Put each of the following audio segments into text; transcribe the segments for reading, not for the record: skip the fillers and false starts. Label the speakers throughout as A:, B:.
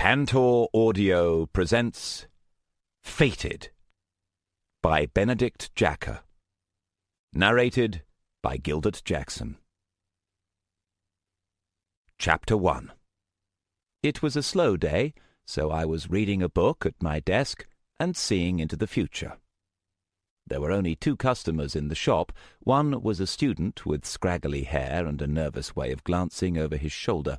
A: Pantor Audio presents Fated by Benedict Jacka. Narrated by Gilbert Jackson. Chapter 1. It was a slow day, so I was reading a book at my desk and seeing into the future. There were only 2 customers in the shop. One was a student with scraggly hair and a nervous way of glancing over his shoulder.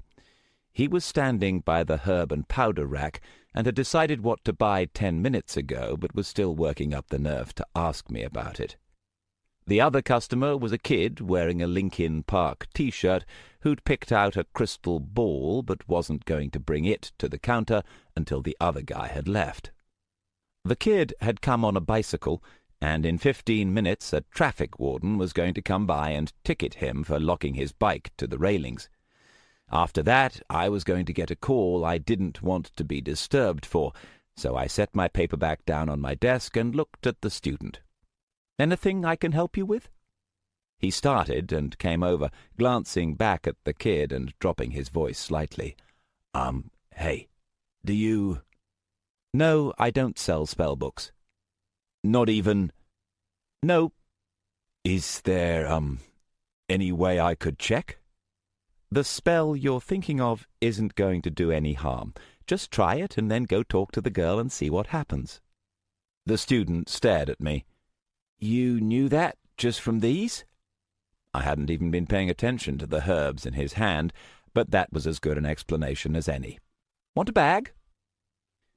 A: He was standing by the herb and powder rack and had decided what to buy 10 minutes ago, but was still working up the nerve to ask me about it. The other customer was a kid wearing a Linkin Park T-shirt who'd picked out a crystal ball but wasn't going to bring it to the counter until the other guy had left. The kid had come on a bicycle, and in 15 minutes a traffic warden was going to come by and ticket him for locking his bike to the railings. After that, I was going to get a call I didn't want to be disturbed for, so I set my paperback down on my desk and looked at the student. "Anything I can help you with?" He started and came over, glancing back at the kid and dropping his voice slightly. Hey, do you—" "No, I don't sell spell books." "Not even—" "No." "Is there, any way I could check?" "The spell you're thinking of isn't going to do any harm. Just try it and then go talk to the girl and see what happens." The student stared at me. "You knew that just from these?" I hadn't even been paying attention to the herbs in his hand, but that was as good an explanation as any. "Want a bag?"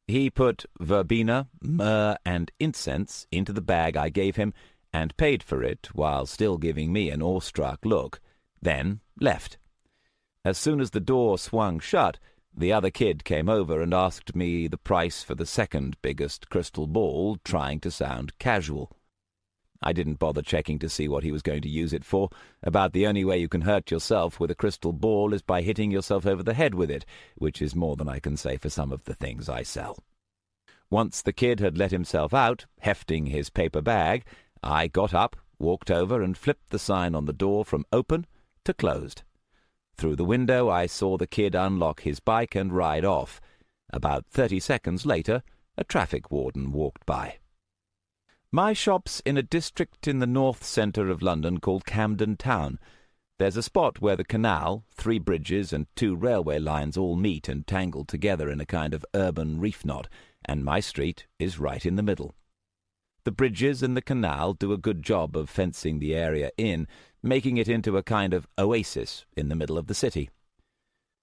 A: He put verbena, myrrh, and incense into the bag I gave him and paid for it while still giving me an awestruck look, then left. As soon as the door swung shut, the other kid came over and asked me the price for the second biggest crystal ball, trying to sound casual. I didn't bother checking to see what he was going to use it for. About the only way you can hurt yourself with a crystal ball is by hitting yourself over the head with it, which is more than I can say for some of the things I sell. Once the kid had let himself out, hefting his paper bag, I got up, walked over, and flipped the sign on the door from open to closed. Through the window I saw the kid unlock his bike and ride off. About 30 seconds later, a traffic warden walked by. "My shop's in a district in the north centre of London called Camden Town. There's a spot where the canal, 3 bridges, and 2 railway lines all meet and tangle together in a kind of urban reef knot, and my street is right in the middle. The bridges and the canal do a good job of fencing the area in, making it into a kind of oasis in the middle of the city.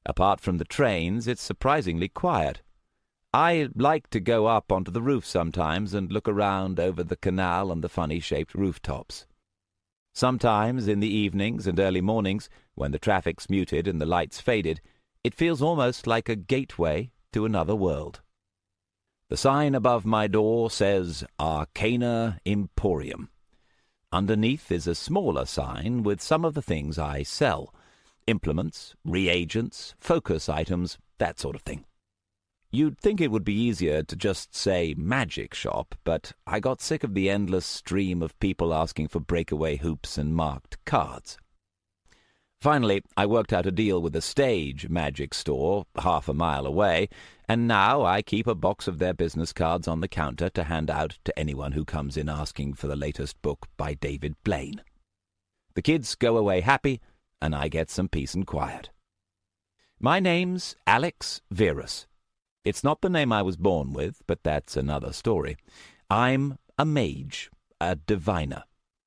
A: Apart from the trains, it's surprisingly quiet. I like to go up onto the roof sometimes and look around over the canal and the funny-shaped rooftops. Sometimes in the evenings and early mornings, when the traffic's muted and the lights faded, it feels almost like a gateway to another world. The sign above my door says Arcana Emporium. Underneath is a smaller sign with some of the things I sell: implements, reagents, focus items, that sort of thing. You'd think it would be easier to just say magic shop, but I got sick of the endless stream of people asking for breakaway hoops and marked cards. Finally, I worked out a deal with a stage magic store half a mile away, and now I keep a box of their business cards on the counter to hand out to anyone who comes in asking for the latest book by David Blaine. The kids go away happy, and I get some peace and quiet. My name's Alex Verus. It's not the name I was born with, but that's another story. I'm a mage, a diviner.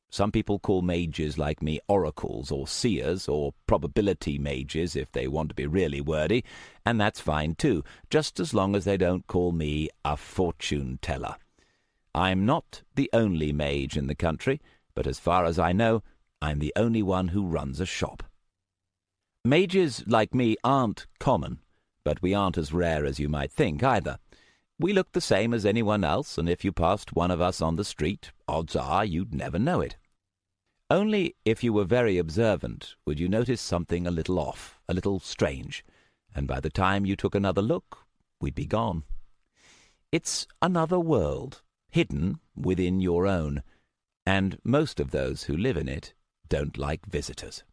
A: Some people call mages like me oracles or seers or probability mages if they want to be really wordy, and that's fine too, just as long as they don't call me a fortune teller. I'm not the only mage in the country, but as far as I know, I'm the only one who runs a shop. Mages like me aren't common, but we aren't as rare as you might think either. We look the same as anyone else, and if you passed one of us on the street, odds are you'd never know it. Only if you were very observant would you notice something a little off, a little strange, and by the time you took another look, we'd be gone. It's another world, hidden within your own, and most of those who live in it don't like visitors.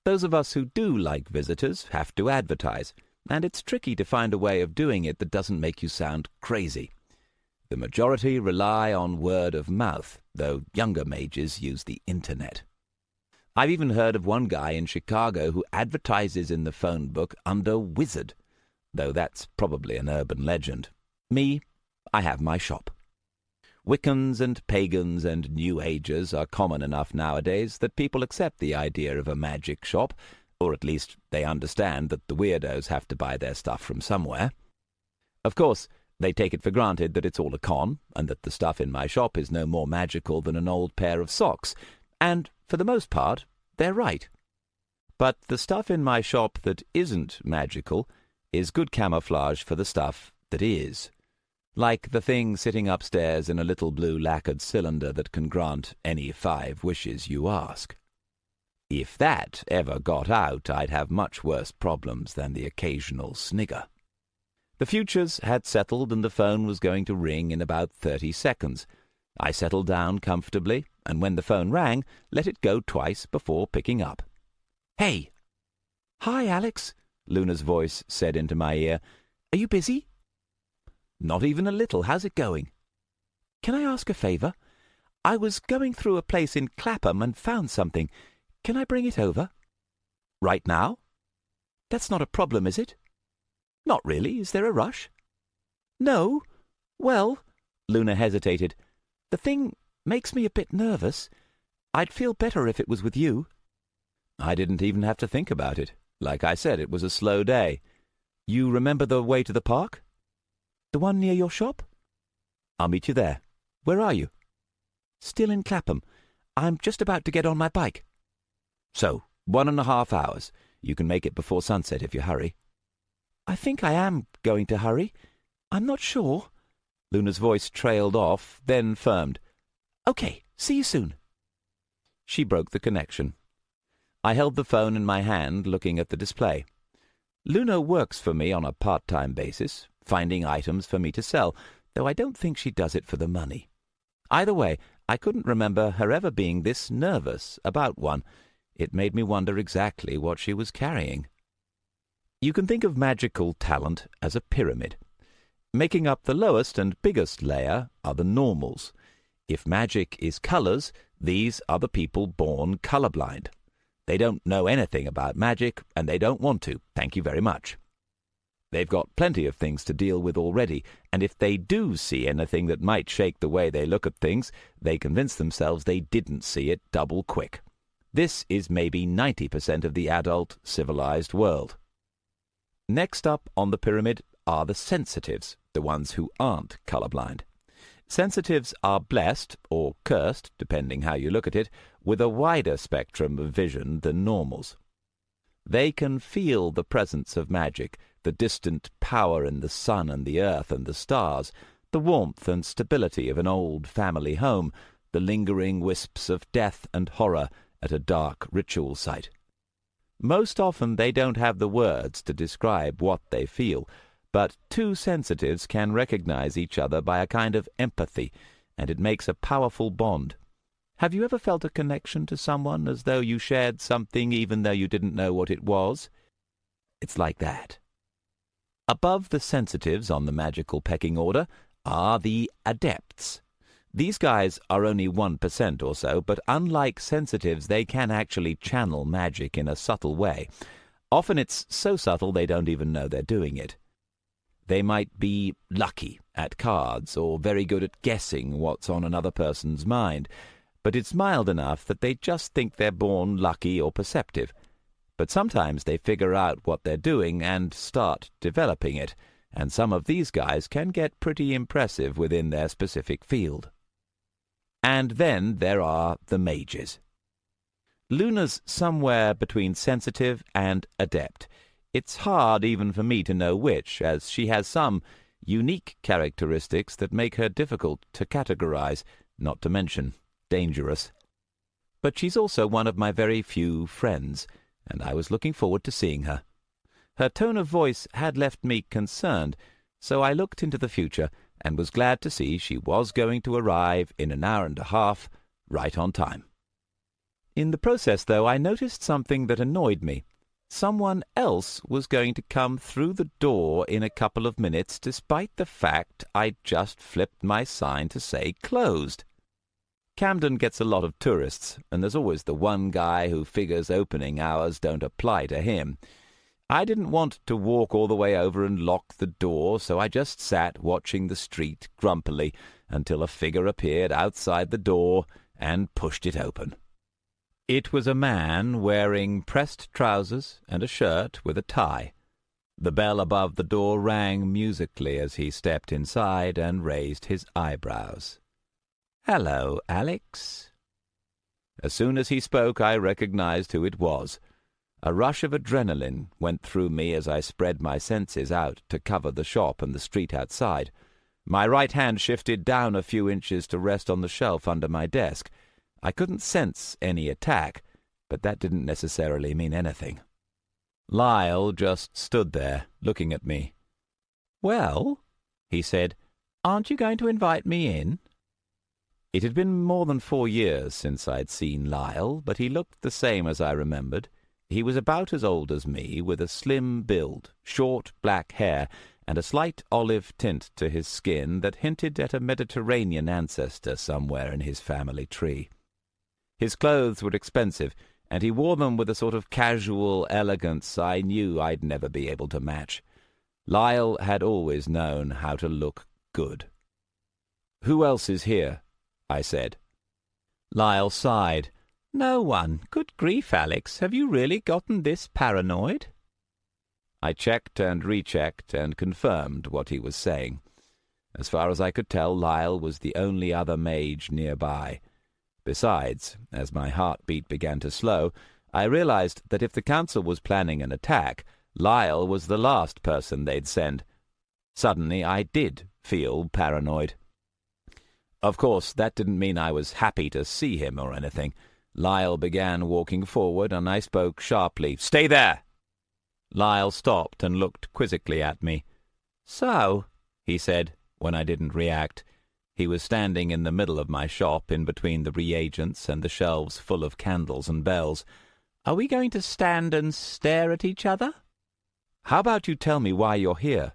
A: Those of us who do like visitors have to advertise. and it's tricky to find a way of doing it that doesn't make you sound crazy. The majority rely on word of mouth, though younger mages use the internet. I've even heard of one guy in Chicago who advertises in the phone book under Wizard, though that's probably an urban legend. Me, I have my shop. Wiccans and pagans and New Agers are common enough nowadays that people accept the idea of a magic shop, or at least they understand that the weirdos have to buy their stuff from somewhere. Of course, they take it for granted that it's all a con, and that the stuff in my shop is no more magical than an old pair of socks, and, for the most part, they're right. But the stuff in my shop that isn't magical is good camouflage for the stuff that is. Like the thing sitting upstairs in a little blue lacquered cylinder that can grant any 5 wishes you ask. If that ever got out, I'd have much worse problems than the occasional snigger. The futures had settled and the phone was going to ring in about 30 seconds. I settled down comfortably, and when the phone rang, let it go twice before picking up. "Hey!" "Hi, Alex," Luna's voice said into my ear. "Are you busy?" "Not even a little. How's it going?" "Can I ask a favour? I was going through a place in Clapham and found something. Can I bring it over?" "Right now?" "That's not a problem, is it?" "Not really. Is there a rush?" "No. Well," Luna hesitated, "the thing makes me a bit nervous. I'd feel better if it was with you." I didn't even have to think about it. Like I said, it was a slow day. "You remember the way to the park?" "The one near your shop?" "I'll meet you there. Where are you?" "Still in Clapham. I'm just about to get on my bike." "So, 1.5 hours. You can make it before sunset if you hurry." "I think I am going to hurry. I'm not sure." Luna's voice trailed off, then firmed. "Okay, see you soon." She broke the connection. I held the phone in my hand, looking at the display. Luna works for me on a part-time basis, finding items for me to sell, though I don't think she does it for the money. Either way, I couldn't remember her ever being this nervous about one. It made me wonder exactly what she was carrying. You can think of magical talent as a pyramid. Making up the lowest and biggest layer are the normals. If magic is colours, these are the people born colourblind. They don't know anything about magic, and they don't want to, thank you very much. They've got plenty of things to deal with already, and if they do see anything that might shake the way they look at things, they convince themselves they didn't see it double quick. This is maybe 90% of the adult, civilized world. Next up on the pyramid are the sensitives, the ones who aren't colourblind. Sensitives are blessed, or cursed, depending how you look at it, with a wider spectrum of vision than normals. They can feel the presence of magic, the distant power in the sun and the earth and the stars, the warmth and stability of an old family home, the lingering wisps of death and horror at a dark ritual site. Most often they don't have the words to describe what they feel, but 2 sensitives can recognize each other by a kind of empathy, and it makes a powerful bond. Have you ever felt a connection to someone as though you shared something even though you didn't know what it was? It's like that. Above the sensitives on the magical pecking order are the adepts. These guys are only 1% or so, but unlike sensitives, they can actually channel magic in a subtle way. Often it's so subtle they don't even know they're doing it. They might be lucky at cards or very good at guessing what's on another person's mind, but it's mild enough that they just think they're born lucky or perceptive. But sometimes they figure out what they're doing and start developing it, and some of these guys can get pretty impressive within their specific field. And then there are the mages. Luna's somewhere between sensitive and adept. It's hard even for me to know which, as she has some unique characteristics that make her difficult to categorize, not to mention dangerous. But she's also one of my very few friends, and I was looking forward to seeing her. Her tone of voice had left me concerned, so I looked into the future and was glad to see she was going to arrive in an hour and a half, right on time. In the process, though, I noticed something that annoyed me. Someone else was going to come through the door in a couple of minutes, despite the fact I'd just flipped my sign to say closed. Camden gets a lot of tourists, and there's always the one guy who figures opening hours don't apply to him. I didn't want to walk all the way over and lock the door, so I just sat watching the street grumpily until a figure appeared outside the door and pushed it open. It was a man wearing pressed trousers and a shirt with a tie. The bell above the door rang musically as he stepped inside and raised his eyebrows. "Hello, Alex." As soon as he spoke, I recognized who it was. A rush of adrenaline went through me as I spread my senses out to cover the shop and the street outside. My right hand shifted down a few inches to rest on the shelf under my desk. I couldn't sense any attack, but that didn't necessarily mean anything. Lyle just stood there, looking at me. "Well," he said, "aren't you going to invite me in?" It had been more than 4 years since I'd seen Lyle, but he looked the same as I remembered. He was about as old as me, with a slim build, short black hair, and a slight olive tint to his skin that hinted at a Mediterranean ancestor somewhere in his family tree. His clothes were expensive, and he wore them with a sort of casual elegance I knew I'd never be able to match. Lyle had always known how to look good. "Who else is here?" I said. Lyle sighed. "No one. Good grief, Alex, have you really gotten this paranoid?" I checked and rechecked and confirmed what he was saying. As far as I could tell, Lyle was the only other mage nearby. Besides, as my heartbeat began to slow, I realized that if the council was planning an attack, Lyle was the last person they'd send. Suddenly I did feel paranoid. Of course, that didn't mean I was happy to see him or anything. Lyle began walking forward, and I spoke sharply. "Stay there!" Lyle stopped and looked quizzically at me. "So," he said, when I didn't react. He was standing in the middle of my shop, in between the reagents and the shelves full of candles and bells. "Are we going to stand and stare at each other?" "How about you tell me why you're here?"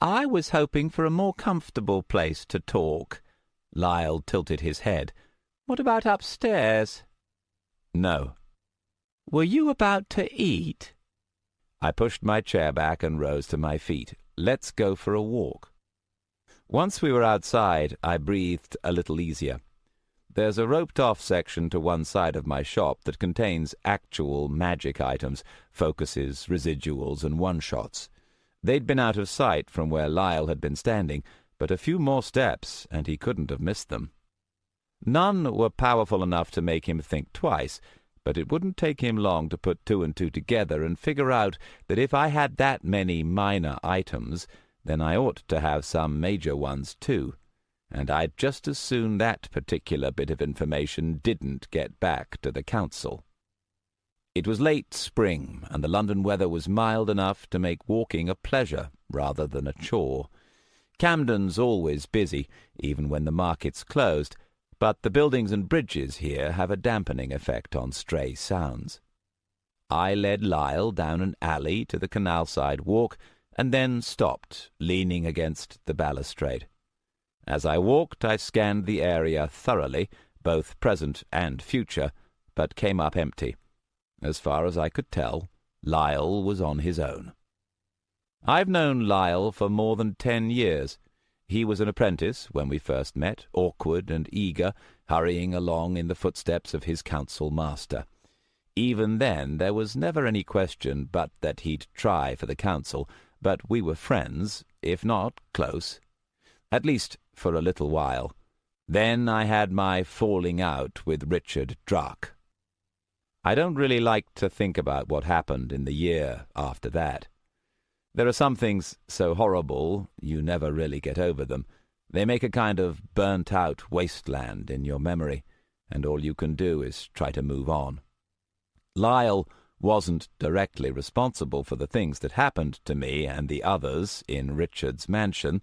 A: "I was hoping for a more comfortable place to talk." Lyle tilted his head. "What about upstairs?" "No." "Were you about to eat?" I pushed my chair back and rose to my feet. "Let's go for a walk." Once we were outside, I breathed a little easier. There's a roped-off section to one side of my shop that contains actual magic items, focuses, residuals, and one-shots. They'd been out of sight from where Lyle had been standing, but a few more steps, and he couldn't have missed them. None were powerful enough to make him think twice, but it wouldn't take him long to put two and two together and figure out that if I had that many minor items, then I ought to have some major ones too, and I'd just as soon that particular bit of information didn't get back to the council. It was late spring, and the London weather was mild enough to make walking a pleasure rather than a chore. Camden's always busy, even when the market's closed, but the buildings and bridges here have a dampening effect on stray sounds. I led Lyle down an alley to the canal-side walk, and then stopped, leaning against the balustrade. As I walked, I scanned the area thoroughly, both present and future, but came up empty. As far as I could tell, Lyle was on his own. I've known Lyle for more than 10 years. He was an apprentice when we first met, awkward and eager, hurrying along in the footsteps of his council master. Even then there was never any question but that he'd try for the council, but we were friends, if not close. At least for a little while. Then I had my falling out with Richard Druck. I don't really like to think about what happened in the year after that. There are some things so horrible you never really get over them. They make a kind of burnt-out wasteland in your memory, and all you can do is try to move on. Lyle wasn't directly responsible for the things that happened to me and the others in Richard's mansion,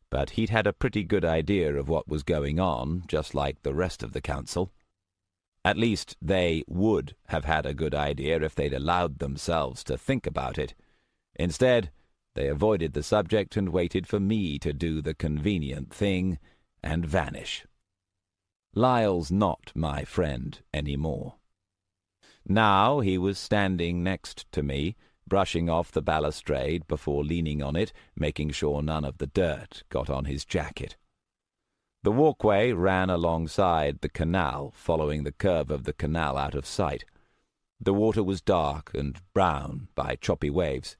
A: but he'd had a pretty good idea of what was going on, just like the rest of the council. At least they would have had a good idea if they'd allowed themselves to think about it. Instead, they avoided the subject and waited for me to do the convenient thing and vanish. Lyle's not my friend any more. Now he was standing next to me, brushing off the balustrade before leaning on it, making sure none of the dirt got on his jacket. The walkway ran alongside the canal, following the curve of the canal out of sight. The water was dark and brown by choppy waves.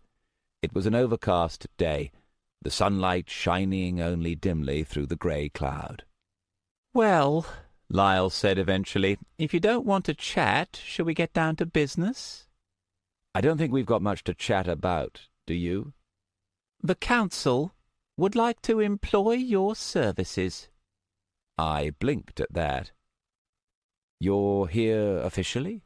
A: It was an overcast day, the sunlight shining only dimly through the grey cloud.
B: "Well," Lyle said eventually, "if you don't want to chat, shall we get down to business?"
A: "I don't think we've got much to chat about, do you?"
B: "The council would like to employ your services."
A: I blinked at that. "You're here officially?"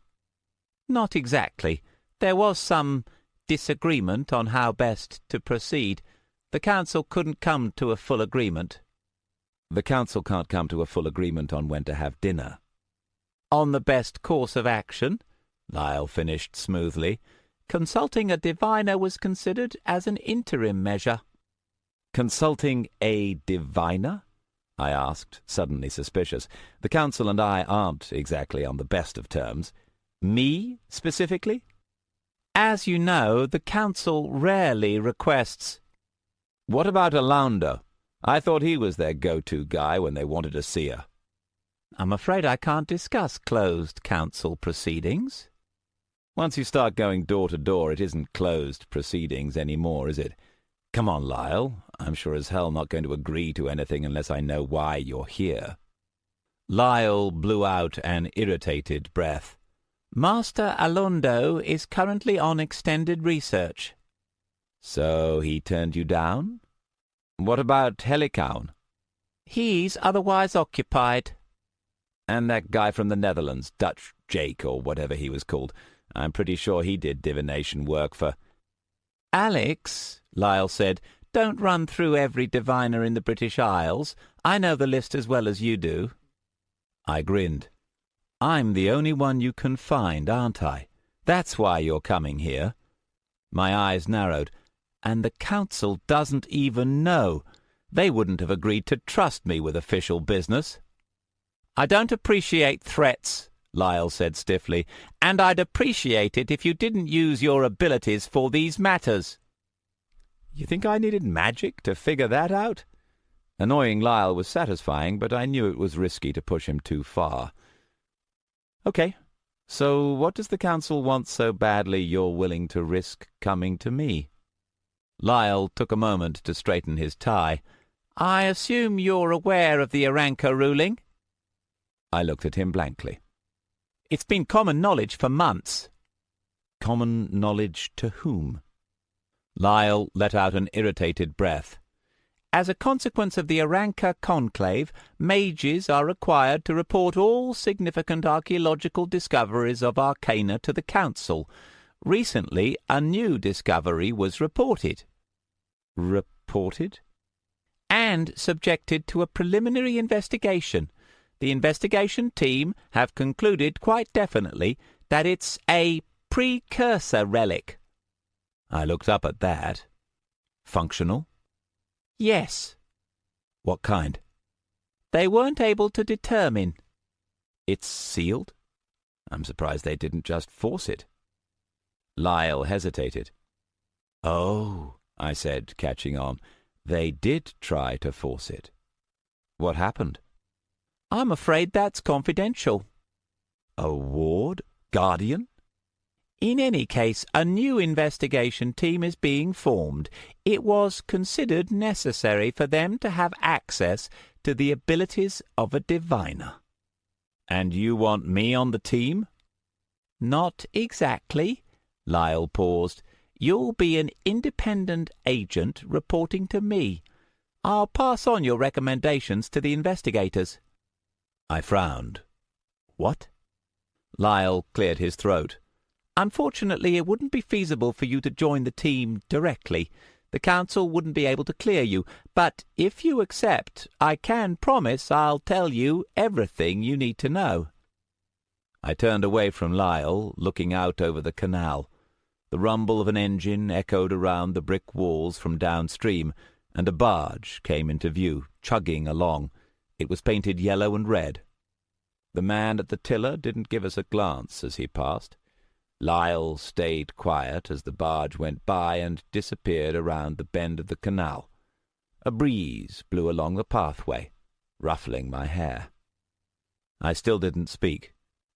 B: "Not exactly. There was some disagreement on how best to proceed. The council couldn't come to a full agreement."
A: "The council can't come to a full agreement on when to have dinner."
B: "On the best course of action," Lyle finished smoothly. "Consulting a diviner was considered as an interim measure."
A: "Consulting a diviner?" I asked, suddenly suspicious. "The council and I aren't exactly on the best of terms. Me, specifically?"
B: "As you know, the council rarely requests—"
A: "What about Alaundo? I thought he was their go-to guy when they wanted a seer."
B: "I'm afraid I can't discuss closed council proceedings."
A: "Once you start going door to door, it isn't closed proceedings anymore, is it? Come on, Lyle. I'm sure as hell not going to agree to anything unless I know why you're here."
B: Lyle blew out an irritated breath. "Master Alaundo is currently on extended research."
A: "So he turned you down? What about Helikaun?"
B: "He's otherwise occupied."
A: "And that guy from the Netherlands, Dutch Jake or whatever he was called. I'm pretty sure he did divination work for—"
B: "Alex," Lyle said, "don't run through every diviner in the British Isles. I know the list as well as you do."
A: I grinned. "I'm the only one you can find, aren't I? That's why you're coming here." My eyes narrowed. "And the council doesn't even know. They wouldn't have agreed to trust me with official business."
B: "I don't appreciate threats," Lyle said stiffly, "and I'd appreciate it if you didn't use your abilities for these matters."
A: You think I needed magic to figure that out? Annoying Lyle was satisfying, but I knew it was risky to push him too far. "Okay, so what does the council want so badly you're willing to risk coming to me?"
B: Lyle took a moment to straighten his tie. "I assume you're aware of the Aranka ruling?"
A: I looked at him blankly.
B: "It's been common knowledge for months."
A: "Common knowledge to whom?"
B: Lyle let out an irritated breath. "As a consequence of the Aranka conclave, mages are required to report all significant archaeological discoveries of arcana to the council. Recently, a new discovery was reported."
A: "Reported?"
B: "And subjected to a preliminary investigation. The investigation team have concluded quite definitely that it's a precursor relic."
A: I looked up at that. "Functional?"
B: "Yes."
A: "What kind?"
B: "They weren't able to determine."
A: "It's sealed? I'm surprised they didn't just force it." Lyle hesitated. "Oh," I said, catching on. "They did try to force it. What happened?"
B: "I'm afraid that's confidential."
A: "A ward? Guardian?"
B: "In any case, a new investigation team is being formed. It was considered necessary for them to have access to the abilities of a diviner."
A: "And you want me on the team?"
B: "Not exactly." Lyle paused. "You'll be an independent agent reporting to me. I'll pass on your recommendations to the investigators."
A: I frowned. "What?"
B: Lyle cleared his throat. "Unfortunately, it wouldn't be feasible for you to join the team directly. The council wouldn't be able to clear you. But if you accept, I can promise I'll tell you everything you need to know." I turned away from Lyle, looking out over the canal. The rumble of an engine echoed around the brick walls from downstream, and a barge came into view, chugging along. It was painted yellow and red. The man at the tiller didn't give us a glance as he passed. Lyle stayed quiet as the barge went by and disappeared around the bend of the canal. A breeze blew along the pathway, ruffling my hair. I still didn't speak.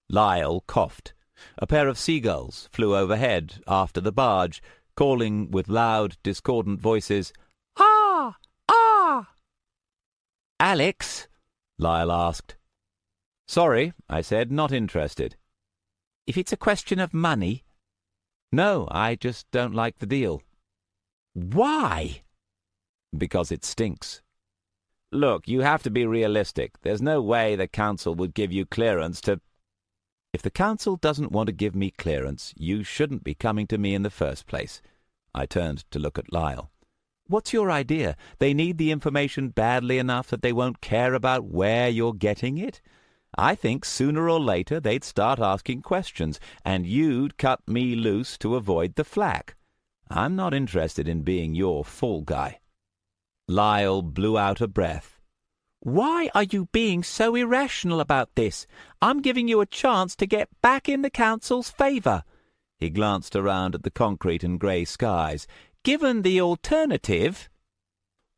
B: Lyle coughed. A pair of seagulls flew overhead after the barge, calling with loud, discordant voices, "Ah! Ah!" "Alex?" Lyle asked. "Sorry," I said, "not interested." "If it's a question of money—" "No, I just don't like the deal." "Why?" "Because it stinks." "Look, you have to be realistic. There's no way the council would give you clearance to—" "If the council doesn't want to give me clearance, you shouldn't be coming to me in the first place." I turned to look at Lyle. "What's your idea? They need the information badly enough that they won't care about where you're getting it? I think sooner or later they'd start asking questions, and you'd cut me loose to avoid the flak. I'm not interested in being your fall guy." Lyle blew out a breath. "Why are you being so irrational about this? I'm giving you a chance to get back in the council's favour." He glanced around at the concrete and grey skies. "Given the alternative—"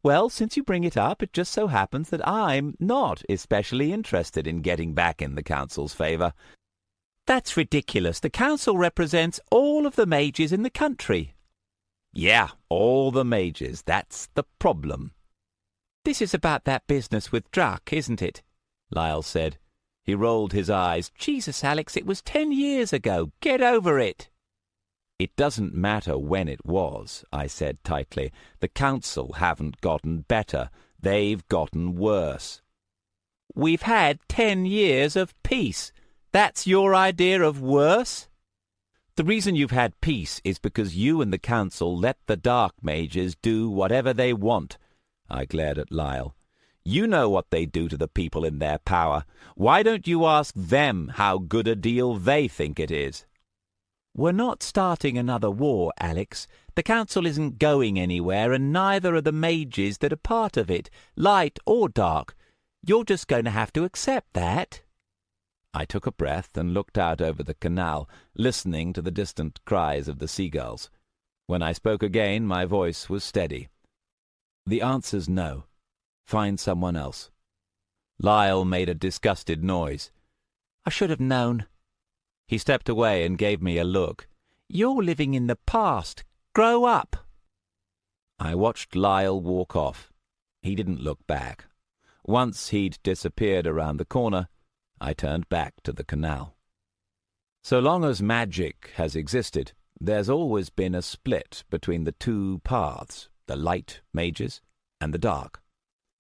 B: "Well, since you bring it up, it just so happens that I'm not especially interested in getting back in the council's favour." "That's ridiculous. The council represents all of the mages in the country." "Yeah, all the mages. That's the problem." "This is about that business with Druck, isn't it?" Lyle said. He rolled his eyes. "Jesus, Alex, it was 10 years ago. Get over it." "It doesn't matter when it was," I said tightly. "The council haven't gotten better. They've gotten worse." "We've had 10 years of peace. That's your idea of worse?" "The reason you've had peace is because you and the council let the dark mages do whatever they want." I glared at Lyle. "You know what they do to the people in their power. Why don't you ask them how good a deal they think it is?" "We're not starting another war, Alex. The council isn't going anywhere, and neither are the mages that are part of it, light or dark. You're just going to have to accept that." I took a breath and looked out over the canal, listening to the distant cries of the seagulls. When I spoke again, my voice was steady. "The answer's no. Find someone else." Lyle made a disgusted noise. "I should have known." He stepped away and gave me a look. "You're living in the past. Grow up." I watched Lyle walk off. He didn't look back. Once he'd disappeared around the corner, I turned back to the canal. So long as magic has existed, there's always been a split between the two paths, the light mages and the dark.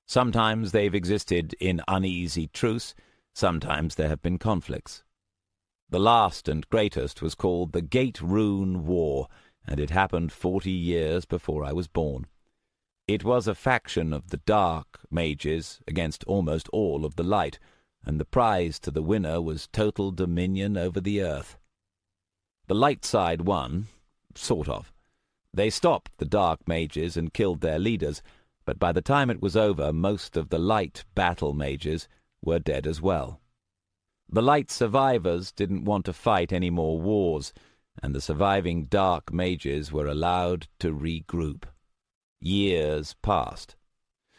B: Sometimes they've existed in uneasy truce, sometimes there have been conflicts. The last and greatest was called the Gate Rune War, and it happened 40 years before I was born. It was a faction of the dark mages against almost all of the light, and the prize to the winner was total dominion over the earth. The light side won, sort of. They stopped the dark mages and killed their leaders, but by the time it was over, most of the light battle mages were dead as well. The light survivors didn't want to fight any more wars, and the surviving dark mages were allowed to regroup. Years passed.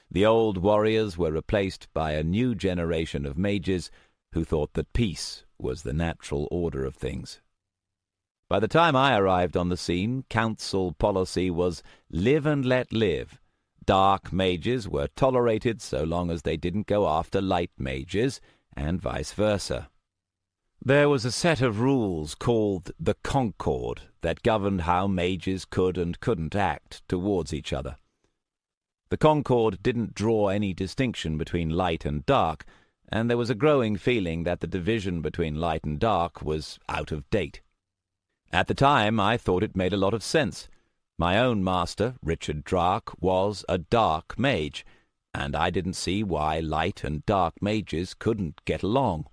B: The old warriors were replaced by a new generation of mages who thought that peace was the natural order of things. By the time I arrived on the scene, council policy was live and let live. Dark mages were tolerated so long as they didn't go after light mages, and vice versa. There was a set of rules called the Concord that governed how mages could and couldn't act towards each other. The Concord didn't draw any distinction between light and dark, and there was a growing feeling that the division between light and dark was out of date. At the time, I thought it made a lot of sense. My own master, Richard Drach, was a dark mage, and I didn't see why light and dark mages couldn't get along.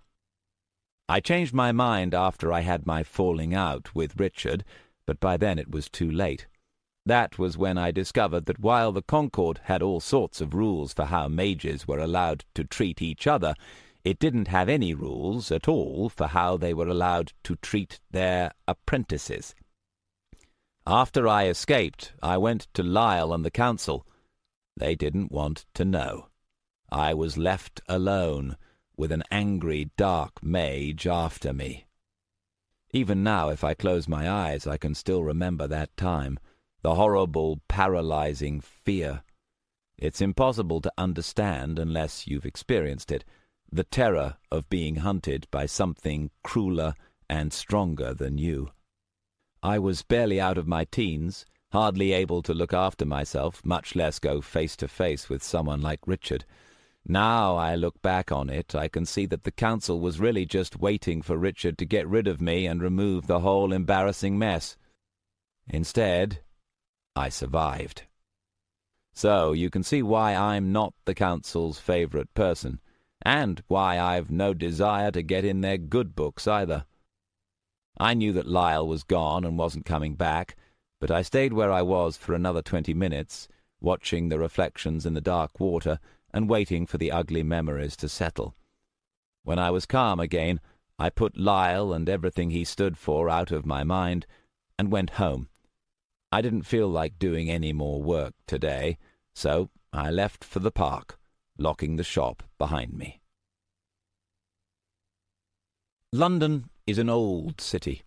A: I changed my mind after I had my falling out with Richard, but by then it was too late. That was when I discovered that while the Concord had all sorts of rules for how mages were allowed to treat each other, it didn't have any rules at all for how they were allowed to treat their apprentices. After I escaped, I went to Lyle and the council. They didn't want to know. I was left alone, with an angry, dark mage after me. Even now, if I close my eyes, I can still remember that time, the horrible, paralyzing fear. It's impossible to understand unless you've experienced it, the terror of being hunted by something crueler and stronger than you. I was barely out of my teens, hardly able to look after myself, much less go face to face with someone like Richard. Now I look back on it, I can see that the council was really just waiting for Richard to get rid of me and remove the whole embarrassing mess. Instead, I survived. So you can see why I'm not the council's favorite person, and why I've no desire to get in their good books either. I knew that Lyle was gone and wasn't coming back, but I stayed where I was for another 20 minutes, watching the reflections in the dark water and waiting for the ugly memories to settle. When I was calm again, I put Lyle and everything he stood for out of my mind and went home. I didn't feel like doing any more work today, so I left for the park, locking the shop behind me. London is an old city.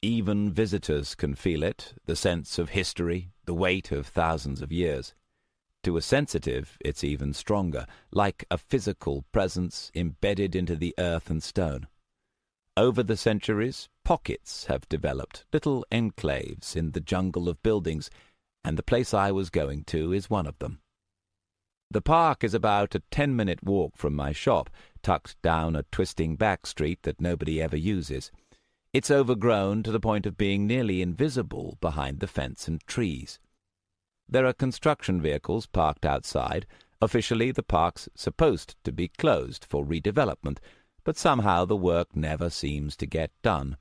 A: Even visitors can feel it, the sense of history, the weight of thousands of years. To a sensitive, it's even stronger, like a physical presence embedded into the earth and stone. Over the centuries, pockets have developed, little enclaves in the jungle of buildings, and the place I was going to is one of them. The park is about a 10-minute walk from my shop, tucked down a twisting back street that nobody ever uses. It's overgrown to the point of being nearly invisible behind the fence and trees. There are construction vehicles parked outside. Officially, the park's supposed to be closed for redevelopment, but somehow the work never seems to get done.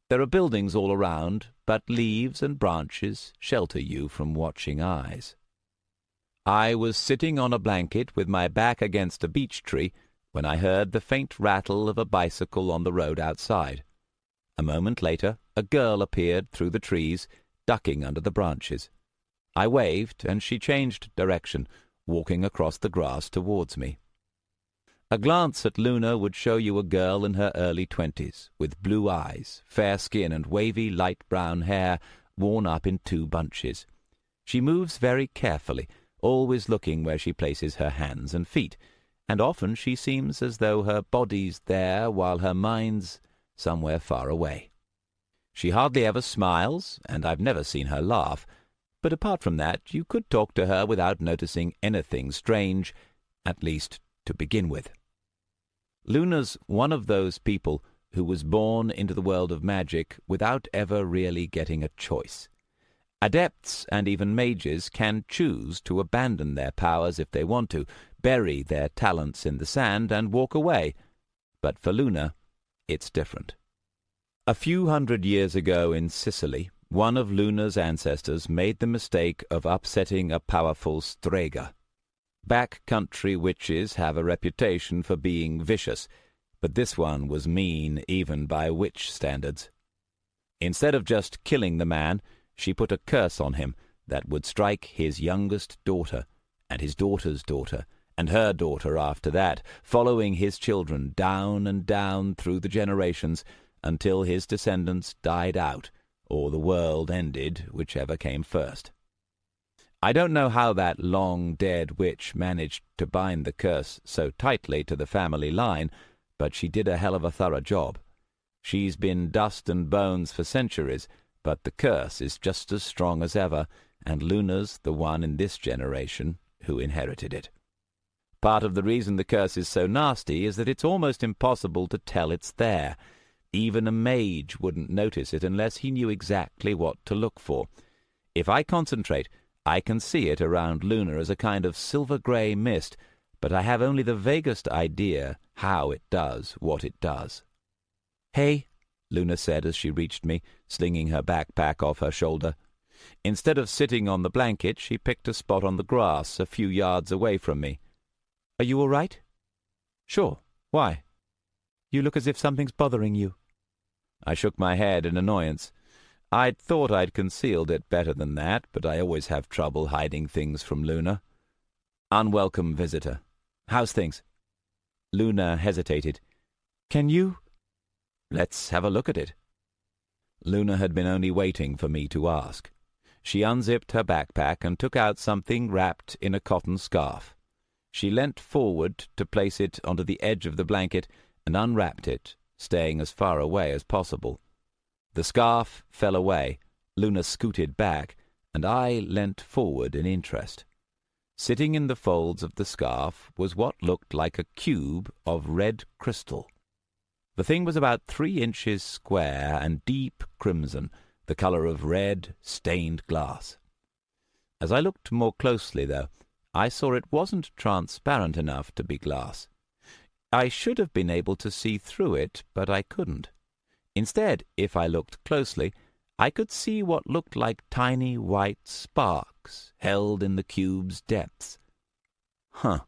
A: There are buildings all around, but leaves and branches shelter you from watching eyes. I was sitting on a blanket with my back against a beech tree when I heard the faint rattle of a bicycle on the road outside. A moment later, a girl appeared through the trees, ducking under the branches. I waved, and she changed direction, walking across the grass towards me. A glance at Luna would show you a girl in her early 20s, with blue eyes, fair skin, and wavy light brown hair worn up in 2 bunches. She moves very carefully, always looking where she places her hands and feet, and often she seems as though her body's there while her mind's somewhere far away. She hardly ever smiles, and I've never seen her laugh, but apart from that, you could talk to her without noticing anything strange, at least to begin with. Luna's one of those people who was born into the world of magic without ever really getting a choice. Adepts and even mages can choose to abandon their powers if they want to, bury their talents in the sand and walk away. But for Luna, it's different. A few hundred years ago in Sicily, one of Luna's ancestors made the mistake of upsetting a powerful strega. Back-country witches have a reputation for being vicious, but this one was mean even by witch standards. Instead of just killing the man, she put a curse on him that would strike his youngest daughter, and his daughter's daughter, and her daughter after that, following his children down and down through the generations until his descendants died out, or the world ended, whichever came first. I don't know how that long-dead witch managed to bind the curse so tightly to the family line, but she did a hell of a thorough job. She's been dust and bones for centuries, but the curse is just as strong as ever, and Luna's the one in this generation who inherited it. Part of the reason the curse is so nasty is that it's almost impossible to tell it's there. Even a mage wouldn't notice it unless he knew exactly what to look for. If I concentrate, I can see it around Luna as a kind of silver-grey mist, but I have only the vaguest idea how it does what it does. "Hey," Luna said as she reached me, slinging her backpack off her shoulder. Instead of sitting on the blanket, she picked a spot on the grass a few yards away from me. "Are you all right?" "Sure. Why?" "You look as if something's bothering you." I shook my head in annoyance. I'd thought I'd concealed it better than that, but I always have trouble hiding things from Luna. "Unwelcome visitor. How's things?" Luna hesitated. "Can you—" "Let's have a look at it." Luna had been only waiting for me to ask. She unzipped her backpack and took out something wrapped in a cotton scarf. She leant forward to place it onto the edge of the blanket and unwrapped it, staying as far away as possible. The scarf fell away, Luna scooted back, and I leant forward in interest. Sitting in the folds of the scarf was what looked like a cube of red crystal. The thing was about 3 inches square and deep crimson, the color of red, stained glass. As I looked more closely, though, I saw it wasn't transparent enough to be glass. I should have been able to see through it, but I couldn't. Instead, if I looked closely, I could see what looked like tiny white sparks held in the cube's depths. "Huh,"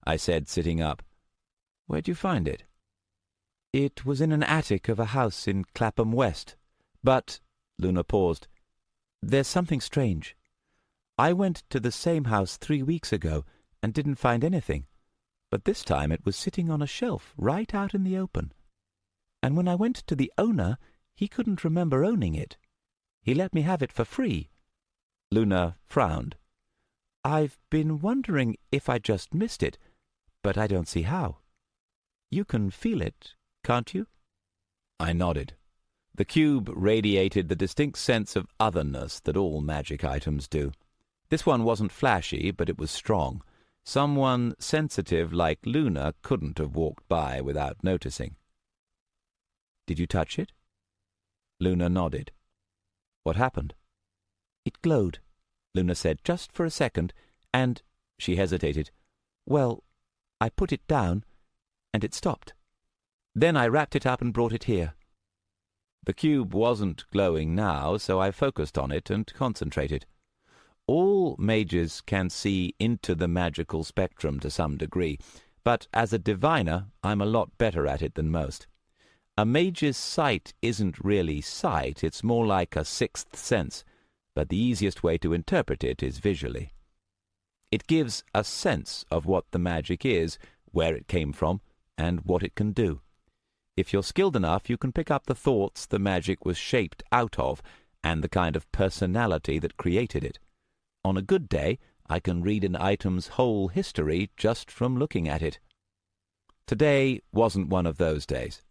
A: I said, sitting up. "Where'd you find it?" "It was in an attic of a house in Clapham West. But," Luna paused, "there's something strange. I went to the same house 3 weeks ago and didn't find anything, but this time it was sitting on a shelf right out in the open. And when I went to the owner, he couldn't remember owning it. He let me have it for free." Luna frowned. "I've been wondering if I just missed it, but I don't see how. You can feel it, can't you?" I nodded. The cube radiated the distinct sense of otherness that all magic items do. This one wasn't flashy, but it was strong. Someone sensitive like Luna couldn't have walked by without noticing. "Did you touch it?" Luna nodded. "What happened?" "It glowed," Luna said, "just for a second, and—" she hesitated. "Well, I put it down, and it stopped. Then I wrapped it up and brought it here." The cube wasn't glowing now, so I focused on it and concentrated. All mages can see into the magical spectrum to some degree, but as a diviner, I'm a lot better at it than most. A mage's sight isn't really sight, it's more like a sixth sense, but the easiest way to interpret it is visually. It gives a sense of what the magic is, where it came from, and what it can do. If you're skilled enough, you can pick up the thoughts the magic was shaped out of, and the kind of personality that created it. On a good day, I can read an item's whole history just from looking at it. Today wasn't one of those days.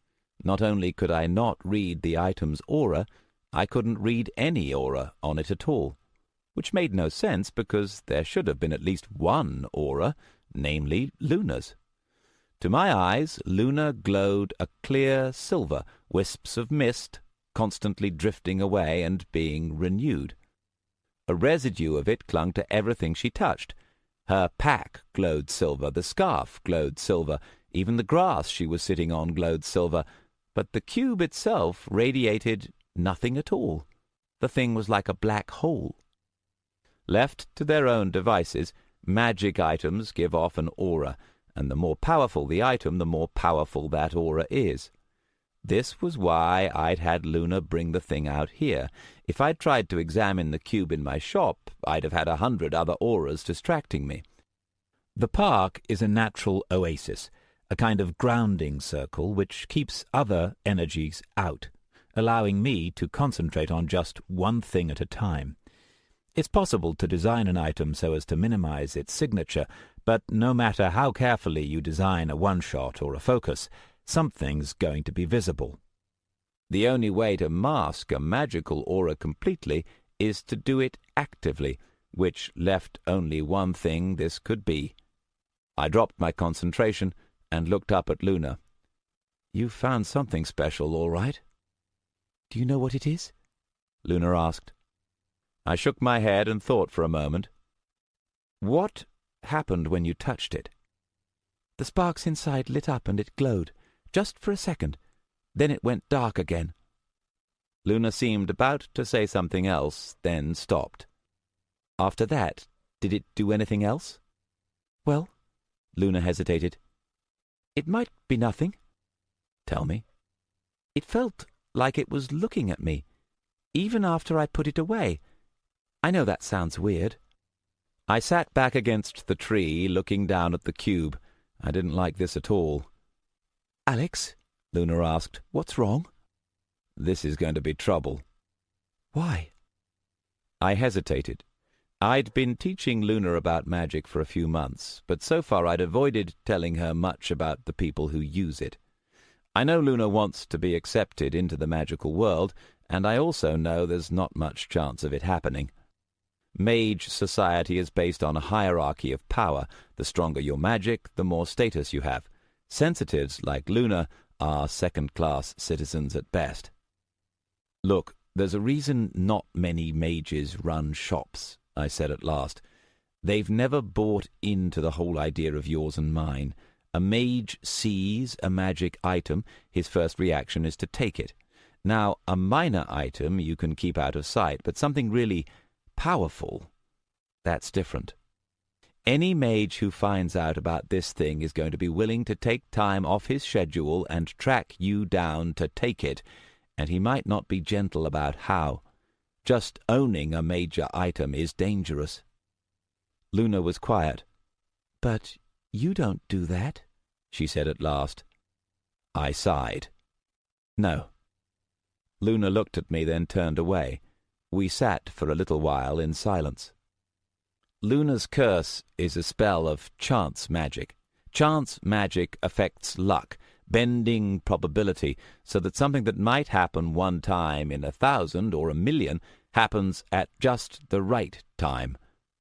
A: Not only could I not read the item's aura, I couldn't read any aura on it at all, which made no sense because there should have been at least one aura, namely Luna's. To my eyes, Luna glowed a clear silver, wisps of mist, constantly drifting away and being renewed. A residue of it clung to everything she touched. Her pack glowed silver, the scarf glowed silver, even the grass she was sitting on glowed silver, but the cube itself radiated nothing at all. The thing was like a black hole. Left to their own devices, magic items give off an aura, and the more powerful the item, the more powerful that aura is. This was why I'd had Luna bring the thing out here. If I'd tried to examine the cube in my shop, I'd have had 100 other auras distracting me. The park is a natural oasis, a kind of grounding circle which keeps other energies out, allowing me to concentrate on just one thing at a time. It's possible to design an item so as to minimize its signature, but no matter how carefully you design a one-shot or a focus, something's going to be visible. The only way to mask a magical aura completely is to do it actively, which left only one thing this could be. I dropped my concentration and looked up at Luna. "You found something special, all right." "Do you know what it is?" Luna asked. I shook my head and thought for a moment. "What happened when you touched it?" "The sparks inside lit up and it glowed, just for a second. Then it went dark again." Luna seemed about to say something else, then stopped. "After that, did it do anything else?" "Well," Luna hesitated, "it might be nothing." "Tell me." "It felt like it was looking at me, even after I put it away. I know that sounds weird." I sat back against the tree, looking down at the cube. I didn't like this at all. "Alex," Luna asked, "what's wrong?" This is going to be trouble. "Why?" I hesitated. I'd been teaching Luna about magic for a few months, but so far I'd avoided telling her much about the people who use it. I know Luna wants to be accepted into the magical world, and I also know there's not much chance of it happening. Mage society is based on a hierarchy of power. The stronger your magic, the more status you have. Sensitives, like Luna, are second-class citizens at best. "Look, there's a reason not many mages run shops," I said at last. "They've never bought into the whole idea of yours and mine. A mage sees a magic item, his first reaction is to take it. Now, a minor item you can keep out of sight, but something really powerful, that's different. Any mage who finds out about this thing is going to be willing to take time off his schedule and track you down to take it, and he might not be gentle about how. Just owning a major item is dangerous." Luna was quiet. "But you don't do that," she said at last. I sighed. "No." Luna looked at me, then turned away. We sat for a little while in silence. Luna's curse is a spell of chance magic. Chance magic affects luck, bending probability, so that something that might happen one time in 1,000 or 1,000,000 happens at just the right time,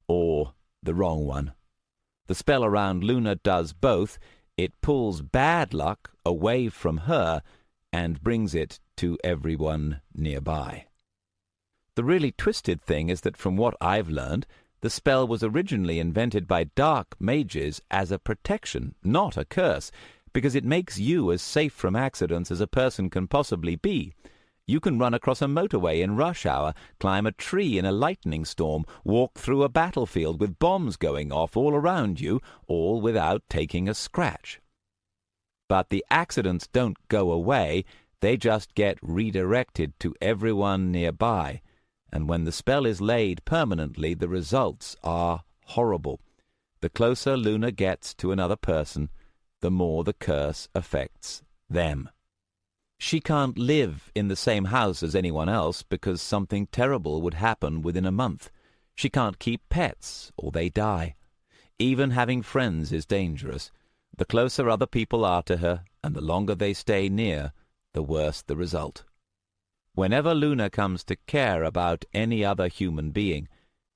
A: or the wrong one. The spell around Luna does both. It pulls bad luck away from her and brings it to everyone nearby. The really twisted thing is that from what I've learned, the spell was originally invented by dark mages as a protection, not a curse, because it makes you as safe from accidents as a person can possibly be. You can run across a motorway in rush hour, climb a tree in a lightning storm, walk through a battlefield with bombs going off all around you, all without taking a scratch. But the accidents don't go away, they just get redirected to everyone nearby. And when the spell is laid permanently, the results are horrible. The closer Luna gets to another person, the more the curse affects them. She can't live in the same house as anyone else because something terrible would happen within a month. She can't keep pets or they die. Even having friends is dangerous. The closer other people are to her, and the longer they stay near, the worse the result. Whenever Luna comes to care about any other human being,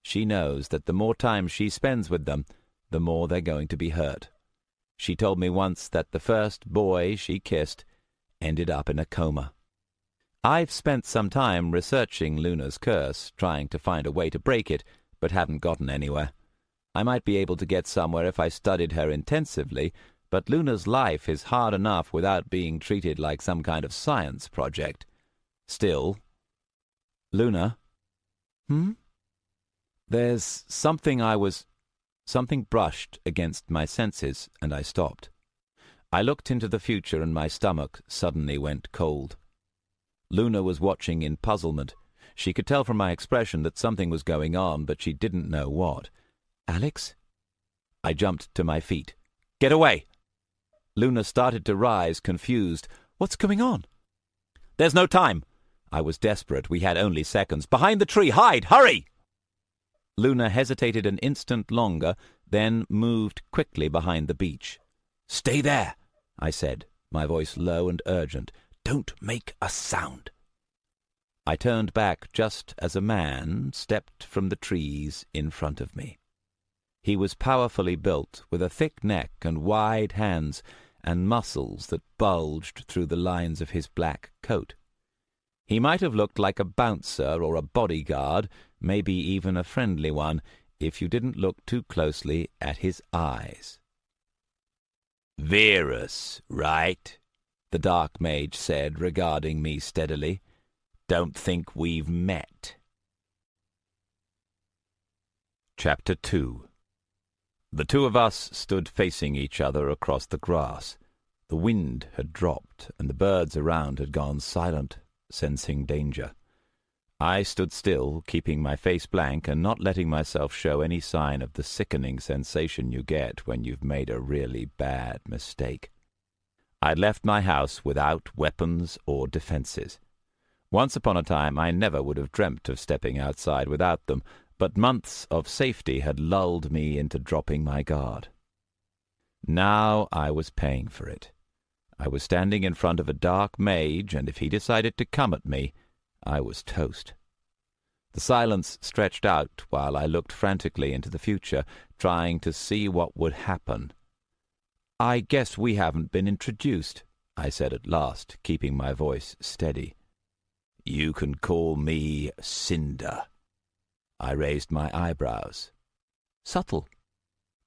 A: she knows that the more time she spends with them, the more they're going to be hurt. She told me once that the first boy she kissed ended up in a coma. I've spent some time researching Luna's curse, trying to find a way to break it, but haven't gotten anywhere. I might be able to get somewhere if I studied her intensively, but Luna's life is hard enough without being treated like some kind of science project. Still, Luna. There's something Something brushed against my senses, and I stopped. I looked into the future, and my stomach suddenly went cold. Luna was watching in puzzlement. She could tell from my expression that something was going on, but she didn't know what. "Alex?" I jumped to my feet. "Get away!" Luna started to rise, confused. "What's going on?" "There's no time." I was desperate. We had only seconds. "Behind the tree! Hide! Hurry!" Luna hesitated an instant longer, then moved quickly behind the beech. "Stay there," I said, my voice low and urgent. "Don't make a sound." I turned back just as a man stepped from the trees in front of me. He was powerfully built, with a thick neck and wide hands, and muscles that bulged through the lines of his black coat. He might have looked like a bouncer or a bodyguard, maybe even a friendly one, if you didn't look too closely at his eyes. "Verus, right? the dark mage said, regarding me steadily. "Don't think we've met." Chapter 2. The two of us stood facing each other across the grass. The wind had dropped, and the birds around had gone silent, sensing danger. I stood still, keeping my face blank and not letting myself show any sign of the sickening sensation you get when you've made a really bad mistake. I'd left my house without weapons or defences. Once upon a time I never would have dreamt of stepping outside without them, but months of safety had lulled me into dropping my guard. Now I was paying for it. I was standing in front of a dark mage, and if he decided to come at me, I was toast. The silence stretched out while I looked frantically into the future, trying to see what would happen. "I guess we haven't been introduced," I said at last, keeping my voice steady. "You can call me Cinder." I raised my eyebrows. "Subtle."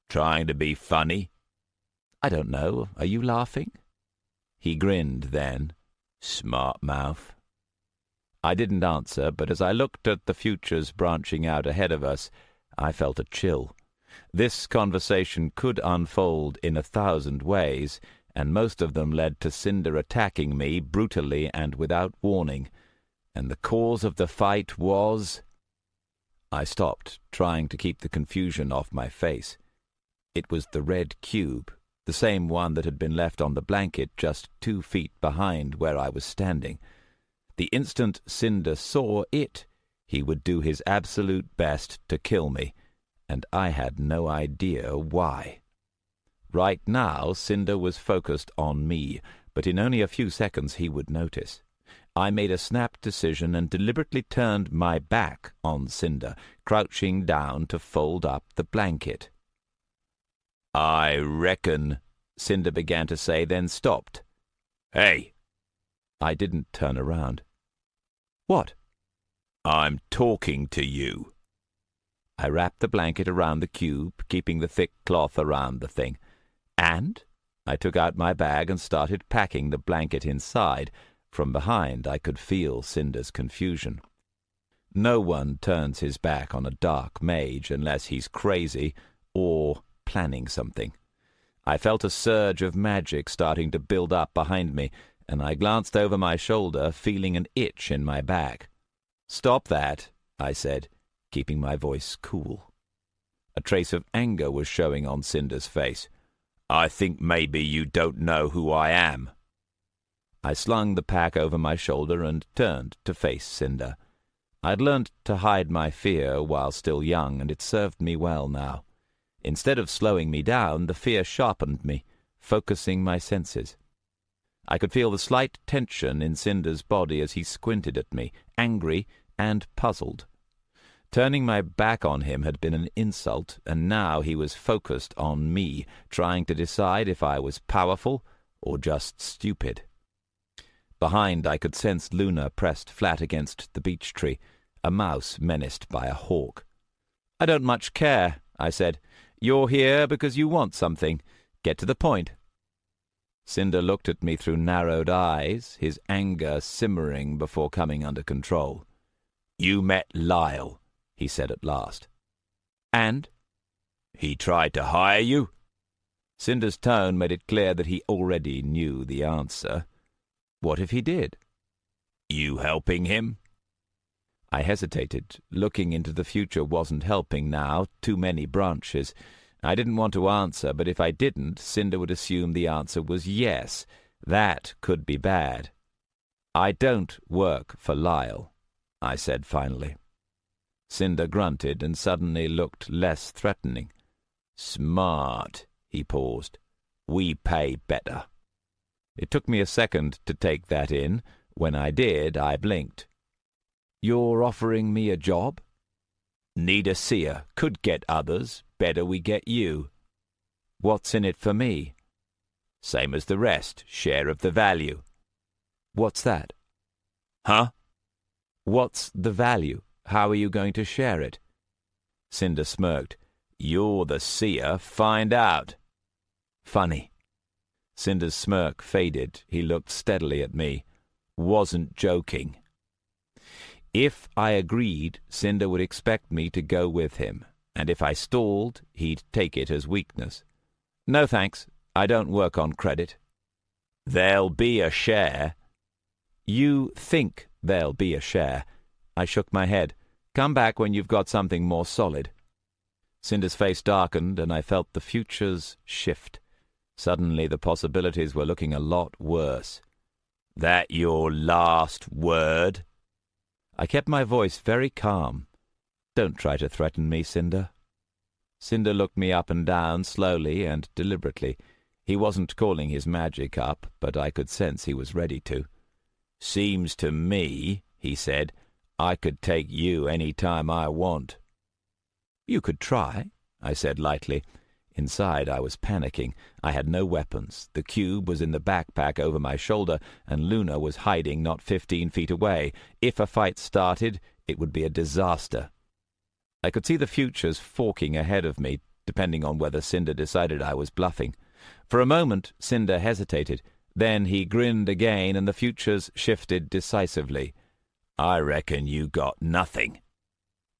A: "Trying to be funny?" "I don't know. Are you laughing?" He grinned then. "Smart mouth." I didn't answer, but as I looked at the futures branching out ahead of us, I felt a chill. This conversation could unfold in 1,000 ways, and most of them led to Cinder attacking me brutally and without warning. And the cause of the fight was... I stopped, trying to keep the confusion off my face. It was the red cube, the same one that had been left on the blanket just 2 feet behind where I was standing. The instant Cinder saw it, he would do his absolute best to kill me, and I had no idea why. Right now, Cinder was focused on me, but in only a few seconds he would notice. I made a snap decision and deliberately turned my back on Cinder, crouching down to fold up the blanket. "I reckon," Cinder began to say, then stopped. "Hey!" I didn't turn around. "What?" "I'm talking to you." I wrapped the blanket around the cube, keeping the thick cloth around the thing. And I took out my bag and started packing the blanket inside. From behind I could feel Cinder's confusion. No one turns his back on a dark mage unless he's crazy or planning something. I felt a surge of magic starting to build up behind me, and I glanced over my shoulder, feeling an itch in my back. "Stop that," I said, keeping my voice cool. A trace of anger was showing on Cinder's face. "I think maybe you don't know who I am." I slung the pack over my shoulder and turned to face Cinder. I'd learned to hide my fear while still young, and it served me well now. Instead of slowing me down, the fear sharpened me, focusing my senses. I could feel the slight tension in Cinder's body as he squinted at me, angry and puzzled. Turning my back on him had been an insult, and now he was focused on me, trying to decide if I was powerful or just stupid. Behind I could sense Luna pressed flat against the beech tree, a mouse menaced by a hawk. "I don't much care," I said. "You're here because you want something. Get to the point." Cinder looked at me through narrowed eyes, his anger simmering before coming under control. "You met Lyle," he said at last. "And?" "He tried to hire you?" Cinder's tone made it clear that he already knew the answer. "What if he did?" "You helping him?" I hesitated. Looking into the future wasn't helping now, too many branches. I didn't want to answer, but if I didn't, Cinder would assume the answer was yes. That could be bad. "I don't work for Lyle," I said finally. Cinder grunted and suddenly looked less threatening. "Smart," he paused. "We pay better." It took me a second to take that in. When I did, I blinked. "You're offering me a job?" "Need a seer. Could get others. Better we get you." "What's in it for me?" "Same as the rest. Share of the value." "What's that?" "Huh?" "What's the value? How are you going to share it?" Cinder smirked. "You're the seer. Find out." "Funny." Cinder's smirk faded. He looked steadily at me. Wasn't joking. If I agreed, Cinder would expect me to go with him, and if I stalled, he'd take it as weakness. No thanks, I don't work on credit. There'll be a share. You think there'll be a share. I shook my head. Come back when you've got something more solid. Cinder's face darkened, and I felt the futures shift. Suddenly the possibilities were looking a lot worse. That your last word? I kept my voice very calm. Don't try to threaten me, Cinder. Cinder looked me up and down slowly and deliberately. He wasn't calling his magic up, but I could sense he was ready to. Seems to me, he said, I could take you any time I want. You could try, I said lightly. Inside I was panicking. I had no weapons. The cube was in the backpack over my shoulder, and Luna was hiding not 15 feet away. If a fight started, it would be a disaster. I could see the futures forking ahead of me, depending on whether Cinder decided I was bluffing. For a moment, Cinder hesitated. Then he grinned again, and the futures shifted decisively. I reckon you got nothing.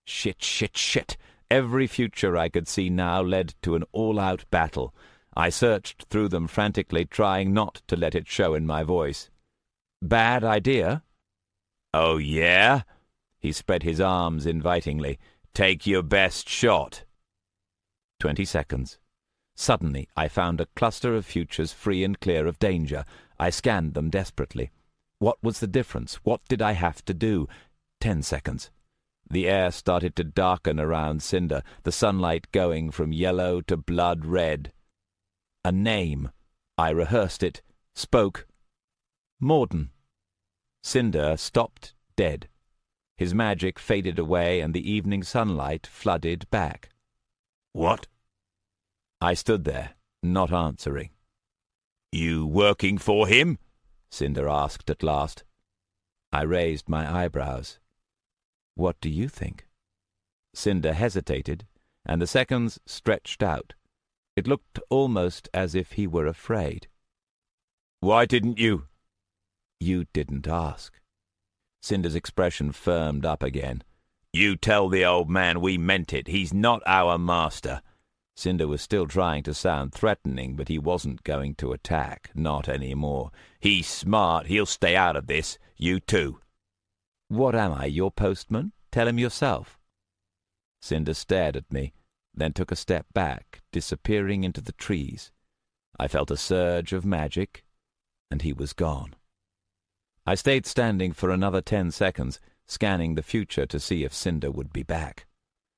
A: Shit, shit, shit. Every future I could see now led to an all-out battle. I searched through them frantically, trying not to let it show in my voice. Bad idea? Oh, yeah? He spread his arms invitingly. Take your best shot. 20 seconds. Suddenly I found a cluster of futures free and clear of danger. I scanned them desperately. What was the difference? What did I have to do? 10 seconds. The air started to darken around Cinder, the sunlight going from yellow to blood red. A name. I rehearsed it, spoke. Morden. Cinder stopped dead. His magic faded away, and the evening sunlight flooded back. What? I stood there, not answering. You working for him? Cinder asked at last. I raised my eyebrows. What do you think? Cinder hesitated, and the seconds stretched out. It looked almost as if he were afraid. Why didn't you? You didn't ask. Cinder's expression firmed up again. You tell the old man we meant it. He's not our master. Cinder was still trying to sound threatening, but he wasn't going to attack, not any more. He's smart. He'll stay out of this. You too. What am I, your postman? Tell him yourself. Cinder stared at me, then took a step back, disappearing into the trees. I felt a surge of magic, and he was gone. I stayed standing for another 10 seconds, scanning the future to see if Cinder would be back.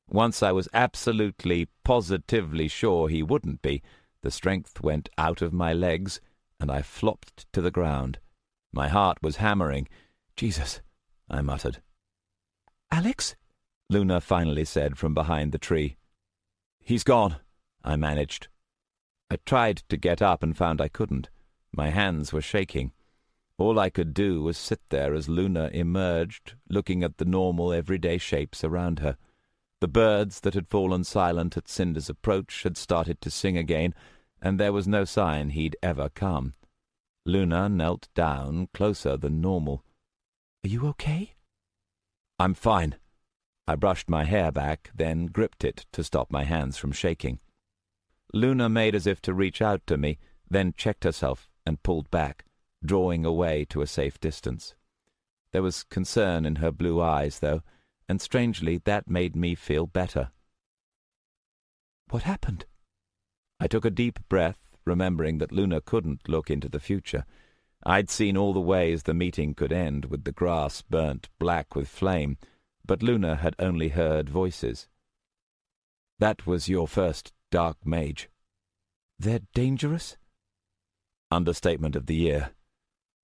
A: Once I was absolutely, positively sure he wouldn't be, the strength went out of my legs, and I flopped to the ground. My heart was hammering. Jesus, I muttered. Alex? Luna finally said from behind the tree. He's gone, I managed. I tried to get up and found I couldn't. My hands were shaking. All I could do was sit there as Luna emerged, looking at the normal, everyday shapes around her. The birds that had fallen silent at Cinder's approach had started to sing again, and there was no sign he'd ever come. Luna knelt down, closer than normal. Are you okay? I'm fine. I brushed my hair back, then gripped it to stop my hands from shaking. Luna made as if to reach out to me, then checked herself and pulled back, drawing away to a safe distance. There was concern in her blue eyes, though, and strangely that made me feel better. What happened? I took a deep breath, remembering that Luna couldn't look into the future. I'd seen all the ways the meeting could end, with the grass burnt black with flame, but Luna had only heard voices. That was your first dark mage. They're dangerous? Understatement of the year.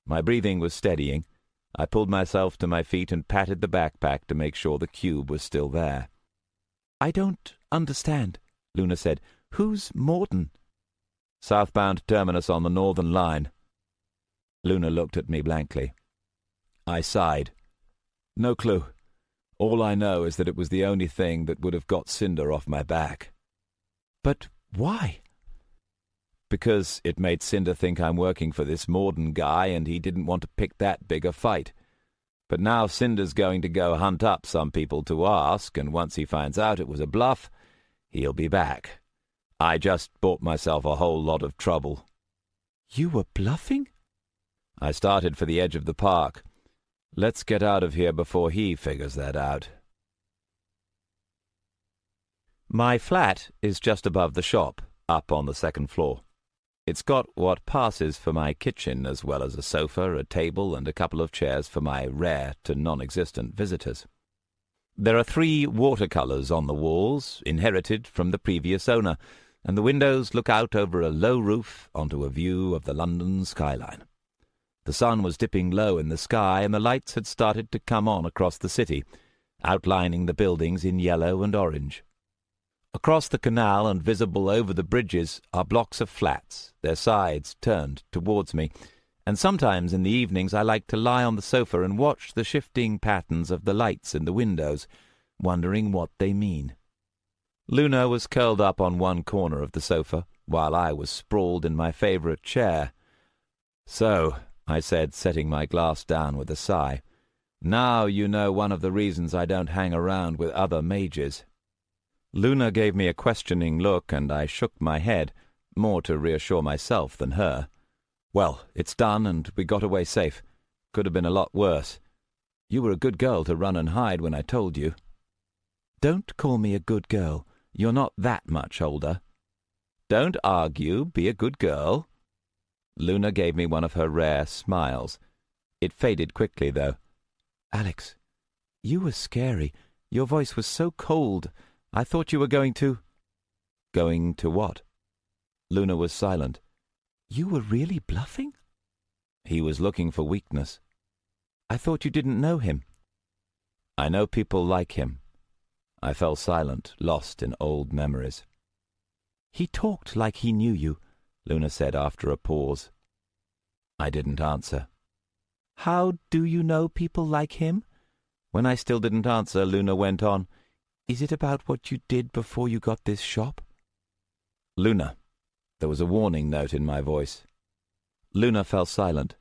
A: My breathing was steadying. I pulled myself to my feet and patted the backpack to make sure the cube was still there. I don't understand, Luna said. Who's Morden? Southbound terminus on the Northern Line. Luna looked at me blankly. I sighed. No clue. All I know is that it was the only thing that would have got Cinder off my back. But why? because it made Cinder think I'm working for this Morden guy and he didn't want to pick that big a fight. But now Cinder's going to go hunt up some people to ask, and once he finds out it was a bluff, he'll be back. I just bought myself a whole lot of trouble."
B: "You were bluffing?"
A: "I started for the edge of the park. Let's get out of here before he figures that out." My flat is just above the shop, up on the second floor. It's got what passes for my kitchen, as well as a sofa, a table, and a couple of chairs for my rare to non-existent visitors. There are 3 watercolours on the walls, inherited from the previous owner, and the windows look out over a low roof onto a view of the London skyline. The sun was dipping low in the sky, and the lights had started to come on across the city, outlining the buildings in yellow and orange. Across the canal and visible over the bridges are blocks of flats, their sides turned towards me, and sometimes in the evenings I like to lie on the sofa and watch the shifting patterns of the lights in the windows, wondering what they mean. Luna was curled up on one corner of the sofa, while I was sprawled in my favourite chair. "So," I said, setting my glass down with a sigh, "now you know one of the reasons I don't hang around with other mages." Luna gave me a questioning look, and I shook my head, more to reassure myself than her. "Well, it's done, and we got away safe. Could have been a lot worse. You were a good girl to run and hide when I told you."
B: "Don't call me a good girl. You're not that much older."
A: "Don't argue. Be a good girl." Luna gave me one of her rare smiles. It faded quickly, though.
B: "Alex, you were scary. Your voice was so cold. I thought you were going to—"
A: "Going to what?" Luna was silent.
B: "You were really bluffing?"
A: "He was looking for weakness."
B: "I thought you didn't know him."
A: "I know people like him." I fell silent, lost in old memories.
B: "He talked like he knew you," Luna said after a pause.
A: I didn't answer.
B: "How do you know people like him?"
A: When I still didn't answer, Luna went on,
B: "Is it about what you did before you got this shop?"
A: "Luna." There was a warning note in my voice. Luna fell silent.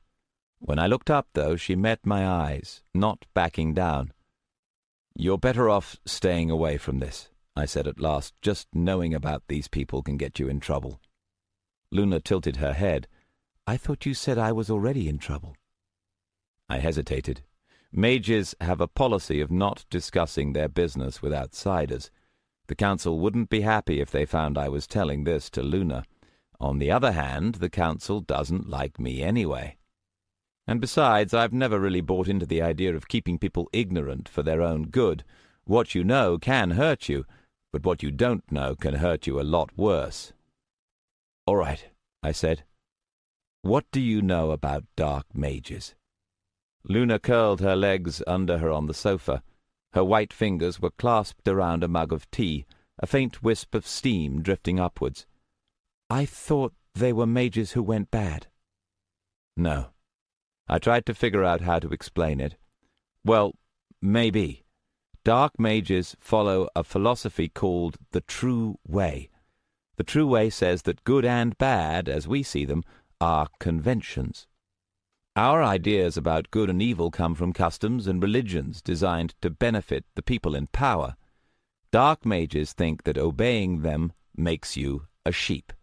A: When I looked up, though, she met my eyes, not backing down. "You're better off staying away from this," I said at last. "Just knowing about these people can get you in trouble." Luna tilted her head.
B: "I thought you said I was already in trouble."
A: I hesitated. Mages have a policy of not discussing their business with outsiders. The council wouldn't be happy if they found I was telling this to Luna. On the other hand, the council doesn't like me anyway. And besides, I've never really bought into the idea of keeping people ignorant for their own good. What you know can hurt you, but what you don't know can hurt you a lot worse. "All right," I said. "What do you know about dark mages?" Luna curled her legs under her on the sofa. Her white fingers were clasped around a mug of tea, a faint wisp of steam drifting upwards.
B: "I thought they were mages who went bad."
A: "No." I tried to figure out how to explain it. "Well, maybe. Dark mages follow a philosophy called the true way. The true way says that good and bad, as we see them, are conventions. Our ideas about good and evil come from customs and religions designed to benefit the people in power. Dark mages think that obeying them makes you a sheep.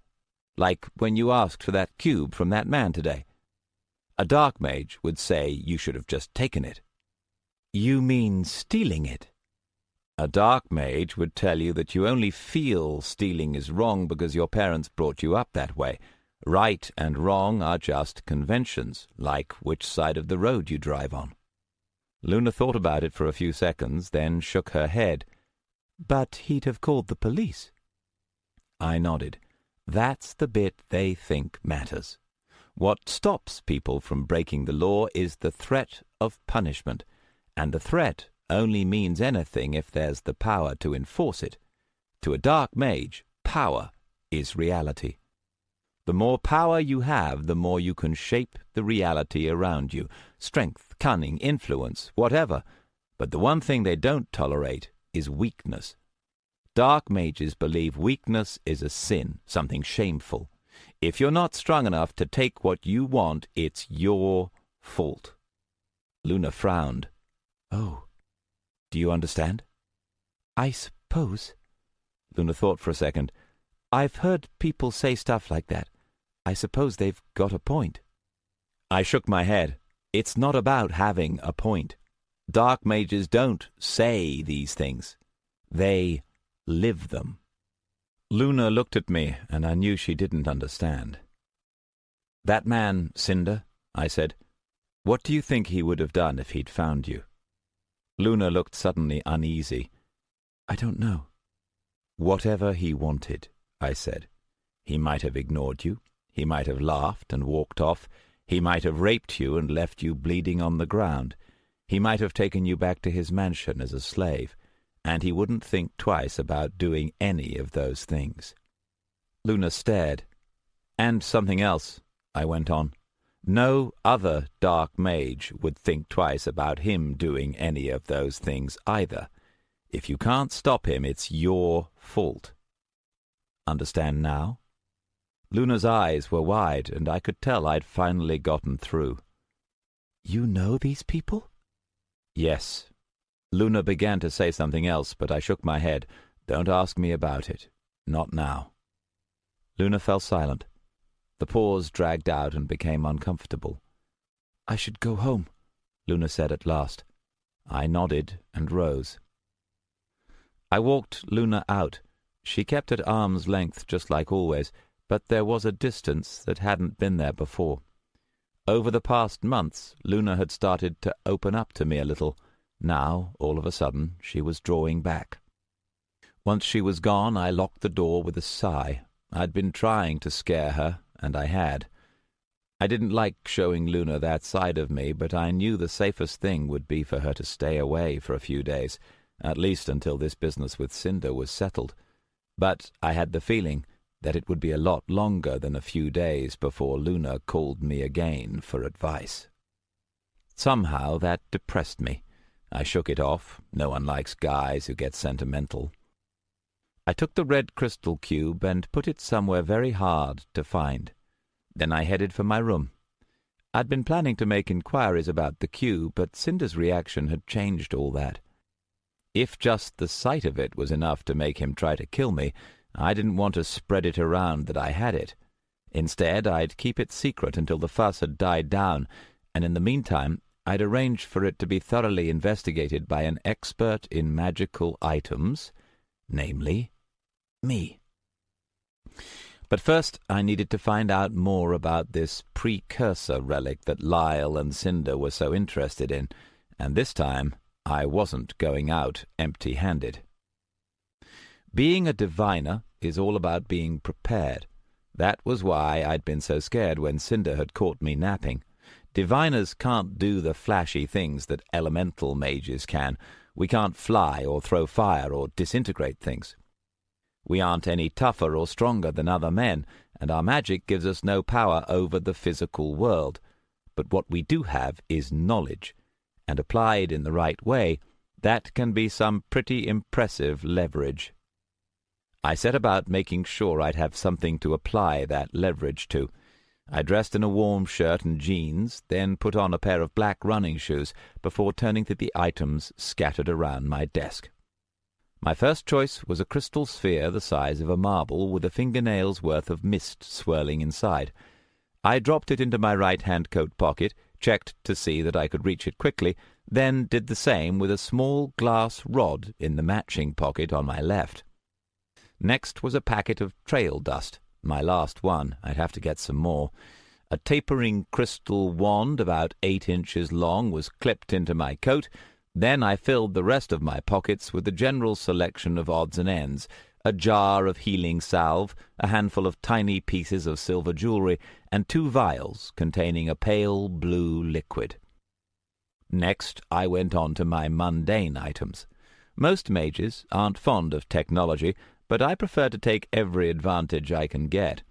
A: Like when you asked for that cube from that man today. A dark mage would say you should have just taken it."
B: "You mean stealing it?"
A: A dark mage would tell you that you only feel stealing is wrong because your parents brought you up that way. Right and wrong are just conventions, like which side of the road you drive on. Luna thought about it for a few seconds, then shook her head.
B: "But he'd have called the police."
A: I nodded. That's the bit they think matters. What stops people from breaking the law is the threat of punishment, and the threat only means anything if there's the power to enforce it. To a dark mage, power is reality. The more power you have, the more you can shape the reality around you. Strength, cunning, influence, whatever. But the one thing they don't tolerate is weakness. Dark mages believe weakness is a sin, something shameful. If you're not strong enough to take what you want, it's your fault." Luna frowned.
B: "Oh,
A: "Do you understand?"
B: I suppose."
A: Luna thought for a second.
B: "I've heard people say stuff like that. I suppose they've got a point."
A: I shook my head. It's not about having a point. Dark mages don't say these things. They live them. Luna looked at me, and I knew she didn't understand. "That man, Cinder," I said, "what do you think he would have done if he'd found you?" Luna looked suddenly uneasy.
B: "I don't know."
A: "Whatever he wanted," I said. "He might have ignored you. He might have laughed and walked off. He might have raped you and left you bleeding on the ground. He might have taken you back to his mansion as a slave, and he wouldn't think twice about doing any of those things." Luna stared. "And something else," I went on. "No other dark mage would think twice about him doing any of those things either. If you can't stop him, it's your fault. Understand now?" Luna's eyes were wide, and I could tell I'd finally gotten through.
B: "You know these people?"
A: "Yes." Luna began to say something else, but I shook my head. "Don't ask me about it. Not now." Luna fell silent. The pause dragged out and became uncomfortable.
B: "I should go home,"
A: Luna said at last. I nodded and rose. I walked Luna out. She kept at arm's length just like always, but there was a distance that hadn't been there before. Over the past months, Luna had started to open up to me a little. Now, all of a sudden, she was drawing back. Once she was gone, I locked the door with a sigh. I'd been trying to scare her, and I had. I didn't like showing Luna that side of me, but I knew the safest thing would be for her to stay away for a few days, at least until this business with Cinder was settled. But I had the feeling that it would be a lot longer than a few days before Luna called me again for advice. Somehow that depressed me. I shook it off. No one likes guys who get sentimental. I took the red crystal cube and put it somewhere very hard to find. Then I headed for my room. I'd been planning to make inquiries about the cube, but Cinder's reaction had changed all that. If just the sight of it was enough to make him try to kill me, I didn't want to spread it around that I had it. Instead, I'd keep it secret until the fuss had died down, and in the meantime, I'd arrange for it to be thoroughly investigated by an expert in magical items, namely, me. But first, I needed to find out more about this precursor relic that Lyle and Cinder were so interested in, and this time I wasn't going out empty-handed. Being a diviner is all about being prepared. That was why I'd been so scared when Cinder had caught me napping. Diviners can't do the flashy things that elemental mages can. We can't fly or throw fire or disintegrate things. We aren't any tougher or stronger than other men, and our magic gives us no power over the physical world. But what we do have is knowledge, and applied in the right way, that can be some pretty impressive leverage. I set about making sure I'd have something to apply that leverage to. I dressed in a warm shirt and jeans, then put on a pair of black running shoes before turning to the items scattered around my desk. My first choice was a crystal sphere the size of a marble with a fingernail's worth of mist swirling inside. I dropped it into my right-hand coat pocket, checked to see that I could reach it quickly, then did the same with a small glass rod in the matching pocket on my left. Next was a packet of trail dust, my last one. I'd have to get some more. A tapering crystal wand about 8 inches long was clipped into my coat. Then I filled the rest of my pockets with a general selection of odds and ends, a jar of healing salve, a handful of tiny pieces of silver jewelry, and 2 vials containing a pale blue liquid. Next, I went on to my mundane items. Most mages aren't fond of technology, but I prefer to take every advantage I can get.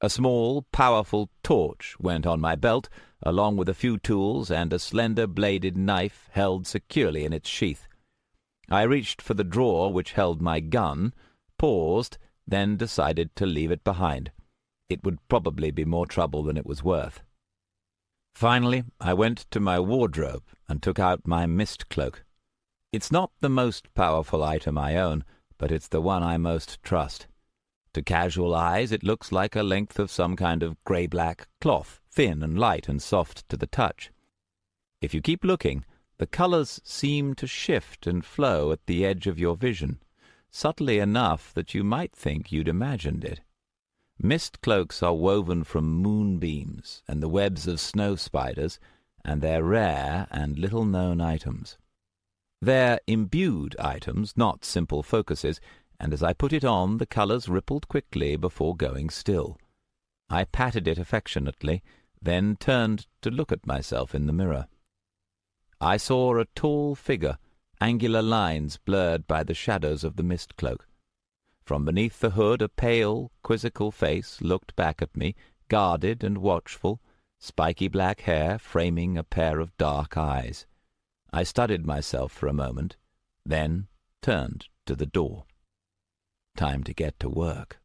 A: A small, powerful torch went on my belt, along with a few tools and a slender-bladed knife held securely in its sheath. I reached for the drawer which held my gun, paused, then decided to leave it behind.
B: It would probably be more trouble than it was worth. Finally, I went to my wardrobe and took out my mist cloak. It's not the most powerful item I own, but it's the one I most trust. To casual eyes it looks like a length of some kind of grey-black cloth, thin and light and soft to the touch. If you keep looking, the colours seem to shift and flow at the edge of your vision, subtly enough that you might think you'd imagined it. Mist cloaks are woven from moonbeams and the webs of snow spiders, and they're rare and little-known items. They're imbued items, not simple focuses, and as I put it on, the colours rippled quickly before going still. I patted it affectionately, then turned to look at myself in the mirror. I saw a tall figure, angular lines blurred by the shadows of the mist cloak. From beneath the hood a pale, quizzical face looked back at me, guarded and watchful, spiky black hair framing a pair of dark eyes. I studied myself for a moment, then turned to the door. Time to get to work.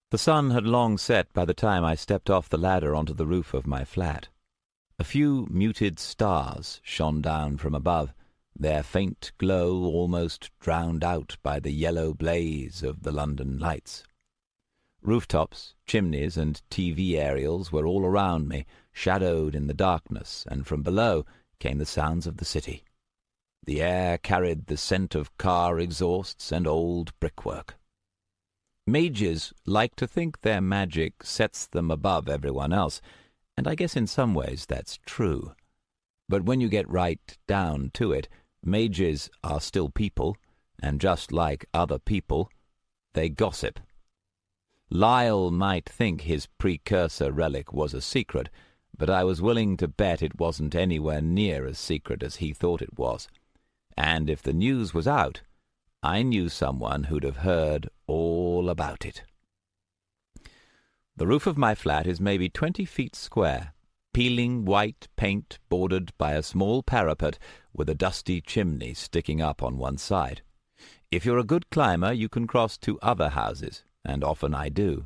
B: The sun had long set by the time I stepped off the ladder onto the roof of my flat. A few muted stars shone down from above, their faint glow almost drowned out by the yellow blaze of the London lights. Rooftops, chimneys, and TV aerials were all around me, shadowed in the darkness, and from below came the sounds of the city. The air carried the scent of car exhausts and old brickwork. Mages like to think their magic sets them above everyone else, and I guess in some ways that's true. But when you get right down to it, mages are still people, and just like other people, they gossip. Lyle might think his precursor relic was a secret, but I was willing to bet it wasn't anywhere near as secret as he thought it was. And if the news was out, I knew someone who'd have heard all about it. The roof of my flat is maybe 20 feet square, peeling white paint bordered by a small parapet with a dusty chimney sticking up on one side. If you're a good climber, you can cross to other houses, and often I do.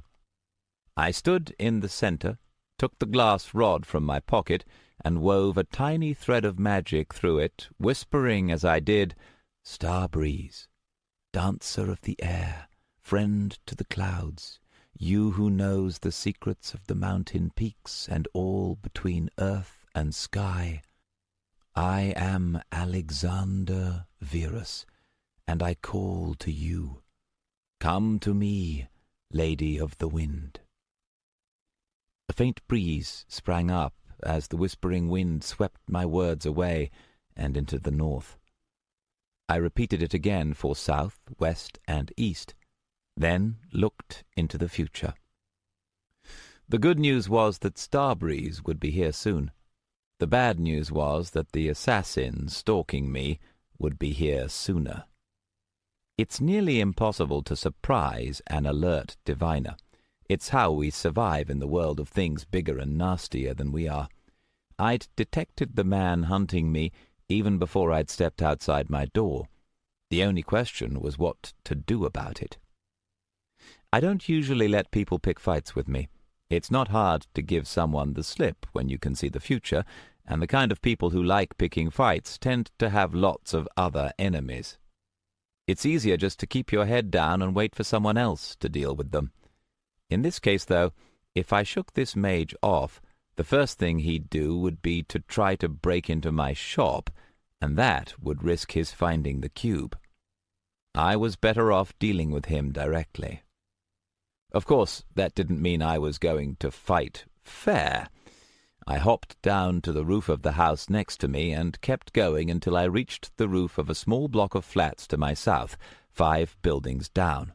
B: I stood in the centre, took the glass rod from my pocket, and wove a tiny thread of magic through it, whispering as I did, "Star breeze, dancer of the air, friend to the clouds, you who knows the secrets of the mountain peaks and all between earth and sky. I am Alexander Verus, and I call to you. Come to me, Lady of the Wind." A faint breeze sprang up as the whispering wind swept my words away and into the north. I repeated it again for south, west, and east, then looked into the future. The good news was that Starbreeze would be here soon. The bad news was that the assassin stalking me would be here sooner. It's nearly impossible to surprise an alert diviner. It's how we survive in the world of things bigger and nastier than we are. I'd detected the man hunting me even before I'd stepped outside my door. The only question was what to do about it. I don't usually let people pick fights with me. It's not hard to give someone the slip when you can see the future, and the kind of people who like picking fights tend to have lots of other enemies. It's easier just to keep your head down and wait for someone else to deal with them. In this case, though, if I shook this mage off, the first thing he'd do would be to try to break into my shop, and that would risk his finding the cube. I was better off dealing with him directly. Of course, that didn't mean I was going to fight fair. I hopped down to the roof of the house next to me and kept going until I reached the roof of a small block of flats to my south, 5 buildings down.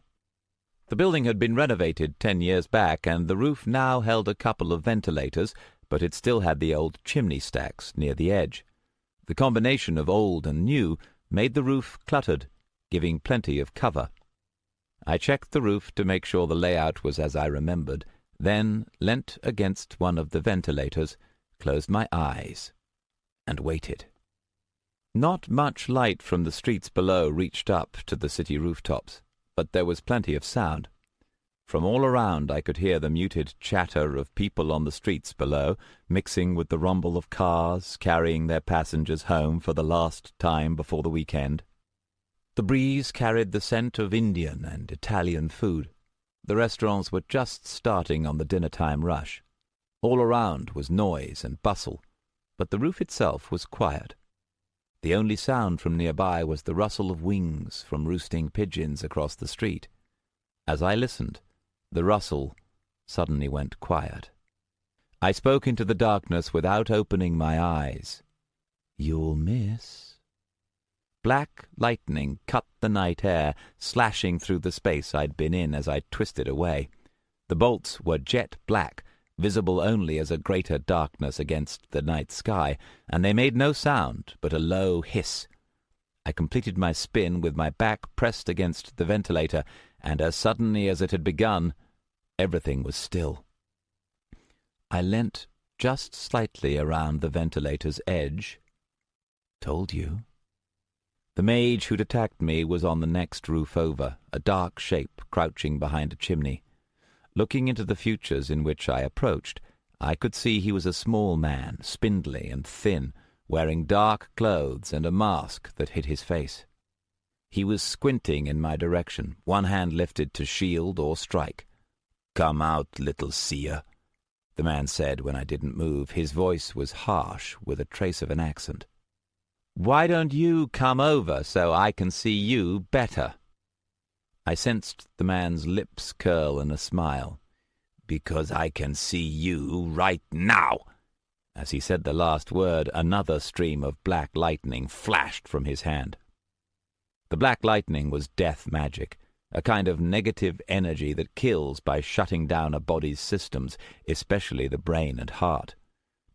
B: The building had been renovated 10 years back, and the roof now held a couple of ventilators, but it still had the old chimney stacks near the edge. The combination of old and new made the roof cluttered, giving plenty of cover. I checked the roof to make sure the layout was as I remembered, then leant against one of the ventilators, closed my eyes, and waited. Not much light from the streets below reached up to the city rooftops, but there was plenty of sound. From all around I could hear the muted chatter of people on the streets below, mixing with the rumble of cars carrying their passengers home for the last time before the weekend. The breeze carried the scent of Indian and Italian food. The restaurants were just starting on the dinner-time rush. All around was noise and bustle, but the roof itself was quiet. The only sound from nearby was the rustle of wings from roosting pigeons across the street. As I listened, the rustle suddenly went quiet. I spoke into the darkness without opening my eyes. "You'll miss." Black lightning cut the night air, slashing through the space I'd been in as I twisted away. The bolts were jet black, visible only as a greater darkness against the night sky, and they made no sound but a low hiss. I completed my spin with my back pressed against the ventilator, and as suddenly as it had begun, everything was still. I leant just slightly around the ventilator's edge. "Told you." The mage who'd attacked me was on the next roof over, a dark shape crouching behind a chimney. Looking into the futures in which I approached, I could see he was a small man, spindly and thin, wearing dark clothes and a mask that hid his face. He was squinting in my direction, one hand lifted to shield or strike. "Come out, little seer," the man said when I didn't move. His voice was harsh, with a trace of an accent. "Why don't you come over so I can see you better?" I sensed the man's lips curl in a smile. "Because I can see you right now." As he said the last word, another stream of black lightning flashed from his hand. The black lightning was death magic, a kind of negative energy that kills by shutting down a body's systems, especially the brain and heart.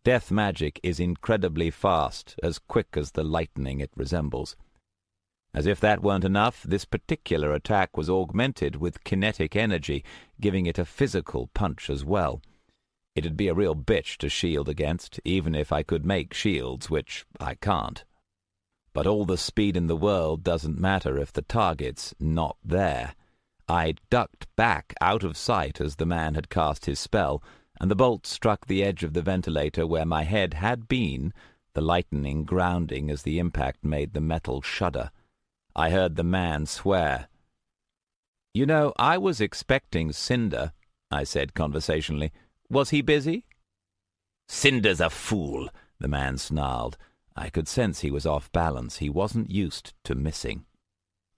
B: Death magic is incredibly fast, as quick as the lightning it resembles. As if that weren't enough, this particular attack was augmented with kinetic energy, giving it a physical punch as well. It'd be a real bitch to shield against, even if I could make shields, which I can't. But all the speed in the world doesn't matter if the target's not there. I ducked back out of sight as the man had cast his spell, and the bolt struck the edge of the ventilator where my head had been, the lightning grounding as the impact made the metal shudder. I heard the man swear. "You know, I was expecting Cinder," I said conversationally. "Was he busy?" "Cinder's a fool," the man snarled. I could sense he was off balance. He wasn't used to missing.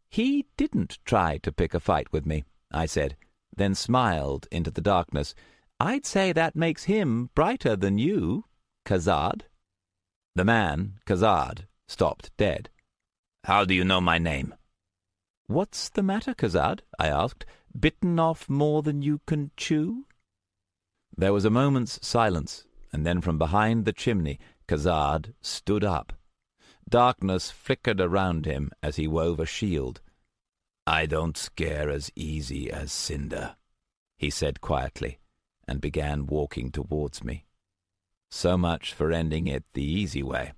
B: "He didn't try to pick a fight with me," I said, then smiled into the darkness. "I'd say that makes him brighter than you, Khazad." The man, Khazad, stopped dead. "How do you know my name?" "What's the matter, Khazad?" I asked. "Bitten off more than you can chew?" There was a moment's silence, and then from behind the chimney Khazad stood up. Darkness flickered around him as he wove a shield. "I don't scare as easy as Cinder," he said quietly, and began walking towards me. So much for ending it the easy way.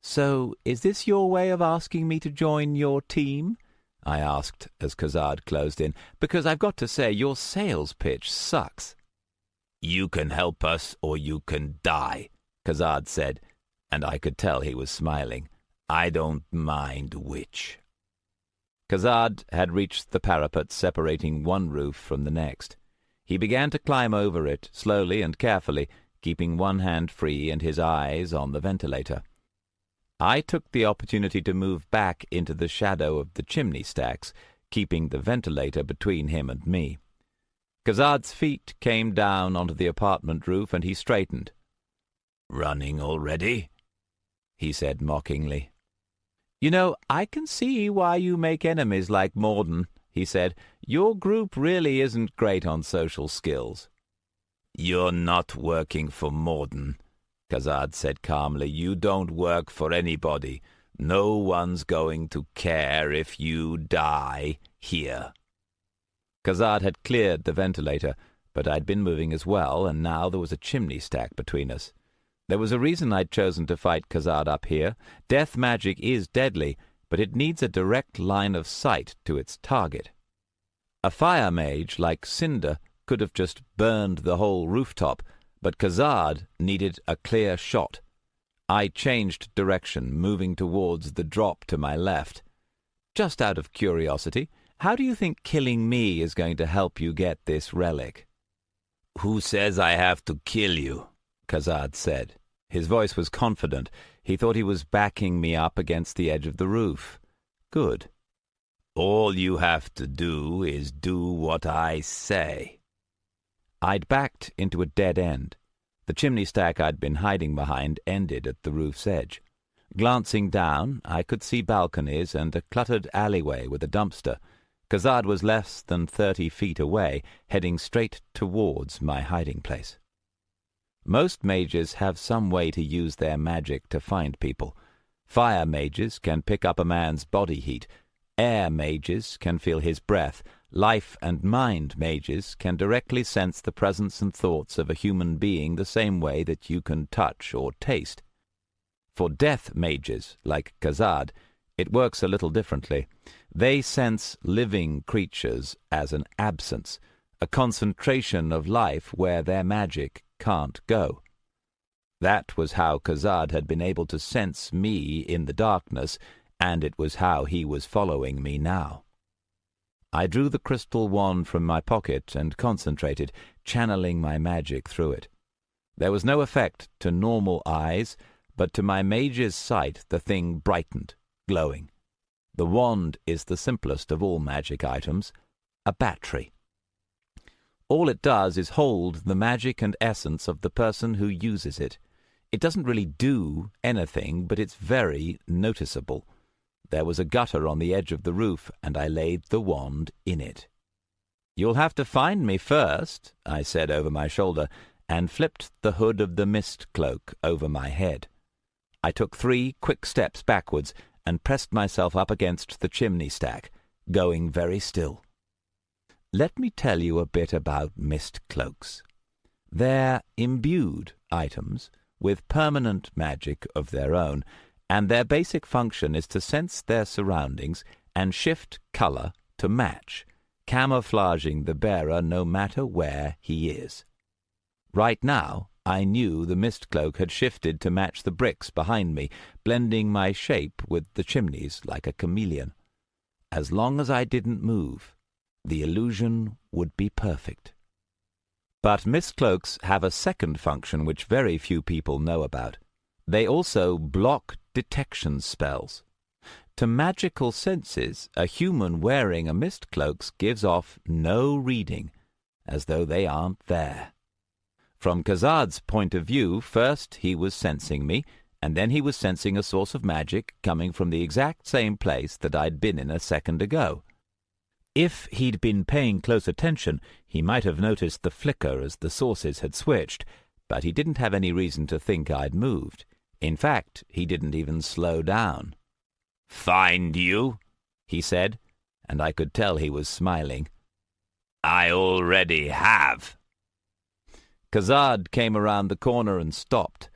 B: "So, is this your way of asking me to join your team?" I asked as Khazad closed in. "Because I've got to say, your sales pitch sucks." "You can help us or you can die," Khazad said, and I could tell he was smiling. "I don't mind which." Khazad had reached the parapet separating one roof from the next. He began to climb over it, slowly and carefully, keeping one hand free and his eyes on the ventilator. I took the opportunity to move back into the shadow of the chimney stacks, keeping the ventilator between him and me. Khazad's feet came down onto the apartment roof, and he straightened. "Running already?" he said mockingly. "You know, I can see why you make enemies like Morden," he said. "Your group really isn't great on social skills." "You're not working for Morden," Khazad said calmly. "You don't work for anybody. No one's going to care if you die here." Khazad had cleared the ventilator, but I'd been moving as well, and now there was a chimney stack between us. There was a reason I'd chosen to fight Khazad up here. Death magic is deadly, but it needs a direct line of sight to its target.
A: A fire mage like Cinder could have just burned the whole rooftop, but Khazad needed a clear shot. I changed direction, moving towards the drop to my left. Just out of curiosity, how do you think killing me is going to help you get this relic? "Who says I have to kill you?" Khazad said. His voice was confident. He thought he was backing me up against the edge of the roof. Good. "All you have to do is do what I say." I'd backed into a dead end. The chimney stack I'd been hiding behind ended at the roof's edge. Glancing down, I could see balconies and a cluttered alleyway with a dumpster. Khazad was less than 30 feet away, heading straight towards my hiding place. Most mages have some way to use their magic to find people. Fire mages can pick up a man's body heat. Air mages can feel his breath. Life and mind mages can directly sense the presence and thoughts of a human being the same way that you can touch or taste. For death mages, like Khazad, it works a little differently. They sense living creatures as an absence, a concentration of life where their magic can't go. That was how Khazad had been able to sense me in the darkness, and it was how he was following me now. I drew the crystal wand from my pocket and concentrated, channeling my magic through it. There was no effect to normal eyes, but to my mage's sight the thing brightened, glowing. The wand is the simplest of all magic items, a battery. All it does is hold the magic and essence of the person who uses it. It doesn't really do anything, but it's very noticeable. There was a gutter on the edge of the roof, and I laid the wand in it. "You'll have to find me first," I said over my shoulder, and flipped the hood of the mist cloak over my head. I took 3 quick steps backwards and pressed myself up against the chimney stack, going very still. Let me tell you a bit about mist cloaks. They're imbued items with permanent magic of their own, and their basic function is to sense their surroundings and shift color to match, camouflaging the bearer no matter where he is. Right now, I knew the mist cloak had shifted to match the bricks behind me, blending my shape with the chimneys like a chameleon. As long as I didn't move, the illusion would be perfect. But mist cloaks have a second function which very few people know about. They also block detection spells. To magical senses, a human wearing a mist cloak gives off no reading, as though they aren't there. From Khazad's point of view, first he was sensing me, and then he was sensing a source of magic coming from the exact same place that I'd been in a second ago. If he'd been paying close attention, he might have noticed the flicker as the sources had switched, but he didn't have any reason to think I'd moved. In fact, he didn't even slow down. "Find you?" he said, and I could tell he was smiling. "I already have." Khazad came around the corner and stopped.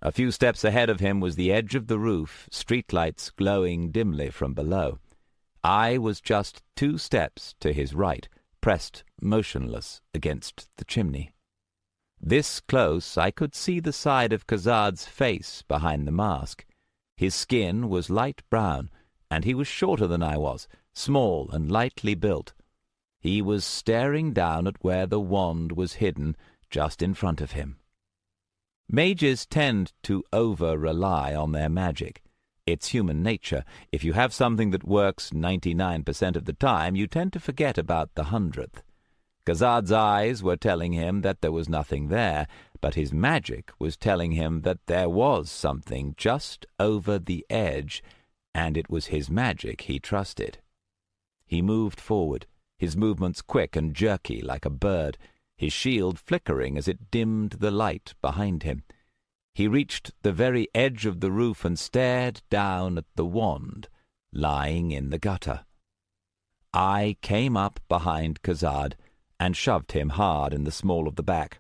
A: A few steps ahead of him was the edge of the roof, streetlights glowing dimly from below. I was just 2 steps to his right, pressed motionless against the chimney. This close, I could see the side of Khazad's face behind the mask. His skin was light brown, and he was shorter than I was, small and lightly built. He was staring down at where the wand was hidden, just in front of him. Mages tend to over-rely on their magic. It's human nature. If you have something that works 99% of the time, you tend to forget about the 100th. Khazad's eyes were telling him that there was nothing there, but his magic was telling him that there was something just over the edge, and it was his magic he trusted. He moved forward, his movements quick and jerky like a bird, his shield flickering as it dimmed the light behind him. He reached the very edge of the roof and stared down at the wand, lying in the gutter. I came up behind Khazad and shoved him hard in the small of the back.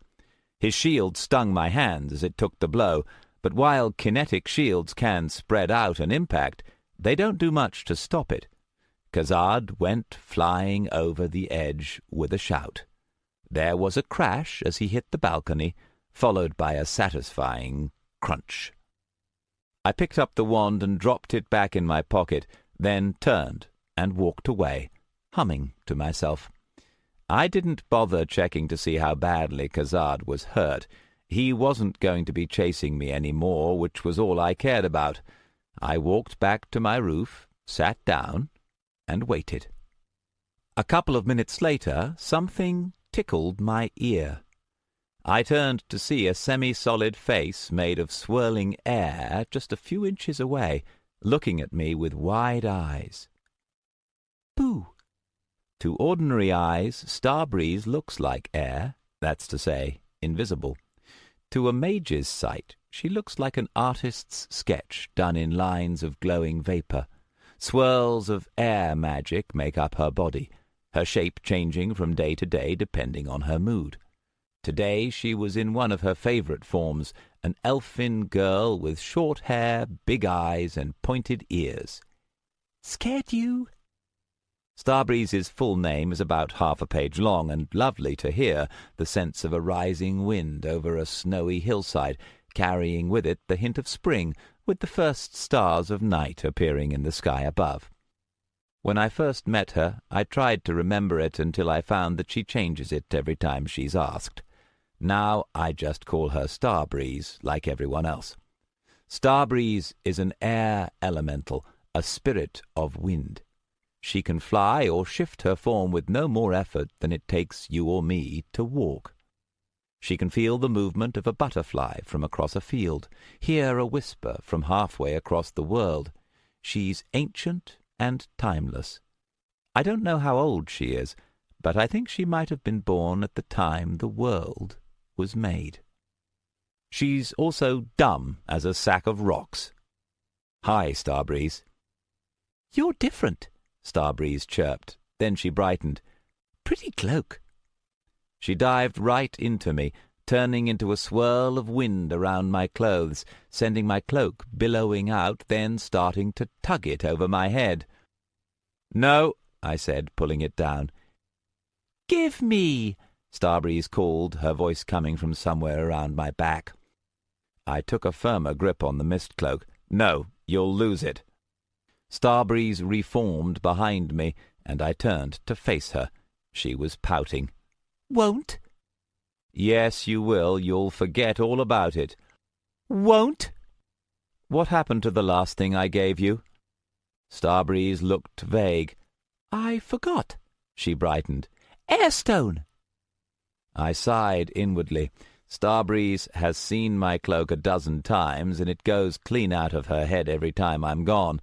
A: His shield stung my hand as it took the blow, but while kinetic shields can spread out an impact, they don't do much to stop it. Khazad went flying over the edge with a shout. There was a crash as he hit the balcony, followed by a satisfying crunch. I picked up the wand and dropped it back in my pocket, then turned and walked away, humming to myself. I didn't bother checking to see how badly Khazad was hurt. He wasn't going to be chasing me any more, which was all I cared about. I walked back to my roof, sat down, and waited. A couple of minutes later, something tickled my ear. I turned to see a semi-solid face made of swirling air just a few inches away, looking at me with wide eyes. Boo! To ordinary eyes, Starbreeze looks like air, that's to say, invisible. To a mage's sight, she looks like an artist's sketch done in lines of glowing vapour. Swirls of air magic make up her body, her shape changing from day to day depending on her mood. Today she was in one of her favourite forms, an elfin girl with short hair, big eyes, and pointed ears. "Scared you?" Starbreeze's full name is about half a page long, and lovely to hear, the sense of a rising wind over a snowy hillside, carrying with it the hint of spring, with the first stars of night appearing in the sky above. When I first met her, I tried to remember it until I found that she changes it every time she's asked. Now I just call her Starbreeze, like everyone else. Starbreeze is an air elemental, a spirit of wind. She can fly or shift her form with no more effort than it takes you or me to walk. She can feel the movement of a butterfly from across a field, hear a whisper from halfway across the world. She's ancient and timeless. I don't know how old she is, but I think she might have been born at the time the world was made. She's also dumb as a sack of rocks. "Hi, Starbreeze." "You're different," Starbreeze chirped. Then she brightened. "Pretty cloak." She dived right into me, turning into a swirl of wind around my clothes, sending my cloak billowing out, then starting to tug it over my head. "No," I said, pulling it down. "Give me," Starbreeze called, her voice coming from somewhere around my back. I took a firmer grip on the mist cloak. "No, you'll lose it." Starbreeze reformed behind me, and I turned to face her. She was pouting. "Won't?" "Yes, you will. You'll forget all about it." "Won't?" "What happened to the last thing I gave you?" Starbreeze looked vague. "I forgot." She brightened. "Airstone." I sighed inwardly. Starbreeze has seen my cloak a dozen times, and it goes clean out of her head every time I'm gone.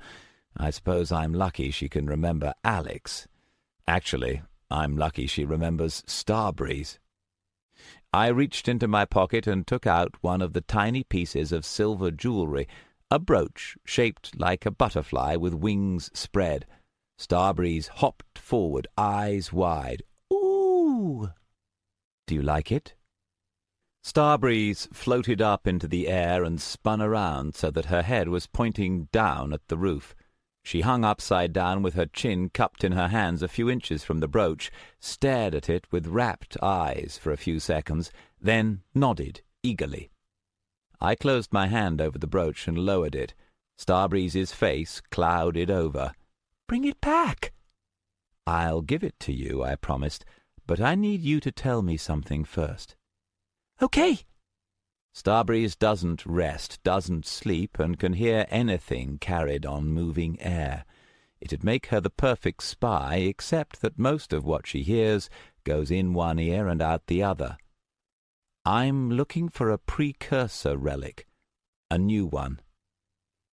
A: I suppose I'm lucky she can remember Alex. Actually, I'm lucky she remembers Starbreeze. I reached into my pocket and took out one of the tiny pieces of silver jewellery, a brooch shaped like a butterfly with wings spread. Starbreeze hopped forward, eyes wide. "Ooh!" "Do you like it?" Starbreeze floated up into the air and spun around so that her head was pointing down at the roof. She hung upside down with her chin cupped in her hands a few inches from the brooch, stared at it with rapt eyes for a few seconds, then nodded eagerly. I closed my hand over the brooch and lowered it. Starbreeze's face clouded over. "Bring it back." "I'll give it to you," I promised, "but I need you to tell me something first." "Okay." Starbreeze doesn't rest, doesn't sleep, and can hear anything carried on moving air. It'd make her the perfect spy, except that most of what she hears goes in one ear and out the other. I'm looking for a precursor relic, a new one.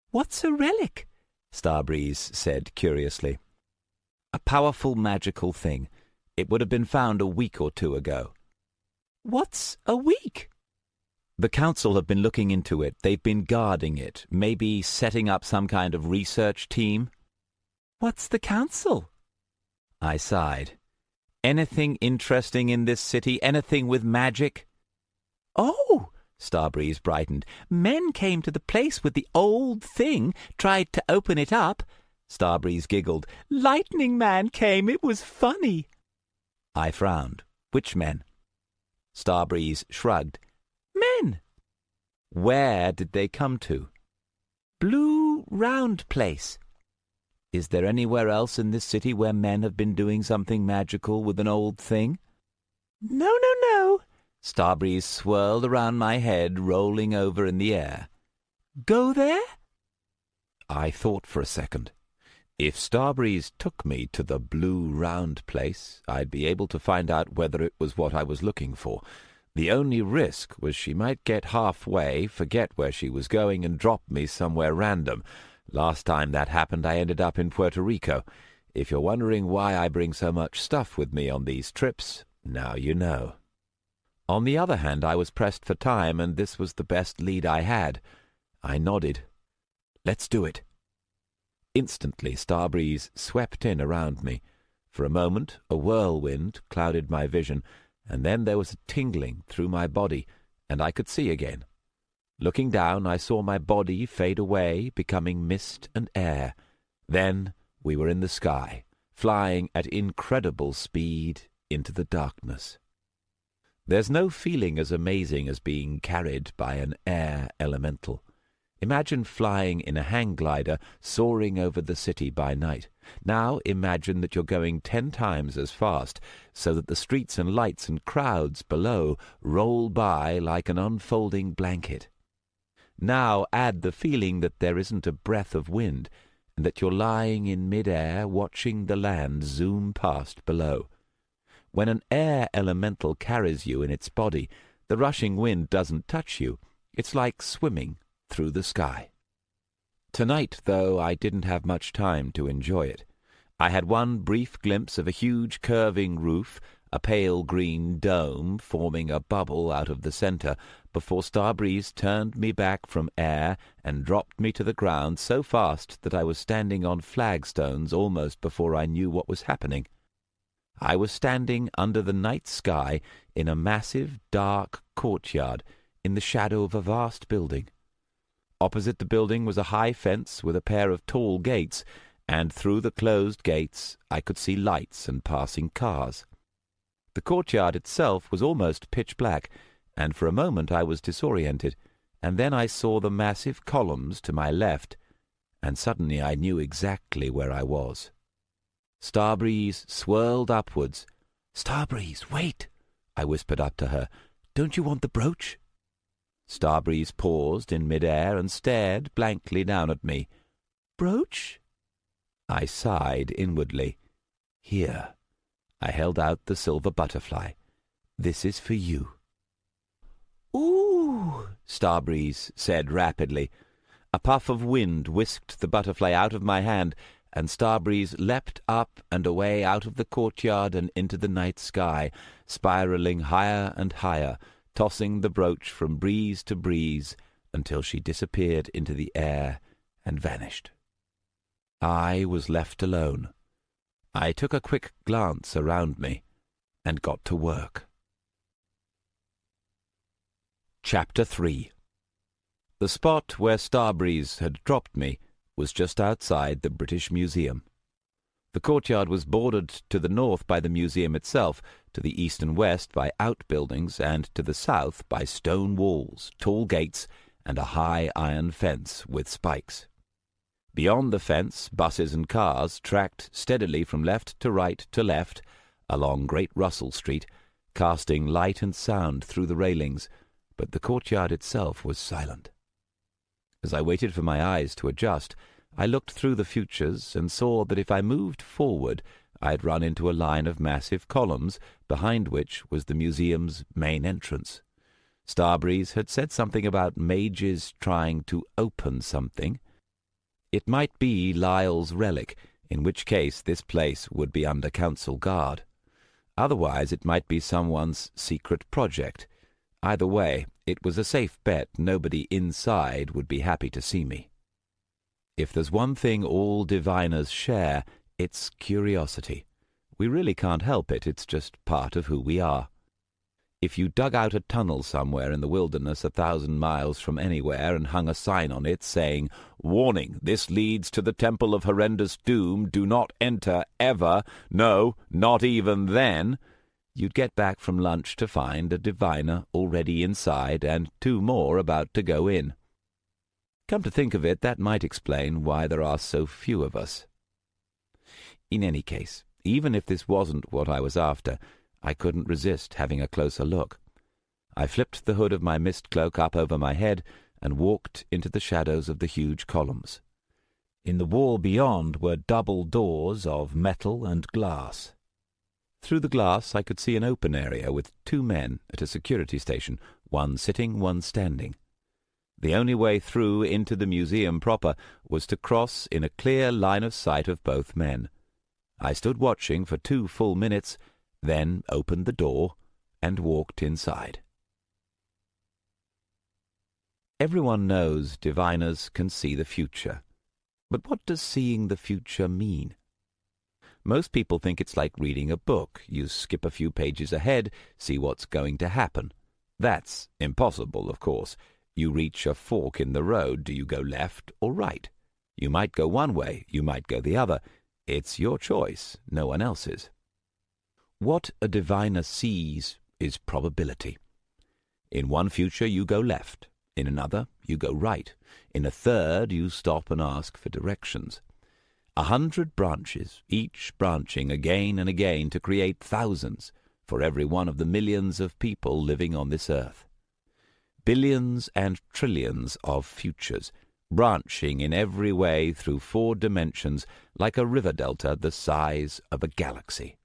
A: "What's a relic?" Starbreeze said curiously. "A powerful magical thing. It would have been found a week or two ago." "What's a week?" "The council have been looking into it. They've been guarding it, maybe setting up some kind of research team." "What's the council?" I sighed. "Anything interesting in this city? Anything with magic?" "Oh!" Starbreeze brightened. "Men came to the place with the old thing, tried to open it up.
B: Starbreeze giggled. "Lightning Man came. It was funny." I frowned. "Which men?" Starbreeze shrugged. "Men." "Where did they come to?" "Blue Round Place." "Is there anywhere else in this city where men have been doing something magical with an old thing?" "No, no, no." Starbreeze swirled around my head, rolling over in the air. "Go there?" I thought for a second. If Starbreeze took me to the Blue Round Place, I'd be able to find out whether it was what I was looking for. The only risk was she might get halfway, forget where she was going, and drop me somewhere random. Last time that happened, I ended up in Puerto Rico. If you're wondering why I bring so much stuff with me on these trips, now you know. On the other hand, I was pressed for time, and this was the best lead I had. I nodded. "Let's do it." Instantly, Starbreeze swept in around me. For a moment, a whirlwind clouded my vision, and then there was a tingling through my body, and I could see again. Looking down, I saw my body fade away, becoming mist and air. Then we were in the sky, flying at incredible speed into the darkness. There's no feeling as amazing as being carried by an air elemental. Imagine flying in a hang glider, soaring over the city by night. Now imagine that you're going 10 times as fast, so that the streets and lights and crowds below roll by like an unfolding blanket. Now add the feeling that there isn't a breath of wind, and that you're lying in mid-air watching the land zoom past below. When an air elemental carries you in its body, the rushing wind doesn't touch you. It's like swimming through the sky. Tonight, though, I didn't have much time to enjoy it. I had one brief glimpse of a huge curving roof, a pale green dome forming a bubble out of the center, before Starbreeze turned me back from air and dropped me to the ground so fast that I was standing on flagstones almost before I knew what was happening. I was standing under the night sky in a massive, dark courtyard in the shadow of a vast building. Opposite the building was a high fence with a pair of tall gates, and through the closed gates I could see lights and passing cars. The courtyard itself was almost pitch black, and for a moment I was disoriented, and then I saw the massive columns to my left, and suddenly I knew exactly where I was. Starbreeze swirled upwards. "Starbreeze, wait!" I whispered up to her. "Don't you want the brooch?" Starbreeze paused in mid-air and stared blankly down at me. "Brooch?" I sighed inwardly. "Here." I held out the silver butterfly. "This is for you." "Ooh," Starbreeze said rapidly. A puff of wind whisked the butterfly out of my hand, and Starbreeze leapt up and away out of the courtyard and into the night sky, spiraling higher and higher, tossing the brooch from breeze to breeze until she disappeared into the air and vanished. I was left alone. I took a quick glance around me and got to work. Chapter 3. The spot where Starbreeze had dropped me was just outside the British Museum. The courtyard was bordered to the north by the museum itself, to the east and west by outbuildings, and to the south by stone walls, tall gates, and a high iron fence with spikes. Beyond the fence, buses and cars tracked steadily from left to right to left along Great Russell Street, casting light and sound through the railings, but the courtyard itself was silent. As I waited for my eyes to adjust, I looked through the futures and saw that if I moved forward, I'd run into a line of massive columns, behind which was the museum's main entrance. Starbreeze had said something about mages trying to open something. It might be Lyle's relic, in which case this place would be under council guard. Otherwise it might be someone's secret project. Either way, it was a safe bet nobody inside would be happy to see me. If there's one thing all diviners share, it's curiosity. We really can't help it, it's just part of who we are.
A: If you dug out a tunnel somewhere in the wilderness 1,000 miles from anywhere and hung a sign on it saying, "Warning, this leads to the Temple of Horrendous Doom, do not enter, ever, no, not even then," you'd get back from lunch to find a diviner already inside and 2 more about to go in. Come to think of it, that might explain why there are so few of us. In any case, even if this wasn't what I was after, I couldn't resist having a closer look. I flipped the hood of my mist cloak up over my head and walked into the shadows of the huge columns. In the wall beyond were double doors of metal and glass. Through the glass I could see an open area with 2 men at a security station, one sitting, one standing. The only way through into the museum proper was to cross in a clear line of sight of both men. I stood watching for 2 full minutes, then opened the door and walked inside. Everyone knows diviners can see the future. But what does seeing the future mean? Most people think it's like reading a book. You skip a few pages ahead, see what's going to happen. That's impossible, of course. You reach a fork in the road. Do you go left or right? You might go one way, you might go the other. It's your choice, no one else's. What a diviner sees is probability. In one future you go left, in another you go right, in a third you stop and ask for directions. 100 branches, each branching again and again to create thousands for every one of the millions of people living on this earth. Billions and trillions of futures, branching in every way through 4 dimensions like a river delta the size of a galaxy.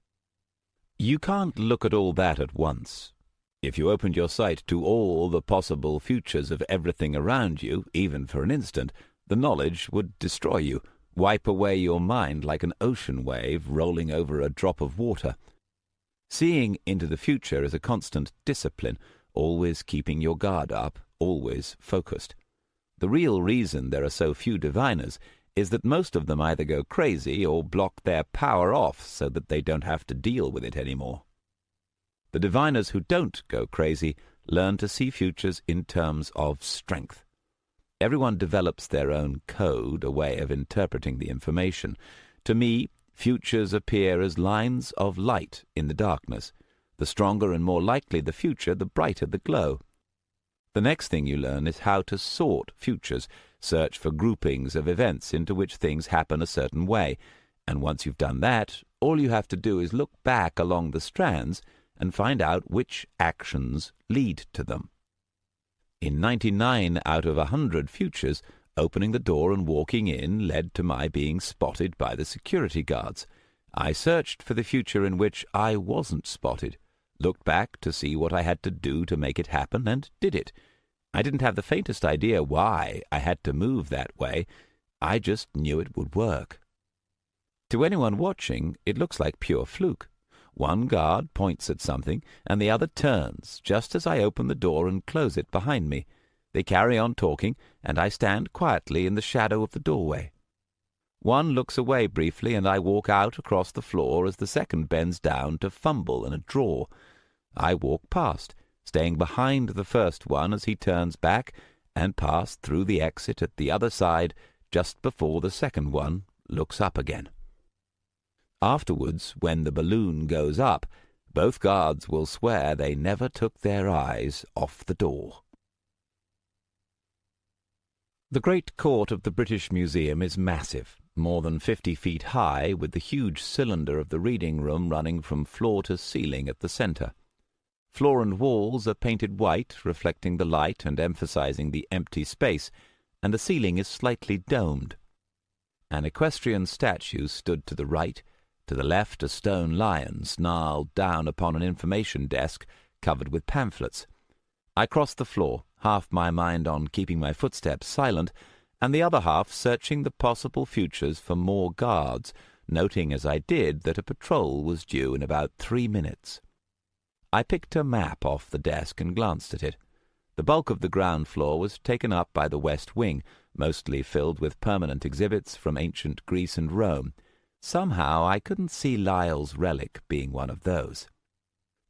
A: You can't look at all that at once. If you opened your sight to all the possible futures of everything around you, even for an instant, the knowledge would destroy you, wipe away your mind like an ocean wave rolling over a drop of water. Seeing into the future is a constant discipline, always keeping your guard up, always focused. The real reason there are so few diviners is that most of them either go crazy or block their power off so that they don't have to deal with it anymore. The diviners who don't go crazy learn to see futures in terms of strength. Everyone develops their own code, a way of interpreting the information. To me, futures appear as lines of light in the darkness. The stronger and more likely the future, the brighter the glow. The next thing you learn is how to sort futures, search for groupings of events into which things happen a certain way, and once you've done that, all you have to do is look back along the strands and find out which actions lead to them. In 99 out of 100 futures, opening the door and walking in led to my being spotted by the security guards. I searched for the future in which I wasn't spotted, looked back to see what I had to do to make it happen, and did it. I didn't have the faintest idea why I had to move that way. I just knew it would work. To anyone watching, it looks like pure fluke. One guard points at something, and the other turns, just as I open the door and close it behind me. They carry on talking, and I stand quietly in the shadow of the doorway. One looks away briefly, and I walk out across the floor as the second bends down to fumble in a drawer. I walk past, staying behind the first one as he turns back, and pass through the exit at the other side just before the second one looks up again. Afterwards, when the balloon goes up, both guards will swear they never took their eyes off the door. The great court of the British Museum is massive, more than 50 feet high, with the huge cylinder of the reading room running from floor to ceiling at the centre. Floor and walls are painted white, reflecting the light and emphasizing the empty space, and the ceiling is slightly domed. An equestrian statue stood to the right. To the left a stone lion snarled down upon an information desk covered with pamphlets. I crossed the floor, half my mind on keeping my footsteps silent, and the other half searching the possible futures for more guards, noting as I did that a patrol was due in about 3 minutes. I picked a map off the desk and glanced at it. The bulk of the ground floor was taken up by the west wing, mostly filled with permanent exhibits from ancient Greece and Rome. Somehow I couldn't see Lyell's relic being one of those.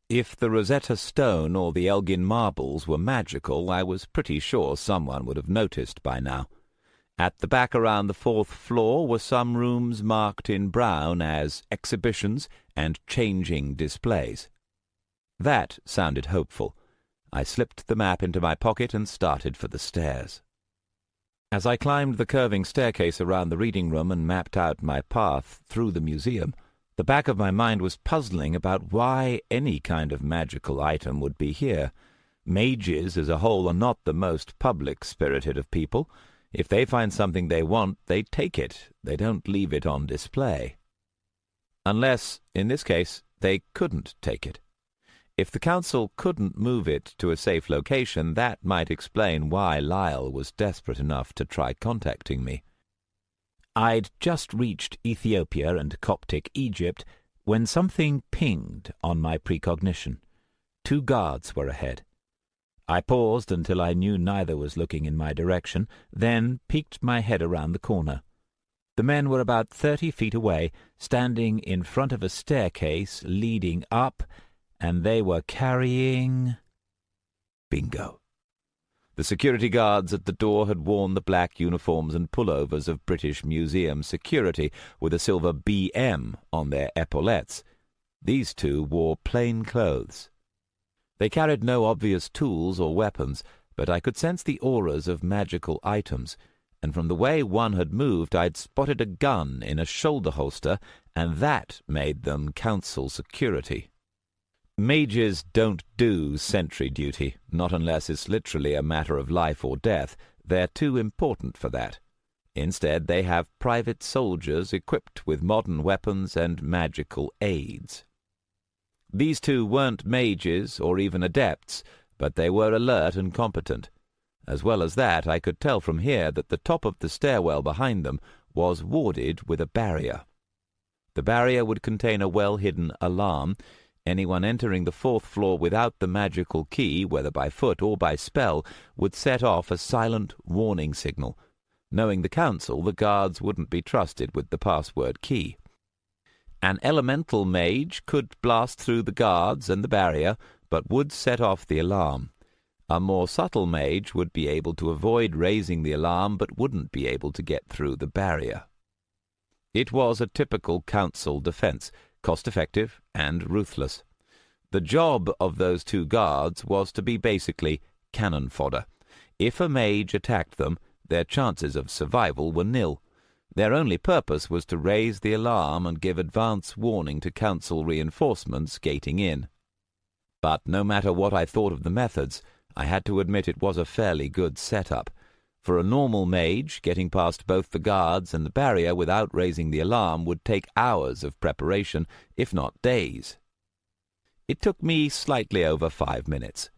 A: If the Rosetta Stone or the Elgin marbles were magical, I was pretty sure someone would have noticed by now. At the back around the 4th floor were some rooms marked in brown as exhibitions and changing displays. That sounded hopeful. I slipped the map into my pocket and started for the stairs. As I climbed the curving staircase around the reading room and mapped out my path through the museum, the back of my mind was puzzling about why any kind of magical item would be here. Mages as a whole are not the most public-spirited of people. If they find something they want, they take it. They don't leave it on display. Unless, in this case, they couldn't take it. If the council couldn't move it to a safe location, that might explain why Lyle was desperate enough to try contacting me. I'd just reached Ethiopia and Coptic Egypt when something pinged on my precognition. 2 guards were ahead. I paused until I knew neither was looking in my direction, then peeked my head around the corner. The men were about 30 feet away, standing in front of a staircase leading up, and they were carrying... Bingo. The security guards at the door had worn the black uniforms and pullovers of British Museum security, with a silver BM on their epaulettes. These 2 wore plain clothes. They carried no obvious tools or weapons, but I could sense the auras of magical items, and from the way one had moved I'd spotted a gun in a shoulder holster, and that made them council security. Mages don't do sentry duty, not unless it's literally a matter of life or death. They're too important for that. Instead, they have private soldiers equipped with modern weapons and magical aids. These 2 weren't mages or even adepts, but they were alert and competent. As well as that, I could tell from here that the top of the stairwell behind them was warded with a barrier. The barrier would contain a well-hidden alarm. Anyone entering the 4th floor without the magical key, whether by foot or by spell, would set off a silent warning signal. Knowing the council, the guards wouldn't be trusted with the password key. An elemental mage could blast through the guards and the barrier, but would set off the alarm. A more subtle mage would be able to avoid raising the alarm, but wouldn't be able to get through the barrier. It was a typical council defense, cost-effective and ruthless. The job of those 2 guards was to be basically cannon fodder. If a mage attacked them, their chances of survival were nil. Their only purpose was to raise the alarm and give advance warning to council reinforcements gating in. But no matter what I thought of the methods, I had to admit it was a fairly good setup. For a normal mage, getting past both the guards and the barrier without raising the alarm would take hours of preparation, if not days. It took me slightly over 5 minutes.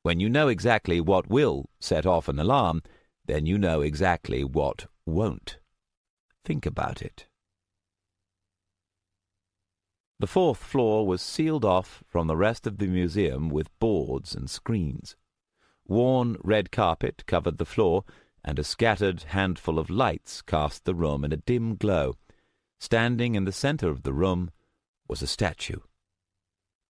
A: When you know exactly what will set off an alarm, then you know exactly what won't. Think about it. The 4th floor was sealed off from the rest of the museum with boards and screens. Worn red carpet covered the floor, and a scattered handful of lights cast the room in a dim glow. Standing in the center of the room was a statue.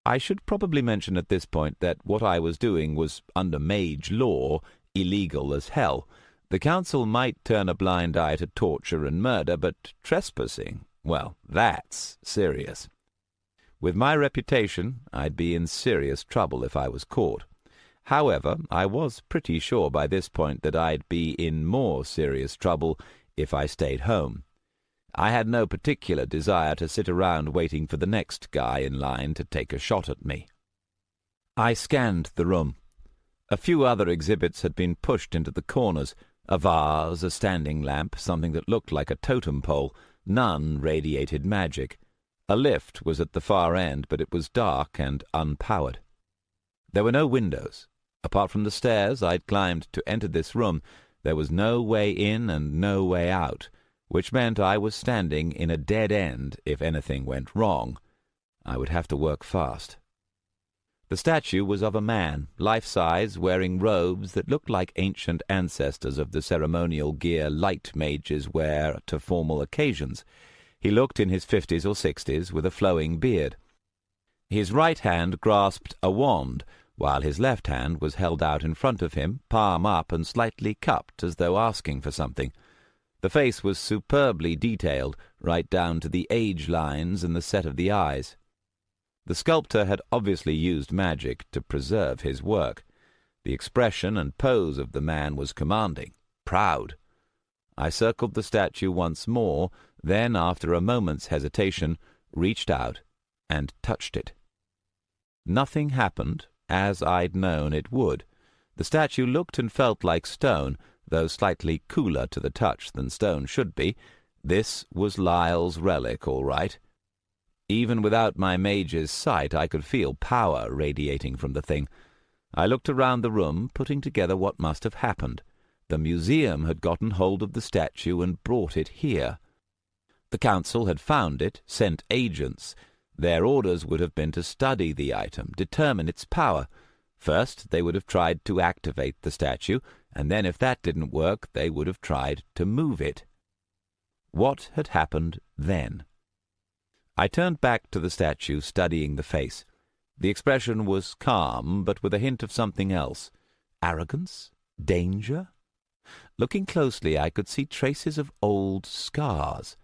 A: I should probably mention at this point that what I was doing was, under mage law, illegal as hell. The council might turn a blind eye to torture and murder, but trespassing, well, that's serious. With my reputation, I'd be in serious trouble if I was caught. However, I was pretty sure by this point that I'd be in more serious trouble if I stayed home. I had no particular desire to sit around waiting for the next guy in line to take a shot at me. I scanned the room. A few other exhibits had been pushed into the corners. A vase, a standing lamp, something that looked like a totem pole. None radiated magic. A lift was at the far end, but it was dark and unpowered. There were no windows. Apart from the stairs I'd climbed to enter this room, there was no way in and no way out, which meant I was standing in a dead end if anything went wrong. I would have to work fast. The statue was of a man, life-size, wearing robes that looked like ancient ancestors of the ceremonial gear light mages wear to formal occasions. He looked in his 50s or 60s with a flowing beard. His right hand grasped a wand, while his left hand was held out in front of him, palm up and slightly cupped as though asking for something. The face was superbly detailed, right down to the age lines and the set of the eyes. The sculptor had obviously used magic to preserve his work. The expression and pose of the man was commanding, proud. I circled the statue once more, then, after a moment's hesitation, reached out and touched it. Nothing happened, as I'd known it would. The statue looked and felt like stone, though slightly cooler to the touch than stone should be. This was Lyle's relic, all right. Even without my mage's sight, I could feel power radiating from the thing. I looked around the room, putting together what must have happened. The museum had gotten hold of the statue and brought it here. The council had found it, sent agents. Their orders would have been to study the item, determine its power. First, they would have tried to activate the statue, and then if that didn't work, they would have tried to move it. What had happened then? I turned back to the statue, studying the face. The expression was calm, but with a hint of something else. Arrogance? Danger? Looking closely, I could see traces of old scars.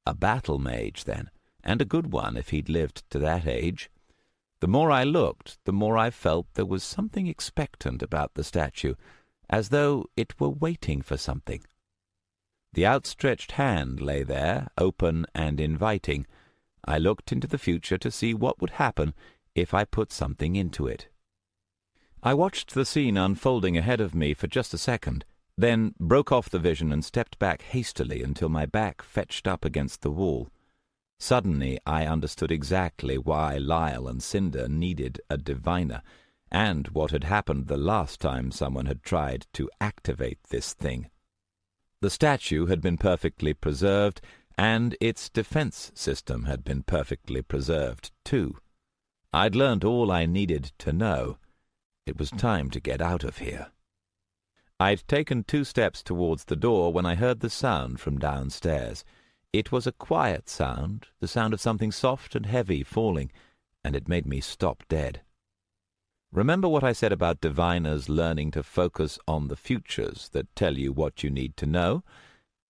A: A battle mage, then, and a good one if he'd lived to that age. The more I looked, the more I felt there was something expectant about the statue, as though it were waiting for something. The outstretched hand lay there, open and inviting. I looked into the future to see what would happen if I put something into it. I watched the scene unfolding ahead of me for just a second, then broke off the vision and stepped back hastily until my back fetched up against the wall. Suddenly I understood exactly why Lyle and Cinder needed a diviner, and what had happened the last time someone had tried to activate this thing. The statue had been perfectly preserved, and its defense system had been perfectly preserved, too. I'd learned all I needed to know. It was time to get out of here. I'd taken 2 steps towards the door when I heard the sound from downstairs. It was a quiet sound, the sound of something soft and heavy falling, and it made me stop dead. Remember what I said about diviners learning to focus on the futures that tell you what you need to know?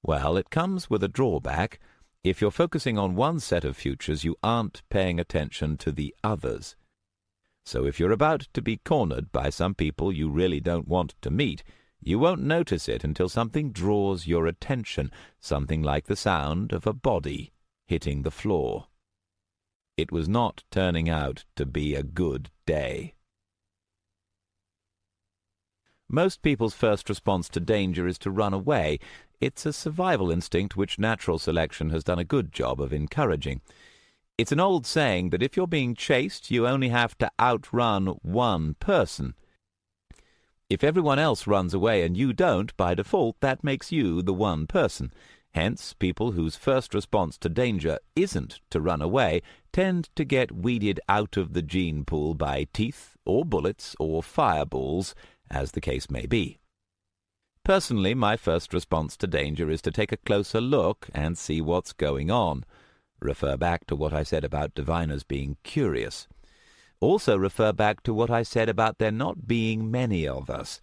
A: Well, it comes with a drawback. If you're focusing on one set of futures, you aren't paying attention to the others. So if you're about to be cornered by some people you really don't want to meet, you won't notice it until something draws your attention, something like the sound of a body hitting the floor. It was not turning out to be a good day. Most people's first response to danger is to run away. It's a survival instinct which natural selection has done a good job of encouraging. It's an old saying that if you're being chased, you only have to outrun one person. If everyone else runs away and you don't, by default, that makes you the one person. Hence, people whose first response to danger isn't to run away tend to get weeded out of the gene pool by teeth or bullets or fireballs, as the case may be. Personally, my first response to danger is to take a closer look and see what's going on. Refer back to what I said about diviners being curious. Also refer back to what I said about there not being many of us.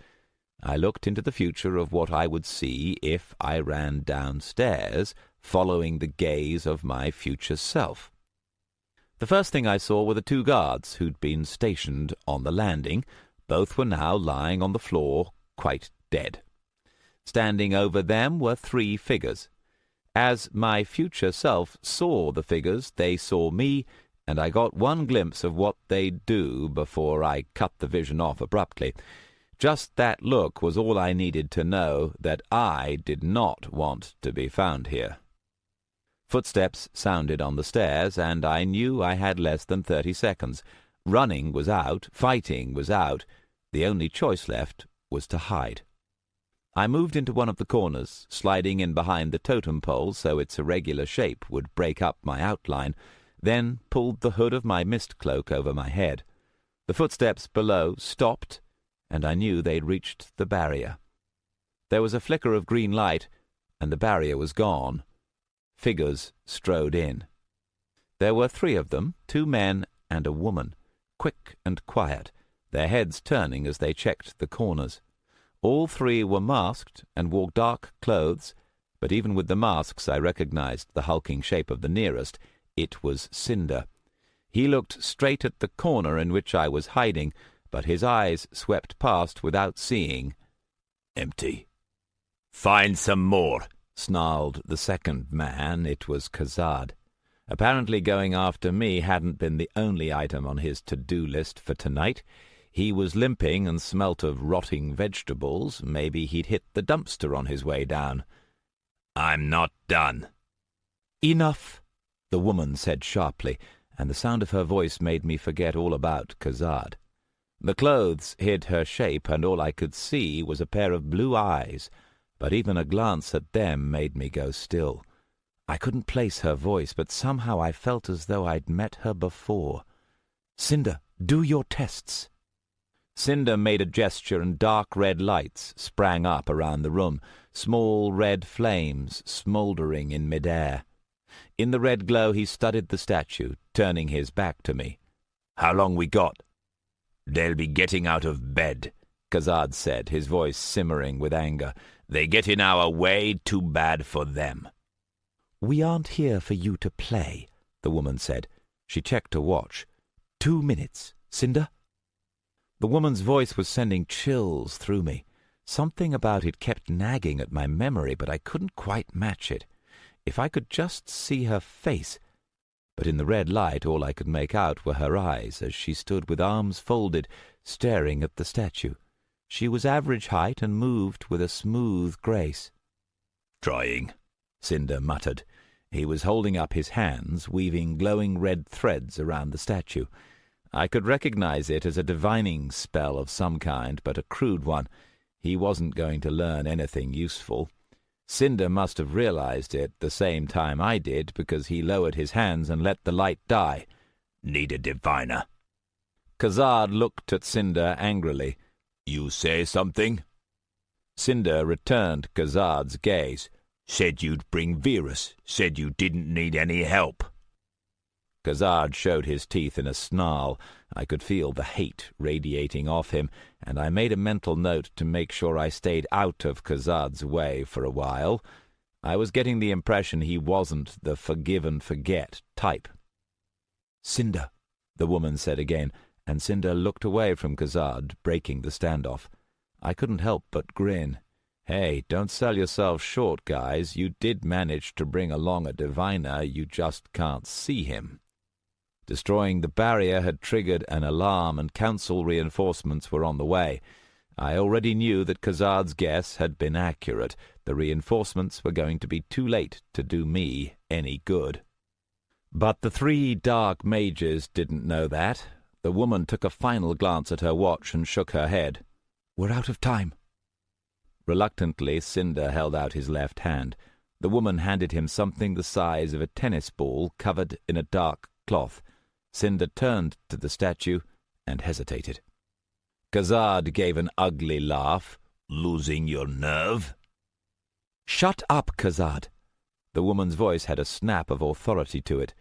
A: I looked into the future of what I would see if I ran downstairs, following the gaze of my future self. The first thing I saw were the 2 guards who'd been stationed on the landing. Both were now lying on the floor, quite dead. Standing over them were 3 figures. As my future self saw the figures, they saw me, and I got one glimpse of what they'd do before I cut the vision off abruptly. Just that look was all I needed to know that I did not want to be found here. Footsteps sounded on the stairs, and I knew I had less than 30 seconds. Running was out, fighting was out. The only choice left was to hide. I moved into one of the corners, sliding in behind the totem pole so its irregular shape would break up my outline, then pulled the hood of my mist cloak over my head. The footsteps below stopped, and I knew they'd reached the barrier. There was a flicker of green light, and the barrier was gone. Figures strode in. There were 3 of them, 2 men and a woman, quick and quiet, their heads turning as they checked the corners. All three were masked and wore dark clothes, but even with the masks I recognized the hulking shape of the nearest. It was Cinder. He looked straight at the corner in which I was hiding, but his eyes swept past without seeing.
B: "Empty." "Find some more," snarled the second man. It was Khazad. Apparently going after me hadn't been the only item on his to-do list for tonight. He was limping and smelt of rotting vegetables. Maybe he'd hit the dumpster on his way down. "I'm not done."
A: "Enough," the woman said sharply, and the sound of her voice made me forget all about Khazad. The clothes hid her shape, and all I could see was a pair of blue eyes, but even a glance at them made me go still. I couldn't place her voice, but somehow I felt as though I'd met her before. "Cinder, do your tests." Cinder made a gesture, and dark red lights sprang up around the room, small red flames smouldering in mid-air. In the red glow he studied the statue, turning his back to me.
B: "How long we got?"
C: "They'll be getting out of bed,"
A: Khazad said, his voice simmering with anger.
C: "They get in our way, too bad for them."
A: "We aren't here for you to play," the woman said. She checked her watch. 2 minutes, Cinder." The woman's voice was sending chills through me. Something about it kept nagging at my memory, but I couldn't quite match it. If I could just see her face. But in the red light all I could make out were her eyes as she stood with arms folded, staring at the statue. She was average height and moved with a smooth grace.
C: "Trying,"
A: Cinder muttered. He was holding up his hands, weaving glowing red threads around the statue. I could recognize it as a divining spell of some kind, but a crude one. He wasn't going to learn anything useful. Cinder must have realized it the same time I did, because he lowered his hands and let the light die.
C: "Need a diviner."
A: Khazad looked at Cinder angrily.
C: "You say something?"
A: Cinder returned Khazad's gaze.
C: "Said you'd bring Verus. Said you didn't need any help."
A: Khazad showed his teeth in a snarl. I could feel the hate radiating off him, and I made a mental note to make sure I stayed out of Khazad's way for a while. I was getting the impression he wasn't the forgive-and-forget type. "Cinder," the woman said again, and Cinder looked away from Khazad, breaking the standoff. I couldn't help but grin. Hey, don't sell yourselves short, guys. You did manage to bring along a diviner, you just can't see him. Destroying the barrier had triggered an alarm, and council reinforcements were on the way. I already knew that Khazad's guess had been accurate. The reinforcements were going to be too late to do me any good. But the 3 dark mages didn't know that. The woman took a final glance at her watch and shook her head. "We're out of time." Reluctantly, Cinder held out his left hand. The woman handed him something the size of a tennis ball covered in a dark cloth. Cinder turned to the statue and hesitated. Khazad gave an ugly laugh.
C: "Losing your nerve?"
A: "Shut up, Khazad." The woman's voice had a snap of authority to it.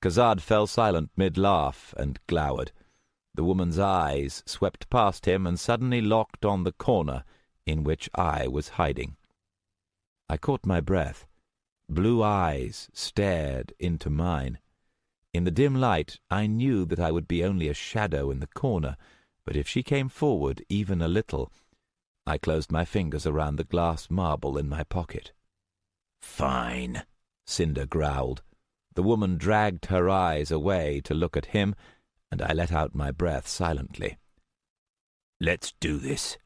A: Khazad fell silent mid-laugh and glowered. The woman's eyes swept past him and suddenly locked on the corner in which I was hiding. I caught my breath. Blue eyes stared into mine. In the dim light, I knew that I would be only a shadow in the corner, but if she came forward even a little, I closed my fingers around the glass marble in my pocket.
C: "Fine,"
A: Cinder growled. The woman dragged her eyes away to look at him, and I let out my breath silently.
C: "Let's do this."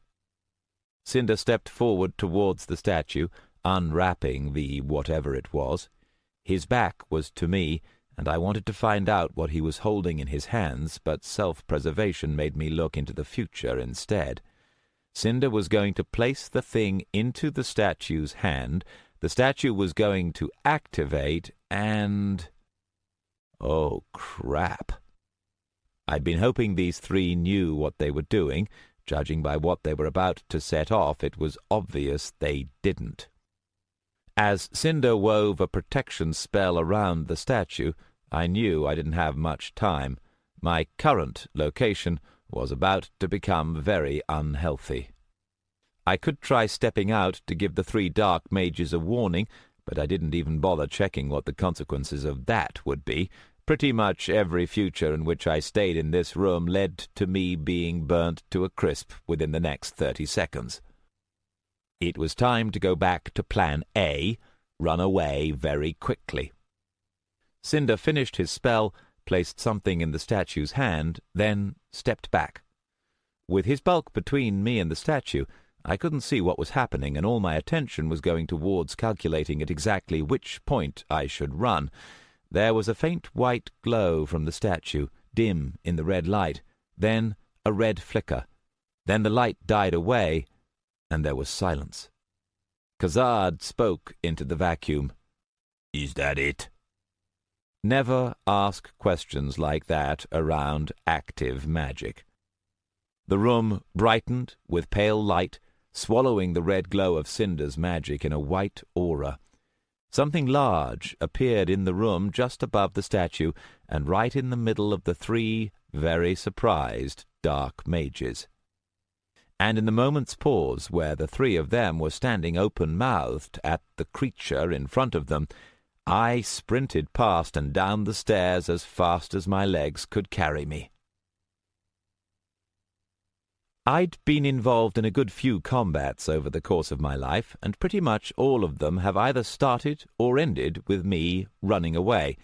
A: Cinder stepped forward towards the statue, unwrapping the whatever it was. His back was to me, and I wanted to find out what he was holding in his hands, but self-preservation made me look into the future instead. Cinder was going to place the thing into the statue's hand. The statue was going to activate, and... oh, crap. I'd been hoping these 3 knew what they were doing. Judging by what they were about to set off, it was obvious they didn't. As Cinder wove a protection spell around the statue, I knew I didn't have much time. My current location was about to become very unhealthy. I could try stepping out to give the 3 dark mages a warning, but I didn't even bother checking what the consequences of that would be. Pretty much every future in which I stayed in this room led to me being burnt to a crisp within the next 30 seconds. It was time to go back to Plan A, run away very quickly. Cinder finished his spell, placed something in the statue's hand, then stepped back. With his bulk between me and the statue, I couldn't see what was happening, and all my attention was going towards calculating at exactly which point I should run. There was a faint white glow from the statue, dim in the red light, then a red flicker. Then the light died away, and there was silence. Khazad spoke into the vacuum.
C: "Is that it?"
A: Never ask questions like that around active magic. The room brightened with pale light, swallowing the red glow of Cinder's magic in a white aura. Something large appeared in the room just above the statue and right in the middle of the 3 very surprised dark mages. And in the moment's pause, where the 3 of them were standing open-mouthed at the creature in front of them, I sprinted past and down the stairs as fast as my legs could carry me. I'd been involved in a good few combats over the course of my life, and pretty much all of them have either started or ended with me running away.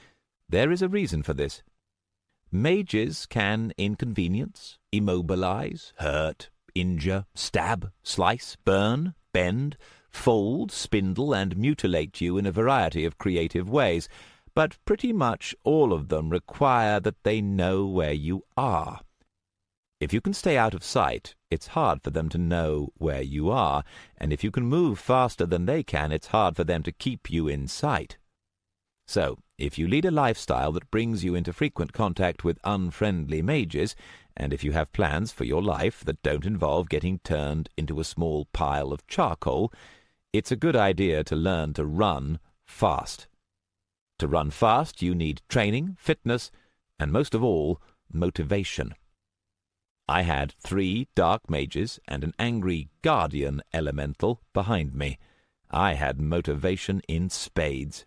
A: There is a reason for this. Mages can inconvenience, immobilize, hurt, injure, stab, slice, burn, bend, fold, spindle, and mutilate you in a variety of creative ways, but pretty much all of them require that they know where you are. If you can stay out of sight, it's hard for them to know where you are, and if you can move faster than they can, it's hard for them to keep you in sight. So, if you lead a lifestyle that brings you into frequent contact with unfriendly mages, and if you have plans for your life that don't involve getting turned into a small pile of charcoal, it's a good idea to learn to run fast. To run fast, you need training, fitness, and most of all, motivation. I had 3 dark mages and an angry guardian elemental behind me. I had motivation in spades.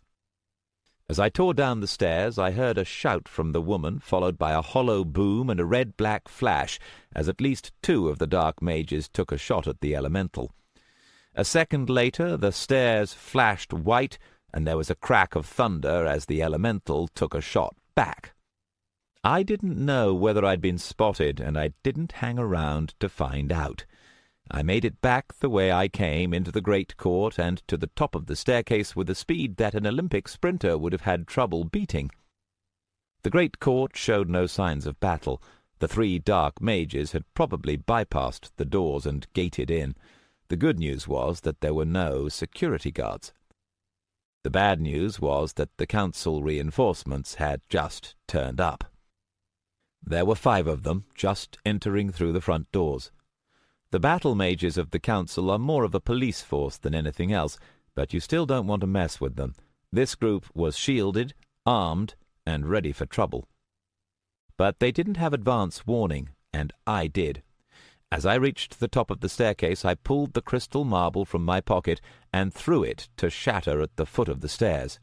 A: As I tore down the stairs, I heard a shout from the woman, followed by a hollow boom and a red-black flash, as at least 2 of the dark mages took a shot at the elemental. A second later, the stairs flashed white, and there was a crack of thunder as the elemental took a shot back. I didn't know whether I'd been spotted, and I didn't hang around to find out. I made it back the way I came into the great court and to the top of the staircase with a speed that an Olympic sprinter would have had trouble beating. The great court showed no signs of battle. The 3 dark mages had probably bypassed the doors and gated in. The good news was that there were no security guards. The bad news was that the council reinforcements had just turned up. There were 5 of them, just entering through the front doors. The battle mages of the council are more of a police force than anything else, but you still don't want to mess with them. This group was shielded, armed, and ready for trouble. But they didn't have advance warning, and I did. As I reached the top of the staircase, I pulled the crystal marble from my pocket and threw it to shatter at the foot of the stairs.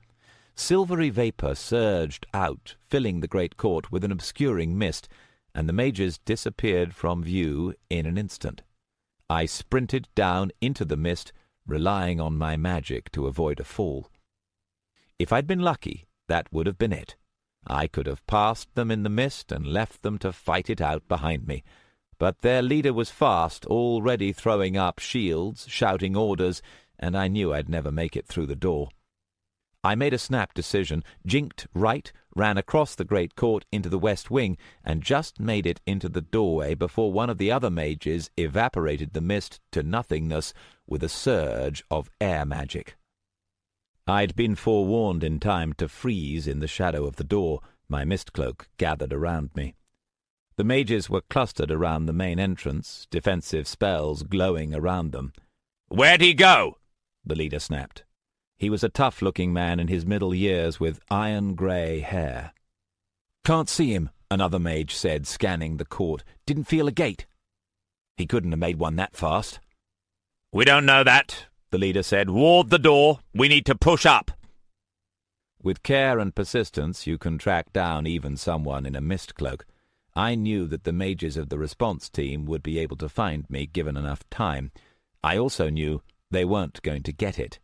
A: Silvery vapor surged out, filling the great court with an obscuring mist, and the mages disappeared from view in an instant. I sprinted down into the mist, relying on my magic to avoid a fall. If I'd been lucky, that would have been it. I could have passed them in the mist and left them to fight it out behind me. But their leader was fast, already throwing up shields, shouting orders, and I knew I'd never make it through the door. I made a snap decision, jinked right, ran across the great court into the west wing, and just made it into the doorway before one of the other mages evaporated the mist to nothingness with a surge of air magic. I'd been forewarned in time to freeze in the shadow of the door, my mist cloak gathered around me. The mages were clustered around the main entrance, defensive spells glowing around them.
C: "Where'd he go?"
A: the leader snapped. He was a tough-looking man in his middle years with iron-grey hair. "Can't see him,"
B: another mage said, scanning the court. "Didn't feel a gate." "He couldn't have made one that fast."
C: "We don't know that," the leader said. "Ward the door. We need to push up."
B: With care and persistence, you can track down even someone in a mist cloak. I knew that the mages of the response team would be able to find me given enough time. I also knew they weren't going to get it.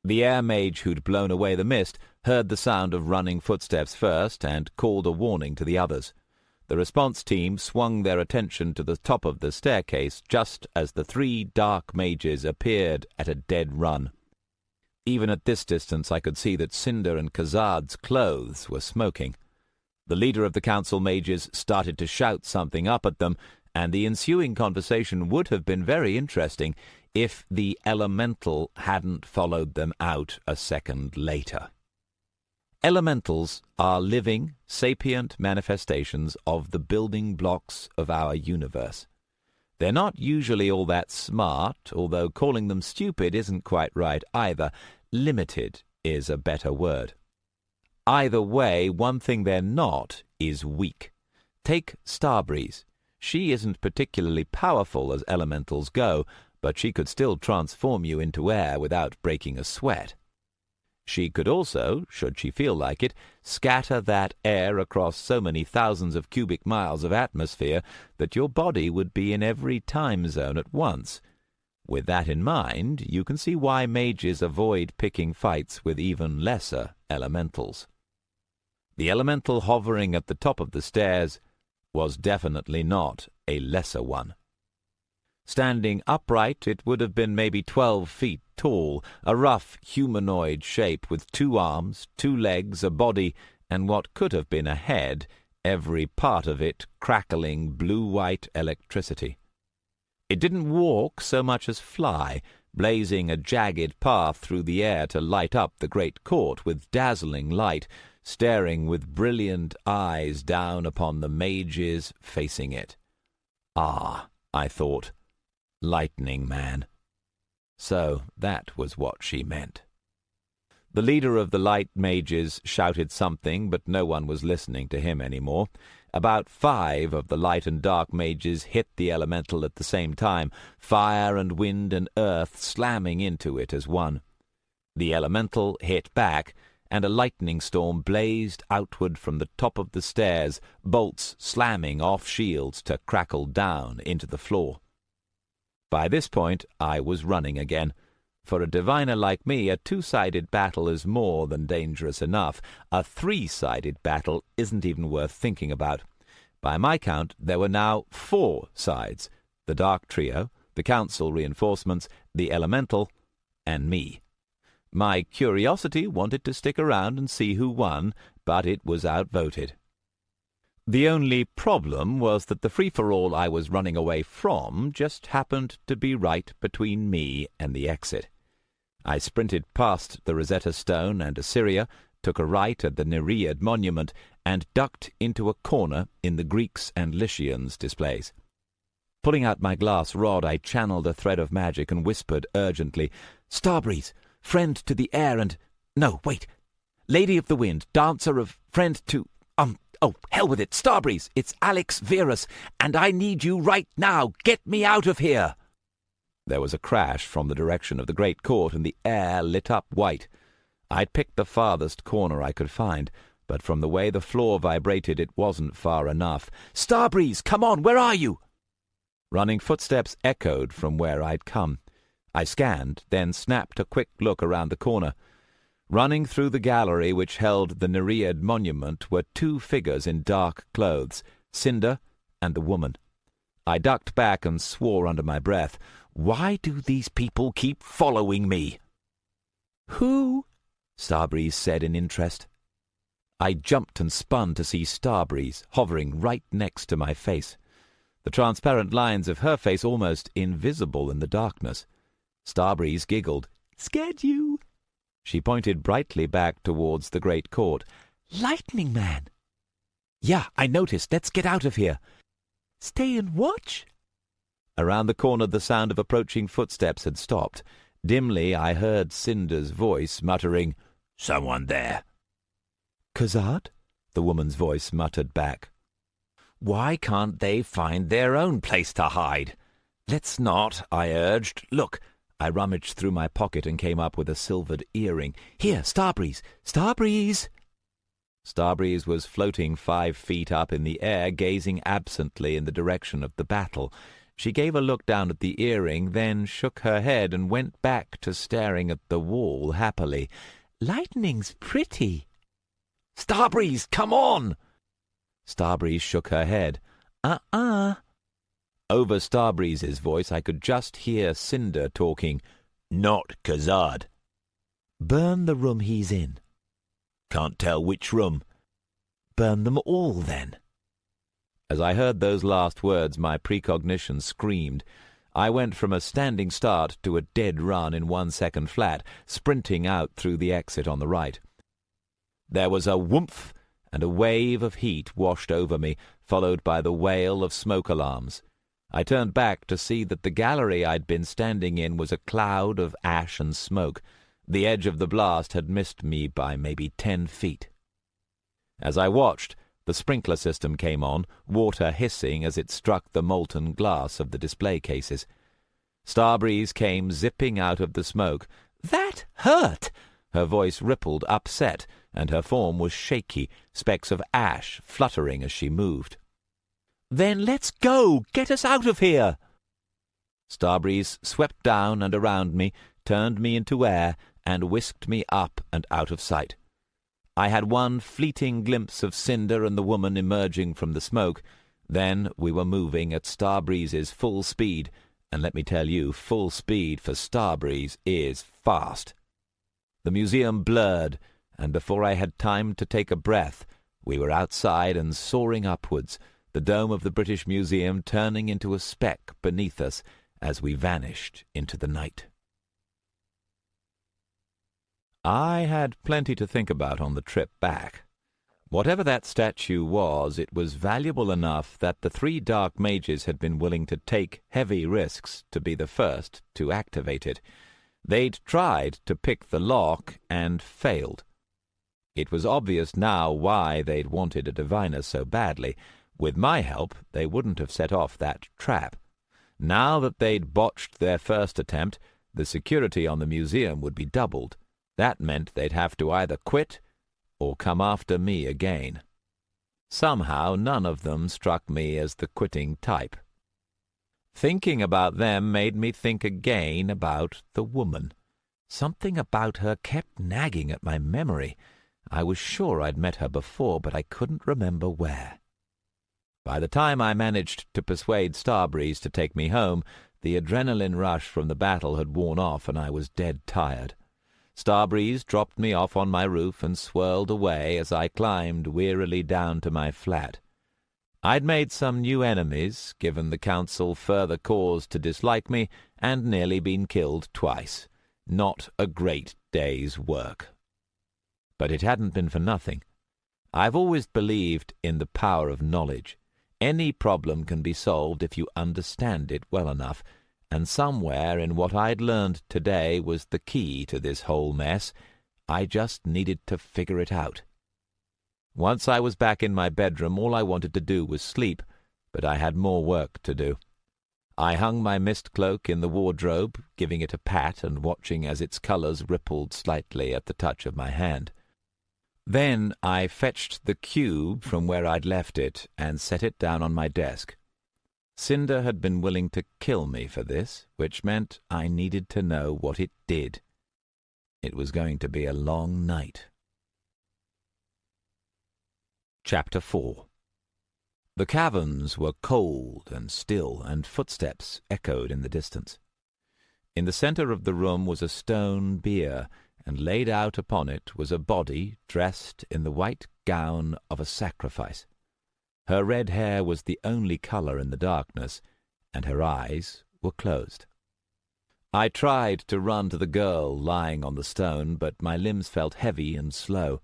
B: The air mage who'd blown away the mist heard the sound of running footsteps first and called a warning to the others. The response team swung their attention to the top of the staircase just as the 3 dark mages appeared at a dead run. Even at this distance I could see that Cinder and Khazad's clothes were smoking. The leader of the council mages started to shout something up at them, and the ensuing conversation would have been very interesting if the elemental hadn't followed them out a second later. Elementals are living, sapient manifestations of the building blocks of our universe. They're not usually all that smart, although calling them stupid isn't quite right either. Limited is a better word. Either way, one thing they're not is weak. Take Starbreeze. She isn't particularly powerful as elementals go, but she could still transform you into air without breaking a sweat. She could also, should she feel like it, scatter that air across so many thousands of cubic miles of atmosphere that your body would be in every time zone at once. With that in mind, you can see why mages avoid picking fights with even lesser elementals. The elemental hovering at the top of the stairs was definitely not a lesser one. Standing upright, it would have been maybe 12 feet tall, a rough humanoid shape with 2 arms, 2 legs, a body, and what could have been a head, every part of it crackling blue-white electricity. It didn't walk so much as fly, blazing a jagged path through the air to light up the great court with dazzling light, staring with brilliant eyes down upon the mages facing it. Ah, I thought, Lightning Man. So that was what she meant. The leader of the light mages shouted something, but no one was listening to him anymore. About 5 of the light and dark mages hit the elemental at the same time, fire and wind and earth slamming into it as one. The elemental hit back, and a lightning storm blazed outward from the top of the stairs, bolts slamming off shields to crackle down into the floor. By this point I was running again. For a diviner like me, a 2-sided battle is more than dangerous enough. A 3-sided battle isn't even worth thinking about. By my count, there were now 4 sides: the Dark Trio, the Council reinforcements, the Elemental, and me. My curiosity wanted to stick around and see who won, but it was outvoted. The only problem was that the free-for-all I was running away from just happened to be right between me and the exit. I sprinted past the Rosetta Stone and Assyria, took a right at the Nereid Monument, and ducked into a corner in the Greeks and Lycians displays. Pulling out my glass rod, I channeled a thread of magic and whispered urgently, "Starbreeze, friend to the air and... No, wait. Lady of the wind, dancer of... friend to... Oh, hell with it, Starbreeze, it's Alex Verus, and I need you right now. Get me out of here." There was a crash from the direction of the great court, and the air lit up white. I'd picked the farthest corner I could find, but from the way the floor vibrated, it wasn't far enough. "Starbreeze, come on, where are you?" Running footsteps echoed from where I'd come. I scanned, then snapped a quick look around the corner. Running through the gallery which held the Nereid monument were 2 figures in dark clothes, Cinder and the woman. I ducked back and swore under my breath, "Why do these people keep following me?" "Who?" Starbreeze said in interest. I jumped and spun to see Starbreeze hovering right next to my face, the transparent lines of her face almost invisible in the darkness. Starbreeze giggled. "Scared you?" She pointed brightly back towards the great court. "Lightning Man!" "Yeah, I noticed. Let's get out of here." "Stay and watch?" Around the corner the sound of approaching footsteps had stopped. Dimly I heard Cinder's voice muttering, "Someone there." "Khazad?" the woman's voice muttered back. "Why can't they find their own place to hide?" "Let's not," I urged. "Look." I rummaged through my pocket and came up with a silvered earring. "Here, Starbreeze! Starbreeze!" Starbreeze was floating 5 feet up in the air, gazing absently in the direction of the battle. She gave a look down at the earring, then shook her head and went back to staring at the wall happily. "Lightning's pretty." "Starbreeze, come on!" Starbreeze shook her head. Uh-uh. Over Starbreeze's voice I could just hear Cinder talking. "Not Kazad." "Burn the room he's in." "Can't tell which room." "Burn them all, then." As I heard those last words, my precognition screamed. I went from a standing start to a dead run in 1 second flat, sprinting out through the exit on the right. There was a whoomph, and a wave of heat washed over me, followed by the wail of smoke alarms. I turned back to see that the gallery I'd been standing in was a cloud of ash and smoke. The edge of the blast had missed me by maybe 10 feet. As I watched, the sprinkler system came on, water hissing as it struck the molten glass of the display cases. Starbreeze came zipping out of the smoke. "That hurt!" Her voice rippled, upset, and her form was shaky, specks of ash fluttering as she moved. "Then let's go! Get us out of here!" Starbreeze swept down and around me, turned me into air, and whisked me up and out of sight. I had one fleeting glimpse of Cinder and the woman emerging from the smoke. Then we were moving at Starbreeze's full speed, and let me tell you, full speed for Starbreeze is fast. The museum blurred, and before I had time to take a breath, we were outside and soaring upwards, the dome of the British Museum turning into a speck beneath us as we vanished into the night. I had plenty to think about on the trip back. Whatever that statue was, it was valuable enough that the 3 dark mages had been willing to take heavy risks to be the first to activate it. They'd tried to pick the lock and failed. It was obvious now why they'd wanted a diviner so badly. With my help, they wouldn't have set off that trap. Now that they'd botched their first attempt, the security on the museum would be doubled. That meant they'd have to either quit or come after me again. Somehow none of them struck me as the quitting type. Thinking about them made me think again about the woman. Something about her kept nagging at my memory. I was sure I'd met her before, but I couldn't remember where. By the time I managed to persuade Starbreeze to take me home, the adrenaline rush from the battle had worn off and I was dead tired. Starbreeze dropped me off on my roof and swirled away as I climbed wearily down to my flat. I'd made some new enemies, given the council further cause to dislike me, and nearly been killed twice. Not a great day's work. But it hadn't been for nothing. I've always believed in the power of knowledge. Any problem can be solved if you understand it well enough, and somewhere in what I'd learned today was the key to this whole mess. I just needed to figure it out. Once I was back in my bedroom, all I wanted to do was sleep, but I had more work to do. I hung my mist cloak in the wardrobe, giving it a pat and watching as its colours rippled slightly at the touch of my hand. Then I fetched the cube from where I'd left it and set it down on my desk. Cinder had been willing to kill me for this, which meant I needed to know what it did. It was going to be a long night. Chapter 4. The caverns were cold and still, and footsteps echoed in the distance. In the centre of the room was a stone bier, and laid out upon it was a body dressed in the white gown of a sacrifice. Her red hair was the only colour in the darkness, and her eyes were closed. I tried to run to the girl lying on the stone, but my limbs felt heavy and slow.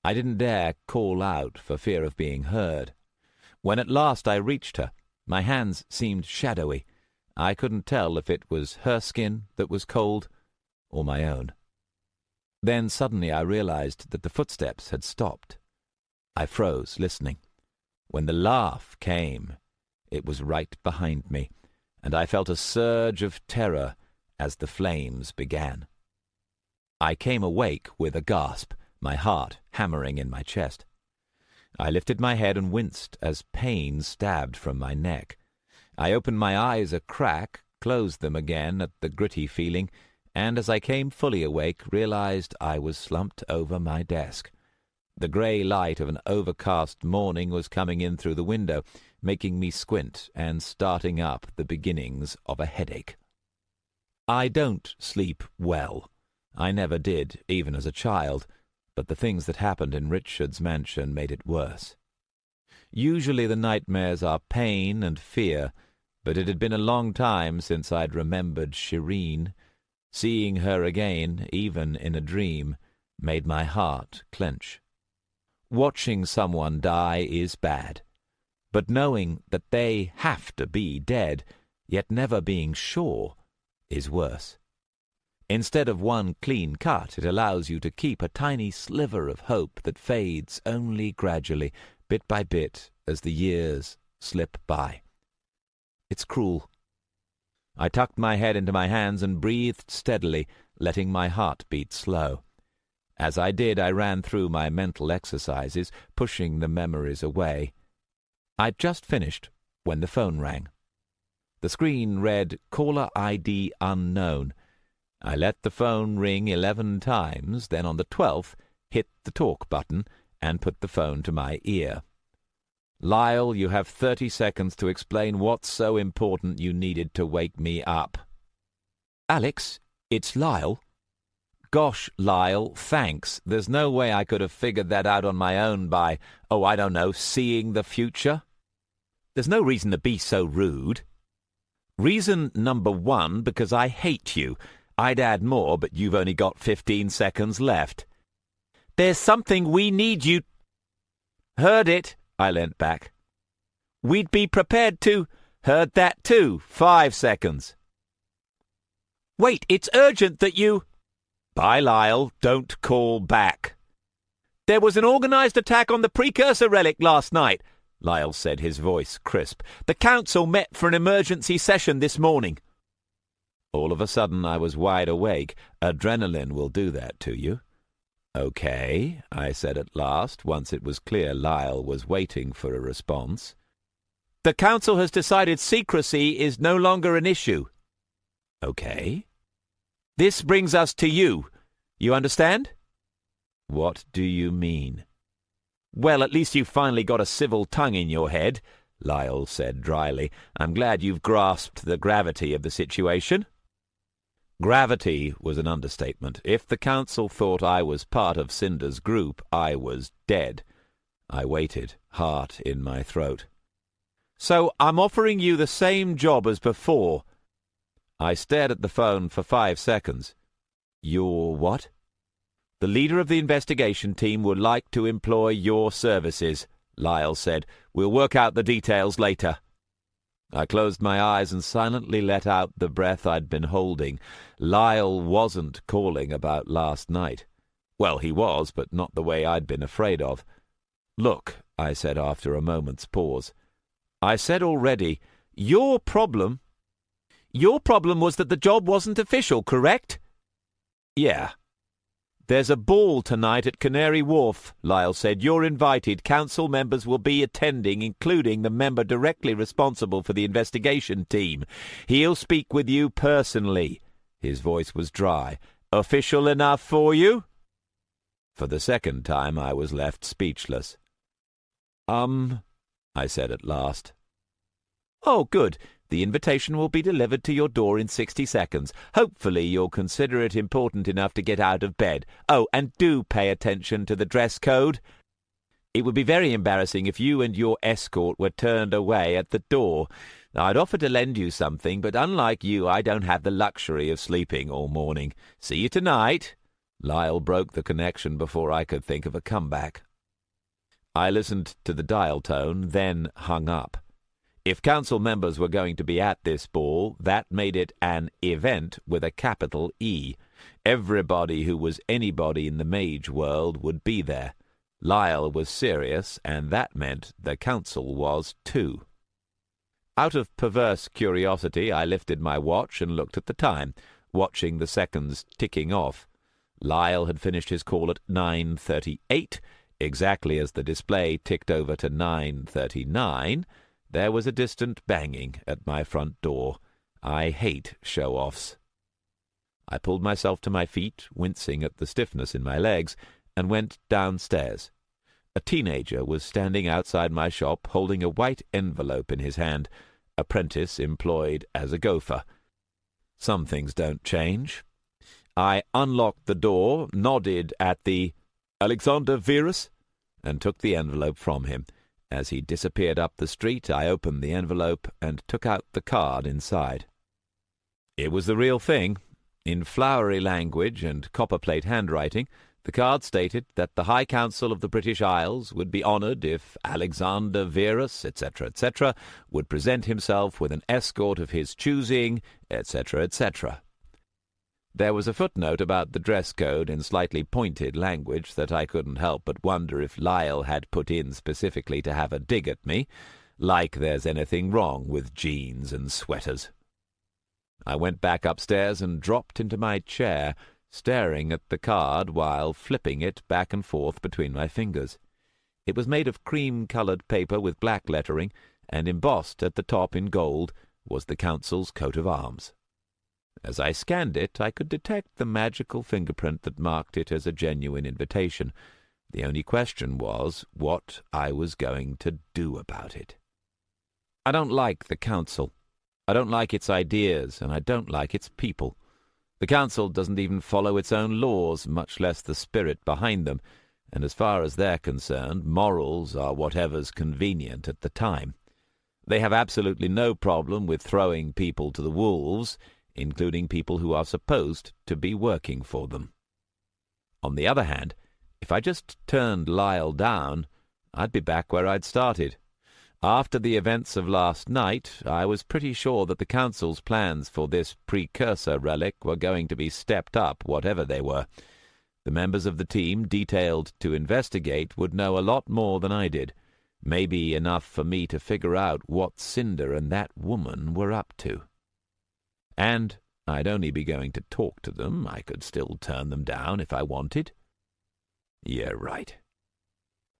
B: I didn't dare call out for fear of being heard. When at last I reached her, my hands seemed shadowy. I couldn't tell if it was her skin that was cold or my own. Then suddenly I realized that the footsteps had stopped.
A: I froze, listening. When the laugh came, it was right behind me, and I felt a surge of terror as the flames began. I came awake with a gasp, my heart hammering in my chest. I lifted my head and winced as pain stabbed from my neck. I opened my eyes a crack, closed them again at the gritty feeling, and as I came fully awake, realized I was slumped over my desk. The grey light of an overcast morning was coming in through the window, making me squint and starting up the beginnings of a headache. I don't sleep well. I never did, even as a child, but the things that happened in Richard's mansion made it worse. Usually the nightmares are pain and fear, but it had been a long time since I'd remembered Shireen. Seeing her again, even in a dream, made my heart clench. Watching someone die is bad, but knowing that they have to be dead, yet never being sure, is worse. Instead of one clean cut, it allows you to keep a tiny sliver of hope that fades only gradually, bit by bit, as the years slip by. It's cruel. I tucked my head into my hands and breathed steadily, letting my heart beat slow. As I did, I ran through my mental exercises, pushing the memories away. I'd just finished when the phone rang. The screen read, "Caller ID unknown." I let the phone ring 11 times, then on the 12th hit the talk button and put the phone to my ear. "Lyle, you have 30 seconds to explain what's so important you needed to wake me up." "Alex, it's Lyle." "Gosh, Lyle, thanks. There's no way I could have figured that out on my own by, I don't know, seeing the future." "There's no reason to be so rude." "Reason number 1, because I hate you. I'd add more, but you've only got 15 seconds left." "There's something we need you—" "Heard it," I leant back. "We'd be prepared to—" "Heard that too. 5 seconds." "Wait, it's urgent that you—" "Bye, Lyle. Don't call back." "There was an organized attack on the precursor relic last night," Lyle said, his voice crisp. "The council met for an emergency session this morning." All of a sudden I was wide awake. Adrenaline will do that to you. "Okay," I said at last, once it was clear Lyle was waiting for a response. "The council has decided secrecy is no longer an issue." "Okay." "This brings us to you. You understand?" "What do you mean?" "Well, at least you've finally got a civil tongue in your head," Lyle said dryly. "I'm glad you've grasped the gravity of the situation." Gravity was an understatement. If the council thought I was part of Cinder's group, I was dead. I waited, heart in my throat. "So I'm offering you the same job as before." I stared at the phone for 5 seconds. "You're what?" "The leader of the investigation team would like to employ your services," Lyle said. "We'll work out the details later." I closed my eyes and silently let out the breath I'd been holding. Lyle wasn't calling about last night. Well, he was, but not the way I'd been afraid of. "Look," I said after a moment's pause. "I said already, your problem was that the job wasn't official, correct?" "Yeah." "There's a ball tonight at Canary Wharf," Lyle said. "You're invited. Council members will be attending, including the member directly responsible for the investigation team. He'll speak with you personally." His voice was dry. "Official enough for you?" For the second time I was left speechless. I said at last. "Oh, good. The invitation will be delivered to your door in 60 seconds. Hopefully you'll consider it important enough to get out of bed. Oh, and do pay attention to the dress code. It would be very embarrassing if you and your escort were turned away at the door. I'd offer to lend you something, but unlike you, I don't have the luxury of sleeping all morning. See you tonight." Lyle broke the connection before I could think of a comeback. I listened to the dial tone, then hung up. If council members were going to be at this ball, that made it an event with a capital E. Everybody who was anybody in the mage world would be there. Lyle was serious, and that meant the council was too. Out of perverse curiosity, I lifted my watch and looked at the time, watching the seconds ticking off. Lyle had finished his call at 9:38. Exactly as the display ticked over to 9:39, there was a distant banging at my front door. I hate show-offs. I pulled myself to my feet, wincing at the stiffness in my legs, and went downstairs. A teenager was standing outside my shop holding a white envelope in his hand, apprentice employed as a gopher. Some things don't change. I unlocked the door, nodded at the "Alexander Verus," and took the envelope from him. As he disappeared up the street, I opened the envelope and took out the card inside. It was the real thing. In flowery language and copperplate handwriting, the card stated that the High Council of the British Isles would be honoured if Alexander Verus, etc., etc., would present himself with an escort of his choosing, etc., etc. There was a footnote about the dress code in slightly pointed language that I couldn't help but wonder if Lyle had put in specifically to have a dig at me, like there's anything wrong with jeans and sweaters. I went back upstairs and dropped into my chair, staring at the card while flipping it back and forth between my fingers. It was made of cream-coloured paper with black lettering, and embossed at the top in gold was the council's coat of arms. As I scanned it, I could detect the magical fingerprint that marked it as a genuine invitation. The only question was what I was going to do about it. I don't like the council. I don't like its ideas, and I don't like its people. The council doesn't even follow its own laws, much less the spirit behind them, and as far as they're concerned, morals are whatever's convenient at the time. They have absolutely no problem with throwing people to the wolves, including people who are supposed to be working for them. On the other hand, if I just turned Lyle down, I'd be back where I'd started. After the events of last night, I was pretty sure that the council's plans for this precursor relic were going to be stepped up, whatever they were. The members of the team detailed to investigate would know a lot more than I did, maybe enough for me to figure out what Cinder and that woman were up to. And I'd only be going to talk to them. I could still turn them down if I wanted. Yeah, right.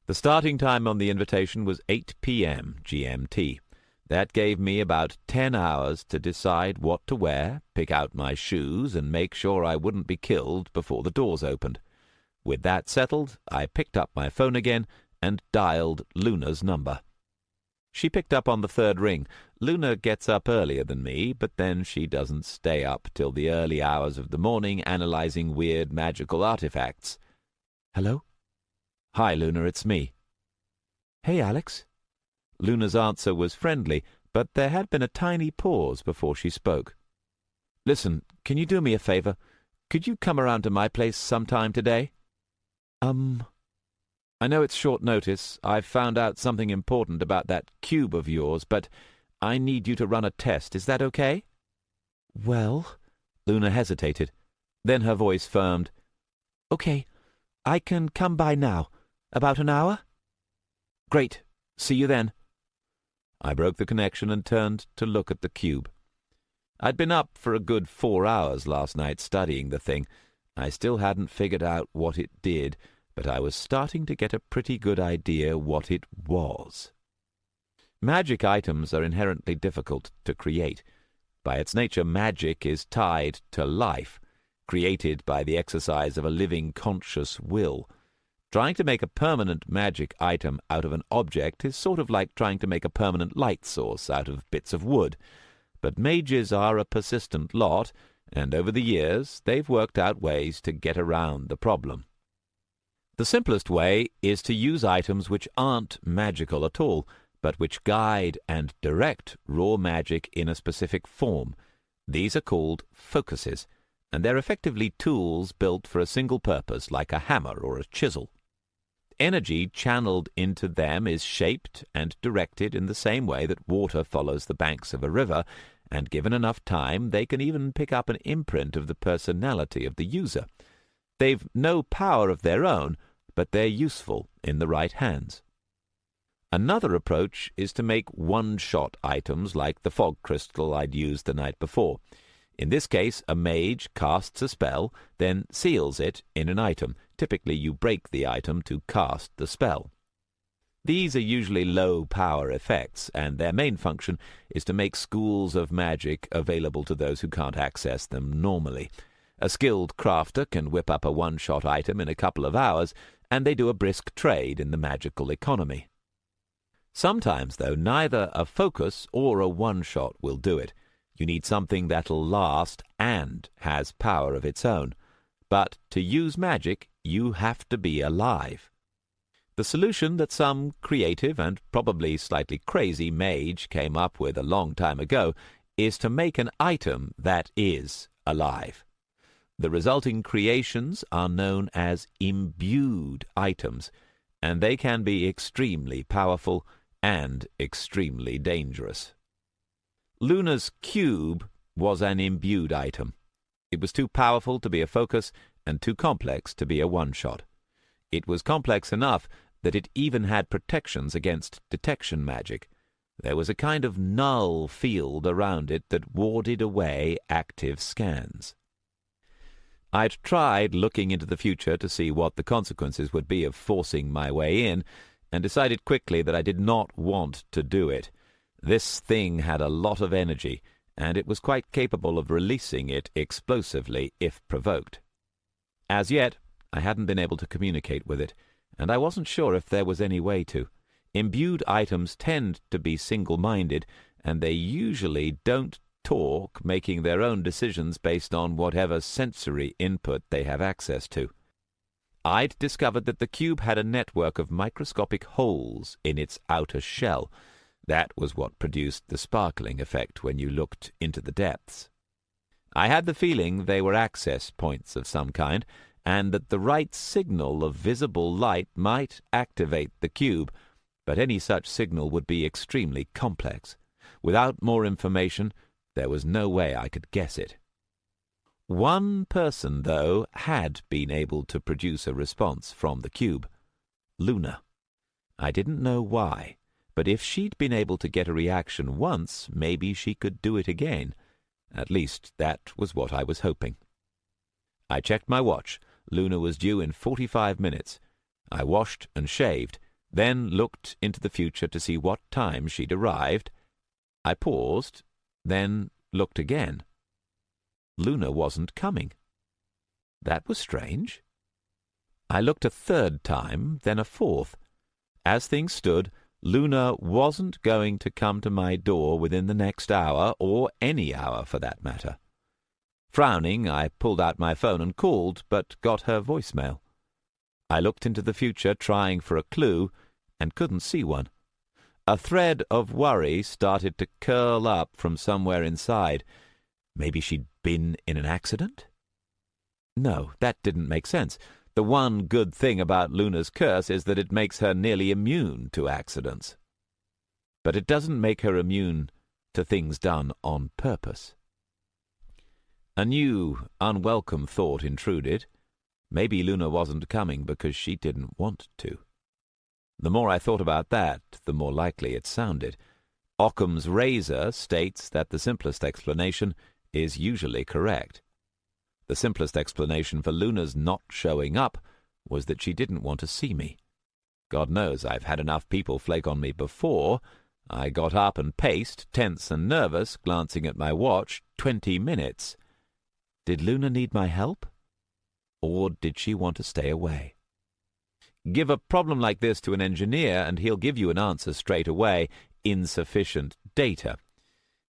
A: The starting time on the invitation was 8 p.m. GMT. That gave me about 10 hours to decide what to wear, pick out my shoes, and make sure I wouldn't be killed before the doors opened. With that settled, I picked up my phone again and dialed Luna's number. She picked up on the third ring. Luna gets up earlier than me, but then she doesn't stay up till the early hours of the morning analyzing weird magical artifacts. "Hello?" "Hi, Luna, it's me." "Hey, Alex." Luna's answer was friendly, but there had been a tiny pause before she spoke. "Listen, can you do me a favor? Could you come around to my place sometime today?" I know it's short notice. I've found out something important about that cube of yours, but I need you to run a test. Is that okay?" "Well—" Luna hesitated. Then her voice firmed. "Okay, I can come by now. About an hour?" "Great. See you then." I broke the connection and turned to look at the cube. I'd been up for a good 4 hours last night studying the thing. I still hadn't figured out what it did, but I was starting to get a pretty good idea what it was. Magic items are inherently difficult to create. By its nature, magic is tied to life, created by the exercise of a living conscious will. Trying to make a permanent magic item out of an object is sort of like trying to make a permanent light source out of bits of wood. But mages are a persistent lot, and over the years they've worked out ways to get around the problem. The simplest way is to use items which aren't magical at all, but which guide and direct raw magic in a specific form. These are called focuses, and they're effectively tools built for a single purpose, like a hammer or a chisel. Energy channeled into them is shaped and directed in the same way that water follows the banks of a river, and given enough time, they can even pick up an imprint of the personality of the user. They've no power of their own, but they're useful in the right hands. Another approach is to make one-shot items like the fog crystal I'd used the night before. In this case, a mage casts a spell, then seals it in an item. Typically, you break the item to cast the spell. These are usually low-power effects, and their main function is to make schools of magic available to those who can't access them normally. A skilled crafter can whip up a one-shot item in a couple of hours, and they do a brisk trade in the magical economy. Sometimes, though, neither a focus or a one-shot will do it. You need something that'll last and has power of its own. But to use magic, you have to be alive. The solution that some creative and probably slightly crazy mage came up with a long time ago is to make an item that is alive. The resulting creations are known as imbued items, and they can be extremely powerful and extremely dangerous. Luna's cube was an imbued item. It was too powerful to be a focus and too complex to be a one-shot. It was complex enough that it even had protections against detection magic. There was a kind of null field around it that warded away active scans. I'd tried looking into the future to see what the consequences would be of forcing my way in, and decided quickly that I did not want to do it. This thing had a lot of energy, and it was quite capable of releasing it explosively if provoked. As yet, I hadn't been able to communicate with it, and I wasn't sure if there was any way to. Imbued items tend to be single-minded, and they usually don't talk, making their own decisions based on whatever sensory input they have access to. I'd discovered that the cube had a network of microscopic holes in its outer shell. That was what produced the sparkling effect when you looked into the depths. I had the feeling they were access points of some kind, and that the right signal of visible light might activate the cube, but any such signal would be extremely complex. Without more information, there was no way I could guess it. One person, though, had been able to produce a response from the cube. Luna. I didn't know why, but if she'd been able to get a reaction once, maybe she could do it again. At least that was what I was hoping. I checked my watch. Luna was due in 45 minutes. I washed and shaved, then looked into the future to see what time she'd arrived. I paused, then looked again. Luna wasn't coming. That was strange. I looked a third time, then a fourth. As things stood, Luna wasn't going to come to my door within the next hour, or any hour for that matter. Frowning, I pulled out my phone and called, but got her voicemail. I looked into the future, trying for a clue, and couldn't see one. A thread of worry started to curl up from somewhere inside. Maybe she'd been in an accident? No, that didn't make sense. The one good thing about Luna's curse is that it makes her nearly immune to accidents. But it doesn't make her immune to things done on purpose. A new, unwelcome thought intruded. Maybe Luna wasn't coming because she didn't want to. The more I thought about that, the more likely it sounded. Occam's razor states that the simplest explanation is usually correct. The simplest explanation for Luna's not showing up was that she didn't want to see me. God knows I've had enough people flake on me before. I got up and paced, tense and nervous, glancing at my watch. 20 minutes. Did Luna need my help? Or did she want to stay away? Give a problem like this to an engineer and he'll give you an answer straight away. Insufficient data.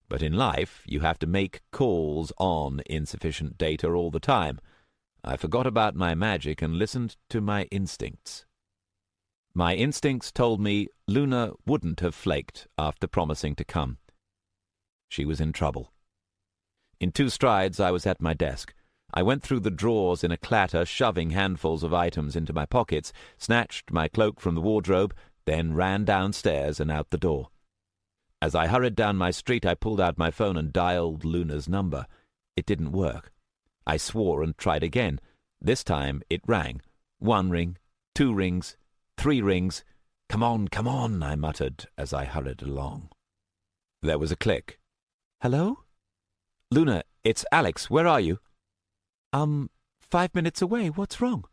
A: But in life, you have to make calls on insufficient data all the time. I forgot about my magic and listened to my instincts. My instincts told me Luna wouldn't have flaked after promising to come. She was in trouble. In 2 strides, I was at my desk. I went through the drawers in a clatter, shoving handfuls of items into my pockets, snatched my cloak from the wardrobe, then ran downstairs and out the door. As I hurried down my street, I pulled out my phone and dialed Luna's number. It didn't work. I swore and tried again. This time it rang. 1 ring, 2 rings, 3 rings. Come on, I muttered as I hurried along. There was a click. Hello? Luna, it's Alex. Where are you?
B: 5 minutes away. What's wrong?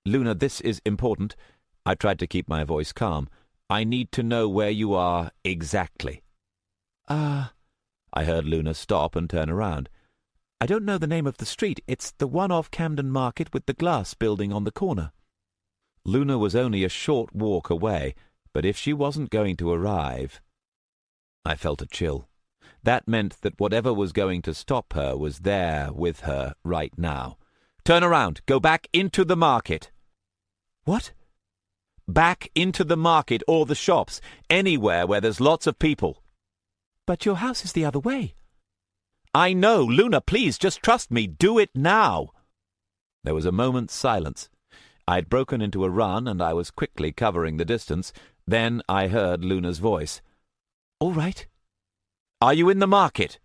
A: Luna, this is important. I tried to keep my voice calm. I need to know where you are exactly.
B: I
A: heard Luna stop and turn around.
B: I don't know the name of the street. It's the one off Camden Market with the glass building on the corner.
A: Luna was only a short walk away, but if she wasn't going to arrive... I felt a chill. That meant that whatever was going to stop her was there with her right now. Turn around. Go back into the market.
B: What?
A: Back into the market or the shops. Anywhere where there's lots of people.
B: But your house is the other way.
A: I know. Luna, please, just trust me. Do it now. There was a moment's silence. I'd broken into a run and I was quickly covering the distance. Then I heard Luna's voice.
B: All right.
A: Are you in the market?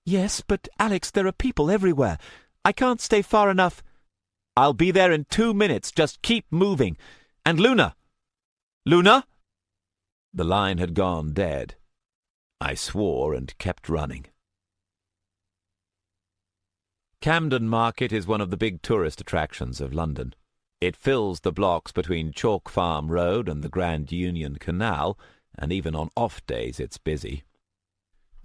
B: Yes, but Alex, there are people everywhere. I can't stay far enough.
A: I'll be there in 2 minutes. Just keep moving. And Luna! Luna! The line had gone dead. I swore and kept running. Camden Market is one of the big tourist attractions of London. It fills the blocks between Chalk Farm Road and the Grand Union Canal, and even on off days it's busy.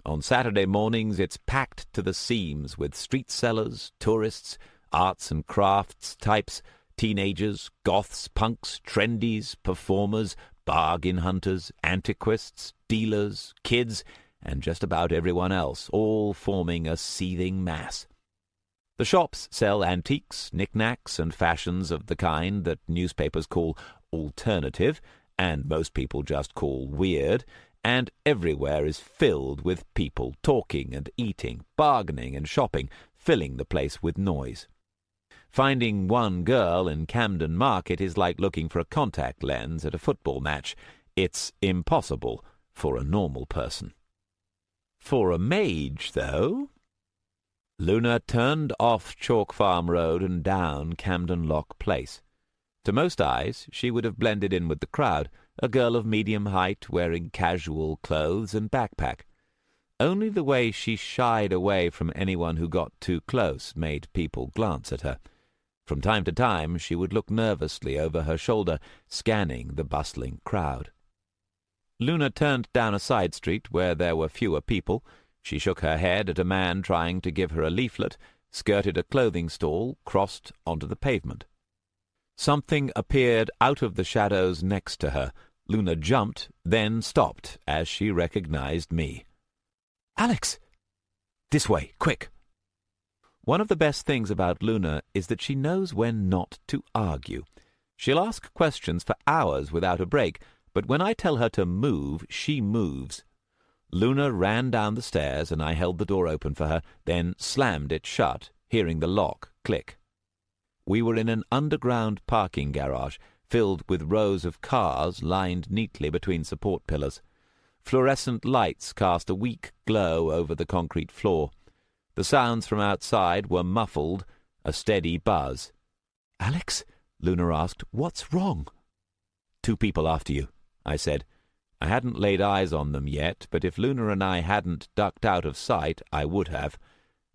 A: On Saturday mornings it's packed to the seams with street sellers, tourists, arts and crafts types, teenagers, goths, punks, trendies, performers, bargain hunters, antiquists, dealers, kids, and just about everyone else, all forming a seething mass. The shops sell antiques, knickknacks, and fashions of the kind that newspapers call alternative, and most people just call weird, and everywhere is filled with people talking and eating, bargaining and shopping, filling the place with noise. Finding one girl in Camden Market is like looking for a contact lens at a football match. It's impossible for a normal person. For a mage, though... Luna turned off Chalk Farm Road and down Camden Lock Place. To most eyes, she would have blended in with the crowd, a girl of medium height wearing casual clothes and backpack. Only the way she shied away from anyone who got too close made people glance at her. From time to time she would look nervously over her shoulder, scanning the bustling crowd. Luna turned down a side street where there were fewer people. She shook her head at a man trying to give her a leaflet, skirted a clothing stall, crossed onto the pavement. Something appeared out of the shadows next to her. Luna jumped, then stopped as she recognized me.
B: Alex!
A: This way, quick! One of the best things about Luna is that she knows when not to argue. She'll ask questions for hours without a break, but when I tell her to move, she moves. Luna ran down the stairs and I held the door open for her, then slammed it shut, hearing the lock click. We were in an underground parking garage, filled with rows of cars lined neatly between support pillars. Fluorescent lights cast a weak glow over the concrete floor. The sounds from outside were muffled, a steady buzz.
B: "Alex?"
A: Luna asked. "What's wrong?" "2 people after you," I said. I hadn't laid eyes on them yet, but if Luna and I hadn't ducked out of sight, I would have.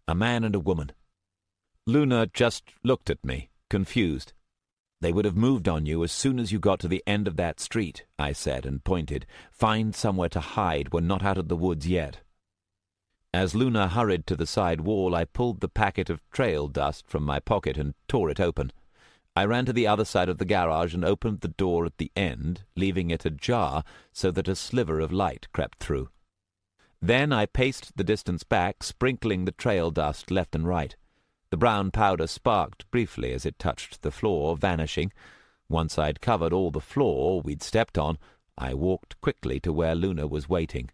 A: A man and a woman. Luna just looked at me, confused. "They would have moved on you as soon as you got to the end of that street," I said, and pointed. "Find somewhere to hide. We're not out of the woods yet." As Luna hurried to the side wall, I pulled the packet of trail dust from my pocket and tore it open. I ran to the other side of the garage and opened the door at the end, leaving it ajar so that a sliver of light crept through. Then I paced the distance back, sprinkling the trail dust left and right. The brown powder sparked briefly as it touched the floor, vanishing. Once I'd covered all the floor we'd stepped on, I walked quickly to where Luna was waiting.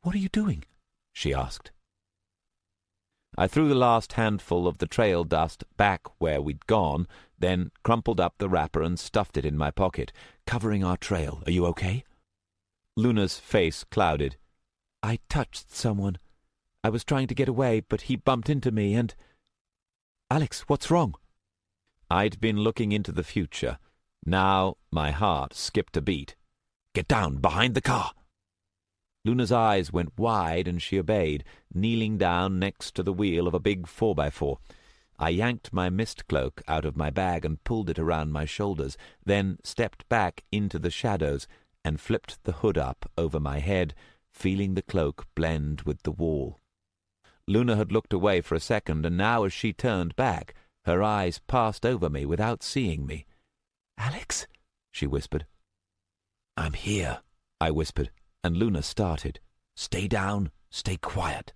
B: "What are you doing?"
A: she asked. I threw the last handful of the trail dust back where we'd gone, then crumpled up the wrapper and stuffed it in my pocket. "Covering our trail. Are you okay?" Luna's face clouded. "I touched someone. I was trying to get away, but he bumped into me and—" "Alex, what's wrong?" I'd been looking into the future. Now my heart skipped a beat. "Get down, behind the car!" Luna's eyes went wide and she obeyed, kneeling down next to the wheel of a big 4x4. I yanked my mist cloak out of my bag and pulled it around my shoulders, then stepped back into the shadows and flipped the hood up over my head, feeling the cloak blend with the wall. Luna had looked away for a second, and now as she turned back, her eyes passed over me without seeing me. "Alex?" she whispered. "I'm here," I whispered, and Luna started. "Stay down, stay quiet."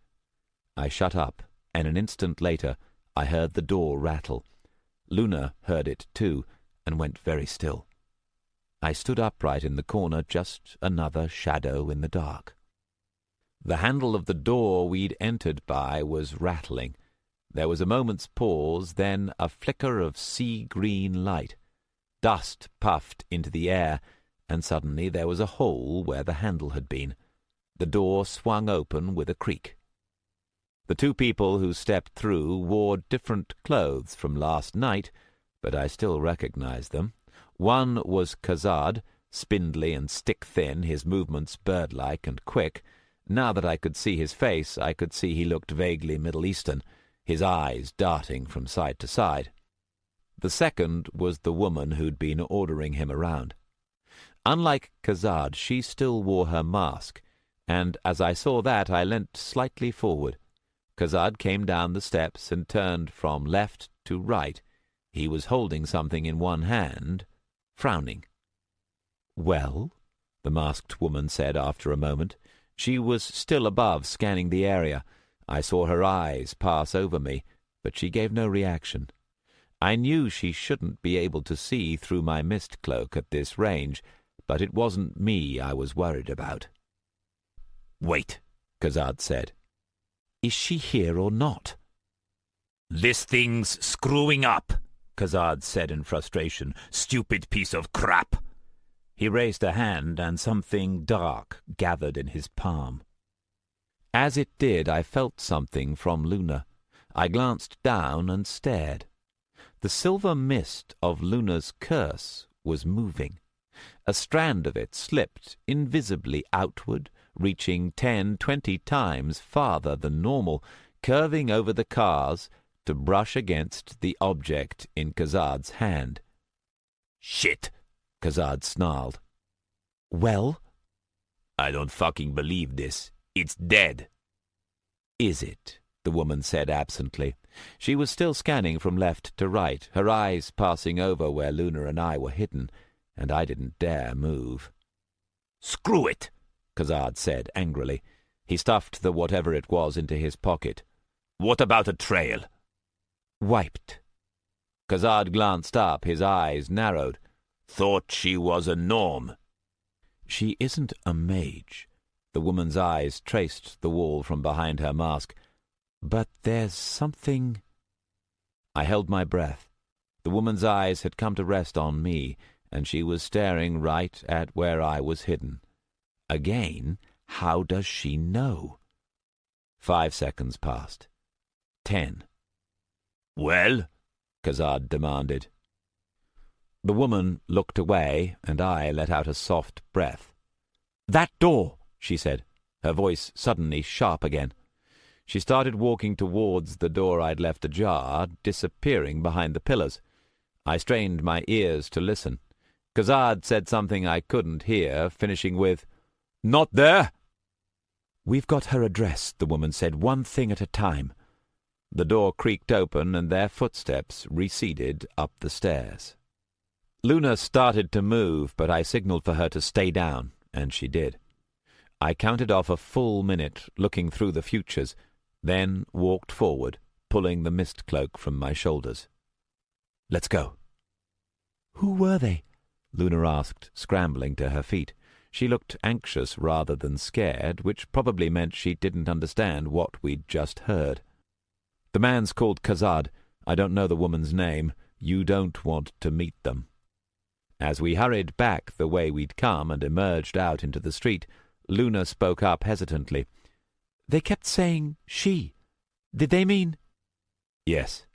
A: I shut up, and an instant later I heard the door rattle. Luna heard it too, and went very still. I stood upright in the corner, just another shadow in the dark. The handle of the door we'd entered by was rattling. There was a moment's pause, then a flicker of sea-green light. Dust puffed into the air, and suddenly there was a hole where the handle had been. The door swung open with a creak. The two people who stepped through wore different clothes from last night, but I still recognized them. One was Kazad, spindly and stick-thin, his movements bird-like and quick. Now that I could see his face, I could see he looked vaguely Middle Eastern, his eyes darting from side to side. The second was the woman who'd been ordering him around. Unlike Kazad, she still wore her mask, and as I saw that, I leant slightly forward. Kazad came down the steps and turned from left to right. He was holding something in one hand, frowning. "Well?" the masked woman said after a moment. She was still above, scanning the area. I saw her eyes pass over me, but she gave no reaction. I knew she shouldn't be able to see through my mist cloak at this range, but it wasn't me I was worried about. "Wait," Kazad said. "Is she here or not?"
C: "This thing's screwing up," Kazad said in frustration. "Stupid piece of crap."
A: He raised a hand, and something dark gathered in his palm. As it did, I felt something from Luna. I glanced down and stared. The silver mist of Luna's curse was moving. A strand of it slipped invisibly outward, reaching 10-20 times farther than normal, curving over the cars to brush against the object in Kazad's hand.
C: "Shit," Kazad snarled.
A: "Well?"
C: "I don't fucking believe this. It's dead."
A: "Is it?" the woman said absently. She was still scanning from left to right, her eyes passing over where Luna and I were hidden, and I didn't dare move.
C: "Screw it,"
A: Kazad said angrily. He stuffed the whatever it was into his pocket.
C: "What about a trail?"
A: "Wiped." Kazad glanced up, his eyes narrowed.
C: "Thought she was a gnome."
A: "She isn't a mage." The woman's eyes traced the wall from behind her mask. "But there's something—" I held my breath. The woman's eyes had come to rest on me, and she was staring right at where I was hidden. Again, how does she know? 5 seconds passed. 10.
C: "Well?"
A: Kazad demanded. The woman looked away, and I let out a soft breath. "That door," she said, her voice suddenly sharp again. She started walking towards the door I'd left ajar, disappearing behind the pillars. I strained my ears to listen. Kazad said something I couldn't hear, finishing with, "Not there?" "We've got her address," the woman said, "one thing at a time." The door creaked open, and their footsteps receded up the stairs. Luna started to move, but I signaled for her to stay down, and she did. I counted off a full minute, looking through the futures, then walked forward, pulling the mist cloak from my shoulders. "Let's go." "Who were they?" Luna asked, scrambling to her feet. She looked anxious rather than scared, which probably meant she didn't understand what we'd just heard. "The man's called Kazad. I don't know the woman's name. You don't want to meet them." As we hurried back the way we'd come and emerged out into the street, Luna spoke up hesitantly. "They kept saying she. Did they mean—" "Yes."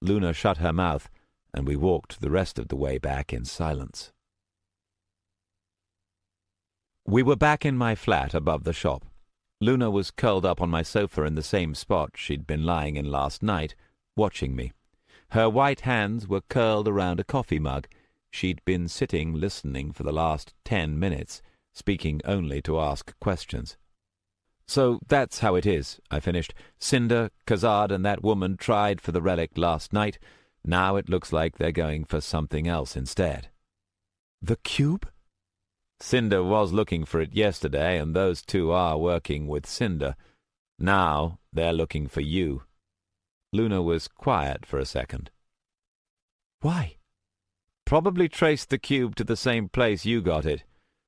A: Luna shut her mouth, and we walked the rest of the way back in silence. We were back in my flat above the shop. Luna was curled up on my sofa in the same spot she'd been lying in last night, watching me. Her white hands were curled around a coffee mug. She'd been sitting listening for the last 10 minutes, speaking only to ask questions. "So that's how it is," I finished. "Cinder, Khazad, and that woman tried for the relic last night. Now it looks like they're going for something else instead." "The cube?" "Cinder was looking for it yesterday, and those two are working with Cinder. Now they're looking for you." Luna was quiet for a second. "Why?" "Probably traced the cube to the same place you got it.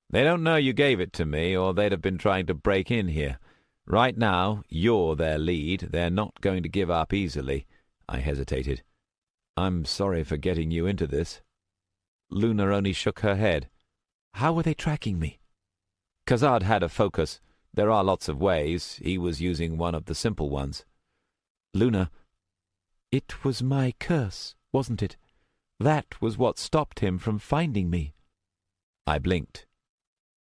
A: They don't know you gave it to me, or they'd have been trying to break in here. Right now, you're their lead. They're not going to give up easily." I hesitated. "I'm sorry for getting you into this." Luna only shook her head. "How were they tracking me?" "Khazad had a focus. There are lots of ways. He was using one of the simple ones." "Luna, it was my curse, wasn't it? That was what stopped him from finding me." I blinked.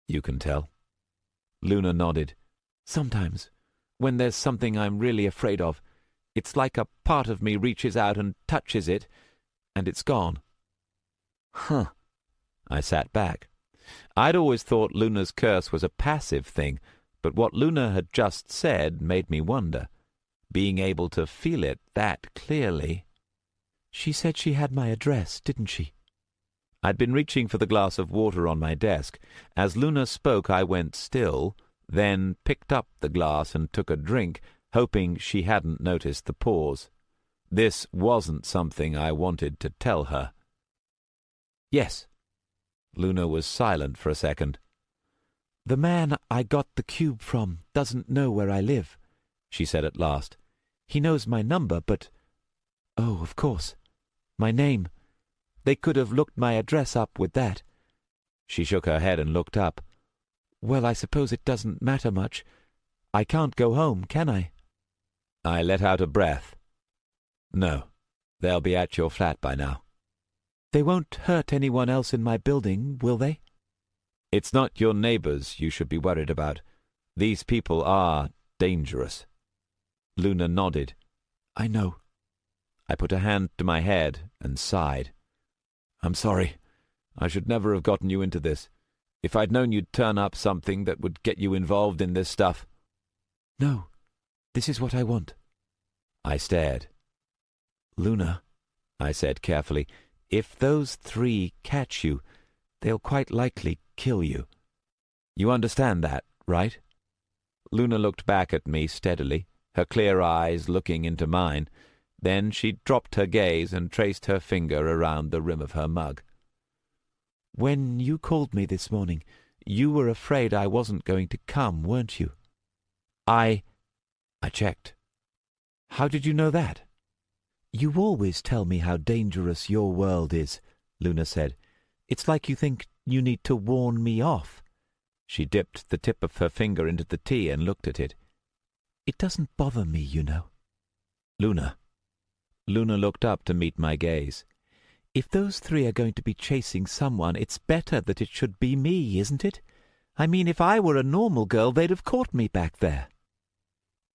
A: "You can tell?" Luna nodded. "Sometimes, when there's something I'm really afraid of, it's like a part of me reaches out and touches it, and it's gone." "Huh." I sat back. I'd always thought Luna's curse was a passive thing, but what Luna had just said made me wonder. Being able to feel it that clearly. "She said she had my address, didn't she?" I'd been reaching for the glass of water on my desk. As Luna spoke, I went still, then picked up the glass and took a drink, hoping she hadn't noticed the pause. This wasn't something I wanted to tell her. "Yes." Luna was silent for a second. "The man I got the cube from doesn't know where I live," she said at last. "He knows my number, but... oh, of course, my name. They could have looked my address up with that." She shook her head and looked up. "Well, I suppose it doesn't matter much. I can't go home, can I?" I let out a breath. "No, they'll be at your flat by now." "They won't hurt anyone else in my building, will they?" "It's not your neighbors you should be worried about. These people are dangerous." Luna nodded. "I know." I put a hand to my head and sighed. "I'm sorry. I should never have gotten you into this. If I'd known you'd turn up something that would get you involved in this stuff." "No, this is what I want." I stared. "Luna," I said carefully, "if those three catch you, they'll quite likely kill you. You understand that, right?" Luna looked back at me steadily, her clear eyes looking into mine. Then she dropped her gaze and traced her finger around the rim of her mug. "When you called me this morning, you were afraid I wasn't going to come, weren't you?" I checked. "How did you know that?" "You always tell me how dangerous your world is," Luna said. "It's like you think you need to warn me off." She dipped the tip of her finger into the tea and looked at it. "It doesn't bother me, you know." "Luna." Luna looked up to meet my gaze. "If those three are going to be chasing someone, it's better that it should be me, isn't it? I mean, if I were a normal girl, they'd have caught me back there."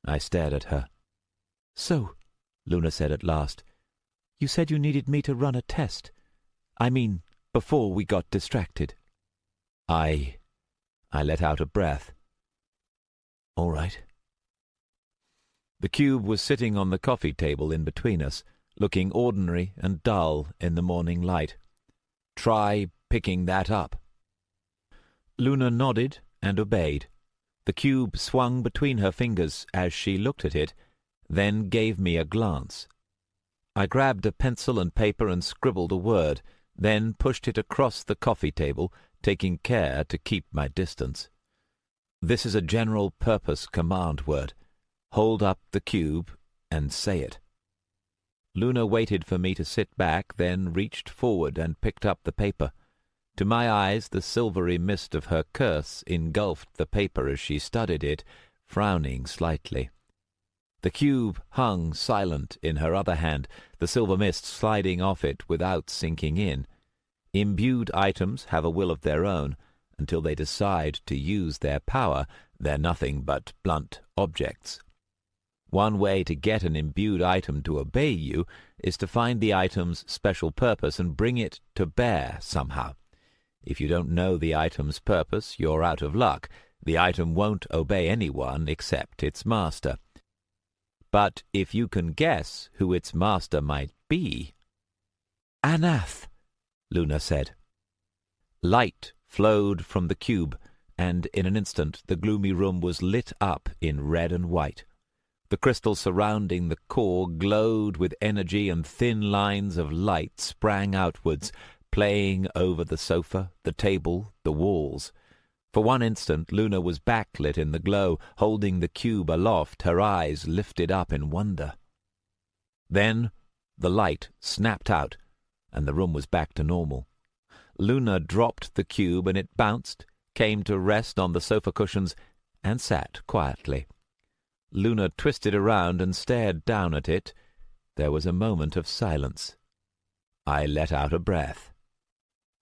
A: I stared at her. "So," Luna said at last, "you said you needed me to run a test. I mean, before we got distracted." I let out a breath. "All right." The cube was sitting on the coffee table in between us, looking ordinary and dull in the morning light. "Try picking that up." Luna nodded and obeyed. The cube swung between her fingers as she looked at it, then gave me a glance. I grabbed a pencil and paper and scribbled a word, then pushed it across the coffee table, taking care to keep my distance. "This is a general-purpose command word. Hold up the cube and say it." Luna waited for me to sit back, then reached forward and picked up the paper. To my eyes, the silvery mist of her curse engulfed the paper as she studied it, frowning slightly.
B: The cube hung silent in her other hand, the silver mist sliding off it without sinking in. Imbued items have a will of their own. Until they decide to use their power, they're nothing but blunt objects. One way to get an imbued item to obey you is to find the item's special purpose and bring it to bear somehow. If you don't know the item's purpose, you're out of luck. The item won't obey anyone except its master. But if you can guess who its master might be... "Anath," Luna said. Light flowed from the cube, and in an instant the gloomy room was lit up in red and white. The crystal surrounding the core glowed with energy, and thin lines of light sprang outwards, playing over the sofa, the table, the walls. For one instant Luna was backlit in the glow, holding the cube aloft, her eyes lifted up in wonder. Then the light snapped out, and the room was back to normal. Luna dropped the cube, and it bounced, came to rest on the sofa cushions, and sat quietly. Luna twisted around and stared down at it. There was a moment of silence. I let out a breath.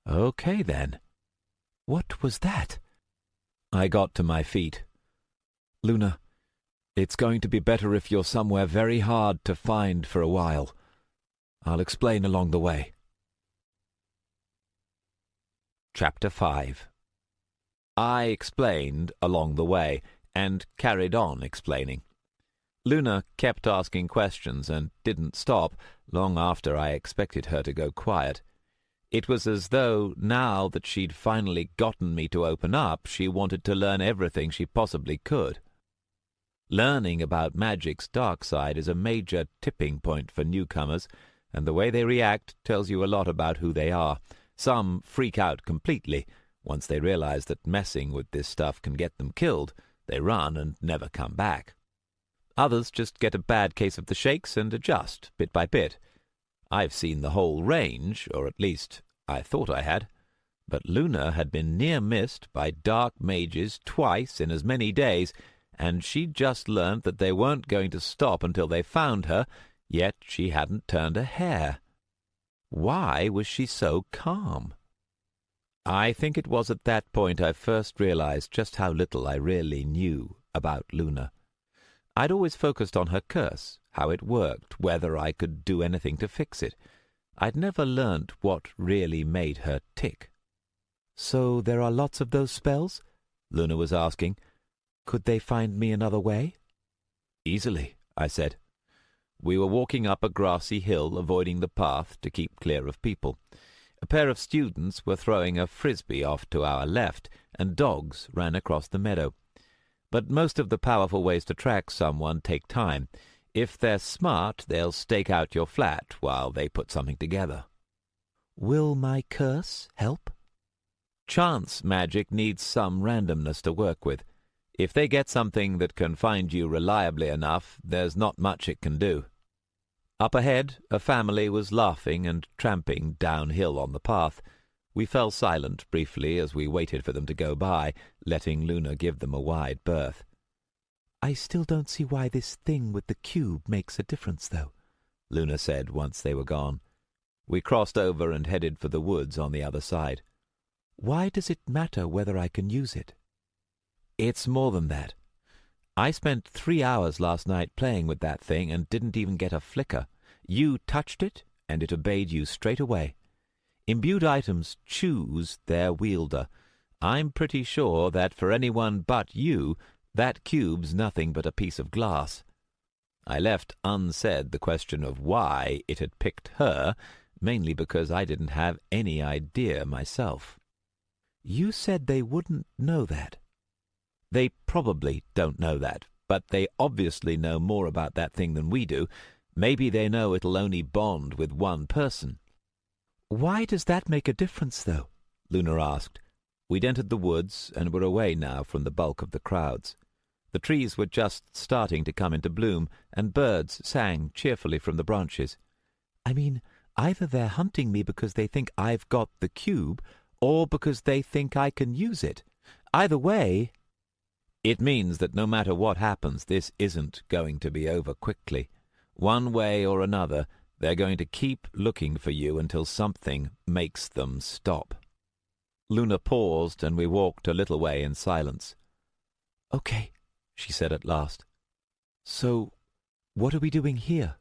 B: Okay, then. What was that? I got to my feet. Luna, it's going to be better if you're somewhere very hard to find for a while. I'll explain along the way. Chapter 5. I explained along the way, and carried on explaining. Luna kept asking questions and didn't stop long after I expected her to go quiet. It was as though, now that she'd finally gotten me to open up, she wanted to learn everything she possibly could. Learning about magic's dark side is a major tipping point for newcomers, and the way they react tells you a lot about who they are. Some freak out completely. Once they realize that messing with this stuff can get them killed, they run and never come back. Others just get a bad case of the shakes and adjust, bit by bit. I've seen the whole range, or at least I thought I had. But Luna had been near missed by dark mages twice in as many days, and she'd just learned that they weren't going to stop until they found her, yet she hadn't turned a hair. Why was she so calm? I think it was at that point I first realized just how little I really knew about Luna. I'd always focused on her curse, how it worked, whether I could do anything to fix it. I'd never learnt what really made her tick. "So there are lots of those spells?" Luna was asking. "Could they find me another way?" "Easily," I said. We were walking up a grassy hill, avoiding the path to keep clear of people. A pair of students were throwing a frisbee off to our left, and dogs ran across the meadow. But most of the powerful ways to track someone take time. If they're smart, they'll stake out your flat while they put something together. "Will my curse help?" Chance magic needs some randomness to work with. If they get something that can find you reliably enough, there's not much it can do. Up ahead, a family was laughing and tramping downhill on the path. We fell silent briefly as we waited for them to go by, letting Luna give them a wide berth. "I still don't see why this thing with the cube makes a difference, though," Luna said once they were gone. We crossed over and headed for the woods on the other side. "Why does it matter whether I can use it?" "It's more than that. I spent 3 hours last night playing with that thing and didn't even get a flicker. You touched it, and it obeyed you straight away. Imbued items choose their wielder. I'm pretty sure that for anyone but you, that cube's nothing but a piece of glass." I left unsaid the question of why it had picked her, mainly because I didn't have any idea myself. "You said they wouldn't know that." "They probably don't know that, but they obviously know more about that thing than we do. Maybe they know it'll only bond with one person." "Why does that make a difference, though?" Luna asked. We'd entered the woods and were away now from the bulk of the crowds. The trees were just starting to come into bloom, and birds sang cheerfully from the branches. "I mean, either they're hunting me because they think I've got the cube, or because they think I can use it. Either way—" It means that no matter what happens, this isn't going to be over quickly. One way or another, they're going to keep looking for you until something makes them stop. Luna paused, and we walked a little way in silence. "Okay," she said at last. "So, what are we doing here?"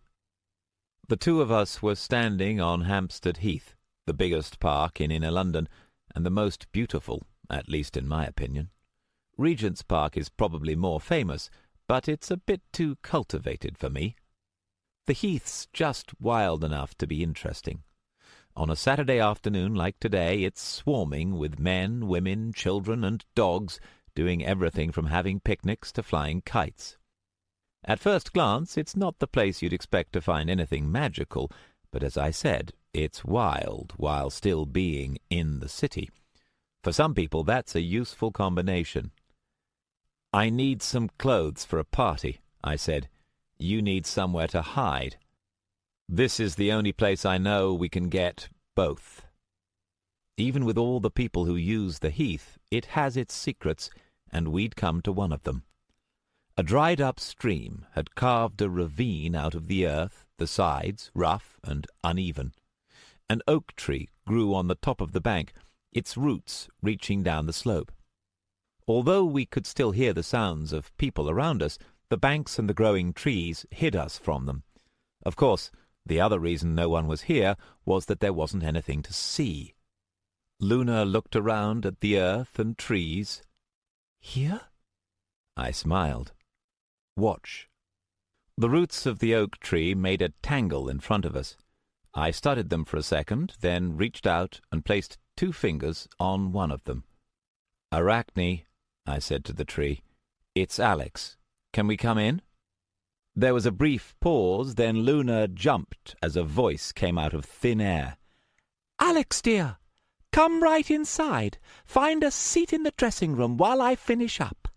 B: The two of us were standing on Hampstead Heath, the biggest park in inner London, and the most beautiful, at least in my opinion. Regent's Park is probably more famous, but it's a bit too cultivated for me. The Heath's just wild enough to be interesting. On a Saturday afternoon like today, it's swarming with men, women, children, and dogs, doing everything from having picnics to flying kites. At first glance, it's not the place you'd expect to find anything magical, but as I said, it's wild while still being in the city. For some people, that's a useful combination. "I need some clothes for a party," I said. "You need somewhere to hide. This is the only place I know we can get both." Even with all the people who use the Heath, it has its secrets, and we'd come to one of them. A dried-up stream had carved a ravine out of the earth, the sides rough and uneven. An oak tree grew on the top of the bank, its roots reaching down the slope. Although we could still hear the sounds of people around us, the banks and the growing trees hid us from them. Of course, the other reason no one was here was that there wasn't anything to see. Luna looked around at the earth and trees. "Here?" I smiled. "Watch." The roots of the oak tree made a tangle in front of us. I studied them for a second, then reached out and placed 2 fingers on one of them. "Arachne," I said to the tree. "It's Alex. Can we come in?" There was a brief pause, then Luna jumped as a voice came out of thin air. "Alex, dear, come right inside. Find a seat in the dressing room while I finish up."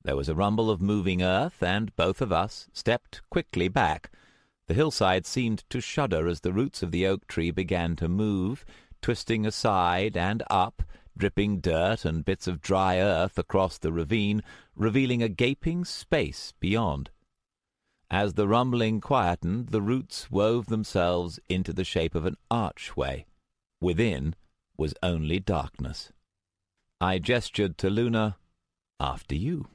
B: There was a rumble of moving earth, and both of us stepped quickly back. The hillside seemed to shudder as the roots of the oak tree began to move, twisting aside and up, dripping dirt and bits of dry earth across the ravine, revealing a gaping space beyond. As the rumbling quietened, the roots wove themselves into the shape of an archway. Within was only darkness. I gestured to Luna, "After you."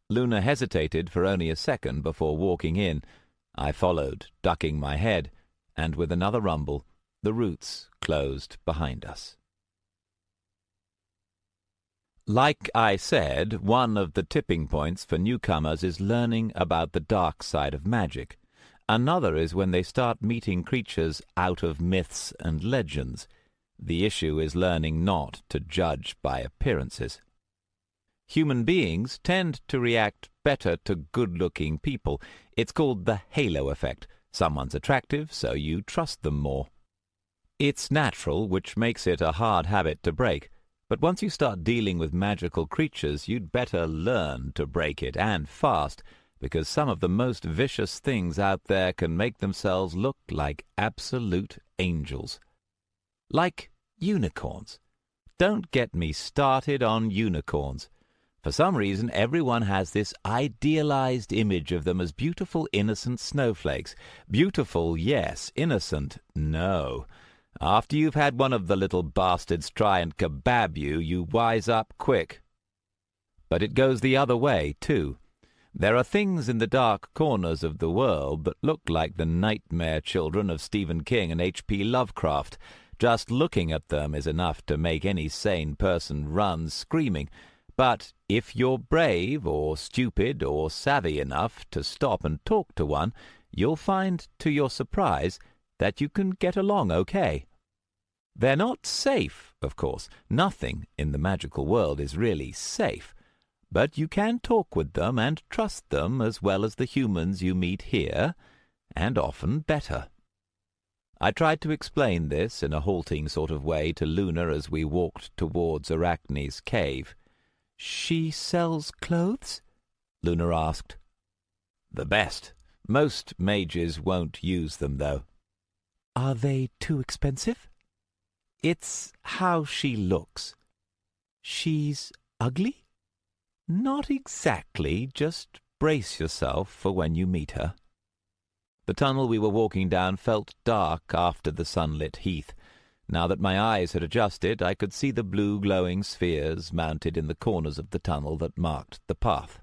B: Luna hesitated for only a second before walking in. I followed, ducking my head, and with another rumble, the roots closed behind us. Like I said, one of the tipping points for newcomers is learning about the dark side of magic. Another is when they start meeting creatures out of myths and legends. The issue is learning not to judge by appearances. Human beings tend to react better to good-looking people. It's called the halo effect. Someone's attractive, so you trust them more. It's natural, which makes it a hard habit to break. But once you start dealing with magical creatures, you'd better learn to break it, and fast, because some of the most vicious things out there can make themselves look like absolute angels. Like unicorns. Don't get me started on unicorns. For some reason, everyone has this idealized image of them as beautiful, innocent snowflakes. Beautiful, yes. Innocent, no. After you've had one of the little bastards try and kebab you, you wise up quick. But it goes the other way, too. There are things in the dark corners of the world that look like the nightmare children of Stephen King and H.P. Lovecraft. Just looking at them is enough to make any sane person run screaming. But if you're brave or stupid or savvy enough to stop and talk to one, you'll find, to your surprise, that you can get along okay. They're not safe, of course. Nothing in the magical world is really safe. But you can talk with them and trust them as well as the humans you meet here, and often better. I tried to explain this in a halting sort of way to Luna as we walked towards Arachne's cave. "She sells clothes?" Luna asked. "The best. Most mages won't use them, though." "Are they too expensive?" "It's how she looks." "She's ugly?"
A: Not exactly. Just brace yourself for when you meet her. The tunnel we were walking down felt dark after the sunlit heath. Now that my eyes had adjusted, I could see the blue glowing spheres mounted in the corners of the tunnel that marked the path.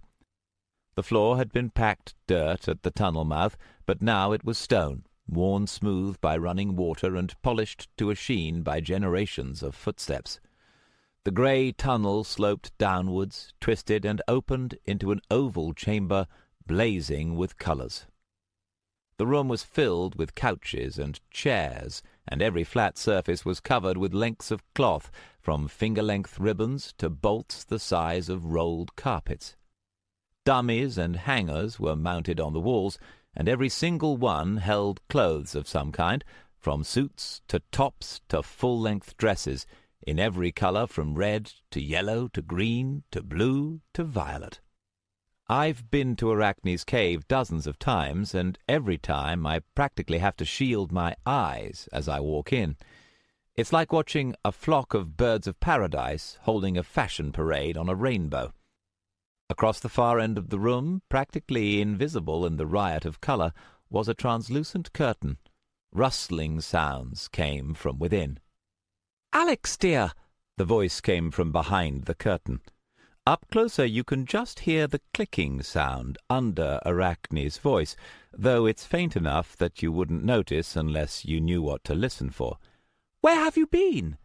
A: The floor had been packed dirt at the tunnel mouth, but now it was stone, worn smooth by running water and polished to a sheen by generations of footsteps. The grey tunnel sloped downwards, twisted, and opened into an oval chamber blazing with colours. The room was filled with couches and chairs, and every flat surface was covered with lengths of cloth, from finger-length ribbons to bolts the size of rolled carpets. Dummies and hangers were mounted on the walls, and every single one held clothes of some kind, from suits to tops to full-length dresses, in every colour from red to yellow to green to blue to violet. I've been to Arachne's cave dozens of times, and every time I practically have to shield my eyes as I walk in. It's like watching a flock of birds of paradise holding a fashion parade on a rainbow. Across the far end of the room, practically invisible in the riot of colour, was a translucent curtain. Rustling sounds came from within. "Alex, dear!" the voice came from behind the curtain. Up closer you can just hear the clicking sound under Arachne's voice, though it's faint enough that you wouldn't notice unless you knew what to listen for. "Where have you been?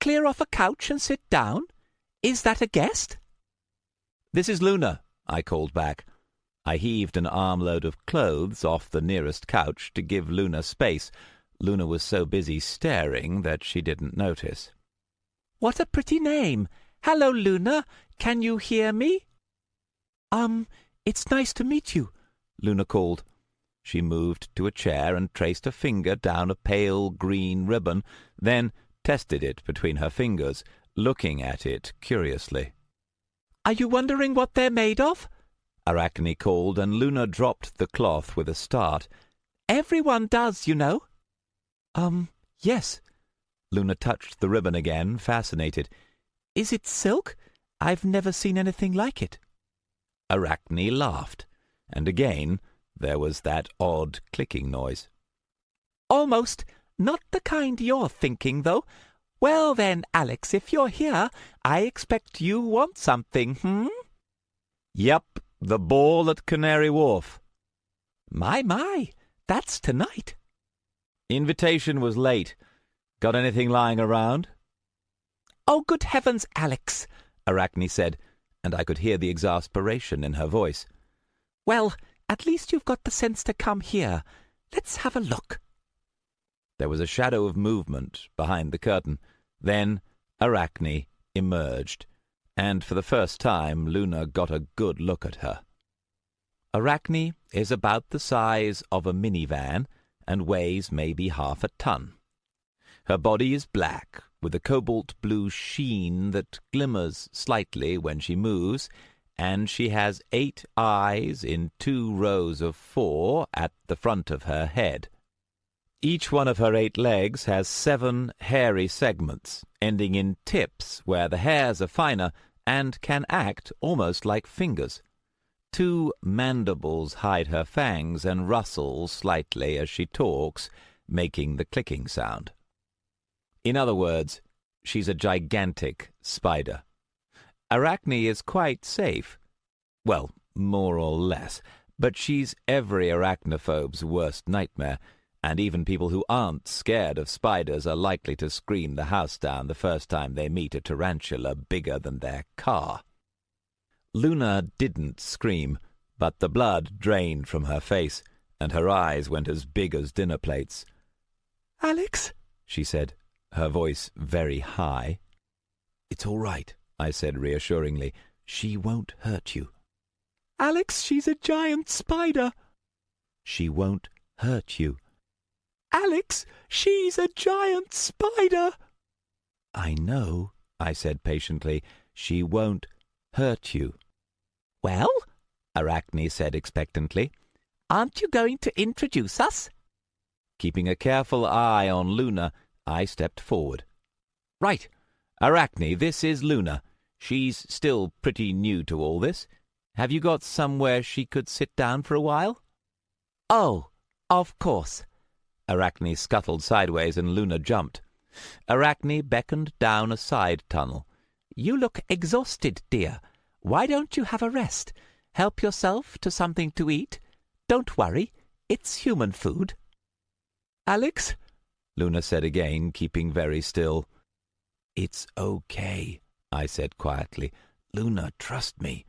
A: Clear off a couch and sit down? Is that a guest?" "This is Luna," I called back. I heaved an armload of clothes off the nearest couch to give Luna space. Luna was so busy staring that she didn't notice. "What a pretty name! Hello, Luna. Can you hear me?" It's nice to meet you," Luna called. She moved to a chair and traced a finger down a pale green ribbon, then tested it between her fingers, looking at it curiously. "Are you wondering what they're made of?" Arachne called, and Luna dropped the cloth with a start. "Everyone does, you know." Yes." Luna touched the ribbon again, fascinated. "Is it silk? I've never seen anything like it." Arachne laughed, and again there was that odd clicking noise. "Almost. Not the kind you're thinking, though. Well then, Alex, if you're here, I expect you want something, "Yep, the ball at Canary Wharf." My, that's tonight." "Invitation was late. Got anything lying around?" "Oh, good heavens, Alex," Arachne said, and I could hear the exasperation in her voice. "Well, at least you've got the sense to come here. Let's have a look." There was a shadow of movement behind the curtain. Then Arachne emerged, and for the first time Luna got a good look at her. Arachne is about the size of a minivan and weighs maybe half a ton. Her body is black, with a cobalt-blue sheen that glimmers slightly when she moves, and she has 8 eyes in 2 rows of 4 at the front of her head. Each one of her 8 legs has 7 hairy segments, ending in tips where the hairs are finer and can act almost like fingers. 2 mandibles hide her fangs and rustle slightly as she talks, making the clicking sound. In other words, she's a gigantic spider. Arachne is quite safe. Well, more or less, but she's every arachnophobe's worst nightmare, and even people who aren't scared of spiders are likely to scream the house down the first time they meet a tarantula bigger than their car. Luna didn't scream, but the blood drained from her face, and her eyes went as big as dinner plates. "Alex," she said, her voice very high. "It's all right," I said reassuringly. "She won't hurt you." "Alex, she's a giant spider." "She won't hurt you." "Alex, she's a giant spider." "I know," I said patiently. "She won't hurt you." "Well," Arachne said expectantly, "aren't you going to introduce us?" Keeping a careful eye on Luna, I stepped forward. "Right. Arachne, this is Luna.
B: She's still pretty new to all this. Have you got somewhere she could sit down for a while?" "Oh, of course." Arachne scuttled sideways and Luna jumped. Arachne beckoned down a side tunnel. "You look exhausted, dear. Why don't you have a rest? Help yourself to something to eat. Don't worry, it's human food." "Alex?" Luna said again, keeping very still. "It's okay," I said quietly. "Luna, trust me.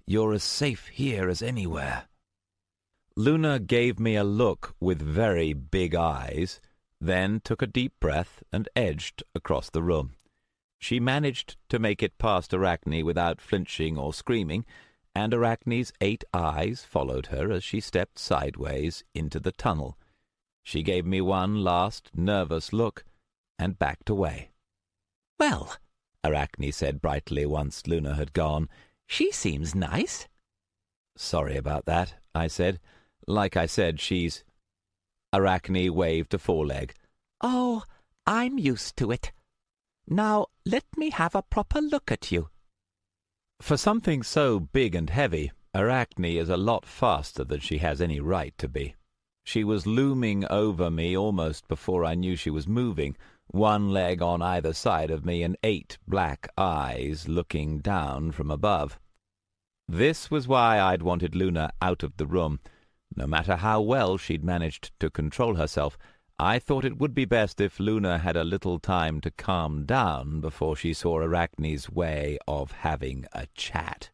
B: You're as safe here as anywhere." Luna gave me a look with very big eyes, then took a deep breath and edged across the room. She managed to make it past Arachne without flinching or screaming, and Arachne's 8 eyes followed her as she stepped sideways into the tunnel. She gave me one last nervous look and backed away. "Well," Arachne said brightly once Luna had gone, "she seems nice." "Sorry about that," I said. "Like I said, she's—" Arachne waved a foreleg. "Oh, I'm used to it. Now let me have a proper look at you." For something so big and heavy, Arachne is a lot faster than she has any right to be. She was looming over me almost before I knew she was moving, one leg on either side of me and 8 black eyes looking down from above. This was why I'd wanted Luna out of the room. No matter how well she'd managed to control herself, I thought it would be best if Luna had a little time to calm down before she saw Arachne's way of having a chat.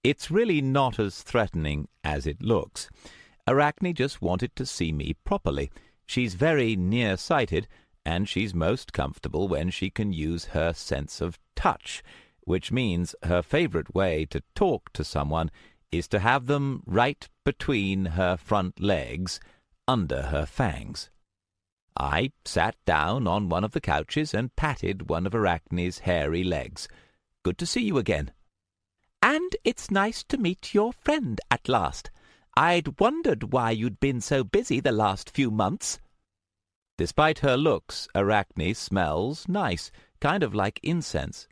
B: It's really not as threatening as it looks. Arachne just wanted to see me properly. She's very near-sighted, and she's most comfortable when she can use her sense of touch, which means her favorite way to talk to someone is to have them right between her front legs, under her fangs. I sat down on one of the couches and patted one of Arachne's hairy legs. "Good to see you again." "And it's nice to meet your friend at last. I'd wondered why you'd been so busy the last few months." Despite her looks, Arachne smells nice, kind of like incense.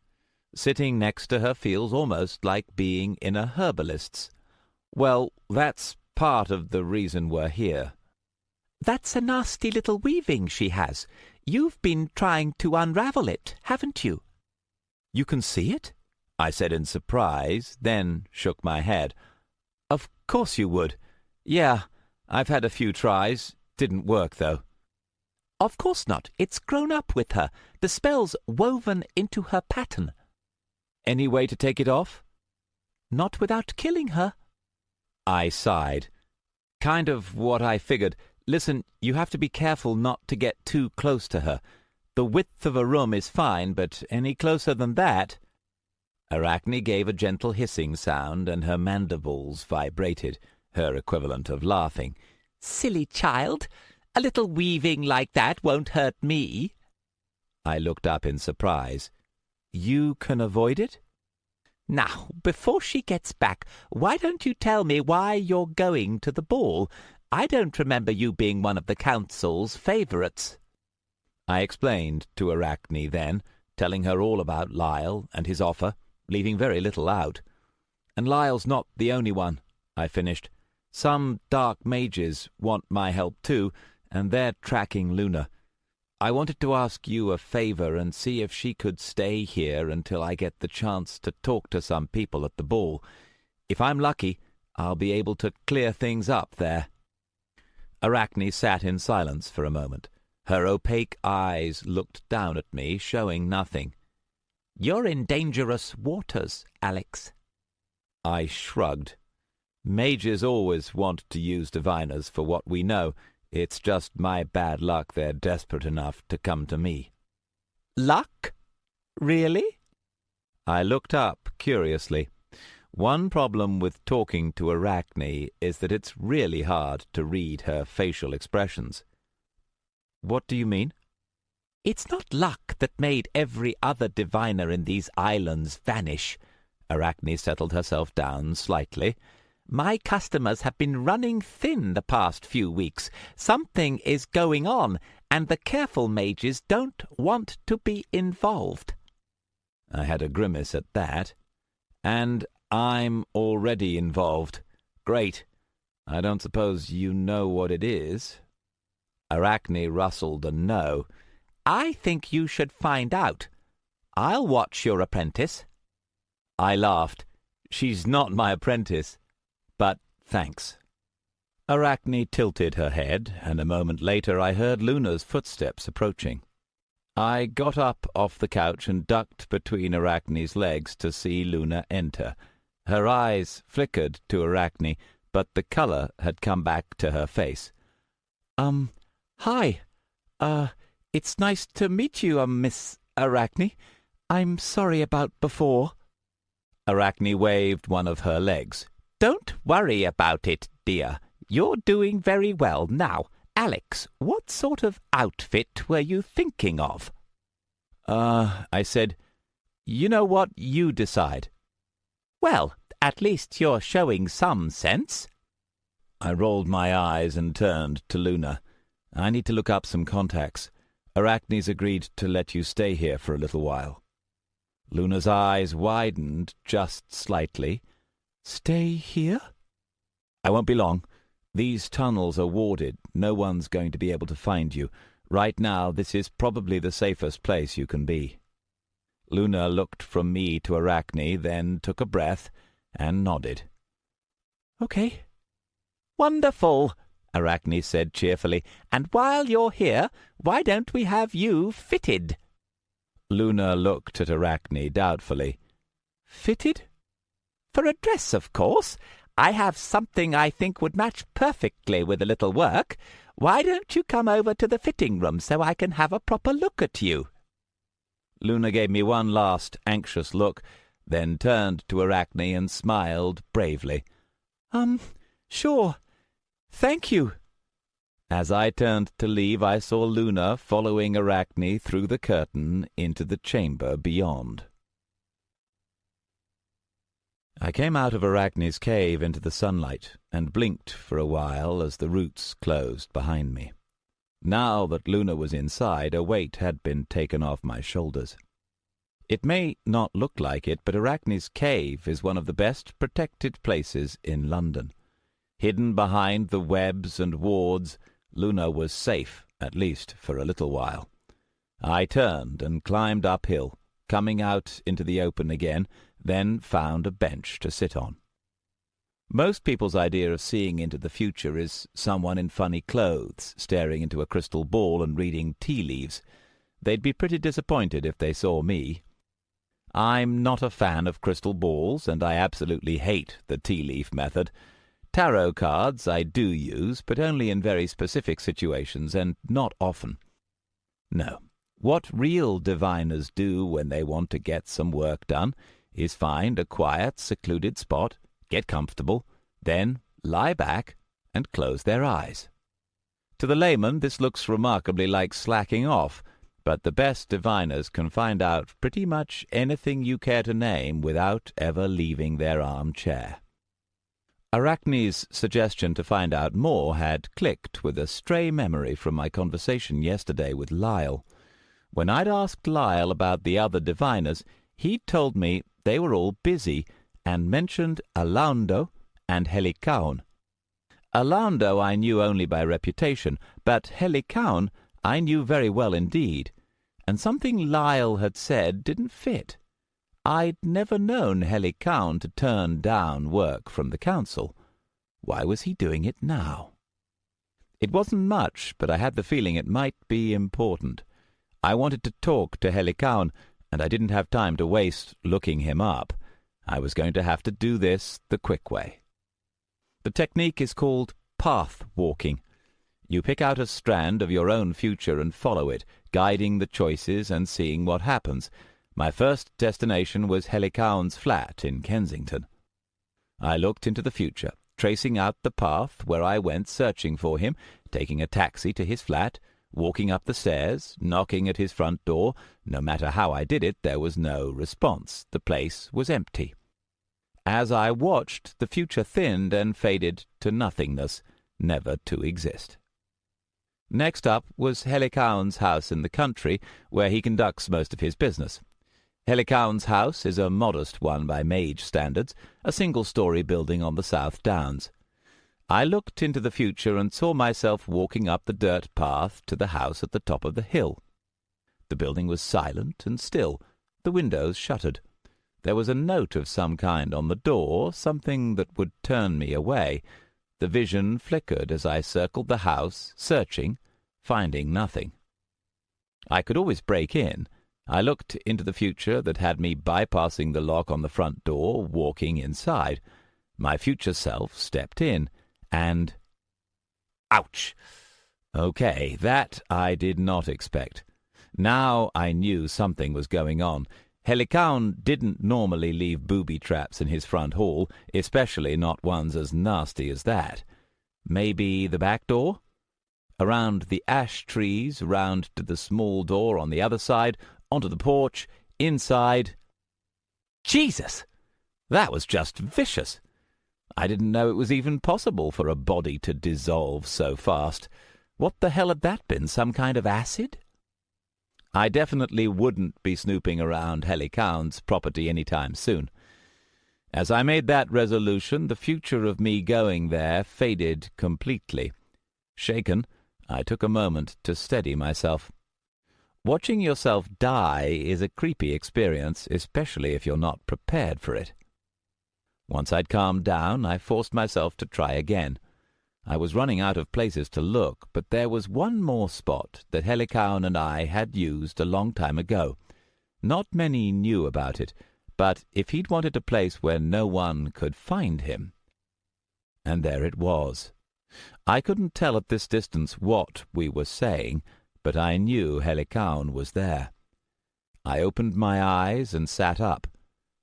B: Sitting next to her feels almost like being in a herbalist's. Well, that's part of the reason we're here. "That's a nasty little weaving she has. You've been trying to unravel it, haven't you?" "You can see it?" I said in surprise, then shook my head. "Of course you would. Yeah, I've had a few tries. Didn't work, though." "Of course not. It's grown up with her. The spell's woven into her pattern." "Any way to take it off?" "Not without killing her." I sighed. "Kind of what I figured. Listen, you have to be careful not to get too close to her. The width of a room is fine, but any closer than that—" Arachne gave a gentle hissing sound, and her mandibles vibrated, her equivalent of laughing. "Silly child! A little weaving like that won't hurt me." I looked up in surprise. "You can avoid it?" "Now, before she gets back, why don't you tell me why you're going to the ball? I don't remember you being one of the council's favourites." I explained to Arachne then, telling her all about Lyle and his offer, leaving very little out. "And Lyle's not the only one," I finished. "Some dark mages want my help too, and they're tracking Luna. I wanted to ask you a favour and see if she could stay here until I get the chance to talk to some people at the ball. If I'm lucky, I'll be able to clear things up there." Arachne sat in silence for a moment. Her opaque eyes looked down at me, showing nothing. "You're in dangerous waters, Alex." I shrugged. Mages always want to use diviners for what we know. It's just my bad luck they're desperate enough to come to me. "Luck? Really?" I looked up curiously. One problem with talking to Arachne is that it's really hard to read her facial expressions. "What do you mean?" "It's not luck that made every other diviner in these islands vanish." Arachne settled herself down slightly. "My customers have been running thin the past few weeks. Something is going on, and the careful mages don't want to be involved."
A: I had a grimace at that. And I'm already involved. Great. I don't suppose you know what it is? Arachne rustled a no.
B: I think you should find out. I'll watch your apprentice.
A: I laughed. She's not my apprentice. But thanks. Arachne tilted her head, and a moment later I heard Luna's footsteps approaching. I got up off the couch and ducked between Arachne's legs to see Luna enter. Her eyes flickered to Arachne, but the colour had come back to her face.
B: Hi. It's nice to meet you, Miss Arachne. I'm sorry about before.
A: Arachne waved one of her legs.
B: Don't worry about it, dear. You're doing very well now. Alex, what sort of outfit were you thinking of?
A: I said, you know what, you decide.
B: Well, at least you're showing some sense.
A: I rolled my eyes and turned to Luna. I need to look up some contacts. Arachne's agreed to let you stay here for a little while. Luna's eyes widened just slightly.
B: Stay here?
A: I won't be long. These tunnels are warded. No one's going to be able to find you. Right now, this is probably the safest place you can be. Luna looked from me to Arachne, then took a breath and nodded.
B: Okay. Wonderful, Arachne said cheerfully. And while you're here, why don't we have you fitted?
A: Luna looked at Arachne doubtfully.
B: Fitted? For a dress, of course. I have something I think would match perfectly with a little work. Why don't you come over to the fitting room so I can have a proper look at you?
A: Luna gave me one last anxious look, then turned to Arachne and smiled bravely.
B: Sure. Thank you.
A: As I turned to leave, I saw Luna following Arachne through the curtain into the chamber beyond. I came out of Arachne's cave into the sunlight and blinked for a while as the roots closed behind me. Now that Luna was inside, a weight had been taken off my shoulders. It may not look like it, but Arachne's cave is one of the best protected places in London. Hidden behind the webs and wards, Luna was safe, at least for a little while. I turned and climbed uphill, coming out into the open again, then found a bench to sit on. Most people's idea of seeing into the future is someone in funny clothes, staring into a crystal ball and reading tea leaves. They'd be pretty disappointed if they saw me. I'm not a fan of crystal balls, and I absolutely hate the tea leaf method. Tarot cards I do use, but only in very specific situations, and not often. No, what real diviners do when they want to get some work done is find a quiet, secluded spot, get comfortable, then lie back and close their eyes. To the layman, this looks remarkably like slacking off, but the best diviners can find out pretty much anything you care to name without ever leaving their armchair. Arachne's suggestion to find out more had clicked with a stray memory from my conversation yesterday with Lyle. When I'd asked Lyle about the other diviners, he'd told me they were all busy, and mentioned Alaundo and Helicaun. Alaundo I knew only by reputation, but Helicaun I knew very well indeed, and something Lyle had said didn't fit. I'd never known Helicaun to turn down work from the council. Why was he doing it now? It wasn't much, but I had the feeling it might be important. I wanted to talk to Helicaun, and I didn't have time to waste looking him up. I was going to have to do this the quick way. The technique is called path walking. You pick out a strand of your own future and follow it, guiding the choices and seeing what happens. My first destination was Helicaun's flat in Kensington. I looked into the future, tracing out the path where I went searching for him, taking a taxi to his flat, walking up the stairs, knocking at his front door. No matter how I did it, there was no response. The place was empty. As I watched, the future thinned and faded to nothingness, never to exist. Next up was Helicaun's house in the country, where he conducts most of his business.
B: Helicown's house is a modest one by mage standards, a single-story building on the South Downs. I looked into the future and saw myself walking up the dirt path to the house at the top of the hill. The building was silent and still, the windows shuttered. There was a note of some kind on the door, something that would turn me away. The vision flickered as I circled the house, searching, finding nothing. I could always break in. I looked into the future that had me bypassing the lock on the front door, walking inside. My future self stepped in, and... Ouch! Okay, that I did not expect. Now I knew something was going on. Helicown didn't normally leave booby traps in his front hall, especially not ones as nasty as that. Maybe the back door? Around the ash trees, round to the small door on the other side, onto the porch, inside. Jesus! That was just vicious. I didn't know it was even possible for a body to dissolve so fast. What the hell had that been, some kind of acid? I definitely wouldn't be snooping around Helicown's property any time soon. As I made that resolution, the future of me going there faded completely. Shaken, I took a moment to steady myself. Watching yourself die is a creepy experience, especially if you're not prepared for it. Once I'd calmed down, I forced myself to try again. I was running out of places to look, but there was one more spot that Helicown and I had used a long time ago. Not many knew about it, but if he'd wanted a place where no one could find him... And there it was. I couldn't tell at this distance what we were saying, but I knew Helicown was there. I opened my eyes and sat up.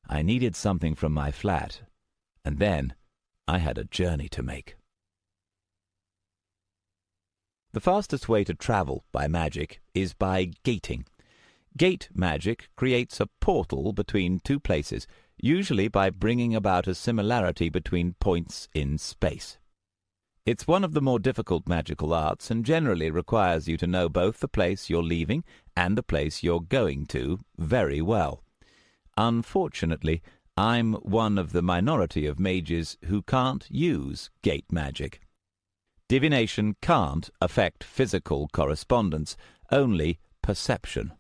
B: I needed something from my flat, and then I had a journey to make. The fastest way to travel by magic is by gating. Gate magic creates a portal between two places, usually by bringing about a similarity between points in space. It's one of the more difficult magical arts and generally requires you to know both the place you're leaving and the place you're going to very well. Unfortunately, I'm one of the minority of mages who can't use gate magic. Divination can't affect physical correspondence, only perception.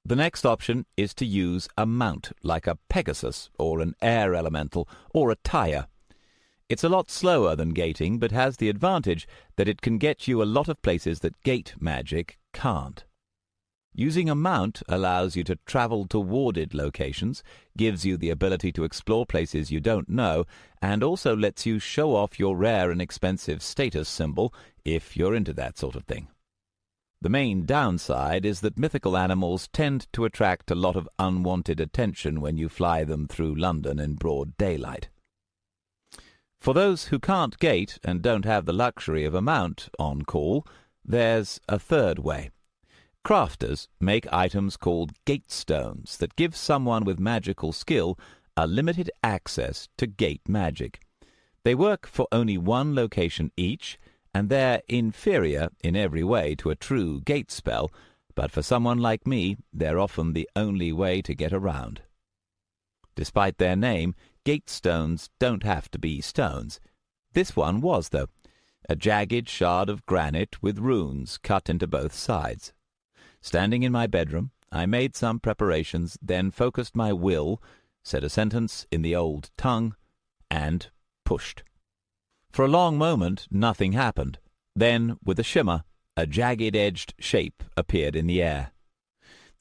B: The next option is to use a mount, like a Pegasus or an air elemental or a tire. It's a lot slower than gating, but has the advantage that it can get you a lot of places that gate magic can't. Using a mount allows you to travel to warded locations, gives you the ability to explore places you don't know, and also lets you show off your rare and expensive status symbol if you're into that sort of thing. The main downside is that mythical animals tend to attract a lot of unwanted attention when you fly them through London in broad daylight. For those who can't gate and don't have the luxury of a mount on call, there's a third way. Crafters make items called gate stones that give someone with magical skill a limited access to gate magic. They work for only one location each, and they're inferior in every way to a true gate spell, but for someone like me, they're often the only way to get around. Despite their name, gate stones don't have to be stones. This one was, though, a jagged shard of granite with runes cut into both sides. Standing in my bedroom, I made some preparations, then focused my will, said a sentence in the old tongue, and pushed. For a long moment, nothing happened. Then, with a shimmer, a jagged-edged shape appeared in the air.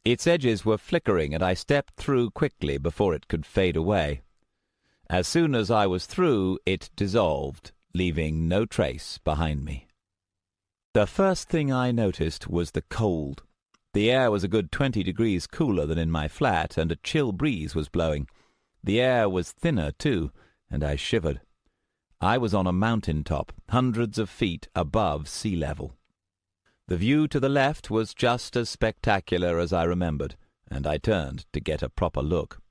B: Its edges were flickering, and I stepped through quickly before it could fade away. As soon as I was through, it dissolved, leaving no trace behind me. The first thing I noticed was the cold. The air was a good 20 degrees cooler than in my flat, and a chill breeze was blowing. The air was thinner, too, and I shivered. I was on a mountain top, hundreds of feet above sea level. The view to the left was just as spectacular as I remembered, and I turned to get a proper look.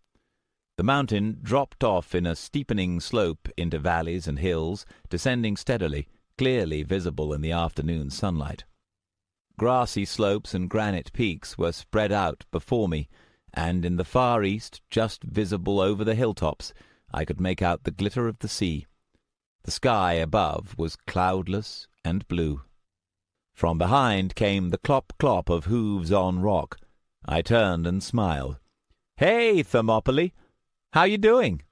B: The mountain dropped off in a steepening slope into valleys and hills, descending steadily, clearly visible in the afternoon sunlight. Grassy slopes and granite peaks were spread out before me,
A: and in the far east, just visible over the hilltops, I could make out the glitter of the sea. The sky above was cloudless and blue. From behind came the clop-clop of hooves on rock. I turned and smiled. "Hey, Thermopylae! How you doing?"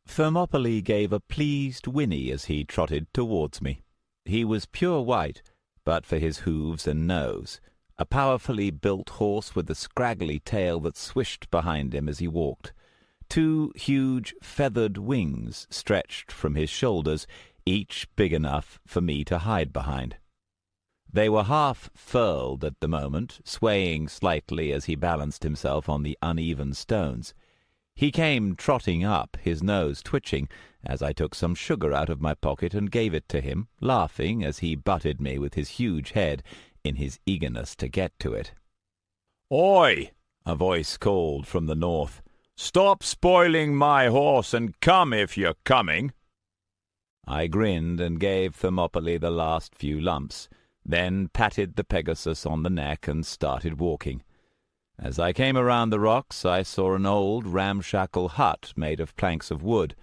A: Thermopylae gave a pleased whinny as he trotted towards me. He was pure white, but for his hooves and nose, a powerfully built horse with a scraggly tail that swished behind him as he walked. 2 huge feathered wings stretched from his shoulders, each big enough for me to hide behind. They were half furled at the moment, swaying slightly as he balanced himself on the uneven stones. He came trotting up, his nose twitching, as I took some sugar out of my pocket and gave it to him, laughing as he butted me with his huge head in his eagerness to get to it.
C: "Oi!" a voice called from the north. "Stop spoiling my horse and come if you're coming."
A: I grinned and gave Thermopylae the last few lumps, then patted the Pegasus on the neck and started walking. As I came around the rocks, I saw an old ramshackle hut made of planks of wood.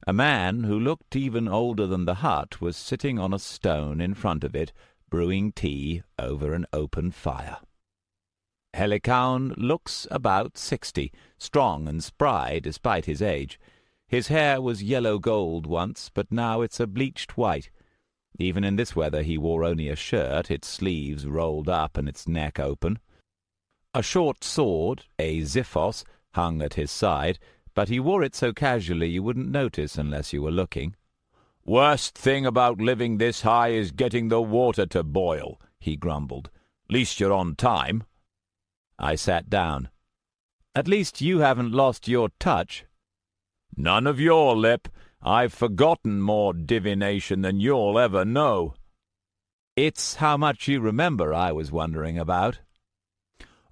A: A man who looked even older than the hut was sitting on a stone in front of it, brewing tea over an open fire. Helicaun looks about 60, strong and spry despite his age. His hair was yellow-gold once, but now it's a bleached white. Even in this weather he wore only a shirt, its sleeves rolled up and its neck open. A short sword, a xiphos, hung at his side, but he wore it so casually you wouldn't notice unless you were looking.
C: "Worst thing about living this high is getting the water to boil," he grumbled. "Least you're on time."
A: I sat down. "At least you haven't lost your touch."
C: "None of your lip. I've forgotten more divination than you'll ever know."
A: "It's how much you remember I was wondering about."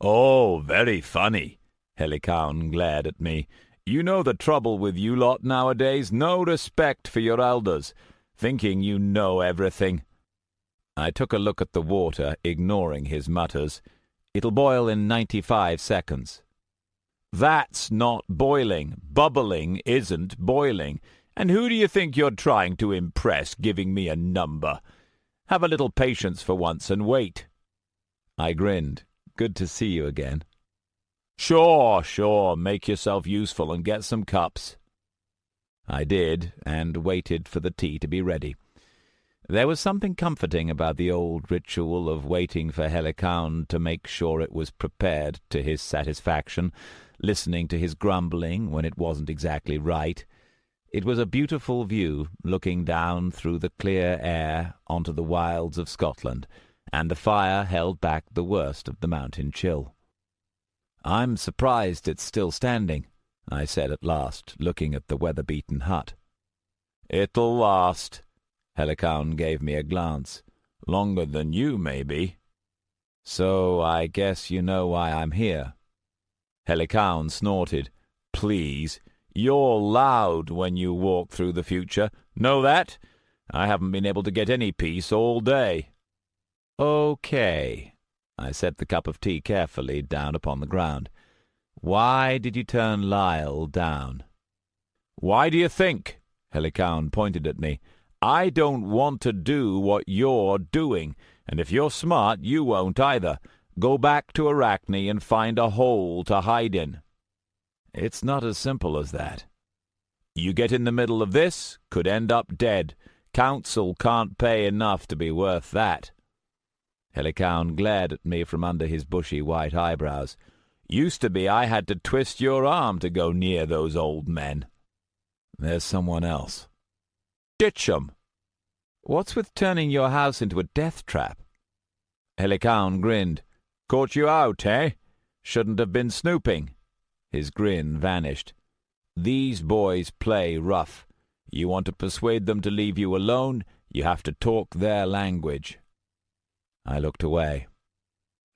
C: "Oh, very funny." Helicaun glared at me. "You know the trouble with you lot nowadays, no respect for your elders, thinking you know everything."
A: I took a look at the water, ignoring his mutters. "It'll boil in 95 seconds.
C: "That's not boiling. Bubbling isn't boiling. And who do you think you're trying to impress, giving me a number? Have a little patience for once and wait."
A: I grinned. "Good to see you again."
C: Sure. Make yourself useful and get some cups."
A: I did, and waited for the tea to be ready. There was something comforting about the old ritual of waiting for Helicaun to make sure it was prepared to his satisfaction, listening to his grumbling when it wasn't exactly right. It was a beautiful view, looking down through the clear air onto the wilds of Scotland, and the fire held back the worst of the mountain chill. "I'm surprised it's still standing," I said at last, looking at the weather-beaten hut.
C: "It'll last."
A: Helicaun gave me a glance.
C: "Longer than you, maybe."
A: "So I guess you know why I'm here."
C: Helicaun snorted. "Please. You're loud when you walk through the future. Know that? I haven't been able to get any peace all day."
A: "Okay." I set the cup of tea carefully down upon the ground. "Why did you turn Lyle down?"
C: "Why do you think?" Helicaun pointed at me. "I don't want to do what you're doing, and if you're smart, you won't either. Go back to Arachne and find a hole to hide in."
A: "It's not as simple as that."
C: "You get in the middle of this, could end up dead. Council can't pay enough to be worth that."
A: Helicaun glared at me from under his bushy white eyebrows.
C: "Used to be I had to twist your arm to go near those old men."
A: "There's someone else."
C: "Ditch 'em."
A: "What's with turning your house into a death trap?"
C: Helicaun grinned. "Caught you out, eh? Shouldn't have been snooping."
A: His grin vanished.
C: "These boys play rough. You want to persuade them to leave you alone, you have to talk their language."
A: I looked away.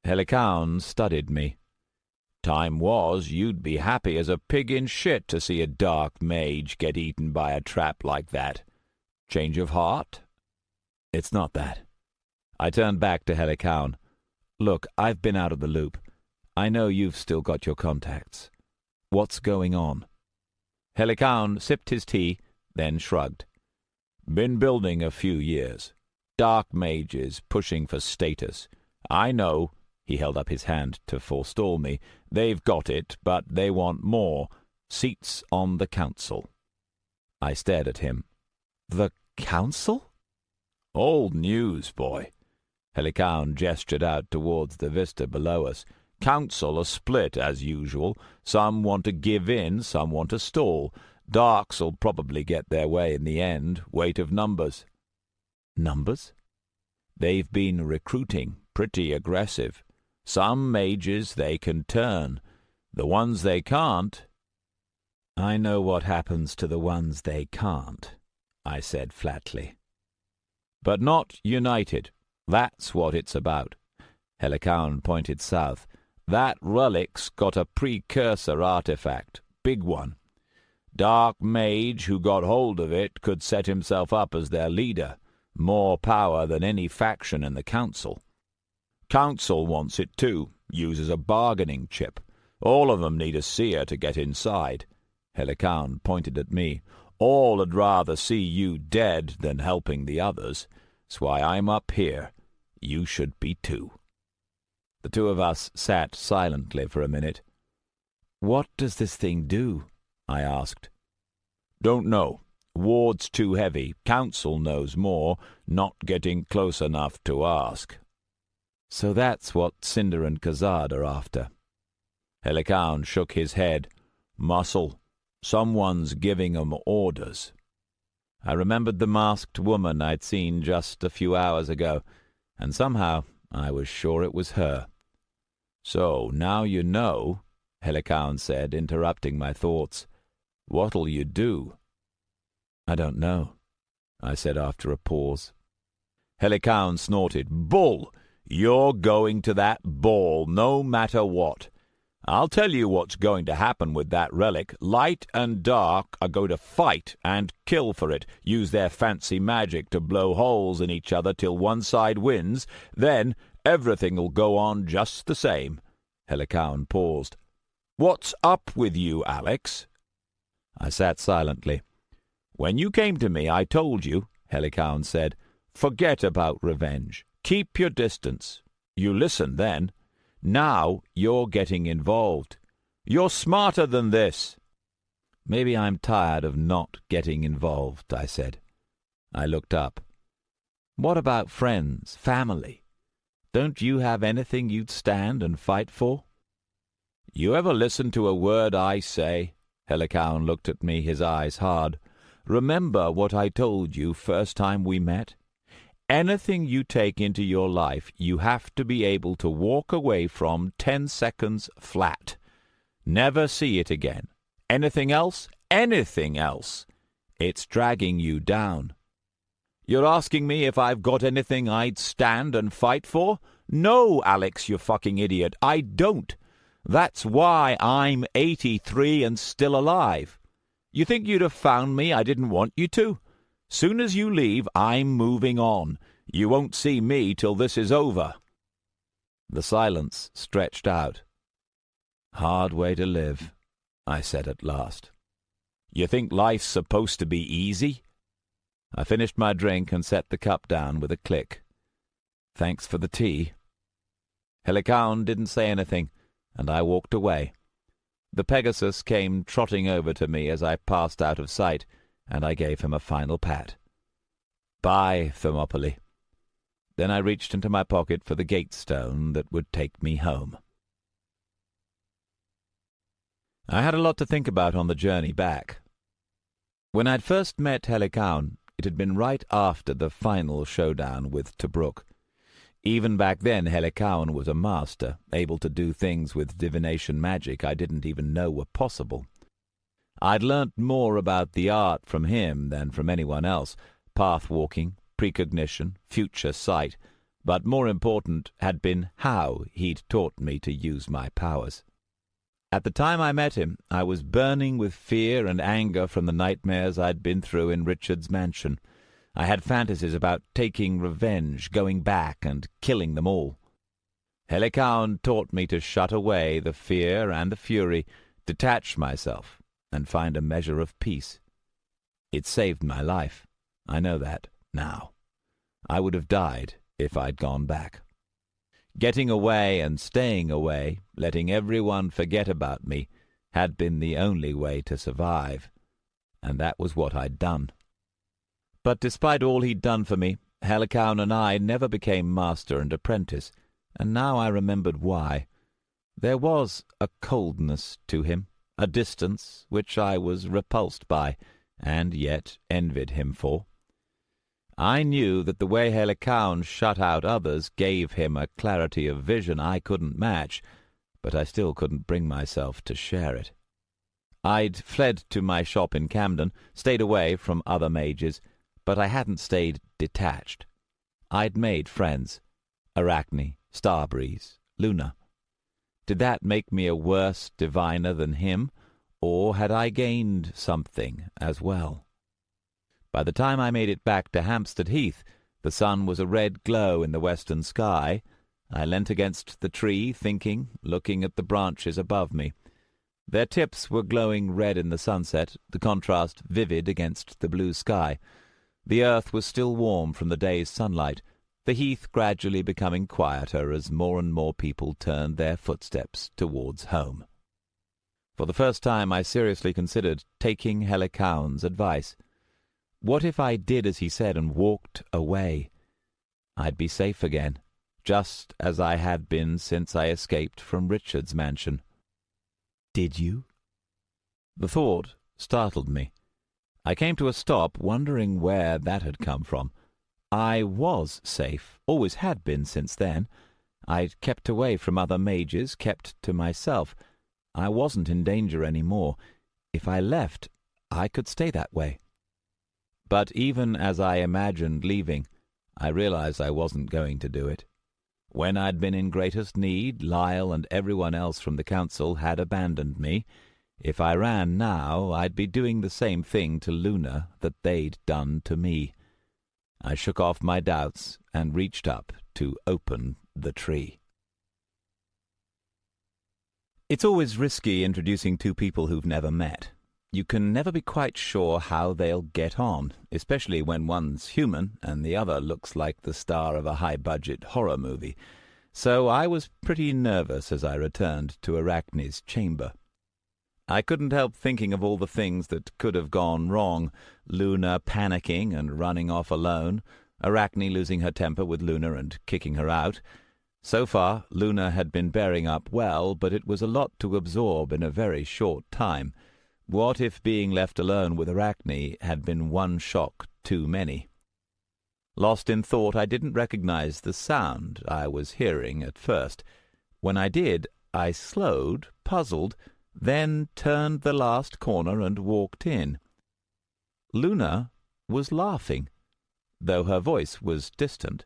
A: Helicaun studied me.
C: "Time was you'd be happy as a pig in shit to see a dark mage get eaten by a trap like that. Change of heart?"
A: "It's not that." I turned back to Helicaun. "Look, I've been out of the loop. I know you've still got your contacts. What's going on?" Helikaun sipped his tea, then shrugged.
C: "Been building a few years. Dark mages pushing for status. I know," he held up his hand to forestall me, "they've got it, but they want more. Seats on the council."
A: I stared at him. "The council?"
C: "Old news, boy." Helikaun gestured out towards the vista below us. "Council are split, as usual. Some want to give in, some want to stall. Darks'll probably get their way in the end. Weight of numbers."
A: "Numbers?"
C: "They've been recruiting, pretty aggressive. Some mages they can turn. The ones they can't—"
A: "I know what happens to the ones they can't," I said flatly.
C: "But not united. That's what it's about." Helikaun pointed south. "That relic's got a precursor artifact. Big one. Dark mage who got hold of it could set himself up as their leader. More power than any faction in the council. Council wants it too. Uses a bargaining chip. All of them need a seer to get inside." Helikaun pointed at me. "All 'd rather see you dead than helping the others. That's why I'm up here. You should be too."
A: The two of us sat silently for a minute. "What does this thing do?" I asked.
C: "Don't know. Ward's too heavy. Council knows more. Not getting close enough to ask."
A: "So that's what Cinder and Khazad are after."
C: Helikaun shook his head. "Muscle. Someone's giving 'em orders."
A: I remembered the masked woman I'd seen just a few hours ago, and somehow I was sure it was her.
C: "So now you know,"
A: Helikaun said, interrupting my thoughts.
C: "What'll you do?"
A: "I don't know," I said after a pause.
C: Helikaun snorted. "Bull! You're going to that ball, no matter what. I'll tell you what's going to happen with that relic. Light and dark are going to fight and kill for it, use their fancy magic to blow holes in each other till one side wins. Then everything'll go on just the same." Helikaun paused. "What's up with you, Alex?"
A: I sat silently.
C: "When you came to me, I told you," Helikaun said, "forget about revenge. Keep your distance. You listened then. Now you're getting involved. You're smarter than this."
A: "Maybe I'm tired of not getting involved," I said. I looked up. "What about friends, family? Don't you have anything you'd stand and fight for?"
C: "You ever listen to a word I say?" Helikaun looked at me, his eyes hard. "Remember what I told you first time we met? Anything you take into your life, you have to be able to walk away from 10 seconds flat. Never see it again. Anything else? Anything else. It's dragging you down. You're asking me if I've got anything I'd stand and fight for? No, Alex, you fucking idiot, I don't. That's why I'm 83 and still alive. You think you'd have found me I didn't want you to? Soon as you leave, I'm moving on. You won't see me till this is over."
A: The silence stretched out. "Hard way to live," I said at last.
C: "You think life's supposed to be easy?"
A: I finished my drink and set the cup down with a click. "Thanks for the tea." Helikaun didn't say anything, and I walked away. The Pegasus came trotting over to me as I passed out of sight, and I gave him a final pat. "Bye, Thermopylae." Then I reached into my pocket for the gate stone that would take me home. I had a lot to think about on the journey back. When I'd first met Helikaun, it had been right after the final showdown with Tobruk. Even back then, Helikaun was a master, able to do things with divination magic I didn't even know were possible. I'd learnt more about the art from him than from anyone else, path-walking, precognition, future sight, but more important had been how he'd taught me to use my powers. At the time I met him, I was burning with fear and anger from the nightmares I'd been through in Richard's mansion. I had fantasies about taking revenge, going back and killing them all.
B: Helicoun taught me to shut away the fear and the fury, detach myself, and find a measure of peace. It saved my life. I know that now. I would have died if I'd gone back. Getting away and staying away, letting everyone forget about me, had been the only way to survive, and that was what I'd done. But despite all he'd done for me, Helicoun and I never became master and apprentice, and now I remembered why. There was a coldness to him, a distance which I was repulsed by, and yet envied him for. I knew that the way Helicoun shut out others gave him a clarity of vision I couldn't match, but I still couldn't bring myself to share it. I'd fled to my shop in Camden, stayed away from other mages, but I hadn't stayed detached. I'd made friends. Arachne, Starbreeze, Luna. Did that make me a worse diviner than him, or had I gained something as well? By the time I made it back to Hampstead Heath, the sun was a red glow in the western sky. I leant against the tree, thinking, looking at the branches above me. Their tips were glowing red in the sunset, the contrast vivid against the blue sky. The earth was still warm from the day's sunlight, the heath gradually becoming quieter as more and more people turned their footsteps towards home. For the first time I seriously considered taking Helicoun's advice. What if I did as he said and walked away? I'd be safe again, just as I had been since I escaped from Richard's mansion. Did you? The thought startled me. I came to a stop, wondering where that had come from. I was safe, always had been since then. I'd kept away from other mages, kept to myself. I wasn't in danger any more. If I left, I could stay that way. But even as I imagined leaving, I realized I wasn't going to do it. When I'd been in greatest need, Lyle and everyone else from the council had abandoned me. If I ran now, I'd be doing the same thing to Luna that they'd done to me. I shook off my doubts and reached up to open the tree. It's always risky introducing two people who've never met. You can never be quite sure how they'll get on, especially when one's human and the other looks like the star of a high-budget horror movie. So I was pretty nervous as I returned to Arachne's chamber. I couldn't help thinking of all the things that could have gone wrong. Luna panicking and running off alone, Arachne losing her temper with Luna and kicking her out. So far, Luna had been bearing up well, but it was a lot to absorb in a very short time. What if being left alone with Arachne had been one shock too many? Lost in thought, I didn't recognize the sound I was hearing at first. When I did, I slowed, puzzled, then turned the last corner and walked in. Luna was laughing, though her voice was distant.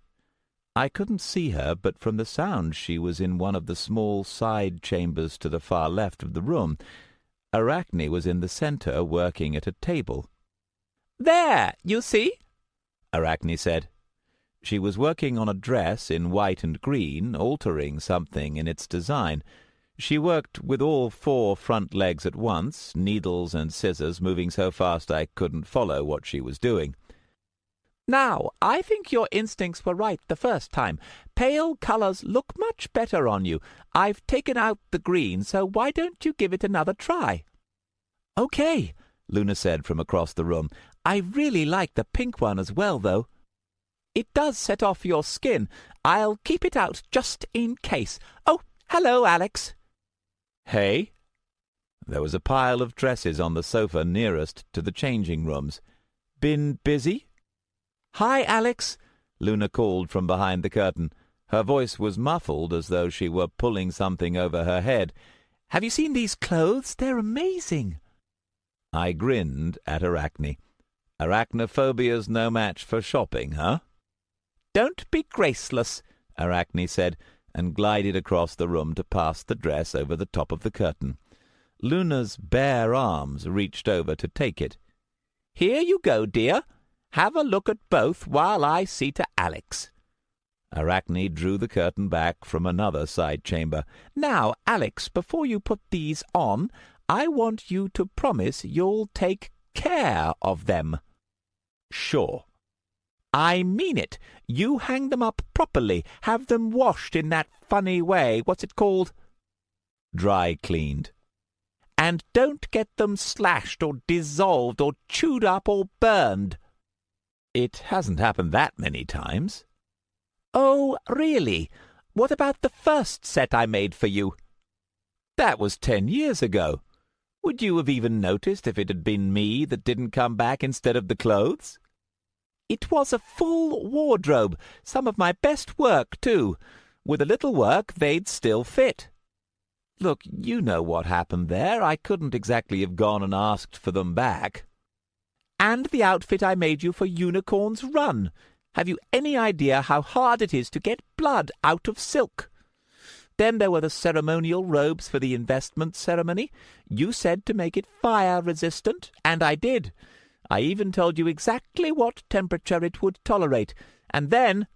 B: I couldn't see her, but from the sound she was in one of the small side chambers to the far left of the room. Arachne was in the centre, working at a table. "There, you see," Arachne said. She was working on a dress in white and green, altering something in its design. She worked with all 4 front legs at once, needles and scissors, moving so fast I couldn't follow what she was doing. "Now, I think your instincts were right the first time. Pale colours look much better on you. I've taken out the green, so why don't you give it another try?" "Okay," Luna said from across the room. "I really like the pink one as well, though." "It does set off your skin. I'll keep it out just in case. Oh, hello, Alex." "Hey?" There was a pile of dresses on the sofa nearest to the changing rooms. "Been busy?" "Hi, Alex," Luna called from behind the curtain. Her voice was muffled as though she were pulling something over her head. "Have you seen these clothes? They're amazing." I grinned at Arachne. "Arachnophobia's no match for shopping, huh?" "Don't be graceless," Arachne said, and glided across the room to pass the dress over the top of the curtain. Luna's bare arms reached over to take it. "Here you go, dear. Have a look at both while I see to Alex." Arachne drew the curtain back from another side chamber. "Now, Alex, before you put these on, I want you to promise you'll take care of them."
C: "Sure."
B: "I mean it. You hang them up properly. Have them washed in that funny way. What's it called?"
C: "Dry cleaned."
B: "And don't get them slashed or dissolved or chewed up or burned."
C: "It hasn't happened that many times."
B: "Oh, really? What about the first set I made for you?"
C: "That was 10 years ago. Would you have even noticed if it had been me that didn't come back instead of the clothes?"
B: "It was a full wardrobe, some of my best work, too. With a little work, they'd still fit."
C: "Look, you know what happened there. I couldn't exactly have gone and asked for them back."
B: "And the outfit I made you for Unicorn's Run. Have you any idea how hard it is to get blood out of silk? Then there were the ceremonial robes for the investment ceremony. You said to make it fire-resistant, and I did. I even told you exactly what temperature it would tolerate. And then—"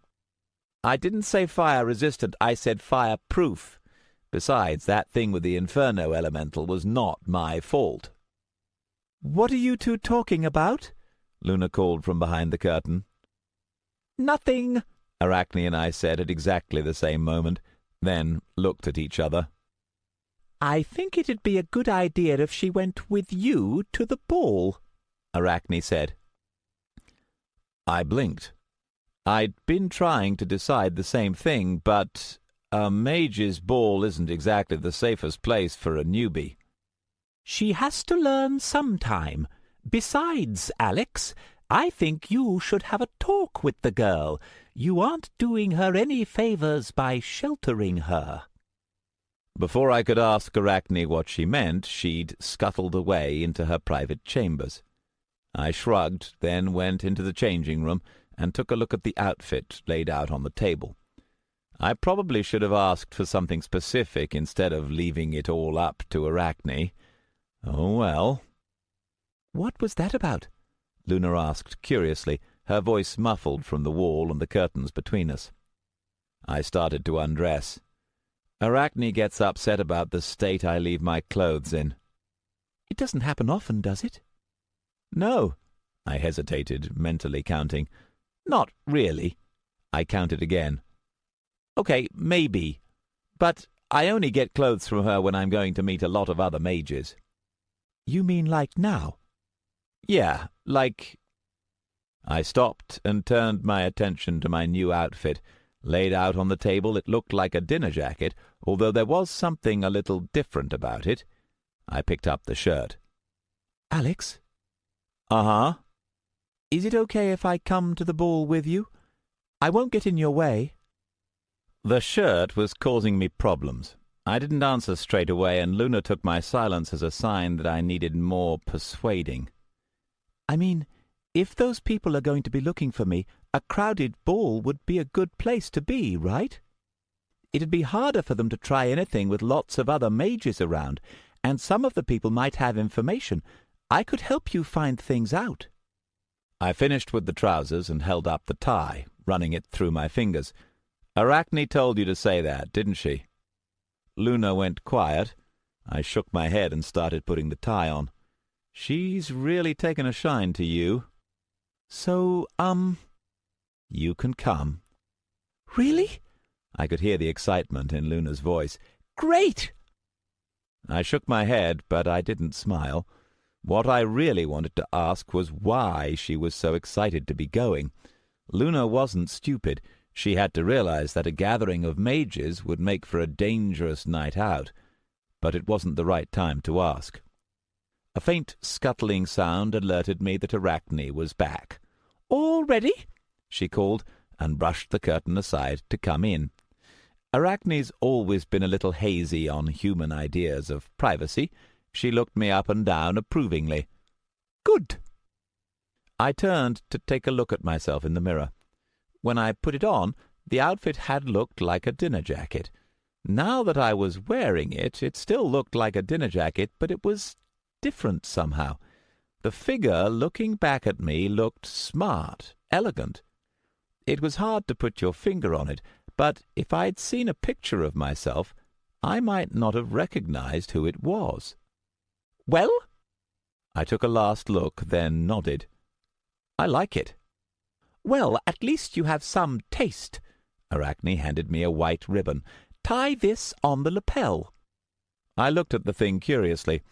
C: "I didn't say fire-resistant, I said fire-proof. Besides, that thing with the Inferno elemental was not my fault."
B: "What are you two talking about?"
C: Luna called from behind the curtain.
B: "Nothing,"
C: Arachne and I said at exactly the same moment, then looked at each other.
B: "I think it'd be a good idea if she went with you to the ball," Arachne said.
C: I blinked. I'd been trying to decide the same thing, but a mage's ball isn't exactly the safest place for a newbie.
B: "She has to learn sometime. Besides, Alex, I think you should have a talk with the girl. You aren't doing her any favors by sheltering her."
C: Before I could ask Arachne what she meant, she'd scuttled away into her private chambers. I shrugged, then went into the changing room and took a look at the outfit laid out on the table. I probably should have asked for something specific instead of leaving it all up to Arachne. Oh, well.
B: "What was that about?"
C: Luna asked curiously, her voice muffled from the wall and the curtains between us. I started to undress. Arachne gets upset about the state I leave my clothes in.
B: "It doesn't happen often, does it?"
C: "No." I hesitated, mentally counting. "Not really." I counted again. "Okay, maybe. But I only get clothes from her when I'm going to meet a lot of other mages."
B: "You mean like now?"
C: "Yeah, like—" I stopped and turned my attention to my new outfit. Laid out on the table, it looked like a dinner jacket, although there was something a little different about it. I picked up the shirt.
B: "Alex?"
C: "Uh-huh."
B: "Is it okay if I come to the ball with you? I won't get in your way."
C: The shirt was causing me problems. I didn't answer straight away, and Luna took my silence as a sign that I needed more persuading.
B: "I mean, if those people are going to be looking for me, a crowded ball would be a good place to be, right? It'd be harder for them to try anything with lots of other mages around, and some of the people might have information. I could help you find things out."
C: I finished with the trousers and held up the tie, running it through my fingers. "Arachne told you to say that, didn't she?" Luna went quiet. I shook my head and started putting the tie on. "She's really taken a shine to you."
B: "So,
C: You can come."
B: "Really?"
C: I could hear the excitement in Luna's voice.
B: "Great!"
C: I shook my head, but I didn't smile. What I really wanted to ask was why she was so excited to be going. Luna wasn't stupid. She had to realize that a gathering of mages would make for a dangerous night out, but it wasn't the right time to ask. A faint scuttling sound alerted me that Arachne was back.
B: "All ready?"
C: she called, and brushed the curtain aside to come in. Arachne's always been a little hazy on human ideas of privacy. She looked me up and down approvingly.
B: "Good."
C: I turned to take a look at myself in the mirror. When I put it on, the outfit had looked like a dinner jacket. Now that I was wearing it, it still looked like a dinner jacket, but it was different somehow. The figure looking back at me looked smart, elegant.
B: It was hard to put your finger on it, but if I'd seen a picture of myself, I might not have recognized who it was. Well? I took a last look, then nodded. I like it. Well, at least you have some taste. Arachne handed me a white ribbon. Tie this on the lapel. I looked at the thing curiously.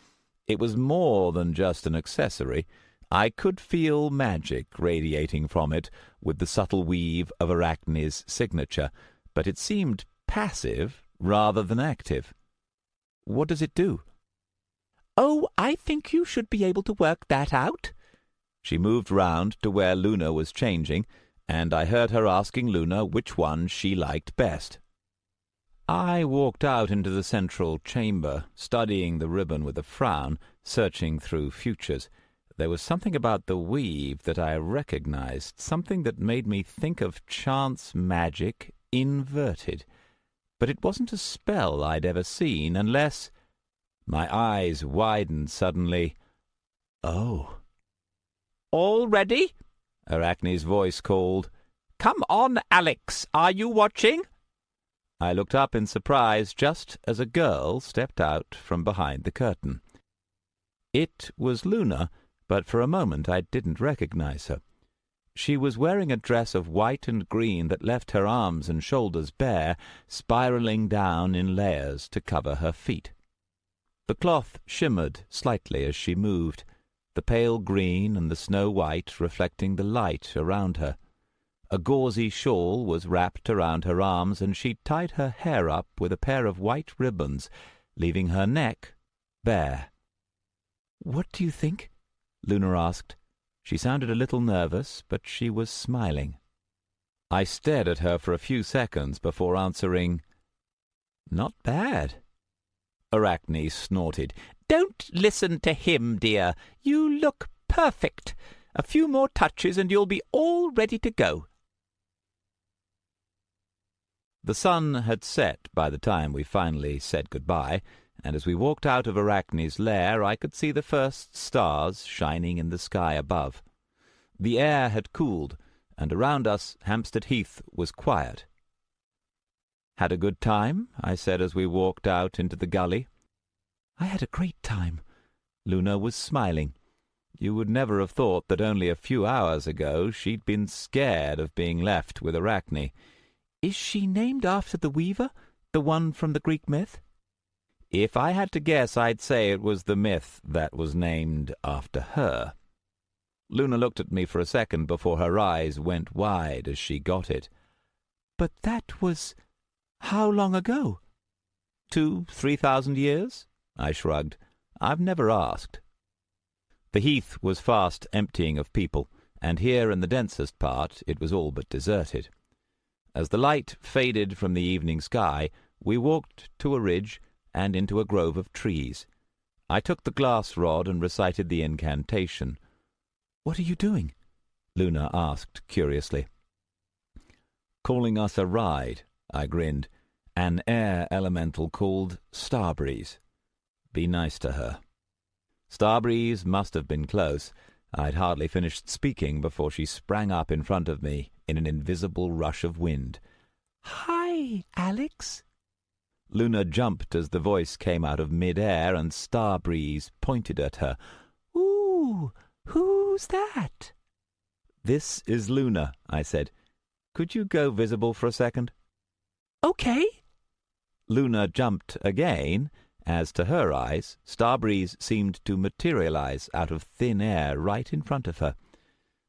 B: It was more than just an accessory. I could feel magic radiating from it with the subtle weave of Arachne's signature, but it seemed passive rather than active. What does it do? Oh, I think you should be able to work that out. She moved round to where Luna was changing, and I heard her asking Luna which one she liked best. I walked out into the central chamber, studying the ribbon with a frown, searching through futures. There was something about the weave that I recognized, something that made me think of chance magic inverted. But it wasn't a spell I'd ever seen, unless— My eyes widened suddenly. Oh. All ready? Arachne's voice called. Come on, Alex, are you watching? I looked up in surprise just as a girl stepped out from behind the curtain. It was Luna, but for a moment I didn't recognize her. She was wearing a dress of white and green that left her arms and shoulders bare, spiraling down in layers to cover her feet. The cloth shimmered slightly as she moved, the pale green and the snow-white reflecting the light around her. A gauzy shawl was wrapped around her arms, and she tied her hair up with a pair of white ribbons, leaving her neck bare. "What do you think?" Luna asked. She sounded a little nervous, but she was smiling. I stared at her for a few seconds before answering, "Not bad." Arachne snorted. "Don't listen to him, dear. You look perfect. A few more touches and you'll be all ready to go." The sun had set by the time we finally said goodbye, and as we walked out of Arachne's lair I could see the first stars shining in the sky above. The air had cooled, and around us Hampstead Heath was quiet. "Had a good time?" I said as we walked out into the gully. "I had a great time." Luna was smiling. You would never have thought that only a few hours ago she'd been scared of being left with Arachne. "Is she named after the weaver, the one from the Greek myth?" "If I had to guess, I'd say it was the myth that was named after her." Luna looked at me for a second before her eyes went wide as she got it. "But that was— how long ago?" 2,000–3,000 years? I shrugged. I've never asked. The heath was fast emptying of people, and here in the densest part it was all but deserted. As the light faded from the evening sky, we walked to a ridge and into a grove of trees. I took the glass rod and recited the incantation. "What are you doing?" Luna asked curiously. "Calling us a ride," I grinned. "An air elemental called Starbreeze. Be nice to her." Starbreeze must have been close. I'd hardly finished speaking before she sprang up in front of me in an invisible rush of wind. "Hi, Alex." Luna jumped as the voice came out of mid-air, and Starbreeze pointed at her. "Ooh, who's that?" "This is Luna," I said. "Could you go visible for a second?" "Okay." Luna jumped again, as to her eyes, Starbreeze seemed to materialize out of thin air right in front of her.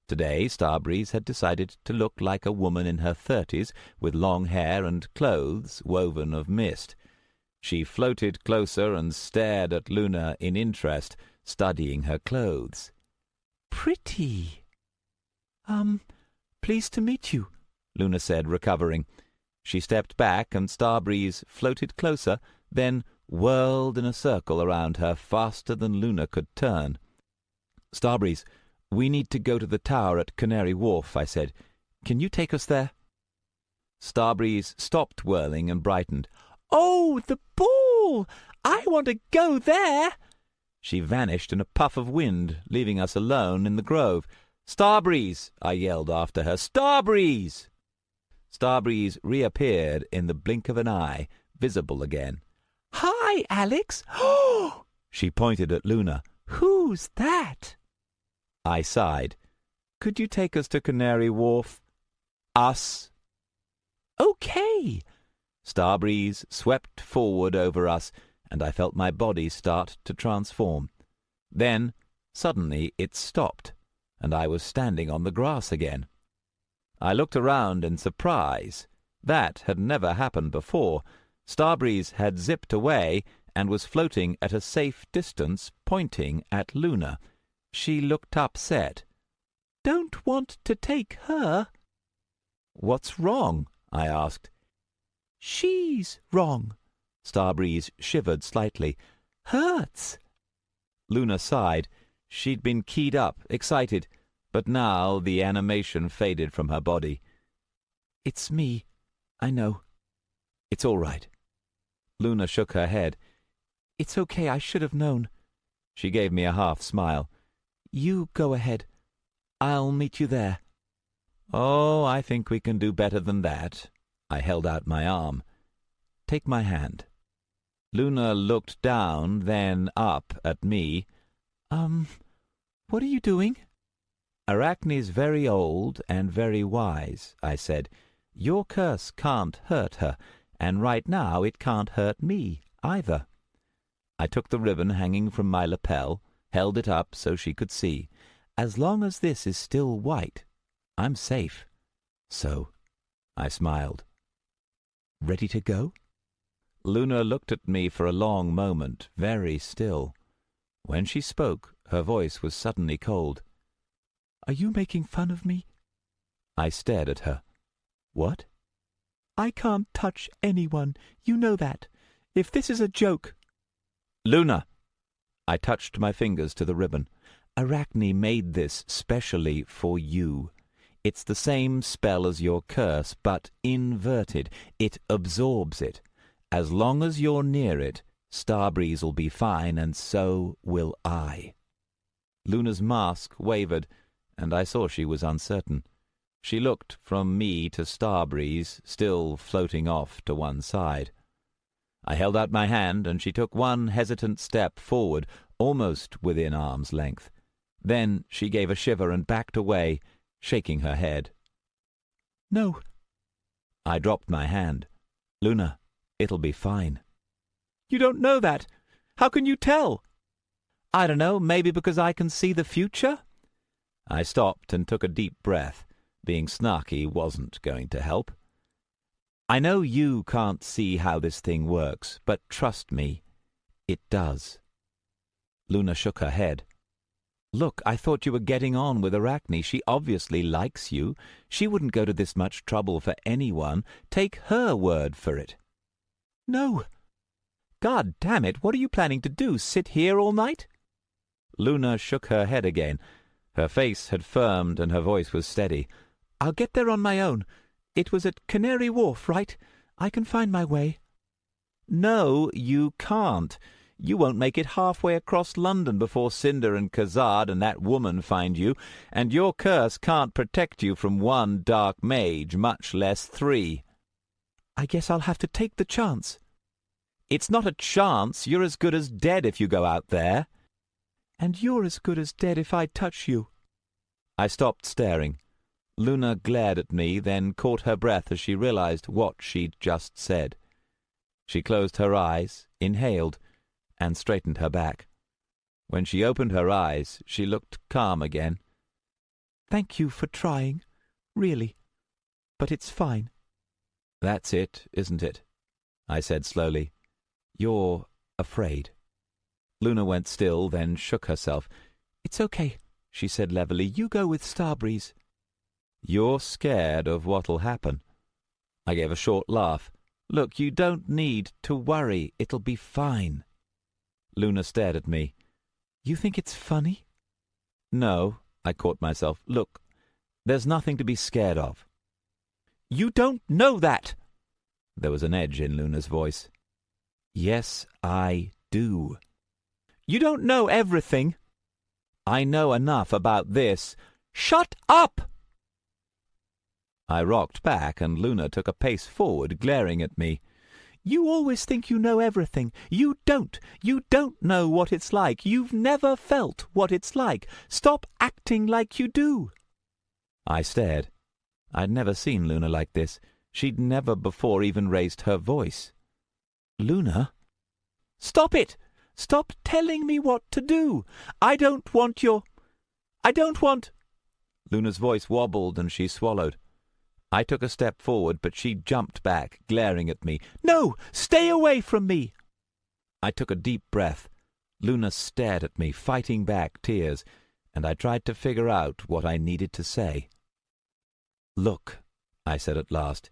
B: Today Starbreeze had decided to look like a woman in her 30s, with long hair and clothes woven of mist. She floated closer and stared at Luna in interest, studying her clothes. "Pretty." Pleased to meet you," Luna said, recovering. She stepped back, and Starbreeze floated closer, then whirled in a circle around her faster than Luna could turn. "Starbreeze, we need to go to the tower at Canary Wharf," I said. "Can you take us there?" Starbreeze stopped whirling and brightened. "Oh, the ball! I want to go there!" She vanished in a puff of wind, leaving us alone in the grove. "Starbreeze!" I yelled after her. "Starbreeze!"
A: Starbreeze reappeared in the blink of an eye, visible again.
B: "Hi, Alex!" "Oh!"
A: She pointed at Luna.
B: "Who's that?"
A: I sighed. "Could you take us to Canary Wharf?" "Us."
B: "Okay."
A: Starbreeze swept forward over us, and I felt my body start to transform. Then, suddenly, it stopped, and I was standing on the grass again. I looked around in surprise. That had never happened before. Starbreeze had zipped away and was floating at a safe distance, pointing at Luna. She looked upset.
B: "Don't want to take her."
A: "What's wrong?" I asked.
B: "She's wrong."
A: Starbreeze shivered slightly.
B: "Hurts."
A: Luna sighed. She'd been keyed up, excited, but now the animation faded from her body. "It's me. I know. It's all right." Luna shook her head. "It's okay. I should have known." She gave me a half-smile. "You go ahead. I'll meet you there." "Oh, I think we can do better than that." I held out my arm. "Take my hand." Luna looked down, then up at me.
B: What are you doing?"
A: "Arachne's very old and very wise," I said. "Your curse can't hurt her, and right now it can't hurt me either." I took the ribbon hanging from my lapel, held it up so she could see. "As long as this is still white, I'm safe." "So," I smiled. "Ready to go?" Luna looked at me for a long moment, very still. When she spoke, her voice was suddenly cold. "Are you making fun of me?" I stared at her. "What?"
B: "I can't touch anyone. You know that. If this is a joke—"
A: "Luna!" I touched my fingers to the ribbon. "Arachne made this specially for you. It's the same spell as your curse, but inverted. It absorbs it. As long as you're near it, Starbreeze will be fine, and so will I." Luna's mask wavered, and I saw she was uncertain. She looked from me to Starbreeze, still floating off to one side. I held out my hand, and she took one hesitant step forward, almost within arm's length. Then she gave a shiver and backed away, shaking her head.
B: "No."
A: I dropped my hand. "Luna, it'll be fine."
B: "You don't know that. How can you tell?"
A: "I don't know, maybe because I can see the future?" I stopped and took a deep breath. Being snarky wasn't going to help. "I know you can't see how this thing works, but trust me, it does." Luna shook her head. "Look, I thought you were getting on with Arachne. She obviously likes you. She wouldn't go to this much trouble for anyone. Take her word for it."
B: "No."
A: "God damn it, what are you planning to do, sit here all night?" Luna shook her head again. Her face had firmed and her voice was steady.
B: "I'll get there on my own. It was at Canary Wharf, right? I can find my way."
A: "No, you can't. You won't make it halfway across London before Cinder and Khazad and that woman find you, and your curse can't protect you from one dark mage, much less 3.
B: "I guess I'll have to take the chance."
A: "It's not a chance. You're as good as dead if you go out there."
B: "And you're as good as dead if I touch you."
A: I stopped staring. Luna glared at me, then caught her breath as she realized what she'd just said. She closed her eyes, inhaled, and straightened her back. When she opened her eyes, she looked calm again.
B: "Thank you for trying, really. But it's fine."
A: "That's it, isn't it?" I said slowly. "You're afraid." Luna went still, then shook herself.
B: "It's okay," she said levelly. "You go with Starbreeze."
A: "You're scared of what'll happen." I gave a short laugh. "Look, you don't need to worry. It'll be fine." Luna stared at me.
B: "You think it's funny?"
A: "No," I caught myself. "Look, there's nothing to be scared of."
B: "You don't know that!"
A: There was an edge in Luna's voice. "Yes, I do."
B: "You don't know everything."
A: "I know enough about this."
B: "Shut up!" I rocked back, and Luna took a pace forward, glaring at me. "You always think you know everything. You don't. You don't know what it's like. You've never felt what it's like. Stop acting like you do." I stared. I'd never seen Luna like this. She'd never before even raised her voice. "Luna?" "Stop it! Stop telling me what to do. I don't want Luna's voice wobbled and she swallowed. I took a step forward, but she jumped back, glaring at me. "No! Stay away from me!" I took a deep breath. Luna stared at me, fighting back tears, and I tried to figure out what I needed to say. "Look," I said at last,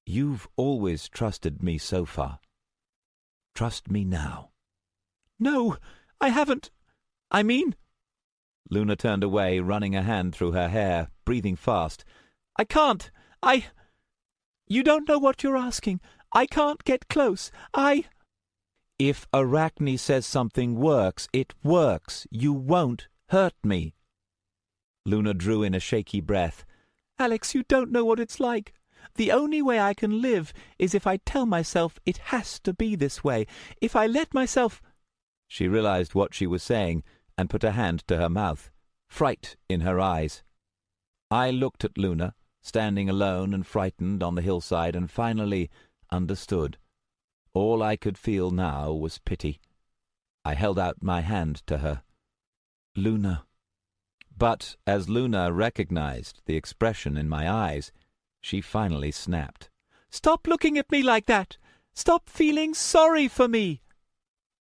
B: "you've always trusted me so far. Trust me now." "No, I haven't. I mean—" Luna turned away, running a hand through her hair, breathing fast. "I can't. You don't know what you're asking. I can't get close. If Arachne says something works, it works. You won't hurt me." Luna drew in a shaky breath. "Alex, you don't know what it's like. The only way I can live is if I tell myself it has to be this way. If I let myself—" She realized what she was saying and put a hand to her mouth, fright in her eyes. I looked at Luna, standing alone and frightened on the hillside, and finally understood. All I could feel now was pity. I held out my hand to her. "Luna." But as Luna recognized the expression in my eyes, she finally snapped. "Stop looking at me like that! Stop feeling sorry for me!"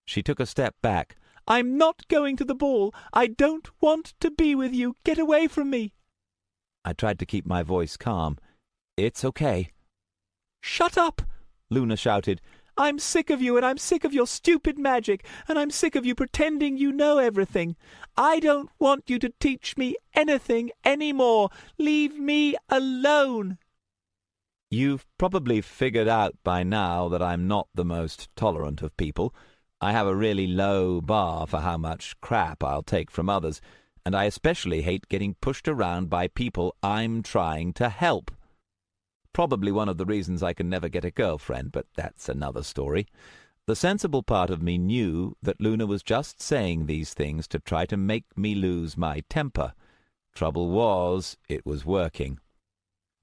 B: She took a step back. "I'm not going to the ball. I don't want to be with you. Get away from me." I tried to keep my voice calm. "It's okay." "Shut up!" Luna shouted. "I'm sick of you, and I'm sick of your stupid magic, and I'm sick of you pretending you know everything. I don't want you to teach me anything anymore. Leave me alone." You've probably figured out by now that I'm not the most tolerant of people. I have a really low bar for how much crap I'll take from others, and I especially hate getting pushed around by people I'm trying to help. Probably one of the reasons I can never get a girlfriend, but that's another story. The sensible part of me knew that Luna was just saying these things to try to make me lose my temper. Trouble was, it was working.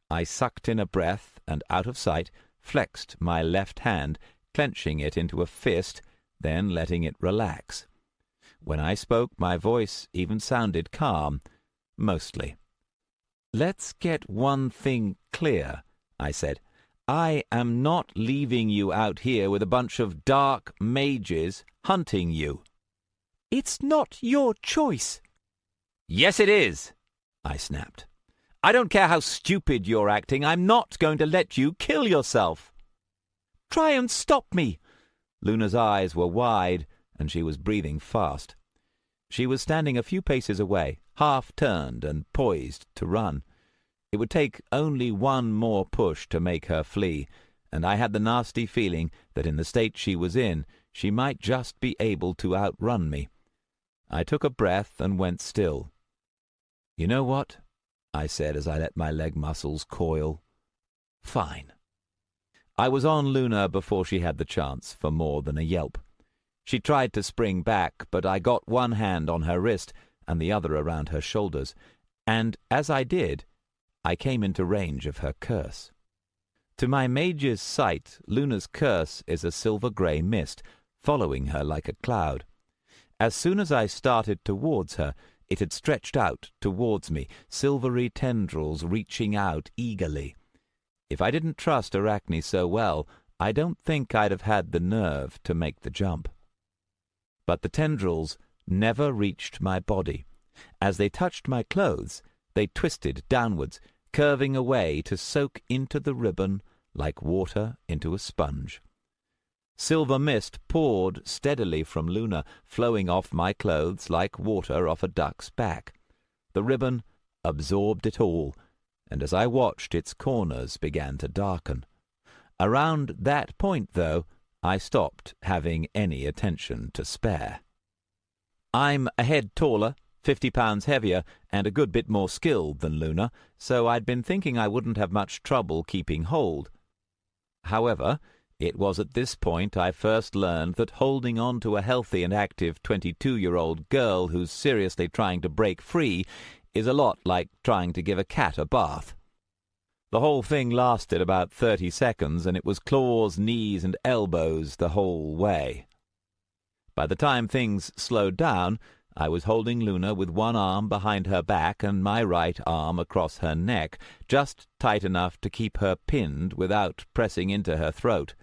B: I sucked in a breath and, out of sight, flexed my left hand, clenching it into a fist, then letting it relax. When I spoke, my voice even sounded calm, mostly. "Let's get one thing clear," I said. "I am not leaving you out here with a bunch of dark mages hunting you." "It's not your choice." "Yes, it is," I snapped. "I don't care how stupid you're acting. I'm not going to let you kill yourself." "Try and stop me." Luna's eyes were wide, and she was breathing fast. She was standing a few paces away, half-turned and poised to run. It would take only one more push to make her flee, and I had the nasty feeling that in the state she was in, she might just be able to outrun me. I took a breath and went still. "You know what?" I said as I let my leg muscles coil. "Fine." I was on Luna before she had the chance for more than a yelp. She tried to spring back, but I got one hand on her wrist and the other around her shoulders, and as I did, I came into range of her curse. To my mage's sight, Luna's curse is a silver-grey mist, following her like a cloud. As soon as I started towards her, it had stretched out towards me, silvery tendrils reaching out eagerly. If I didn't trust Arachne so well, I don't think I'd have had the nerve to make the jump. But the tendrils never reached my body. As they touched my clothes, they twisted downwards, curving away to soak into the ribbon like water into a sponge. Silver mist poured steadily from Luna, flowing off my clothes like water off a duck's back. The ribbon absorbed it all, and as I watched, its corners began to darken. Around that point, though, I stopped having any attention to spare. "I'm a head taller, £50 heavier and a good bit more skilled than Luna, so I'd been thinking I wouldn't have much trouble keeping hold. However, it was at this point I first learned that holding on to a healthy and active 22-year-old girl who's seriously trying to break free is a lot like trying to give a cat a bath. The whole thing lasted about 30 seconds, and it was claws, knees, and elbows the whole way. By the time things slowed down, I was holding Luna with one arm behind her back and my right arm across her neck, just tight enough to keep her pinned without pressing into her throat.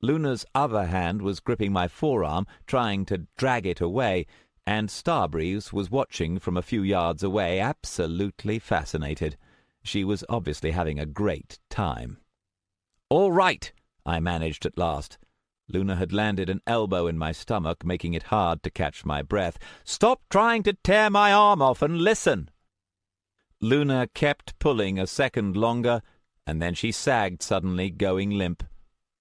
B: Luna's other hand was gripping my forearm, trying to drag it away, and Starbreeze was watching from a few yards away, absolutely fascinated. She was obviously having a great time. "All right," I managed at last. Luna had landed an elbow in my stomach, making it hard to catch my breath. "Stop trying to tear my arm off and listen." Luna kept pulling a second longer, and then she sagged suddenly, going limp.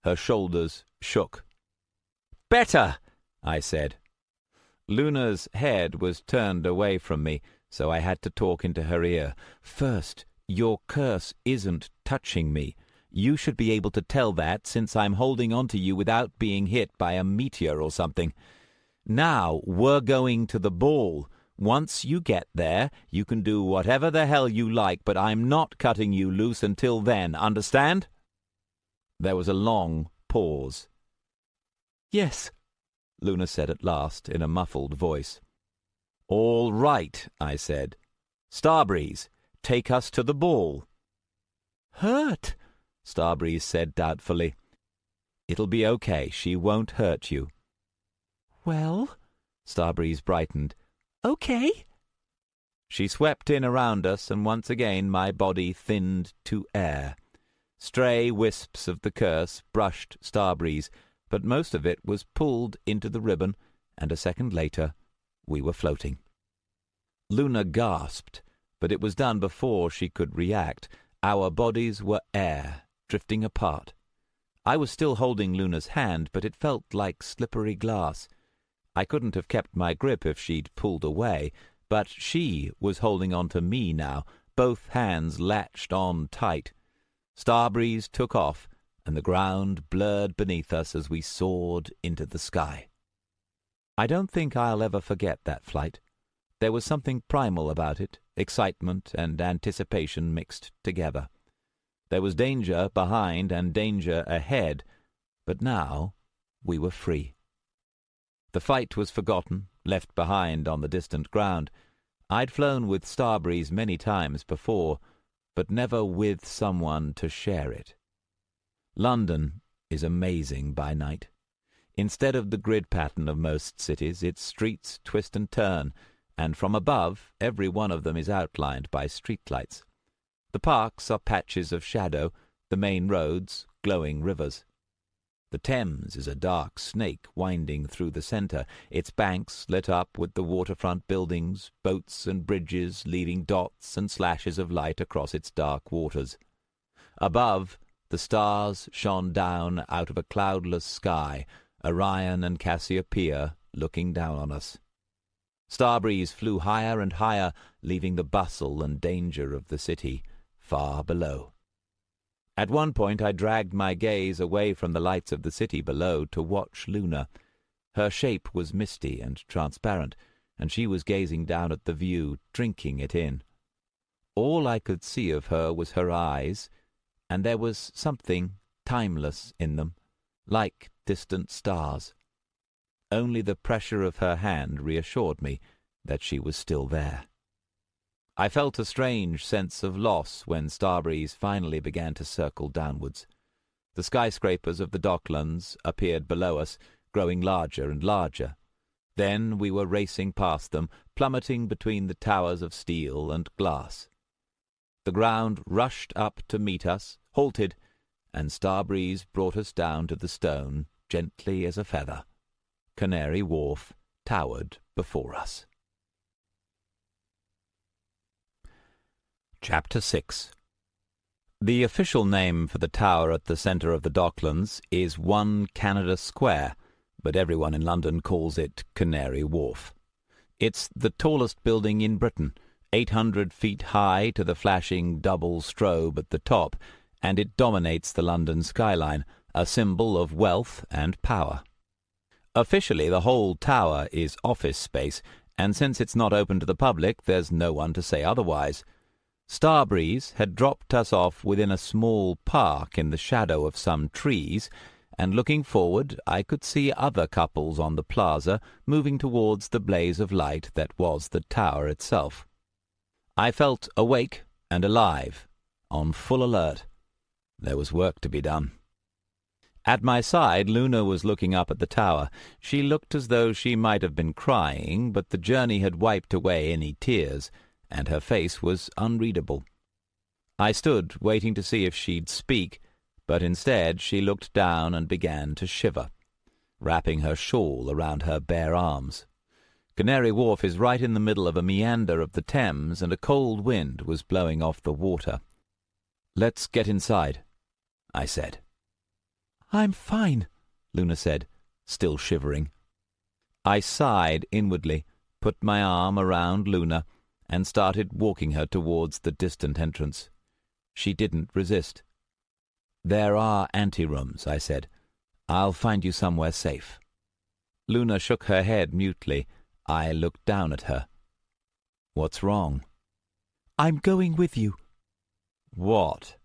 B: Her shoulders shook. "Better," I said. Luna's head was turned away from me, so I had to talk into her ear. "First, your curse isn't touching me. You should be able to tell that, since I'm holding on to you without being hit by a meteor or something. Now we're going to the ball. Once you get there, you can do whatever the hell you like, but I'm not cutting you loose until then, understand?" There was a long pause. "Yes," Luna said at last, in a muffled voice. "All right," I said. "Starbreeze, take us to the ball." "Hurt," Starbreeze said doubtfully. "It'll be okay. She won't hurt you." "Well," Starbreeze brightened, "okay." She swept in around us, and once again my body thinned to air. Stray wisps of the curse brushed Starbreeze, but most of it was pulled into the ribbon, and a second later we were floating. Luna gasped, but it was done before she could react. Our bodies were air, drifting apart. I was still holding Luna's hand, but it felt like slippery glass. I couldn't have kept my grip if she'd pulled away, but she was holding on to me now, both hands latched on tight. Starbreeze took off, and the ground blurred beneath us as we soared into the sky. I don't think I'll ever forget that flight. There was something primal about it, excitement and anticipation mixed together. There was danger behind and danger ahead, but now we were free. The fight was forgotten, left behind on the distant ground. I'd flown with Starbreeze many times before, but never with someone to share it. London is amazing by night. Instead of the grid pattern of most cities, its streets twist and turn, and from above every one of them is outlined by streetlights. The parks are patches of shadow, the main roads glowing rivers. The Thames is a dark snake winding through the centre, its banks lit up with the waterfront buildings, boats and bridges leaving dots and slashes of light across its dark waters. Above, the stars shone down out of a cloudless sky, Orion and Cassiopeia looking down on us. Starbreeze flew higher and higher, leaving the bustle and danger of the city far below. At one point I dragged my gaze away from the lights of the city below to watch Luna. Her shape was misty and transparent, and she was gazing down at the view, drinking it in. All I could see of her was her eyes, and there was something timeless in them, like distant stars. Only the pressure of her hand reassured me that she was still there. I felt a strange sense of loss when Starbreeze finally began to circle downwards. The skyscrapers of the Docklands appeared below us, growing larger and larger. Then we were racing past them, plummeting between the towers of steel and glass. The ground rushed up to meet us, halted, and Starbreeze brought us down to the stone, gently as a feather. Canary Wharf towered before us. Chapter 6. The official name for the tower at the centre of the Docklands is 1 Canada Square, but everyone in London calls it Canary Wharf. It's the tallest building in Britain, 800 feet high to the flashing double strobe at the top, and it dominates the London skyline, a symbol of wealth and power. Officially, the whole tower is office space, and since it's not open to the public, there's no one to say otherwise. Starbreeze had dropped us off within a small park in the shadow of some trees, and looking forward I could see other couples on the plaza moving towards the blaze of light that was the tower itself. I felt awake and alive, on full alert. There was work to be done. At my side, Luna was looking up at the tower. She looked as though she might have been crying, but the journey had wiped away any tears, and her face was unreadable. I stood, waiting to see if she'd speak, but instead she looked down and began to shiver, wrapping her shawl around her bare arms. Canary Wharf is right in the middle of a meander of the Thames, and a cold wind was blowing off the water. "Let's get inside," I said. "I'm fine," Luna said, still shivering. I sighed inwardly, put my arm around Luna, and started walking her towards the distant entrance. She didn't resist. "There are anterooms," I said. "I'll find you somewhere safe." Luna shook her head mutely. I looked down at her. "What's wrong?" "I'm going with you." "What?"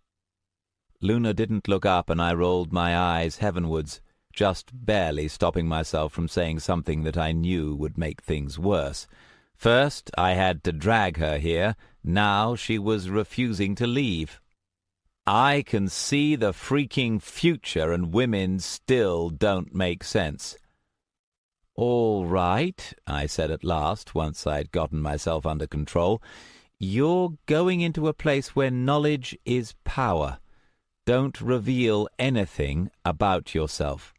B: Luna didn't look up, and I rolled my eyes heavenwards, just barely stopping myself from saying something that I knew would make things worse. First, I had to drag her here. Now she was refusing to leave. I can see the freaking future, and women still don't make sense. "All right," I said at last, once I'd gotten myself under control. "You're going into a place where knowledge is power. Don't reveal anything about yourself.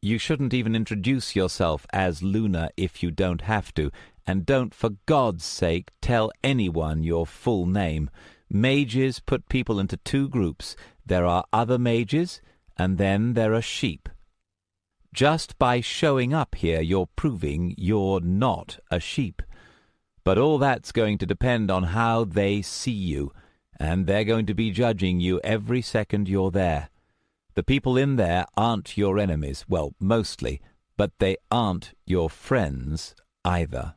B: You shouldn't even introduce yourself as Luna if you don't have to, and don't, for God's sake, tell anyone your full name. Mages put people into two groups. There are other mages, and then there are sheep. Just by showing up here, you're proving you're not a sheep. But all that's going to depend on how they see you, and they're going to be judging you every second you're there. The people in there aren't your enemies, well, mostly, but they aren't your friends either.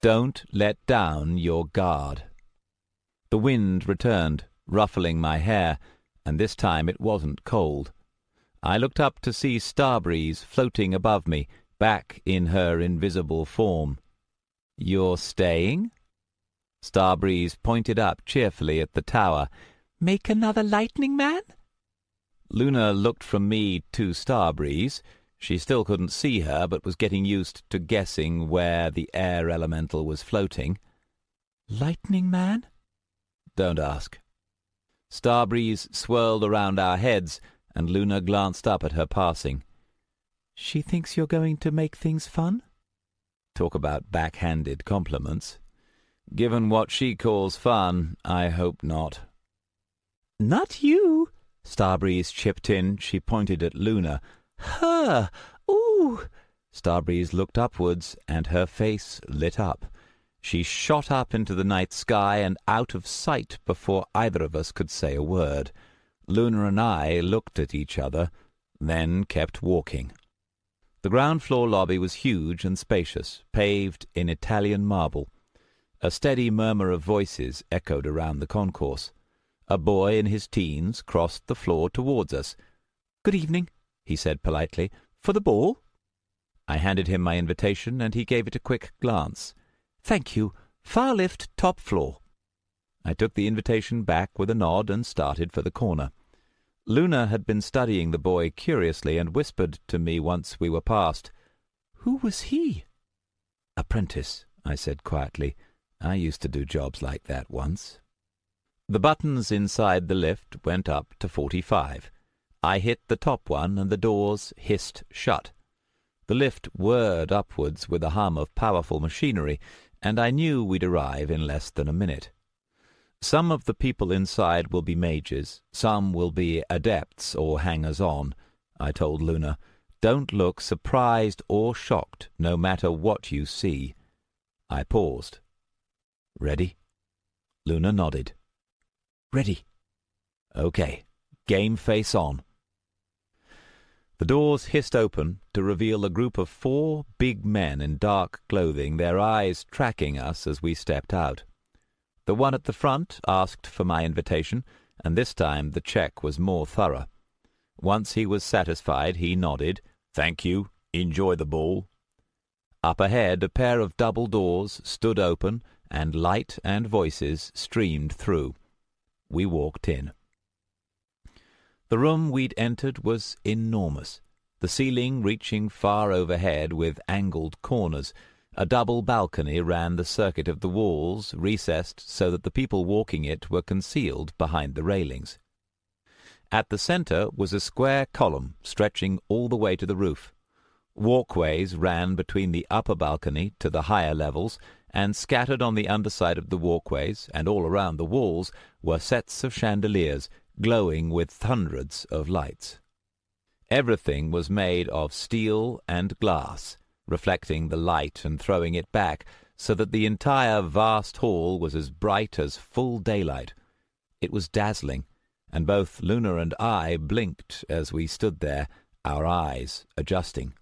B: Don't let down your guard." The wind returned, ruffling my hair, and this time it wasn't cold. I looked up to see Starbreeze floating above me, back in her invisible form. "You're staying?" Starbreeze pointed up cheerfully at the tower. "Make another lightning man?" Luna looked from me to Starbreeze. She still couldn't see her, but was getting used to guessing where the air elemental was floating. "Lightning man?" "Don't ask." Starbreeze swirled around our heads, and Luna glanced up at her passing. "She thinks you're going to make things fun?" Talk about backhanded compliments. Given what she calls fun, I hope not. "Not you," Starbreeze chipped in. She pointed at Luna. "Her! Ooh!" Starbreeze looked upwards, and her face lit up. She shot up into the night sky and out of sight before either of us could say a word. Luna and I looked at each other, then kept walking. The ground-floor lobby was huge and spacious, paved in Italian marble. A steady murmur of voices echoed around the concourse. A boy in his teens crossed the floor towards us. "Good evening," he said politely. "For the ball?" I handed him my invitation, and he gave it a quick glance. "Thank you. Far lift, top floor." I took the invitation back with a nod and started for the corner. Luna had been studying the boy curiously and whispered to me once we were past. "Who was he?" "Apprentice," I said quietly. "I used to do jobs like that once." The buttons inside the lift went up to 45. I hit the top one, and the doors hissed shut. The lift whirred upwards with a hum of powerful machinery, and I knew we'd arrive in less than a minute. "Some of the people inside will be mages, some will be adepts or hangers-on," I told Luna. "Don't look surprised or shocked, no matter what you see.
A: I paused. "Ready?" Luna nodded. "Ready." "Okay. Game face on." The doors hissed open to reveal a group of 4 big men in dark clothing, their eyes tracking us as we stepped out. The one at the front asked for my invitation, and this time the check was more thorough. Once he was satisfied, he nodded. "Thank you. Enjoy the ball." Up ahead, a pair of double doors stood open, and light and voices streamed through. We walked in. The room we'd entered was enormous, the ceiling reaching far overhead with angled corners. A double balcony ran the circuit of the walls, recessed so that the people walking it were concealed behind the railings. At the center was a square column stretching all the way to the roof. Walkways ran between the upper balcony to the higher levels, and scattered on the underside of the walkways and all around the walls were sets of chandeliers, glowing with hundreds of lights. Everything was made of steel and glass, reflecting the light and throwing it back, so that the entire vast hall was as bright as full daylight. It was dazzling, and both Luna and I blinked as we stood there, our eyes adjusting.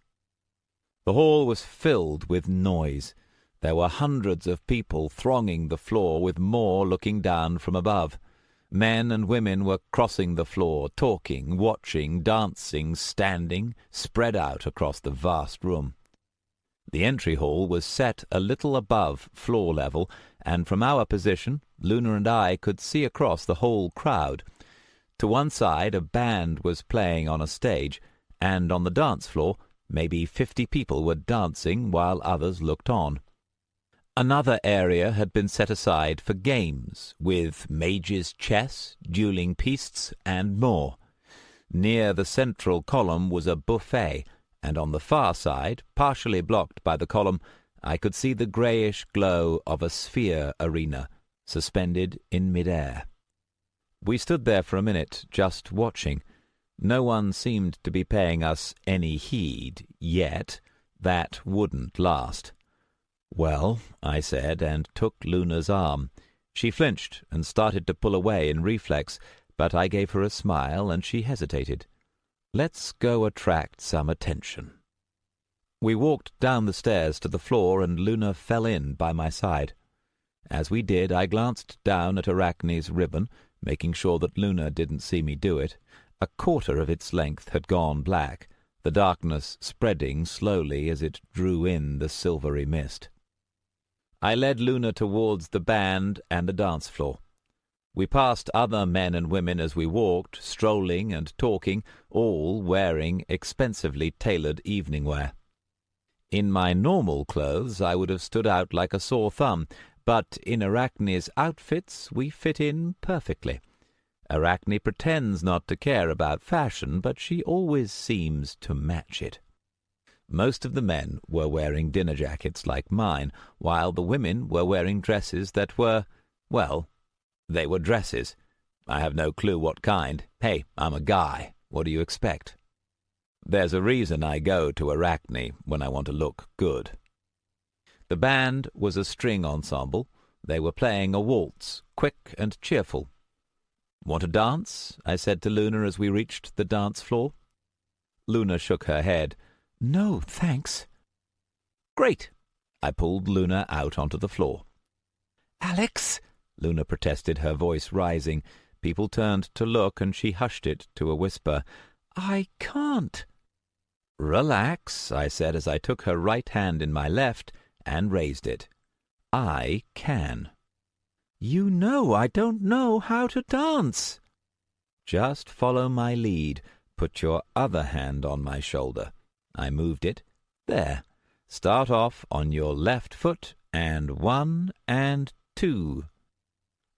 A: The hall was filled with noise. There were hundreds of people thronging the floor, with more looking down from above. Men and women were crossing the floor, talking, watching, dancing, standing, spread out across the vast room. The entry hall was set a little above floor level, and from our position, Luna and I could see across the whole crowd. To one side, a band was playing on a stage, and on the dance floor, maybe 50 people were dancing while others looked on. Another area had been set aside for games, with mages' chess, dueling pistes, and more. Near the central column was a buffet, and on the far side, partially blocked by the column, I could see the greyish glow of a sphere arena, suspended in mid-air. We stood there for a minute, just watching. No one seemed to be paying us any heed yet. That wouldn't last. "Well," I said, and took Luna's arm. She flinched and started to pull away in reflex, but I gave her a smile, and she hesitated. "Let's go attract some attention." We walked down the stairs to the floor, and Luna fell in by my side. As we did, I glanced down at Arachne's ribbon, making sure that Luna didn't see me do it. A quarter of its length had gone black, the darkness spreading slowly as it drew in the silvery mist. I led Luna towards the band and the dance floor. We passed other men and women as we walked, strolling and talking, all wearing expensively tailored evening wear. In my normal clothes I would have stood out like a sore thumb, but in Arachne's outfits we fit in perfectly. Arachne pretends not to care about fashion, but she always seems to match it. Most of the men were wearing dinner jackets like mine, while the women were wearing dresses that were, well, they were dresses. I have no clue what kind. Hey, I'm a guy. What do you expect? There's a reason I go to Arachne when I want to look good. The band was a string ensemble. They were playing a waltz, quick and cheerful. "Want to dance?" I said to Luna as we reached the dance floor. Luna shook her head. "No, thanks." "Great." I pulled Luna out onto the floor. "Alex!" Luna protested, her voice rising. People turned to look, and she hushed it to a whisper. "I can't." "Relax," I said as I took her right hand in my left and raised it. "I can." "You know I don't know how to dance." "Just follow my lead. Put your other hand on my shoulder." I moved it. "There. Start off on your left foot, and 1 and 2.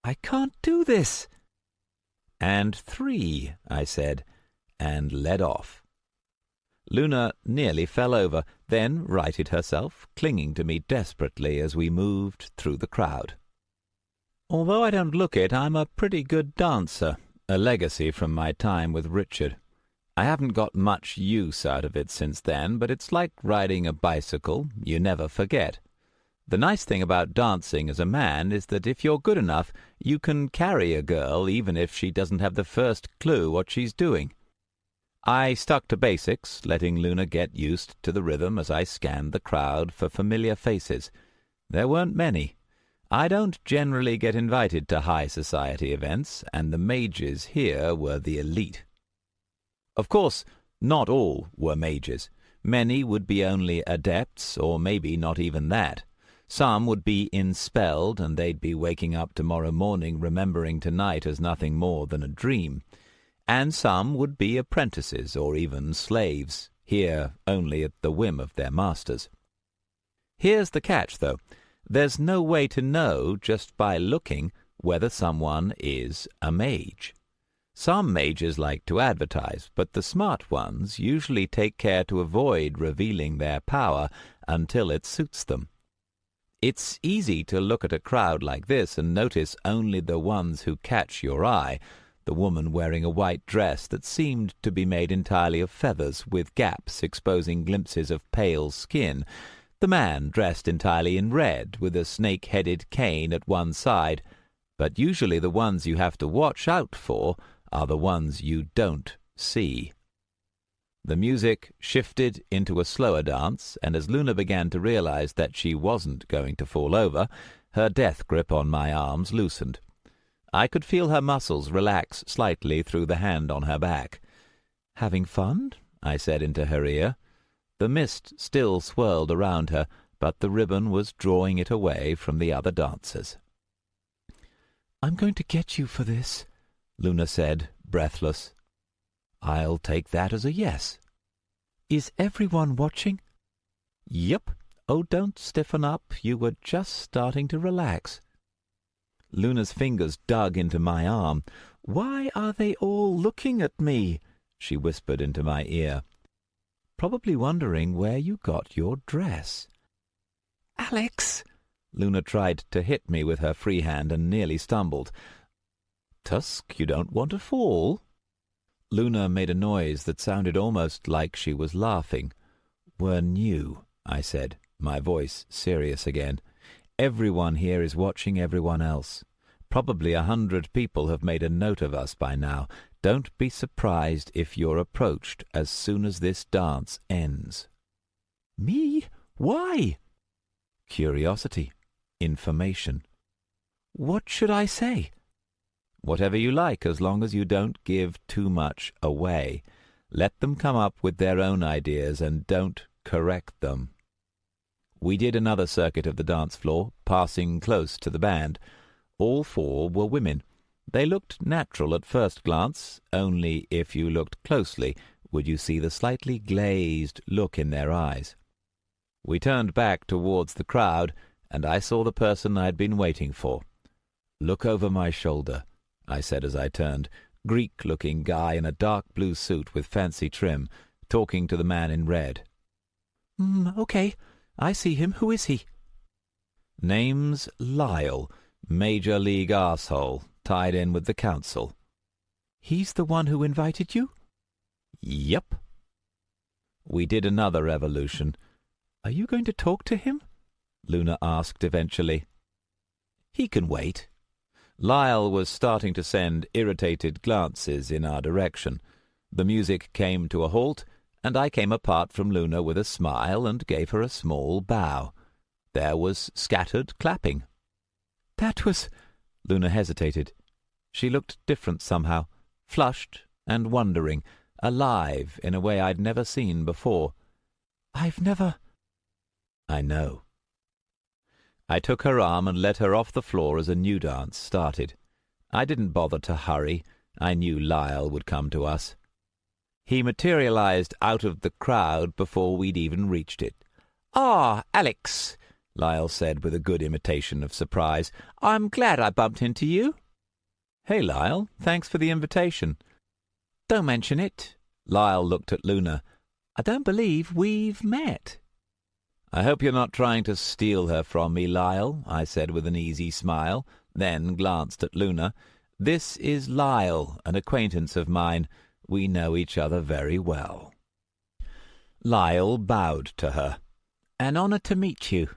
A: "I can't do this." "And 3, I said, and led off. Luna nearly fell over, then righted herself, clinging to me desperately as we moved through the crowd. Although I don't look it, I'm a pretty good dancer, a legacy from my time with Richard. I haven't got much use out of it since then, but it's like riding a bicycle. You never forget.
B: The nice thing about dancing as a man is that if you're good enough, you can carry a girl even if she doesn't have the first clue what she's doing. I stuck to basics, letting Luna get used to the rhythm as I scanned the crowd for familiar faces. There weren't many. I don't generally get invited to high society events, and the mages here were the elite. Of course, not all were mages. Many would be only adepts, or maybe not even that. Some would be enspelled, and they'd be waking up tomorrow morning remembering tonight as nothing more than a dream. And some would be apprentices, or even slaves, here only at the whim of their masters. Here's the catch, though. There's no way to know, just by looking, whether someone is a mage. Some mages like to advertise, but the smart ones usually take care to avoid revealing their power until it suits them. It's easy to look at a crowd like this and notice only the ones who catch your eye, the woman wearing a white dress that seemed to be made entirely of feathers, with gaps exposing glimpses of pale skin, the man dressed entirely in red, with a snake-headed cane at one side, but usually the ones you have to watch out for are the ones you don't see. The music shifted into a slower dance, and as Luna began to realize that she wasn't going to fall over, her death grip on my arms loosened. I could feel her muscles relax slightly through the hand on her back. "Having fun?" I said into her ear. The mist still swirled around her, but the ribbon was drawing it away from the other dancers. "I'm going to get you for this," Luna said, breathless. "I'll take that as a yes." "Is everyone watching?" "Yep. Oh, don't stiffen up. You were just starting to relax." Luna's fingers dug into my arm. "Why are they all looking at me?" she whispered into my ear. "Probably wondering where you got your dress." "Alex!" Luna tried to hit me with her free hand and nearly stumbled. "Tusk, you don't want to fall?" Luna made a noise that sounded almost like she was laughing. "We're new," I said, my voice serious again. "Everyone here is watching everyone else. Probably 100 people have made a note of us by now. Don't be surprised if you're approached as soon as this dance ends." "Me? Why?" "Curiosity. Information." "What should I say?" "Whatever you like, as long as you don't give too much away. Let them come up with their own ideas and don't correct them." We did another circuit of the dance floor, passing close to the band. All 4 were women. They looked natural at first glance, only if you looked closely would you see the slightly glazed look in their eyes. We turned back towards the crowd, and I saw the person I'd been waiting for. "Look over my shoulder," I said as I turned. Greek-looking guy in a dark blue suit with fancy trim, talking to the man in red. Okay. I see him. Who is he?" "Name's Lyle, Major League arsehole, tied in with the council." "He's the one who invited you?" "Yep." We did another evolution. "Are you going to talk to him?" Luna asked eventually. "He can wait." Lyle was starting to send irritated glances in our direction. The music came to a halt, and I came apart from Luna with a smile and gave her a small bow. There was scattered clapping. "That was—" Luna hesitated. She looked different somehow, flushed and wondering, alive in a way I'd never seen before. "I've never—" "I know." I took her arm and led her off the floor as a new dance started. I didn't bother to hurry. I knew Lyle would come to us. He materialized out of the crowd before we'd even reached it. "Ah, Alex," Lyle said with a good imitation of surprise. "I'm glad I bumped into you." "Hey, Lyle, thanks for the invitation." "Don't mention it." Lyle looked at Luna. "I don't believe we've met." "I hope you're not trying to steal her from me, Lyle," I said with an easy smile, then glanced at Luna. "This is Lyle, an acquaintance of mine. We know each other very well." Lyle bowed to her. "An honor to meet you."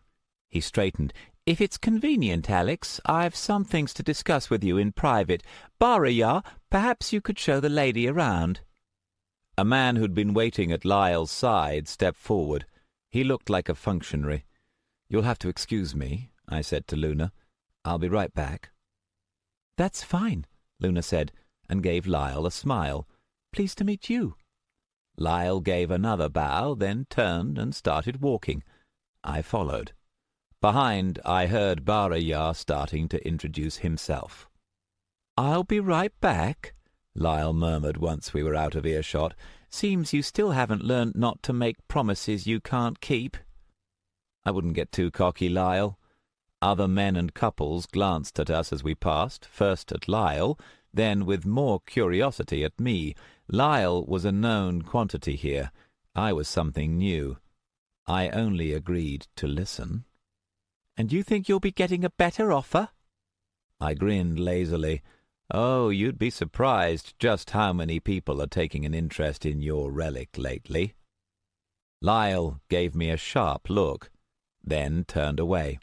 B: He straightened. "If it's convenient, Alex, I've some things to discuss with you in private. Baraya, perhaps you could show the lady around."
C: A man who'd been waiting at Lyle's side stepped forward. He looked like a functionary. "You'll have to excuse me," I said to Luna. "I'll be right back."
B: "That's fine," Luna said, and gave Lyle a smile. "Pleased to meet you."
C: Lyle gave another bow, then turned and started walking. I followed. Behind, I heard Baraya starting to introduce himself.
B: "I'll be right back," Lyle murmured once we were out of earshot. "Seems you still haven't learned not to make promises you can't keep."
C: I wouldn't get too cocky, Lyle. Other men and couples glanced at us as we passed, first at Lyle, then with more curiosity at me. Lyle was a known quantity here. I was something new. I only agreed to listen.
B: "And you think you'll be getting a better offer?"
C: I grinned lazily. "Oh, you'd be surprised just how many people are taking an interest in your relic lately." Lyle gave me a sharp look, then turned away.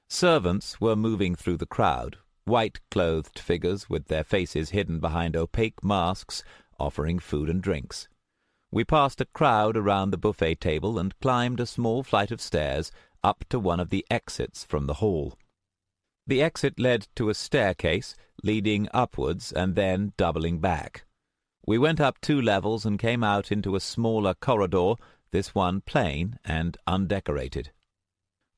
C: Servants were moving through the crowd, white-clothed figures with their faces hidden behind opaque masks, offering food and drinks. We passed a crowd around the buffet table and climbed a small flight of stairs up to one of the exits from the hall. The exit led to a staircase, leading upwards and then doubling back. We went up 2 levels and came out into a smaller corridor, this one plain and undecorated.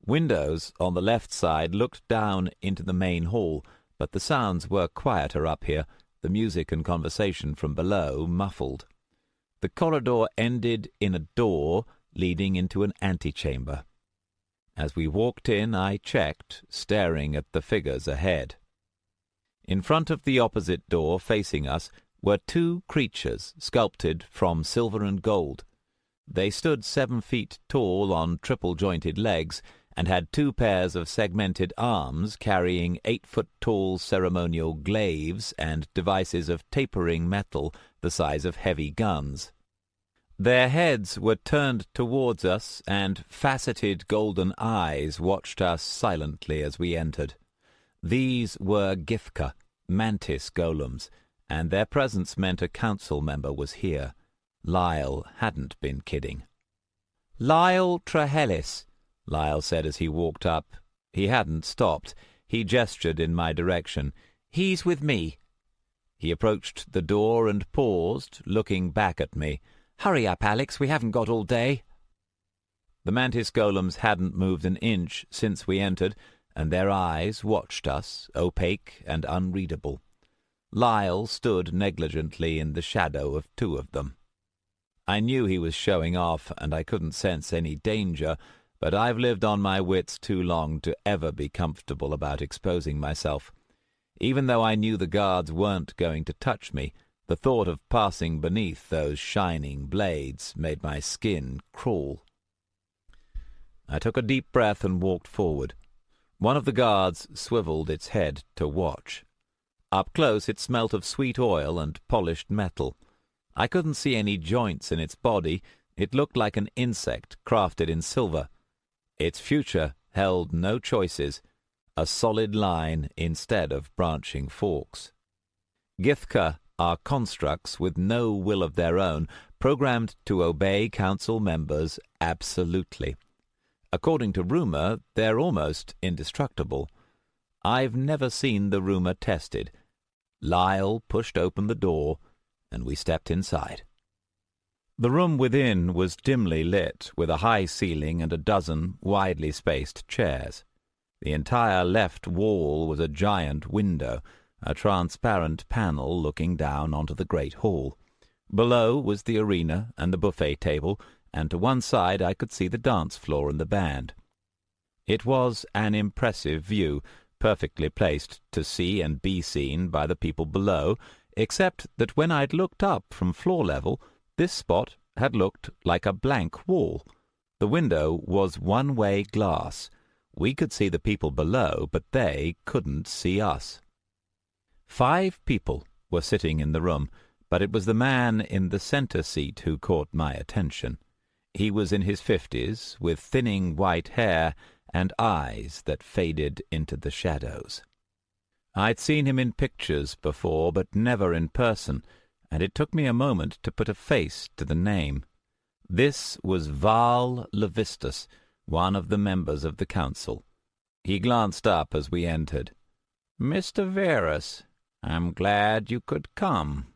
C: Windows on the left side looked down into the main hall, but the sounds were quieter up here, the music and conversation from below muffled. The corridor ended in a door leading into an antechamber. As we walked in, I checked, staring at the figures ahead. In front of the opposite door, facing us, were 2 creatures sculpted from silver and gold. They stood 7 feet tall on triple-jointed legs and had 2 pairs of segmented arms carrying 8-foot-tall ceremonial glaives and devices of tapering metal the size of heavy guns. Their heads were turned towards us, and faceted golden eyes watched us silently as we entered. These were Githka, mantis golems, and their presence meant a council member was here. Lyle hadn't been kidding.
B: "Lyle Trahellis,"
C: Lyle said as he walked up. He hadn't stopped. He gestured in my direction.
B: "He's with me."
C: He approached the door and paused, looking back at me.
B: "Hurry up, Alex, we haven't got all day."
C: The mantis golems hadn't moved an inch since we entered, and their eyes watched us, opaque and unreadable. Lyle stood negligently in the shadow of 2 of them. I knew he was showing off, and I couldn't sense any danger, but I've lived on my wits too long to ever be comfortable about exposing myself. Even though I knew the guards weren't going to touch me, the thought of passing beneath those shining blades made my skin crawl. I took a deep breath and walked forward. One of the guards swiveled its head to watch. Up close it smelt of sweet oil and polished metal. I couldn't see any joints in its body. It looked like an insect crafted in silver. Its future held no choices, a solid line instead of branching forks. Githka are constructs with no will of their own, programmed to obey council members absolutely. According to rumor, they're almost indestructible. I've never seen the rumor tested. Lyle pushed open the door, and we stepped inside. The room within was dimly lit, with a high ceiling and a dozen widely spaced chairs. The entire left wall was a giant window, a transparent panel looking down onto the great hall. Below was the arena and the buffet table, and to one side I could see the dance floor and the band. It was an impressive view, perfectly placed to see and be seen by the people below, except that when I'd looked up from floor level, this spot had looked like a blank wall. The window was one-way glass. We could see the people below, but they couldn't see us. 5 people were sitting in the room, but it was the man in the center seat who caught my attention. He was in his 50s, with thinning white hair
B: and eyes that faded into the shadows. I'd seen him in pictures before, but never in person, and it took me a moment to put a face to the name. This was Val Levistus, one of the members of the council. He glanced up as we entered. "Mr. Verus, I'm glad you could come."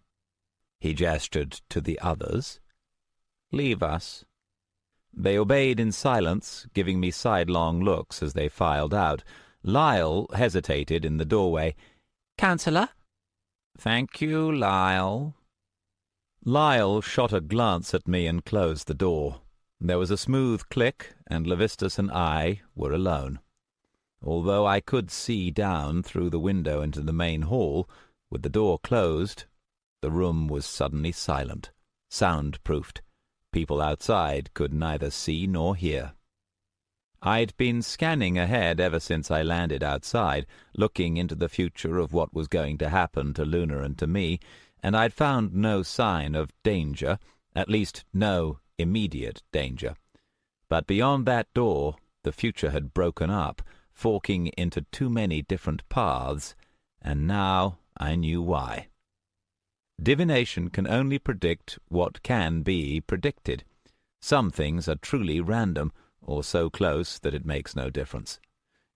B: He gestured to the others. "Leave us." They obeyed in silence, giving me sidelong looks as they filed out. Lyle hesitated in the doorway. "Councillor?" "Thank you, Lyle." Lyle shot a glance at me and closed the door. There was a smooth click, and Levistus and I were alone. Although I could see down through the window into the main hall, with the door closed, the room was suddenly silent, soundproofed. People outside could neither see nor hear. I'd been scanning ahead ever since I landed outside, looking into the future of what was going to happen to Luna and to me, and I'd found no sign of danger, at least no immediate danger. But beyond that door, the future had broken up, forking into too many different paths, and now I knew why. Divination can only predict what can be predicted. Some things are truly random, or so close that it makes no difference.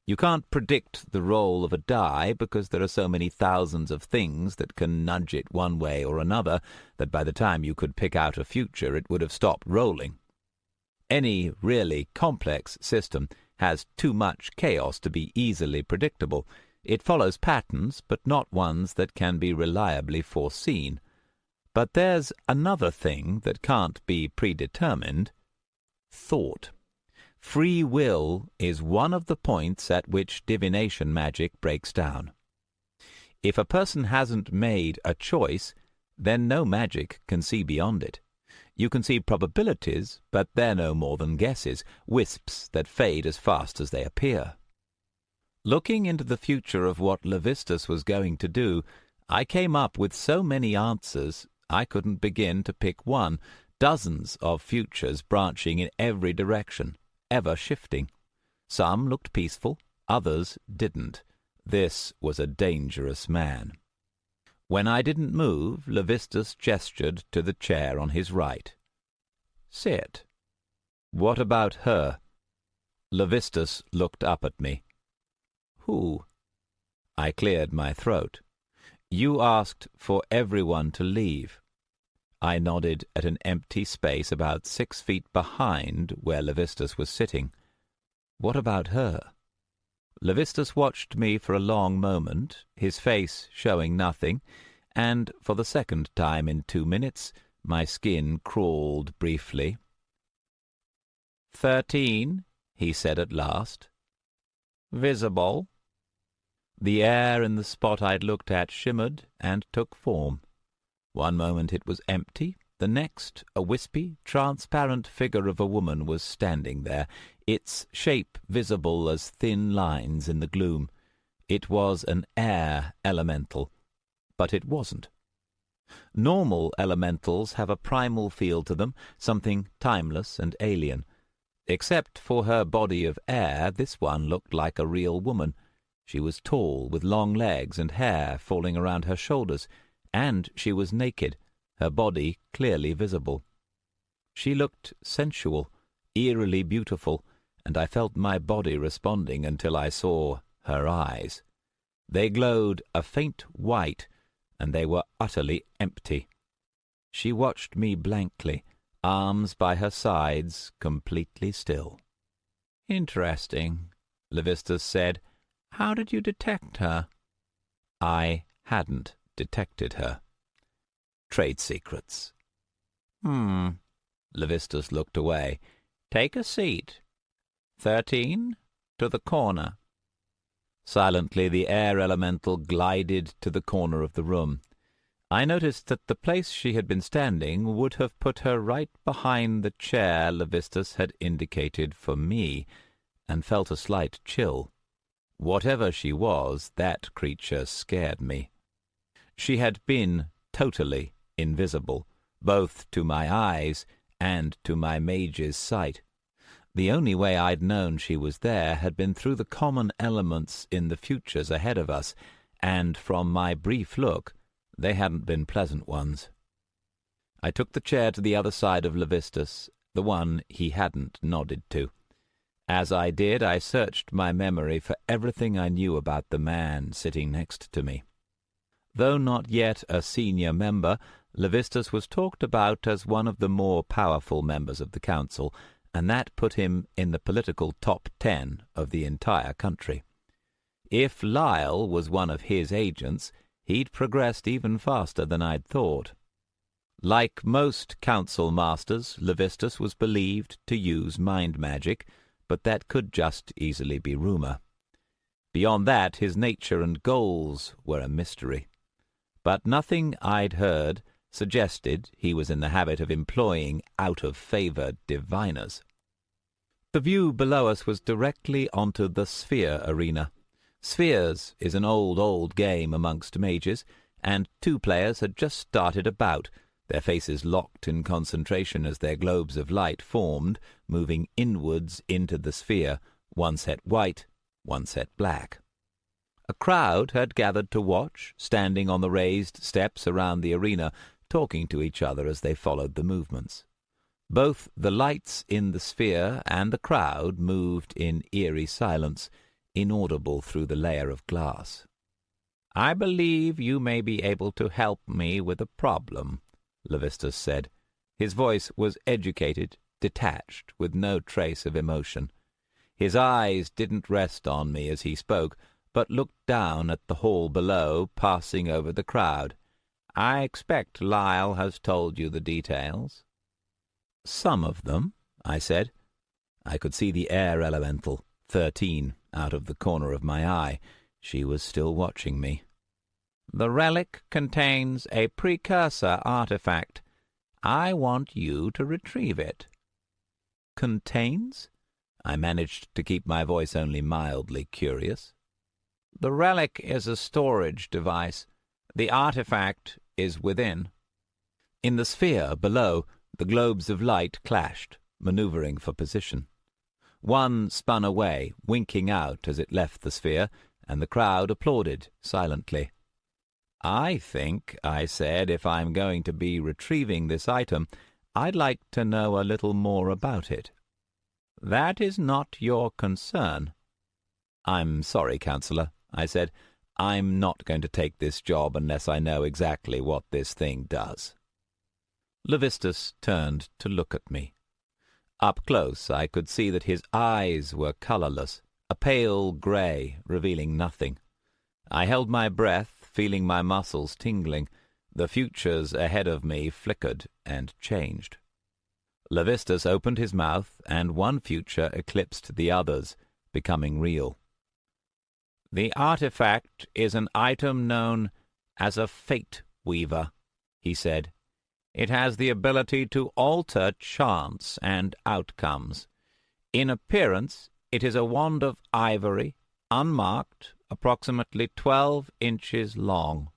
B: You can't predict the roll of a die because there are so many thousands of things that can nudge it one way or another that by the time you could pick out a future it would have stopped rolling. Any really complex system has too much chaos to be easily predictable. It follows patterns, but not ones that can be reliably foreseen. But there's another thing that can't be predetermined: thought. Free will is one of the points at which divination magic breaks down. If a person hasn't made a choice, then no magic can see beyond it. You can see probabilities, but they're no more than guesses, wisps that fade as fast as they appear. Looking into the future of what Levistus was going to do, I came up with so many answers I couldn't begin to pick one, dozens of futures branching in every direction, ever shifting. Some looked peaceful, others didn't. This was a dangerous man. When I didn't move, Levistus gestured to the chair on his right. "Sit." "What about her?" Levistus looked up at me. "Who?" I cleared my throat. "You asked for everyone to leave." I nodded at an empty space about 6 feet behind where Levistus was sitting. "What about her?" Levistus watched me for a long moment, his face showing nothing, and for the second time in 2 minutes my skin crawled briefly. 13, he said at last. "Visible." The air in the spot I'd looked at shimmered and took form. One moment it was empty, the next a wispy, transparent figure of a woman was standing there, its shape visible as thin lines in the gloom. It was an air elemental, but it wasn't. Normal elementals have a primal feel to them, something timeless and alien. Except for her body of air, this one looked like a real woman. She was tall, with long legs and hair falling around her shoulders, and she was naked, her body clearly visible. She looked sensual, eerily beautiful, and I felt my body responding until I saw her eyes. They glowed a faint white, and they were utterly empty. She watched me blankly, arms by her sides, completely still. "Interesting," Levistus said. "How did you detect her?" I hadn't detected her. Trade secrets. Levistus looked away. "Take a seat. 13, to the corner." Silently the air elemental glided to the corner of the room. I noticed that the place she had been standing would have put her right behind the chair Levistus had indicated for me, and felt a slight chill. Whatever she was, that creature scared me. She had been totally invisible, both to my eyes and to my mage's sight. The only way I'd known she was there had been through the common elements in the futures ahead of us, and from my brief look, they hadn't been pleasant ones. I took the chair to the other side of Levistus, the one he hadn't nodded to. As I did, I searched my memory for everything I knew about the man sitting next to me. Though not yet a senior member, Levistus was talked about as one of the more powerful members of the council, and that put him in the political top 10 of the entire country. If Lyle was one of his agents, he'd progressed even faster than I'd thought. Like most council masters, Levistus was believed to use mind magic, but that could just easily be rumor. Beyond that, his nature and goals were a mystery. But nothing I'd heard suggested he was in the habit of employing out-of-favor diviners. The view below us was directly onto the Sphere arena. Spheres is an old game amongst mages, and 2 players had just started a bout, their faces locked in concentration as their globes of light formed, moving inwards into the sphere, one set white, one set black. A crowd had gathered to watch, standing on the raised steps around the arena, talking to each other as they followed the movements. Both the lights in the sphere and the crowd moved in eerie silence, inaudible through the layer of glass. "I believe you may be able to help me with a problem," Levistus said. His voice was educated, detached, with no trace of emotion. His eyes didn't rest on me as he spoke, but looked down at the hall below, passing over the crowd. "I expect Lyle has told you the details." "Some of them," I said. I could see the air elemental, 13, out of the corner of my eye. She was still watching me. "The relic contains a precursor artifact. I want you to retrieve it." "Contains?" I managed to keep my voice only mildly curious. "The relic is a storage device. The artifact is within." In the sphere below, the globes of light clashed, maneuvering for position. One spun away, winking out as it left the sphere, and the crowd applauded silently. "I think," I said, "if I'm going to be retrieving this item, I'd like to know a little more about it." "That is not your concern." "I'm sorry, Counselor," I said. "I'm not going to take this job unless I know exactly what this thing does." Levistus turned to look at me. Up close I could see that his eyes were colorless, a pale gray, revealing nothing. I held my breath, feeling my muscles tingling. The futures ahead of me flickered and changed. Levistus opened his mouth, and one future eclipsed the others, becoming real. "The artifact is an item known as a Fate Weaver," he said. "It has the ability to alter chance and outcomes. In appearance, it is a wand of ivory, unmarked, approximately 12 inches long."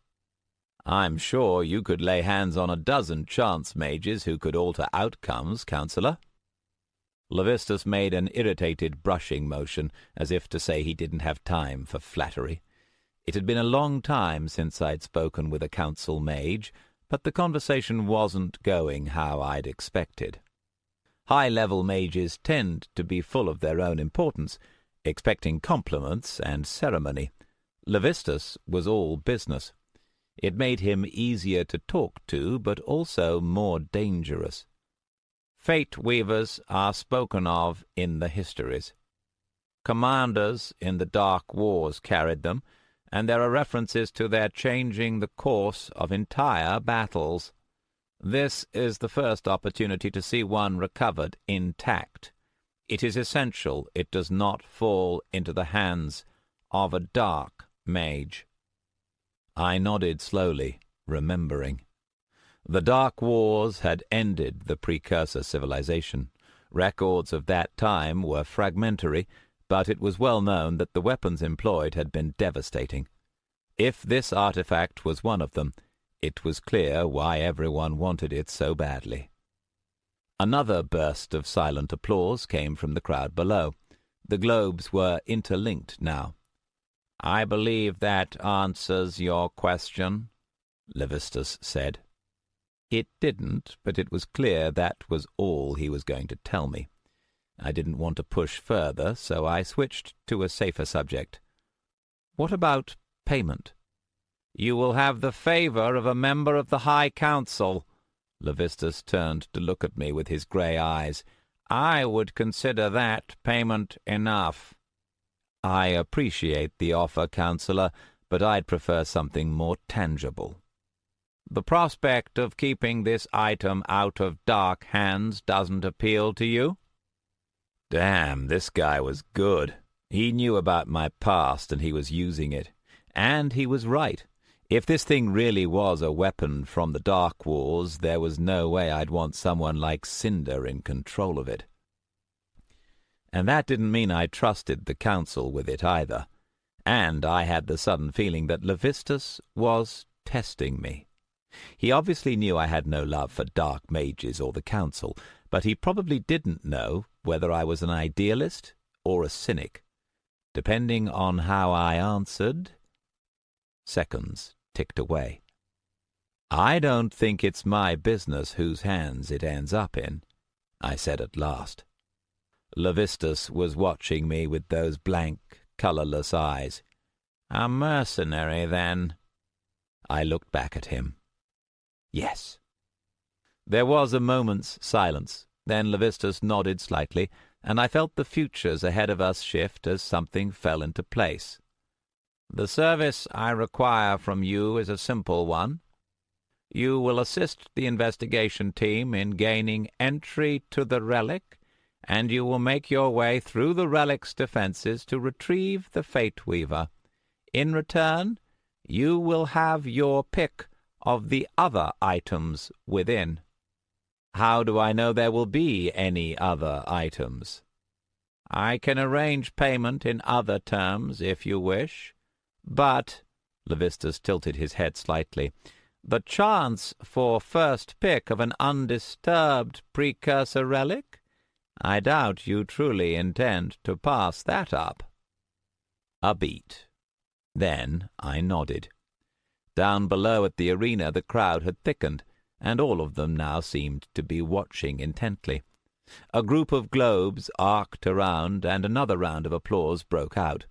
B: "I'm sure you could lay hands on a dozen chance mages who could alter outcomes, Counselor." Levistus made an irritated brushing motion, as if to say he didn't have time for flattery. It had been a long time since I'd spoken with a council mage, but the conversation wasn't going how I'd expected. High-level mages tend to be full of their own importance, expecting compliments and ceremony. Levistus was all business. It made him easier to talk to, but also more dangerous. "Fate weavers are spoken of in the histories. Commanders in the Dark Wars carried them, and there are references to their changing the course of entire battles. This is the first opportunity to see one recovered intact. It is essential it does not fall into the hands of a dark mage." I nodded slowly, remembering. The Dark Wars had ended the precursor civilization. Records of that time were fragmentary, but it was well known that the weapons employed had been devastating. If this artifact was one of them, it was clear why everyone wanted it so badly. Another burst of silent applause came from the crowd below. The globes were interlinked now. "I believe that answers your question," Levistus said. It didn't, but it was clear that was all he was going to tell me. I didn't want to push further, so I switched to a safer subject. "What about payment?" "You will have the favor of a member of the High Council." Levistus turned to look at me with his grey eyes. "I would consider that payment enough." "I appreciate the offer, Councillor, but I'd prefer something more tangible." "The prospect of keeping this item out of dark hands doesn't appeal to you?" Damn, this guy was good. He knew about my past, and he was using it. And he was right. If this thing really was a weapon from the Dark Wars, there was no way I'd want someone like Cinder in control of it. And that didn't mean I trusted the Council with it either. And I had the sudden feeling that Levistus was testing me. He obviously knew I had no love for dark mages or the Council, but he probably didn't know whether I was an idealist or a cynic. Depending on how I answered, seconds ticked away. "I don't think it's my business whose hands it ends up in," I said at last. Levistus was watching me with those blank, colourless eyes. "A mercenary, then?" I looked back at him. "Yes." There was a moment's silence. Then Levistus nodded slightly, and I felt the futures ahead of us shift as something fell into place. "The service I require from you is a simple one. You will assist the investigation team in gaining entry to the relic, and you will make your way through the relic's defenses to retrieve the Fate Weaver. In return, you will have your pick of the other items within." "How do I know there will be any other items?" "I can arrange payment in other terms, if you wish. But," Levistus tilted his head slightly, "the chance for first pick of an undisturbed precursor relic? I doubt you truly intend to pass that up." A beat. Then I nodded. Down below at the arena the crowd had thickened, and all of them now seemed to be watching intently. A group of globes arced around, and another round of applause broke out,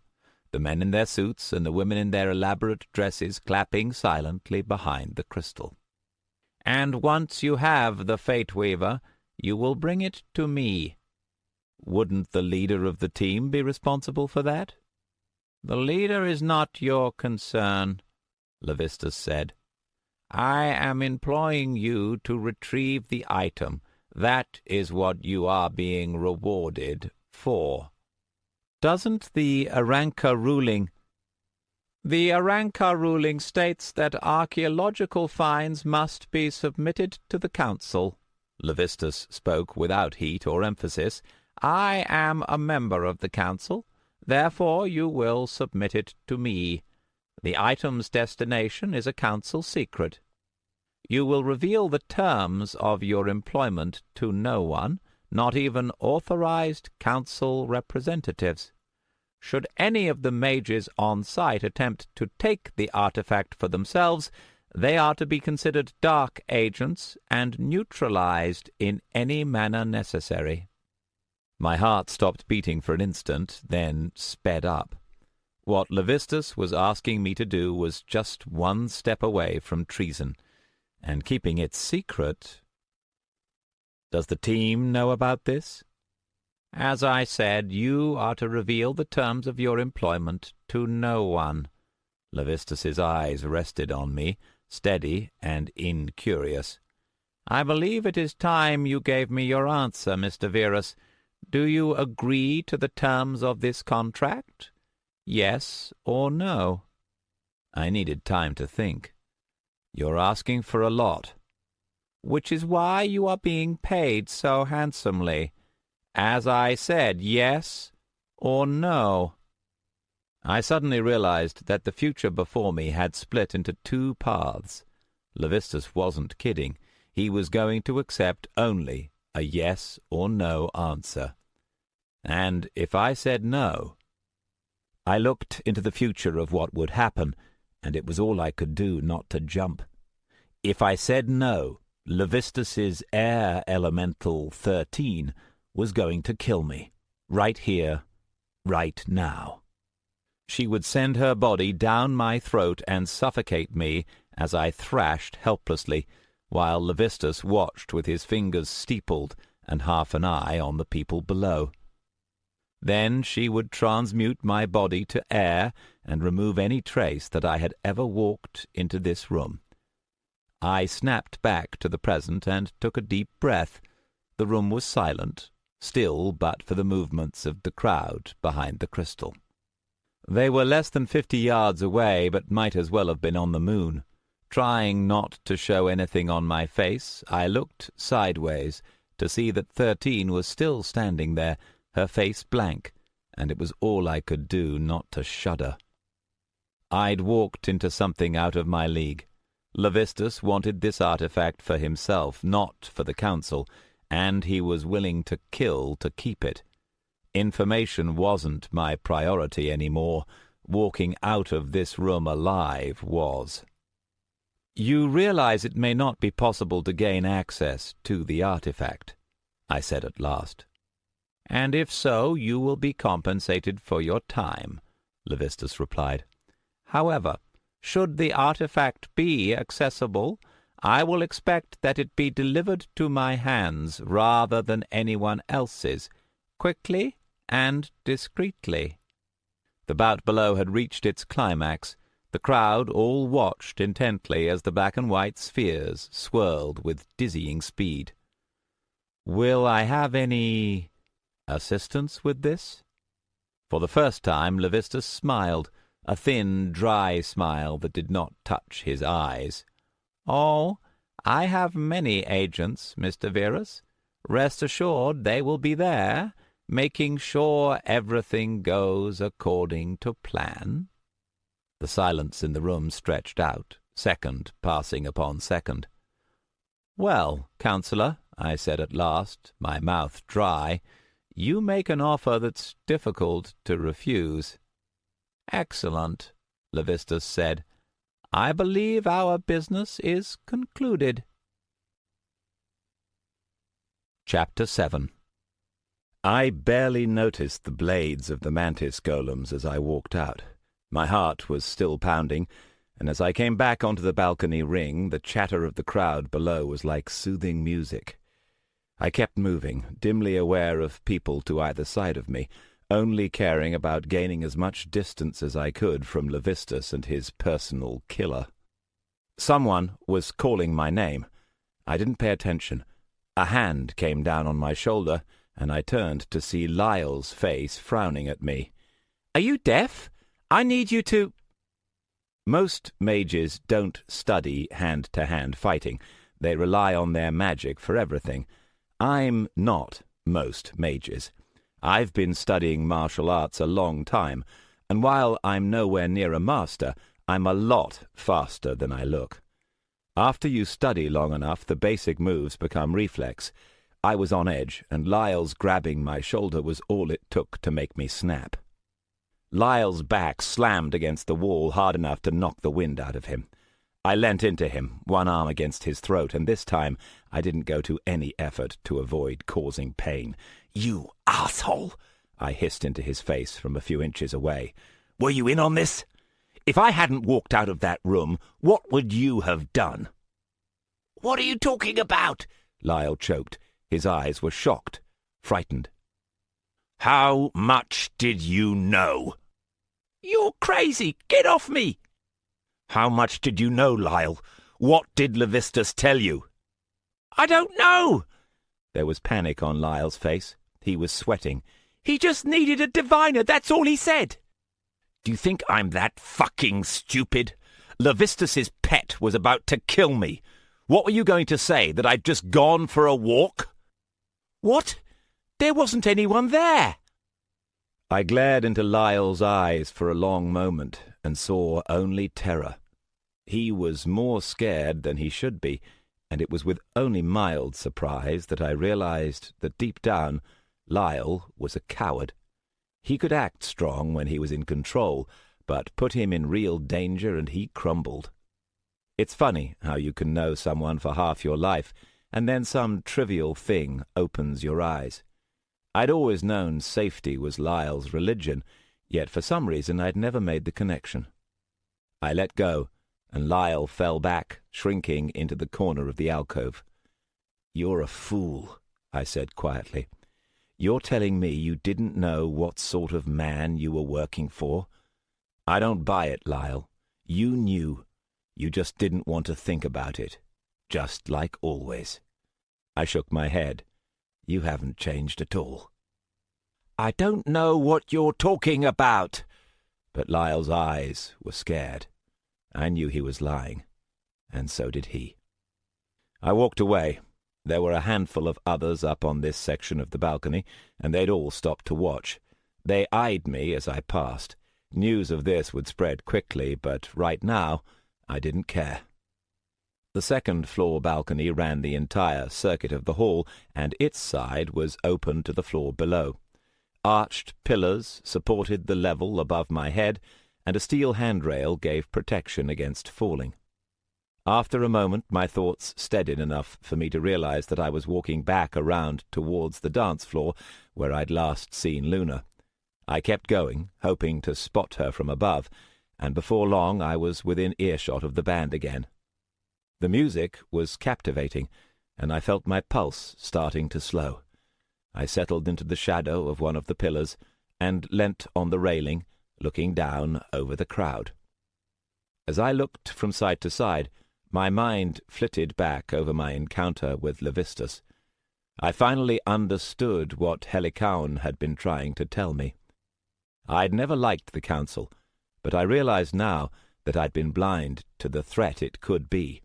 B: the men in their suits and the women in their elaborate dresses clapping silently behind the crystal. "And once you have the Fate Weaver, you will bring it to me." "Wouldn't the leader of the team be responsible for that?" "The leader is not your concern," Levistus said. "I am employing you to retrieve the item. That is what you are being rewarded for." "Doesn't the Arranca ruling—" "The Arranca ruling states that archaeological finds must be submitted to the Council." Levistus spoke without heat or emphasis. "I am a member of the Council. Therefore you will submit it to me. The item's destination is a Council secret. You will reveal the terms of your employment to no one, not even authorized Council representatives. Should any of the mages on site attempt to take the artifact for themselves, they are to be considered dark agents and neutralized in any manner necessary." My heart stopped beating for an instant, then sped up. What Levistus was asking me to do was just one step away from treason, and keeping it secret. "Does the team know about this?" "As I said, you are to reveal the terms of your employment to no one." Levistus's eyes rested on me, steady and incurious. "I believe it is time you gave me your answer, Mr. Verus. Do you agree to the terms of this contract? Yes or no?" I needed time to think. "You're asking for a lot." "Which is why you are being paid so handsomely. As I said, yes or no." I suddenly realized that the future before me had split into two paths. Levistus wasn't kidding. He was going to accept only a yes or no answer. And if I said no, I looked into the future of what would happen, and it was all I could do not to jump. If I said no, Levistus's air elemental 13 was going to kill me, right here, right now. She would send her body down my throat and suffocate me as I thrashed helplessly, while Levistus watched with his fingers steepled and half an eye on the people below. Then she would transmute my body to air and remove any trace that I had ever walked into this room. I snapped back to the present and took a deep breath. The room was silent, still but for the movements of the crowd behind the crystal. They were less than 50 yards away, but might as well have been on the moon. Trying not to show anything on my face, I looked sideways to see that 13 was still standing there, her face blank, and it was all I could do not to shudder. I'd walked into something out of my league. Levistus wanted this artifact for himself, not for the council, and he was willing to kill to keep it. Information wasn't my priority anymore. Walking out of this room alive was. "You realize it may not be possible to gain access to the artifact," I said at last. "And if so, you will be compensated for your time," Levistus replied. "However, should the artifact be accessible, I will expect that it be delivered to my hands rather than anyone else's, quickly and discreetly." The bout below had reached its climax. The crowd all watched intently as the black and white spheres swirled with dizzying speed. "Will I have any assistance with this?" For the first time Levistus smiled, a thin, dry smile that did not touch his eyes. "Oh, I have many agents, Mr. Verus. Rest assured they will be there, making sure everything goes according to plan." The silence in the room stretched out, second passing upon second. "Well, Councillor," I said at last, my mouth dry, "you make an offer that's difficult to refuse." "Excellent," Levistus said. "I believe our business is concluded." Chapter 7. I barely noticed the blades of the mantis golems as I walked out. My heart was still pounding, and as I came back onto the balcony ring, the chatter of the crowd below was like soothing music. I kept moving, dimly aware of people to either side of me, only caring about gaining as much distance as I could from Levistus and his personal killer. Someone was calling my name. I didn't pay attention. A hand came down on my shoulder, and I turned to see Lyle's face frowning at me. "Are you deaf? I need you to—" Most mages don't study hand-to-hand fighting. They rely on their magic for everything. I'm not most mages. I've been studying martial arts a long time, and while I'm nowhere near a master, I'm a lot faster than I look. After you study long enough, the basic moves become reflex. I was on edge, and Lyle's grabbing my shoulder was all it took to make me snap. Lyle's back slammed against the wall hard enough to knock the wind out of him. I leant into him, one arm against his throat, and this time I didn't go to any effort to avoid causing pain. "You asshole!" I hissed into his face from a few inches away. "Were you in on this? If I hadn't walked out of that room, what would you have done?" "What are you talking about?" Lyle choked. His eyes were shocked, frightened. "How much did you know?" "You're crazy! Get off me!" "How much did you know, Lyle? What did Levistus tell you?" "I don't know!" There was panic on Lyle's face. He was sweating. "He just needed a diviner, that's all he said." "Do you think I'm that fucking stupid? Levistus's pet was about to kill me. What were you going to say, that I'd just gone for a walk?" "What? There wasn't anyone there." I glared into Lyle's eyes for a long moment and saw only terror. He was more scared than he should be.
A: and it was with only mild surprise that I realized that deep down Lyle was a coward. He could act strong when he was in control, but put him in real danger and he crumbled. It's funny how you can know someone for half your life, and then some trivial thing opens your eyes. I'd always known safety was Lyle's religion, yet for some reason I'd never made the connection. I let go, and Lyle fell back, shrinking into the corner of the alcove. "You're a fool," I said quietly. "You're telling me you didn't know what sort of man you were working for? I don't buy it, Lyle. You knew. You just didn't want to think about it. Just like always." I shook my head. "You haven't changed at all." "I don't know what you're talking about." But Lyle's eyes were scared. I knew he was lying, and so did he. I walked away. There were a handful of others up on this section of the balcony, and they'd all stopped to watch. They eyed me as I passed. News of this would spread quickly, but right now I didn't care. The second-floor balcony ran the entire circuit of the hall, and its side was open to the floor below. Arched pillars supported the level above my head, and a steel handrail gave protection against falling. After a moment my thoughts steadied enough for me to realize that I was walking back around towards the dance floor where I'd last seen Luna. I kept going, hoping to spot her from above, and before long I was within earshot of the band again. The music was captivating, and I felt my pulse starting to slow. I settled into the shadow of one of the pillars and leant on the railing, looking down over the crowd. As I looked from side to side, my mind flitted back over my encounter with Levistus. I finally understood what Helicaun had been trying to tell me. I'd never liked the council, but I realized now that I'd been blind to the threat it could be.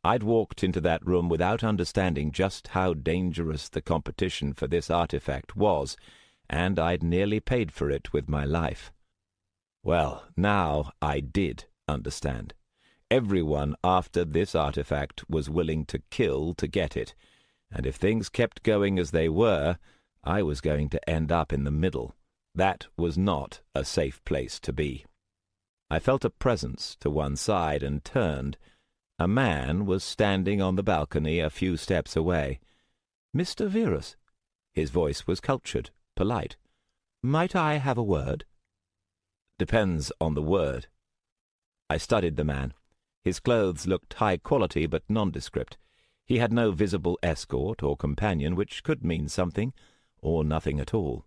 A: I'd walked into that room without understanding just how dangerous the competition for this artifact was, and I'd nearly paid for it with my life. Well, now I did understand. Everyone after this artifact was willing to kill to get it, and if things kept going as they were, I was going to end up in the middle. That was not a safe place to be. I felt a presence to one side and turned. A man was standing on the balcony a few steps away. "Mr. Verus." His voice was cultured, polite. "Might I have a word?" "Depends on the word." I studied the man. His clothes looked high quality but nondescript. He had no visible escort or companion, which could mean something, or nothing at all.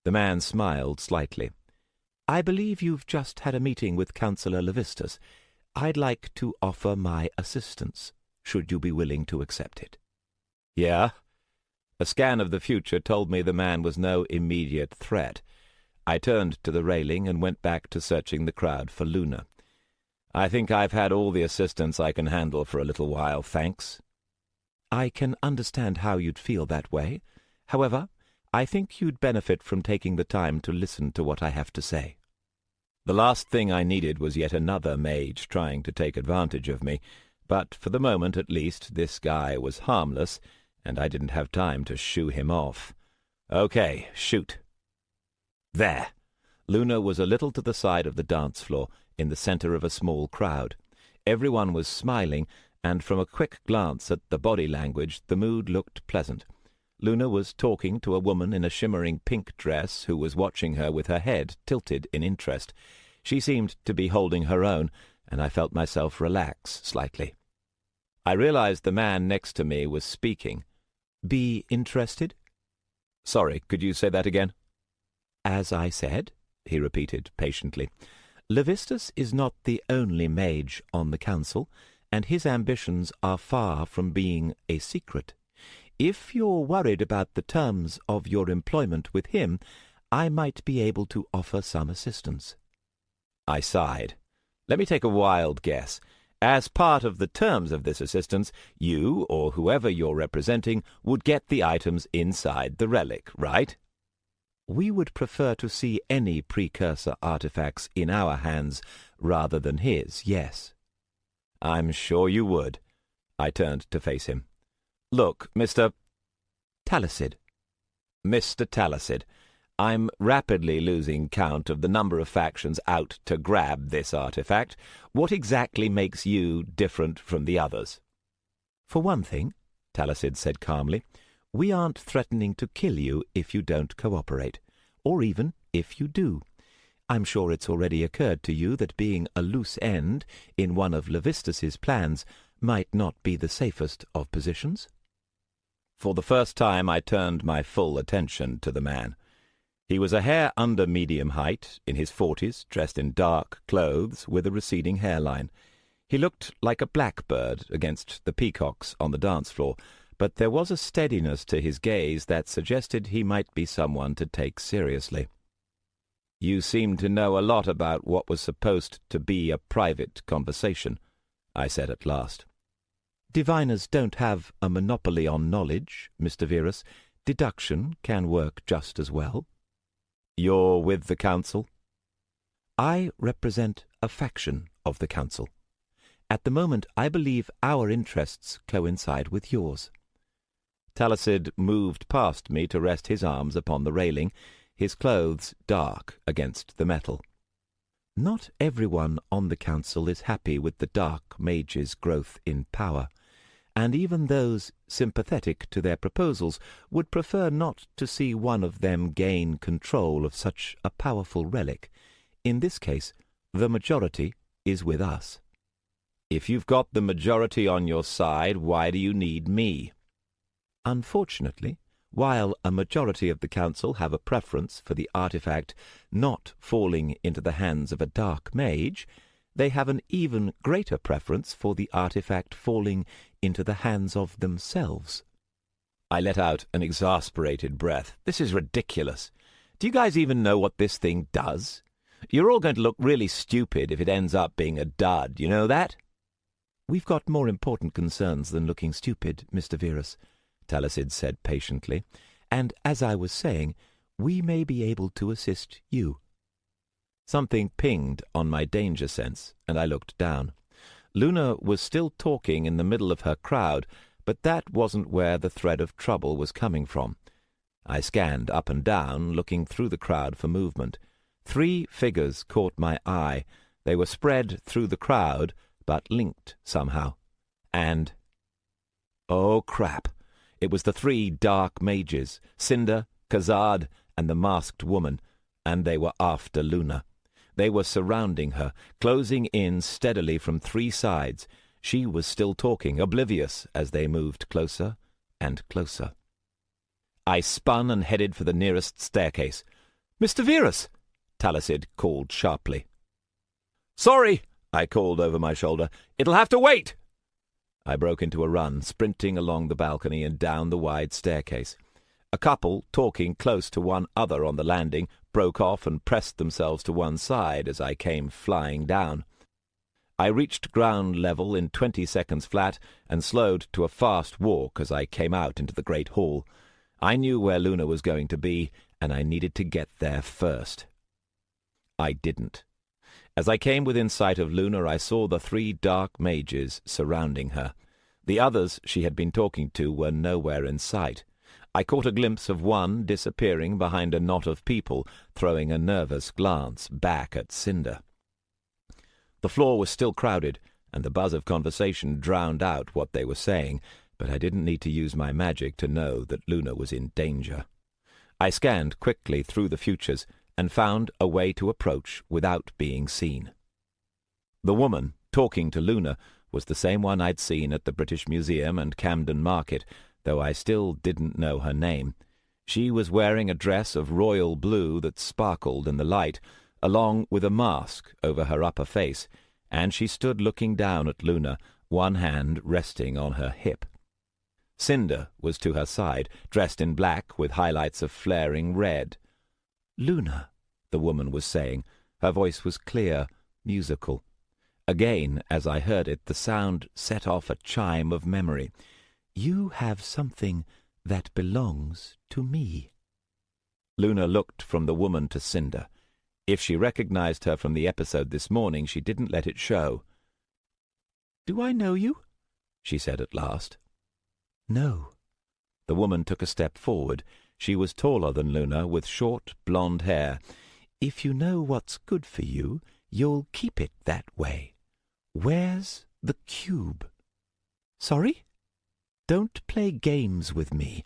A: The man smiled slightly. "I believe you've just had a meeting with Councillor Levistus. I'd like to offer my assistance, should you be willing to accept it." "Yeah?" A scan of the future told me the man was no immediate threat. I turned to the railing and went back to searching the crowd for Luna. "I think I've had all the assistance I can handle for a little while, thanks." "I can understand how you'd feel that way. However, I think you'd benefit from taking the time to listen to what I have to say." The last thing I needed was yet another mage trying to take advantage of me, but for the moment at least this guy was harmless, and I didn't have time to shoo him off. "Okay, shoot." There! Luna was a little to the side of the dance floor, in the center of a small crowd. Everyone was smiling, and from a quick glance at the body language the mood looked pleasant. Luna was talking to a woman in a shimmering pink dress who was watching her with her head tilted in interest. She seemed to be holding her own, and I felt myself relax slightly. I realized the man next to me was speaking. "Be interested?" "Sorry, could you say that again?" "As I said," he repeated patiently, "Levistus is not the only mage on the council, and his ambitions are far from being a secret. If you're worried about the terms of your employment with him, I might be able to offer some assistance." I sighed. "Let me take a wild guess. As part of the terms of this assistance, you, or whoever you're representing, would get the items inside the relic, right?" "We would prefer to see any precursor artifacts in our hands rather than his, yes." "I'm sure you would. I turned to face him. "Look, Mr.
B: Talacid."
A: Mr. Talacid, I'm rapidly losing count of the number of factions out to grab this artifact. What exactly makes you different from the others?"
B: "For one thing," Talacid said calmly, "we aren't threatening to kill you if you don't cooperate, or even if you do. I'm sure it's already occurred to you that being a loose end in one of Levistus's plans might not be the safest of positions."
A: For the first time I turned my full attention to the man. He was a hair under medium height, in his 40s, dressed in dark clothes with a receding hairline. He looked like a blackbird against the peacocks on the dance floor, but there was a steadiness to his gaze that suggested he might be someone to take seriously. "You seem to know a lot about what was supposed to be a private conversation," I said at last.
B: "Diviners don't have a monopoly on knowledge, Mr. Verus. Deduction can work just as well."
A: "You're with the Council?"
B: "I represent a faction of the Council. At the moment, I believe our interests coincide with yours."
A: Talacid moved past me to rest his arms upon the railing, his clothes dark against the metal.
B: "Not everyone on the Council is happy with the Dark Mage's growth in power, and even those sympathetic to their proposals would prefer not to see one of them gain control of such a powerful relic. In this case, the majority is with us."
A: "If you've got the majority on your side, why do you need me?"
B: "Unfortunately, while a majority of the Council have a preference for the artifact not falling into the hands of a dark mage, they have an even greater preference for the artifact falling into the hands of themselves."
A: I let out an exasperated breath. "This is ridiculous. Do you guys even know what this thing does? You're all going to look really stupid if it ends up being a dud, you know that?"
B: "We've got more important concerns than looking stupid, Mr. Verus," Talacid said patiently, "and as I was saying, we may be able to assist you."
A: Something pinged on my danger sense, and I looked down. Luna was still talking in the middle of her crowd, but that wasn't where the thread of trouble was coming from. I scanned up and down, looking through the crowd for movement. 3 figures caught my eye. They were spread through the crowd, but linked somehow. And oh, crap! It was the 3 dark mages, Cinder, Khazad, and the masked woman, and they were after Luna. They were surrounding her, closing in steadily from 3 sides. She was still talking, oblivious as they moved closer and closer. I spun and headed for the nearest staircase. "Mr. Verus!" Talacid called sharply. "Sorry!" I called over my shoulder. "It'll have to wait!" I broke into a run, sprinting along the balcony and down the wide staircase. A couple, talking close to one other on the landing, broke off and pressed themselves to one side as I came flying down. I reached ground level in 20 seconds flat and slowed to a fast walk as I came out into the great hall. I knew where Luna was going to be, and I needed to get there first. I didn't. As I came within sight of Luna, I saw the 3 dark mages surrounding her. The others she had been talking to were nowhere in sight. I caught a glimpse of one disappearing behind a knot of people, throwing a nervous glance back at Cinder. The floor was still crowded, and the buzz of conversation drowned out what they were saying, but I didn't need to use my magic to know that Luna was in danger. I scanned quickly through the futures and found a way to approach without being seen. The woman, talking to Luna, was the same one I'd seen at the British Museum and Camden Market, though I still didn't know her name. She was wearing a dress of royal blue that sparkled in the light, along with a mask over her upper face, and she stood looking down at Luna, one hand resting on her hip. Cinder was to her side, dressed in black with highlights of flaring red.
B: "Luna," the woman was saying. Her voice was clear, musical. Again, as I heard it, the sound set off a chime of memory. "You have something that belongs to me."
A: Luna looked from the woman to Cinder. If she recognized her from the episode this morning, she didn't let it show.
B: "Do I know you?"
A: she said at last. No. The woman took a step forward. She was taller than Luna, with short blonde hair. If you know what's good for you, you'll keep it that way. Where's the cube? Sorry? Don't play games with me.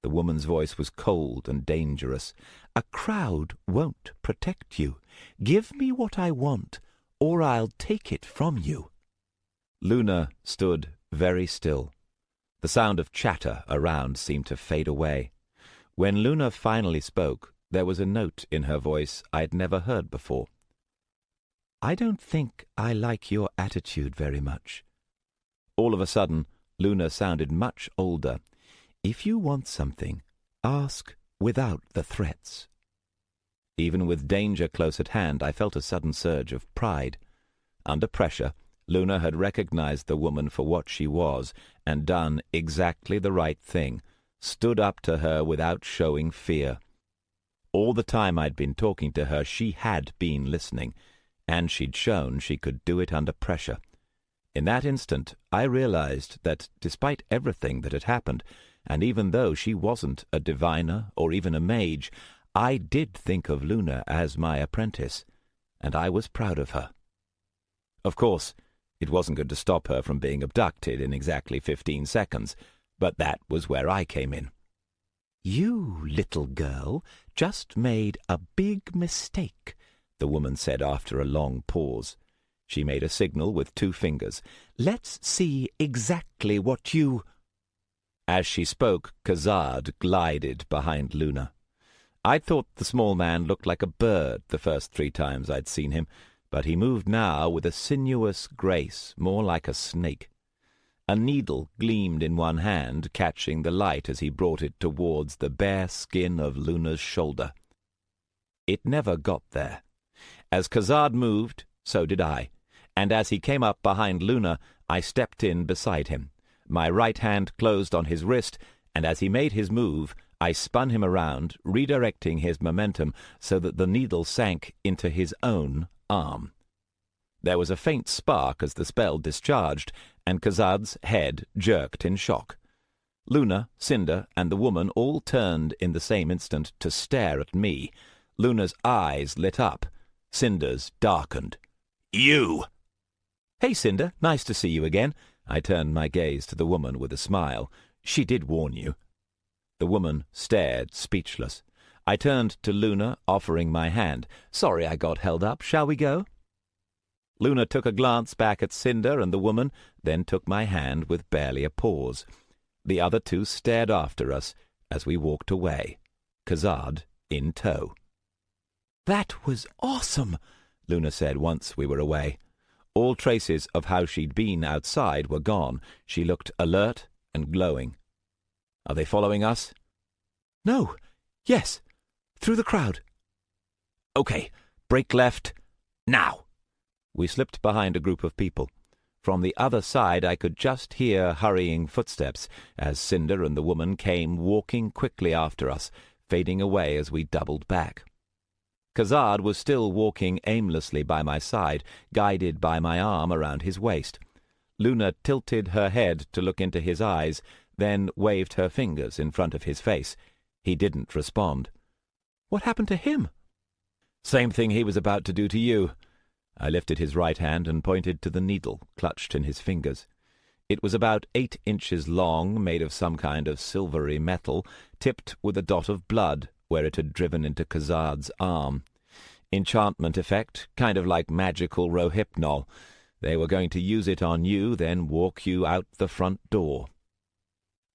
A: The woman's voice was cold and dangerous. A crowd won't protect you. Give me what I want, or I'll take it from you. Luna stood very still. The sound of chatter around seemed to fade away. When Luna finally spoke, there was a note in her voice I'd never heard before. I don't think I like your attitude very much. All of a sudden, Luna sounded much older. If you want something, ask without the threats. Even with danger close at hand, I felt a sudden surge of pride. Under pressure, Luna had recognized the woman for what she was and done exactly the right thing, stood up to her without showing fear. All the time I'd been talking to her, she had been listening, and she'd shown she could do it under pressure. In that instant, I realized that despite everything that had happened, and even though she wasn't a diviner or even a mage, I did think of Luna as my apprentice, and I was proud of her. Of course, it wasn't going to stop her from being abducted in exactly 15 seconds, but that was where I came in. You, little girl, just made a big mistake, the woman said after a long pause. She made a signal with 2 fingers. Let's see exactly what you... As she spoke, Khazad glided behind Luna. I thought the small man looked like a bird the first 3 times I'd seen him, but he moved now with a sinuous grace, more like a snake. A needle gleamed in one hand, catching the light as he brought it towards the bare skin of Luna's shoulder. It never got there. As Khazad moved, so did I, and as he came up behind Luna, I stepped in beside him. My right hand closed on his wrist, and as he made his move, I spun him around, redirecting his momentum so that the needle sank into his own arm. There was a faint spark as the spell discharged, and Khazad's head jerked in shock. Luna, Cinder, and the woman all turned in the same instant to stare at me. Luna's eyes lit up. Cinder's darkened. You! Hey, Cinder, nice to see you again. I turned my gaze to the woman with a smile. She did warn you. The woman stared, speechless. I turned to Luna, offering my hand. Sorry I got held up. Shall we go? Luna took a glance back at Cinder and the woman, then took my hand with barely a pause. The other 2 stared after us as we walked away, Khazad in tow. That was awesome, Luna said once we were away. All traces of how she'd been outside were gone. She looked alert and glowing. Are they following us? No. Yes. Through the crowd. Okay. Break left. Now. We slipped behind a group of people. From the other side I could just hear hurrying footsteps as Cinder and the woman came walking quickly after us, fading away as we doubled back. Khazad was still walking aimlessly by my side, guided by my arm around his waist. Luna tilted her head to look into his eyes, then waved her fingers in front of his face. He didn't respond. What happened to him? Same thing he was about to do to you. I lifted his right hand and pointed to the needle clutched in his fingers. It was about 8 inches long, made of some kind of silvery metal, tipped with a dot of blood where it had driven into Khazad's arm. Enchantment effect, kind of like magical rohypnol. They were going to use it on you, then walk you out the front door.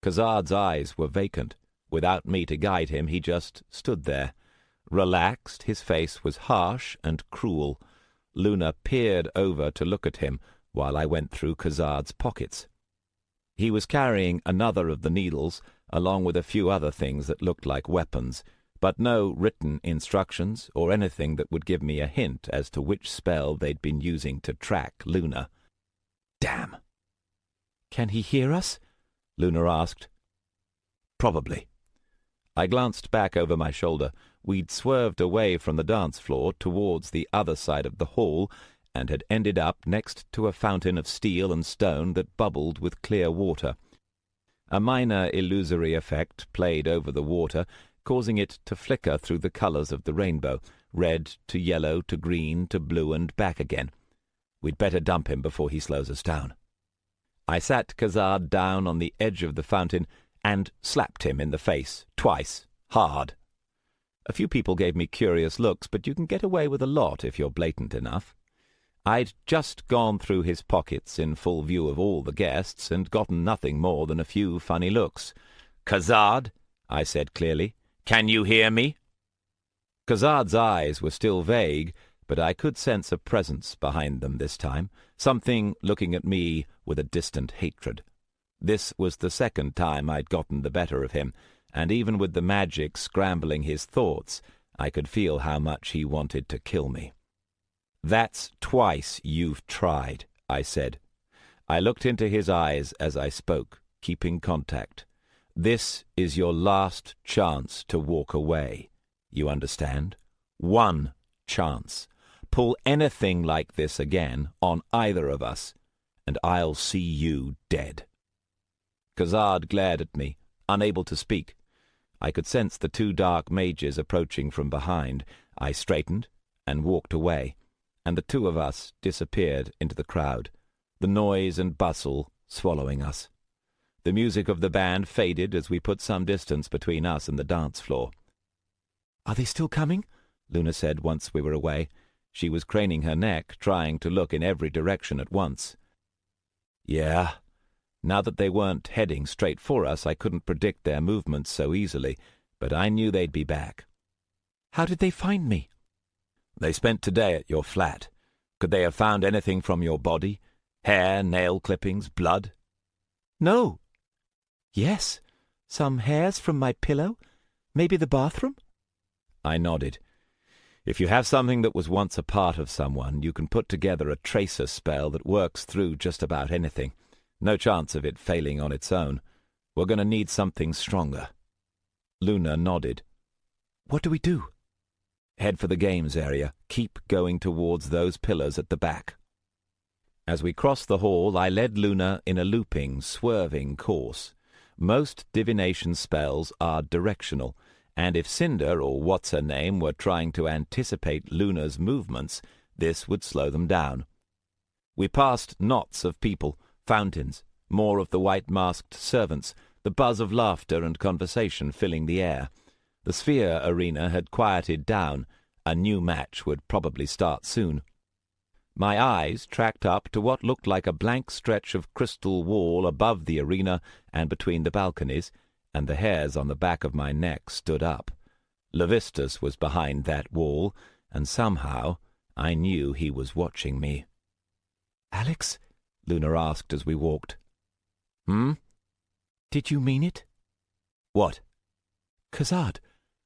A: Khazad's eyes were vacant. Without me to guide him, he just stood there. Relaxed, his face was harsh and cruel. Luna peered over to look at him while I went through Khazad's pockets. He was carrying another of the needles, along with a few other things that looked like weapons, but no written instructions or anything that would give me a hint as to which spell they'd been using to track Luna. Damn! Can he hear us? Luna asked. Probably. I glanced back over my shoulder. We'd swerved away from the dance floor towards the other side of the hall, and had ended up next to a fountain of steel and stone that bubbled with clear water. A minor illusory effect played over the water, causing it to flicker through the colours of the rainbow, red to yellow to green to blue and back again. We'd better dump him before he slows us down. I sat Khazad down on the edge of the fountain and slapped him in the face, twice, hard. A few people gave me curious looks, but you can get away with a lot if you're blatant enough. I'd just gone through his pockets in full view of all the guests and gotten nothing more than a few funny looks. "Khazad," I said clearly, "can you hear me?" Khazad's eyes were still vague, but I could sense a presence behind them this time, something looking at me with a distant hatred. This was the second time I'd gotten the better of him, and even with the magic scrambling his thoughts, I could feel how much he wanted to kill me. "That's twice you've tried," I said. I looked into his eyes as I spoke, keeping contact. "This is your last chance to walk away. You understand? One chance. Pull anything like this again on either of us, and I'll see you dead." Khazad glared at me, unable to speak. I could sense the two dark mages approaching from behind. I straightened and walked away, and the two of us disappeared into the crowd, the noise and bustle swallowing us. The music of the band faded as we put some distance between us and the dance floor. "Are they still coming?" Luna said once we were away. She was craning her neck, trying to look in every direction at once. "Yeah. Now that they weren't heading straight for us, I couldn't predict their movements so easily, but I knew they'd be back." "How did they find me?" "They spent today at your flat. Could they have found anything from your body? Hair, nail clippings, blood?" "No." "Yes. Some hairs from my pillow. Maybe the bathroom?" I nodded. "If you have something that was once a part of someone, you can put together a tracer spell that works through just about anything. No chance of it failing on its own. We're going to need something stronger." Luna nodded. "What do we do?" "Head for the games area. Keep going towards those pillars at the back." As we crossed the hall, I led Luna in a looping, swerving course. Most divination spells are directional, and if Cinder or what's-her-name were trying to anticipate Luna's movements, this would slow them down. We passed knots of people, fountains, more of the white-masked servants, the buzz of laughter and conversation filling the air. The sphere arena had quieted down. A new match would probably start soon. My eyes tracked up to what looked like a blank stretch of crystal wall above the arena and between the balconies, and the hairs on the back of my neck stood up. Levistus was behind that wall, and somehow I knew he was watching me. "Alex?" Luna asked as we walked. "Did you mean it?" "What?" "Khazad,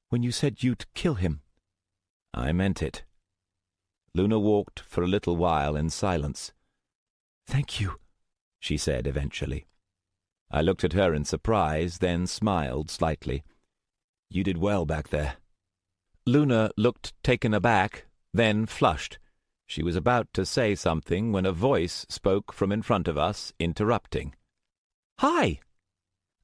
A: when you said you'd kill him." "I meant it." Luna walked for a little while in silence. "Thank you," she said eventually. I looked at her in surprise, then smiled slightly. "You did well back there." Luna looked taken aback, then flushed. She was about to say something when a voice spoke from in front of us, interrupting. "Hi!"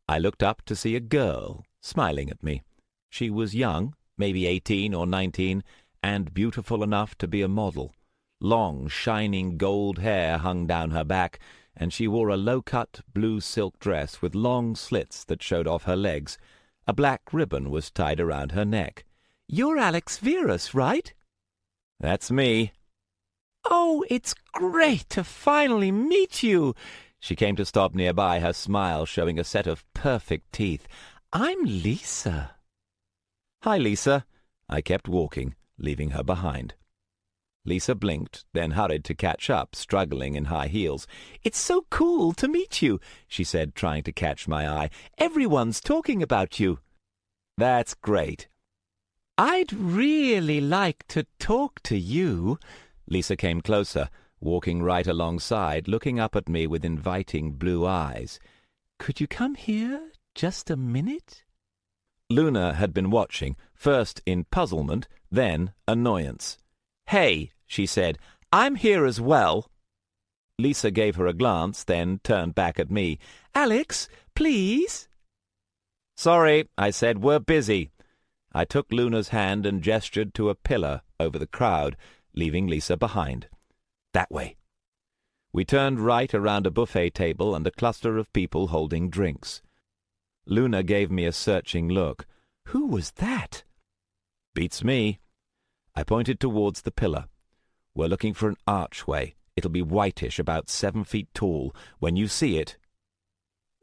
A: I looked up to see a girl smiling at me. She was young, maybe 18 or 19, and beautiful enough to be a model. Long, shining gold hair hung down her back, and she wore a low-cut blue silk dress with long slits that showed off her legs. A black ribbon was tied around her neck. "You're Alex Verus, right?" "That's me." "Oh, it's great to finally meet you." She came to stop nearby, her smile showing a set of perfect teeth. "I'm Lisa." "Hi, Lisa." I kept walking, leaving her behind. Lisa blinked, then hurried to catch up, struggling in high heels. "It's so cool to meet you," she said, trying to catch my eye. "Everyone's talking about you." "That's great." "I'd really like to talk to you." Lisa came closer, walking right alongside, looking up at me with inviting blue eyes. "Could you come here just a minute?" Luna had been watching, first in puzzlement, then annoyance. "Hey," she said,
B: I'm here as well." Lisa gave her a glance, then turned back at me. "Alex, please?" "Sorry," I said, "we're busy." I took Luna's hand and gestured to a pillar over the crowd, leaving Lisa behind. "That way." We turned right around a buffet table and a cluster of people holding drinks. Luna gave me a searching look. "Who was that?" "Beats me." I pointed towards the pillar. "We're looking for an archway. It'll be whitish, about 7 feet tall. When you see it—"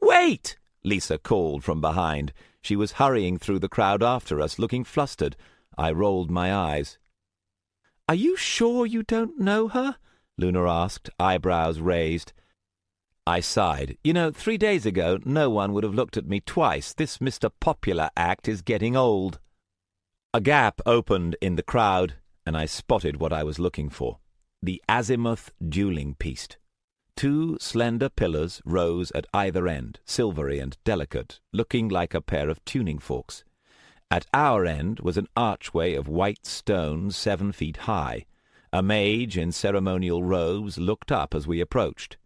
B: "Wait!" Lisa called from behind. She was hurrying through the crowd after us, looking flustered. I rolled my eyes. "Are you sure you don't know her?" Luna asked, eyebrows raised. I sighed. 3 days ago, no one would have looked at me twice. This Mr. Popular act is getting old. A gap opened in the crowd, and I spotted what I was looking for. The azimuth dueling piece. 2 slender pillars rose at either end, silvery and delicate, looking like a pair of tuning forks. At our end was an archway of white stone 7 feet high. A mage in ceremonial robes looked up as we approached.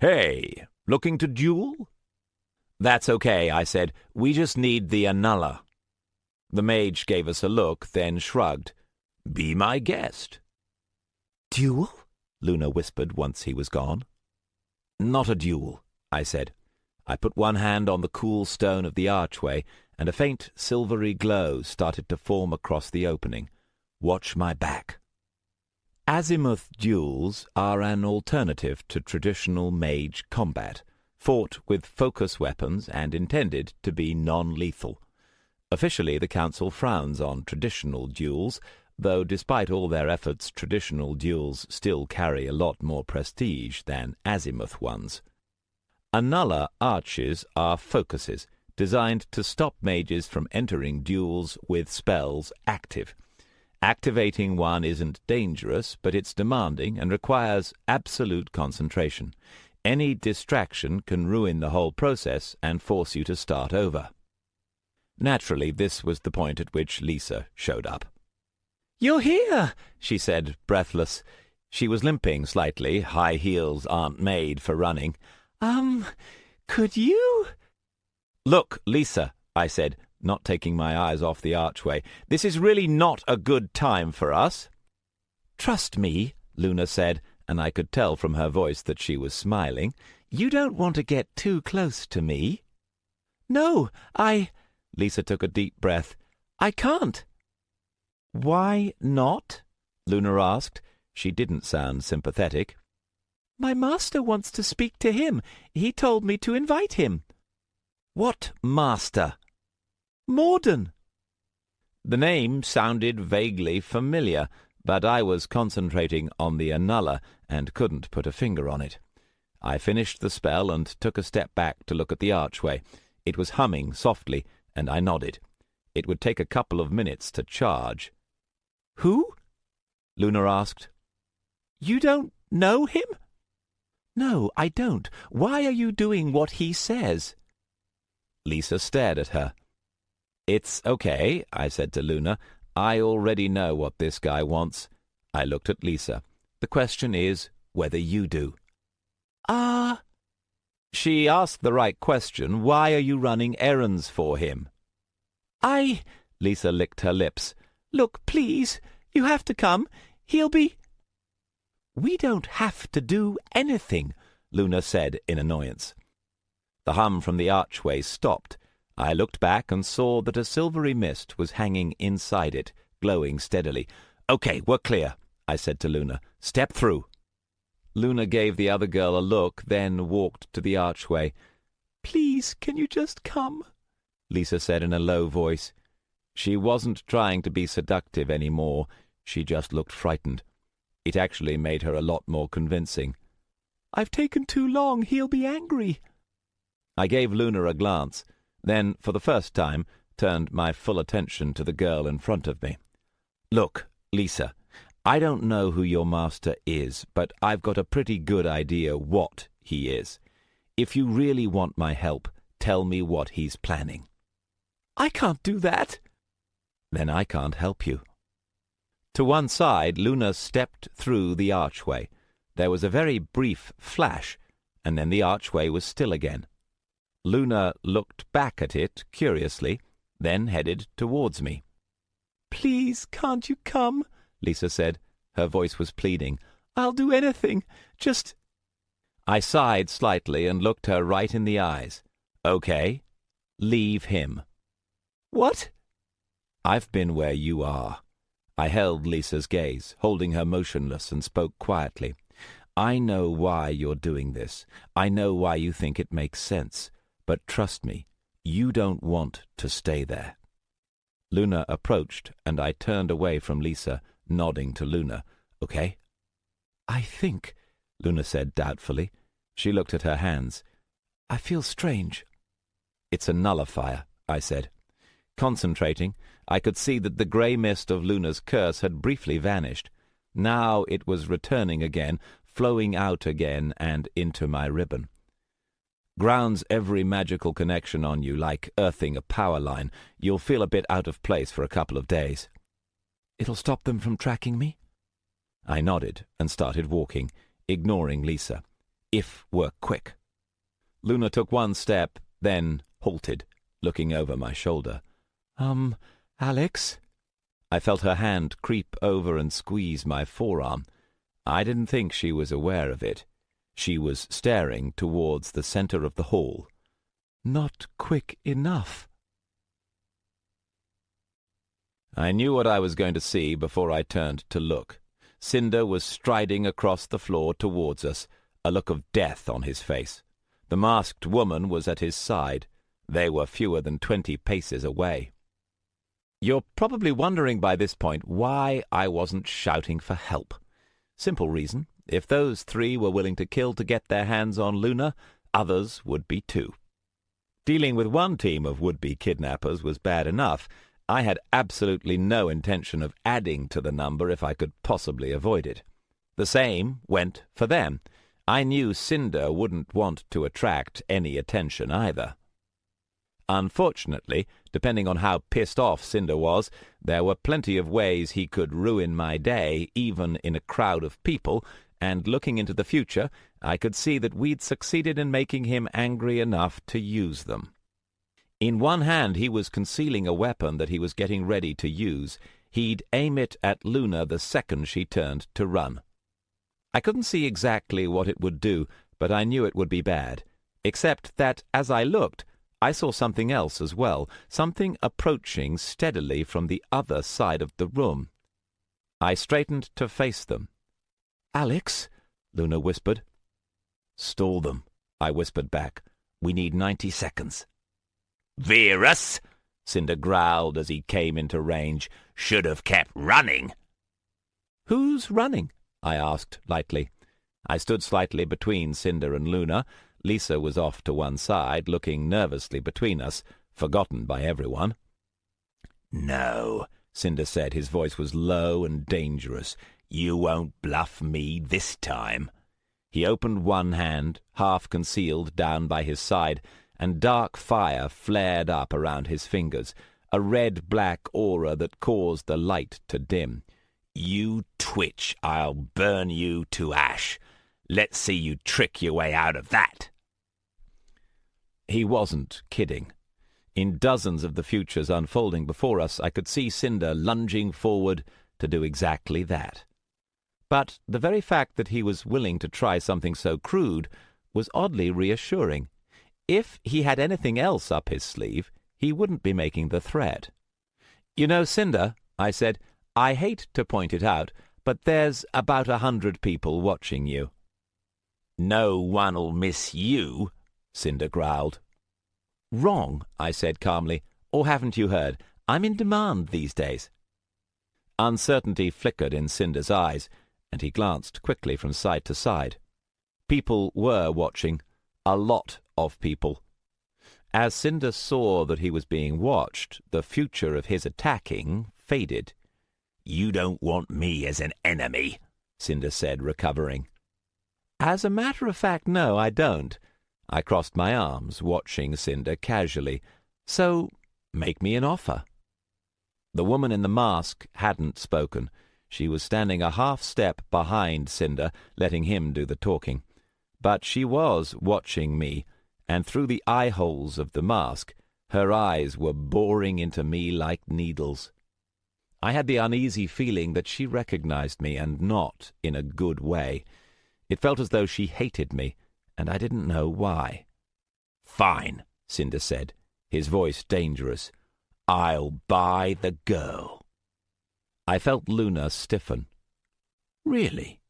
B: "Hey, looking to duel?" "That's okay," I said. "We just need the annula." The mage gave us a look, then shrugged. "Be my guest." "Duel?" Luna whispered once he was gone. "Not a duel," I said. I put one hand on the cool stone of the archway, and a faint silvery glow started to form across the opening. "Watch my back." Azimuth duels are an alternative to traditional mage combat, fought with focus weapons and intended to be non-lethal. Officially, the Council frowns on traditional duels, though despite all their efforts, traditional duels still carry a lot more prestige than azimuth ones. Annula arches are focuses, designed to stop mages from entering duels with spells active. Activating one isn't dangerous, but it's demanding and requires absolute concentration. Any distraction can ruin the whole process and force you to start over. Naturally, this was the point at which Lisa showed up. "You're here," she said, breathless. She was limping slightly. High heels aren't made for running. Could you—" "Look, Lisa," I said, not taking my eyes off the archway. "This is really not a good time for us." "Trust me," Luna said, and I could tell from her voice that she was smiling. "You don't want to get too close to me." "No, Lisa took a deep breath. "I can't." "Why not?" Luna asked. She didn't sound sympathetic. "My master wants to speak to him. He told me to invite him." "What master?" "Morden." The name sounded vaguely familiar, but I was concentrating on the annula and couldn't put a finger on it. I finished the spell and took a step back to look at the archway. It was humming softly, and I nodded. It would take a couple of minutes to charge. "Who?" Luna asked. "You don't know him?" "No, I don't. Why are you doing what he says?" Lisa stared at her. "It's okay," I said to Luna. "I already know what this guy wants." I looked at Lisa. "The question is whether you do." She asked the right question. "Why are you running errands for him?" Lisa licked her lips. "Look, please, you have to come. He'll be—" "We don't have to do anything," Luna said in annoyance. The hum from the archway stopped. I looked back and saw that a silvery mist was hanging inside it, glowing steadily. "Okay, we're clear," I said to Luna. "Step through." Luna gave the other girl a look, then walked to the archway. "Please, can you just come?" Lisa said in a low voice. She wasn't trying to be seductive anymore. She just looked frightened. It actually made her a lot more convincing. "I've taken too long. He'll be angry." I gave Luna a glance, then, for the first time, turned my full attention to the girl in front of me. "Look, Lisa, I don't know who your master is, but I've got a pretty good idea what he is. If you really want my help, tell me what he's planning." "I can't do that." "Then I can't help you."
A: To one side, Luna stepped through the archway. There was a very brief flash, and then the archway was still again. Luna looked back at it curiously, then headed towards me. "Please, can't you come?" Lisa said. Her voice was pleading. "I'll do anything. Just—" I sighed slightly and looked her right in the eyes. "Okay. Leave him." "What?" "I've been where you are." I held Lisa's gaze, holding her motionless, and spoke quietly. "I know why you're doing this. I know why you think it makes sense. But trust me, you don't want to stay there." Luna approached, and I turned away from Lisa, nodding to Luna. "Okay?" "I think," Luna said doubtfully. She looked at her hands. "I feel strange." "It's a nullifier," I said. Concentrating, I could see that the grey mist of Luna's curse had briefly vanished. Now it was returning again, flowing out again and into my ribbon. Grounds every magical connection on you like earthing a power line. You'll feel a bit out of place for a couple of days. "It'll stop them from tracking me?" I nodded and started walking, ignoring Lisa. If we're quick. Luna took one step, then halted, looking over my shoulder. Alex?" I felt her hand creep over and squeeze my forearm. I didn't think she was aware of it. She was staring towards the center of the hall. "Not quick enough." I knew what I was going to see before I turned to look. Cinder was striding across the floor towards us, a look of death on his face. The masked woman was at his side. They were fewer than 20 paces away. You're probably wondering by this point why I wasn't shouting for help. Simple reason. If those 3 were willing to kill to get their hands on Luna, others would be too. Dealing with one team of would-be kidnappers was bad enough. I had absolutely no intention of adding to the number if I could possibly avoid it. The same went for them. I knew Cinder wouldn't want to attract any attention either. Unfortunately, depending on how pissed off Cinder was, there were plenty of ways he could ruin my day, even in a crowd of people, and looking into the future, I could see that we'd succeeded in making him angry enough to use them. In one hand he was concealing a weapon that he was getting ready to use. He'd aim it at Luna the second she turned to run. I couldn't see exactly what it would do, but I knew it would be bad, except that as I looked, I saw something else as well, something approaching steadily from the other side of the room. I straightened to face them. "Alex?" Luna whispered. "Stall them," I whispered back. "We need 90 seconds.
C: "Verus,"
A: Cinder growled as he came into range.
C: "Should have kept running."
A: "Who's running?" I asked lightly. I stood slightly between Cinder and Luna. Lisa was off to one side, looking nervously between us, forgotten by everyone.
C: "No,"
A: Cinder said. His voice was low and dangerous.
C: "You won't bluff me this time."
A: He opened one hand, half concealed down by his side, and dark fire flared up around his fingers, a red-black aura that caused the light to dim.
C: "You twitch, I'll burn you to ash. Let's see you trick your way out of that."
A: He wasn't kidding. In dozens of the futures unfolding before us, I could see Cinder lunging forward to do exactly that. But the very fact that he was willing to try something so crude was oddly reassuring. If he had anything else up his sleeve, he wouldn't be making the threat. "You know, Cinder," I said, "I hate to point it out, but there's about 100 people watching you."
C: "No one'll miss you,"
A: Cinder growled. "Wrong," I said calmly. "Or haven't you heard? I'm in demand these days." Uncertainty flickered in Cinder's eyes, and he glanced quickly from side to side. People were watching. A lot of people. As Cinder saw that he was being watched, the future of his attacking faded.
C: "You don't want me as an enemy,"
A: Cinder said, recovering. "As a matter of fact, no, I don't." I crossed my arms, watching Cinder casually. "So, make me an offer." The woman in the mask hadn't spoken. She was standing a half-step behind Cinder, letting him do the talking. But she was watching me, and through the eye-holes of the mask, her eyes were boring into me like needles. I had the uneasy feeling that she recognized me, and not in a good way. It felt as though she hated me, and I didn't know why. "Fine," Cinder said, his voice dangerous. "I'll buy the girl." I felt Luna stiffen. "Really?"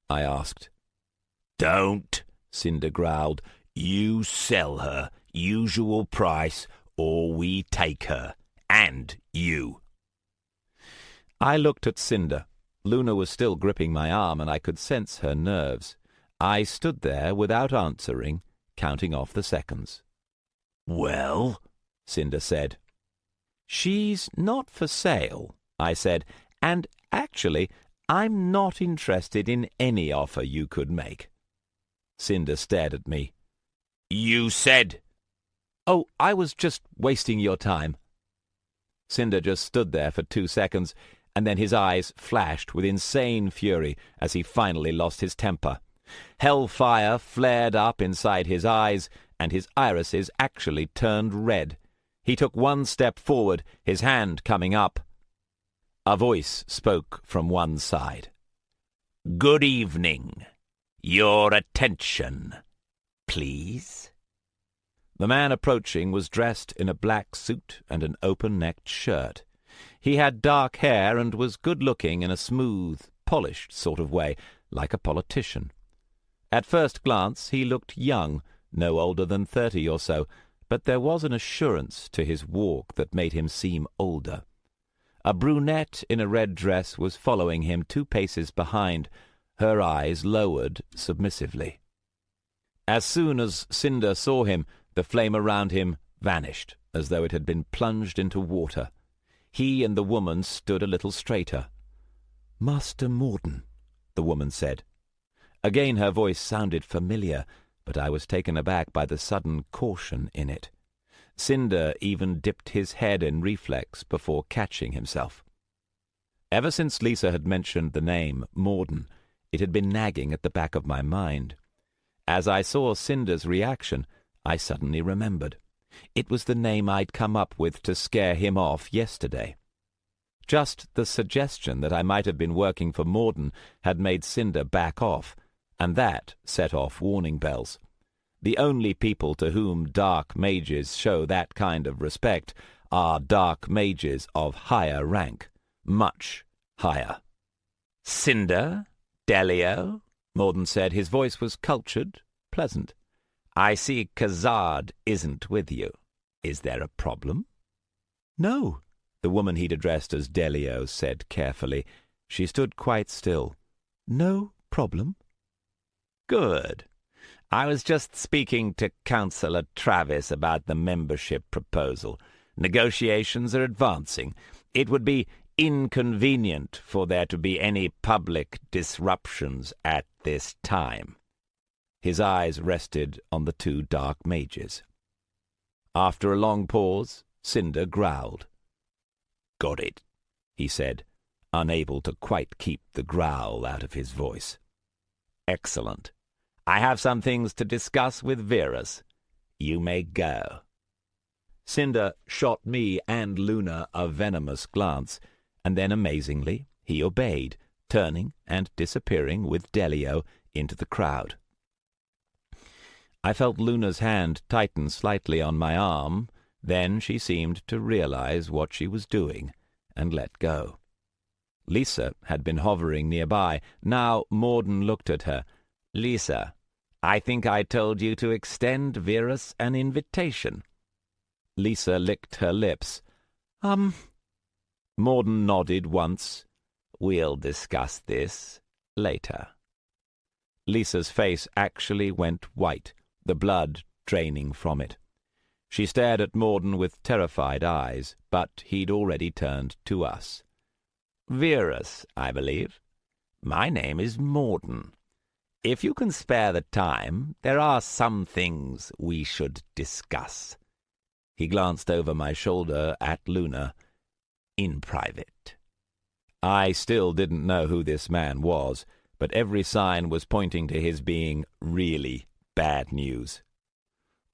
A: I asked. "Don't," Cinder growled. "You sell her, usual price, or we take her. And you." I looked at Cinder. Luna was still gripping my arm, and I could sense her nerves. I stood there without answering, counting off the seconds. "Well?" Cinder said. "She's not for sale," I said, "and actually I'm not interested in any offer you could make." Cinder stared at me. "You said—" "Oh, I was just wasting your time." Cinder just stood there for 2 seconds, and then his eyes flashed with insane fury as he finally lost his temper. Hellfire flared up inside his eyes, and his irises actually turned red. He took 1 step forward, his hand coming up. A voice spoke from one side. "Good evening. Your attention, please." The man approaching was dressed in a black suit and an open-necked shirt. He had dark hair and was good-looking in a smooth, polished sort of way, like a politician. At first glance he looked young, no older than 30 or so, but there was an assurance to his walk that made him seem older. A brunette in a red dress was following him 2 paces behind, her eyes lowered submissively. As soon as Cinder saw him, the flame around him vanished, as though it had been plunged into water. He and the woman stood a little straighter. "Master Morden," the woman said. Again her voice sounded familiar, but I was taken aback by the sudden caution in it. Cinder even dipped his head in reflex before catching himself. Ever since Lisa had mentioned the name Morden, it had been nagging at the back of my mind. As I saw Cinder's reaction, I suddenly remembered. It was the name I'd come up with to scare him off yesterday. Just the suggestion that I might have been working for Morden had made Cinder back off, and that set off warning bells. The only people to whom dark mages show that kind of respect are dark mages of higher rank, much higher. "Cinder? Delio?" Morden said. His voice was cultured, pleasant. "I see Khazard isn't with you. Is there a problem?" "No," the woman he'd addressed as Delio said carefully. She stood quite still. "No problem." "Good. I was just speaking to Councillor Travis about the membership proposal. Negotiations are advancing. It would be inconvenient for there to be any public disruptions at this time." His eyes rested on the 2 dark mages. After a long pause, Cinder growled. "Got it," he said, unable to quite keep the growl out of his voice. "Excellent. I have some things to discuss with Verus. You may go." Cinder shot me and Luna a venomous glance, and then, amazingly, he obeyed, turning and disappearing with Delio into the crowd. I felt Luna's hand tighten slightly on my arm. Then she seemed to realize what she was doing, and let go. Lisa had been hovering nearby. Now Morden looked at her. "Lisa, I think I told you to extend Verus an invitation." Lisa licked her lips. Morden nodded once. "We'll discuss this later." Lisa's face actually went white, the blood draining from it. She stared at Morden with terrified eyes, but he'd already turned to us. "Verus, I believe. My name is Morden. If you can spare the time, there are some things we should discuss." He glanced over my shoulder at Luna. "In private."
C: I still didn't know who this man was, but every sign was pointing to his being really bad news.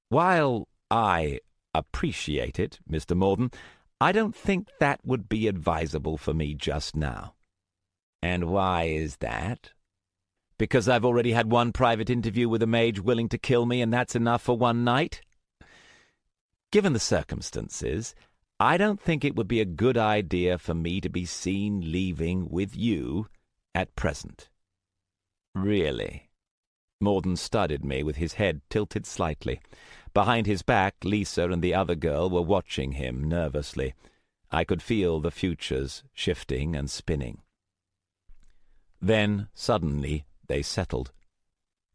C: While I appreciate it, Mr. Morden, I don't think that would be advisable for me just now.
B: And why is that?
C: Because I've already had one private interview with a mage willing to kill me, and that's enough for one night.
B: Given the circumstances, I don't think it would be a good idea for me to be seen leaving with you at present.
C: Really?
B: Morden studied me with his head tilted slightly. Behind his back, Lisa and the other girl were watching him nervously. I could feel the futures shifting and spinning. Then, suddenly, they settled.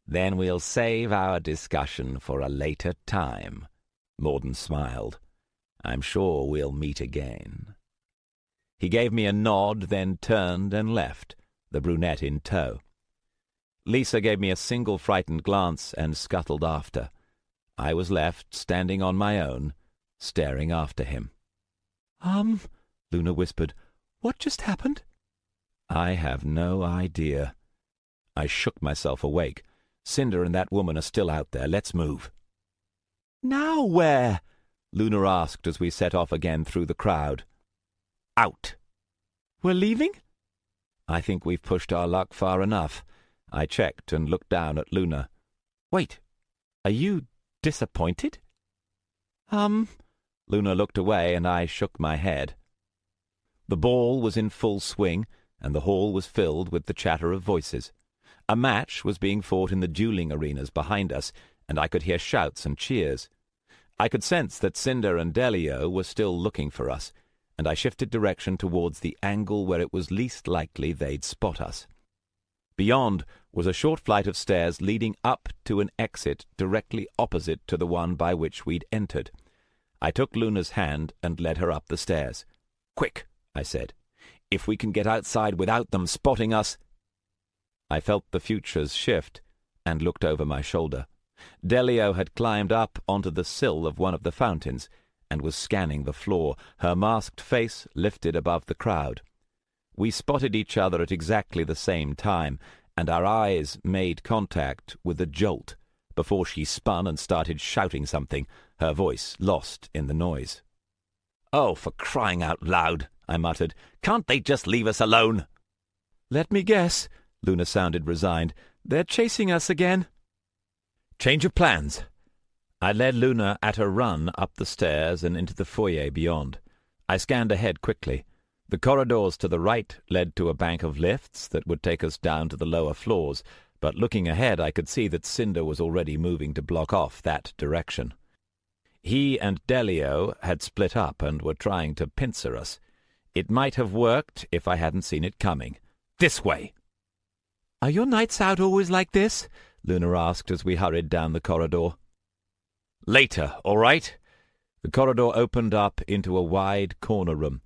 C: Then we'll save our discussion for a later time, Morden smiled. I'm sure we'll meet again.
B: He gave me a nod, then turned and left, the brunette in tow. Lisa gave me a single frightened glance and scuttled after. I was left standing on my own, staring after him.
D: Luna whispered, what just happened?
B: I have no idea. I shook myself awake. Cinder and that woman are still out there. Let's move.
D: Now where?
B: Luna asked as we set off again through the crowd. Out.
D: We're leaving?
B: I think we've pushed our luck far enough. I checked and looked down at Luna. Wait, are you disappointed? Luna looked away and I shook my head. The ball was in full swing, and the hall was filled with the chatter of voices. A match was being fought in the dueling arenas behind us, and I could hear shouts and cheers. I could sense that Cinder and Delio were still looking for us, and I shifted direction towards the angle where it was least likely they'd spot us. Beyond was a short flight of stairs leading up to an exit directly opposite to the one by which we'd entered. I took Luna's hand and led her up the stairs. "Quick," I said. "If we can get outside without them spotting us—" I felt the futures shift and looked over my shoulder. Delio had climbed up onto the sill of one of the fountains and was scanning the floor, her masked face lifted above the crowd. We spotted each other at exactly the same time, and our eyes made contact with a jolt before she spun and started shouting something, her voice lost in the noise. "Oh, for crying out loud," I muttered. "Can't they just leave us alone?"
D: "Let me guess," Luna sounded resigned. "They're chasing us again."
B: "Change of plans." I led Luna at a run up the stairs and into the foyer beyond. I scanned ahead quickly. The corridors to the right led to a bank of lifts that would take us down to the lower floors, but looking ahead I could see that Cinder was already moving to block off that direction. He and Delio had split up and were trying to pincer us. It might have worked if I hadn't seen it coming. "This way!"
D: "Are your nights out always like this?"
B: Luna asked as we hurried down the corridor. "Later, all right?" The corridor opened up into a wide corner room.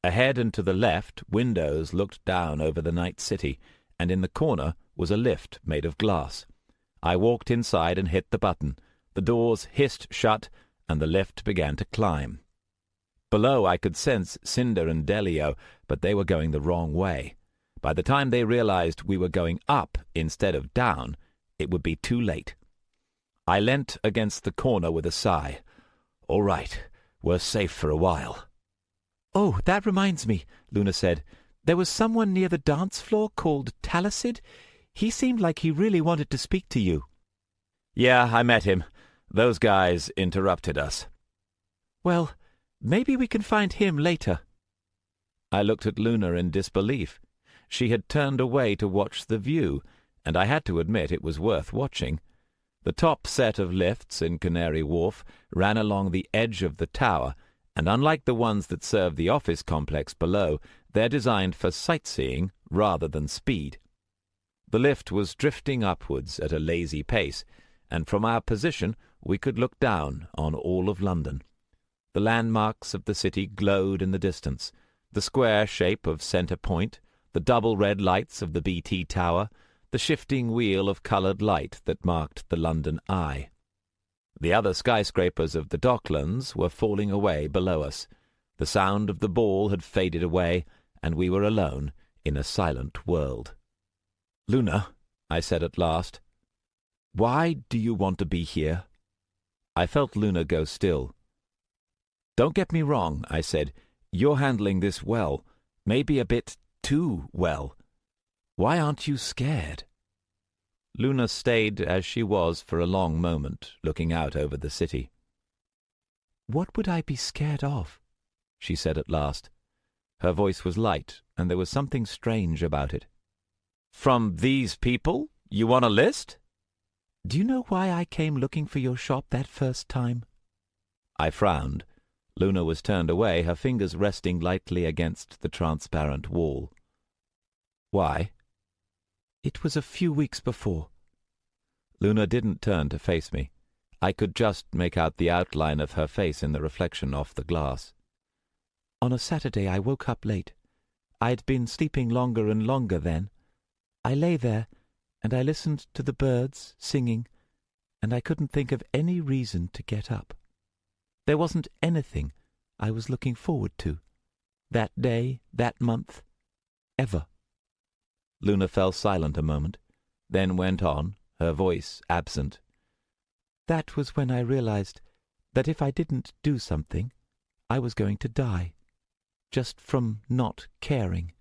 B: Ahead and to the left, windows looked down over the night city, and in the corner was a lift made of glass. I walked inside and hit the button. The doors hissed shut, and the lift began to climb. Below I could sense Cinder and Delio, but they were going the wrong way. By the time they realized we were going up instead of down, it would be too late. I leant against the corner with a sigh. "All right, we're safe for a while."
D: "Oh, that reminds me," Luna said. "There was someone near the dance floor called Talacid. He seemed like he really wanted to speak to you."
B: "Yeah, I met him. Those guys interrupted us."
D: "Well, maybe we can find him later."
B: I looked at Luna in disbelief. She had turned away to watch the view, and I had to admit it was worth watching. The top set of lifts in Canary Wharf ran along the edge of the tower, and unlike the ones that serve the office complex below, they're designed for sightseeing rather than speed. The lift was drifting upwards at a lazy pace, and from our position we could look down on all of London. The landmarks of the city glowed in the distance, the square shape of Centre Point, the double red lights of the BT Tower, the shifting wheel of coloured light that marked the London Eye. The other skyscrapers of the Docklands were falling away below us. The sound of the ball had faded away,
A: and we were alone in a silent world. "Luna," I said at last, "why do you want to be here?" I felt Luna go still. "Don't get me wrong," I said. "You're handling this well, maybe a bit too well. Why aren't you scared?" Luna stayed as she was for a long moment, looking out over the city. "What would I be scared of?" she said at last. Her voice was light, and there was something strange about it. "From these people? You want a list?" "Do you know why I came looking for your shop that first time?" I frowned. Luna was turned away, her fingers resting lightly against the transparent wall. "Why?" "It was a few weeks before." Luna didn't turn to face me. I could just make out the outline of her face in the reflection off the glass. "On a Saturday I woke up late. I'd been sleeping longer and longer then. I lay there, and I listened to the birds singing, and I couldn't think of any reason to get up. There wasn't anything I was looking forward to, that day, that month, ever." Luna fell silent a moment, then went on, her voice absent. "That was when I realized that if I didn't do something, I was going to die, just from not caring."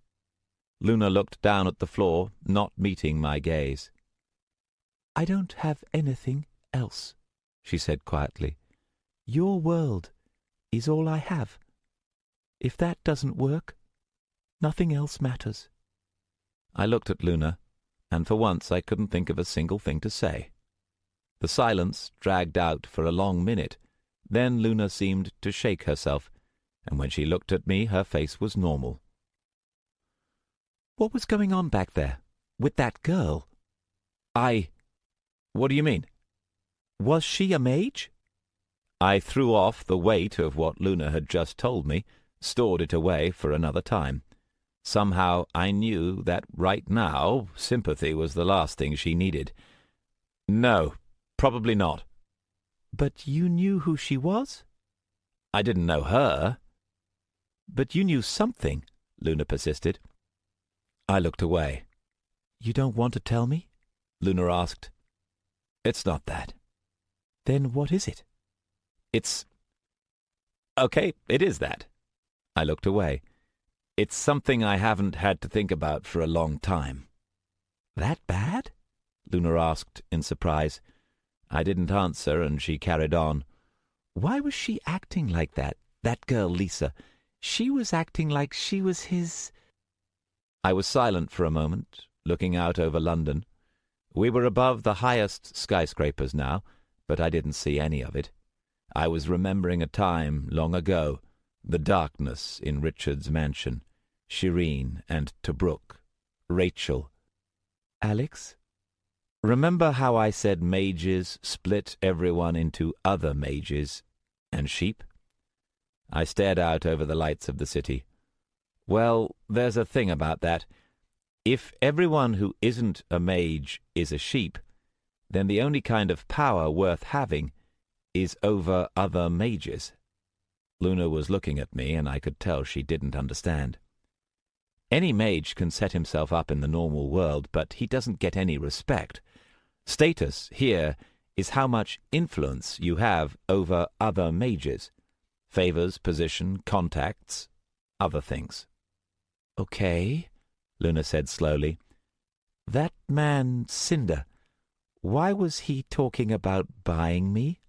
A: Luna looked down at the floor, not meeting my gaze. "I don't have anything else," she said quietly. "Your world is all I have. If that doesn't work, nothing else matters." I looked at Luna, and for once I couldn't think of a single thing to say. The silence dragged out for a long minute. Then Luna seemed to shake herself, and when she looked at me, her face was normal. "What was going on back there, with that girl?" What do you mean?" "Was she a mage?" I threw off the weight of what Luna had just told me, stored it away for another time. Somehow I knew that right now sympathy was the last thing she needed. "No, probably not." "But you knew who she was?" "I didn't know her." "But you knew something," Luna persisted. I looked away. "You don't want to tell me?" Luna asked. "It's not that." "Then what is it?" Okay, it is that." I looked away. "It's something I haven't had to think about for a long time." "That bad?" Luna asked in surprise. I didn't answer, and she carried on. "Why was she acting like that girl Lisa? She was acting like she was his—" I was silent for a moment, looking out over London. We were above the highest skyscrapers now, but I didn't see any of it. I was remembering a time long ago, the darkness in Richard's mansion, Shireen and Tobruk, Rachel. "Alex?" "Remember how I said mages split everyone into other mages and sheep?" I stared out over the lights of the city. "Well, there's a thing about that. If everyone who isn't a mage is a sheep, then the only kind of power worth having is over other mages." Luna was looking at me, and I could tell she didn't understand. "Any mage can set himself up in the normal world, but he doesn't get any respect. Status here is how much influence you have over other mages. Favors, position, contacts, other things." "Okay," Luna said slowly. "That man, Cinder, why was he talking about buying me?"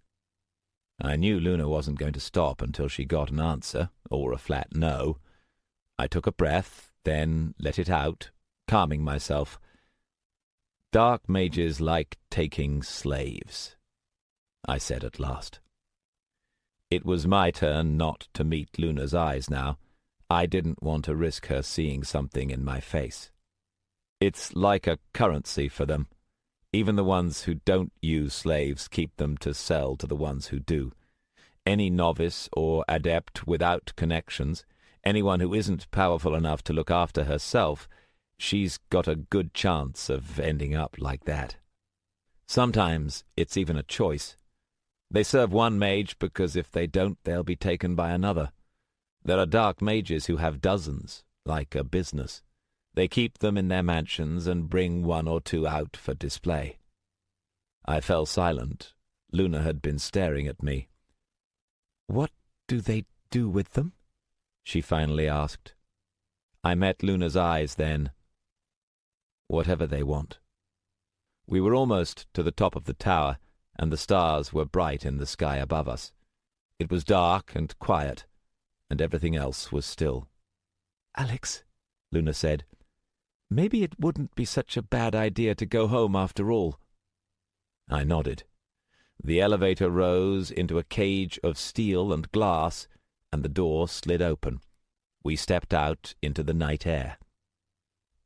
A: I knew Luna wasn't going to stop until she got an answer, or a flat no. I took a breath, then let it out, calming myself. "Dark mages like taking slaves," I said at last. It was my turn not to meet Luna's eyes now. I didn't want to risk her seeing something in my face. "It's like a currency for them. Even the ones who don't use slaves keep them to sell to the ones who do. Any novice or adept without connections, anyone who isn't powerful enough to look after herself, she's got a good chance of ending up like that. Sometimes it's even a choice. They serve one mage because if they don't, they'll be taken by another. There are dark mages who have dozens, like a business. They keep them in their mansions and bring one or two out for display. I fell silent. Luna had been staring at me.
D: "What do they do with them?" she finally asked.
A: I met Luna's eyes then. Whatever they want. We were almost to the top of the tower, and the stars were bright in the sky above us. It was dark and quiet, and everything else was still.
D: "Alex," Luna said, "maybe it wouldn't be such a bad idea to go home after all."
A: I nodded. The elevator rose into a cage of steel and glass, and the door slid open. We stepped out into the night air.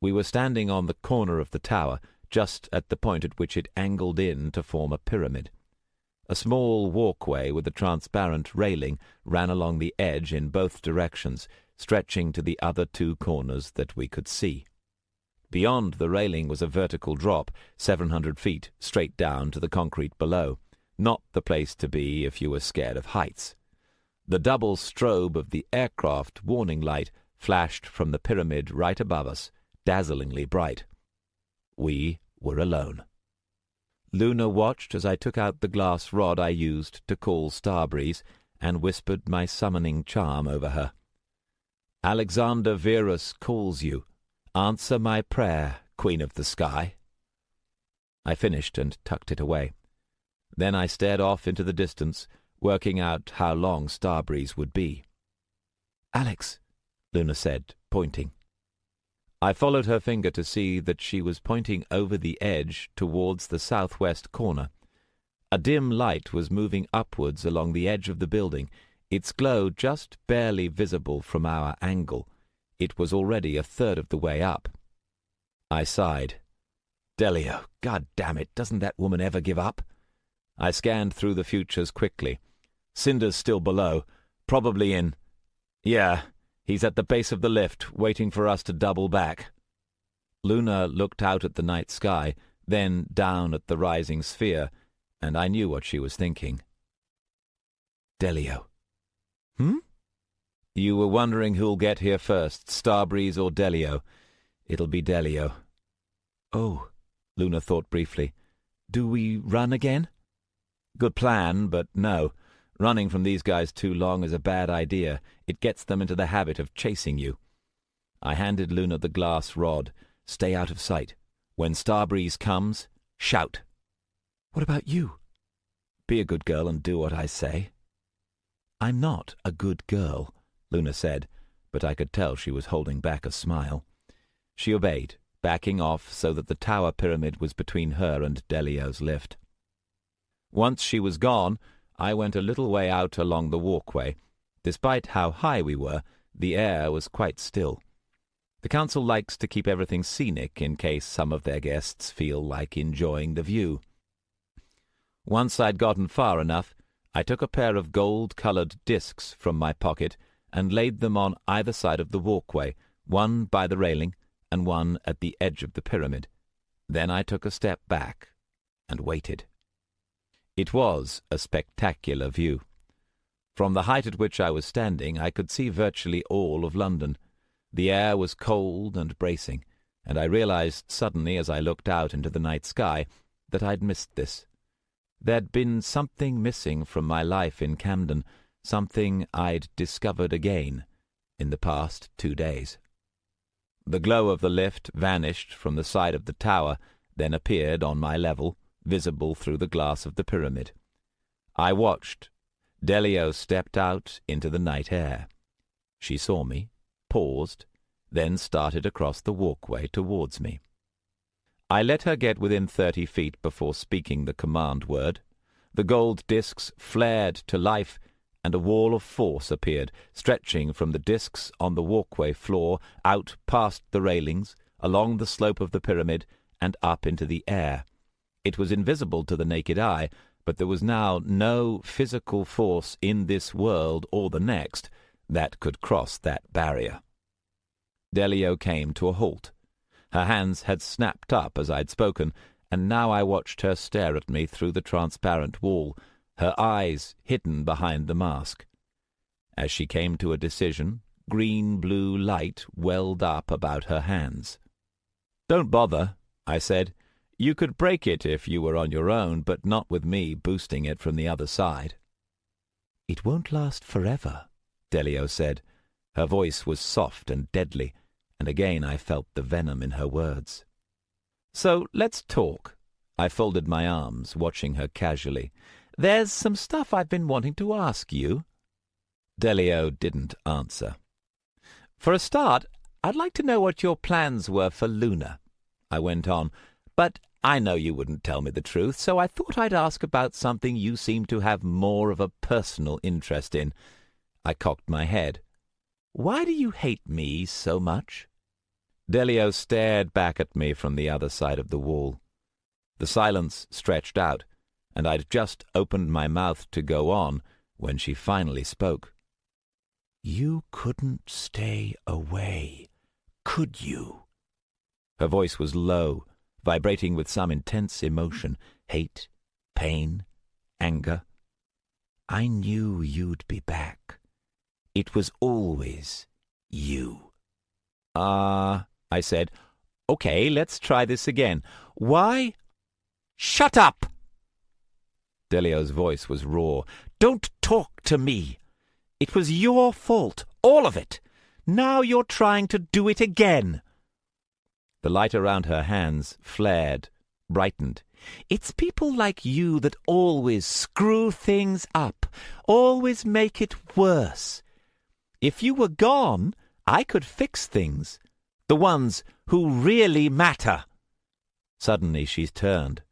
A: We were standing on the corner of the tower, just at the point at which it angled in to form a pyramid. A small walkway with a transparent railing ran along the edge in both directions, stretching to the other two corners that we could see. Beyond the railing was a vertical drop, 700 feet, straight down to the concrete below. Not the place to be if you were scared of heights. The double strobe of the aircraft warning light flashed from the pyramid right above us, dazzlingly bright. We were alone. Luna watched as I took out the glass rod I used to call Starbreeze and whispered my summoning charm over her. "Alexander Verus calls you. Answer my prayer, Queen of the Sky." I finished and tucked it away. Then I stared off into the distance, working out how long Starbreeze would be.
D: "Alex,"
A: Luna said, pointing. I followed her finger to see that she was pointing over the edge towards the southwest corner. A dim light was moving upwards along the edge of the building, its glow just barely visible from our angle. It was already a third of the way up. I sighed. Delio, God damn it, doesn't that woman ever give up? I scanned through the futures quickly. Cinder's still below, probably in... Yeah, he's at the base of the lift, waiting for us to double back. Luna looked out at the night sky, then down at the rising sphere, and I knew what she was thinking. Delio. You were wondering who'll get here first, Starbreeze or Delio. It'll be Delio.
D: "Oh," Luna thought briefly. "Do we run again?"
A: Good plan, but no. Running from these guys too long is a bad idea. It gets them into the habit of chasing you. I handed Luna the glass rod. Stay out of sight. When Starbreeze comes, shout.
D: "What about you?"
A: Be a good girl and do what I say. I'm not a good girl, Luna said, but I could tell she was holding back a smile. She obeyed, backing off so that the tower pyramid was between her and Delio's lift. Once she was gone, I went a little way out along the walkway. Despite how high we were, the air was quite still. The council likes to keep everything scenic in case some of their guests feel like enjoying the view. Once I'd gotten far enough, I took a pair of gold-coloured discs from my pocket and laid them on either side of the walkway, one by the railing and one at the edge of the pyramid. Then I took a step back and waited. It was a spectacular view. From the height at which I was standing, I could see virtually all of London. The air was cold and bracing, and I realized suddenly as I looked out into the night sky that I'd missed this. There'd been something missing from my life in Camden, something I'd discovered again in the past 2 days. The glow of the lift vanished from the side of the tower, then appeared on my level, visible through the glass of the pyramid. I watched. Delio stepped out into the night air. She saw me, paused, then started across the walkway towards me. I let her get within 30 feet before speaking the command word. The gold discs flared to life, and a wall of force appeared, stretching from the discs on the walkway floor, out past the railings, along the slope of the pyramid, and up into the air. It was invisible to the naked eye, but there was now no physical force in this world or the next that could cross that barrier. Delio came to a halt. Her hands had snapped up as I'd spoken, and now I watched her stare at me through the transparent wall, her eyes hidden behind the mask. As she came to a decision,
B: green-blue light welled up about her hands. "Don't bother," I said. "You could break it if you were on your own, but not with me boosting it from the other side."
D: "It won't last forever,"
B: Delio said. Her voice was soft and deadly, and again I felt the venom in her words. "So let's talk." I folded my arms, watching her casually. "There's some stuff I've been wanting to ask you." Delio didn't answer. "For a start, I'd like to know what your plans were for Luna," I went on. "But I know you wouldn't tell me the truth, so I thought I'd ask about something you seem to have more of a personal interest in." I cocked my head. "Why do you hate me so much?" Delio stared back at me from the other side of the wall. The silence stretched out, and I'd just opened my mouth to go on when she finally spoke.
D: "You couldn't stay away, could you?"
B: Her voice was low, vibrating with some intense emotion, hate, pain, anger.
D: "I knew you'd be back. It was always you."
B: I said. "Okay, let's try this again. Why—" "Shut up!" Delio's voice was raw. "Don't talk to me. It was your fault, all of it. Now you're trying to do it again." The light around her hands flared, brightened. "It's people like you that always screw things up, always make it worse. If you were gone, I could fix things. The ones who really matter." Suddenly she turned.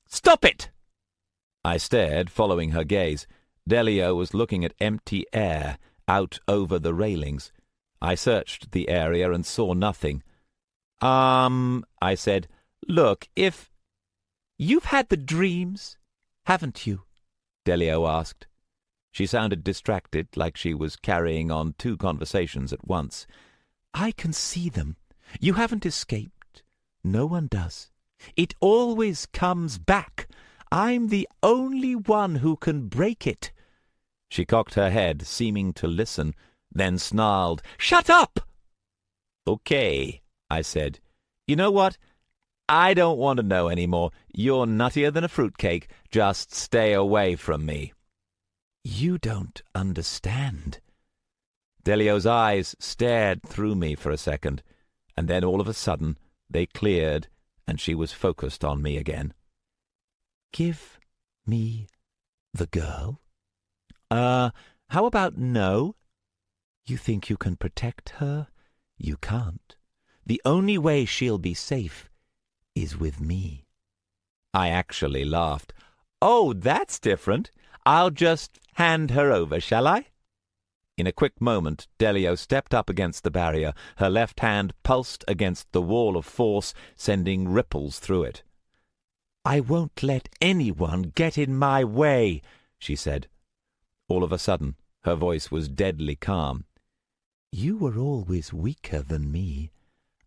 B: "Stop it!" I stared, following her gaze. Delio was looking at empty air out over the railings. I searched the area and saw nothing. I said, "Look, if—" "You've had the dreams, haven't you?" Delio asked. She sounded distracted, like she was carrying on two conversations at once. "I can see them. You haven't escaped. No one does. It always comes back. I'm the only one who can break it." She cocked her head, seeming to listen, then snarled, "Shut up!" "Okay," I said. "You know what? I don't want to know any more. You're nuttier than a fruitcake. Just stay away from me."
D: "You don't understand."
B: Delio's eyes stared through me for a second, and then all of a sudden they cleared and she was focused on me again.
D: "Give me the girl?"
B: How about no?"
D: "You think you can protect her? You can't. The only way she'll be safe is with me."
B: I actually laughed. "Oh, that's different. I'll just hand her over, shall I?" In a quick moment, Delio stepped up against the barrier. Her left hand pulsed against the wall of force, sending ripples through it.
D: "I won't let anyone get in my way,"
B: she said. All of a sudden, her voice was deadly calm.
D: "You were always weaker than me.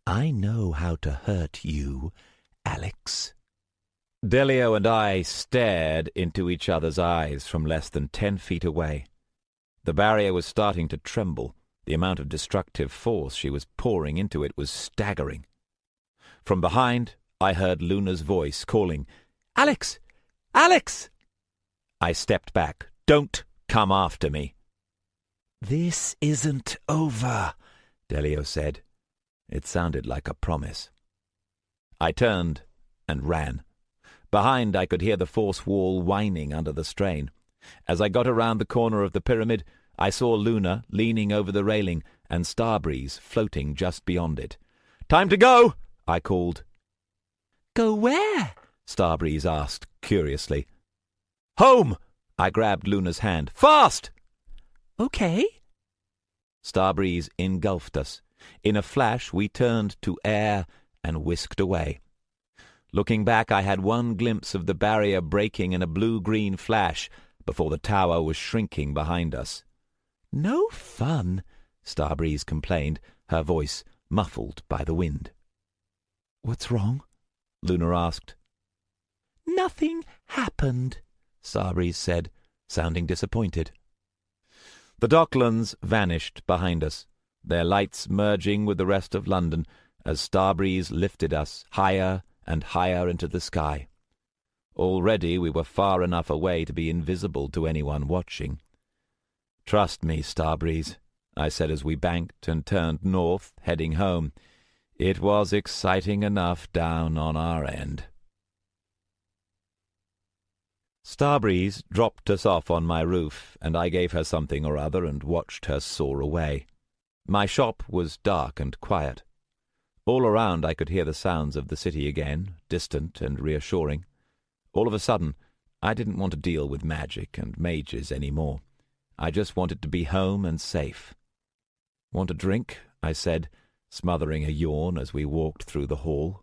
D: I know how to hurt you, Alex."
B: Delio and I stared into each other's eyes from less than 10 feet away. The barrier was starting to tremble. The amount of destructive force she was pouring into it was staggering. From behind, I heard Luna's voice calling, "Alex! Alex!" I stepped back. "Don't come after me."
D: "This isn't over,"
B: Delio said. It sounded like a promise. I turned and ran. Behind, I could hear the force wall whining under the strain. As I got around the corner of the pyramid, I saw Luna leaning over the railing and Starbreeze floating just beyond it. "Time to go!" I called.
D: "Go where?"
B: Starbreeze asked curiously. "Home!" I grabbed Luna's hand. "Fast!"
D: "Okay."
B: Starbreeze engulfed us. In a flash, we turned to air and whisked away. Looking back, I had one glimpse of the barrier breaking in a blue-green flash before the tower was shrinking behind us.
D: "No fun,"
B: Starbreeze complained, her voice muffled by the wind.
D: "What's wrong?"
B: Luna asked.
D: "Nothing happened," Starbreeze said, sounding disappointed.
C: The Docklands vanished behind us, their lights merging with the rest of London as Starbreeze lifted us higher and higher into the sky. Already we were far enough away to be invisible to anyone watching. "Trust me, Starbreeze," I said as we banked and turned north, heading home. It was exciting enough down on our end. Starbreeze dropped us off on my roof, and I gave her something or other and watched her soar away. My shop was dark and quiet. All around I could hear the sounds of the city again, distant and reassuring. All of a sudden, I didn't want to deal with magic and mages any more. I just wanted to be home and safe. "Want a drink?" I said, smothering a yawn as we walked through the hall.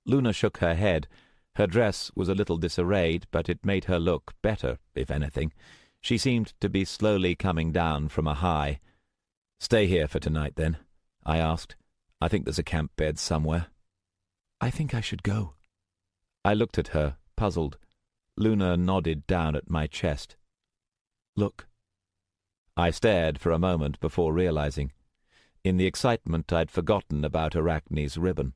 C: Luna shook her head. Her dress was a little disarrayed, but it made her look better, if anything. She seemed to be slowly coming down from a high. "Stay here for tonight, then?" I asked. "I think there's a camp bed somewhere."
D: "I think I should go."
C: I looked at her, puzzled. Luna nodded down at my chest. "Look." I stared for a moment before realizing. In the excitement I'd forgotten about Arachne's ribbon.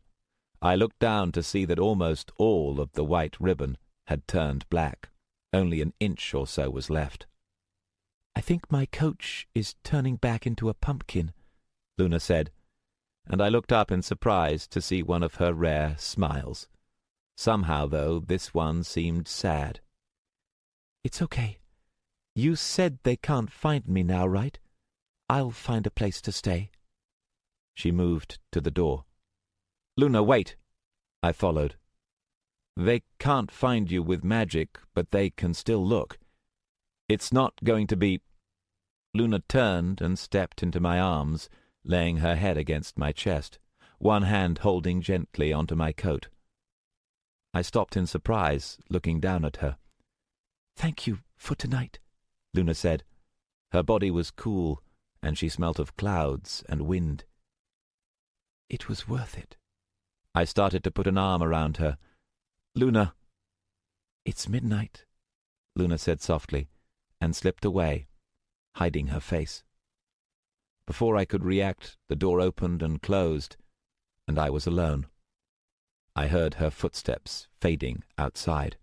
C: I looked down to see that almost all of the white ribbon had turned black. Only an inch or so was left.
D: "I think my coach is turning back into a pumpkin,"
C: Luna said, and I looked up in surprise to see one of her rare smiles. Somehow, though, this one seemed sad.
D: "It's okay. You said they can't find me now, right? I'll find a place to stay."
C: She moved to the door. "Luna, wait!" I followed. "They can't find you with magic, but they can still look. It's not going to be—" Luna turned and stepped into my arms, laying her head against my chest, one hand holding gently onto my coat. I stopped in surprise, looking down at her.
D: "Thank you for tonight,"
C: Luna said. Her body was cool, and she smelt of clouds and wind.
D: "It was worth it."
C: I started to put an arm around her. "Luna—"
D: "It's midnight,"
C: Luna said softly, and slipped away, hiding her face. Before I could react, the door opened and closed, and I was alone. I heard her footsteps fading outside.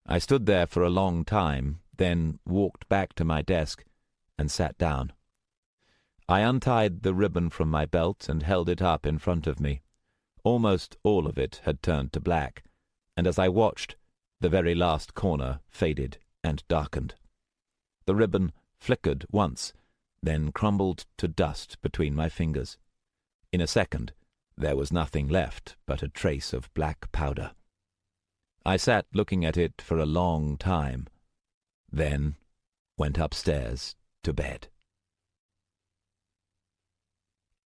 C: I stood there for a long time, then walked back to my desk and sat down. I untied the ribbon from my belt and held it up in front of me. Almost all of it had turned to black, and as I watched, the very last corner faded and darkened. The ribbon flickered once, then crumbled to dust between my fingers. In a second, there was nothing left but a trace of black powder. I sat looking at it for a long time, then went upstairs to bed.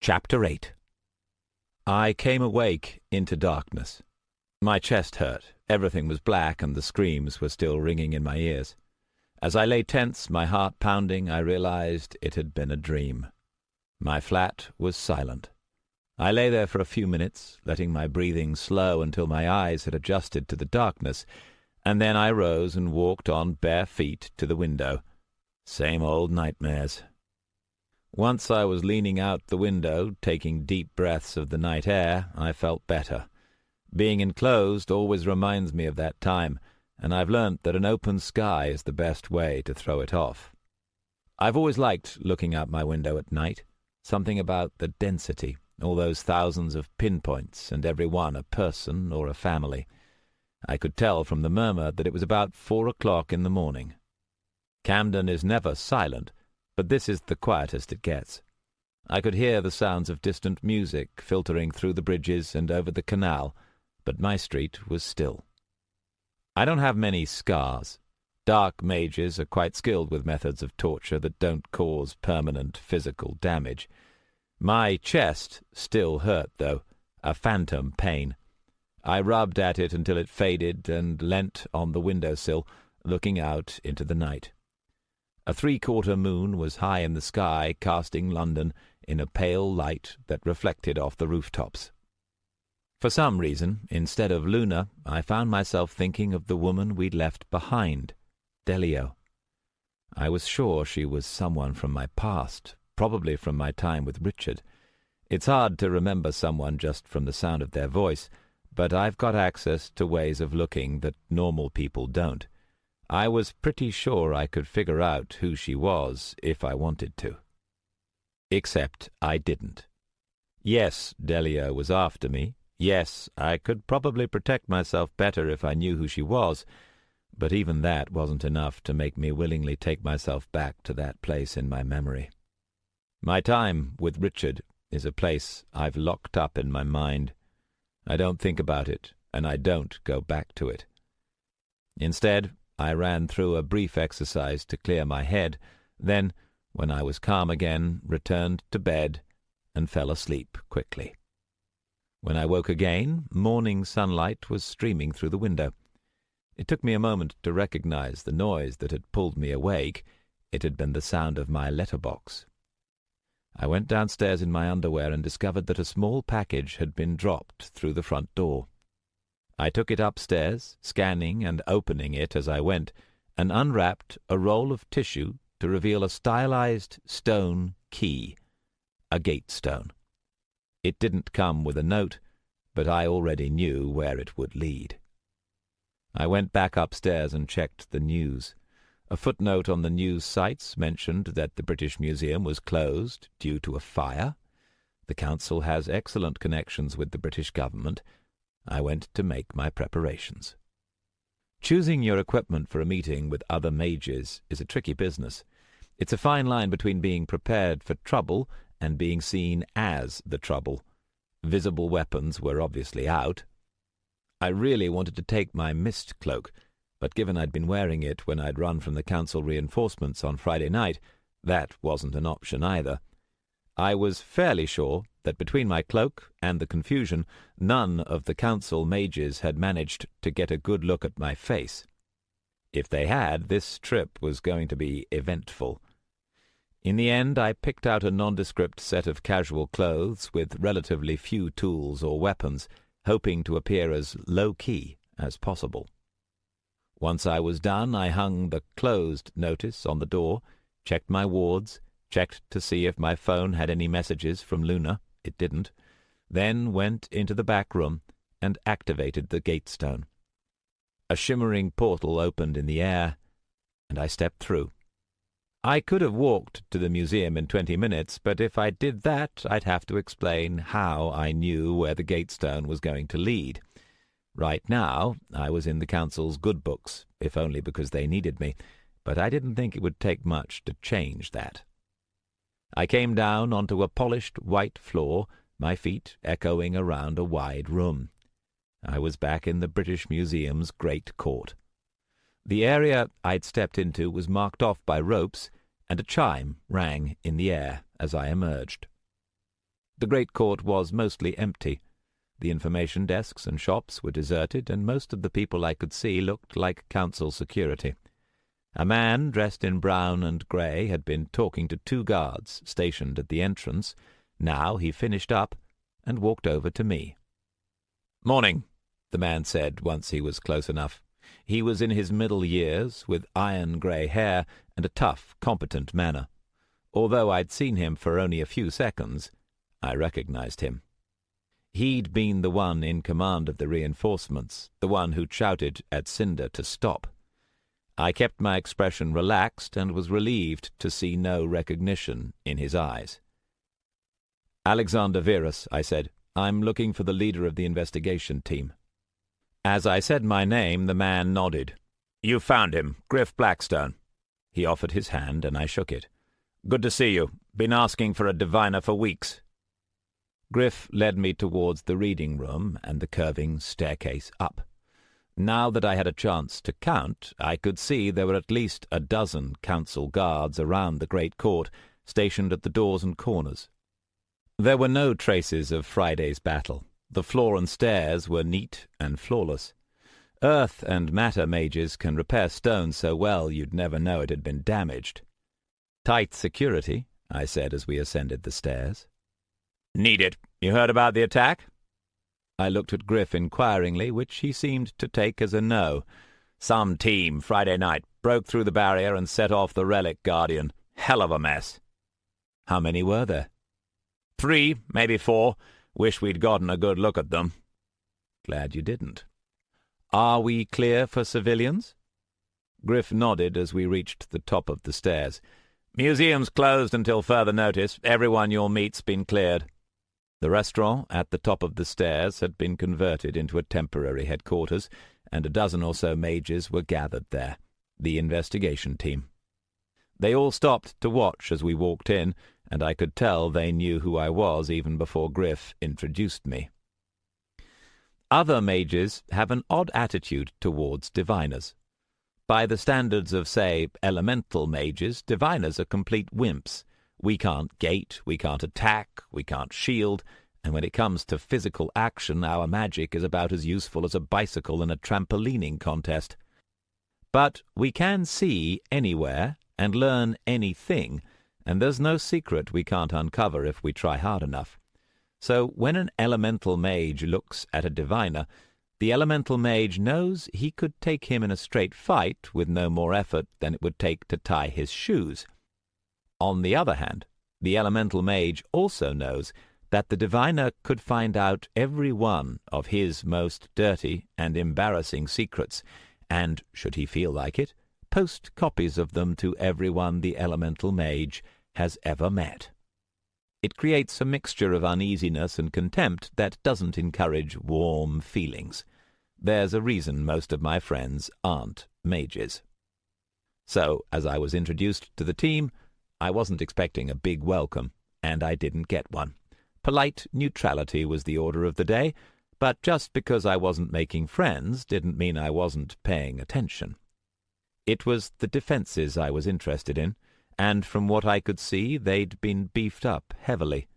C: Chapter 8. I came awake into darkness. My chest hurt, everything was black, and the screams were still ringing in my ears. As I lay tense, my heart pounding, I realized it had been a dream. My flat was silent. I lay there for a few minutes, letting my breathing slow until my eyes had adjusted to the darkness, and then I rose and walked on bare feet to the window. Same old nightmares. Once I was leaning out the window, taking deep breaths of the night air, I felt better. Being enclosed always reminds me of that time, and I've learnt that an open sky is the best way to throw it off. I've always liked looking out my window at night. Something about the density, all those thousands of pinpoints, and every one a person or a family. I could tell from the murmur that it was about 4 o'clock in the morning. Camden is never silent, but this is the quietest it gets. I could hear the sounds of distant music filtering through the bridges and over the canal, but my street was still. I don't have many scars. Dark mages are quite skilled with methods of torture that don't cause permanent physical damage. My chest still hurt, though, a phantom pain. I rubbed at it until it faded and leant on the windowsill, looking out into the night. A 3/4 moon was high in the sky, casting London in a pale light that reflected off the rooftops. For some reason, instead of Luna, I found myself thinking of the woman we'd left behind, Delio.
A: I was sure she was someone from my past, probably from my time with Richard. It's hard to remember someone just from the sound of their voice, but I've got access to ways of looking that normal people don't. I was pretty sure I could figure out who she was if I wanted to. Except I didn't. Yes, Delia was after me. Yes, I could probably protect myself better if I knew who she was, but even that wasn't enough to make me willingly take myself back to that place in my memory. My time with Richard is a place I've locked up in my mind. I don't think about it, and I don't go back to it. Instead, I ran through a brief exercise to clear my head, then, when I was calm again, returned to bed and fell asleep quickly. When I woke again, morning sunlight was streaming through the window. It took me a moment to recognize the noise that had pulled me awake. It had been the sound of my letterbox. I went downstairs in my underwear and discovered that a small package had been dropped through the front door. I took it upstairs, scanning and opening it as I went, and unwrapped a roll of tissue to reveal a stylized stone key, a gate stone. It didn't come with a note, but I already knew where it would lead. I went back upstairs and checked the news. A footnote on the news sites mentioned that the British Museum was closed due to a fire. The council has excellent connections with the British government. I went to make my preparations. Choosing your equipment for a meeting with other mages is a tricky business. It's a fine line between being prepared for trouble and being seen as the trouble. Visible weapons were obviously out. I really wanted to take my mist cloak, but given I'd been wearing it when I'd run from the council reinforcements on Friday night, that wasn't an option either. I was fairly sure that between my cloak and the confusion, none of the council mages had managed to get a good look at my face. If they had, this trip was going to be eventful. In the end, I picked out a nondescript set of casual clothes with relatively few tools or weapons, hoping to appear as low-key as possible. Once I was done, I hung the closed notice on the door, checked my wards, checked to see if my phone had any messages from Luna. It didn't. Then went into the back room and activated the gate stone. A shimmering portal opened in the air, and I stepped through. I could have walked to the museum in 20 minutes, but if I did that, I'd have to explain how I knew where the gate stone was going to lead. Right now, I was in the council's good books, if only because they needed me, but I didn't think it would take much to change that. I came down onto a polished white floor, my feet echoing around a wide room. I was back in the British Museum's Great Court. The area I'd stepped into was marked off by ropes, and a chime rang in the air as I emerged. The Great Court was mostly empty. The information desks and shops were deserted, and most of the people I could see looked like council security. A man dressed in brown and grey had been talking to 2 guards stationed at the entrance. Now he finished up and walked over to me. "Morning," the man said once he was close enough. He was in his middle years, with iron-grey hair and a tough, competent manner. Although I'd seen him for only a few seconds, I recognized him. He'd been the one in command of the reinforcements, the one who'd shouted at Cinder to stop. I kept my expression relaxed and was relieved to see no recognition in his eyes. "Alex Verus," I said. "I'm looking for the leader of the investigation team." As I said my name, the man nodded. "You found him, Griff Blackstone." He offered his hand, and I shook it. "Good to see you. Been asking for a diviner for weeks." Griff led me towards the reading room and the curving staircase up. Now that I had a chance to count, I could see there were at least a dozen council guards around the great court, stationed at the doors and corners. There were no traces of Friday's battle. The floor and stairs were neat and flawless. Earth and matter mages can repair stone so well you'd never know it had been damaged. "Tight security," I said as we ascended the stairs. "Need it. You heard about the attack?" I looked at Griff inquiringly, which he seemed to take as a no. "Some team Friday night.
C: Broke through the barrier and set off the relic guardian. Hell of a mess.
B: How many were there?
C: 3, maybe 4. Wish we'd gotten a good look at them.
B: Glad you didn't. Are we clear for civilians?
C: Griff nodded as we reached the top of the stairs. Museum's closed until further notice. Everyone you'll meet's been cleared.
B: The restaurant at the top of the stairs had been converted into a temporary headquarters, and a dozen or so mages were gathered there, the investigation team. They all stopped to watch as we walked in, and I could tell they knew who I was even before Griff introduced me. Other mages have an odd attitude towards diviners. By the standards of, say, elemental mages, diviners are complete wimps. We can't gate, we can't attack, we can't shield, and when it comes to physical action, our magic is about as useful as a bicycle in a trampolining contest. But we can see anywhere and learn anything, and there's no secret we can't uncover if we try hard enough. So when an elemental mage looks at a diviner, the elemental mage knows he could take him in a straight fight with no more effort than it would take to tie his shoes. On the other hand, the elemental mage also knows that the diviner could find out every one of his most dirty and embarrassing secrets, and, should he feel like it, post copies of them to everyone the elemental mage has ever met. It creates a mixture of uneasiness and contempt that doesn't encourage warm feelings. There's a reason most of my friends aren't mages. So, as I was introduced to the team, I wasn't expecting a big welcome, and I didn't get one. Polite neutrality was the order of the day, but just because I wasn't making friends didn't mean I wasn't paying attention. It was the defences I was interested in, and from what I could see they'd been beefed up heavily.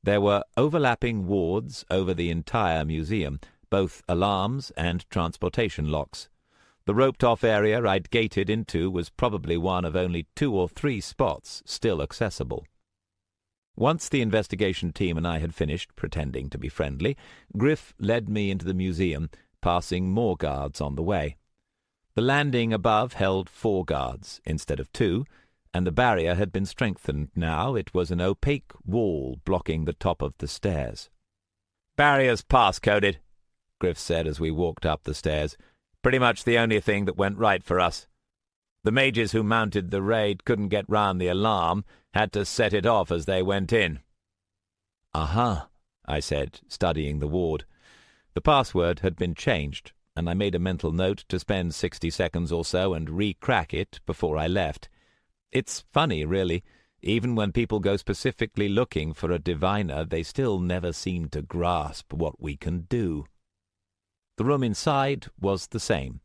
B: There were overlapping wards over the entire museum, both alarms and transportation locks. The roped-off area I'd gated into was probably one of only 2 or 3 spots still accessible. Once the investigation team and I had finished pretending to be friendly, Griff led me into the museum, passing more guards on the way. The landing above held 4 guards instead of 2, and the barrier had been strengthened. Now it was an opaque wall blocking the top of the stairs.
C: "Barrier's pass-coded," Griff said as we walked up the stairs. "Pretty much the only thing that went right for us. The mages who mounted the raid couldn't get round the alarm, had to set it off as they went in."
B: "Aha," I said, studying the ward. The password had been changed, and I made a mental note to spend 60 seconds or so and re-crack it before I left. It's funny, really. Even when people go specifically looking for a diviner, they still never seem to grasp what we can do. The room inside was the same.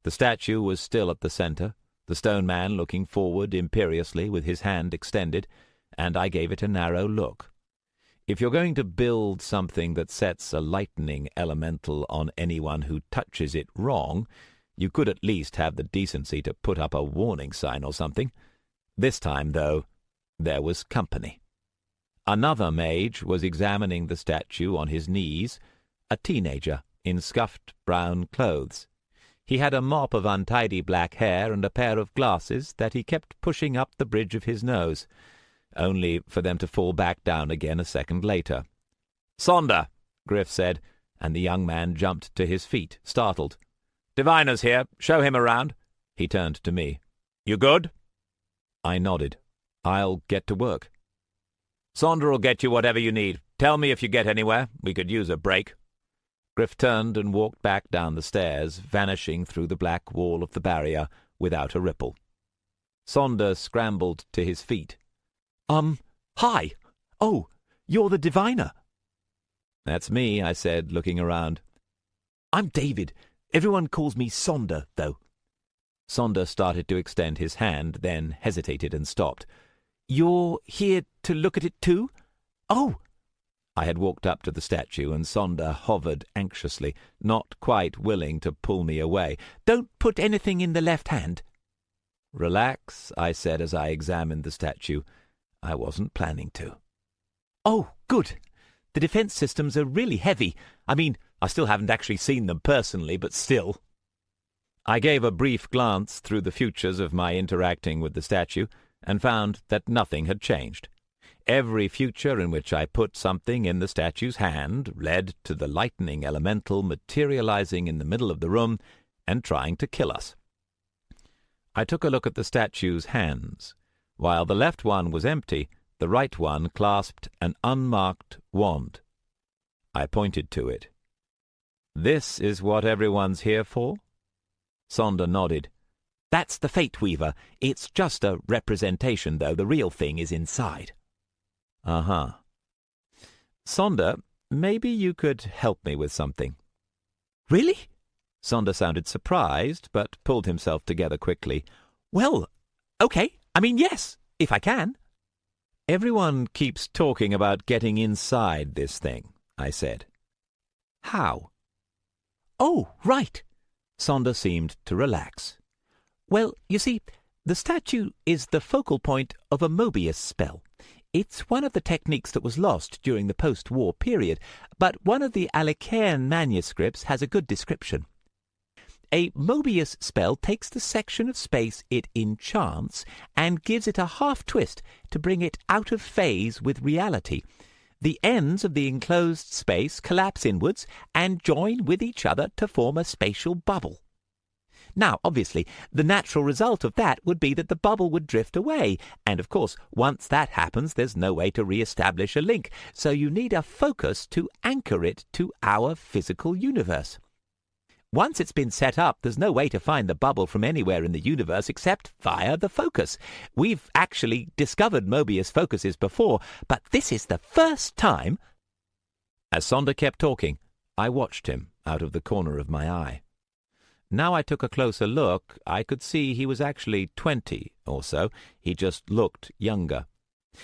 B: The statue was still at the centre, the stone man looking forward imperiously with his hand extended, and I gave it a narrow look. If you're going to build something that sets a lightning elemental on anyone who touches it wrong, you could at least have the decency to put up a warning sign or something. This time, though, there was company. Another mage was examining the statue on his knees, a teenager in scuffed brown clothes. He had a mop of untidy black hair and a pair of glasses that he kept pushing up the bridge of his nose, only for them to fall back down again a second later.
C: "Sonder,"
B: Griff said, and the young man jumped to his feet, startled.
C: "Diviner's here. Show him around." He turned to me. "You good?"
B: I nodded. "I'll get to work."
C: "Sonder'll get you whatever you need. Tell me if you get anywhere. We could use a break."
B: Griff turned and walked back down the stairs, vanishing through the black wall of the barrier without a ripple. Sonder scrambled to his feet.
D: Hi! Oh, you're the diviner."
B: "That's me," I said, looking around.
D: "I'm David. Everyone calls me Sonder, though."
B: Sonder started to extend his hand, then hesitated and stopped.
D: "You're here to look at it too? Oh!"
B: I had walked up to the statue, and Sonder hovered anxiously, not quite willing to pull me away.
D: "Don't put anything in the left hand."
B: "Relax," I said as I examined the statue. I wasn't planning to.
D: "Oh, good. The defense systems are really heavy. I mean, I still haven't actually seen them personally, but still."
C: I gave a brief glance through the futures of my interacting with the statue and found that nothing had changed. Every future in which I put something in the statue's hand led to the lightning elemental materializing in the middle of the room and trying to kill us. I took a look at the statue's hands. While the left one was empty, the right one clasped an unmarked wand. I pointed to it. "This is what everyone's here for?" Sonder nodded. "That's the Fate Weaver. It's just a representation, though. The real thing is inside." Uh-huh. "Sonder, maybe you could help me with something." "Really?" Sonder sounded surprised, but pulled himself together quickly. "Well, okay. Yes, if I can." "Everyone keeps talking about getting inside this thing," I said. "How?" "Oh, right." Sonder seemed to relax. "Well, you see, the statue is the focal point of a Mobius spell. It's one of the techniques that was lost during the post-war period, but one of the Alicaean manuscripts has a good description. A Mobius spell takes the section of space it enchants and gives it a half-twist to bring it out of phase with reality. The ends of the enclosed space collapse inwards and join with each other to form a spatial bubble. Now, obviously, the natural result of that would be that the bubble would drift away, and of course, once that happens, there's no way to re-establish a link, so you need a focus to anchor it to our physical universe. Once it's been set up, there's no way to find the bubble from anywhere in the universe except via the focus. We've actually discovered Mobius focuses before, but this is the first time." As Sonder kept talking, I watched him out of the corner of my eye. Now I took a closer look, I could see he was actually 20 or so. He just looked younger.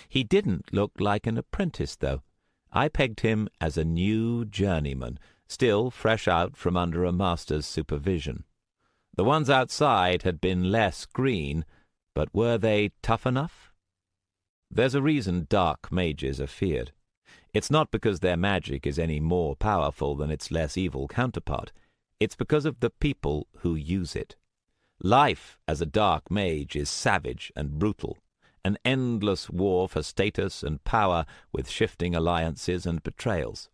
C: He didn't look like an apprentice, though. I pegged him as a new journeyman, still fresh out from under a master's supervision. The ones outside had been less green, but were they tough enough? There's a reason dark mages are feared. It's not because their magic is any more powerful than its less evil counterpart. It's because of the people who use it. Life as a dark mage is savage and brutal, an endless war for status and power with shifting alliances and betrayals.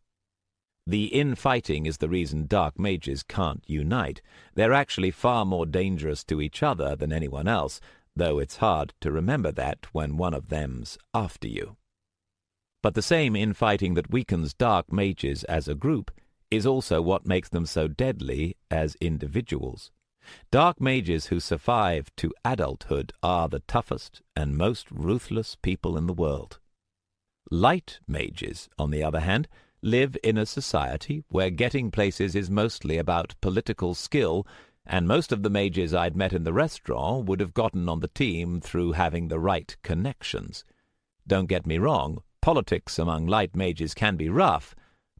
C: The infighting is the reason dark mages can't unite. They're actually far more dangerous to each other than anyone else, though it's hard to remember that when one of them's after you. But the same infighting that weakens dark mages as a group is also what makes them so deadly as individuals. Dark mages who survive to adulthood are the toughest and most ruthless people in the world. Light mages, on the other hand, live in a society where getting places is mostly about political skill, and most of the mages I'd met in the restaurant would have gotten on the team through having the right connections. Don't get me wrong, politics among light mages can be rough,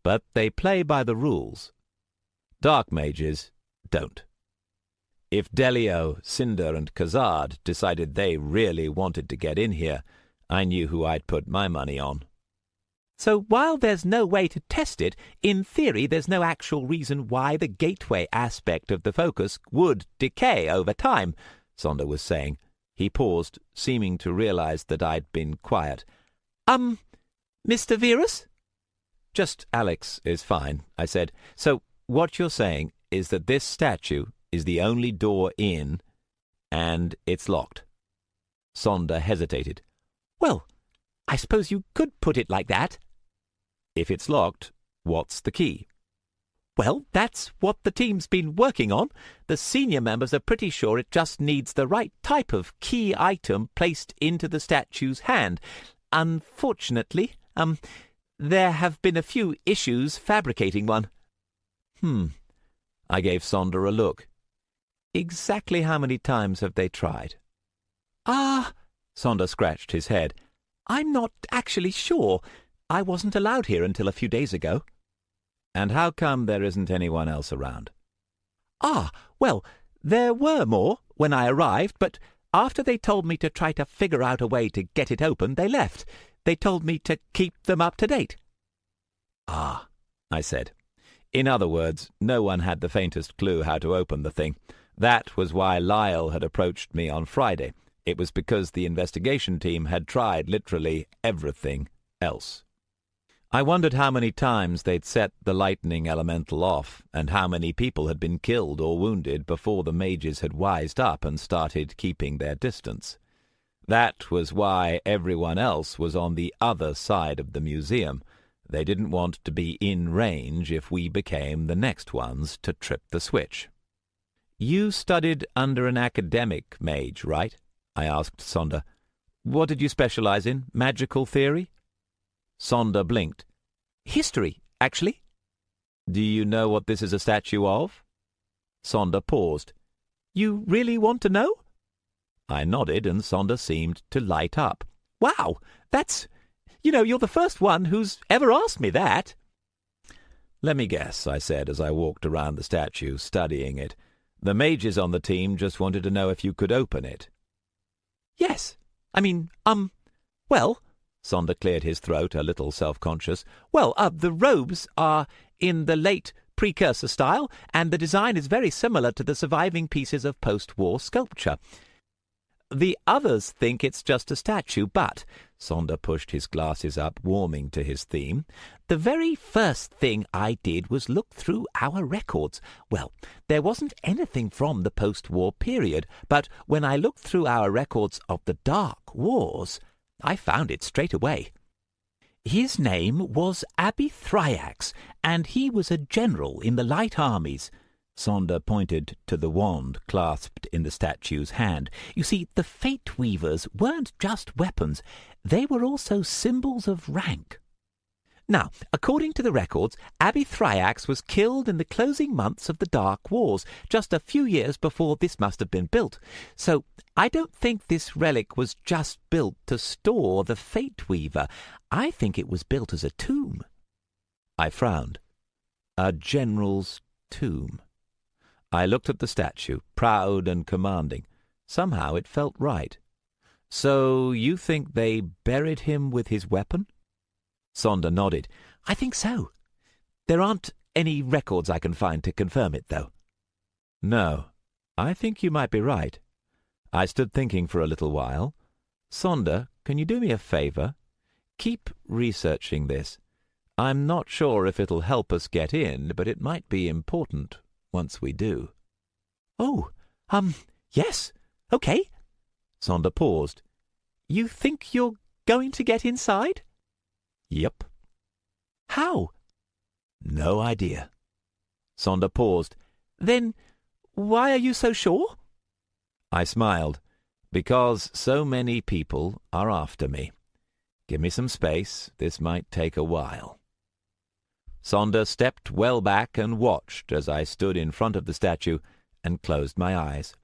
C: but they play by the rules. Dark mages don't. If Delio, Cinder, and Khazard decided they really wanted to get in here, I knew who I'd put my money on. "So while there's no way to test it, in theory there's no actual reason why the gateway aspect of the focus would decay over time," Sonder was saying. He paused, seeming to realize that I'd been quiet. Mr. Verus?" "Just Alex is fine," I said. "So what you're saying is that this statue is the only door in, and it's locked." Sonder hesitated. "Well, I suppose you could put it like that." "If it's locked, what's the key?" "Well, that's what the team's been working on. The senior members are pretty sure it just needs the right type of key item placed into the statue's hand. Unfortunately, there have been a few issues fabricating one." I gave Sonder a look. "Exactly how many times have they tried?" Sonder scratched his head. "I'm not actually sure. I wasn't allowed here until a few days ago." "And how come there isn't anyone else around?"
B: Well, there were more when I arrived, but after they told me to try to figure out a way to get it open, they left. They told me to keep them up to date."
C: I said. In other words, no one had the faintest clue how to open the thing. That was why Lyle had approached me on Friday. It was because the investigation team had tried literally everything else. I wondered how many times they'd set the lightning elemental off, and how many people had been killed or wounded before the mages had wised up and started keeping their distance. That was why everyone else was on the other side of the museum. They didn't want to be in range if we became the next ones to trip the switch. "You studied under an academic mage, right?" I asked Sonder. "What did you specialize in? Magical theory?" Sonder blinked. "History, actually." "Do you know what this is a statue of?" Sonder paused. "You really want to know?" I nodded, and Sonder seemed to light up. "Wow, that's... you're the first one who's ever asked me that." "Let me guess," I said as I walked around the statue, studying it. "The mages on the team just wanted to know if you could open it." "Yes. Well..." Sonder cleared his throat, a little self-conscious. "Well, the robes are in the late precursor style, and the design is very similar to the surviving pieces of post-war sculpture. The others think it's just a statue, but," Sonder pushed his glasses up, warming to his theme, "the very first thing I did was look through our records. Well, there wasn't anything from the post-war period, but when I looked through our records of the Dark Wars, I found it straight away. His name was Abithriax, and he was a general in the light armies." Sonder pointed to the wand clasped in the statue's hand. "You see, the Fate Weavers weren't just weapons. They were also symbols of rank. Now, according to the records, Abithriax was killed in the closing months of the Dark Wars, just a few years before this must have been built. So I don't think this relic was just built to store the Fate Weaver. I think it was built as a tomb." I frowned. A general's tomb. I looked at the statue, proud and commanding. Somehow it felt right. "So you think they buried him with his weapon?" Sonder nodded. "I think so. There aren't any records I can find to confirm it, though." "No, I think you might be right." I stood thinking for a little while. "Sonder, can you do me a favor? Keep researching this. I'm not sure if it'll help us get in, but it might be important once we do." "Oh, yes, okay." Sonder paused. "You think you're going to get inside?" "Yep." "How?" "No idea." Sonder paused. "Then why are you so sure?" I smiled. "Because so many people are after me. Give me some space. This might take a while." Sonder stepped well back and watched as I stood in front of the statue and closed my eyes.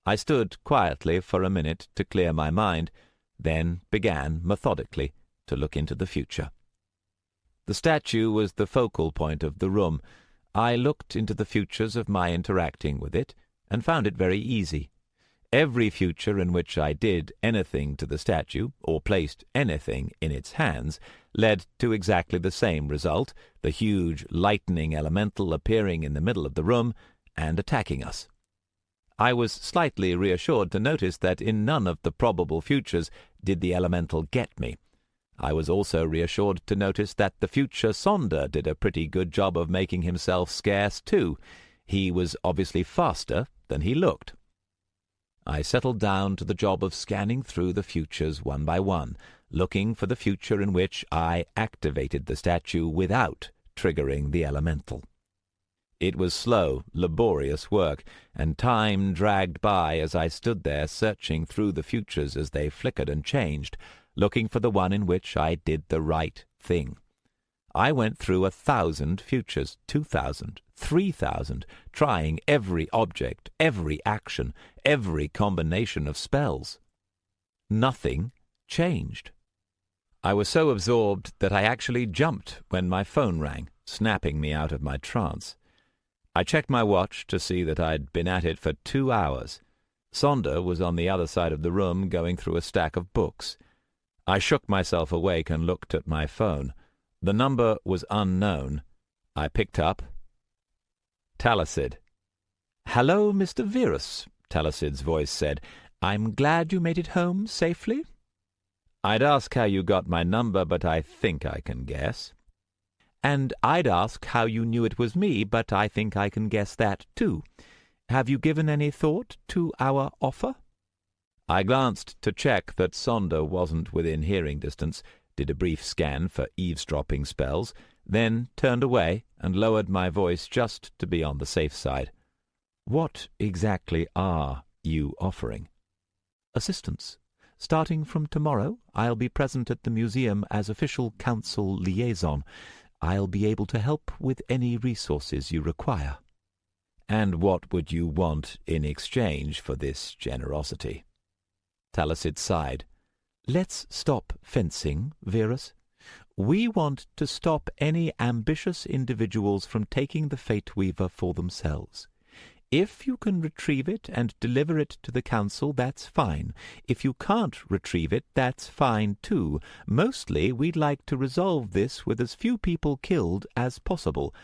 C: I stood quietly for a minute to clear my mind, then began methodically to look into the future. The statue was the focal point of the room. I looked into the futures of my interacting with it and found it very easy. Every future in which I did anything to the statue, or placed anything in its hands, led to exactly the same result, the huge lightning elemental appearing in the middle of the room and attacking us. I was slightly reassured to notice that in none of the probable futures did the elemental get me. I was also reassured to notice that the future Sonder did a pretty good job of making himself scarce too. He was obviously faster than he looked. I settled down to the job of scanning through the futures one by one, looking for the future in which I activated the statue without triggering the elemental. It was slow, laborious work, and time dragged by as I stood there searching through the futures as they flickered and changed, looking for the one in which I did the right thing. I went through 1,000 futures, 2,000, 3,000, trying every object, every action, every combination of spells. Nothing changed. I was so absorbed that I actually jumped when my phone rang, snapping me out of my trance. I checked my watch to see that I'd been at it for 2 hours. Sonder was on the other side of the room going through a stack of books. I shook myself awake and looked at my phone. The number was unknown. I picked up. Talcid.
B: "Hello, Mr. Verus," Talisid's voice said. "I'm glad you made it home safely."
C: "I'd ask how you got my number, but I think I can guess."
B: "And I'd ask how you knew it was me, but I think I can guess that too. Have you given any thought to our offer?"
C: I glanced to check that Sonder wasn't within hearing distance, did a brief scan for eavesdropping spells, then turned away and lowered my voice just to be on the safe side. "What exactly are you offering?" "Assistance. Starting from tomorrow, I'll be present at the museum as official council liaison. I'll be able to help with any resources you require." "And what would you want in exchange for this generosity?"
B: Talisid sighed. "Let's stop fencing, Verus. We want to stop any ambitious individuals from taking the Fate Weaver for themselves. If you can retrieve it and deliver it to the council, that's fine. If you can't retrieve it, that's fine too. Mostly we'd like to resolve this with as few people killed as possible.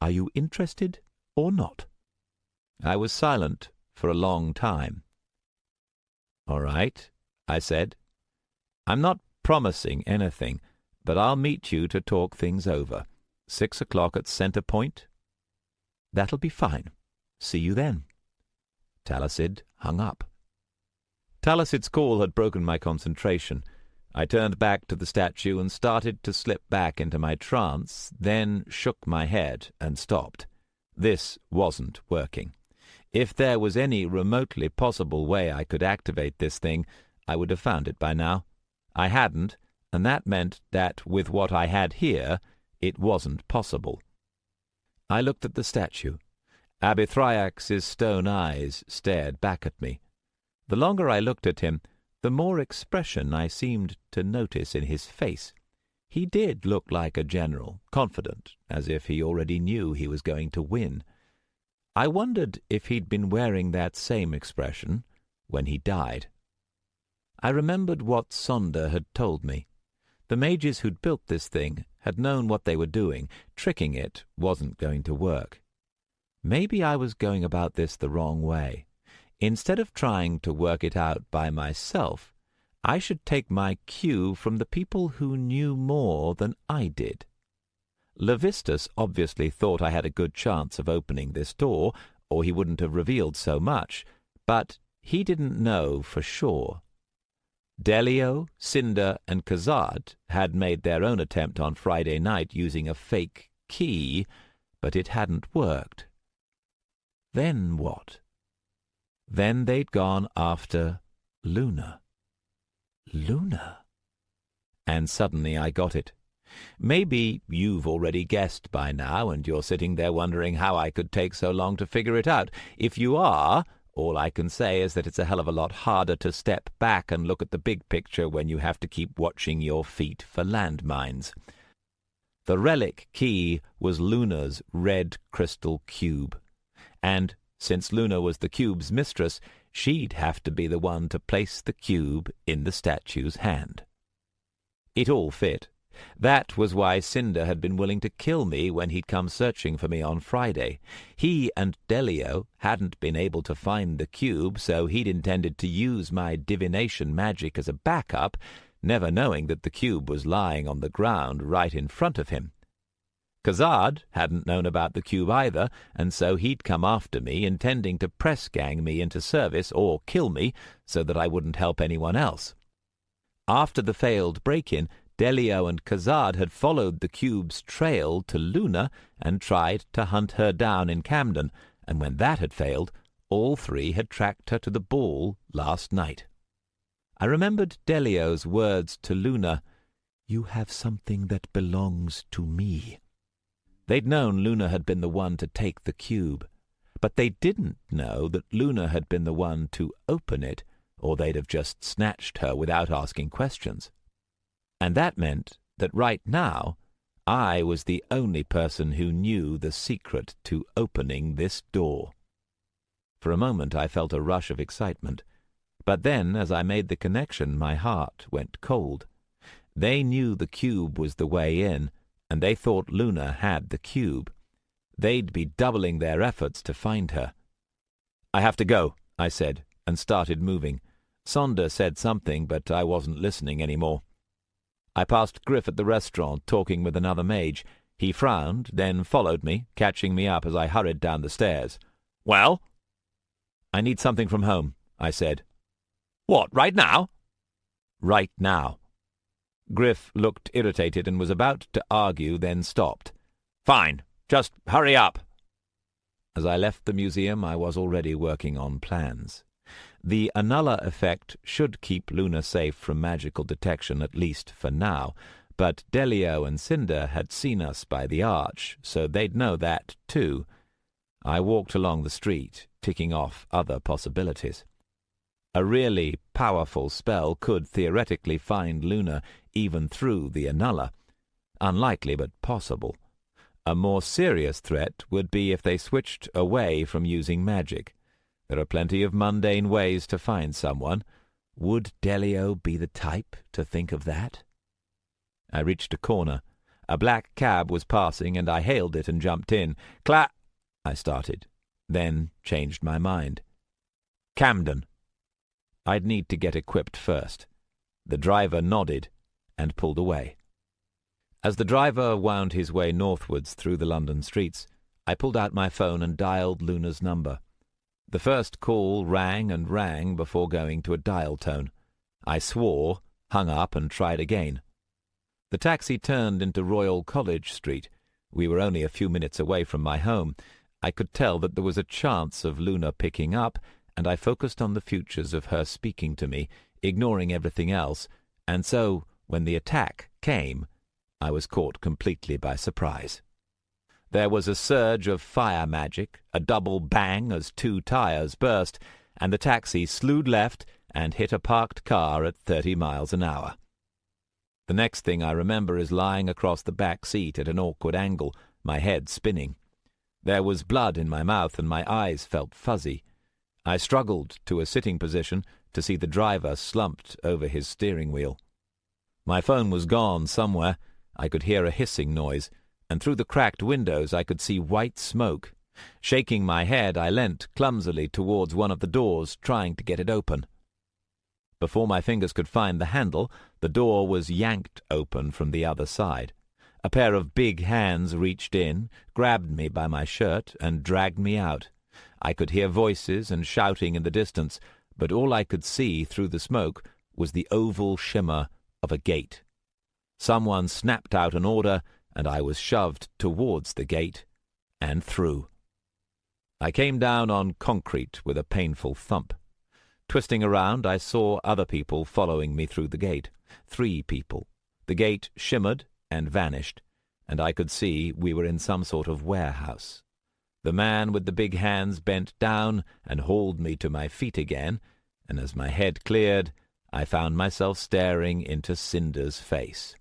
B: Are you interested or not?"
C: I was silent for a long time. "All right," I said. "I'm not promising anything, but I'll meet you to talk things over. 6 o'clock at Center Point?"
B: "That'll be fine. See you then."
C: Talisid hung up.
B: Talisid's call had broken my concentration. I turned back to the statue and started to slip back into my trance, then shook my head and stopped. This wasn't working. If there was any remotely possible way I could activate this thing, I would have found it by now. I hadn't, and that meant that with what I had here, it wasn't possible. I looked at the statue. Abithriax's stone eyes stared back at me. The longer I looked at him, the more expression I seemed to notice in his face. He did look like a general, confident, as if he already knew he was going to win. I wondered if he'd been wearing that same expression when he died. I remembered what Sonder had told me. The mages who'd built this thing had known what they were doing. Tricking it wasn't going to work. Maybe I was going about this the wrong way. Instead of trying to work it out by myself, I should take my cue from the people who knew more than I did. Levistus obviously thought I had a good chance of opening this door, or he wouldn't have revealed so much, but he didn't know for sure. Delio, Cinder, and Khazad had made their own attempt on Friday night using a fake key, but it hadn't worked. Then what? Then they'd gone after Luna. Luna? And suddenly I got it. Maybe you've already guessed by now, and you're sitting there wondering how I could take so long to figure it out. If you are, all I can say is that it's a hell of a lot harder to step back and look at the big picture when you have to keep watching your feet for landmines. The relic key was Luna's red crystal cube. And since Luna was the cube's mistress, she'd have to be the one to place the cube in the statue's hand. It all fit. That was why Cinder had been willing to kill me when he'd come searching for me on Friday. He and Delio hadn't been able to find the cube, so he'd intended to use my divination magic as a backup, never knowing that the cube was lying on the ground right in front of him. Khazad hadn't known about the cube either, and so he'd come after me, intending to press-gang me into service or kill me so that I wouldn't help anyone else. After the failed break-in, Delio and Khazad had followed the cube's trail to Luna and tried to hunt her down in Camden, and when that had failed, all three had tracked her to the ball last night. I remembered Delio's words to Luna, "You have something that belongs to me." They'd known Luna had been the one to take the cube, but they didn't know that Luna had been the one to open it, or they'd have just snatched her without asking questions. And that meant that right now I was the only person who knew the secret to opening this door. For a moment I felt a rush of excitement, but then, as I made the connection, my heart went cold. They knew the cube was the way in, and they thought Luna had the cube. They'd be doubling their efforts to find her.
C: "I have to go," I said, and started moving. Sonder said something, but I wasn't listening any more. I passed Griff at the restaurant, talking with another mage. He frowned, then followed me, catching me up as I hurried down the stairs. "Well?" "I need something from home," I said. "What, right now?" "Right now." Griff looked irritated and was about to argue, then stopped. "Fine. Just hurry up." As I left the museum, I was already working on plans. The annuller effect should keep Luna safe from magical detection, at least for now, but Delio and Cinder had seen us by the arch, so they'd know that too. I walked along the street, ticking off other possibilities. A really powerful spell could theoretically find Luna even through the annuller. Unlikely, but possible. A more serious threat would be if they switched away from using magic. There are plenty of mundane ways to find someone. Would Delio be the type to think of that? I reached a corner. A black cab was passing, and I hailed it and jumped in. I started, then changed my mind. Camden. I'd need to get equipped first. The driver nodded and pulled away. As the driver wound his way northwards through the London streets, I pulled out my phone and dialed Luna's number. The first call rang and rang before going to a dial tone. I swore, hung up, and tried again. The taxi turned into Royal College Street. We were only a few minutes away from my home. I could tell that there was a chance of Luna picking up, and I focused on the futures of her speaking to me, ignoring everything else, and so, when the attack came, I was caught completely by surprise. There was a surge of fire magic, a double bang as 2 tires burst, and the taxi slewed left and hit a parked car at 30 miles an hour. The next thing I remember is lying across the back seat at an awkward angle, my head spinning. There was blood in my mouth and my eyes felt fuzzy. I struggled to a sitting position to see the driver slumped over his steering wheel. My phone was gone somewhere. I could hear a hissing noise, and through the cracked windows I could see white smoke. Shaking my head, I leant clumsily towards one of the doors, trying to get it open. Before my fingers could find the handle, the door was yanked open from the other side. A pair of big hands reached in, grabbed me by my shirt, and dragged me out. I could hear voices and shouting in the distance, but all I could see through the smoke was the oval shimmer of a gate. Someone snapped out an order, and I was shoved towards the gate and through. I came down on concrete with a painful thump. Twisting around, I saw other people following me through the gate. 3 people. The gate shimmered and vanished, and I could see we were in some sort of warehouse. The man with the big hands bent down and hauled me to my feet again, and as my head cleared, I found myself staring into Cinder's face.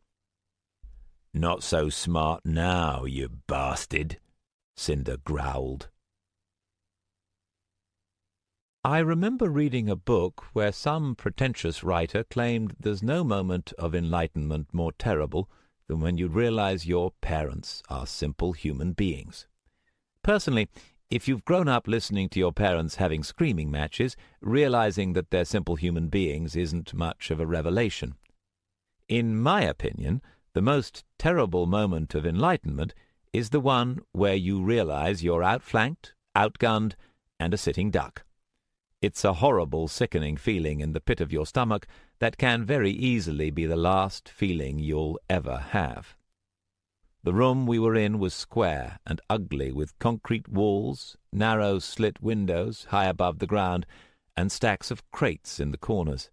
C: "Not so smart now, you bastard," Cinder growled. I remember reading a book where some pretentious writer claimed there's no moment of enlightenment more terrible than when you realize your parents are simple human beings. Personally, if you've grown up listening to your parents having screaming matches, realizing that they're simple human beings isn't much of a revelation. In my opinion, the most terrible moment of enlightenment is the one where you realize you're outflanked, outgunned, and a sitting duck. It's a horrible, sickening feeling in the pit of your stomach that can very easily be the last feeling you'll ever have. The room we were in was square and ugly, with concrete walls, narrow slit windows high above the ground, and stacks of crates in the corners.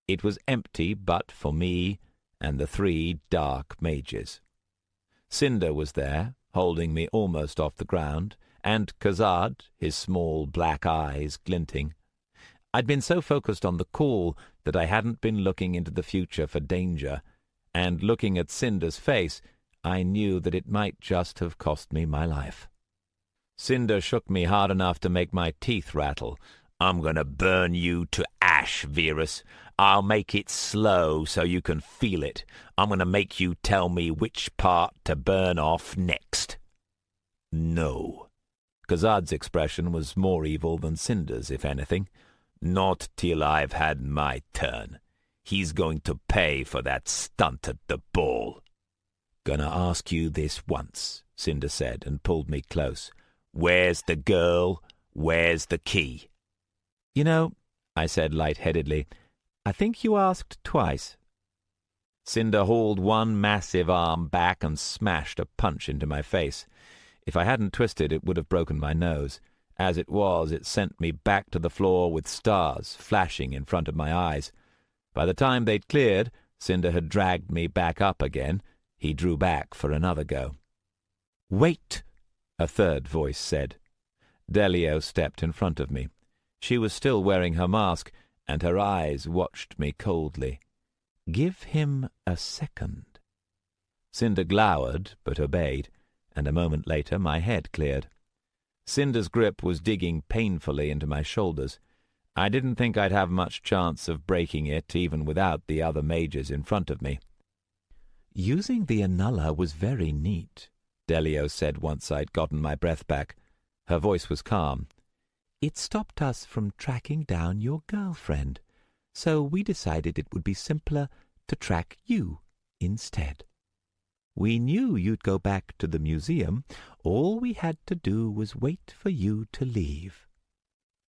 C: It was empty but for me and the 3 dark mages. Cinder was there, holding me almost off the ground, and Khazad, his small black eyes glinting. I'd been so focused on the call that I hadn't been looking into the future for danger, and looking at Cinder's face, I knew that it might just have cost me my life. Cinder shook me hard enough to make my teeth rattle. "I'm going to burn you to ash, Verus. I'll make it slow so you can feel it. I'm going to make you tell me which part to burn off next." "No," Kazad's expression was more evil than Cinder's, if anything. "Not till I've had my turn. He's going to pay for that stunt at the ball." "Gonna ask you this once," Cinder said, and pulled me close. "Where's the girl? Where's the key?" "You know," I said light-headedly, "I think you asked twice." Cinder hauled one massive arm back and smashed a punch into my face. If I hadn't twisted, it would have broken my nose. As it was, it sent me back to the floor with stars flashing in front of my eyes. By the time they'd cleared, Cinder had dragged me back up again. He drew back for another go. "Wait," a third voice said. Delio stepped in front of me. She was still wearing her mask, and her eyes watched me coldly. "Give him a second." Cinder glowered, but obeyed, and a moment later my head cleared. Cinder's grip was digging painfully into my shoulders. I didn't think I'd have much chance of breaking it, even without the other mages in front of me. "Using the annuller was very neat," Delio said once I'd gotten my breath back. Her voice was calm. "It stopped us from tracking down your girlfriend, so we decided it would be simpler to track you instead. We knew you'd go back to the museum. All we had to do was wait for you to leave."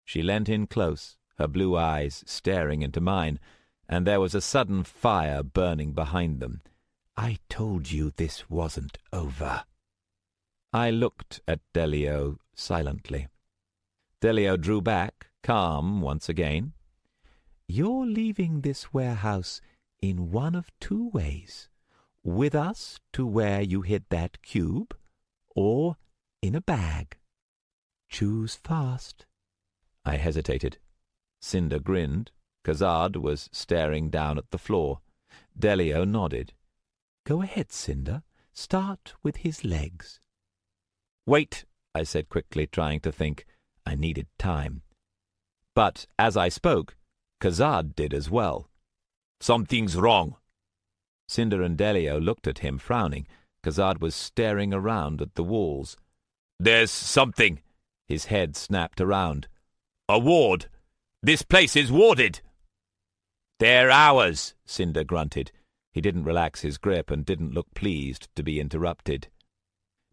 C: She leant in close, her blue eyes staring into mine, and there was a sudden fire burning behind them. "I told you this wasn't over." I looked at Delio silently. Delio drew back, calm once again. "You're leaving this warehouse in one of two ways. With us to where you hid that cube, or in a bag. Choose fast." I hesitated. Cinder grinned. Kazad was staring down at the floor. Delio nodded. "Go ahead, Cinder. Start with his legs." "Wait," I said quickly, trying to think. I needed time. But as I spoke, Kazad did as well. "Something's wrong." Cinder and Delio looked at him, frowning. Kazad was staring around at the walls. "There's something." His head snapped around. "A ward. This place is warded." "They're ours," Cinder grunted. He didn't relax his grip and didn't look pleased to be interrupted.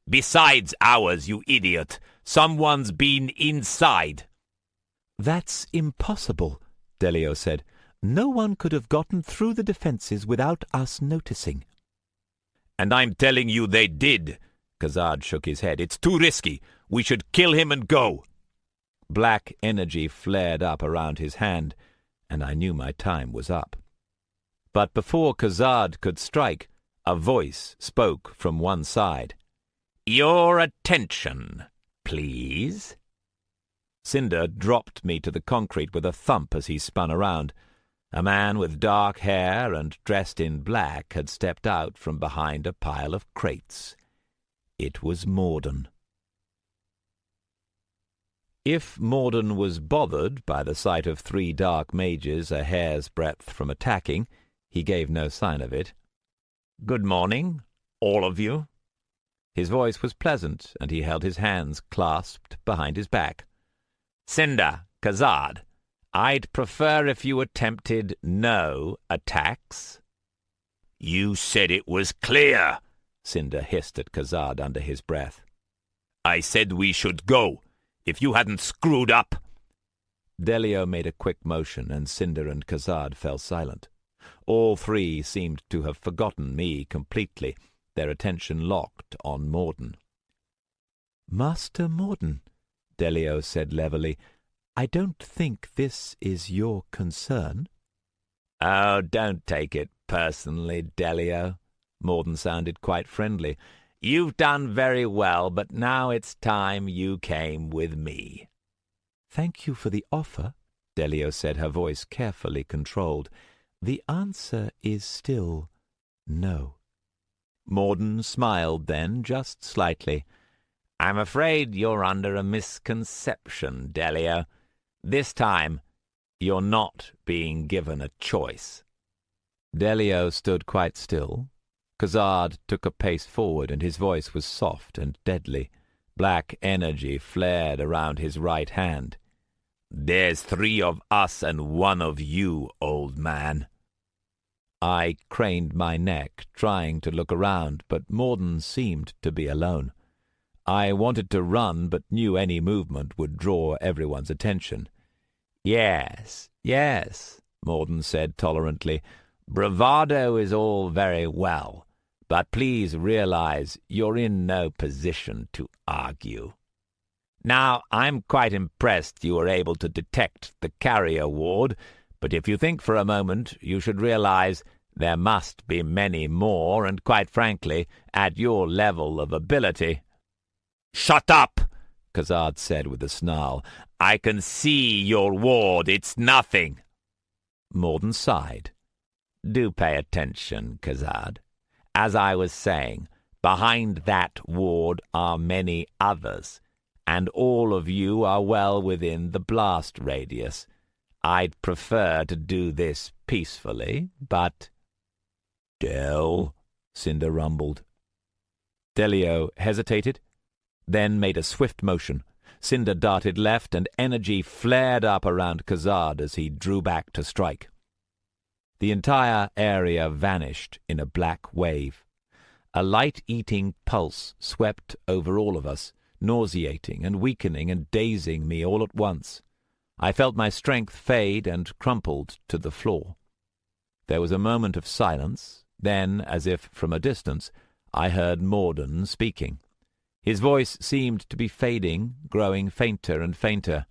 C: "Besides ours, you idiot. Someone's been inside." "That's impossible," Delio said. "No one could have gotten through the defenses without us noticing." "And I'm telling you they did." Kazad shook his head. "It's too risky. We should kill him and go." Black energy flared up around his hand, and I knew my time was up. But before Kazad could strike, a voice spoke from one side. "Your attention, please." Cinder dropped me to the concrete with a thump as he spun around. A man with dark hair and dressed in black had stepped out from behind a pile of crates. It was Morden. If Morden was bothered by the sight of three dark mages a hair's breadth from attacking, he gave no sign of it. "Good morning, all of you." His voice was pleasant, and he held his hands clasped behind his back. "Cinder, Kazad, I'd prefer if you attempted no attacks." "You said it was clear," Cinder hissed at Kazad under his breath. "I said we should go, if you hadn't screwed up." Delio made a quick motion, and Cinder and Kazad fell silent. All three seemed to have forgotten me completely, their attention locked on Morden. "Master Morden," Delio said levelly, "I don't think this is your concern." "Oh, don't take it personally, Delio." Morden sounded quite friendly. "You've done very well, but now it's time you came with me." "Thank you for the offer," Delio said, her voice carefully controlled. "The answer is still no." Morden smiled then, just slightly. "I'm afraid you're under a misconception, Delio. This time, you're not being given a choice." Delio stood quite still. Kazad took a pace forward, and his voice was soft and deadly. Black energy flared around his right hand. "There's 3 of us and 1 of you, old man." I craned my neck, trying to look around, but Morden seemed to be alone. I wanted to run, but knew any movement would draw everyone's attention. "Yes, yes," Morden said tolerantly. "Bravado is all very well, but please realize you're in no position to argue. Now, I'm quite impressed you were able to detect the carrier ward, but if you think for a moment, you should realize there must be many more, and quite frankly, at your level of ability—" "Shut up!" Khazad said with a snarl. "I can see your ward. It's nothing." Morden sighed. "Do pay attention, Khazad. As I was saying, behind that ward are many others, and all of you are well within the blast radius. I'd prefer to do this peacefully, but—" "Del," Cinder rumbled. Delio hesitated, then made a swift motion. Cinder darted left, and energy flared up around Khazad as he drew back to strike. The entire area vanished in a black wave. A light-eating pulse swept over all of us, nauseating and weakening and dazing me all at once. I felt my strength fade and crumpled to the floor. There was a moment of silence. Then, as if from a distance, I heard Morden speaking. His voice seemed to be fading, growing fainter and fainter.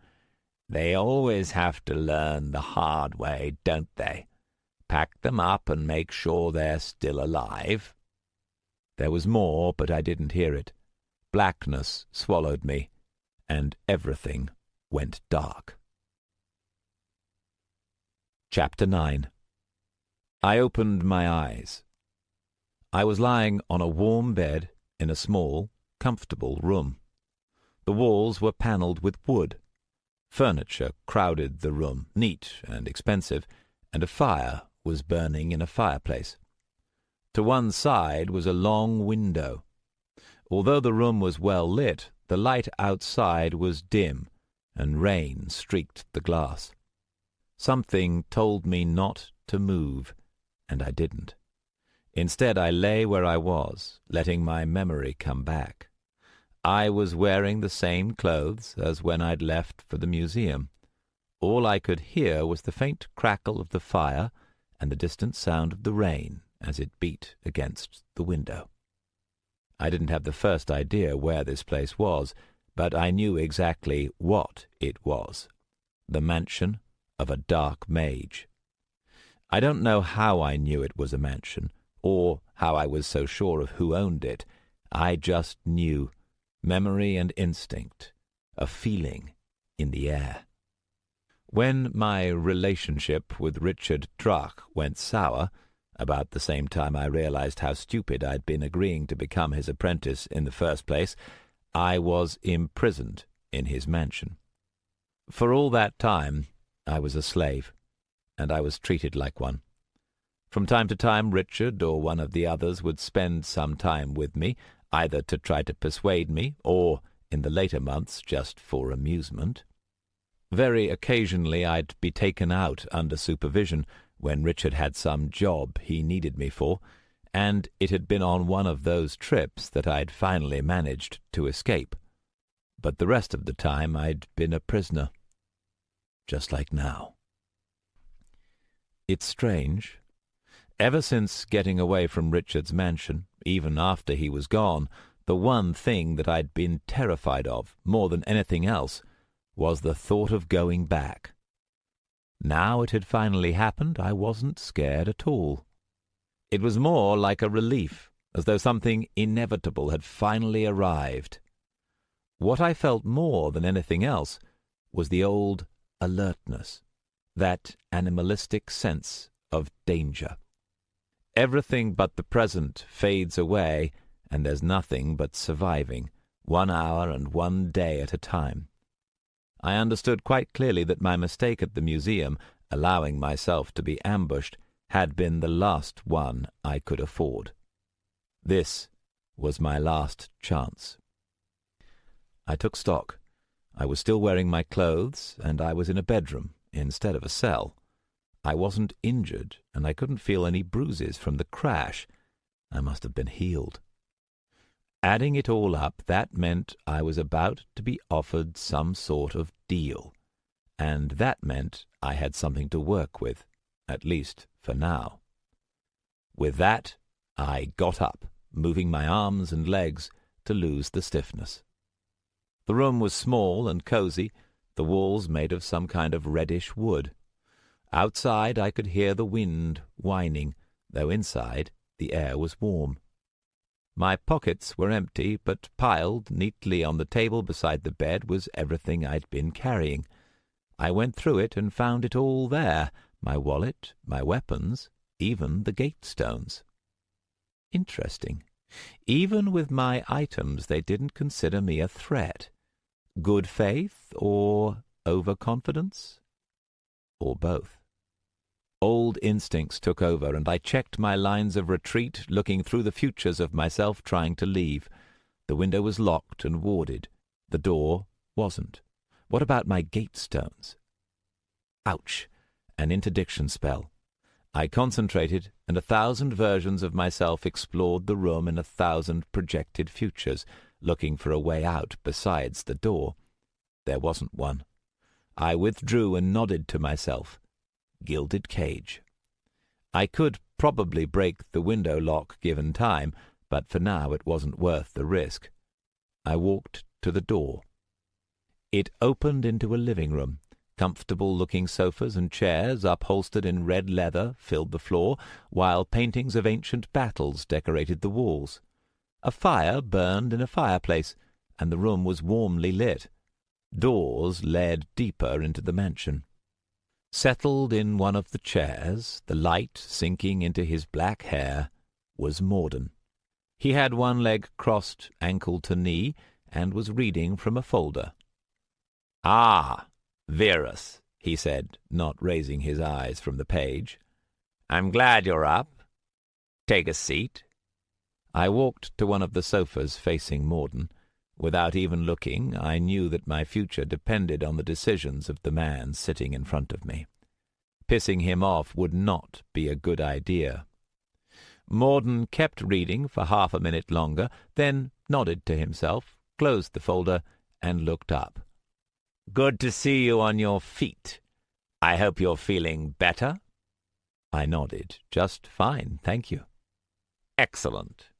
C: "They always have to learn the hard way, don't they? Pack them up and make sure they're still alive." There was more, but I didn't hear it. Blackness swallowed me, and everything went dark. Chapter 9. I opened my eyes. I was lying on a warm bed in a small, comfortable room. The walls were panelled with wood. Furniture crowded the room, neat and expensive, and a fire was burning in a fireplace. To one side was a long window. Although the room was well lit, the light outside was dim, and rain streaked the glass. Something told me not to move, and I didn't. Instead, I lay where I was, letting my memory come back. I was wearing the same clothes as when I'd left for the museum. All I could hear was the faint crackle of the fire and the distant sound of the rain as it beat against the window. I didn't have the first idea where this place was, but I knew exactly what it was: the mansion of a dark mage. I don't know how I knew it was a mansion, or how I was so sure of who owned it. I just knew. Memory and instinct, a feeling in the air. When my relationship with Richard Drach went sour, about the same time I realized how stupid I'd been agreeing to become his apprentice in the first place, I was imprisoned in his mansion. For all that time, I was a slave, and I was treated like one. From time to time, Richard or one of the others would spend some time with me, either to try to persuade me, or, in the later months, just for amusement. Very occasionally I'd be taken out under supervision when Richard had some job he needed me for, and it had been on one of those trips that I'd finally managed to escape. But the rest of the time I'd been a prisoner, just like now. It's strange. Ever since getting away from Richard's mansion, even after he was gone, the one thing that I'd been terrified of, more than anything else, was the thought of going back. Now it had finally happened, I wasn't scared at all. It was more like a relief, as though something inevitable had finally arrived. What I felt more than anything else was the old alertness, that animalistic sense of danger. Everything but the present fades away, and there's nothing but surviving, 1 hour and 1 day at a time. I understood quite clearly that my mistake at the museum, allowing myself to be ambushed, had been the last one I could afford. This was my last chance.
A: I took stock. I was still wearing my clothes, and I was in a bedroom instead of a cell. I wasn't injured, and I couldn't feel any bruises from the crash. I must have been healed. Adding it all up, that meant I was about to be offered some sort of deal, and that meant I had something to work with, at least for now. With that, I got up, moving my arms and legs to lose the stiffness. The room was small and cozy, the walls made of some kind of reddish wood. Outside I could hear the wind whining, though inside the air was warm. My pockets were empty, but piled neatly on the table beside the bed was everything I'd been carrying. I went through it and found it all there, my wallet, my weapons, even the gate stones. Interesting. Even with my items, they didn't consider me a threat. Good faith or overconfidence? Or both? Old instincts took over, and I checked my lines of retreat, looking through the futures of myself trying to leave. The window was locked and warded. The door wasn't. What about my gate stones? Ouch! An interdiction spell. I concentrated, and 1,000 versions of myself explored the room in 1,000 projected futures, looking for a way out besides the door. There wasn't one. I withdrew and nodded to myself. Gilded cage. I could probably break the window lock given time, but for now it wasn't worth the risk. I walked to the door. It opened into a living room. Comfortable-looking sofas and chairs, upholstered in red leather, filled the floor, while paintings of ancient battles decorated the walls. A fire burned in a fireplace, and the room was warmly lit. Doors led deeper into the mansion. Settled in one of the chairs, the light sinking into his black hair, was Morden. He had one leg crossed ankle to knee, and was reading from a folder. "Ah, Verus," he said, not raising his eyes from the page. "I'm glad you're up. Take a seat." I walked to one of the sofas facing Morden. Without even looking, I knew that my future depended on the decisions of the man sitting in front of me. Pissing him off would not be a good idea. Morden kept reading for half a minute longer, then nodded to himself, closed the folder, and looked up. "Good to see you on your feet. I hope you're feeling better?" I nodded. "Just fine, thank you." "Excellent.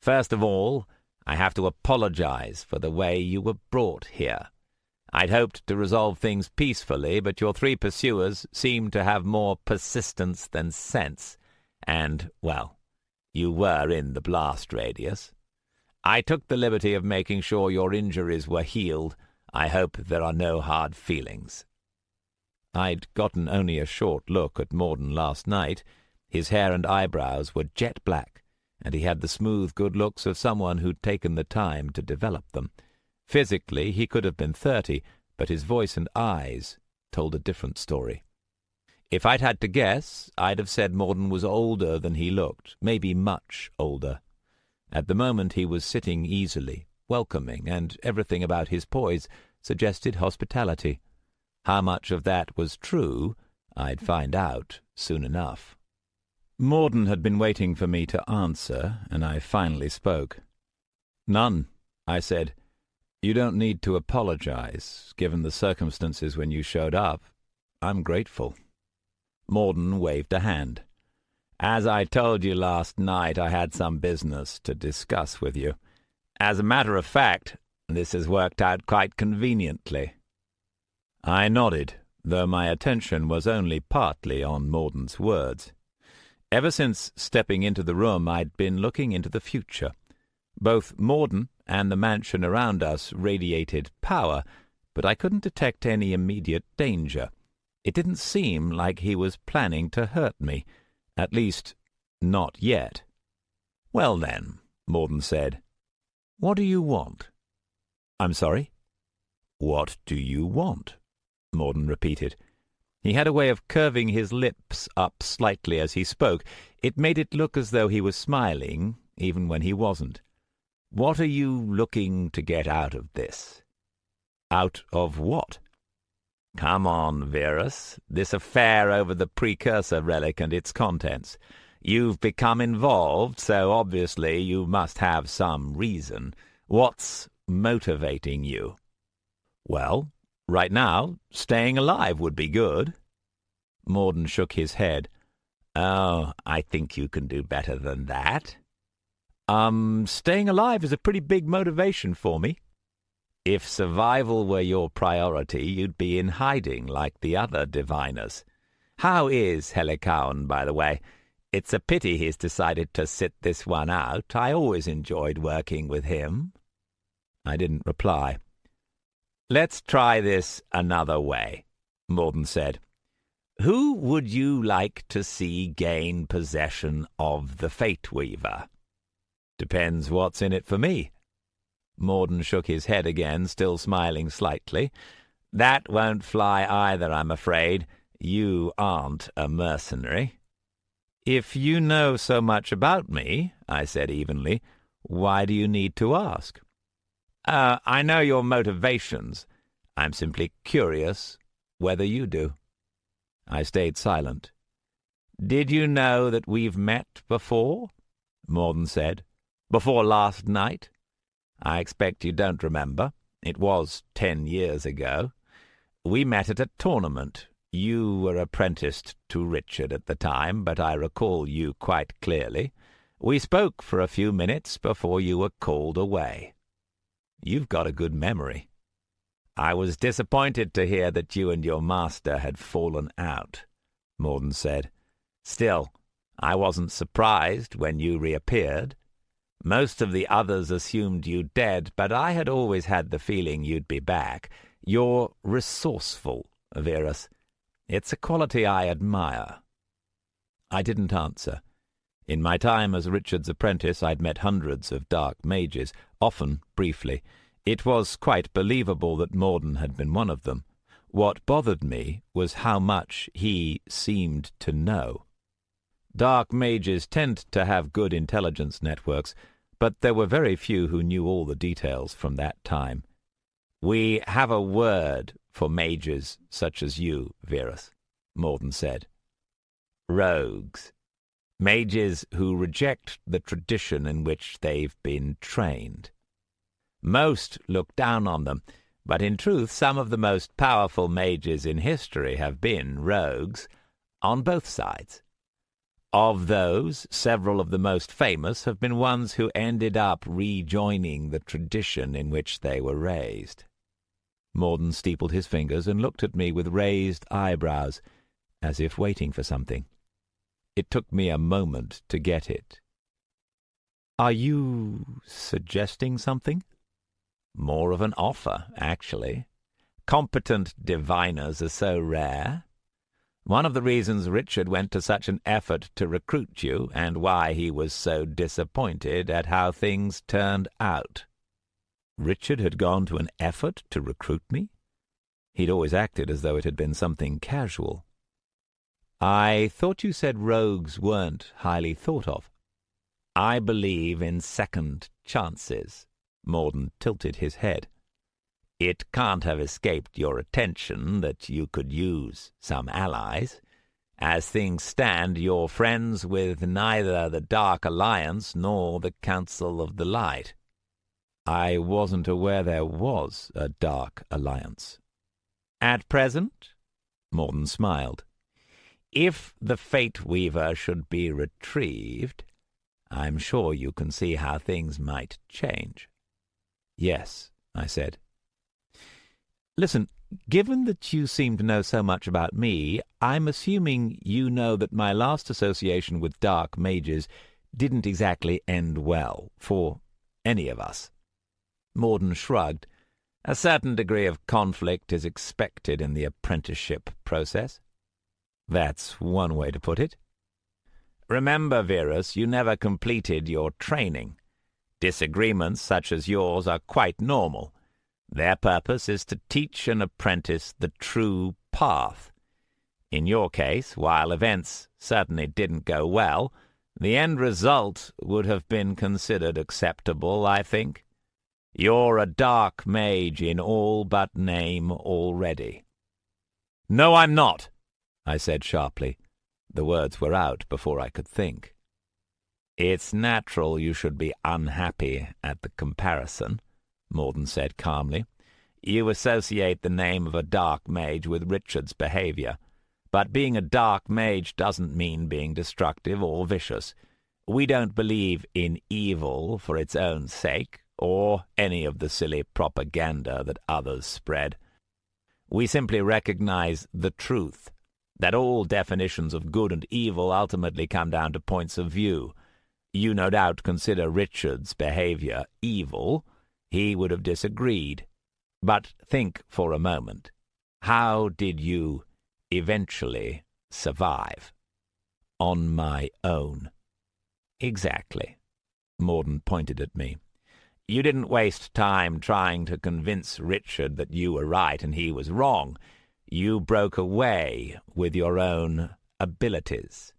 A: First of all, I have to apologize for the way you were brought here. I'd hoped to resolve things peacefully, but your 3 pursuers seem to have more persistence than sense, and, well, you were in the blast radius. I took the liberty of making sure your injuries were healed. I hope there are no hard feelings." I'd gotten only a short look at Morden last night. His hair and eyebrows were jet black, and he had the smooth good looks of someone who'd taken the time to develop them. Physically, he could have been 30, but his voice and eyes told a different story. If I'd had to guess, I'd have said Morden was older than he looked, maybe much older. At the moment he was sitting easily, welcoming, and everything about his poise suggested hospitality. How much of that was true, I'd find out soon enough. Morden had been waiting for me to answer, and I finally spoke. "None," I said. "You don't need to apologize, given the circumstances when you showed up. I'm grateful." Morden waved a hand. "As I told you last night, I had some business to discuss with you. As a matter of fact, this has worked out quite conveniently." I nodded, though my attention was only partly on Morden's words. Ever since stepping into the room, I'd been looking into the future. Both Morden and the mansion around us radiated power, but I couldn't detect any immediate danger. It didn't seem like he was planning to hurt me, at least not yet. "Well then," Morden said, "what do you want?" "I'm sorry?" "What do you want?" Morden repeated. He had a way of curving his lips up slightly as he spoke. It made it look as though he was smiling, even when he wasn't.
C: What are you looking to get out of this?" "Out of what?" "Come on, Verus. This affair over the precursor relic and its contents. You've become involved, so obviously you must have some reason. What's motivating you?" "Well, right now, staying alive would be good." Morden shook his head. "Oh, I think you can do better than that." Staying alive is a pretty big motivation for me." "If survival were your priority, you'd be in hiding like the other diviners. How is Helicaun, by the way? It's a pity he's decided to sit this one out. I always enjoyed working with him." I didn't reply. "Let's try this another way," Morden said. "Who would you like to see gain possession of the Fate Weaver?" "Depends what's in it for me." Morden shook his head again, still smiling slightly. "That won't fly either, I'm afraid. You aren't a mercenary." "If you know so much about me," I said evenly, "why do you need to ask?" I know your motivations. I'm simply curious whether you do." I stayed silent. "Did you know that we've met before?" Morden said. "Before last night? I expect you don't remember. It was 10 years ago. We met at a tournament. You were apprenticed to Richard at the time, but I recall you quite clearly. We spoke for a few minutes before you were called away." "You've got a good memory." "I was disappointed to hear that you and your master had fallen out," Morden said. "Still, I wasn't surprised when you reappeared. Most of the others assumed you dead, but I had always had the feeling you'd be back. You're resourceful, Verus. It's a quality I admire." I didn't answer. In my time as Richard's apprentice, I'd met hundreds of dark mages, often briefly. It was quite believable that Morden had been one of them. What bothered me was how much he seemed to know. Dark mages tend to have good intelligence networks, but there were very few who knew all the details from that time. "We have a word for mages such as you, Verus," Morden said. "Rogues. Mages who reject the tradition in which they've been trained. Most look down on them, but in truth some of the most powerful mages in history have been rogues, on both sides. Of those, several of the most famous have been ones who ended up rejoining the tradition in which they were raised." Morden steepled his fingers and looked at me with raised eyebrows, as if waiting for something. It took me a moment to get it. "Are you suggesting something?" "More of an offer, actually. Competent diviners are so rare. One of the reasons Richard went to such an effort to recruit you, and why he was so disappointed at how things turned out." Richard had gone to an effort to recruit me? He'd always acted as though it had been something casual. "I thought you said rogues weren't highly thought of." "I believe in second chances." Morden tilted his head. "It can't have escaped your attention that you could use some allies. As things stand, you're friends with neither the Dark Alliance nor the Council of the Light." "I wasn't aware there was a Dark Alliance." "At present?" Morden smiled. "If the Fate Weaver should be retrieved, I'm sure you can see how things might change." "Yes," I said. "Listen, given that you seem to know so much about me, I'm assuming you know that my last association with dark mages didn't exactly end well for any of us." Morden shrugged. "A certain degree of conflict is expected in the apprenticeship process." "That's one way to put it." "Remember, Verus, you never completed your training. Disagreements such as yours are quite normal. Their purpose is to teach an apprentice the true path. In your case, while events certainly didn't go well, The end result would have been considered acceptable, I think. You're a dark mage in all but name already." "No, I'm not," I said sharply. The words were out before I could think. "It's natural you should be unhappy at the comparison," Morden said calmly. "You associate the name of a dark mage with Richard's behavior. But being a dark mage doesn't mean being destructive or vicious. We don't believe in evil for its own sake, or any of the silly propaganda that others spread. We simply recognize the truth, that all definitions of good and evil ultimately come down to points of view. You no doubt consider Richard's behavior evil. He would have disagreed. But think for a moment. How did you eventually survive?" "On my own." "Exactly." Morden pointed at me. "You didn't waste time trying to convince Richard that you were right and he was wrong. You broke away with your own abilities."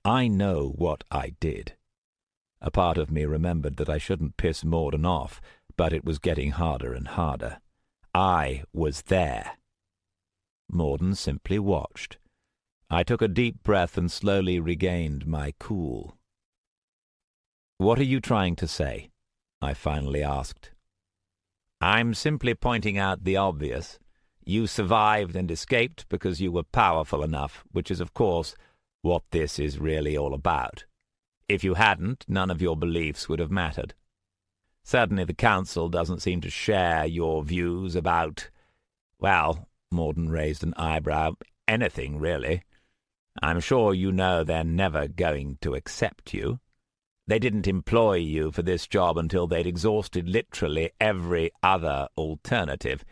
C: I know what I did. A part of me remembered that I shouldn't piss Morden off, but it was getting harder and harder. I was there. Morden simply watched. I took a deep breath and slowly regained my cool. "What are you trying to say?" I finally asked. "I'm simply pointing out the obvious. You survived and escaped because you were powerful enough, which is, of course, what this is really all about. If you hadn't, none of your beliefs would have mattered. Certainly the Council doesn't seem to share your views about, well," Morden raised an eyebrow, "anything, really. I'm sure you know they're never going to accept you. They didn't employ you for this job until they'd exhausted literally every other alternative,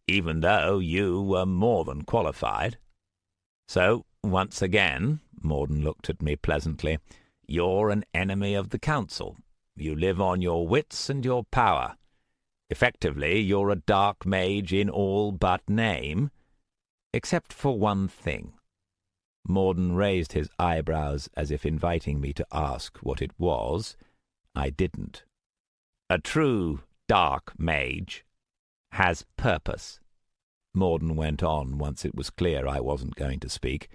C: even though you were more than qualified. So, once again," Morden looked at me pleasantly, "you're an enemy of the Council. You live on your wits and your power. Effectively, you're a dark mage in all but name, except for one thing." Morden raised his eyebrows as if inviting me to ask what it was. I didn't. "A true dark mage has purpose," Morden went on once it was clear I wasn't going to speak.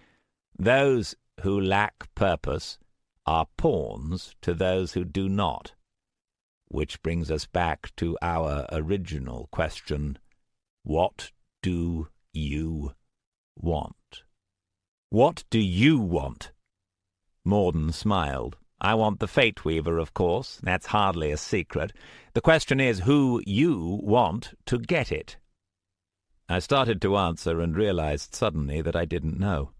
C: "Those who lack purpose are pawns to those who do not. Which brings us back to our original question. What do you want?" "What do you want?" Morden smiled. "I want the Fate Weaver, of course. That's hardly a secret. The question is who you want to get it." I started to answer and realized suddenly that I didn't know.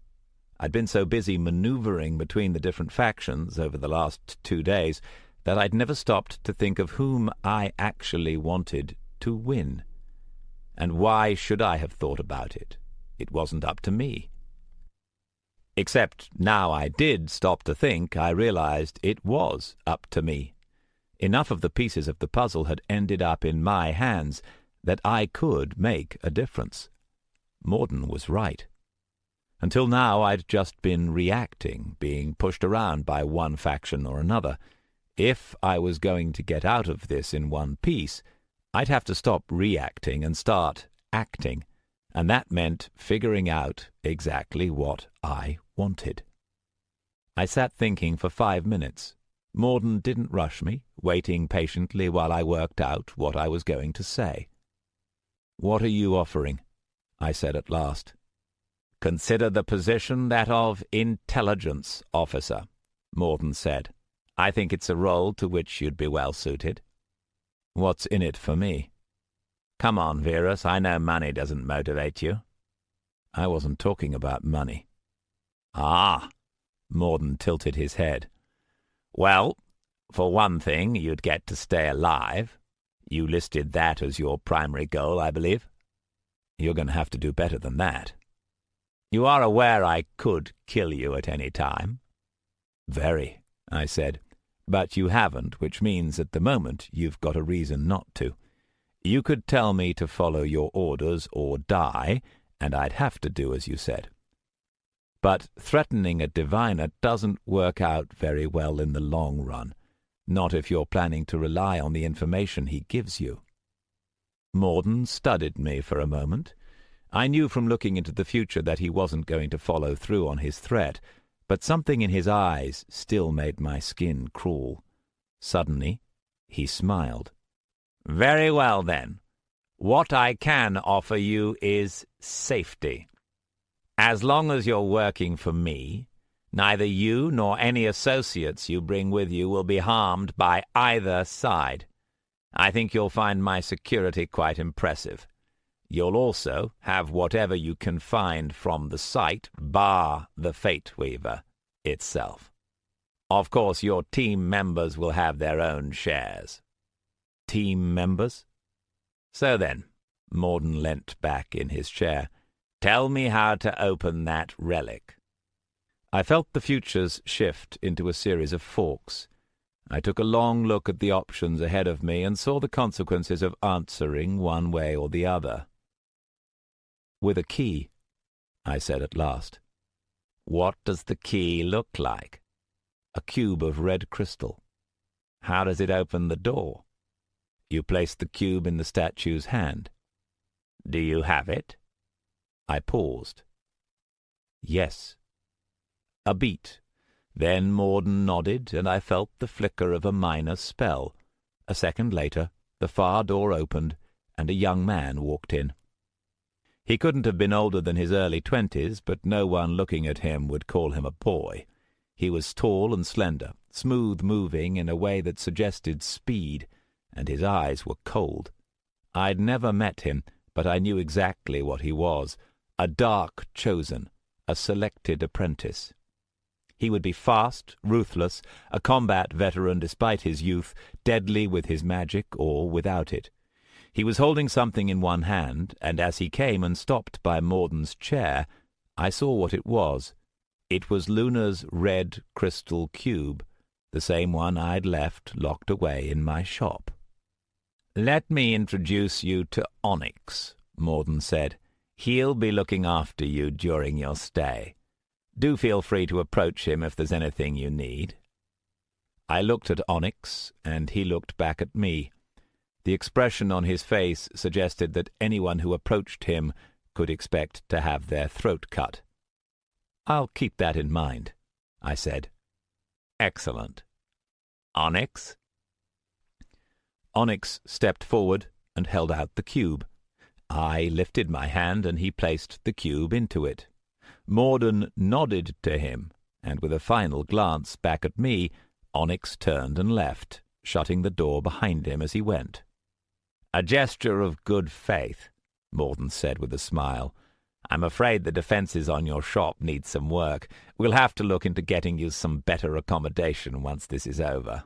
C: I'd been so busy maneuvering between the different factions over the last 2 days that I'd never stopped to think of whom I actually wanted to win. And why should I have thought about it? It wasn't up to me. Except now I did stop to think, I realized it was up to me. Enough of the pieces of the puzzle had ended up in my hands that I could make a difference. Morden was right. Until now I'd just been reacting, being pushed around by one faction or another. If I was going to get out of this in one piece, I'd have to stop reacting and start acting, and that meant figuring out exactly what I wanted. I sat thinking for 5 minutes. Morden didn't rush me, waiting patiently while I worked out what I was going to say. "What are you offering?" I said at last. "Consider the position that of intelligence officer," Morden said. "I think it's a role to which you'd be well suited." "What's in it for me?" "Come on, Verus, I know money doesn't motivate you." I wasn't talking about money. "Ah," Morden tilted his head. "Well, for one thing, you'd get to stay alive. You listed that as your primary goal, I believe." "You're going to have to do better than that." "You are aware I could kill you at any time?" "Very," I said. "But you haven't, which means at the moment you've got a reason not to. You could tell me to follow your orders or die, and I'd have to do as you said." But threatening a diviner doesn't work out very well in the long run, not if you're planning to rely on the information he gives you. Morden studied me for a moment. I knew from looking into the future that he wasn't going to follow through on his threat, but something in his eyes still made my skin crawl. Suddenly, he smiled. "Very well, then. What I can offer you is safety. As long as you're working for me, neither you nor any associates you bring with you will be harmed by either side. I think you'll find my security quite impressive. You'll also have whatever you can find from the site, bar the Fate Weaver itself. Of course, your team members will have their own shares."
B: Team members?
C: So then, Morden leant back in his chair, "Tell me how to open that relic."
B: I felt the futures shift into a series of forks. I took a long look at the options ahead of me and saw the consequences of answering one way or the other. "With a key," I said at last.
C: "What does the key look like?"
B: "A cube of red crystal."
C: "How does it open the door?"
B: "You place the cube in the statue's hand."
C: "Do you have it?"
B: I paused. "Yes." A beat. Then Morden nodded, and I felt the flicker of a minor spell. A second later, the far door opened, and a young man walked in. He couldn't have been older than his early 20s, but no one looking at him would call him a boy. He was tall and slender, smooth-moving in a way that suggested speed, and his eyes were cold. I'd never met him, but I knew exactly what he was, a dark chosen, a selected apprentice. He would be fast, ruthless, a combat veteran despite his youth, deadly with his magic or without it. He was holding something in one hand, and as he came and stopped by Morden's chair, I saw what it was. It was Luna's red crystal cube, the same one I'd left locked away in my shop.
C: "Let me introduce you to Onyx," Morden said. "He'll be looking after you during your stay. Do feel free to approach him if there's anything you need."
B: I looked at Onyx, and he looked back at me. The expression on his face suggested that anyone who approached him could expect to have their throat cut. "I'll keep that in mind," I said.
C: "Excellent. Onyx?"
B: Onyx stepped forward and held out the cube. I lifted my hand, and he placed the cube into it. Morden nodded to him, and with a final glance back at me, Onyx turned and left, shutting the door behind him as he went.
C: "A gesture of good faith," Morden said with a smile. "I'm afraid the defences on your shop need some work. We'll have to look into getting you some better accommodation once this is over."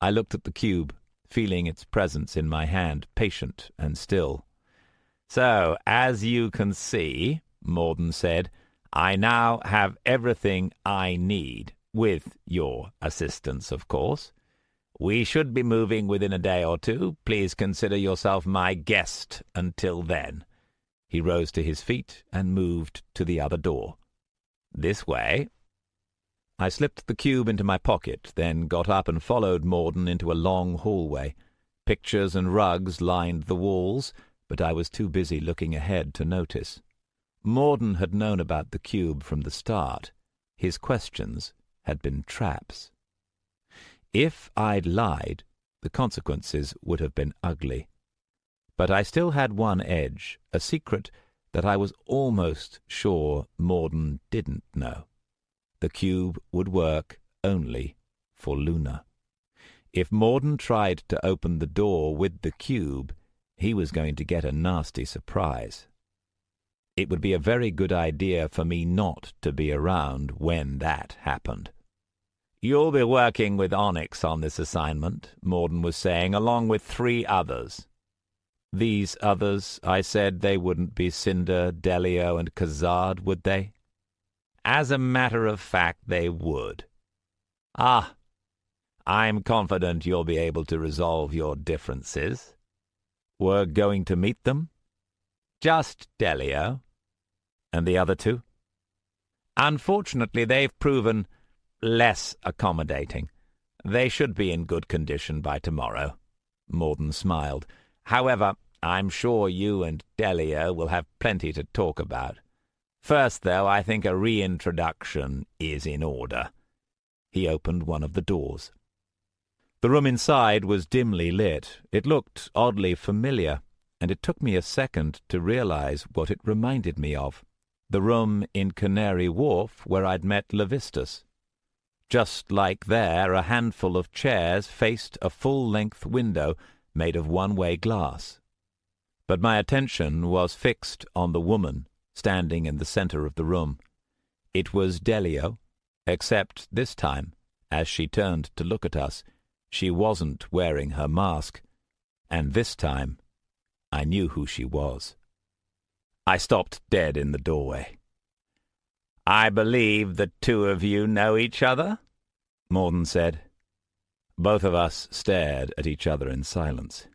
B: I looked at the cube, feeling its presence in my hand, patient and still.
C: "So, as you can see," Morden said, "I now have everything I need, with your assistance, of course. We should be moving within a day or two. Please consider yourself my guest until then."
B: He rose to his feet and moved to the other door.
C: "This way."
B: I slipped the cube into my pocket, then got up and followed Morden into a long hallway. Pictures and rugs lined the walls, but I was too busy looking ahead to notice. Morden had known about the cube from the start. His questions had been traps. If I'd lied, the consequences would have been ugly. But I still had one edge, a secret that I was almost sure Morden didn't know. The cube would work only for Luna. If Morden tried to open the door with the cube, he was going to get a nasty surprise. It would be a very good idea for me not to be around when that happened.
C: "You'll be working with Onyx on this assignment," Morden was saying, "along with 3 others.
B: "These others," I said, "they wouldn't be Cinder, Delio, and Khazad, would they?"
C: "As a matter of fact, they would." "Ah, I'm confident you'll be able to resolve your differences."
B: "We're going to meet them?"
C: "Just Delio."
B: "And the other 2?
C: Unfortunately, they've proven less accommodating. They should be in good condition by tomorrow." Morden smiled. "However, I'm sure you and Delia will have plenty to talk about. First, though, I think a reintroduction is in order." He opened one of the doors. The room inside was dimly lit. It looked oddly familiar, and it took me a second to realize what it reminded me of. The room in Canary Wharf where I'd met Levistus. Just like there, a handful of chairs faced a full-length window made of one-way glass. But my attention was fixed on the woman standing in the center of the room. It was Delio, except this time, as she turned to look at us, she wasn't wearing her mask, and this time I knew who she was. I stopped dead in the doorway. "I believe the two of you know each other?" Morden said. Both of us stared at each other in silence.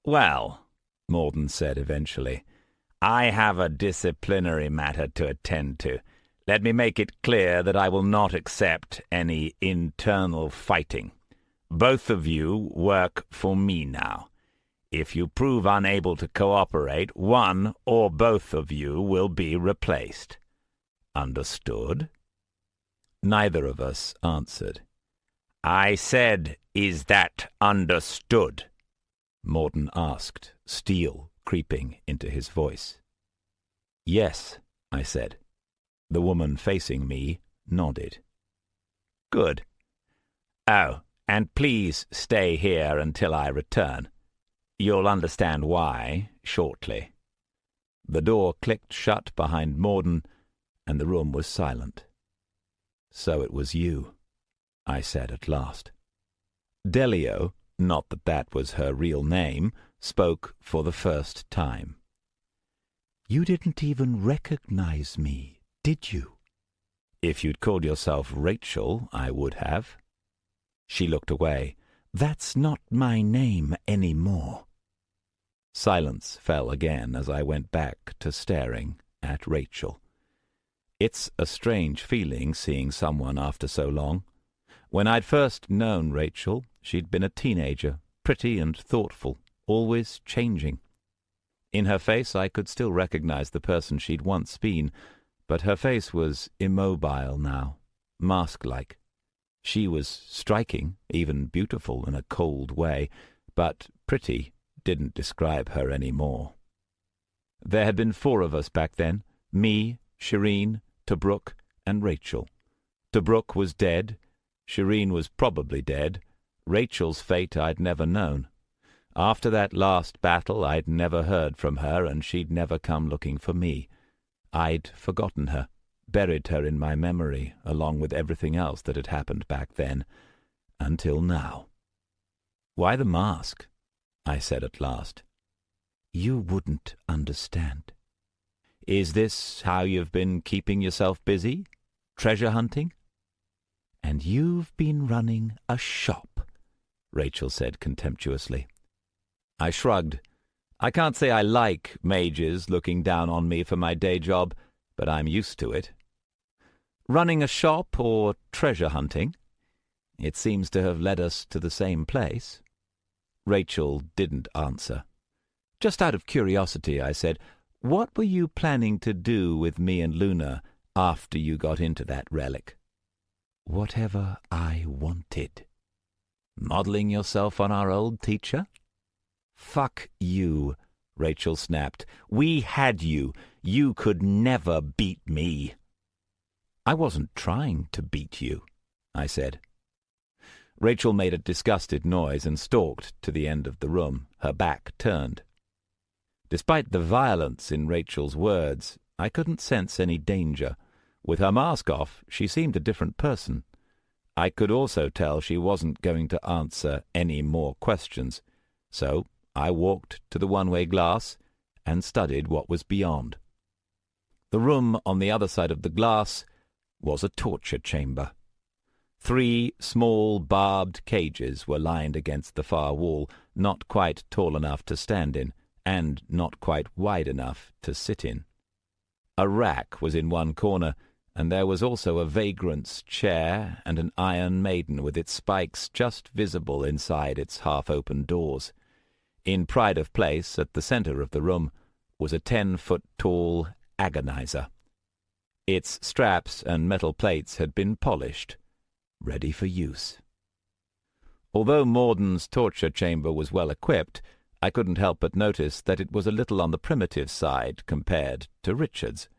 C: "Well," Morden said eventually, "I have a disciplinary matter to attend to. Let me make it clear that I will not accept any internal fighting. Both of you work for me now. If you prove unable to cooperate, one or both of you will be replaced. Understood?" Neither of us answered. "I said, is that understood?" Morden asked, steel creeping into his voice. "Yes," I said. The woman facing me nodded. "Good. Oh, and please stay here until I return. You'll understand why shortly." The door clicked shut behind Morden, and the room was silent. "So it was you," I said at last. Delio, not that that was her real name, spoke for the first time. "You didn't even recognize me, did you?" "If you'd called yourself Rachel, I would have." She looked away. "That's not my name any more." Silence fell again as I went back to staring at Rachel. It's a strange feeling seeing someone after so long. When I'd first known Rachel, she'd been a teenager, pretty and thoughtful, always changing. In her face I could still recognize the person she'd once been, but her face was immobile now, mask-like. She was striking, even beautiful in a cold way, but pretty didn't describe her any more. There had been 4 of us back then, me, Shireen, Tobruk, and Rachel. Tobruk was dead, Shireen was probably dead, Rachel's fate I'd never known. After that last battle I'd never heard from her, and she'd never come looking for me. I'd forgotten her, buried her in my memory, along with everything else that had happened back then, until now. "Why the mask?" I said at last. "You wouldn't understand." "Is this how you've been keeping yourself busy? Treasure hunting?" "And you've been running a shop," Rachel said contemptuously. I shrugged. I can't say I like mages looking down on me for my day job, but I'm used to it. "Running a shop or treasure hunting? It seems to have led us to the same place." Rachel didn't answer. "Just out of curiosity," I said, "what were you planning to do with me and Luna after you got into that relic?" "Whatever I wanted." "Modeling yourself on our old teacher?" "Fuck you," Rachel snapped. "We had you. You could never beat me." "I wasn't trying to beat you," I said. Rachel made a disgusted noise and stalked to the end of the room, her back turned. Despite the violence in Rachel's words, I couldn't sense any danger. With her mask off, she seemed a different person. I could also tell she wasn't going to answer any more questions, so I walked to the one-way glass and studied what was beyond. The room on the other side of the glass was a torture chamber. 3 small barbed cages were lined against the far wall, not quite tall enough to stand in, and not quite wide enough to sit in. A rack was in one corner, and there was also a vagrant's chair and an iron maiden with its spikes just visible inside its half-open doors. In pride of place, at the centre of the room, was a 10-foot-tall agonizer. Its straps and metal plates had been polished, ready for use. Although Morden's torture chamber was well equipped, I couldn't help but notice that it was a little on the primitive side compared to Richard's.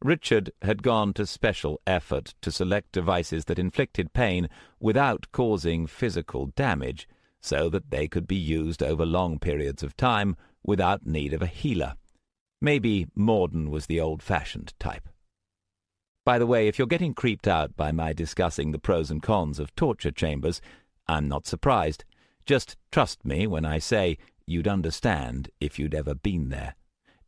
C: Richard had gone to special effort to select devices that inflicted pain without causing physical damage, so that they could be used over long periods of time without need of a healer. Maybe Morden was the old-fashioned type. By the way, if you're getting creeped out by my discussing the pros and cons of torture chambers, I'm not surprised. Just trust me when I say you'd understand if you'd ever been there.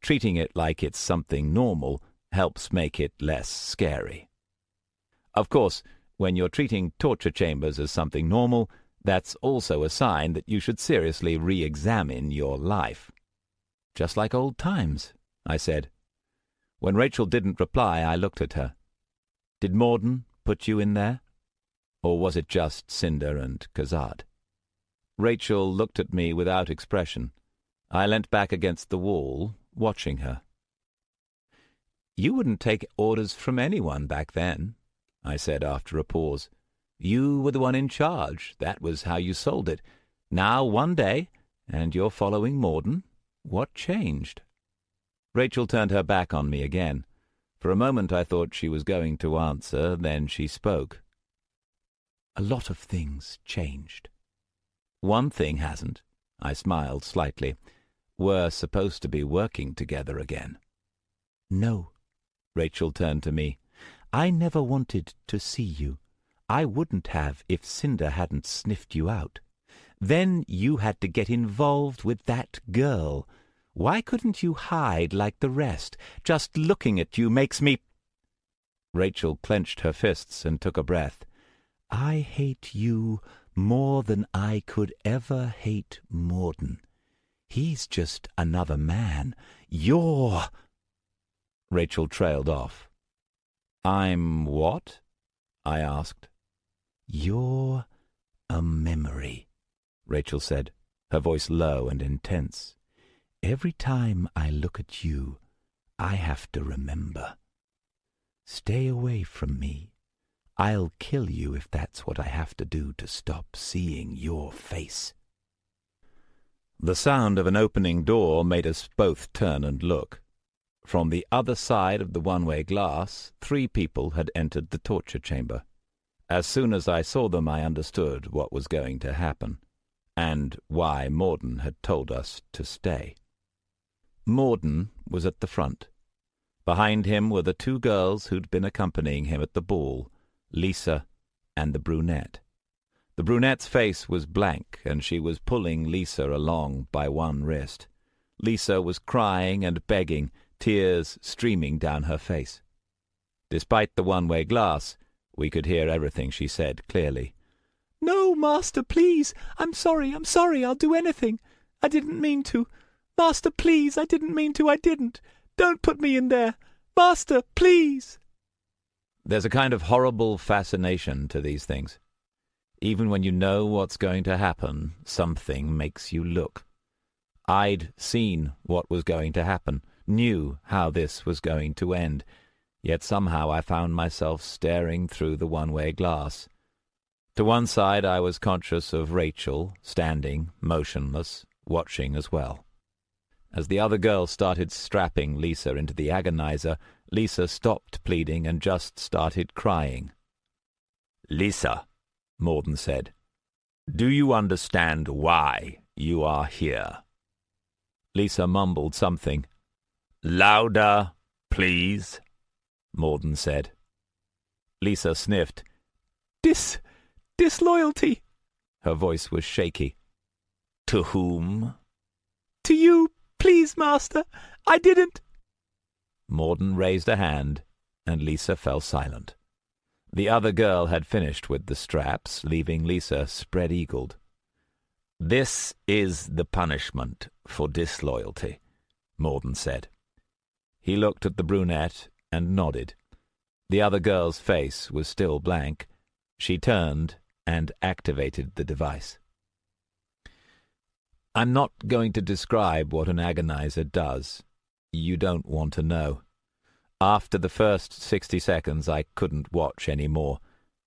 C: Treating it like it's something normal helps make it less scary. Of course, when you're treating torture chambers as something normal, that's also a sign that you should seriously re-examine your life. Just like old times, I said. When Rachel didn't reply, I looked at her. Did Morden put you in there? Or was it just Cinder and Kazad? Rachel looked at me without expression. I leant back against the wall, watching her. You wouldn't take orders from anyone back then, I said after a pause. You were the one in charge. That was how you sold it. Now, one day, and you're following Morden. What changed? Rachel turned her back on me again. For a moment I thought she was going to answer, then she spoke. A lot of things changed. One thing hasn't. I smiled slightly. We're supposed to be working together again. No. Rachel turned to me. I never wanted to see you. I wouldn't have if Cinder hadn't sniffed you out. Then you had to get involved with that girl. Why couldn't you hide like the rest? Just looking at you makes me... Rachel clenched her fists and took a breath. I hate you more than I could ever hate Morden. He's just another man. You're... Rachel trailed off. I'm what? I asked. You're a memory, Rachel said, her voice low and intense. Every time I look at you, I have to remember. Stay away from me. I'll kill you if that's what I have to do to stop seeing your face. The sound of an opening door made us both turn and look. From the other side of the one-way glass, 3 people had entered the torture chamber. As soon as I saw them, I understood what was going to happen, and why Morden had told us to stay. Morden was at the front. Behind him were the 2 girls who'd been accompanying him at the ball, Lisa and the brunette. The brunette's face was blank, and she was pulling Lisa along by one wrist. Lisa was crying and begging, tears streaming down her face. Despite the one-way glass, we could hear everything she said clearly. "No, Master, please! I'm sorry, I'll do anything. I didn't mean to. Master, please, I didn't mean to, I didn't. Don't put me in there. Master, please!" There's a kind of horrible fascination to these things. Even when you know what's going to happen, something makes you look. I'd seen what was going to happen, knew how this was going to end, yet somehow I found myself staring through the one-way glass. To one side I was conscious of Rachel, standing, motionless, watching as well. As the other girl started strapping Lisa into the agonizer, Lisa stopped pleading and just started crying. "Lisa," Morden said, "do you understand why you are here?" Lisa mumbled something. "Louder, please," Morden said. Lisa sniffed. Disloyalty." Her voice was shaky. "To whom?" "To you, please, Master. I didn't." Morden raised a hand, and Lisa fell silent. The other girl had finished with the straps, leaving Lisa spread-eagled. "This is the punishment for disloyalty," Morden said. He looked at the brunette and nodded.
B: The other girl's face was still blank. She turned and activated the device. I'm not going to describe what an agonizer does. You don't want to know. After the first 60 seconds, I couldn't watch any more.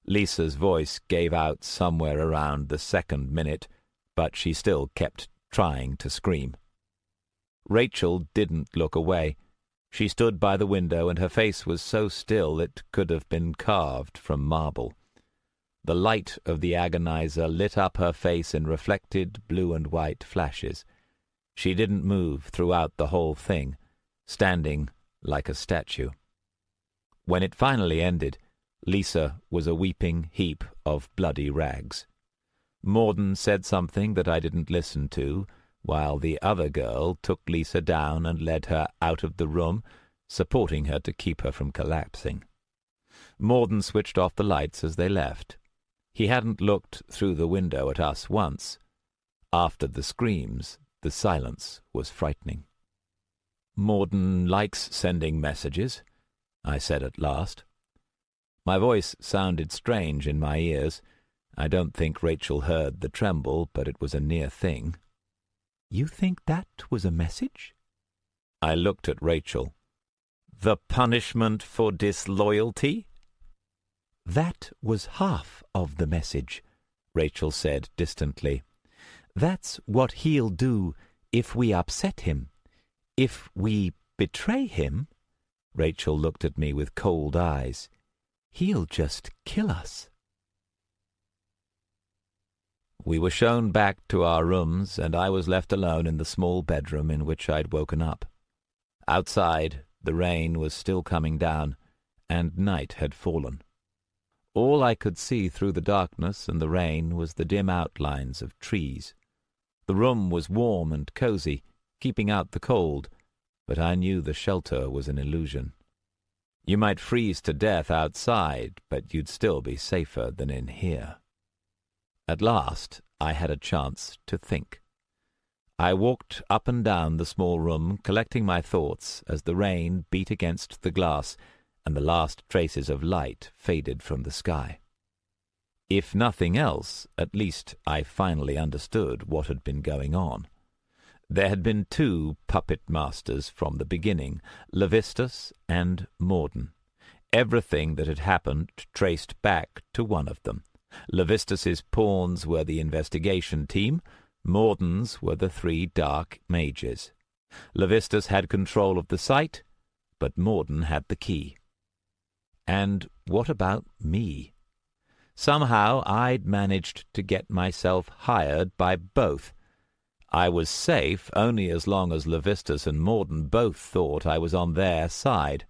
B: Lisa's voice gave out somewhere around the second minute, but she still kept trying to scream. Rachel didn't look away. She stood by the window, and her face was so still it could have been carved from marble. The light of the agonizer lit up her face in reflected blue and white flashes. She didn't move throughout the whole thing, standing like a statue. When it finally ended, Lisa was a weeping heap of bloody rags. Morden said something that I didn't listen to, while the other girl took Lisa down and led her out of the room, supporting her to keep her from collapsing. Morden switched off the lights as they left. He hadn't looked through the window at us once. After the screams, the silence was frightening. "Morden likes sending messages," I said at last. My voice sounded strange in my ears. I don't think Rachel heard the tremble, but it was a near thing. "You think that was a message?" I looked at Rachel. "The punishment for disloyalty?" "That was half of the message," Rachel said distantly. "That's what he'll do if we upset him. If we betray him," Rachel looked at me with cold eyes, "he'll just kill us." We were shown back to our rooms, and I was left alone in the small bedroom in which I'd woken up. Outside, the rain was still coming down, and night had fallen. All I could see through the darkness and the rain was the dim outlines of trees. The room was warm and cozy, keeping out the cold, but I knew the shelter was an illusion. You might freeze to death outside, but you'd still be safer than in here. At last, I had a chance to think. I walked up and down the small room, collecting my thoughts as the rain beat against the glass and the last traces of light faded from the sky. If nothing else, at least I finally understood what had been going on. There had been two puppet masters from the beginning, Levistus and Morden. Everything that had happened traced back to one of them. Levistus's pawns were the investigation team, Morden's were the three dark mages. Levistus had control of the site, but Morden had the key. And what about me? Somehow I'd managed to get myself hired by both. I was safe only as long as Levistus and Morden both thought I was on their side.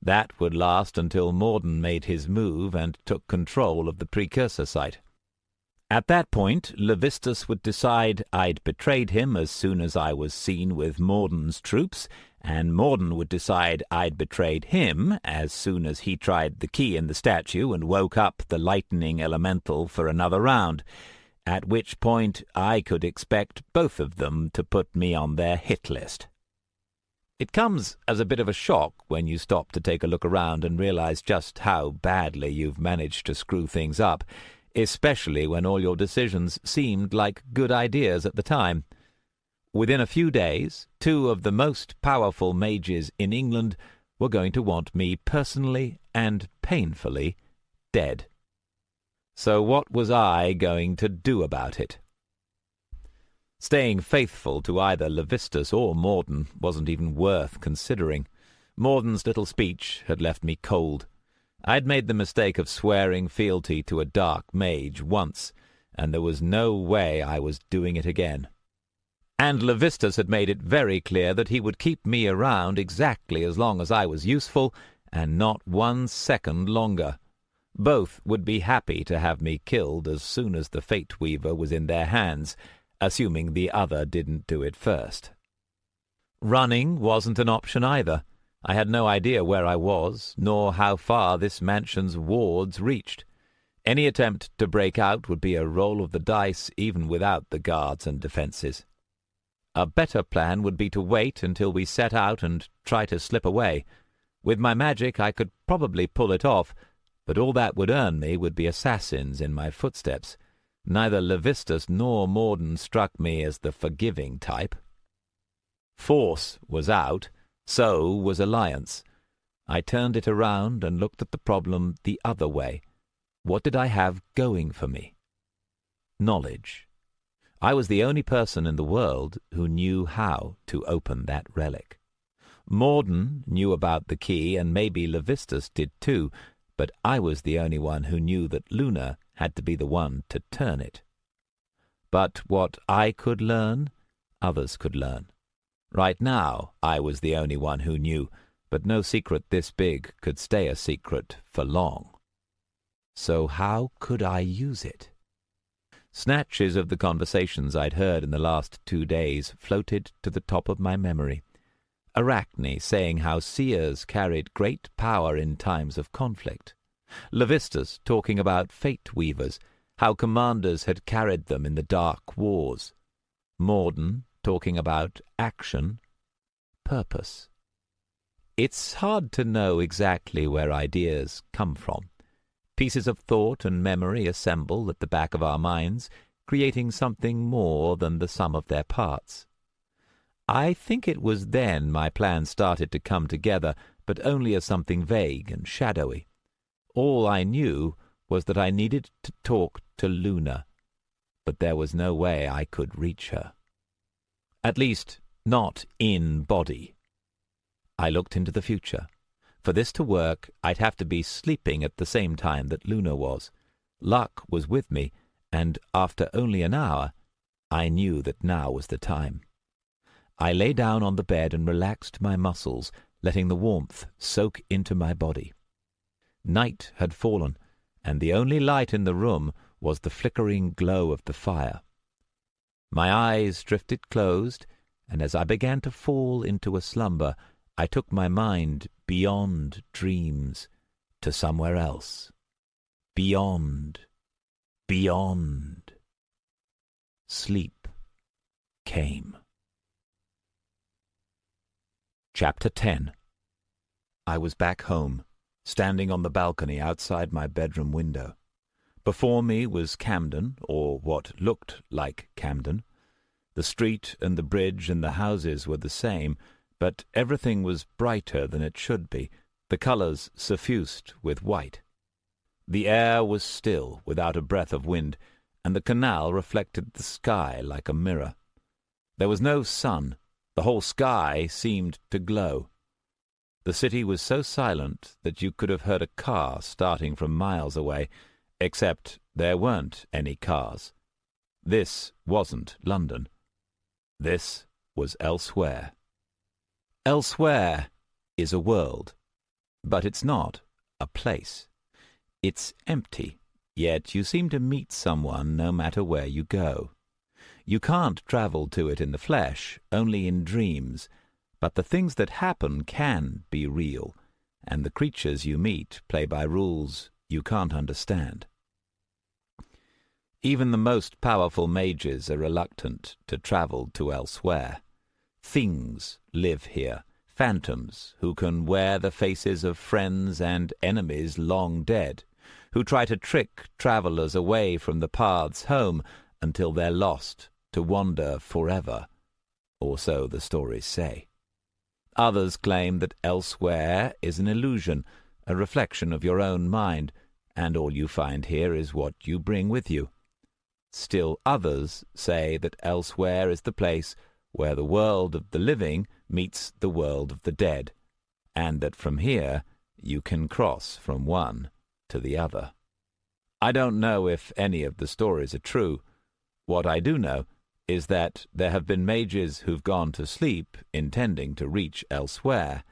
B: That would last until Morden made his move and took control of the precursor site. At that point, Levistus would decide I'd betrayed him as soon as I was seen with Morden's troops, and Morden would decide I'd betrayed him as soon as he tried the key in the statue and woke up the lightning elemental for another round, at which point I could expect both of them to put me on their hit list. It comes as a bit of a shock when you stop to take a look around and realize just how badly you've managed to screw things up, especially when all your decisions seemed like good ideas at the time. Within a few days, two of the most powerful mages in England were going to want me personally and painfully dead. So what was I going to do about it? Staying faithful to either Levistus or Morden wasn't even worth considering. Morden's little speech had left me cold. I'd made the mistake of swearing fealty to a dark mage once, and there was no way I was doing it again. And Levistus had made it very clear that he would keep me around exactly as long as I was useful, and not 1 second longer. Both would be happy to have me killed as soon as the Fate Weaver was in their hands, assuming the other didn't do it first. Running wasn't an option either. I had no idea where I was, nor how far this mansion's wards reached. Any attempt to break out would be a roll of the dice even without the guards and defences. A better plan would be to wait until we set out and try to slip away. With my magic I could probably pull it off, but all that would earn me would be assassins in my footsteps. Neither Levistus nor Morden struck me as the forgiving type. Force was out, so was alliance. I turned it around and looked at the problem the other way. What did I have going for me? Knowledge. I was the only person in the world who knew how to open that relic. Morden knew about the key, and maybe Levistus did too, but I was the only one who knew that Luna had to be the one to turn it. But what I could learn, others could learn. Right now I was the only one who knew, but no secret this big could stay a secret for long. So how could I use it? Snatches of the conversations I'd heard in the last 2 days floated to the top of my memory. Arachne saying how seers carried great power in times of conflict. Levistus talking about fate weavers, how commanders had carried them in the dark wars. Morden talking about action, purpose. It's hard to know exactly where ideas come from. Pieces of thought and memory assemble at the back of our minds, creating something more than the sum of their parts. I think it was then my plan started to come together, but only as something vague and shadowy. All I knew was that I needed to talk to Luna, but there was no way I could reach her. At least, not in body. I looked into the future. For this to work, I'd have to be sleeping at the same time that Luna was. Luck was with me, and after only an hour, I knew that now was the time. I lay down on the bed and relaxed my muscles, letting the warmth soak into my body. Night had fallen, and the only light in the room was the flickering glow of the fire. My eyes drifted closed, and as I began to fall into a slumber, I took my mind beyond dreams to somewhere else. Beyond. Sleep came. Chapter 10. I was back home, standing on the balcony outside my bedroom window. Before me was Camden, or what looked like Camden. The street and the bridge and the houses were the same, but everything was brighter than it should be, the colours suffused with white. The air was still, without a breath of wind, and the canal reflected the sky like a mirror. There was no sun. The whole sky seemed to glow. The city was so silent that you could have heard a car starting from miles away, except there weren't any cars. This wasn't London. This was elsewhere. Elsewhere is a world, but it's not a place. It's empty, yet you seem to meet someone no matter where you go. You can't travel to it in the flesh, only in dreams, but the things that happen can be real, and the creatures you meet play by rules you can't understand. Even the most powerful mages are reluctant to travel to elsewhere. Things live here, phantoms who can wear the faces of friends and enemies long dead, who try to trick travellers away from the paths home until they're lost, to wander forever, or so the stories say. Others claim that elsewhere is an illusion, a reflection of your own mind, and all you find here is what you bring with you. Still others say that elsewhere is the place where the world of the living meets the world of the dead, and that from here you can cross from one to the other. I don't know if any of the stories are true. What I do know is that there have been mages who've gone to sleep intending to reach elsewhere,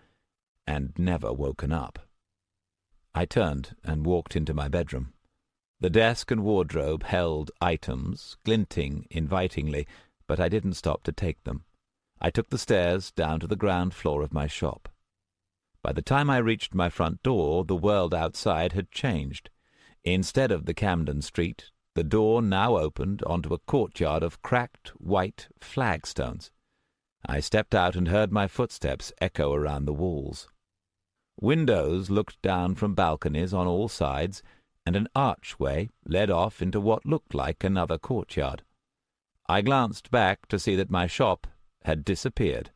B: and never woken up. I turned and walked into my bedroom. The desk and wardrobe held items, glinting invitingly, but I didn't stop to take them. I took the stairs down to the ground floor of my shop. By the time I reached my front door, the world outside had changed. Instead of the Camden Street, the door now opened onto a courtyard of cracked white flagstones. I stepped out and heard my footsteps echo around the walls.
C: Windows looked down from balconies on all sides, and an archway led off into what looked like another courtyard. I glanced back to see that my shop had disappeared.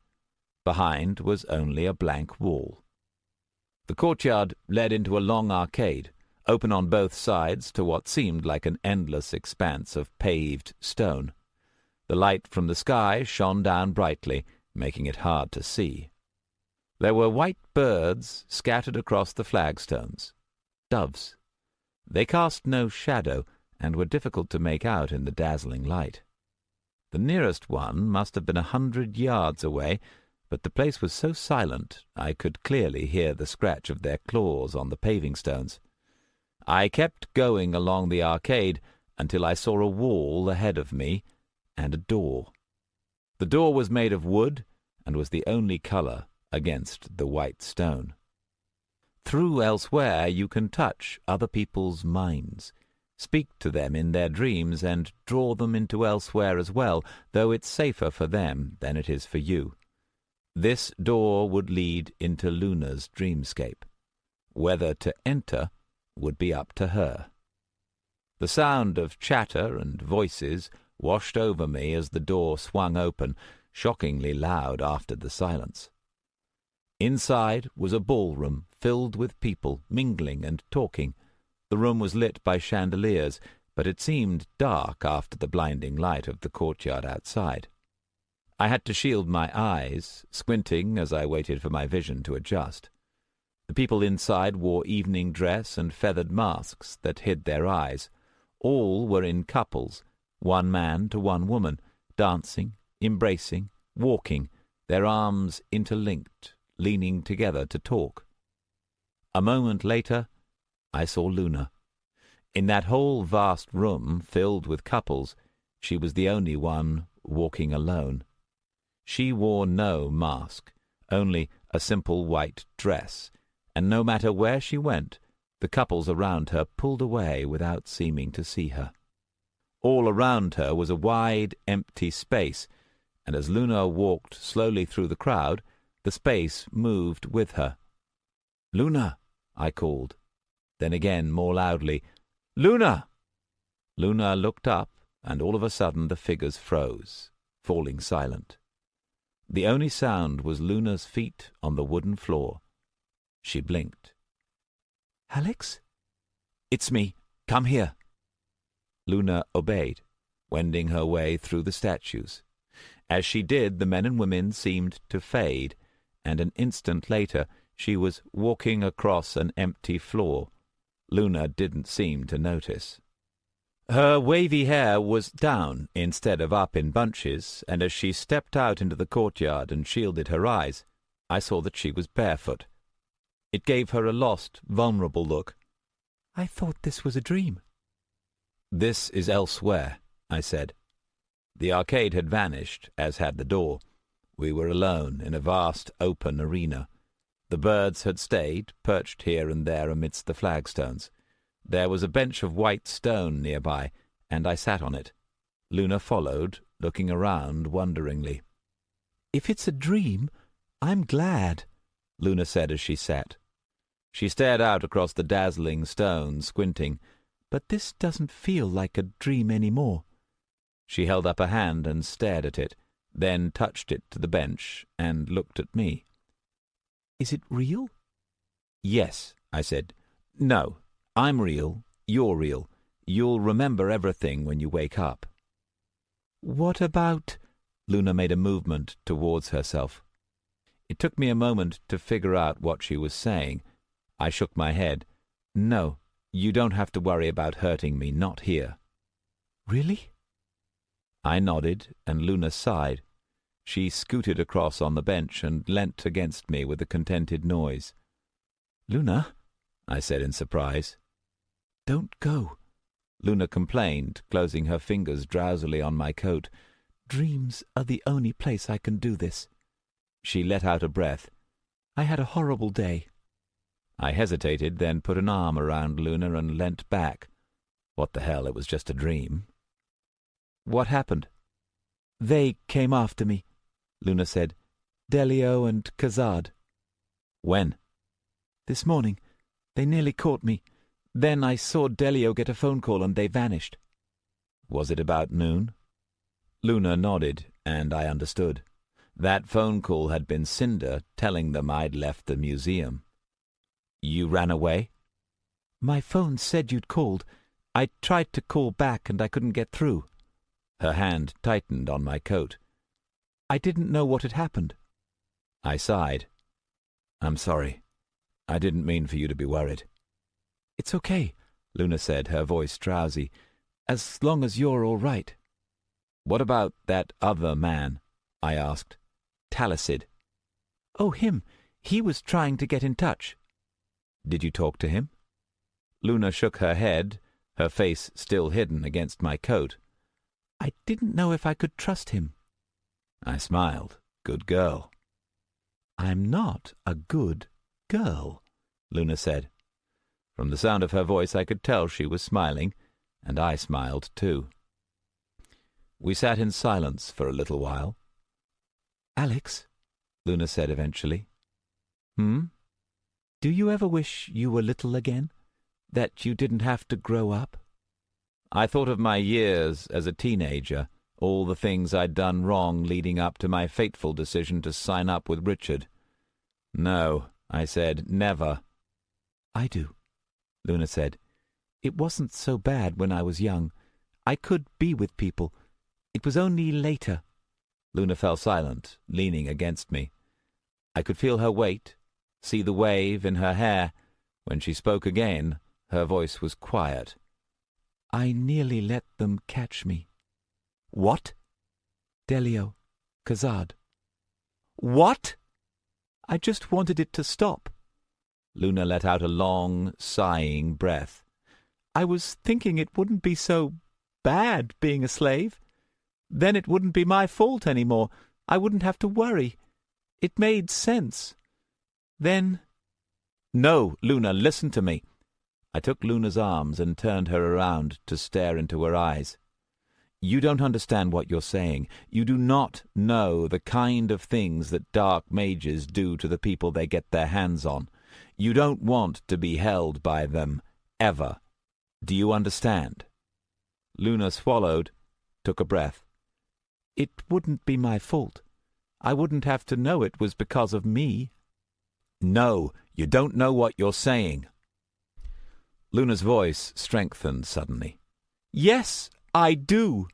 C: Behind was only a blank wall. The courtyard led into a long arcade, open on both sides to what seemed like an endless expanse of paved stone. The light from the sky shone down brightly, making it hard to see. There were white birds scattered across the flagstones. Doves. They cast no shadow, and were difficult to make out in the dazzling light. The nearest one must have been 100 yards away, but the place was so silent I could clearly hear the scratch of their claws on the paving stones. I kept going along the arcade until I saw a wall ahead of me and a door. The door was made of wood and was the only colour against the white stone. Through Elsewhere you can touch other people's minds, speak to them in their dreams, and draw them into Elsewhere as well, though it's safer for them than it is for you. This door would lead into Luna's dreamscape. Whether to enter would be up to her. The sound of chatter and voices washed over me as the door swung open, shockingly loud after the silence. Inside was a ballroom filled with people mingling and talking. The room was lit by chandeliers, but it seemed dark after the blinding light of the courtyard outside. I had to shield my eyes, squinting as I waited for my vision to adjust. The people inside wore evening dress and feathered masks that hid their eyes. All were in couples, one man to one woman, dancing, embracing, walking, their arms interlinked, leaning together to talk. A moment later, I saw Luna. In that whole vast room filled with couples, she was the only one walking alone. She wore no mask, only a simple white dress, and no matter where she went, the couples around her pulled away without seeming to see her. All around her was a wide, empty space, and as Luna walked slowly through the crowd, the space moved with her. "Luna!" I called. Then again, more loudly, "Luna!" Luna looked up, and all of a sudden the figures froze, falling silent. The only sound was Luna's feet on the wooden floor. She blinked. "Alex?" "It's me. Come here." Luna obeyed, wending her way through the statues. As she did, the men and women seemed to fade, and an instant later she was walking across an empty floor. Luna didn't seem to notice. Her wavy hair was down instead of up in bunches, and as she stepped out into the courtyard and shielded her eyes, I saw that she was barefoot. It gave her a lost, vulnerable look. "I thought this was a dream." "This is Elsewhere," I said. The arcade had vanished, as had the door. We were alone in a vast open arena. The birds had stayed, perched here and there amidst the flagstones. There was a bench of white stone nearby, and I sat on it. Luna followed, looking around wonderingly. "If it's a dream, I'm glad," Luna said as she sat. She stared out across the dazzling stone, squinting. "But this doesn't feel like a dream any more." She held up a hand and stared at it, then touched it to the bench and looked at me. "Is it real?" "Yes," I said. "No, I'm real, you're real. You'll remember everything when you wake up." "What about—" Luna made a movement towards herself. It took me a moment to figure out what she was saying. I shook my head. "No, you don't have to worry about hurting me, not here." "Really?" I nodded, and Luna sighed. She scooted across on the bench and leant against me with a contented noise. "Luna," I said in surprise. "Don't go," Luna complained, closing her fingers drowsily on my coat. "Dreams are the only place I can do this." She let out a breath. "I had a horrible day." I hesitated, then put an arm around Luna and leant back. What the hell, it was just a dream. "What happened?" "They came after me," Luna said. "Delio and Kazad." "When?"
D: This morning. They nearly caught me. Then I saw Delio get a phone call and they vanished.
C: Was it about noon? Luna nodded, and I understood. That phone call had been Cinder telling them I'd left the museum. You ran away?
D: My phone said you'd called. I tried to call back and I couldn't get through.
C: Her hand tightened on my coat.
D: I didn't know what had happened.
C: I sighed. I'm sorry. I didn't mean for you to be worried.
D: It's okay, Luna said, her voice drowsy, as long as you're all right.
C: What about that other man? I asked. Talcid.
D: Oh, him. He was trying to get in touch.
C: Did you talk to him? Luna shook her head, her face still hidden against my coat.
D: I didn't know if I could trust him.
C: I smiled. Good girl.
D: I'm not a good girl, Luna said.
C: From the sound of her voice I could tell she was smiling, and I smiled too. We sat in silence for a little while.
D: Alex,
C: Luna said eventually.
D: Do you ever wish you were little again? That you didn't have to grow up?
C: I thought of my years as a teenager, all the things I'd done wrong leading up to my fateful decision to sign up with Richard. No, I said, never.
D: I do, Luna said. It wasn't so bad when I was young. I could be with people. It was only later.
C: Luna fell silent, leaning against me. I could feel her weight, see the wave in her hair. When she spoke again, her voice was quiet.
D: I nearly let them catch me.
C: What?
D: Delio, Kazad.
C: What?
D: I just wanted it to stop.
C: Luna let out a long, sighing breath.
D: I was thinking it wouldn't be so bad being a slave. Then it wouldn't be my fault any more. I wouldn't have to worry. It made sense. Then...
C: No, Luna, listen to me. I took Luna's arms and turned her around to stare into her eyes. You don't understand what you're saying. You do not know the kind of things that dark mages do to the people they get their hands on. You don't want to be held by them, ever. Do you understand? Luna swallowed, took a breath.
D: It wouldn't be my fault. I wouldn't have to know it was because of me.
C: No, you don't know what you're saying. Luna's voice strengthened suddenly.
D: Yes, I do.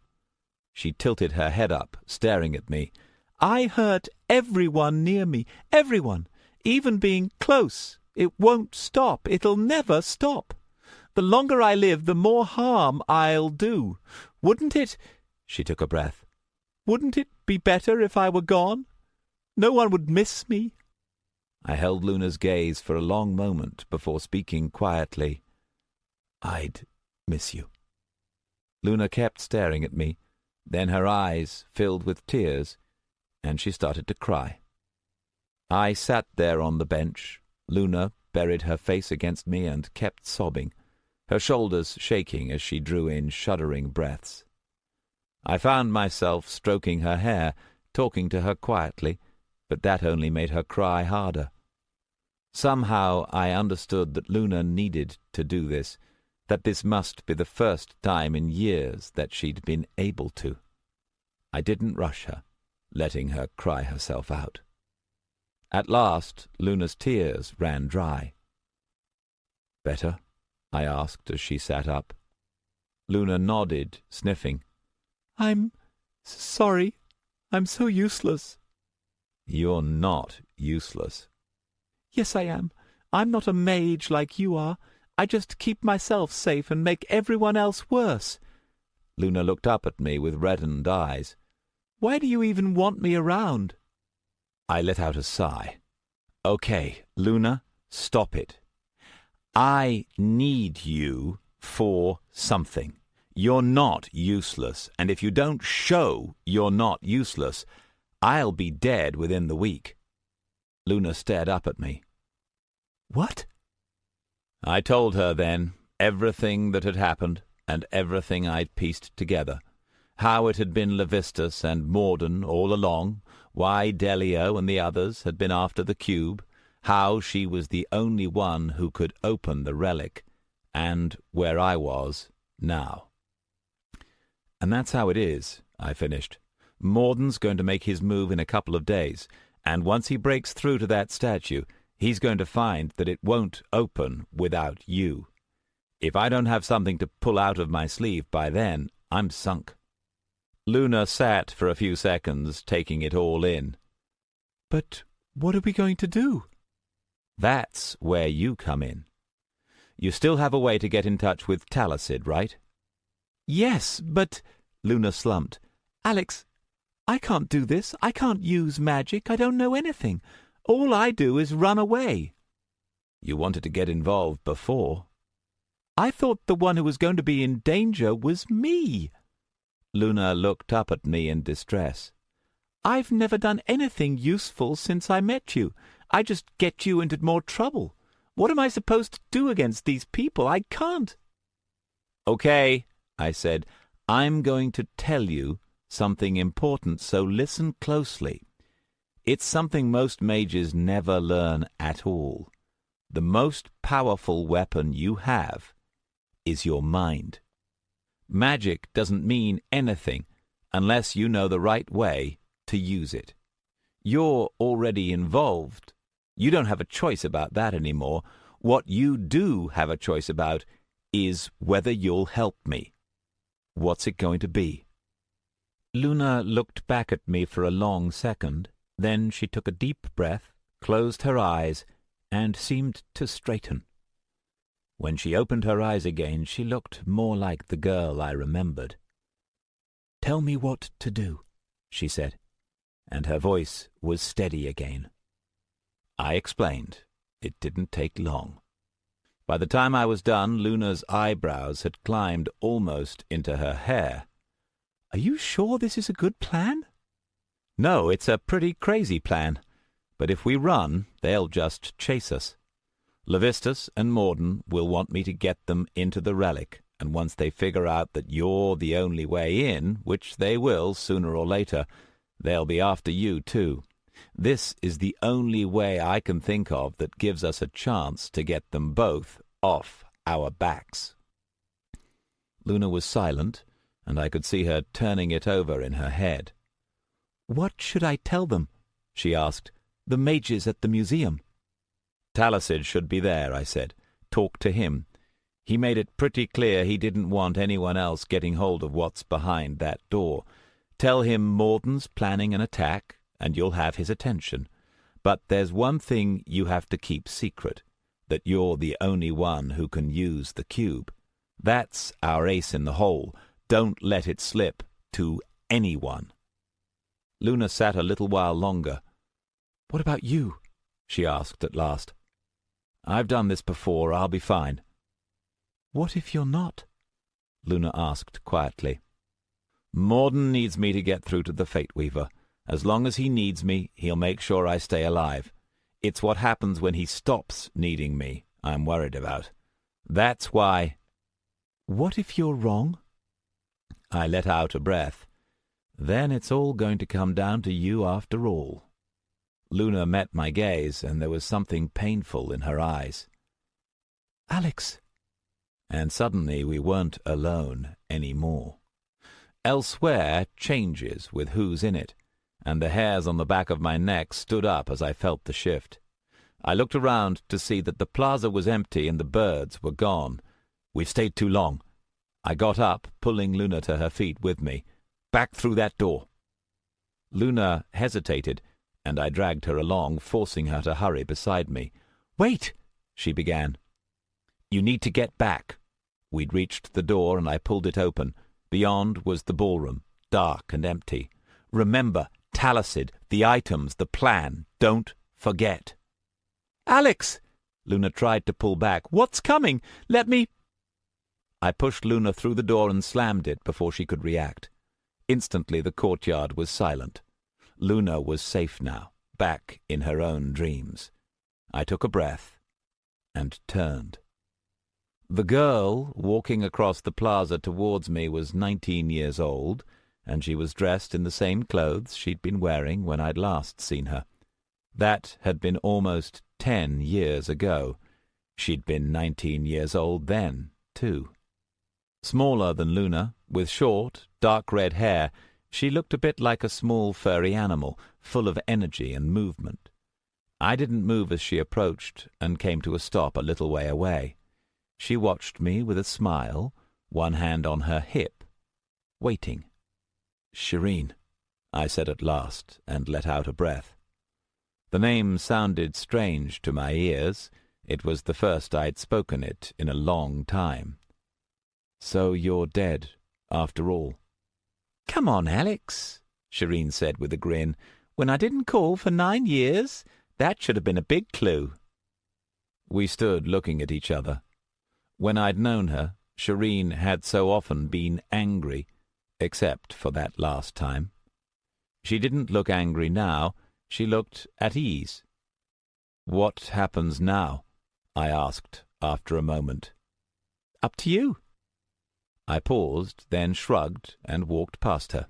C: She tilted her head up, staring at me.
D: I hurt everyone near me, everyone, even being close. It won't stop. It'll never stop. The longer I live, the more harm I'll do. Wouldn't it? She took a breath. Wouldn't it be better if I were gone? No one would miss me.
C: I held Luna's gaze for a long moment before speaking quietly. I'd miss you. Luna kept staring at me. Then her eyes filled with tears, and she started to cry. I sat there on the bench. Luna buried her face against me and kept sobbing, her shoulders shaking as she drew in shuddering breaths. I found myself stroking her hair, talking to her quietly, but that only made her cry harder. Somehow I understood that Luna needed to do this, that this must be the first time in years that she'd been able to. I didn't rush her, letting her cry herself out. At last, Luna's tears ran dry. Better? I asked as she sat up. Luna nodded, sniffing.
D: I'm sorry. I'm so useless.
C: You're not useless.
D: Yes, I am. I'm not a mage like you are. I just keep myself safe and make everyone else worse.
C: Luna looked up at me with reddened eyes.
D: Why do you even want me around?
C: I let out a sigh. Okay, Luna, stop it. I need you for something. You're not useless, and if you don't show you're not useless, I'll be dead within the week. Luna stared up at me.
D: What?
C: I told her then everything that had happened and everything I'd pieced together. How it had been Levistus and Morden all along, why Delio and the others had been after the cube,
B: how she was the only one who could open the relic, and where I was now. "And that's how it is," I finished. "Morden's going to make his move in a couple of days, and once he breaks through to that statue, he's going to find that it won't open without you. If I don't have something to pull out of my sleeve by then, I'm sunk." Luna sat for a few seconds, taking it all in.
D: "But what are we going to do?"
B: "That's where you come in. You still have a way to get in touch with Talcid, right?"
D: "Yes, but—" Luna slumped. "Alex, I can't do this. I can't use magic. I don't know anything. All I do is run away."
B: "You wanted to get involved before."
D: "I thought the one who was going to be in danger was me."
B: Luna looked up at me in distress.
D: "I've never done anything useful since I met you. I just get you into more trouble. What am I supposed to do against these people? I can't."
B: "Okay," I said, "I'm going to tell you something important, so listen closely. It's something most mages never learn at all. The most powerful weapon you have is your mind. Magic doesn't mean anything unless you know the right way to use it. You're already involved. You don't have a choice about that anymore. What you do have a choice about is whether you'll help me. What's it going to be?" Luna looked back at me for a long second. Then she took a deep breath, closed her eyes, and seemed to straighten. When she opened her eyes again, she looked more like the girl I remembered. "Tell me what to do," she said, and her voice was steady again. I explained. It didn't take long. By the time I was done, Luna's eyebrows had climbed almost into her hair.
D: "Are you sure this is a good plan?"
B: "No, it's a pretty crazy plan. But if we run, they'll just chase us. Levistus and Morden will want me to get them into the relic, and once they figure out that you're the only way in, which they will sooner or later, they'll be after you too. This is the only way I can think of that gives us a chance to get them both off our backs." Luna was silent, and I could see her turning it over in her head.
D: "What should I tell them?" she asked. "The mages at the museum."
B: "Talcid should be there," I said. "Talk to him. He made it pretty clear he didn't want anyone else getting hold of what's behind that door. Tell him Morden's planning an attack, and you'll have his attention. But there's one thing you have to keep secret, that you're the only one who can use the cube. That's our ace in the hole. Don't let it slip to anyone." Luna sat a little while longer. "What about you?" she asked at last. "I've done this before. I'll be fine."
D: "What if you're not?"
B: Luna asked quietly. "Morden needs me to get through to the Fate Weaver. As long as he needs me, he'll make sure I stay alive. It's what happens when he stops needing me I'm worried about. That's why—"
D: "What if you're wrong?"
B: I let out a breath. "Then it's all going to come down to you after all." Luna met my gaze, and there was something painful in her eyes.
D: "Alex."
B: And suddenly we weren't alone any more. Elsewhere changes with who's in it, and the hairs on the back of my neck stood up as I felt the shift. I looked around to see that the plaza was empty and the birds were gone. "We've stayed too long." I got up, pulling Luna to her feet with me. "Back through that door." Luna hesitated, and I dragged her along, forcing her to hurry beside me. "Wait," she began. "You need to get back." We'd reached the door, and I pulled it open. Beyond was the ballroom, dark and empty. "Remember, Talcid, the items, the plan. Don't forget."
D: "Alex!"
B: Luna tried to pull back.
D: "What's coming? Let me—"
B: I pushed Luna through the door and slammed it before she could react. Instantly the courtyard was silent. Luna was safe now, back in her own dreams. I took a breath and turned. The girl walking across the plaza towards me was 19 years old, and she was dressed in the same clothes she'd been wearing when I'd last seen her. That had been almost
C: 10 years ago. She'd been 19 years old then, too. Smaller than Luna, with short, dark red hair, she looked a bit like a small furry animal, full of energy and movement. I didn't move as she approached, and came to a stop a little way away. She watched me with a smile, one hand on her hip, waiting. "Shireen," I said at last, and let out a breath. The name sounded strange to my ears. It was the first I'd spoken it in a long time. "So you're dead, after all."
B: "Come on, Alex," Shireen said with a grin. "When I didn't call for 9 years, that should have been a big clue."
C: We stood looking at each other. When I'd known her, Shireen had so often been angry, except for that last time. She didn't look angry now. She looked at ease. "What happens now?" I asked after a moment.
B: "Up to you."
C: I paused, then shrugged and walked past her.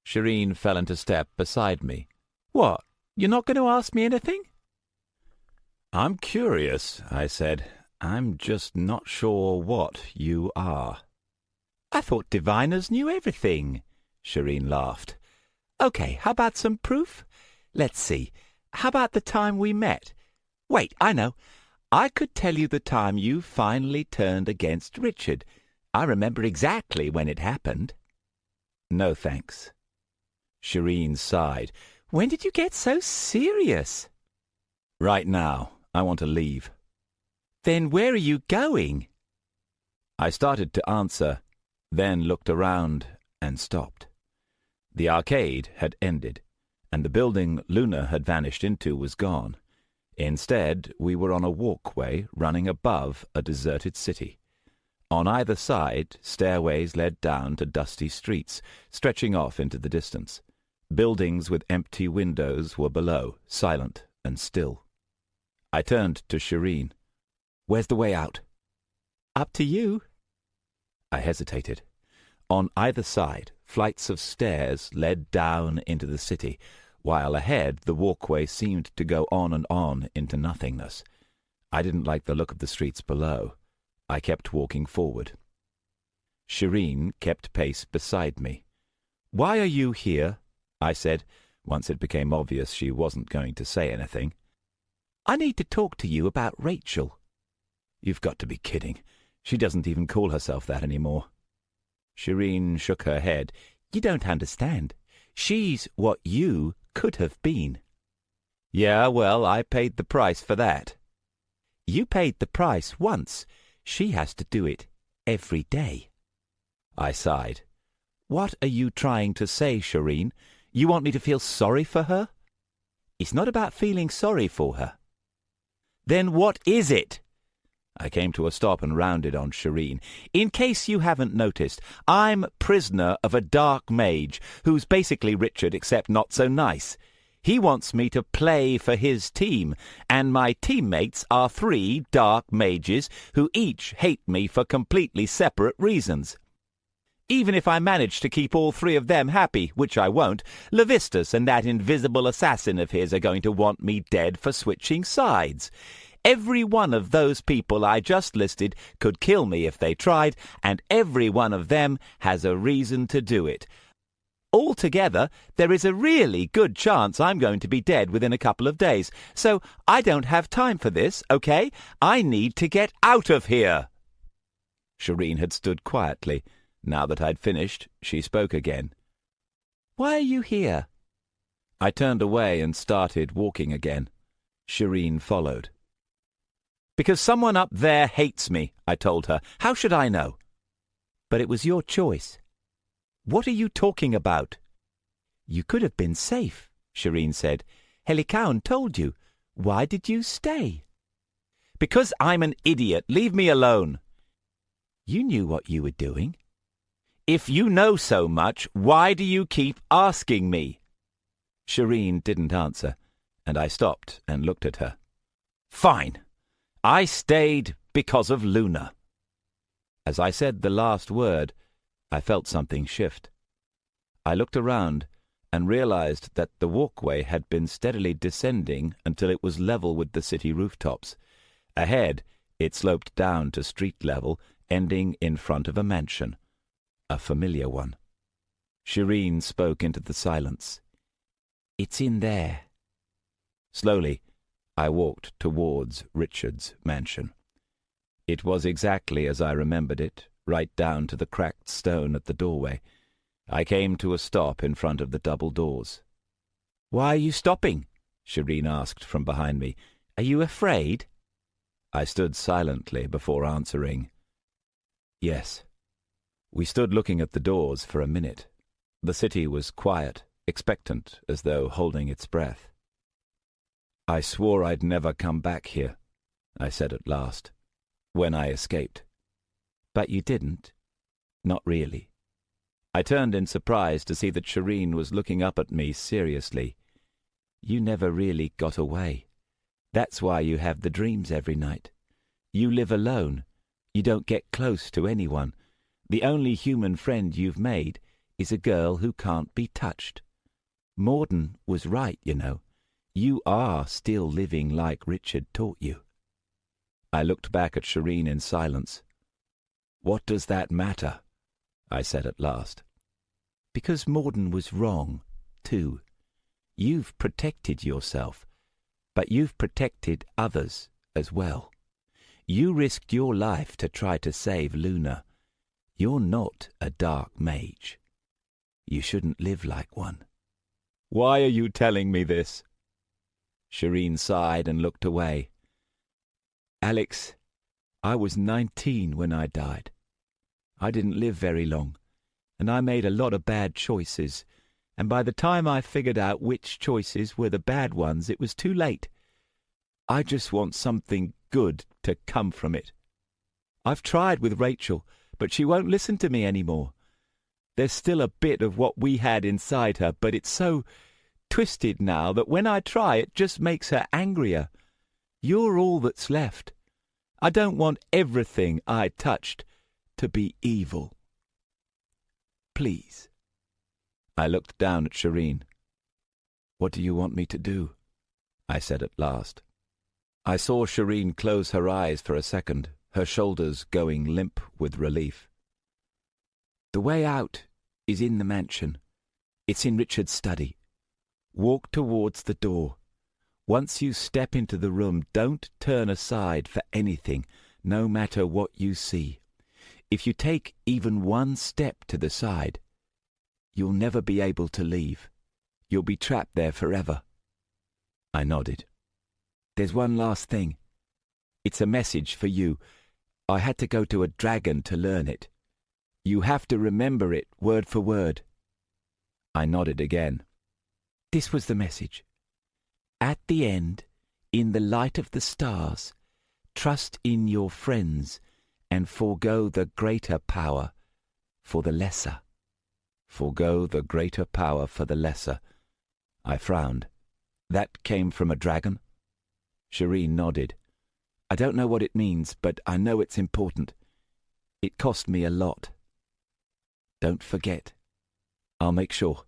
C: Shireen fell into step beside me.
B: "What? You're not going to ask me anything?"
A: "I'm curious," I said. "I'm just not sure what you are."
B: "I thought diviners knew everything," Shireen laughed. "Okay, how about some proof? Let's see. How about the time we met? Wait, I know. I could tell you the time you finally turned against Richard. I remember exactly when it happened."
A: "No, thanks."
B: Shireen sighed. "When did you get so serious?"
A: "Right now. I want to leave."
B: "Then where are you going?"
A: I started to answer, then looked around and stopped. The arcade had ended, and the building Luna had vanished into was gone. Instead, we were on a walkway running above a deserted city. On either side, stairways led down to dusty streets, stretching off into the distance. Buildings with empty windows were below, silent and still. I turned to Shireen. "Where's the way out?"
B: "Up to you."
A: I hesitated. On either side, flights of stairs led down into the city, while ahead the walkway seemed to go on and on into nothingness. I didn't like the look of the streets below. I kept walking forward. Shireen kept pace beside me. "Why are you here?" I said, once it became obvious she wasn't going to say anything.
B: "I need to talk to you about Rachel."
A: "You've got to be kidding. She doesn't even call herself that anymore." Shireen shook her head.
B: "You don't understand. She's what you could have been."
A: "Yeah, well, I paid the price for that."
B: "You paid the price once. She has to do it every day."
A: I sighed.
B: "What are you trying to say, Shireen? You want me to feel sorry for her?" "It's not about feeling sorry for her." "Then what is it?"
A: I came to a stop and rounded on Shireen.
B: "In case you haven't noticed, I'm prisoner of a dark mage who's basically Richard except not so nice. He wants me to play for his team, and my teammates are 3 dark mages who each hate me for completely separate reasons. Even if I manage to keep all 3 of them happy, which I won't, Levistus and that invisible assassin of his are going to want me dead for switching sides. Every one of those people I just listed could kill me if they tried, and every one of them has a reason to do it. Altogether, there is a really good chance I'm going to be dead within a couple of days, so I don't have time for this, okay? I need to get out of here."
A: Shireen had stood quietly. Now that I'd finished, she spoke again.
B: "Why are you here?"
A: I turned away and started walking again. Shireen followed.
B: "Because someone up there hates me," I told her. "How should I know?" "But it was your choice." "What are you talking about?" "You could have been safe," Shireen said. "Helicon told you. Why did you stay?" "Because I'm an idiot. Leave me alone." "You knew what you were doing." "If you know so much, why do you keep asking me?"
A: Shireen didn't answer, and I stopped and looked at her.
B: "Fine. I stayed because of Luna."
A: As I said the last word, I felt something shift. I looked around and realized that the walkway had been steadily descending until it was level with the city rooftops. Ahead, it sloped down to street level, ending in front of a mansion, a familiar one. Shireen spoke into the silence. "It's in there." Slowly, I walked towards Richard's mansion. It was exactly as I remembered it, right down to the cracked stone at the doorway. I came to a stop in front of the double doors. "Why are you stopping?" Shireen asked from behind me. "Are you afraid?" I stood silently before answering. Yes. We stood looking at the doors for a minute. The city was quiet, expectant, as though holding its breath. "I swore I'd never come back here," I said at last, "when I escaped." "But you didn't?" "Not really." I turned in surprise to see that Shireen was looking up at me seriously. "You never really got away. That's why you have the dreams every night. You live alone. You don't get close to anyone. The only human friend you've made is a girl who can't be touched. Morden was right, you know. You are still living like Richard taught you." I looked back at Shireen in silence. "What does that matter?" I said at last. "Because Morden was wrong, too. You've protected yourself, but you've protected others as well. You risked your life to try to save Luna. You're not a dark mage. You shouldn't live like one." "Why are you telling me this?" Shireen sighed and looked away. "Alex, I was 19 when I died. I didn't live very long, and I made a lot of bad choices, and by the time I figured out which choices were the bad ones, it was too late. I just want something good to come from it. I've tried with Rachel, but she won't listen to me anymore. There's still a bit of what we had inside her, but it's so twisted now that when I try, it just makes her angrier. You're all that's left. I don't want everything I touched to be evil. Please." I looked down at Shireen. "What do you want me to do?" I said at last. I saw Shireen close her eyes for a second, her shoulders going limp with relief. "The way out is in the mansion. It's in Richard's study. Walk towards the door. Once you step into the room, don't turn aside for anything, no matter what you see. If you take even one step to the side, you'll never be able to leave. You'll be trapped there forever." I nodded. "There's one last thing. It's a message for you. I had to go to a dragon to learn it. You have to remember it word for word." I nodded again. This was the message. "At the end, in the light of the stars, trust in your friends and forego the greater power for the lesser." Forego the greater power for the lesser. I frowned. That came from a dragon? Shireen nodded. "I don't know what it means, but I know it's important. It cost me a lot. Don't forget. I'll make sure."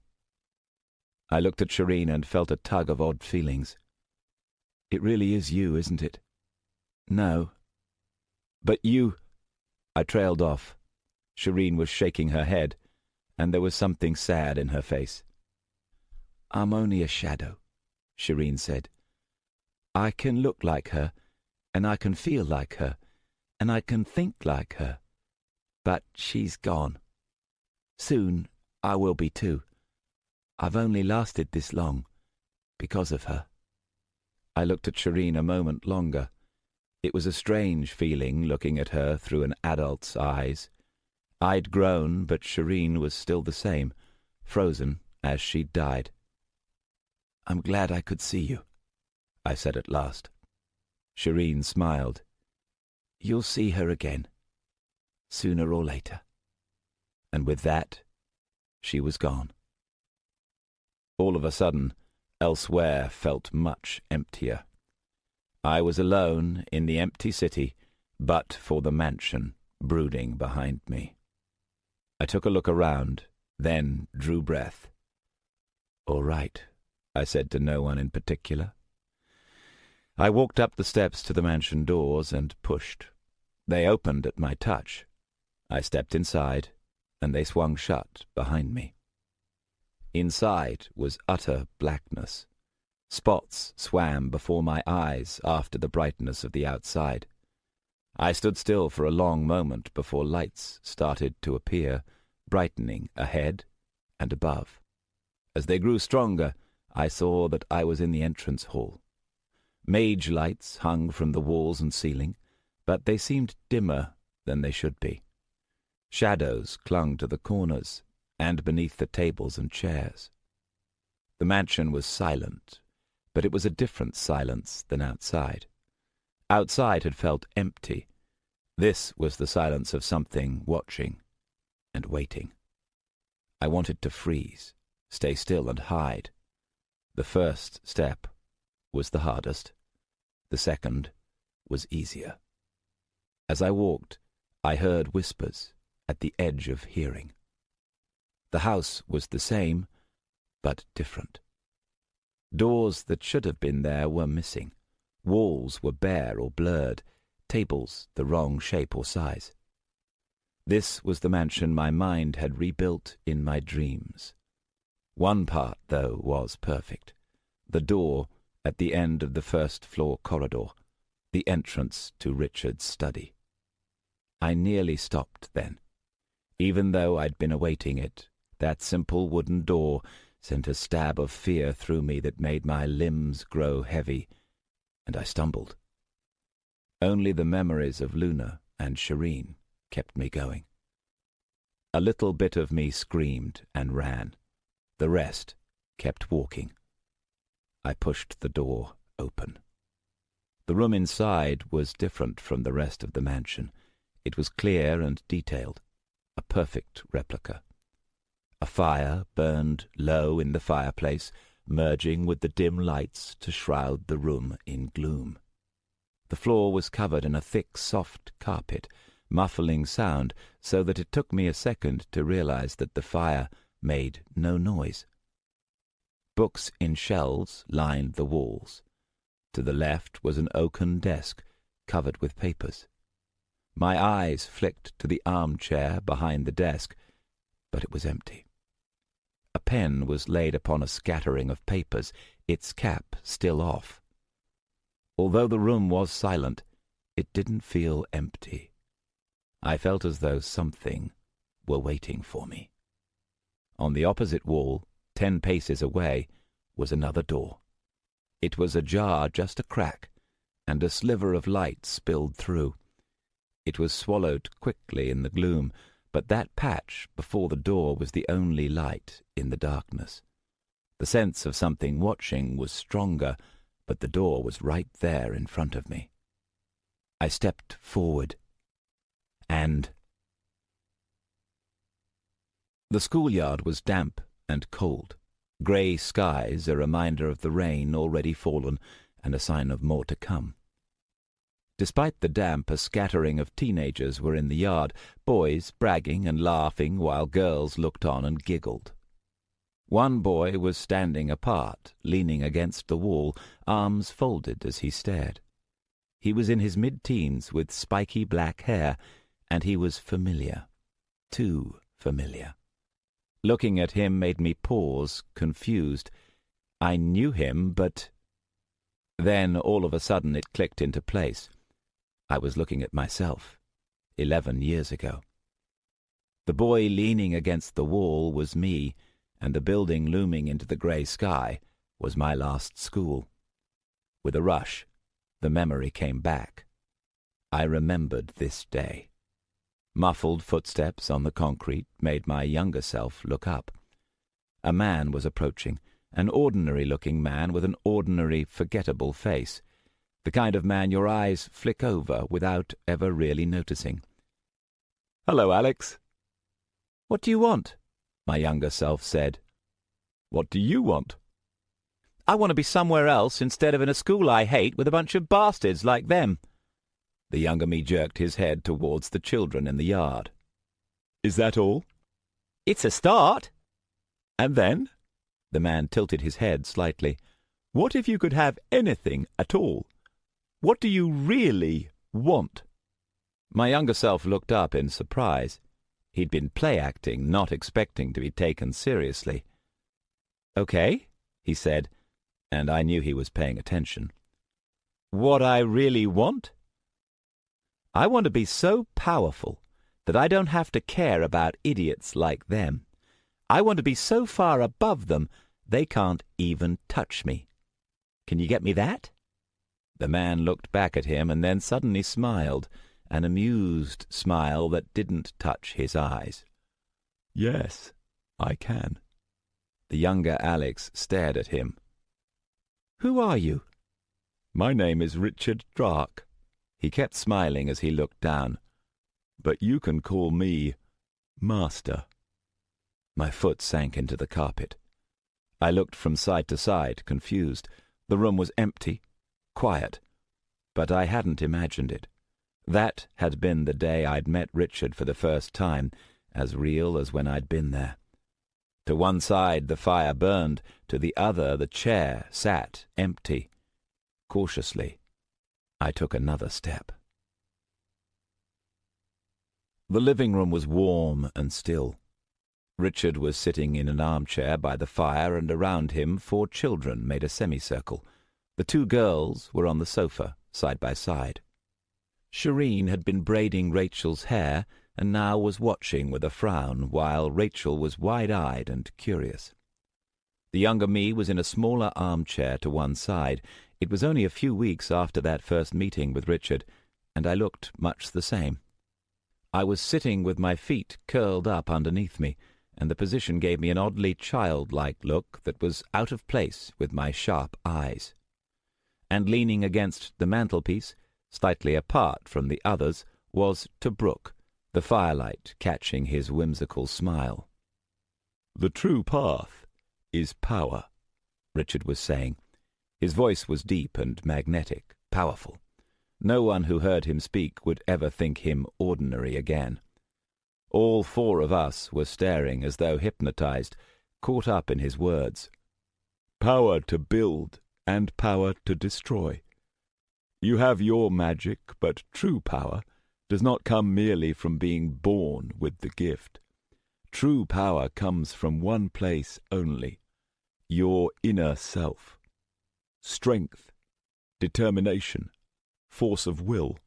A: I looked at Shireen and felt a tug of odd feelings. "It really is you, isn't it?" "No." "But you—" I trailed off. Shireen was shaking her head, and there was something sad in her face. "I'm only a shadow," Shireen said. "I can look like her, and I can feel like her, and I can think like her. But she's gone. Soon I will be too. I've only lasted this long because of her." I looked at Shireen a moment longer. It was a strange feeling looking at her through an adult's eyes. I'd grown, but Shireen was still the same, frozen as she'd died. "I'm glad I could see you," I said at last. Shireen smiled. "You'll see her again, sooner or later." And with that, she was gone. All of a sudden, elsewhere felt much emptier. I was alone in the empty city, but for the mansion brooding behind me. I took a look around, then drew breath. "All right," I said to no one in particular. I walked up the steps to the mansion doors and pushed. They opened at my touch. I stepped inside, and they swung shut behind me. Inside was utter blackness. Spots swam before my eyes after the brightness of the outside. I stood still for a long moment before lights started to appear, brightening ahead and above. As they grew stronger, I saw that I was in the entrance hall. Mage lights hung from the walls and ceiling, but they seemed dimmer than they should be. Shadows clung to the corners and beneath the tables and chairs. The mansion was silent, but it was a different silence than outside. Outside had felt empty. This was the silence of something watching and waiting. I wanted to freeze, stay still and hide. The first step was the hardest. The second was easier. As I walked, I heard whispers at the edge of hearing. The house was the same, but different. Doors that should have been there were missing. Walls were bare or blurred, tables the wrong shape or size. This was the mansion my mind had rebuilt in my dreams. One part, though, was perfect. The door at the end of the first-floor corridor, the entrance to Richard's study. I nearly stopped then. Even though I'd been awaiting it, that simple wooden door sent a stab of fear through me that made my limbs grow heavy, and I stumbled. Only the memories of Luna and Shireen kept me going. A little bit of me screamed and ran. The rest kept walking. I pushed the door open. The room inside was different from the rest of the mansion. It was clear and detailed, a perfect replica. A fire burned low in the fireplace, merging with the dim lights to shroud the room in gloom. The floor was covered in a thick, soft carpet, muffling sound so that it took me a second to realize that the fire made no noise. Books in shelves lined the walls. To the left was an oaken desk covered with papers. My eyes flicked to the armchair behind the desk, but it was empty. A pen was laid upon a scattering of papers, its cap still off. Although the room was silent, it didn't feel empty. I felt as though something were waiting for me. On the opposite wall, 10 paces away, was another door. It was ajar just a crack, and a sliver of light spilled through. It was swallowed quickly in the gloom, but that patch before the door was the only light in the darkness. The sense of something watching was stronger, but the door was right there in front of me. I stepped forward, and... The schoolyard was damp and cold. Grey skies, a reminder of the rain already fallen and a sign of more to come. Despite the damp, a scattering of teenagers were in the yard, boys bragging and laughing while girls looked on and giggled. One boy was standing apart, leaning against the wall, arms folded as he stared. He was in his mid-teens with spiky black hair, and he was familiar. Too familiar. Looking at him made me pause, confused. I knew him, but... Then, all of a sudden, it clicked into place. I was looking at myself, 11 years ago. The boy leaning against the wall was me, and the building looming into the grey sky was my last school. With a rush, the memory came back. I remembered this day. Muffled footsteps on the concrete made my younger self look up. A man was approaching, an ordinary-looking man with an ordinary, forgettable face, the kind of man your eyes flick over without ever really noticing. "Hello, Alex." "What do you want?" my younger self said. "What do you want?" "I want to be somewhere else instead of in a school I hate with a bunch of bastards like them." The younger me jerked his head towards the children in the yard. "Is that all?" "It's a start." "And then?"
B: The man tilted his head slightly. "What if you could have anything at all? What do you really want?" My younger self looked up in surprise. He'd been play-acting, not expecting to be taken seriously. "Okay," he said, and I knew he was paying attention. "What I really want? I want to be so powerful that I don't have to care about idiots like them. I want to be so far above them they can't even touch me. Can you get me that?" The man looked back at him and then suddenly smiled, an amused smile that didn't touch his eyes. "Yes, I can." The younger Alex stared at him. "Who are you?" "My name is Richard Drake." He kept smiling as he looked down. "But you can call me Master." My foot sank into the carpet. I looked from side to side, confused. The room was empty, quiet. But I hadn't imagined it. That had been the day I'd met Richard for the first time, as real as when I'd been there. To one side the fire burned, to the other the chair sat empty. Cautiously, I took another step. The living room was warm and still. Richard was sitting in an armchair by the fire, and around him 4 children made a semicircle. The 2 girls were on the sofa, side by side. Shireen had been braiding Rachel's hair, and now was watching with a frown, while Rachel was wide-eyed and curious. The younger me was in a smaller armchair to one side. It was only a few weeks after that first meeting with Richard, and I looked much the same. I was sitting with my feet curled up underneath me, and the position gave me an oddly childlike look that was out of place with my sharp eyes. And leaning against the mantelpiece, slightly apart from the others, was Tobruk, the firelight catching his whimsical smile. "The true path is power," Richard was saying. His voice was deep and magnetic, powerful. No one who heard him speak would ever think him ordinary again. All 4 of us were staring as though hypnotized, caught up in his words. "Power to build and power to destroy. You have your magic, but true power does not come merely from being born with the gift. True power comes from one place only, your inner self. Strength, determination, force of will.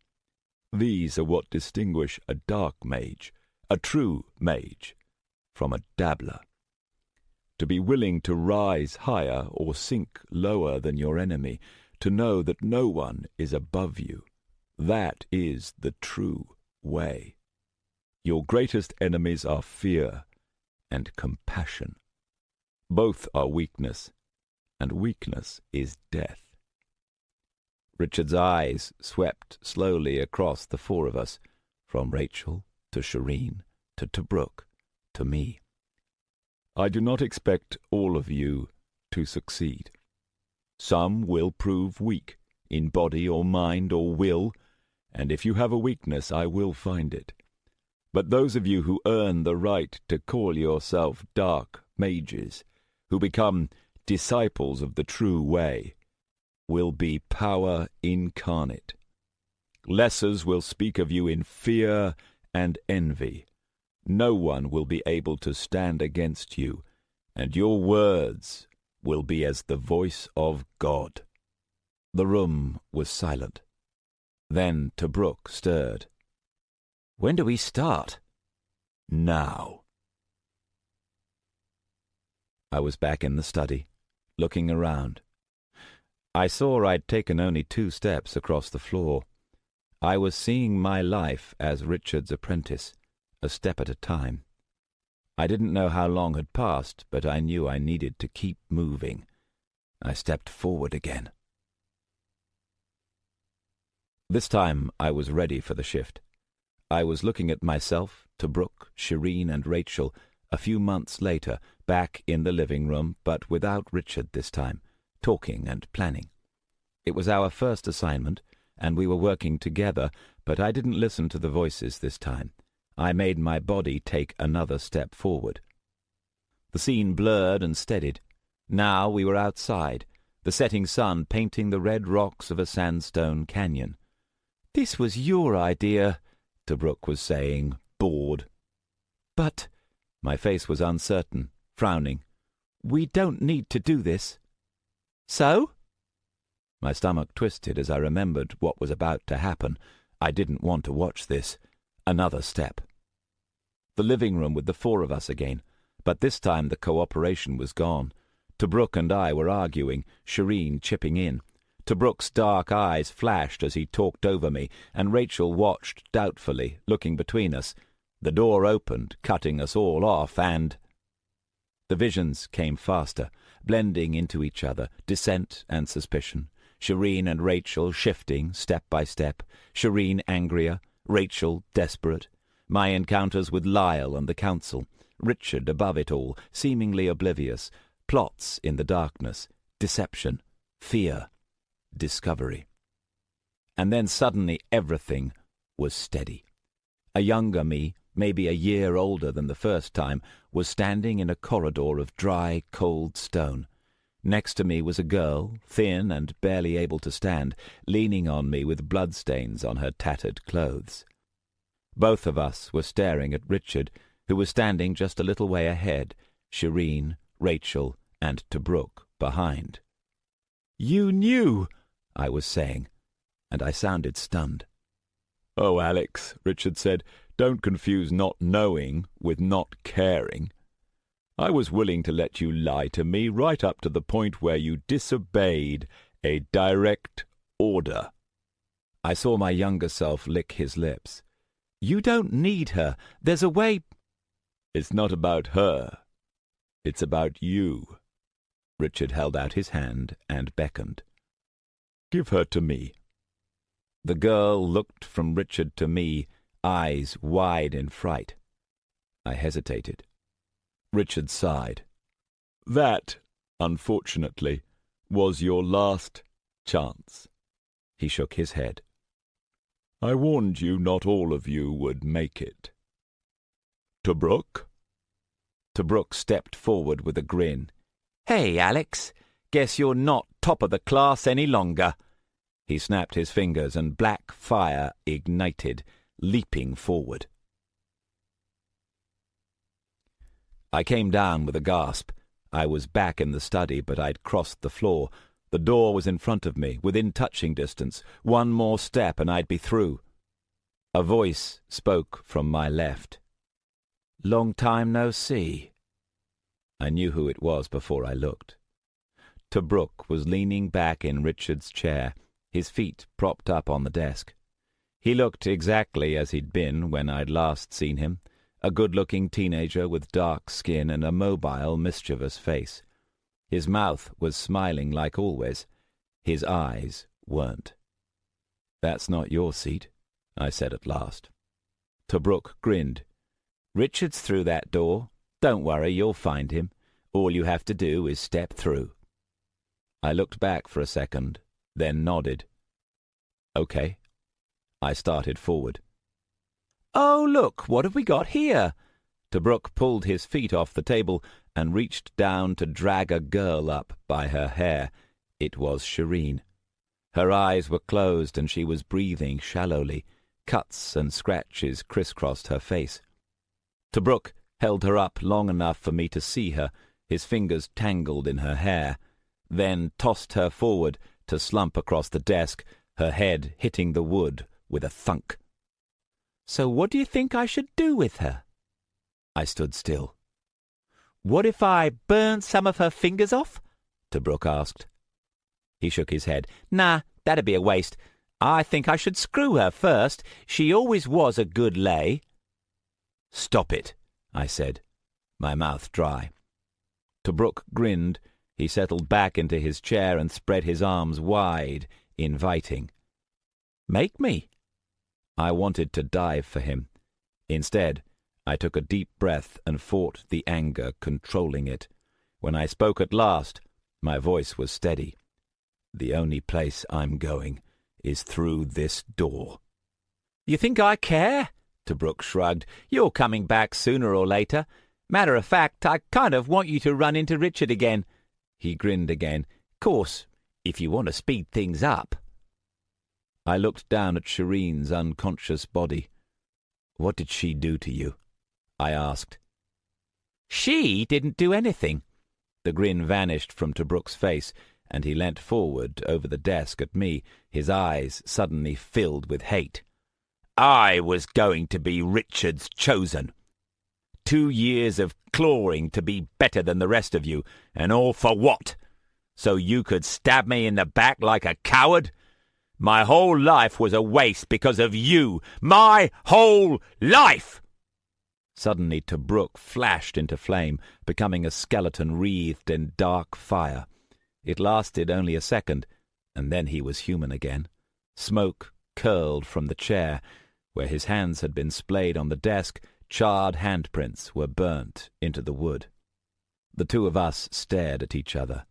B: These are what distinguish a dark mage, a true mage, from a dabbler. To be willing to rise higher or sink lower than your enemy, to know that no one is above you, that is the true way. Your greatest enemies are fear and compassion. Both are weakness, and weakness is death." Richard's eyes swept slowly across the 4 of us, from Rachel to Shireen to Tobruk to me. "I do not expect all of you to succeed. Some will prove weak, in body or mind or will, and if you have a weakness I will find it. But those of you who earn the right to call yourself dark mages, who become disciples of the true way, will be power incarnate. Lessers will speak of you in fear and envy. No one will be able to stand against you, and your words will be as the voice of God." The room was silent. Then Tobruk stirred. "When do we start?" "Now." I was back in the study, looking around. I saw I'd taken only 2 steps across the floor. I was seeing my life as Richard's apprentice, a step at a time. I didn't know how long had passed, but I knew I needed to keep moving. I stepped forward again. This time I was ready for the shift. I was looking at myself, Tobruk, Shireen and Rachel, a few months later, back in the living room, but without Richard this time, talking and planning. It was our first assignment, and we were working together, but I didn't listen to the voices this time. I made my body take another step forward. The scene blurred and steadied.
A: Now we were outside, the setting sun painting the red rocks of a sandstone canyon.
B: "This was your idea," Tobruk was saying, bored. "But—"
A: My face was uncertain, frowning.
B: "We don't need to do this."
D: "So?"
A: My stomach twisted as I remembered what was about to happen. I didn't want to watch this. Another step. The living room with the four of us again, but this time the cooperation was gone. Tobruk and I were arguing, Shireen chipping in. Tobruk's dark eyes flashed as he talked over me, and Rachel watched doubtfully, looking between us. The door opened, cutting us all off, and... The visions came faster, blending into each other, dissent and suspicion. Shireen and Rachel shifting step by step, Shireen angrier, Rachel desperate. My encounters with Lyle and the council, Richard above it all, seemingly oblivious, plots in the darkness, deception, fear, discovery. And then suddenly everything was steady. A younger me, maybe a year older than the first time, was standing in a corridor of dry, cold stone. Next to me was a girl, thin and barely able to stand, leaning on me with bloodstains on her tattered clothes. Both of us were staring at Richard, who was standing just a little way ahead, Shireen, Rachel, and Tobruk behind.
B: "You knew,"
A: I was saying, and I sounded stunned.
C: "Oh, Alex," Richard said, "don't confuse not knowing with not caring. I was willing to let you lie to me right up to the point where you disobeyed a direct order."
A: I saw my younger self lick his lips.
B: "You don't need her. There's a way—"
C: "It's not about her. It's about you."
A: Richard held out his hand and beckoned.
C: "Give her to me."
A: The girl looked from Richard to me, eyes wide in fright. I hesitated. Richard sighed.
C: "That, unfortunately, was your last chance."
A: He shook his head.
C: "I warned you not all of you would make it." "Tobruk?"
A: Tobruk stepped forward with a grin.
B: "Hey, Alex, guess you're not top of the class any longer."
A: He snapped his fingers and black fire ignited, leaping forward. I came down with a gasp. I was back in the study, but I'd crossed the floor. The door was in front of me, within touching distance. One more step and I'd be through. A voice spoke from my left.
B: "Long time no see."
A: I knew who it was before I looked. Tobruk was leaning back in Richard's chair, his feet propped up on the desk. He looked exactly as he'd been when I'd last seen him, a good-looking teenager with dark skin and a mobile, mischievous face. His mouth was smiling like always. His eyes weren't. "That's not your seat," I said at last. Tobruk grinned. "Richard's through that door. Don't worry, you'll find him. All you have to do is step through." I looked back for a second, then nodded. "Okay." I started forward.
B: "Oh, look, what have we got here?"
A: Tobruk pulled his feet off the table and reached down to drag a girl up by her hair. It was Shireen. Her eyes were closed and she was breathing shallowly. Cuts and scratches crisscrossed her face. Tobruk held her up long enough for me to see her, his fingers tangled in her hair, then tossed her forward to slump across the desk, her head hitting the wood with a thunk.
B: "So what do you think I should do with her?"
A: I stood still.
B: "What if I burnt some of her fingers off?"
A: Tobruk asked.
B: He shook his head. "Nah, that'd be a waste. I think I should screw her first. She always was a good lay."
A: "Stop it," I said, my mouth dry. Tobruk grinned. He settled back into his chair and spread his arms wide, inviting.
B: "Make me."
A: I wanted to dive for him. Instead, I took a deep breath and fought the anger controlling it. When I spoke at last, my voice was steady. "The only place I'm going is through this door."
B: "You think I care?" Tobruk shrugged. "You're coming back sooner or later. Matter of fact, I kind of want you to run into Richard again.
A: He grinned again. "Course, if you want to speed things up." I looked down at Shireen's unconscious body. "What did she do to you?" I asked. "She didn't do anything." The grin vanished from Tobruk's face, and he leant forward over the desk at me, his eyes suddenly filled with hate. "I was going to be Richard's chosen. 2 years of clawing to be better than the rest of you, and all for what? So you could stab me in the back like a coward? My whole life was a waste because of you. My whole life!" Suddenly Tobruk flashed into flame, becoming a skeleton wreathed in dark fire. It lasted only a second, and then he was human again. Smoke curled from the chair. Where his hands had been splayed on the desk, charred handprints were burnt into the wood. The two of us stared at each other.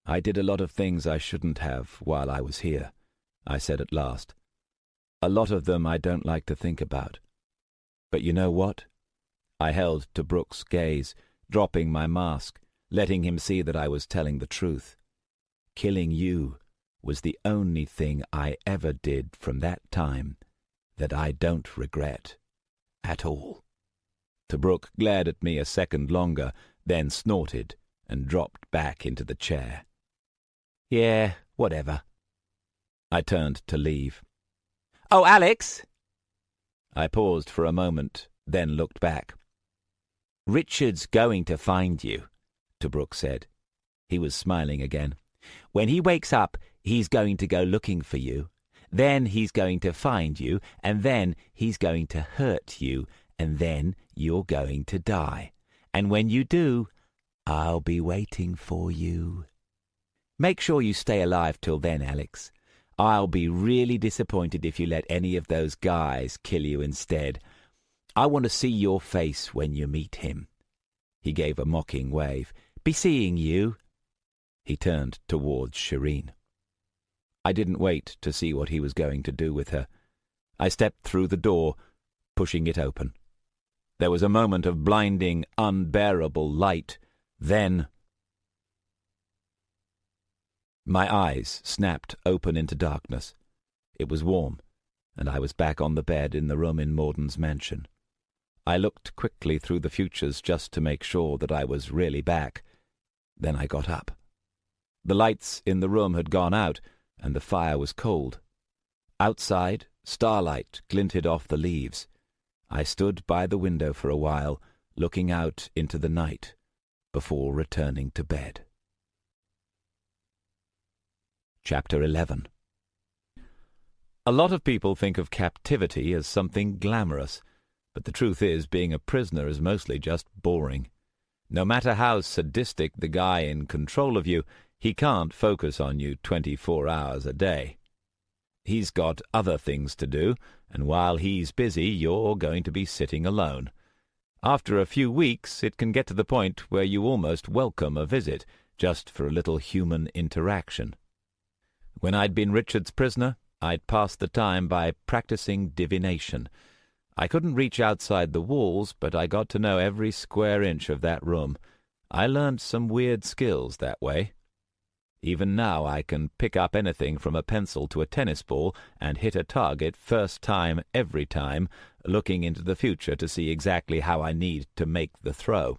A: "I did a lot of things I shouldn't have while I was here," I said at last. "A lot of them I don't like to think about. But you know what?" I held Tobruk's gaze, dropping my mask, letting him see that I was telling the truth. "Killing you was the only thing I ever did from that time that I don't regret at all." Tobruk glared at me a second longer, then snorted and dropped back into the chair. "Yeah, whatever." I turned to leave. "Oh, Alex!" I paused for a moment, then looked back. "Richard's going to find you," Tobruk said. He was smiling again. "When he wakes up, he's going to go looking for you. Then he's going to find you, and then he's going to hurt you, and then you're going to die. And when you do, I'll be waiting for you. Make sure you stay alive till then, Alex. I'll be really disappointed if you let any of those guys kill you instead. I want to see your face when you meet him." He gave a mocking wave. "Be seeing you." He turned towards Shireen. I didn't wait to see what he was going to do with her. I stepped through the door, pushing it open. There was a moment of blinding, unbearable light. Then my eyes snapped open into darkness. It was warm, and I was back on the bed in the room in Morden's mansion. I looked quickly through the futures just to make sure that I was really back. Then I got up. The lights in the room had gone out, and the fire was cold. Outside, starlight glinted off the leaves. I stood by the window for a while, looking out into the night, before returning to bed. Chapter 11. A lot of people think of captivity as something glamorous, but the truth is being a prisoner is mostly just boring. No matter how sadistic the guy in control of you, he can't focus on you 24 hours a day. He's got other things to do, and while he's busy, you're going to be sitting alone. After a few weeks, it can get to the point where you almost welcome a visit, just for a little human interaction. When I'd been Richard's prisoner, I'd passed the time by practicing divination. I couldn't reach outside the walls, but I got to know every square inch of that room. I learned some weird skills that way. Even now I can pick up anything from a pencil to a tennis ball and hit a target first time every time, looking into the future to see exactly how I need to make the throw.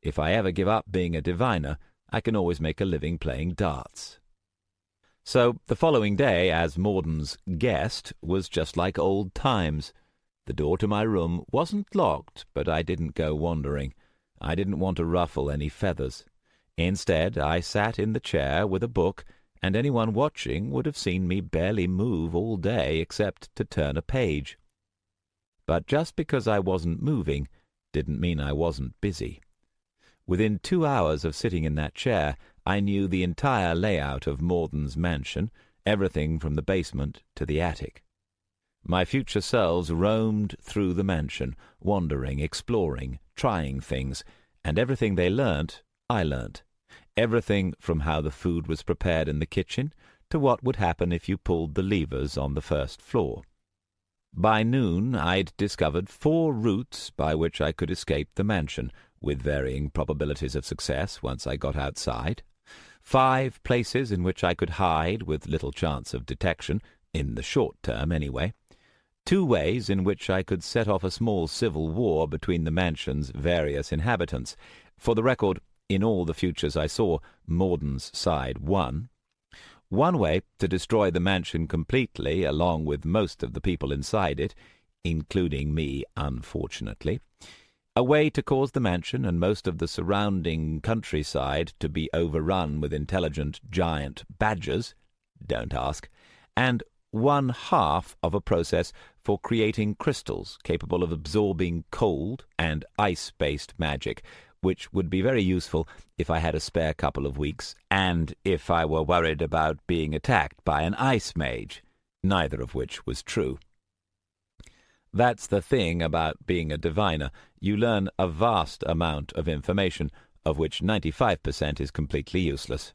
A: If I ever give up being a diviner, I can always make a living playing darts. So the following day, as Morden's guest, was just like old times. The door to my room wasn't locked, but I didn't go wandering. I didn't want to ruffle any feathers. Instead, I sat in the chair with a book, and anyone watching would have seen me barely move all day except to turn a page. But just because I wasn't moving didn't mean I wasn't busy. Within 2 hours of sitting in that chair, I knew the entire layout of Morden's mansion, everything from the basement to the attic. My future selves roamed through the mansion, wandering, exploring, trying things, and everything they learnt, I learnt. Everything from how the food was prepared in the kitchen to what would happen if you pulled the levers on the first floor. By noon, I'd discovered 4 routes by which I could escape the mansion, with varying probabilities of success once I got outside, 5 places in which I could hide with little chance of detection, in the short term anyway, 2 ways in which I could set off a small civil war between the mansion's various inhabitants. For the record, in all the futures I saw, Morden's side won. 1 way to destroy the mansion completely, along with most of the people inside it, including me, unfortunately. A way to cause the mansion and most of the surrounding countryside to be overrun with intelligent giant badgers, don't ask, and 1/2 of a process for creating crystals capable of absorbing cold and ice-based magic, which would be very useful if I had a spare couple of weeks, and if I were worried about being attacked by an ice mage, neither of which was true. That's the thing about being a diviner. You learn a vast amount of information, of which 95% is completely useless.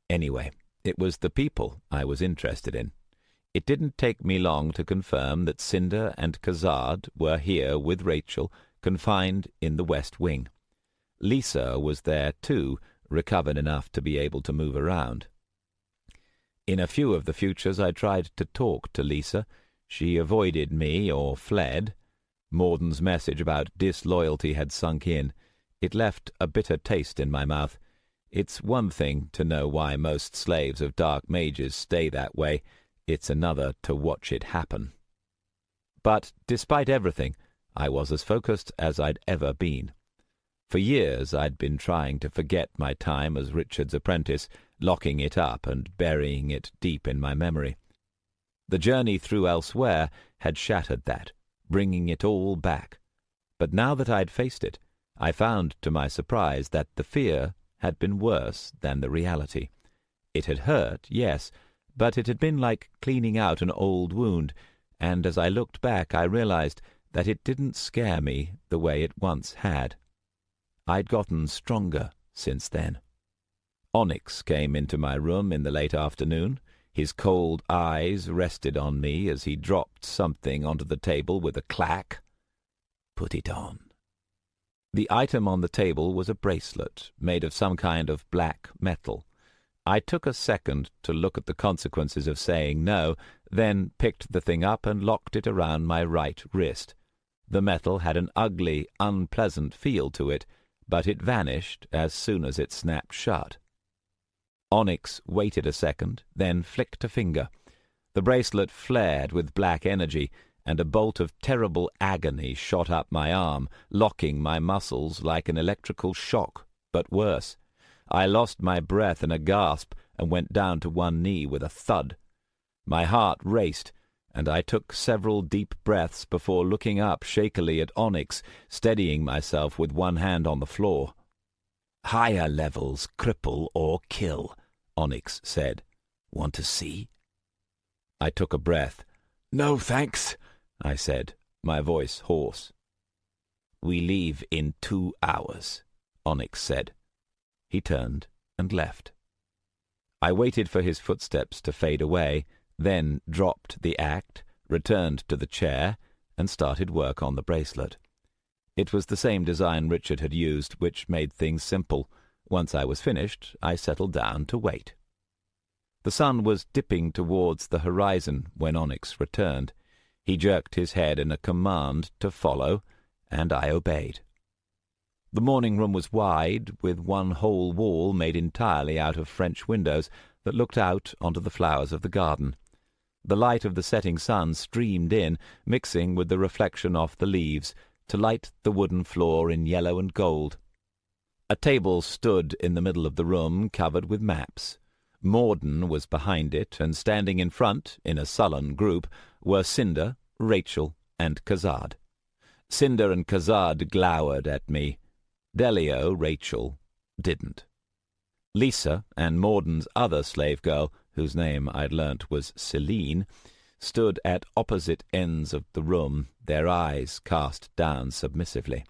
A: Anyway, it was the people I was interested in. It didn't take me long to confirm that Cinder and Khazad were here with Rachel, confined in the West Wing. Lisa was there too, recovered enough to be able to move around. In a few of the futures I tried to talk to Lisa. She avoided me or fled. Morden's message about disloyalty had sunk in. It left a bitter taste in my mouth. It's one thing to know why most slaves of dark mages stay that way. It's another to watch it happen. But despite everything, I was as focused as I'd ever been. For years I'd been trying to forget my time as Richard's apprentice, locking it up and burying it deep in my memory. The journey through Elsewhere had shattered that, bringing it all back. But now that I'd faced it, I found to my surprise that the fear had been worse than the reality. It had hurt, yes, but it had been like cleaning out an old wound, and as I looked back I realized that it didn't scare me the way it once had. I'd gotten stronger since then. Onyx came into my room in the late afternoon. His cold eyes rested on me as he dropped something onto the table with a clack. "Put it on." The item on the table was a bracelet made of some kind of black metal. I took a second to look at the consequences of saying no, then picked the thing up and locked it around my right wrist. The metal had an ugly, unpleasant feel to it, but it vanished as soon as it snapped shut. Onyx waited a second, then flicked a finger. The bracelet flared with black energy, and a bolt of terrible agony shot up my arm, locking my muscles like an electrical shock, but worse. I lost my breath in a gasp and went down to one knee with a thud. My heart raced, and I took several deep breaths before looking up shakily at Onyx, steadying myself with one hand on the floor. "Higher levels cripple or kill," Onyx said. "Want to see?" I took a breath. "No, thanks," I said, my voice hoarse. "We leave in 2 hours," Onyx said. He turned and left. I waited for his footsteps to fade away, then dropped the act, returned to the chair, and started work on the bracelet. It was the same design Richard had used, which made things simple. Once I was finished, I settled down to wait. The sun was dipping towards the horizon when Onyx returned. He jerked his head in a command to follow, and I obeyed. The morning room was wide, with one whole wall made entirely out of French windows that looked out onto the flowers of the garden. The light of the setting sun streamed in, mixing with the reflection off the leaves, to light the wooden floor in yellow and gold. A table stood in the middle of the room, covered with maps. Morden was behind it, and standing in front, in a sullen group, were Cinder, Rachel, and Khazad. Cinder and Khazad glowered at me. Delio, Rachel, didn't. Lisa and Morden's other slave girl, whose name I'd learnt was Celine, stood at opposite ends of the room, their eyes cast down submissively.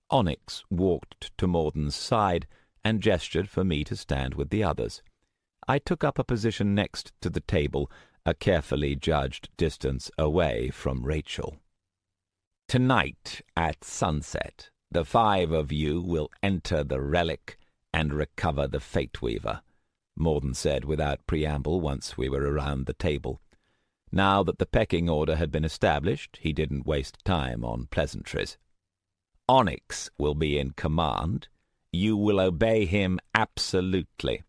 A: Onyx walked to Morden's side and gestured for me to stand with the others. I took up a position next to the table, a carefully judged distance away from Rachel. "Tonight at sunset,
C: The 5 of you will enter the relic and recover the Fate Weaver, Morden said without preamble once we were around the table. Now that the pecking order had been established, he didn't waste time on pleasantries. Onyx will be in command. You will obey him absolutely.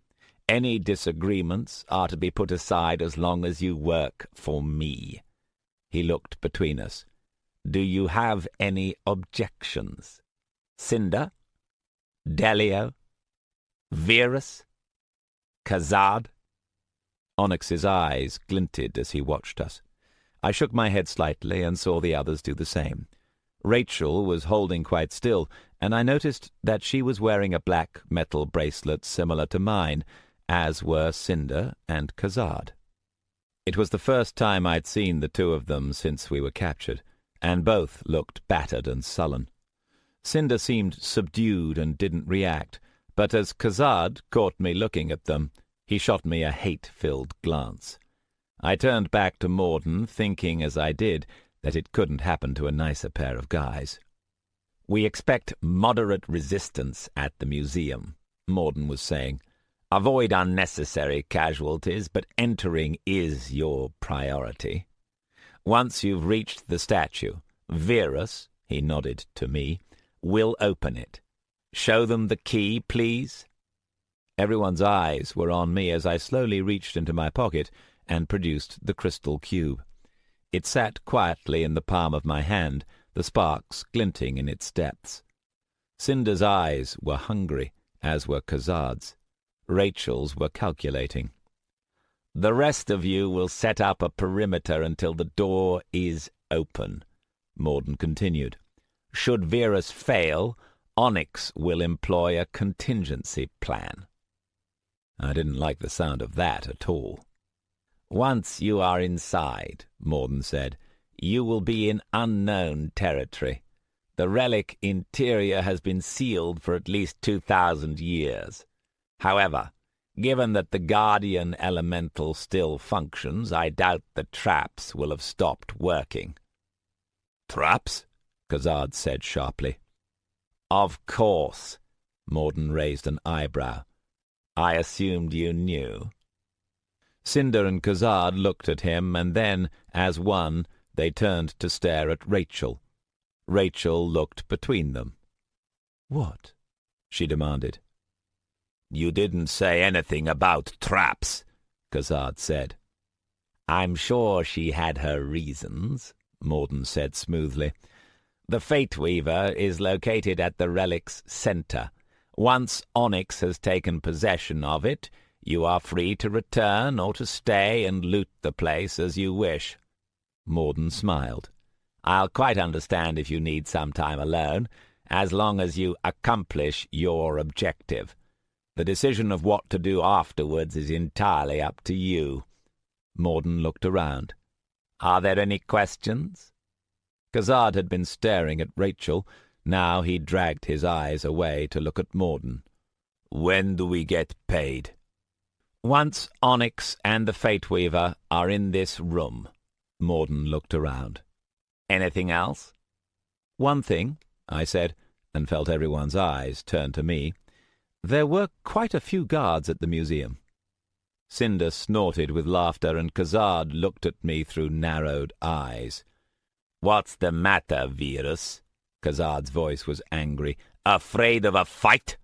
C: Any disagreements are to be put aside as long as you work for me. He looked between us. Do you have any objections? Cinder? Delio? Verus? Kazad? Onyx's eyes glinted as he watched us. I shook my head slightly and saw the others do the same. Rachel was holding quite still, and I noticed that she was wearing a black metal bracelet similar to mine, as were Cinder and Kazad. It was the first time I'd seen the 2 of them since we were captured, and both looked battered and sullen. Cinder seemed subdued and didn't react, but as Kazad caught me looking at them, he shot me a hate-filled glance. I turned back to Morden, thinking as I did that it couldn't happen to a nicer pair of guys. We expect moderate resistance at the museum, Morden was saying. Avoid unnecessary casualties, but entering is your priority. Once you've reached the statue, Verus, he nodded to me, will open it. Show them the key, please. Everyone's eyes were on me as I slowly reached into my pocket and produced the crystal cube. It sat quietly in the palm of my hand, the sparks glinting in its depths. Cinder's eyes were hungry, as were Kazad's. Rachel's were calculating. The rest of you will set up a perimeter until the door is open, Morden continued. Should Verus fail, Onyx will employ a contingency plan. I didn't like the sound of that at all. Once you are inside, Morden said, you will be in unknown territory. The relic interior has been sealed for at least 2,000 years. However, given that the Guardian Elemental still functions, I doubt the traps will have stopped working. Traps? Kazad said sharply. Of course, Morden raised an eyebrow. I assumed you knew. Cinder and Kazad looked at him, and then, as one, they turned to stare at Rachel. Rachel looked between them. What? She demanded. You didn't say anything about traps, Kazad said. I'm sure she had her reasons, Morden said smoothly. The Fate Weaver is located at the relic's center. Once Onyx has taken possession of it, you are free to return or to stay and loot the place as you wish. Morden smiled. I'll quite understand if you need some time alone, as long as you accomplish your objective. The decision of what to do afterwards is entirely up to you. Morden looked around. Are there any questions? Kazad had been staring at Rachel. Now he dragged his eyes away to look at Morden. When do we get paid? Once Onyx and the Fate Weaver are in this room. Morden looked around. Anything else? One thing, I said, and felt everyone's eyes turn to me. There were quite a few guards at the museum. Cinder snorted with laughter, and Kazad looked at me through narrowed eyes. What's the matter, Verus? Kazad's voice was angry. Afraid of a fight?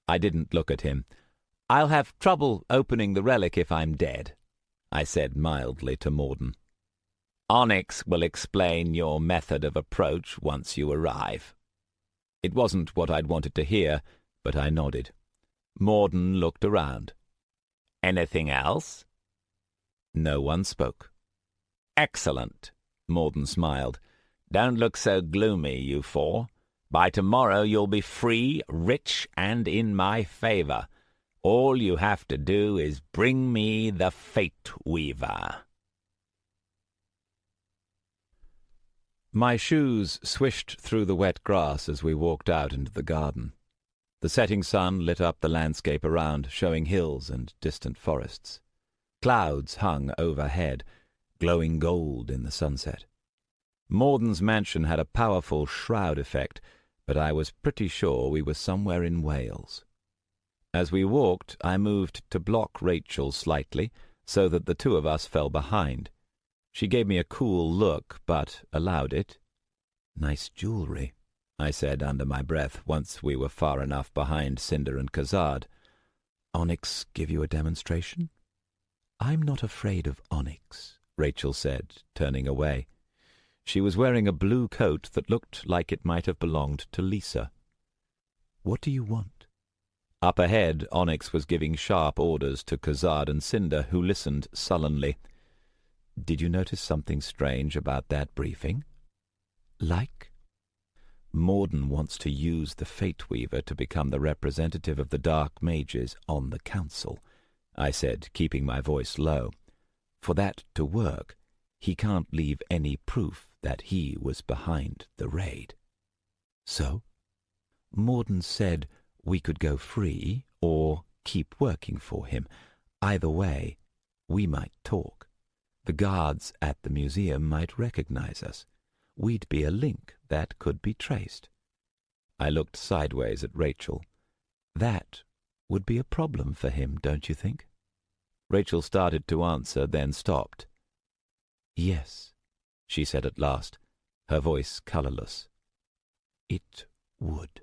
C: I didn't look at him. I'll have trouble opening the relic if I'm dead, I said mildly to Morden. Onyx will explain your method of approach once you arrive. It wasn't what I'd wanted to hear, but I nodded. Morden looked around. Anything else? No one spoke. Excellent, Morden smiled. Don't look so gloomy, you four. By tomorrow you'll be free, rich, and in my favor. All you have to do is bring me the Fate Weaver. My shoes swished through the wet grass as we walked out into the garden. The setting sun lit up the landscape around, showing hills and distant forests. Clouds hung overhead, glowing gold in the sunset. Morden's mansion had a powerful shroud effect,
A: but I was pretty sure we were somewhere in Wales. As we walked, I moved to block Rachel slightly, so that the two of us fell behind. She gave me a cool look, but allowed it. "Nice jewellery," I said under my breath once we were far enough behind Cinder and Khazad. "Onyx give you a demonstration?" "I'm not afraid of onyx," Rachel said, turning away. She was wearing a blue coat that looked like it might have belonged to Lisa. "What do you want?" Up ahead, Onyx was giving sharp orders to Khazad and Cinder, who listened sullenly. "Did you notice something strange about that briefing?" "Like?" "Morden wants to use the Fate Weaver to become the representative of the Dark Mages on the Council," I said, keeping my voice low. "For that to work, he can't leave any proof that he was behind the raid." "So?" "Morden said we could go free or keep working for him. Either way, we might talk. The guards at the museum might recognize us. We'd be a link that could be traced." I looked sideways at Rachel. "That would be a problem for him, don't you think?" Rachel started to answer, then stopped. "Yes," she said at last, her voice colourless. "It would."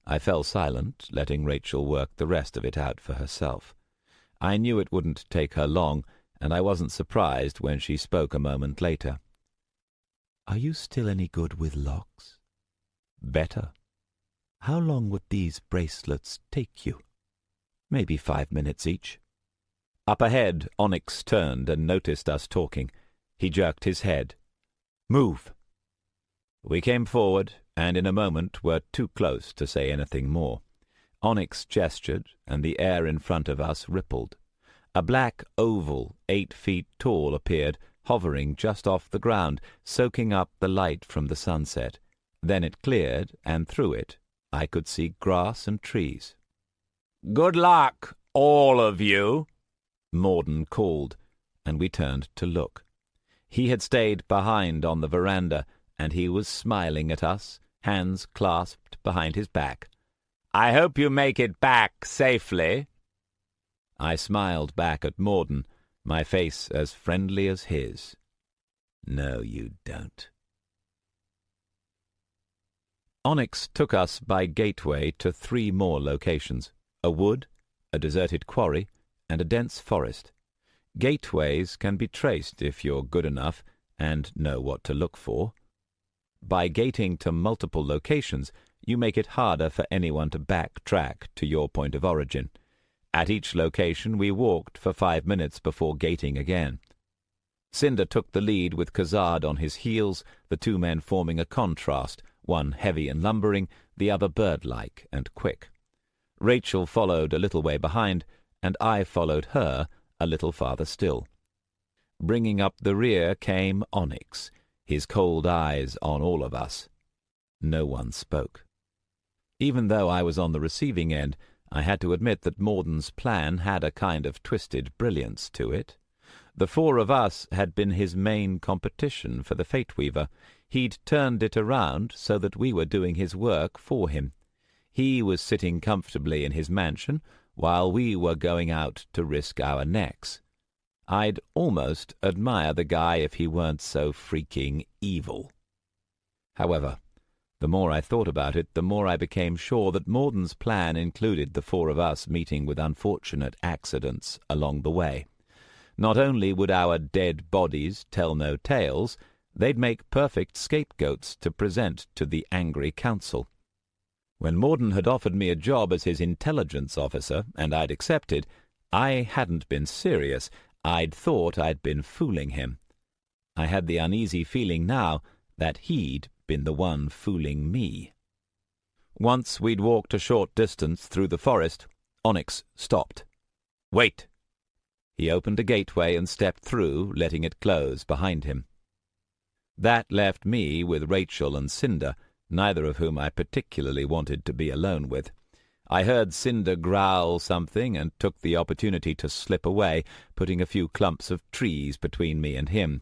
A: I fell silent, letting Rachel work the rest of it out for herself. I knew it wouldn't take her long, and I wasn't surprised when she spoke a moment later. "Are you still any good with locks?" "Better." "How long would these bracelets take you?" "Maybe 5 minutes each." Up ahead, Onyx turned and noticed us talking. He jerked his head. "Move." We came forward, and in a moment were too close to say anything more. Onyx gestured, and the air in front of us rippled. A black oval 8 feet tall appeared, hovering just off the ground, soaking up the light from the sunset. Then it cleared, and through it I could see grass and trees. "Good luck, all of you," Morden called, and we turned to look. He had stayed behind on the veranda, and he was smiling at us, hands clasped behind his back. "I hope you make it back safely." I smiled back at Morden, my face as friendly as his. "No, you don't." Onyx took us by gateway to 3 more locations: a wood, a deserted quarry, and a dense forest. Gateways can be traced if you're good enough and know what to look for. By gating to multiple locations, you make it harder for anyone to backtrack to your point of origin. At each location we walked for 5 minutes before gating again. Cinder took the lead with Khazad on his heels, the 2 men forming a contrast, one heavy and lumbering, the other bird-like and quick. Rachel followed a little way behind, and I followed her a little farther still. Bringing up the rear came Onyx, his cold eyes on all of us. No one spoke. Even though I was on the receiving end, I had to admit that Morden's plan had a kind of twisted brilliance to it. The 4 of us had been his main competition for the Fate Weaver. He'd turned it around so that we were doing his work for him. He was sitting comfortably in his mansion, while we were going out to risk our necks. I'd almost admire the guy if he weren't so freaking evil. However, the more I thought about it, the more I became sure that Morden's plan included the 4 of us meeting with unfortunate accidents along the way. Not only would our dead bodies tell no tales, they'd make perfect scapegoats to present to the angry council. When Morden had offered me a job as his intelligence officer, and I'd accepted, I hadn't been serious. I'd thought I'd been fooling him. I had the uneasy feeling now that he'd been the one fooling me. Once we'd walked a short distance through the forest, Onyx stopped. "Wait!" He opened a gateway and stepped through, letting it close behind him. That left me with Rachel and Cinder, neither of whom I particularly wanted to be alone with. I heard Cinder growl something and took the opportunity to slip away, putting a few clumps of trees between me and him.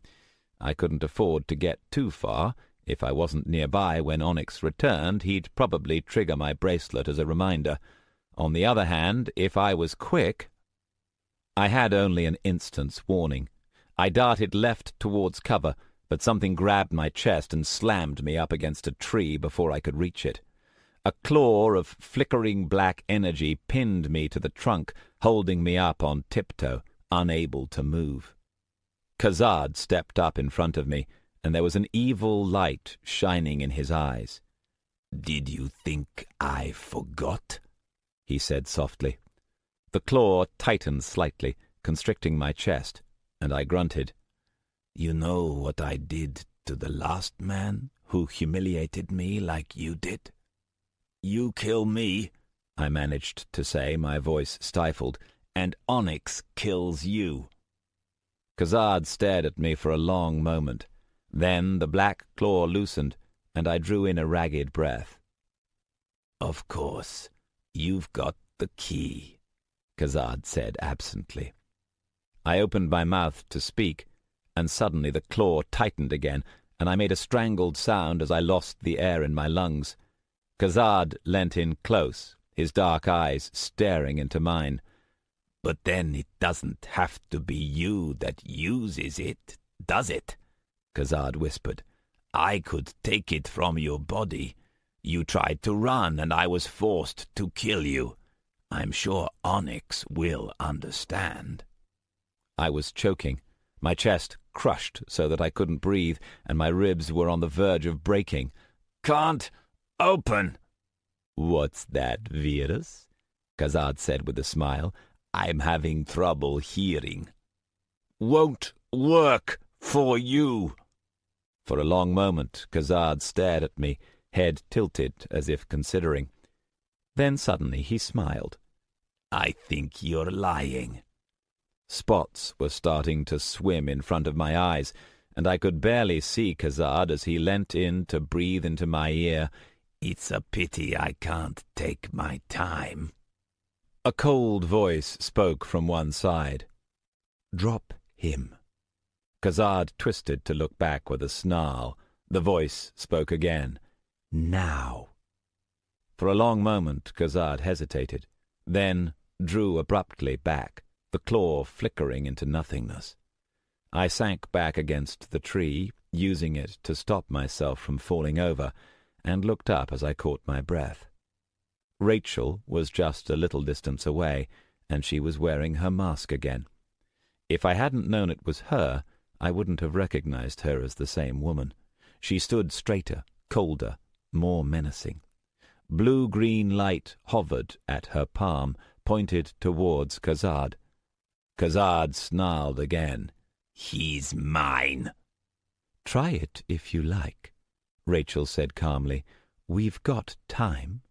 A: I couldn't afford to get too far,
B: If I wasn't nearby when Onyx returned, he'd probably trigger my bracelet as a reminder. On the other hand, if I was quick... I had only an instant's warning. I darted left towards cover, but something grabbed my chest and slammed me up against a tree before I could reach it. A claw of flickering black energy pinned me to the trunk, holding me up on tiptoe, unable to move. Khazad stepped up in front of me, and there was an evil light shining in his eyes.
C: "Did you think I forgot?"
B: he said softly. The claw tightened slightly, constricting my chest, and I grunted.
C: "You know what I did to the last man who humiliated me like you did? You kill me," I managed to say, my voice stifled, "and Onyx kills you."
B: Khazad stared at me for a long moment. Then the black claw loosened, and I drew in a ragged breath.
C: "Of course, you've got the key," Khazad said absently.
B: I opened my mouth to speak, and suddenly the claw tightened again, and I made a strangled sound as I lost the air in my lungs. Khazad leant in close, his dark eyes staring into mine.
C: "But then it doesn't have to be you that uses it, does it?" Khazad whispered. "I could take it from your body. You tried to run, and I was forced to kill you. I'm sure Onyx will understand."
B: I was choking, my chest crushed so that I couldn't breathe, and my ribs were on the verge of breaking.
C: "Can't open."
B: "What's that, Verus?" Khazad said with a smile.
C: "I'm having trouble hearing." "Won't work for you."
B: For a long moment Khazad stared at me, head tilted as if considering. Then suddenly he smiled.
C: "I think you're lying."
B: Spots were starting to swim in front of my eyes, and I could barely see Khazad as he leant in to breathe into my ear.
C: "It's a pity I can't take my time."
B: A cold voice spoke from one side. "Drop him." Khazad twisted to look back with a snarl. The voice spoke again. "Now." For a long moment Khazad hesitated, then drew abruptly back, the claw flickering into nothingness. I sank back against the tree, using it to stop myself from falling over, and looked up as I caught my breath. Rachel was just a little distance away, and she was wearing her mask again. If I hadn't known it was her, I wouldn't have recognized her as the same woman. She stood straighter, colder, more menacing. Blue-green light hovered at her palm, pointed towards Khazad. Khazad snarled again.
C: "He's mine."
B: "Try it if you like," Rachel said calmly. "We've got time."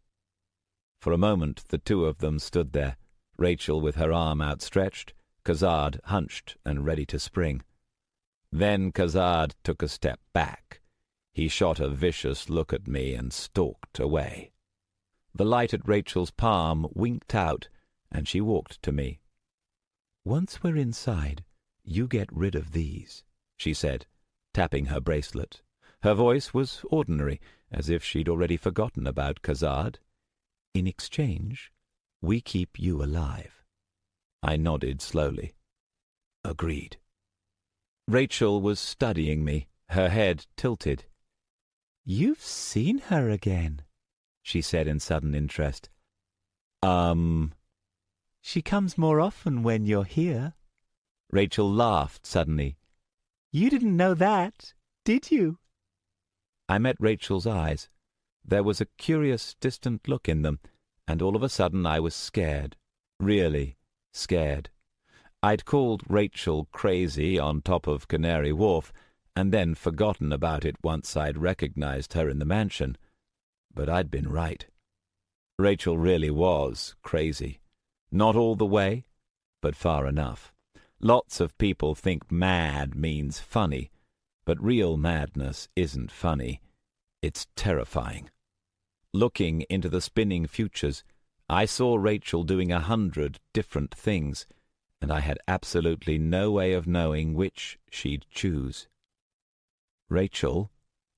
B: For a moment the two of them stood there, Rachel with her arm outstretched, Khazad hunched and ready to spring. Then Khazad took a step back. He shot a vicious look at me and stalked away. The light at Rachel's palm winked out, and she walked to me. "Once we're inside, you get rid of these," she said, tapping her bracelet. Her voice was ordinary, as if she'd already forgotten about Khazad. "In exchange, we keep you alive." I nodded slowly. "Agreed." Rachel was studying me, her head tilted. "You've seen her again," she said in sudden interest. She comes more often when you're here." Rachel laughed suddenly. "You didn't know that, did you?" I met Rachel's eyes. There was a curious, distant look in them, and all of a sudden I was scared, really scared. I'd called Rachel crazy on top of Canary Wharf, and then forgotten about it once I'd recognized her in the mansion. But I'd been right. Rachel really was crazy. Not all the way, but far enough. Lots of people think mad means funny, but real madness isn't funny. It's terrifying. Looking into the spinning futures, I saw Rachel doing 100 different things, and I had absolutely no way of knowing which she'd choose. "Rachel,"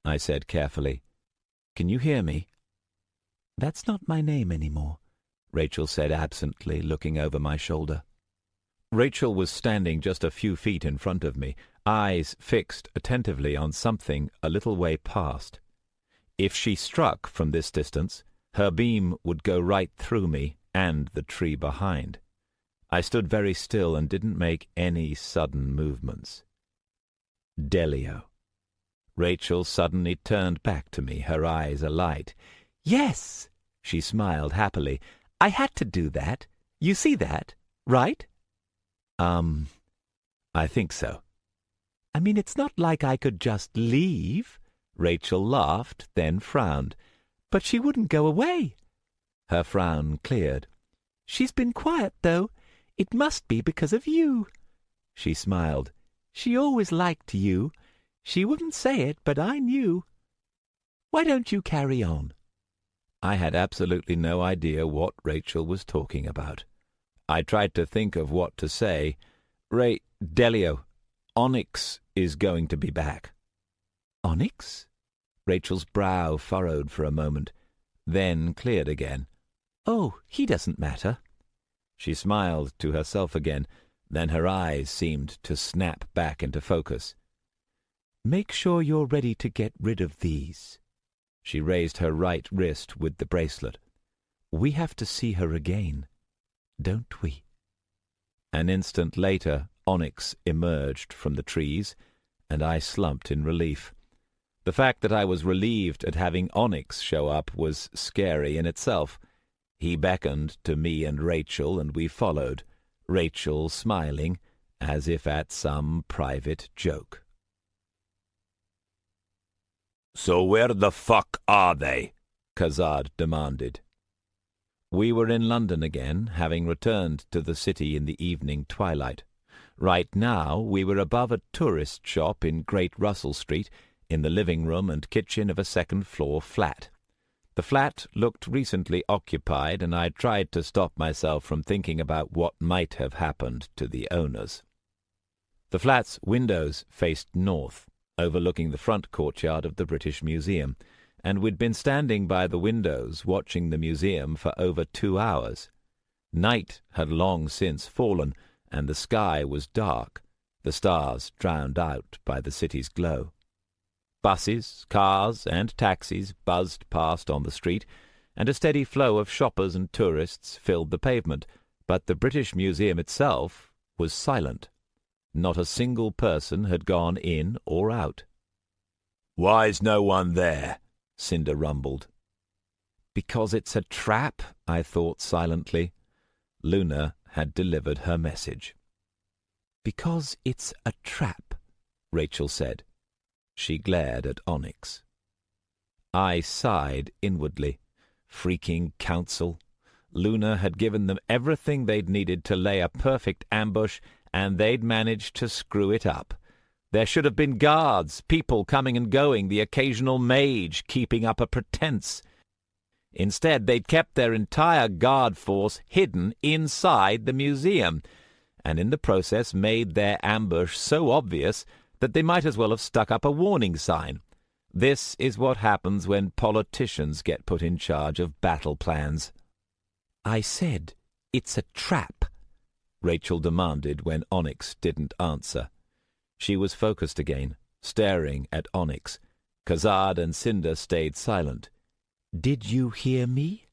A: I said carefully. "Can you hear me?"
D: "That's not my name anymore,"
A: Rachel said absently, looking over my shoulder. Rachel was standing just a few feet in front of me, eyes fixed attentively on something a little way past. If she struck from this distance, her beam would go right through me and the tree behind. I stood very still and didn't make any sudden movements. Delio. Rachel suddenly turned back to me, her eyes alight.
D: "Yes,"
A: she smiled happily.
D: "I had to do that. You see that, right?"
A: I think so."
D: "I mean, it's not like I could just leave."
A: Rachel laughed, then frowned.
D: "But she wouldn't go away."
A: Her frown cleared.
D: "She's been quiet, though. It must be because of you."
A: She smiled.
D: "She always liked you. She wouldn't say it, but I knew. Why don't you carry on?"
A: I had absolutely no idea what Rachel was talking about. I tried to think of what to say. Delio, Onyx is going to be back."
D: "Onyx?"
A: Rachel's brow furrowed for a moment, then cleared again.
D: "Oh, he doesn't matter."
A: She smiled to herself again, then her eyes seemed to snap back into focus.
D: "Make sure you're ready to get rid of these."
A: She raised her right wrist with the bracelet.
D: "We have to see her again, don't we?"
A: An instant later, Onyx emerged from the trees, and I slumped in relief. The fact that I was relieved at having Onyx show up was scary in itself. He beckoned to me and Rachel, and we followed, Rachel smiling as if at some private joke.
C: "So where the fuck are they?"
A: Khazad demanded. We were in London again, having returned to the city in the evening twilight. Right now we were above a tourist shop in Great Russell Street, in the living room and kitchen of a second-floor flat. The flat looked recently occupied, and I tried to stop myself from thinking about what might have happened to the owners. The flat's windows faced north, overlooking the front courtyard of the British Museum, and we'd been standing by the windows watching the museum for over 2 hours. Night had long since fallen, and the sky was dark, the stars drowned out by the city's glow. Buses, cars, and taxis buzzed past on the street, and a steady flow of shoppers and tourists filled the pavement, but the British Museum itself was silent. Not a single person had gone in or out.
C: "Why's no one there?"
A: Cinder rumbled. "Because it's a trap," I thought silently. Luna had delivered her message. "Because it's a trap," Rachel said. She glared at Onyx. I sighed inwardly. Freaking council. Luna had given them everything they'd needed to lay a perfect ambush, and they'd managed to screw it up. There should have been guards, people coming and going, the occasional mage keeping up a pretense. Instead, they'd kept their entire guard force hidden inside the museum, and in the process made their ambush so obvious that they might as well have stuck up a warning sign. This is what happens when politicians get put in charge of battle plans. "I said it's a trap," Rachel demanded when Onyx didn't answer. She was focused again, staring at Onyx. Khazad and Cinder stayed silent. "Did you hear me?"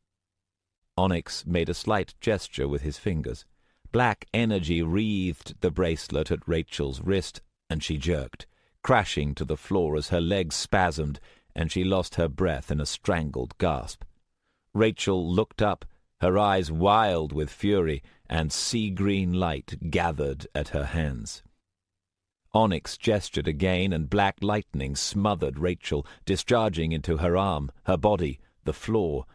A: Onyx made a slight gesture with his fingers. Black energy wreathed the bracelet at Rachel's wrist, and she jerked, crashing to the floor as her legs spasmed, and she lost her breath in a strangled gasp. Rachel looked up, her eyes wild with fury, and sea-green light gathered at her hands. Onyx gestured again, and black lightning smothered Rachel, discharging into her arm, her body, the floor.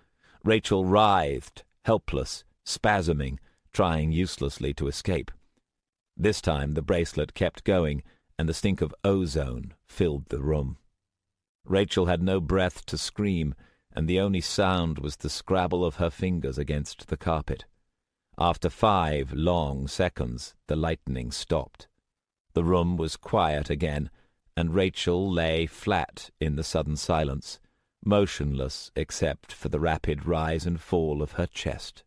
A: Rachel writhed, helpless, spasming, trying uselessly to escape. This time the bracelet kept going, and the stink of ozone filled the room. Rachel had no breath to scream, and the only sound was the scrabble of her fingers against the carpet. After 5 long seconds, the lightning stopped. The room was quiet again,
B: and Rachel lay flat in the sudden silence, motionless except for the rapid rise and fall of her chest.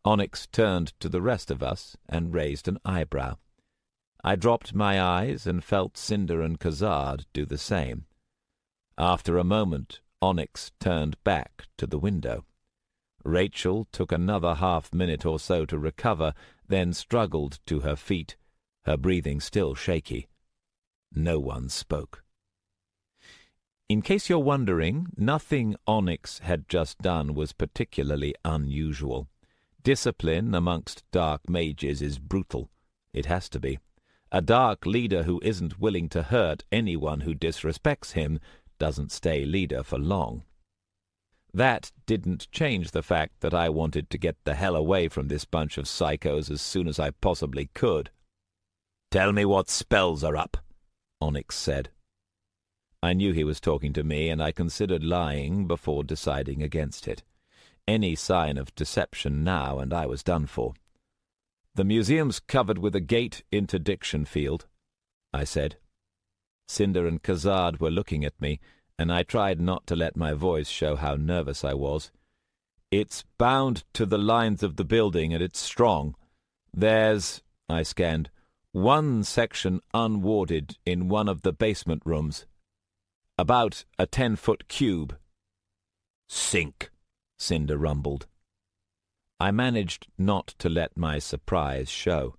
B: Onyx turned to the rest of us and raised an eyebrow. I dropped my eyes and felt Cinder and Khazad do the same. After a moment, Onyx turned back to the window. Rachel took another half-minute or so to recover, then struggled to her feet, her breathing still shaky. No one spoke. In case you're wondering, nothing Onyx had just done was particularly unusual. Discipline amongst dark mages is brutal. It has to be. A dark leader who isn't willing to hurt anyone who disrespects him doesn't stay leader for long. That didn't change the fact that I wanted to get the hell away from this bunch of psychos as soon as I possibly could. "Tell me what spells are up," Onyx said. I knew he was talking to me, and I considered lying before deciding against it. Any sign of deception now, and I was done for. "The museum's covered with a gate interdiction field," I said. Cinder and Khazad were looking at me, and I tried not to let my voice show how nervous I was. "It's bound to the lines of the building, and it's strong. There's," I scanned, "one section unwarded in one of the basement rooms. About a 10-foot cube." "Sink," Cinder rumbled. I managed not to let my surprise show.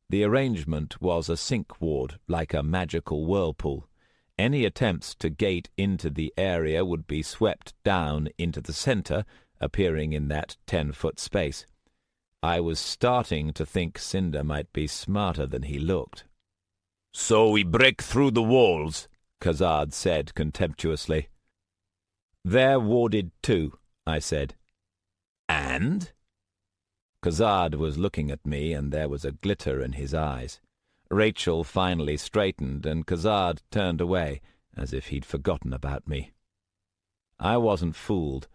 B: The arrangement was a sink ward, like a magical whirlpool. Any attempts to gate into the area would be swept down into the center, appearing in that 10-foot space. I was starting to think Cinder might be smarter than he looked. "So we break through the walls," Khazad said contemptuously. "They're warded too," I said. "And?" Khazad was looking at me, and there was a glitter in his eyes. Rachel finally straightened, and Khazad turned away, as if he'd forgotten about me. I wasn't fooled.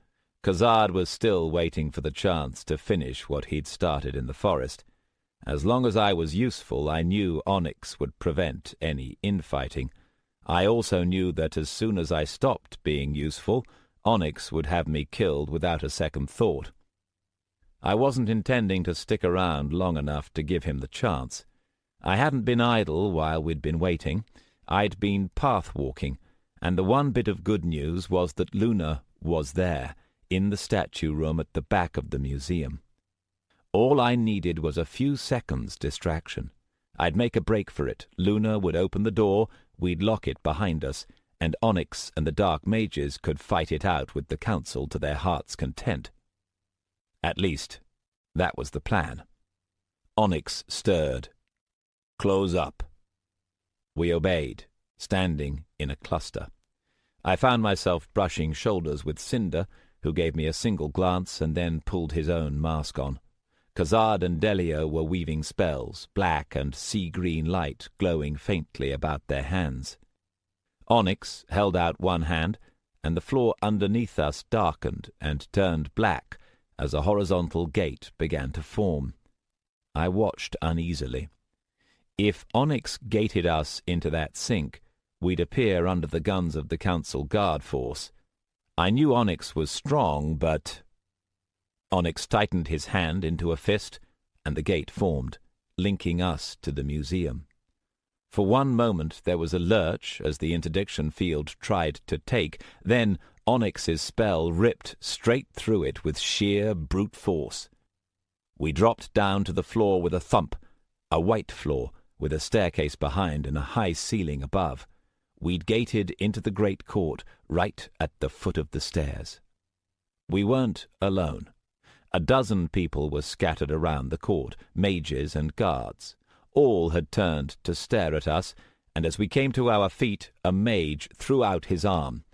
B: Khazad was still waiting for the chance to finish what he'd started in the forest. As long as I was useful, I knew Onyx would prevent any infighting. I also knew that as soon as I stopped being useful, Onyx would have me killed without a second thought. I wasn't intending to stick around long enough to give him the chance. I hadn't been idle while we'd been waiting. I'd been path-walking, and the one bit of good news was that Luna was there, in the statue room at the back of the museum. All I needed was a few seconds' distraction. I'd make a break for it. Luna would open the door, we'd lock it behind us, and Onyx and the Dark Mages could fight it out with the Council to their heart's content. At least, that was the plan. Onyx stirred. "Close up." We obeyed, standing in a cluster. I found myself brushing shoulders with Cinder, who gave me a single glance and then pulled his own mask on. Khazad and Delio were weaving spells, black and sea-green light glowing faintly about their hands. Onyx held out one hand, and the floor underneath us darkened and turned black as a horizontal gate began to form. I watched uneasily. If Onyx gated us into that sink, we'd appear under the guns of the Council Guard force. I knew Onyx was strong, but... Onyx tightened his hand into a fist, and the gate formed, linking us to the museum. For one moment there was a lurch as the interdiction field tried to take, then Onyx's spell ripped straight through it with sheer brute force. We dropped down to the floor with a thump, a white floor, with a staircase behind and a high ceiling above. We'd gated into the great court, right at the foot of the stairs. We weren't alone. A dozen people were scattered around the court, mages and guards. All had turned to stare at us, and as we came to our feet, a mage threw out his arm.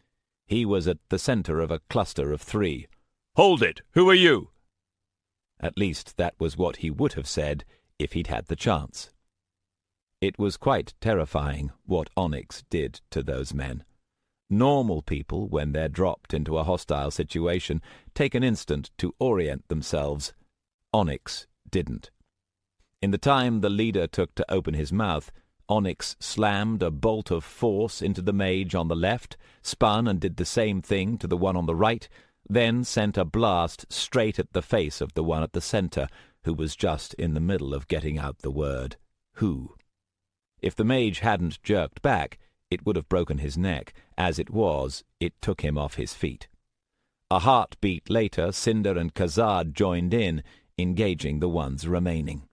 B: He was at the center of a cluster of 3. "Hold it! Who are you?" At least that was what he would have said if he'd had the chance. It was quite terrifying what Onyx did to those men. Normal people, when they're dropped into a hostile situation, take an instant to orient themselves. Onyx didn't. In the time the leader took to open his mouth, Onyx slammed a bolt of force into the mage on the left, spun and did the same thing to the one on the right, then sent a blast straight at the face of the one at the centre, who was just in the middle of getting out the word, "Who?" If the mage hadn't jerked back, it would have broken his neck. As it was, it took him off his feet. A heartbeat later, Cinder and Khazad joined in, engaging the ones remaining.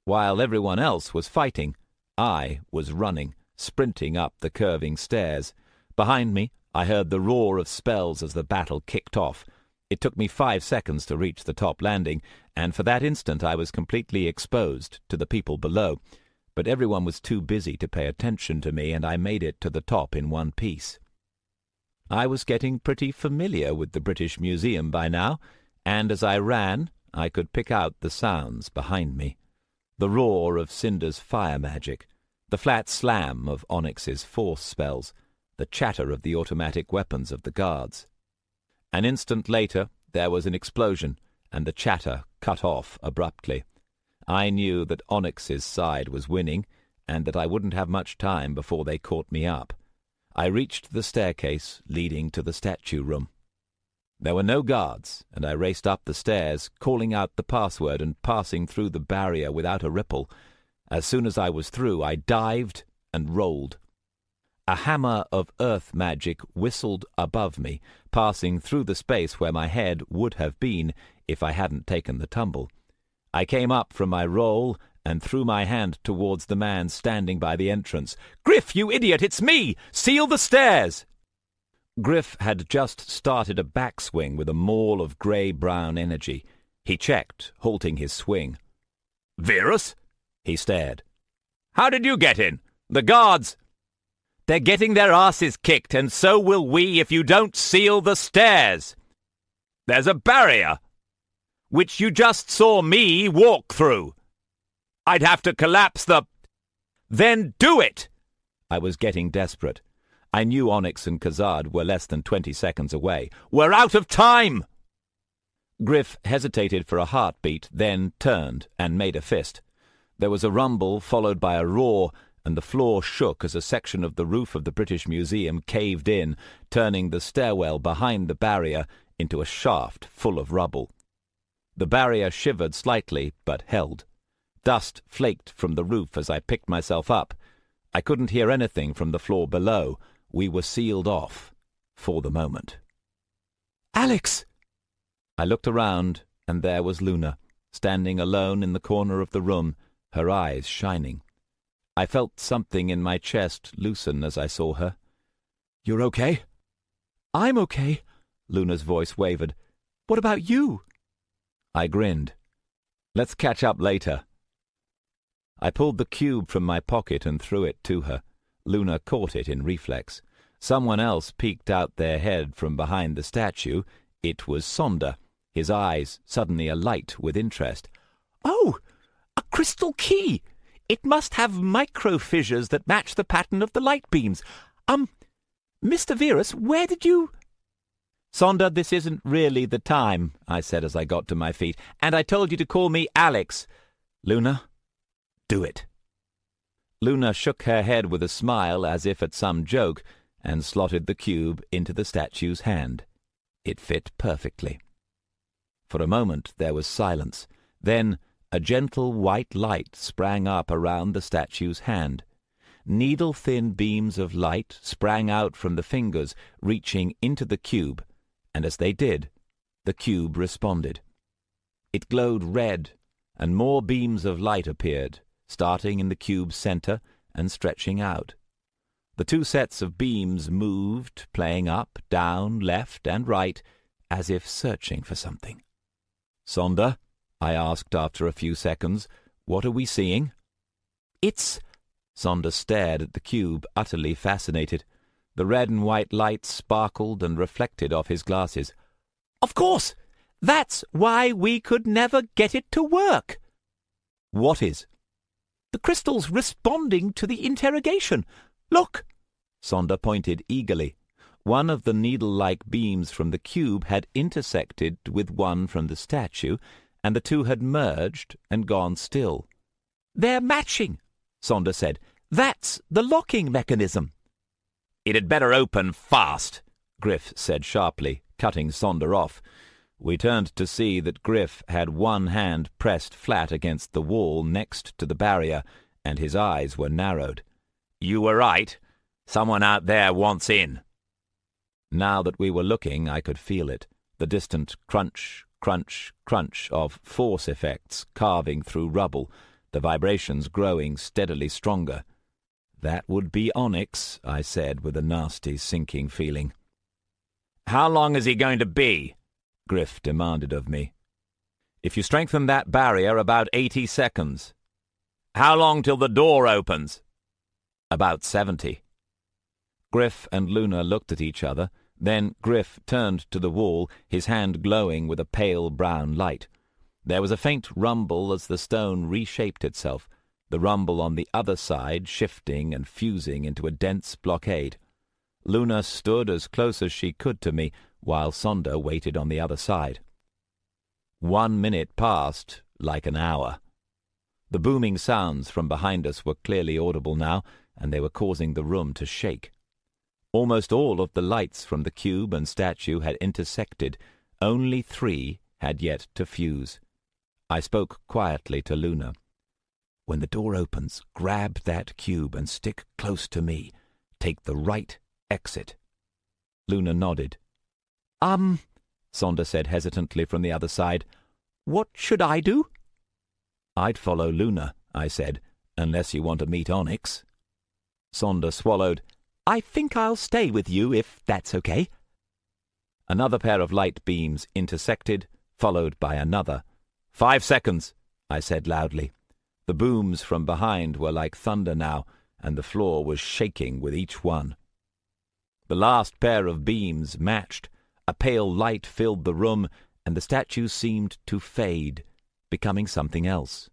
B: While everyone else was fighting, I was running, sprinting up the curving stairs. Behind me, I heard the roar of spells as the battle kicked off. It took me 5 seconds to reach the top landing, and for that instant I was completely exposed to the people below. But everyone was too busy to pay attention to me, and I made it to the top in one piece. I was getting pretty familiar with the British Museum by now, and as I ran, I could pick out the sounds behind me. The roar of Cinder's fire magic, the flat slam of Onyx's force spells, the chatter of the automatic weapons of the guards. An instant later, there was an explosion, and the chatter cut off abruptly. I knew that Onyx's side was winning, and that I wouldn't have much time before they caught me up. I reached the staircase leading to the statue room. There were no guards, and I raced up the stairs, calling out the password and passing through the barrier without a ripple. As soon as I was through, I dived and rolled. A hammer of earth magic whistled above me, passing through the space where my head would have been if I hadn't taken the tumble. I came up from my roll and threw my hand towards the man standing by the entrance. "Griff, you idiot, it's me! Seal the stairs!" Griff had just started a backswing with a maul of grey-brown energy. He checked, halting his swing. "Verus?" He stared. "How did you get in? The guards—" "They're getting their asses kicked, and so will we if you don't seal the stairs." "There's a barrier." "Which you just saw me walk through." "I'd have to collapse the—" "Then do it!" I was getting desperate. I knew Onyx and Khazad were less than 20 seconds away. "We're out of time!" Griff hesitated for a heartbeat, then turned and made a fist. There was a rumble followed by a roar, and the floor shook as a section of the roof of the British Museum caved in, turning the stairwell behind the barrier into a shaft full of rubble. The barrier shivered slightly, but held. Dust flaked from the roof as I picked myself up. I couldn't hear anything from the floor below. We were sealed off, for the moment. "Alex!" I looked around, and there was Luna, standing alone in the corner of the room, her eyes shining. I felt something in my chest loosen as I saw her. "You're okay?" "I'm okay," Luna's voice wavered. "What about you?" I grinned. "Let's catch up later." I pulled the cube from my pocket and threw it to her. Luna caught it in reflex. Someone else peeked out their head from behind the statue. It was Sonder, his eyes suddenly alight with interest. "Oh, a crystal key! It must have micro-fissures that match the pattern of the light beams. Mr. Verus, where did you—" "Sonder, this isn't really the time," I said as I got to my feet, "and I told you to call me Alex. Luna, do it." Luna shook her head with a smile as if at some joke, and slotted the cube into the statue's hand. It fit perfectly. For a moment there was silence. Then a gentle white light sprang up around the statue's hand. Needle-thin beams of light sprang out from the fingers, reaching into the cube, and as they did, the cube responded. It glowed red, and more beams of light appeared, starting in the cube's center and stretching out. The two sets of beams moved, playing up, down, left, and right, as if searching for something. "Sonder," I asked after a few seconds, "what are we seeing?" "It's—" Sonder stared at the cube, utterly fascinated. The red and white light sparkled and reflected off his glasses. "Of course! That's why we could never get it to work." "What is?" "The crystal's responding to the interrogation. Look!" Sonder pointed eagerly. One of the needle-like beams from the cube had intersected with one from the statue, and the two had merged and gone still. "They're matching," Sonder said. That's the locking mechanism."
C: "It had better open fast," Griff said sharply, cutting Sonder off. We turned to see that Griff had one hand pressed flat against the wall next to the barrier, and his eyes were narrowed. "You were right. Someone out there wants in." Now that we were looking, I could feel it, the distant crunch, crunch, crunch of force effects carving through rubble, the vibrations growing steadily stronger. "That would be Onyx," I said with a nasty sinking feeling. "How long is he going to be?" Griff demanded of me. "If you strengthen that barrier, about 80 seconds. "How long till the door opens?" "About 70. Griff and Luna looked at each other. Then Griff turned to the wall, his hand glowing with a pale brown light. There was a faint rumble as the stone reshaped itself, the rumble on the other side shifting and fusing into a dense blockade. Luna stood as close as she could to me, while Sonder waited on the other side. 1 minute passed like an hour. The booming sounds from behind us were clearly audible now, and they were causing the room to shake. Almost all of the lights from the cube and statue had intersected. Only 3 had yet to fuse. I spoke quietly to Luna. "When the door opens, grab that cube and stick close to me. Take the right exit." Luna nodded.
B: Sonder said hesitantly from the other side. "What should I do?"
A: "I'd follow Luna," I said, "unless you want to meet Onyx."
B: Sonder swallowed. "I think I'll stay with you, if that's okay."
A: Another pair of light beams intersected, followed by another. 5 seconds, I said loudly. The booms from behind were like thunder now, and the floor was shaking with each one. The last pair of beams matched. A pale light filled the room, and the statue seemed to fade, becoming something else.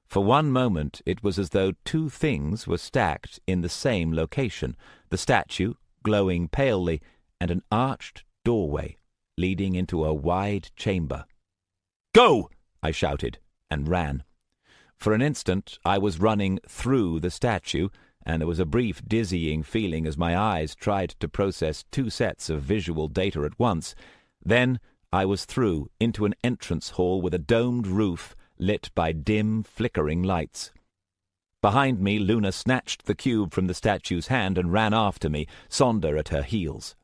A: For one moment it was as though 2 things were stacked in the same location, the statue glowing palely, and an arched doorway leading into a wide chamber. "Go!" I shouted, and ran. For an instant I was running through the statue, and there was a brief dizzying feeling as my eyes tried to process 2 sets of visual data at once. Then I was through into an entrance hall with a domed roof lit by dim, flickering lights. Behind me, Luna snatched the cube from the statue's hand and ran after me, Sonder at her heels.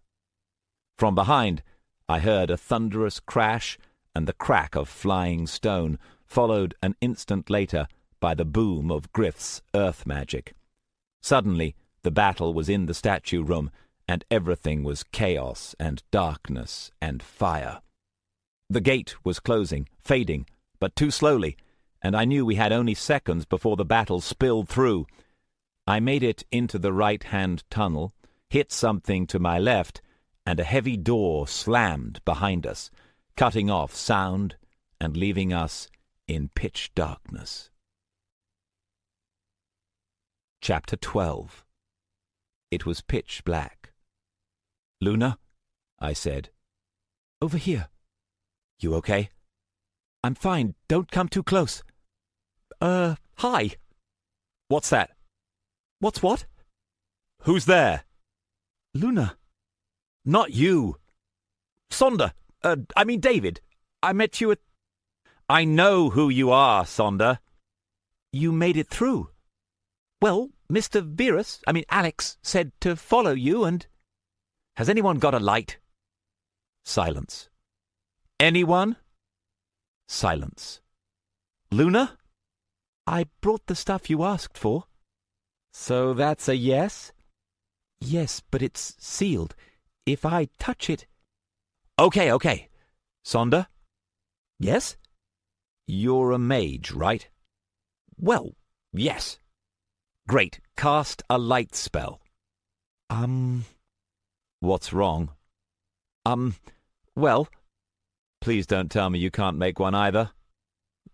A: From behind, I heard a thunderous crash and the crack of flying stone, followed an instant later by the boom of Griff's earth magic. Suddenly, the battle was in the statue room, and everything was chaos and darkness and fire. The gate was closing, fading, but too slowly, and I knew we had only seconds before the battle spilled through. I made it into the right-hand tunnel, hit something to my left, and a heavy door slammed behind us, cutting off sound and leaving us in pitch darkness. Chapter 12. It was pitch black. "Luna," I said. "Over here." "You okay?" "I'm fine. Don't come too close." Hi." "What's that?"
B: "What's what?"
C: "Who's there?"
B: "Luna."
C: "Not you."
B: "Sonder. David. I met you at—"
C: "I know who you are, Sonder."
B: "You made it through." "Well, Mr. Verus, Alex, said to follow you and—"
C: "Has anyone got a light?"
A: Silence.
C: "Anyone?"
A: Silence.
B: "Luna?" "I brought the stuff you asked for."
C: "So that's a yes?"
B: "Yes, but it's sealed. If I touch it—"
C: Okay. Sonder?"
B: "Yes?"
A: "You're a mage, right?"
B: "Well, yes."
A: "Great. Cast a light spell." What's wrong?"
B: Well..."
A: "Please don't tell me you can't make one either."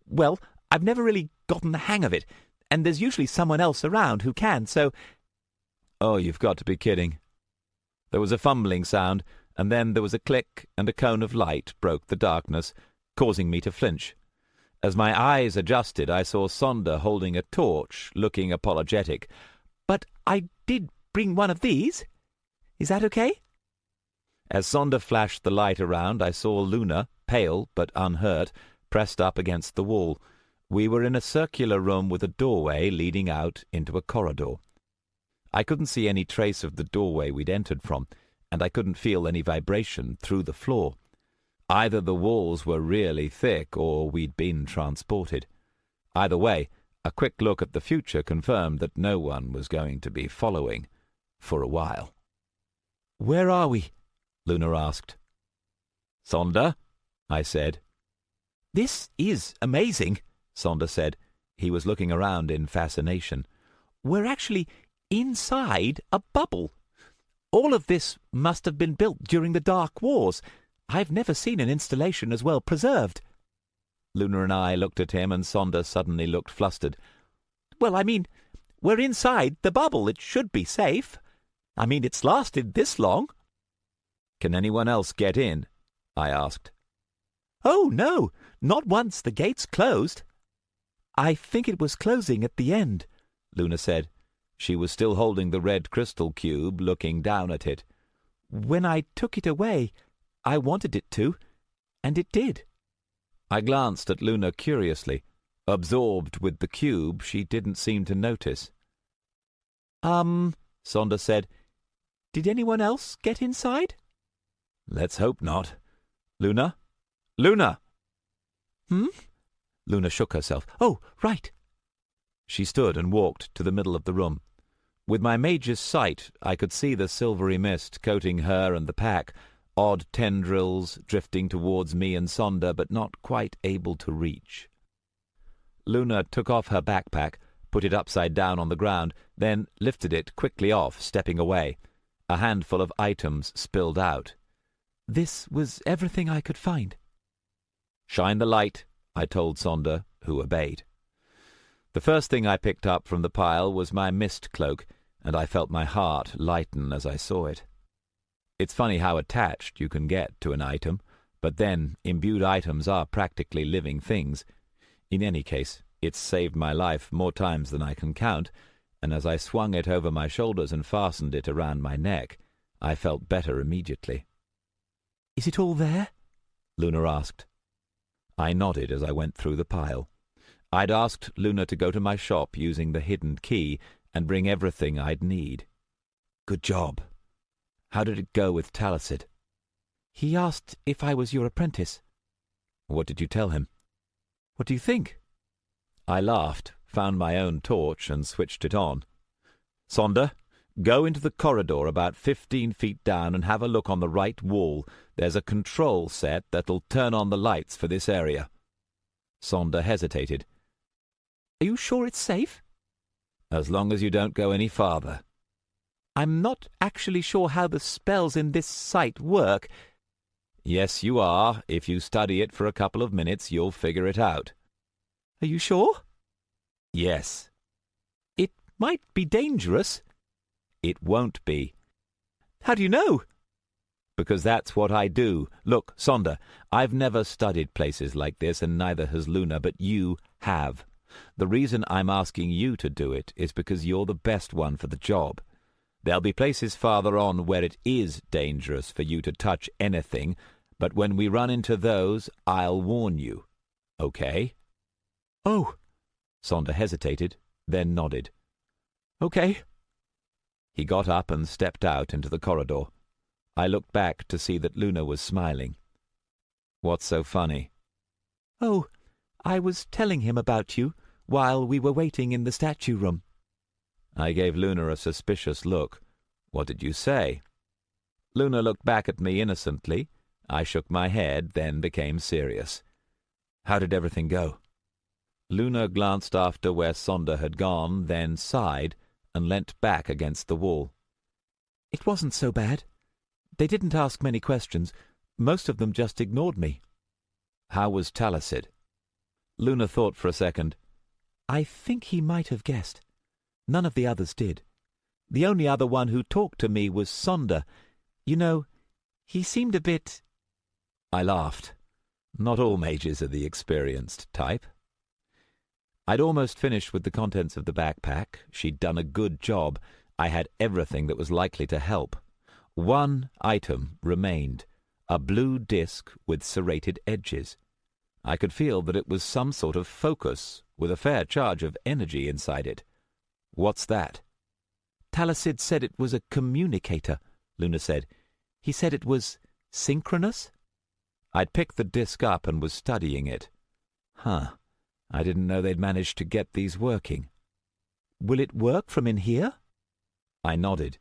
B: "Well, I've never really gotten the hang of it, and there's usually someone else around who can, so—"
A: "Oh, you've got to be kidding." There was a fumbling sound, and then there was a click, and a cone of light broke the darkness, causing me to flinch. As my eyes adjusted, I saw Sonder holding a torch, looking apologetic.
D: But I did bring one of these. Is that okay?"
A: As Sonder flashed the light around, I saw Luna, pale but unhurt, pressed up against the wall. We were in a circular room with a doorway leading out into a corridor. I couldn't see any trace of the doorway we'd entered from, and I couldn't feel any vibration through the floor. Either the walls were really thick or we'd been transported. Either way, a quick look at the future confirmed that no one was going to be following for a while.
D: "Where are we?"
A: Luna asked. "Sonder," I said.
D: "This is amazing,"
A: Sonder said. He was looking around in fascination.
D: "We're actually inside a bubble. All of this must have been built during the Dark Wars. I've never seen an installation as well preserved."
A: Luna and I looked at him, and Sonder suddenly looked flustered.
D: "Well, I mean, we're inside the bubble. It should be safe. I mean, it's lasted this long."
A: "Can anyone else get in?" I asked.
D: "Oh, no, not once the gates closed." "I think it was closing at the end,"
A: Luna said. She was still holding the red crystal cube, looking down at it.
D: "When I took it away, I wanted it to, and it did."
A: I glanced at Luna curiously. Absorbed with the cube, she didn't seem to notice.
D: Sonder said, "Did anyone else get inside?"
A: "Let's hope not. Luna? Luna!"
D: Luna shook herself. "Oh, right."
A: She stood and walked to the middle of the room. With my mage's sight, I could see the silvery mist coating her and the pack, odd tendrils drifting towards me and Sonder, but not quite able to reach. Luna took off her backpack, put it upside down on the ground, then lifted it quickly off, stepping away. A handful of items spilled out.
D: "This was everything I could find."
A: "Shine the light," I told Sonder, who obeyed. The first thing I picked up from the pile was my mist cloak, and I felt my heart lighten as I saw it. It's funny how attached you can get to an item, but then imbued items are practically living things. In any case, it's saved my life more times than I can count, and as I swung it over my shoulders and fastened it around my neck, I felt better immediately.
D: "Is it all there?"
A: Luna asked. I nodded as I went through the pile. I'd asked Luna to go to my shop using the hidden key and bring everything I'd need. Good job. How did it go with Talicid?
D: "He asked if I was your apprentice."
A: "What did you tell him?"
D: "What do you think?"
A: I laughed, found my own torch, and switched it on. "Sonder, go into the corridor about 15 feet down and have a look on the right wall. There's a control set that'll turn on the lights for this area." Sonder hesitated.
D: "Are you sure it's safe?"
A: "As long as you don't go any farther."
D: "I'm not actually sure how the spells in this site work."
A: "Yes, you are. If you study it for a couple of minutes, you'll figure it out."
D: "Are you sure?"
A: "Yes."
D: "It might be dangerous."
A: "It won't be."
D: "How do you know?"
A: "Because that's what I do. Look, Sonder, I've never studied places like this, and neither has Luna, but you have. The reason I'm asking you to do it is because you're the best one for the job. There'll be places farther on where it is dangerous for you to touch anything, but when we run into those, I'll warn you. Okay?"
D: "Oh."
A: Sonder hesitated, then nodded.
D: "Okay."
A: He got up and stepped out into the corridor. I looked back to see that Luna was smiling. "What's so funny?"
D: "Oh, I was telling him about you while we were waiting in the statue room."
A: I gave Luna a suspicious look. "What did you say?" Luna looked back at me innocently. I shook my head, then became serious. "How did everything go?" Luna glanced after where Sonder had gone, then sighed and leant back against the wall.
D: "It wasn't so bad. They didn't ask many questions. Most of them just ignored me."
A: "How was Talicid?" Luna thought for a second.
D: "I think he might have guessed. None of the others did. The only other one who talked to me was Sonder. You know, he seemed a bit—"
A: I laughed. Not all mages are the experienced type. I'd almost finished with the contents of the backpack. She'd done a good job. I had everything that was likely to help. One item remained, a blue disc with serrated edges. I could feel that it was some sort of focus, with a fair charge of energy inside it. What's that?
D: Talcid said it was a communicator, Luna said. He said it was synchronous?
A: I'd picked the disc up and was studying it. I didn't know they'd managed to get these working.
D: Will it work from in here?
A: I nodded.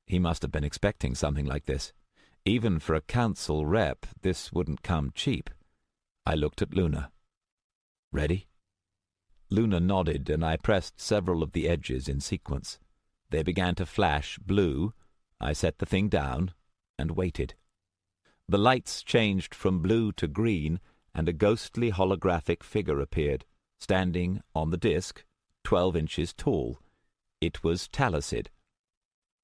A: He must have been expecting something like this. Even for a council rep, this wouldn't come cheap. I looked at Luna. Ready? Luna nodded, and I pressed several of the edges in sequence. They began to flash blue. I set the thing down and waited. The lights changed from blue to green, and a ghostly holographic figure appeared, standing on the disc, 12 inches tall. It was Talcid.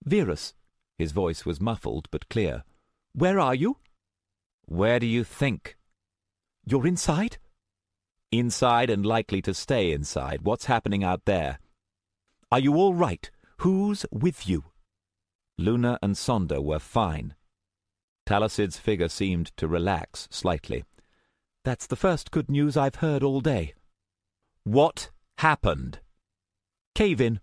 D: Verus.
A: His voice was muffled but clear.
D: Where are you?
A: Where do you think?
D: You're inside?
A: Inside and likely to stay inside. What's happening out there?
D: Are you all right? Who's with you?
A: Luna and Sonda were fine. Talcid's figure seemed to relax slightly.
D: That's the first good news I've heard all day.
A: What happened?
D: Cave-in.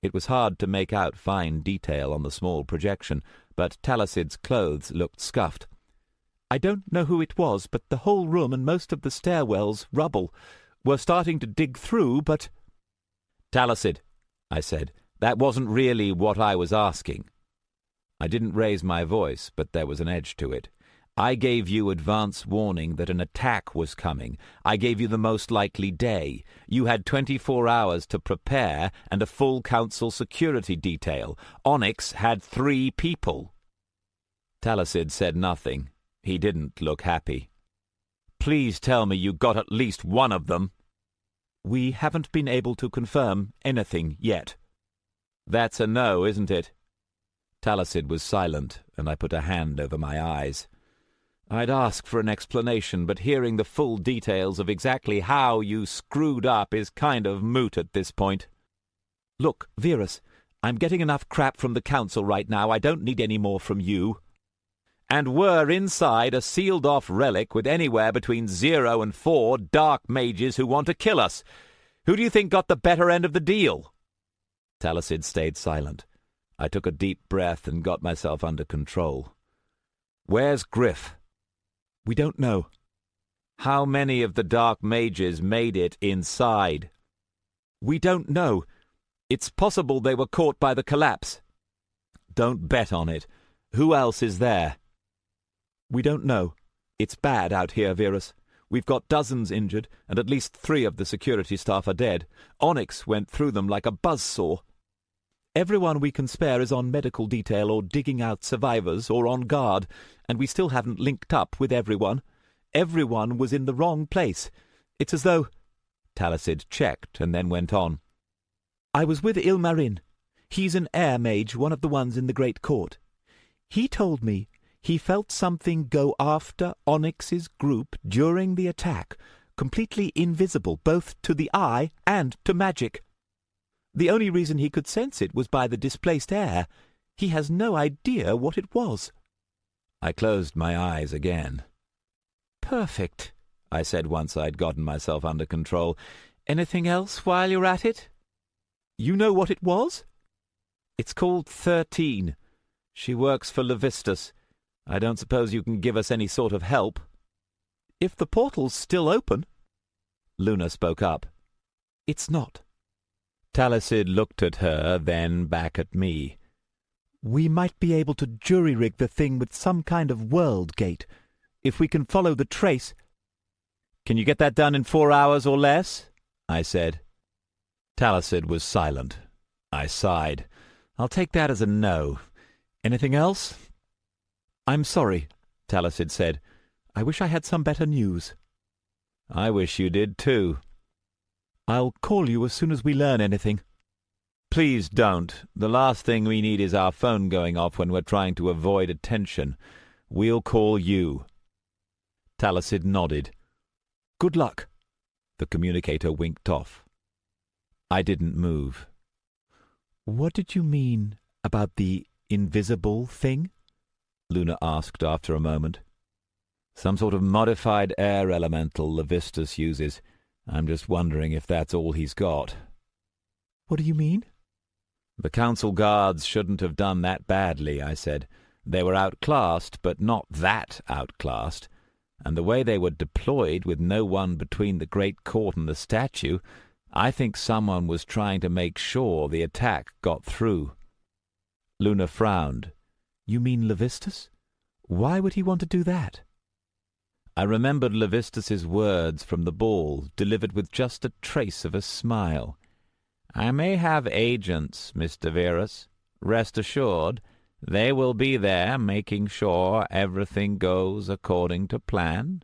A: It was hard to make out fine detail on the small projection, but Talcid's clothes looked scuffed.
D: I don't know who it was, but the whole room and most of the stairwells, rubble, were starting to dig through, but—
A: Talcid, I said, that wasn't really what I was asking. I didn't raise my voice, but there was an edge to it. I gave you advance warning that an attack was coming. I gave you the most likely day. You had 24 hours to prepare and a full council security detail. Onyx had 3 people. Talcid said nothing. He didn't look happy. Please tell me you got at least one of them.
D: We haven't been able to confirm anything yet.
A: That's a no, isn't it? Talcid was silent, and I put a hand over my eyes. I'd ask for an explanation, but hearing the full details of exactly how you screwed up is kind of moot at this point.
D: Look, Verus, I'm getting enough crap from the council right now. I don't need any more from you.
A: And we're inside a sealed-off relic with anywhere between 0 and 4 dark mages who want to kill us. Who do you think got the better end of the deal? Talcid stayed silent. I took a deep breath and got myself under control. Where's Griff?
D: We don't know.
A: How many of the dark mages made it inside?
D: We don't know.
A: It's possible they were caught by the collapse. Don't bet on it. Who else is there?
D: We don't know. It's bad out here, Verus. We've got dozens injured, and at least 3 of the security staff are dead. Onyx went through them like a buzzsaw. Everyone we can spare is on medical detail or digging out survivors or on guard, and we still haven't linked up with everyone. Everyone was in the wrong place. It's as though—
A: Talcid checked and then went on.
D: I was with Ilmarin. He's an air mage, one of the ones in the Great Court. He told me he felt something go after Onyx's group during the attack, completely invisible both to the eye and to magic. The only reason he could sense it was by the displaced air. He has no idea what it was.
A: I closed my eyes again.
D: Perfect,
A: I said once I'd gotten myself under control.
D: Anything else while you're at it? You know what it was?
A: It's called 13. She works for Levistus. I don't suppose you can give us any sort of help.
D: If the portal's still open.
A: Luna spoke up.
D: It's not.
A: Talcid looked at her, then back at me.
D: We might be able to jury-rig the thing with some kind of world gate. If we can follow the trace—
A: Can you get that done in 4 hours or less? I said. Talcid was silent. I sighed. I'll take that as a no. Anything else?
D: I'm sorry, Talcid said. I wish I had some better news.
A: I wish you did too.
D: I'll call you as soon as we learn anything.
A: Please don't. The last thing we need is our phone going off when we're trying to avoid attention. We'll call you.
D: Talcid nodded. Good luck.
C: The communicator winked off. I didn't move.
D: "What did you mean about the invisible thing?"
C: Luna asked after a moment. Some sort of modified air elemental Levistus uses. I'm just wondering if that's all he's got.
D: "What do you mean?"
C: The council guards shouldn't have done that badly, I said. They were outclassed, but not that outclassed. And the way they were deployed with no one between the great court and the statue, I think someone was trying to make sure the attack got through. Luna frowned.
D: "You mean Levistus? Why would he want to do that?"
C: I remembered Levistus's words from the ball, delivered with just a trace of a smile. "I may have agents, Mr. Verus. Rest assured, they will be there making sure everything goes according to plan."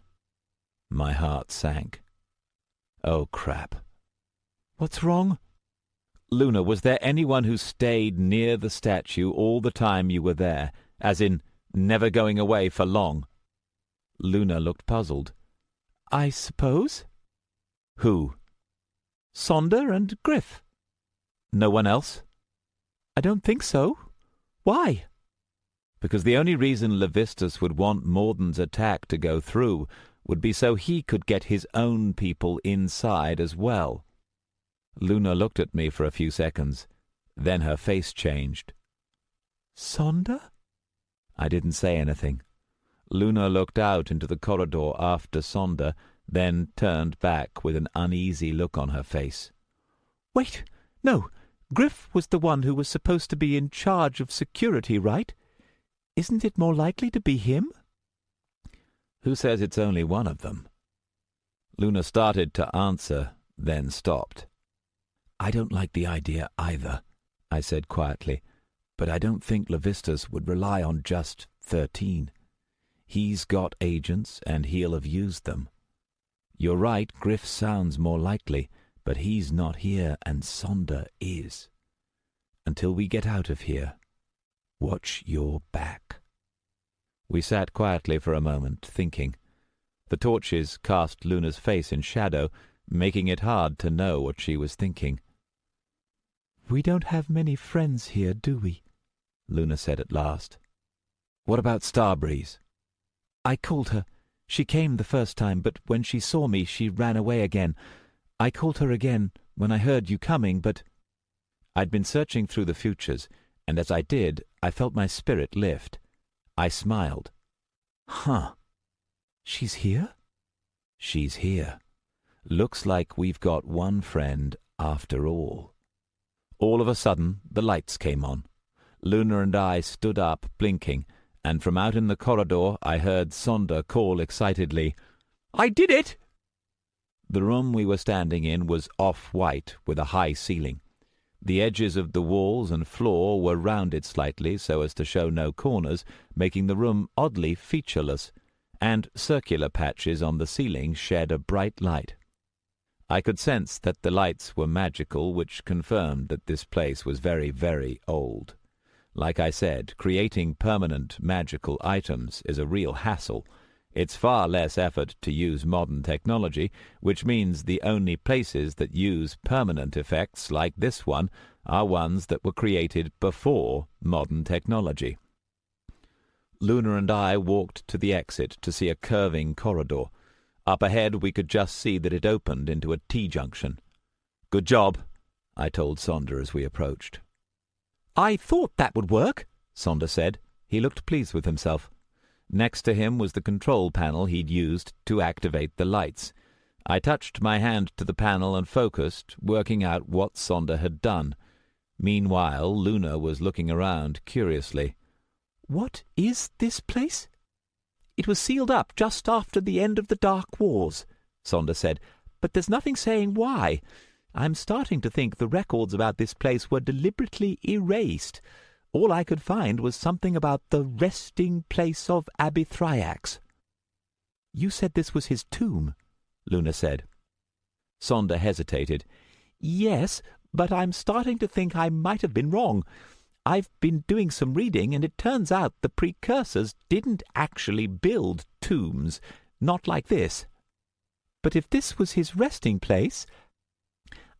C: My heart sank. Oh, crap.
D: "What's wrong?"
C: "Luna, was there anyone who stayed near the statue all the time you were there, as in never going away for long?" Luna looked puzzled.
D: "I suppose."
C: "Who?"
D: "Sonder and Griff."
C: "No one else?"
D: "I don't think so. Why?"
C: "Because the only reason Levistus would want Morden's attack to go through would be so he could get his own people inside as well." Luna looked at me for a few seconds. Then her face changed.
D: "Sonder?"
C: I didn't say anything. Luna looked out into the corridor after Sonder, then turned back with an uneasy look on her face.
D: "Wait, no, Griff was the one who was supposed to be in charge of security, right? Isn't it more likely to be him?"
C: "Who says it's only one of them?" Luna started to answer, then stopped. "I don't like the idea either," I said quietly, "but I don't think Levistus would rely on just 13. He's got agents, and he'll have used them. You're right, Griff sounds more likely, but he's not here, and Sonder is. Until we get out of here, watch your back." We sat quietly for a moment, thinking. The torches cast Luna's face in shadow, making it hard to know what she was thinking.
D: "We don't have many friends here, do we?"
C: Luna said at last. "What about Starbreeze?"
D: "I called her. She came the first time, but when she saw me, she ran away again. I called her again when I heard you coming, but—"
C: I'd been searching through the futures, and as I did, I felt my spirit lift. I smiled.
D: "Huh. She's here?"
C: "She's here. Looks like we've got one friend after all." All of a sudden, the lights came on. Luna and I stood up, blinking, and from out in the corridor I heard Sonder call excitedly, "I did it!" The room we were standing in was off-white with a high ceiling. The edges of the walls and floor were rounded slightly so as to show no corners, making the room oddly featureless, and circular patches on the ceiling shed a bright light. I could sense that the lights were magical, which confirmed that this place was very, very old. Like I said, creating permanent magical items is a real hassle. It's far less effort to use modern technology, which means the only places that use permanent effects like this one are ones that were created before modern technology. Luna and I walked to the exit to see a curving corridor. Up ahead we could just see that it opened into a T-junction. "Good job," I told Sonder as we approached.
D: "I thought that would work,"
C: Sonder said. He looked pleased with himself. Next to him was the control panel he'd used to activate the lights. I touched my hand to the panel and focused, working out what Sonder had done. Meanwhile, Luna was looking around curiously.
D: "What is this place?" "It was sealed up just after the end of the Dark Wars," Sonder said, "but there's nothing saying why. I'm starting to think the records about this place were deliberately erased. All I could find was something about the resting place of Abithriax." "You said this was his tomb," Luna said.
C: Sonder hesitated.
D: "Yes, but I'm starting to think I might have been wrong. I've been doing some reading, and it turns out the precursors didn't actually build tombs, not like this." But if this was his resting place—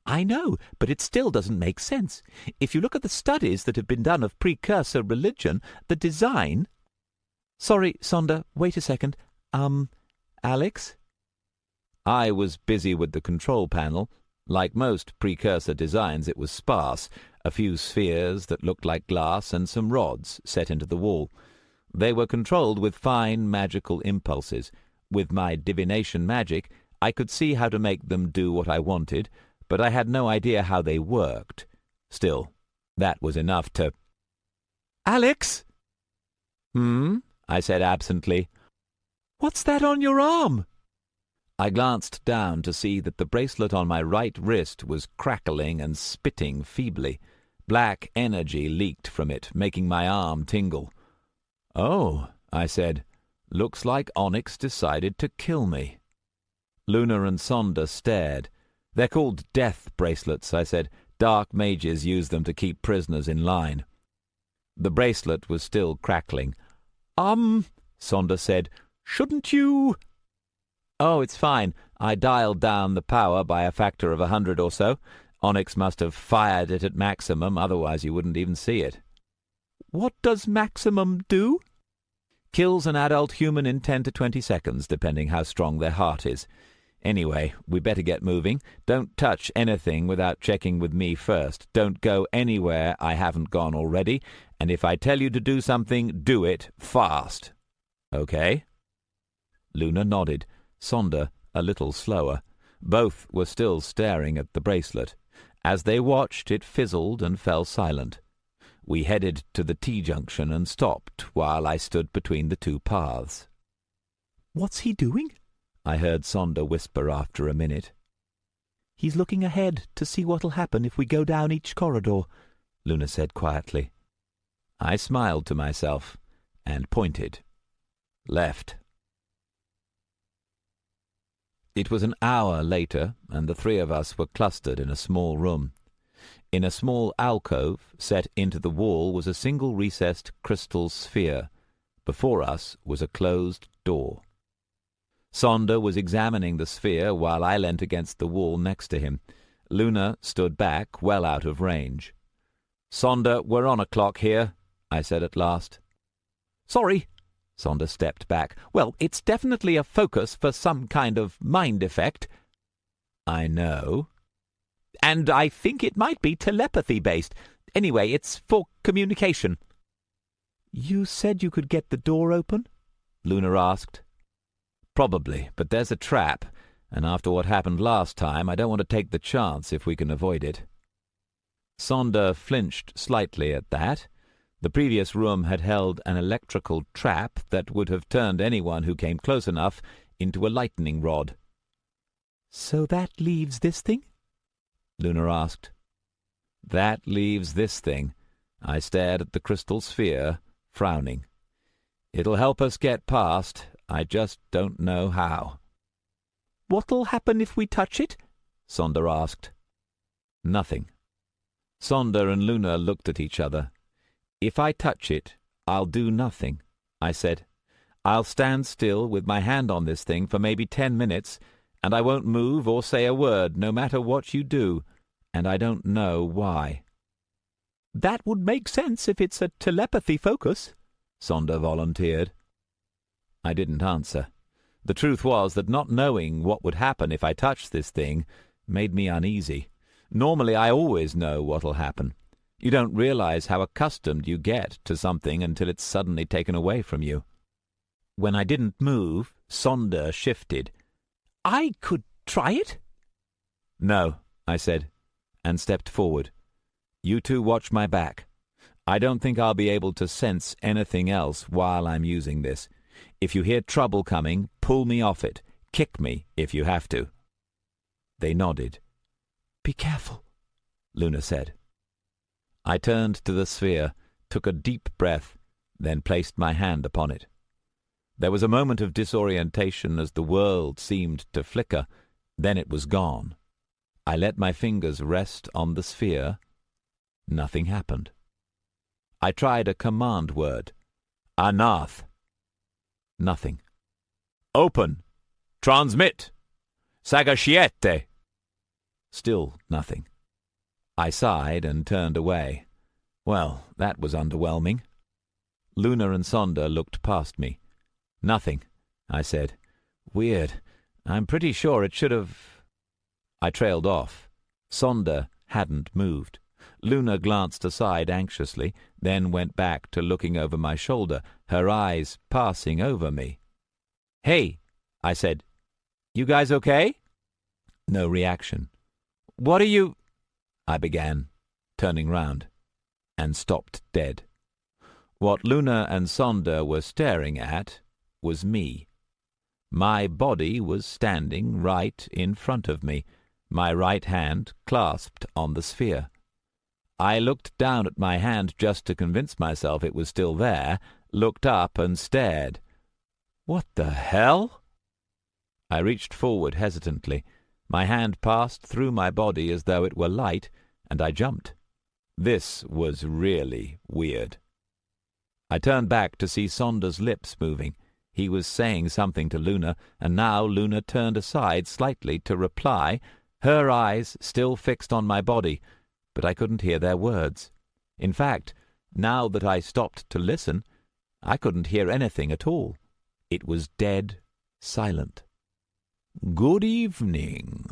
D: I know, but it still doesn't make sense. If you look at the studies that have been done of precursor religion, the design— Sorry, Sonder, wait a second. Alex?
A: I was busy with the control panel. Like most precursor designs, it was sparse, a few spheres that looked like glass and some rods set into the wall. They were controlled with fine magical impulses. With my divination magic, I could see how to make them do what I wanted, but I had no idea how they worked. Still, that was enough to—
D: Alex?
A: I said absently.
D: What's that on your arm?
A: I glanced down to see that the bracelet on my right wrist was crackling and spitting feebly. Black energy leaked from it, making my arm tingle. "Oh," I said, "looks like Onyx decided to kill me." Luna and Sonder stared. "They're called death bracelets," I said. "Dark mages use them to keep prisoners in line." The bracelet was still crackling.
D: Sonder said, "shouldn't you—"
A: "Oh, it's fine. I dialed down the power by a factor of 100 or so. Onyx must have fired it at maximum, otherwise you wouldn't even see it."
D: "What does maximum do?"
A: "Kills an adult human in 10 to 20 seconds, depending how strong their heart is. Anyway, we better get moving. Don't touch anything without checking with me first. Don't go anywhere I haven't gone already, and if I tell you to do something, do it fast. Okay?" Luna nodded. Sonder a little slower. Both were still staring at the bracelet. As they watched, it fizzled and fell silent. We headed to the T-junction and stopped while I stood between the two paths.
D: "What's he doing?"
A: I heard Sonder whisper after a minute.
D: "He's looking ahead to see what'll happen if we go down each corridor," Luna said quietly.
A: I smiled to myself and pointed. Left. It was an hour later, and the three of us were clustered in a small room. In a small alcove set into the wall was a single recessed crystal sphere. Before us was a closed door. Sonder was examining the sphere while I leant against the wall next to him. Luna stood back, well out of range. "Sonder, we're on a clock here," I said at last.
D: "Sorry." Sonder stepped back. "Well, it's definitely a focus for some kind of mind effect."
A: "I know."
D: "And I think it might be telepathy-based. Anyway, it's for communication." "You said you could get the door open?"
A: Luna asked. "Probably, but there's a trap, and after what happened last time, I don't want to take the chance if we can avoid it." Sonder flinched slightly at that. The previous room had held an electrical trap that would have turned anyone who came close enough into a lightning rod.
D: "So that leaves this thing?"
A: Luna asked. "That leaves this thing." I stared at the crystal sphere, frowning. "It'll help us get past. I just don't know how."
D: "What'll happen if we touch it?"
A: Sonder asked. "Nothing." Sonder and Luna looked at each other. "If I touch it, I'll do nothing," I said. "I'll stand still with my hand on this thing for maybe 10 minutes, and I won't move or say a word, no matter what you do, and I don't know why."
D: "That would make sense if it's a telepathy focus,"
A: Sonder volunteered. I didn't answer. The truth was that not knowing what would happen if I touched this thing made me uneasy. Normally I always know what'll happen. You don't realize how accustomed you get to something until it's suddenly taken away from you. When I didn't move, Sonder shifted.
D: "I could try it?"
A: "No," I said, and stepped forward. "You two watch my back. I don't think I'll be able to sense anything else while I'm using this. If you hear trouble coming, pull me off it. Kick me if you have to." They nodded.
D: "Be careful,"
A: Luna said. I turned to the sphere, took a deep breath, then placed my hand upon it. There was a moment of disorientation as the world seemed to flicker. Then it was gone. I let my fingers rest on the sphere. Nothing happened. I tried a command word. "Anath." Nothing. "Open! Transmit!"
C: Sagasciette!
A: Still nothing. I sighed and turned away. Well, that was underwhelming. Luna and Sonder looked past me. Nothing, I said. Weird. I'm pretty sure it should have... I trailed off. Sonder hadn't moved. Luna glanced aside anxiously, then went back to looking over my shoulder, her eyes passing over me. "Hey," I said. "You guys okay?" No reaction. "What are you—" I began, turning round, and stopped dead. What Luna and Sonder were staring at was me. My body was standing right in front of me, my right hand clasped on the sphere. I looked down at my hand just to convince myself it was still there, looked up and stared. What the hell? I reached forward hesitantly. My hand passed through my body as though it were light, and I jumped. This was really weird. I turned back to see Sonder's lips moving. He was saying something to Luna, and now Luna turned aside slightly to reply, her eyes still fixed on my body, but I couldn't hear their words. In fact, now that I stopped to listen, I couldn't hear anything at all. It was dead silent. "Good evening.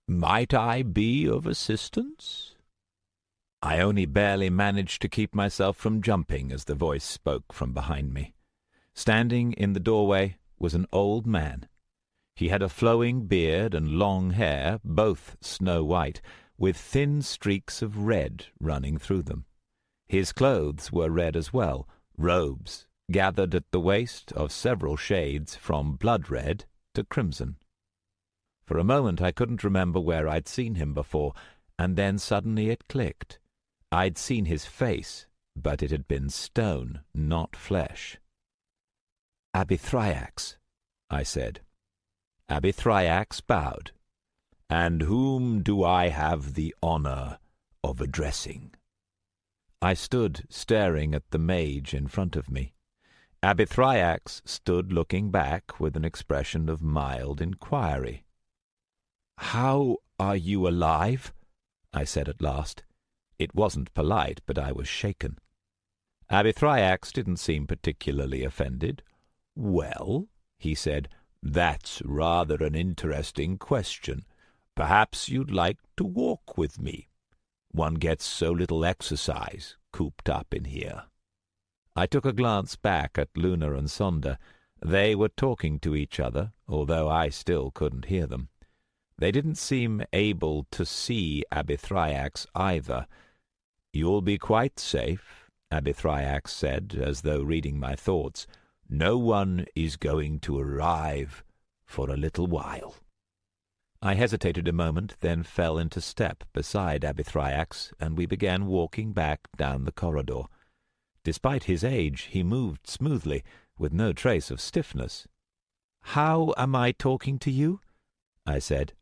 A: Might I be of assistance?" I only barely managed to keep myself from jumping as the voice spoke from behind me. Standing in the doorway was an old man. He had a flowing beard and long hair, both snow-white, with thin streaks of red running through them. His clothes were red as well, robes, gathered at the waist of several shades from blood-red to crimson. For a moment I couldn't remember where I'd seen him before, and then suddenly it clicked. I'd seen his face, but it had been stone, not flesh. "Abithriax," I said. Abithriax bowed. "And whom do I have the honor of addressing?" I stood staring at the mage in front of me. Abithriax stood looking back with an expression of mild inquiry. "How are you alive?" I said at last. It wasn't polite, but I was shaken. Abithriax didn't seem particularly offended. "Well," he said, "that's rather an interesting question. Perhaps you'd like to walk with me. One gets so little exercise cooped up in here." I took a glance back at Luna and Sonder. They were talking to each other, although I still couldn't hear them. They didn't seem able to see Abithriax either. "You'll be quite safe," Abithriax said, as though reading my thoughts. "No one is going to arrive for a little while." I hesitated a moment, then fell into step beside Abithriax, and we began walking back down the corridor. Despite his age, he moved smoothly, with no trace of stiffness. "How am I talking to you?" I said.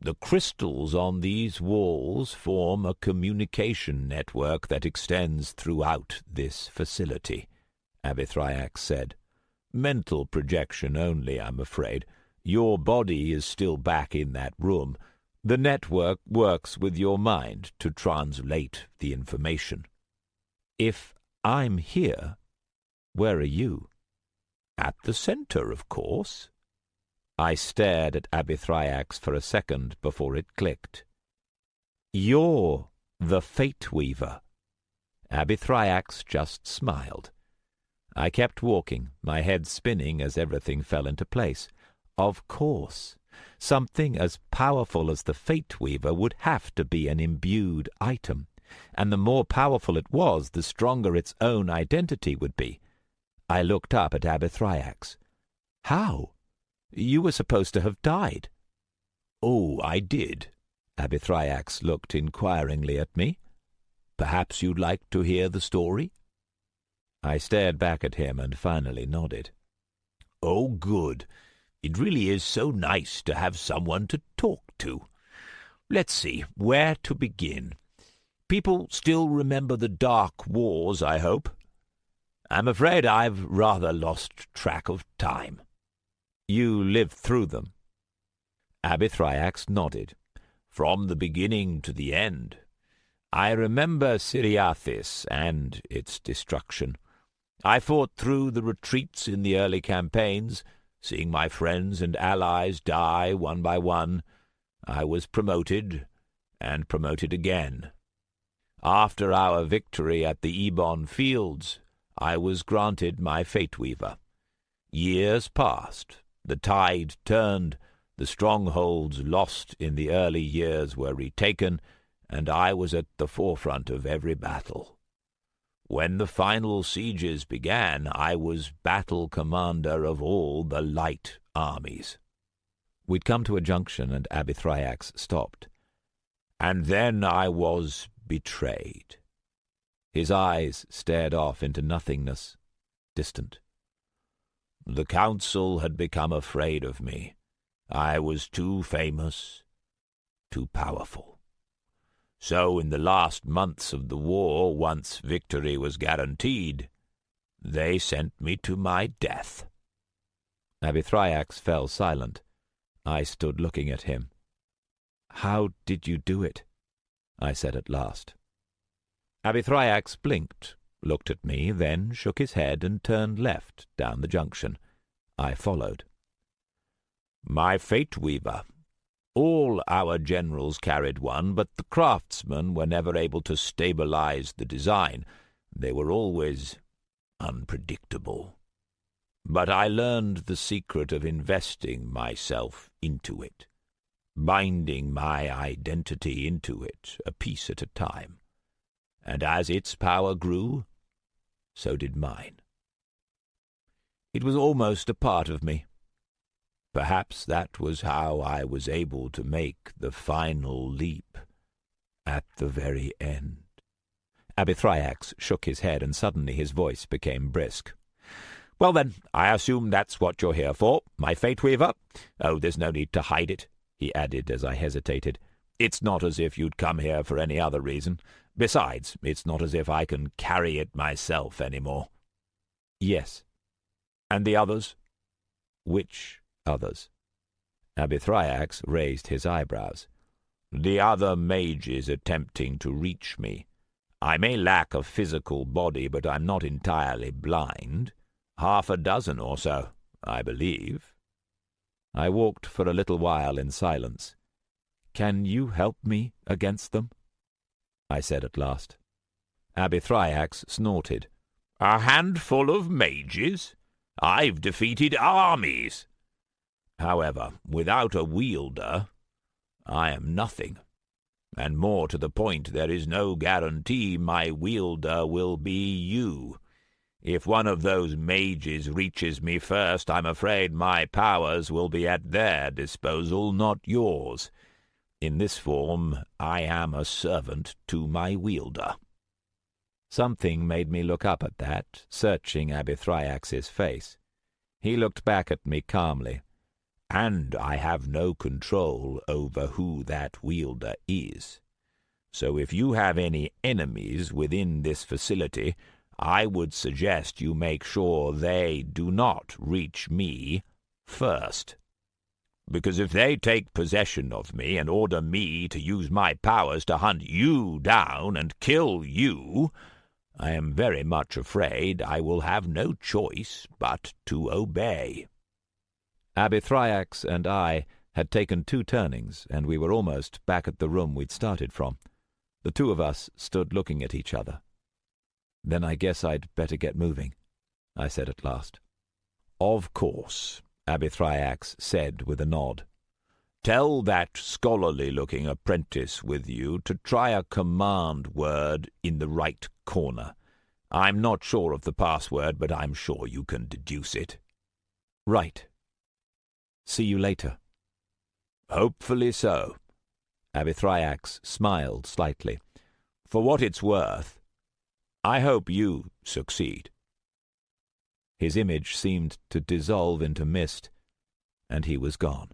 A: "The crystals on these walls form a communication network that extends throughout this facility," Abithriax said. "Mental projection only, I'm afraid. Your body is still back in that room. The network works with your mind to translate the information." "If I'm here, where are you?" "At the center, of course." I stared at Abithriax for a second before it clicked. "You're the Fate Weaver." Abithriax just smiled. I kept walking, my head spinning as everything fell into place. Of course, something as powerful as the Fate Weaver would have to be an imbued item, and the more powerful it was, the stronger its own identity would be. I looked up at Abithriax. "How? You were supposed to have died." "Oh, I did." Abithriax looked inquiringly at me. "Perhaps you'd like to hear the story?" I stared back at him and finally nodded. "Oh, good. It really is so nice to have someone to talk to. Let's see, where to begin? People still remember the Dark Wars, I hope? I'm afraid I've rather lost track of time." "You lived through them?"
C: Abithriax nodded. "From the beginning to the end. I remember Syriathis and its destruction. I fought through the retreats in the early campaigns, seeing my friends and allies die one by one. I was promoted, and promoted again. After our victory at the Ebon Fields, I was granted my Fate Weaver. Years passed, the tide turned, the strongholds lost in the early years were retaken, and I was at the forefront of every battle. When the final sieges began, I was battle commander of all the light armies."
A: We'd come to a junction, and Abithriax stopped.
C: "And then I was betrayed."
A: His eyes stared off into nothingness, distant.
C: "The council had become afraid of me. I was too famous, too powerful. So in the last months of the war, once victory was guaranteed, they sent me to my death."
A: Abithriax fell silent. I stood looking at him. "How did you do it?" I said at last. Abithriax blinked, looked at me, then shook his head and turned left down the junction. I followed.
C: "My Fate Weaver. All our generals carried one, but the craftsmen were never able to stabilize the design. They were always unpredictable. But I learned the secret of investing myself into it, binding my identity into it, a piece at a time. And as its power grew, so did mine. It was almost a part of me. Perhaps that was how I was able to make the final leap at the very end."
A: Abithriax shook his head, and suddenly his voice became brisk.
C: "Well then, I assume that's what you're here for, my Fate Weaver. Oh, there's no need to hide it," he added as I hesitated. "It's not as if you'd come here for any other reason. Besides, it's not as if I can carry it myself any more."
A: "Yes."
C: "And the others?"
A: "Which others?" Abithriax raised his eyebrows.
C: "The other mages attempting to reach me. I may lack a physical body, but I'm not entirely blind. 6 or so, I believe."
A: I walked for a little while in silence. "Can you help me against them?" I said at last.
C: Abithriax snorted. "A handful of mages? I've defeated armies. However, without a wielder, I am nothing. And more to the point, there is no guarantee my wielder will be you. If one of those mages reaches me first, I'm afraid my powers will be at their disposal, not yours. In this form, I am a servant to my wielder."
A: Something made me look up at that, searching Abithriax's face. He looked back at me calmly.
C: "And I have no control over who that wielder is. So if you have any enemies within this facility, I would suggest you make sure they do not reach me first. Because if they take possession of me and order me to use my powers to hunt you down and kill you, I am very much afraid I will have no choice but to obey."
A: Abithriax and I had taken 2 turnings, and we were almost back at the room we'd started from. The 2 of us stood looking at each other. "Then I guess I'd better get moving," I said at last.
C: "Of course," Abithriax said with a nod. "Tell that scholarly-looking apprentice with you to try a command word in the right corner. I'm not sure of the password, but I'm sure you can deduce it."
A: "Right. See you later."
C: "Hopefully so."
A: Abithriax smiled slightly.
C: "For what it's worth, I hope you succeed."
A: His image seemed to dissolve into mist, and he was gone.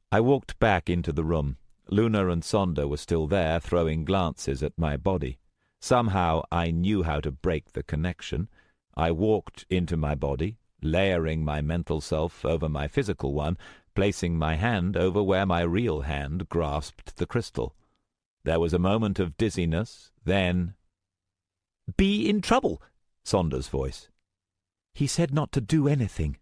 A: I walked back into the room. Luna and Sonda were still there, throwing glances at my body. Somehow I knew how to break the connection. I walked into my body, layering my mental self over my physical one,
C: placing my hand over where my real hand grasped the crystal. There was a moment of dizziness, then—
D: "Be in trouble,"
C: Sonder's voice.
D: "He said not to do anything."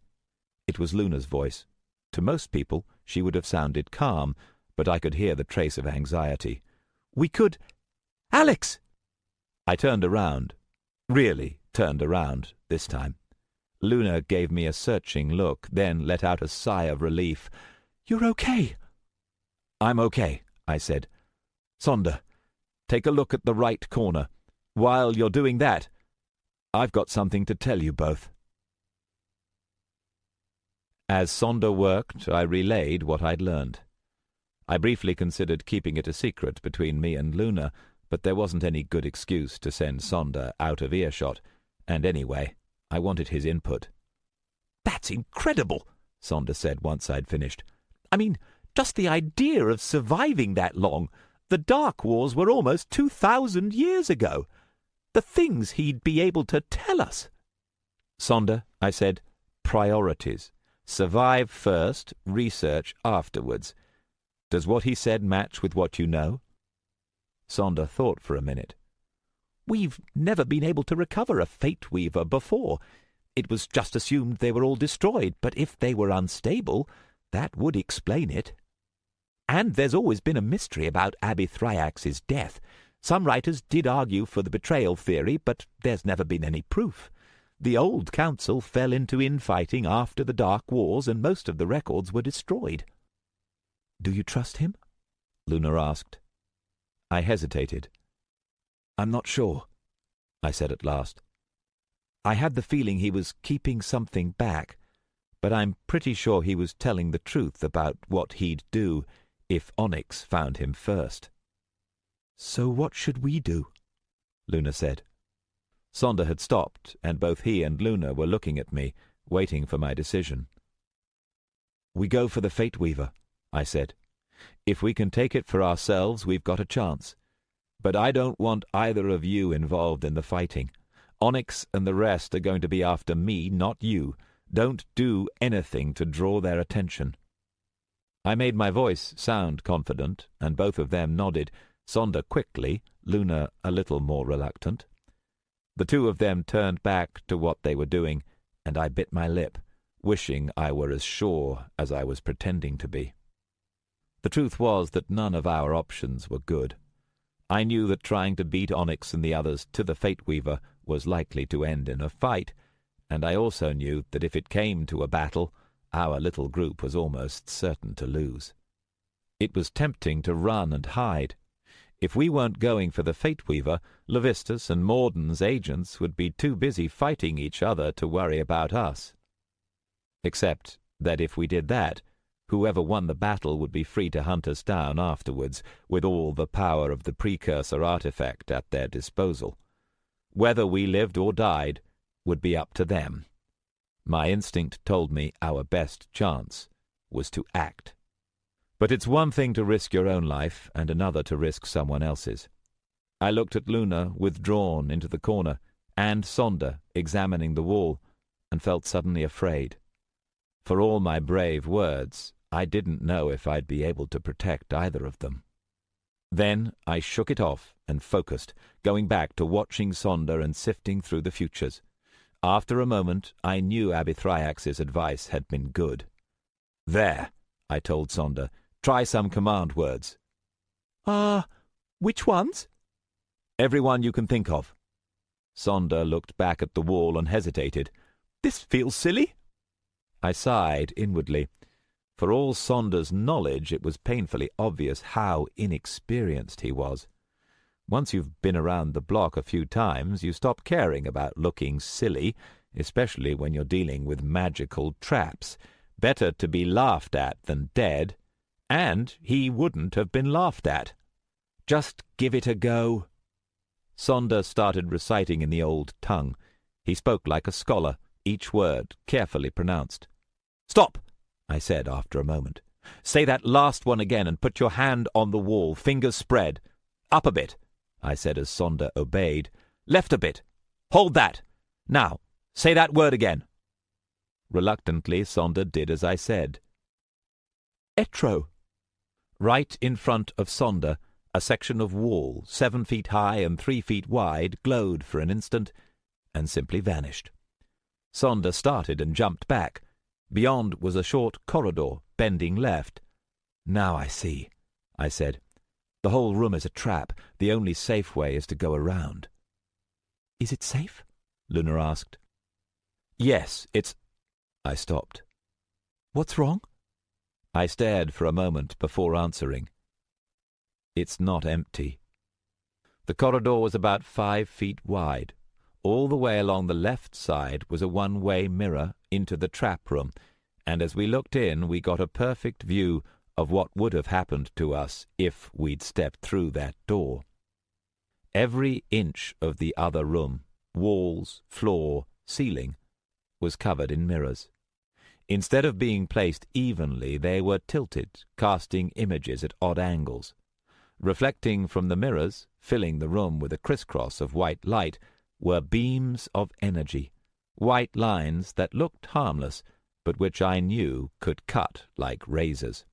C: It was Luna's voice. To most people she would have sounded calm, but I could hear the trace of anxiety.
D: "We could— Alex!"
C: I turned around. Really turned around this time. Luna gave me a searching look, then let out a sigh of relief.
D: "You're okay."
C: "I'm okay," I said. "Sonder, take a look at the right corner. While you're doing that, I've got something to tell you both." As Sonder worked, I relayed what I'd learned. I briefly considered keeping it a secret between me and Luna, but there wasn't any good excuse to send Sonder out of earshot, and anyway, I wanted his input.
D: "That's incredible," Sonder said once I'd finished. "I mean, just the idea of surviving that long. The Dark Wars were almost 2,000 years ago. The things he'd be able to tell us."
C: "Sonder," I said, "priorities. Survive first, research afterwards. Does what he said match with what you know?" Sonder thought for a minute.
D: "We've never been able to recover a Fate Weaver before. It was just assumed they were all destroyed, but if they were unstable, that would explain it. And there's always been a mystery about Abi Thriax's death. Some writers did argue for the betrayal theory, but there's never been any proof. The old council fell into infighting after the Dark Wars, and most of the records were destroyed." "Do you trust him?" Luna asked. I hesitated. "I'm not sure," I said at last. "I had the feeling he was keeping something back, but I'm pretty sure he was telling the truth about what he'd do if Onyx found him first." "So what should we do?" Luna said. Sonder had stopped, and both he and Luna were looking at me, waiting for my decision. "We go for the Fate Weaver," I said. "If we can take it for ourselves, we've got a chance. But I don't want either of you involved in the fighting. Onyx and the rest are going to be after me, not you. Don't do anything to draw their attention." I made my voice sound confident, and both of them nodded, Sonder quickly, Luna a little more reluctant. The two of them turned back to what they were doing, and I bit my lip, wishing I were as sure as I was pretending to be. The truth was that none of our options were good. I knew that trying to beat Onyx and the others to the Fate Weaver was likely to end in a fight, and I also knew that if it came to a battle, our little group was almost certain to lose. It was tempting to run and hide. If we weren't going for the Fate Weaver, Levistus and Morden's agents would be too busy fighting each other to worry about us. Except that if we did that, whoever won the battle would be free to hunt us down afterwards, with all the power of the precursor artifact at their disposal. Whether we lived or died would be up to them. My instinct told me our best chance was to act. But it's one thing to risk your own life, and another to risk someone else's. I looked at Luna, withdrawn into the corner, and Sonder, examining the wall, and felt suddenly afraid. For all my brave words, I didn't know if I'd be able to protect either of them. Then I shook it off and focused, going back to watching Sonder and sifting through the futures. After a moment, I knew Abi Thriax's advice had been good. "There," I told Sonder. "Try some command words." Which ones?"
C: "Everyone you can think of." Sonder looked back at the wall and hesitated.
D: "This feels silly."
C: I sighed inwardly. For all Sonder's knowledge, it was painfully obvious how inexperienced he was. Once you've been around the block a few times, you stop caring about looking silly, especially when you're dealing with magical traps. Better to be laughed at than dead. And he wouldn't have been laughed at. "Just give it a go." Sonder started reciting in the old tongue. He spoke like a scholar, each word carefully pronounced. "Stop," I said after a moment. "Say that last one again and put your hand on the wall, fingers spread. Up a bit," I said as Sonder obeyed. "Left a bit. Hold that. Now, say that word again." Reluctantly, Sonder did as I said.
D: Etro."
A: Right in front of Sonder, a section of wall 7 feet high and 3 feet wide glowed for an instant and simply vanished. Sonder started and jumped back. Beyond was a short corridor, bending left. "Now I see," I said. "The whole room is a trap. The only safe way is to go around."
D: "Is it safe?"
A: Luna asked. "Yes, it's—" I stopped.
D: "What's wrong?"
A: I stared for a moment before answering. "It's not empty." The corridor was about 5 feet wide. All the way along the left side was a one-way mirror into the trap room, and as we looked in we got a perfect view of what would have happened to us if we'd stepped through that door. Every inch of the other room, walls, floor, ceiling, was covered in mirrors. Instead of being placed evenly, they were tilted, casting images at odd angles. Reflecting from the mirrors, filling the room with a crisscross of white light, were beams of energy, white lines that looked harmless, but which I knew could cut like razors.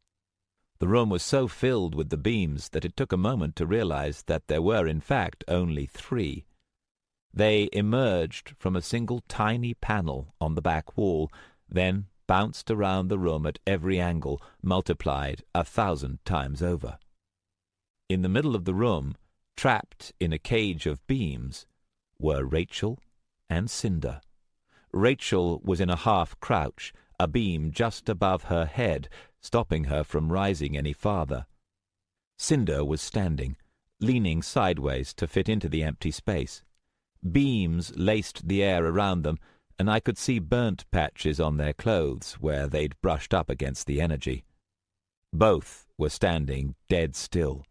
A: The room was so filled with the beams that it took a moment to realize that there were in fact only 3. They emerged from a single tiny panel on the back wall, then bounced around the room at every angle, multiplied 1,000 times over. In the middle of the room, trapped in a cage of beams, were Rachel and Cinder. Rachel was in a half-crouch, a beam just above her head, stopping her from rising any farther. Cinder was standing, leaning sideways to fit into the empty space. Beams laced the air around them, and I could see burnt patches on their clothes where they'd brushed up against the energy. Both were standing dead still.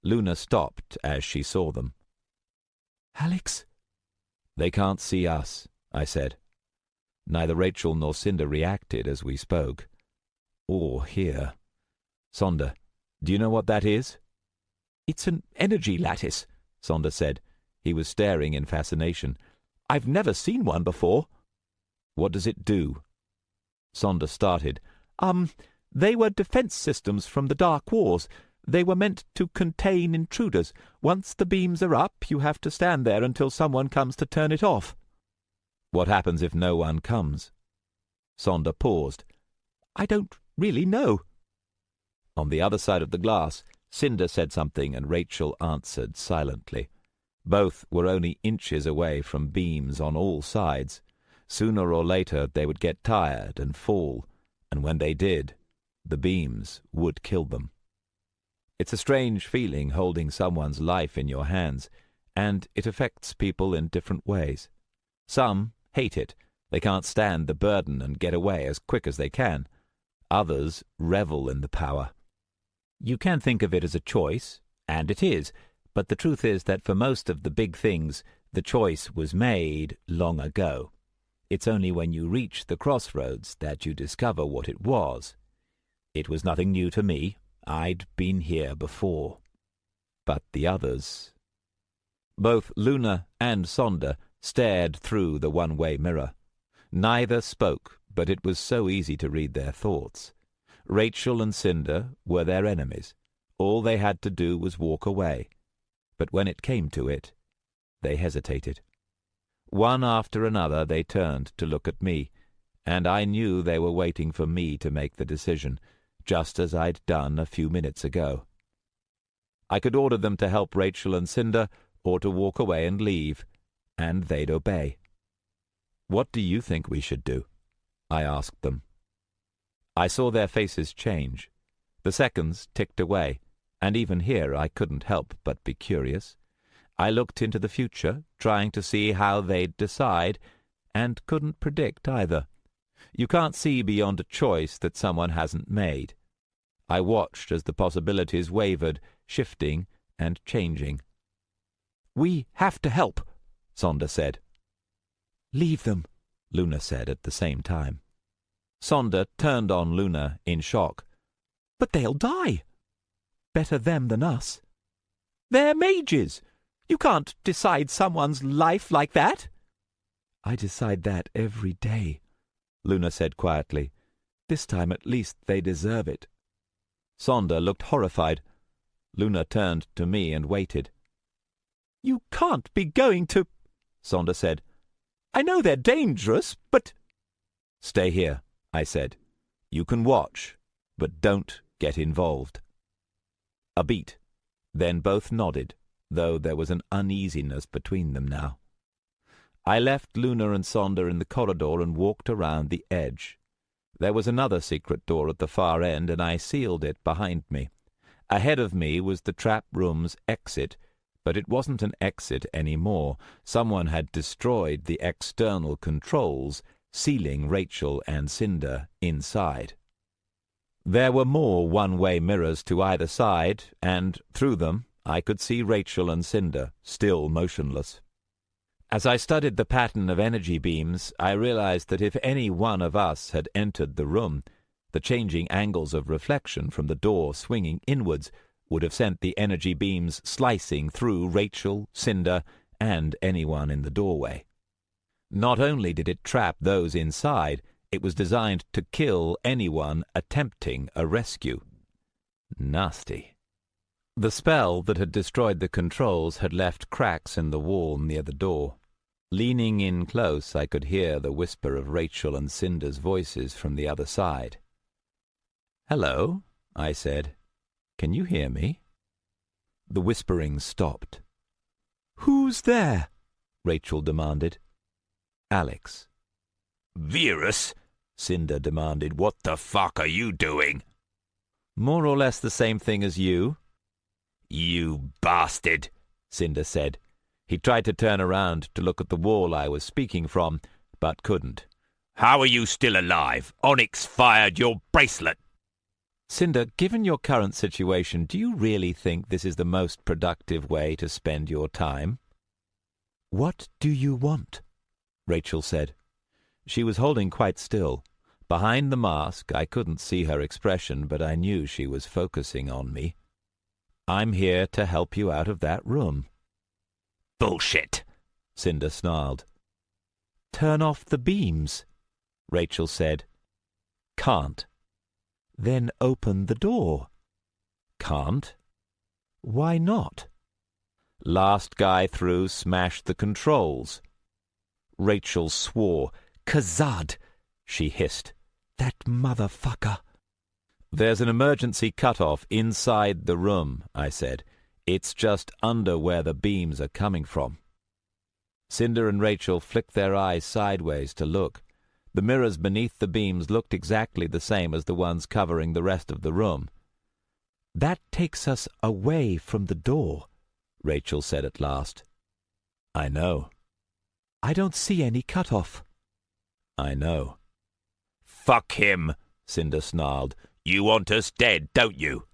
A: Luna stopped as she saw them.
D: "Alex?"
A: "They can't see us," I said. Neither Rachel nor Cinder reacted as we spoke. "Or here. Sonder, do you know what that is?"
D: "It's an energy lattice," Sonder said.
A: He was staring in fascination.
D: "I've never seen one before."
A: "What does it do?"
D: Sonder started. They were defense systems from the Dark Wars. They were meant to contain intruders. Once the beams are up, you have to stand there until someone comes to turn it off."
A: "What happens if no one comes?"
D: Sonder paused. "I don't really know."
A: On the other side of the glass, Cinder said something and Rachel answered silently. Both were only inches away from beams on all sides. Sooner or later they would get tired and fall, and when they did, the beams would kill them. It's a strange feeling holding someone's life in your hands, and it affects people in different ways. Some hate it. They can't stand the burden and get away as quick as they can. Others revel in the power. You can think of it as a choice, and it is, but the truth is that for most of the big things, the choice was made long ago. It's only when you reach the crossroads that you discover what it was. It was nothing new to me. I'd been here before. But the others... Both Luna and Sonder stared through the one-way mirror. Neither spoke, but it was so easy to read their thoughts. Rachel and Cinder were their enemies. All they had to do was walk away. But when it came to it, they hesitated. One after another they turned to look at me, and I knew they were waiting for me to make the decision, just as I'd done a few minutes ago. I could order them to help Rachel and Cinder, or to walk away and leave, and they'd obey. "What do you think we should do?" I asked them. I saw their faces change. The seconds ticked away, and even here I couldn't help but be curious. I looked into the future, trying to see how they'd decide, and couldn't predict either. You can't see beyond a choice that someone hasn't made. I watched as the possibilities wavered, shifting and changing. "We have to help," Sonder said. "Leave them," Luna said at the same time. Sonder turned on Luna in shock. "But they'll die." "Better them than us." "They're mages. You can't decide someone's life like that." "I decide that every day," Luna said quietly. "This time at least they deserve it."
B: Sonder looked horrified. Luna turned to me and waited.
D: "You can't be going to—" Sonder said. "I know they're dangerous, but—"
B: "Stay here," I said. "You can watch, but don't get involved." A beat. Then both nodded, though there was an uneasiness between them now. I left Luna and Sonder in the corridor and walked around the edge. There was another secret door at the far end, and I sealed it behind me. Ahead of me was the trap room's exit, but it wasn't an exit any more. Someone had destroyed the external controls, sealing Rachel and Cinder inside. There were more one-way mirrors to either side, and through them I could see Rachel and Cinder, still motionless. As I studied the pattern of energy beams, I realized that if any one of us had entered the room, the changing angles of reflection from the door swinging inwards would have sent the energy beams slicing through Rachel, Cinder, and anyone in the doorway. Not only did it trap those inside, it was designed to kill anyone attempting a rescue. Nasty. The spell that had destroyed the controls had left cracks in the wall near the door. Leaning in close, I could hear the whisper of Rachel and Cinder's voices from the other side. "Hello," I said. "Can you hear me?" The whispering stopped.
D: "Who's there?"
B: Rachel demanded. "Alex."
C: "Verus," Cinder demanded, "what the fuck are you doing?"
B: "More or less the same thing as you."
C: "You bastard,"
B: Cinder said. He tried to turn around to look at the wall I was speaking from, but couldn't.
C: "How are you still alive? Onyx fired your bracelet."
B: "Cinder, given your current situation, do you really think this is the most productive way to spend your time?"
D: "What do you want?"
B: Rachel said. She was holding quite still. Behind the mask, I couldn't see her expression, but I knew she was focusing on me. "I'm here to help you out of that room."
C: "Bullshit,"
B: Cinder snarled.
D: "Turn off the beams,"
B: Rachel said.
D: "Can't." "Then open the door."
B: "Can't."
D: "Why not?"
B: "Last guy through smashed the controls." Rachel swore.
D: "Kazad," she hissed. "That motherfucker."
B: "There's an emergency cutoff inside the room," I said. "It's just under where the beams are coming from." Cinder and Rachel flicked their eyes sideways to look. The mirrors beneath the beams looked exactly the same as the ones covering the rest of the room.
D: "That takes us away from the door,"
B: Rachel said at last. "I know."
D: "I don't see any cutoff."
B: "I know."
C: "Fuck him," Cinder snarled. "You want us dead, don't you?"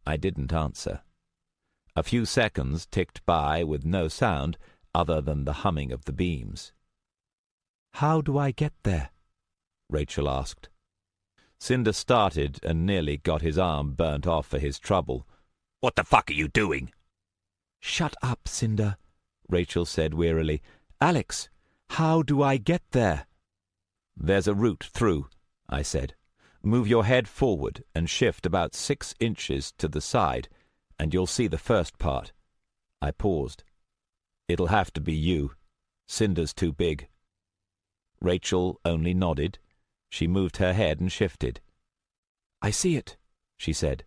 B: I didn't answer. A few seconds ticked by with no sound other than the humming of the beams.
D: "How do I get there?"
B: Rachel asked. Cinder started and nearly got his arm burnt off for his trouble.
C: "What the fuck are you doing?"
D: "Shut up, Cinder," Rachel said wearily. "Alex, how do I get there?"
B: "There's a route through," I said. "Move your head forward and shift about 6 inches to the side, and you'll see the first part." I paused. "It'll have to be you. Cinder's too big." Rachel only nodded. She moved her head and shifted.
D: "I see it,"
B: she said,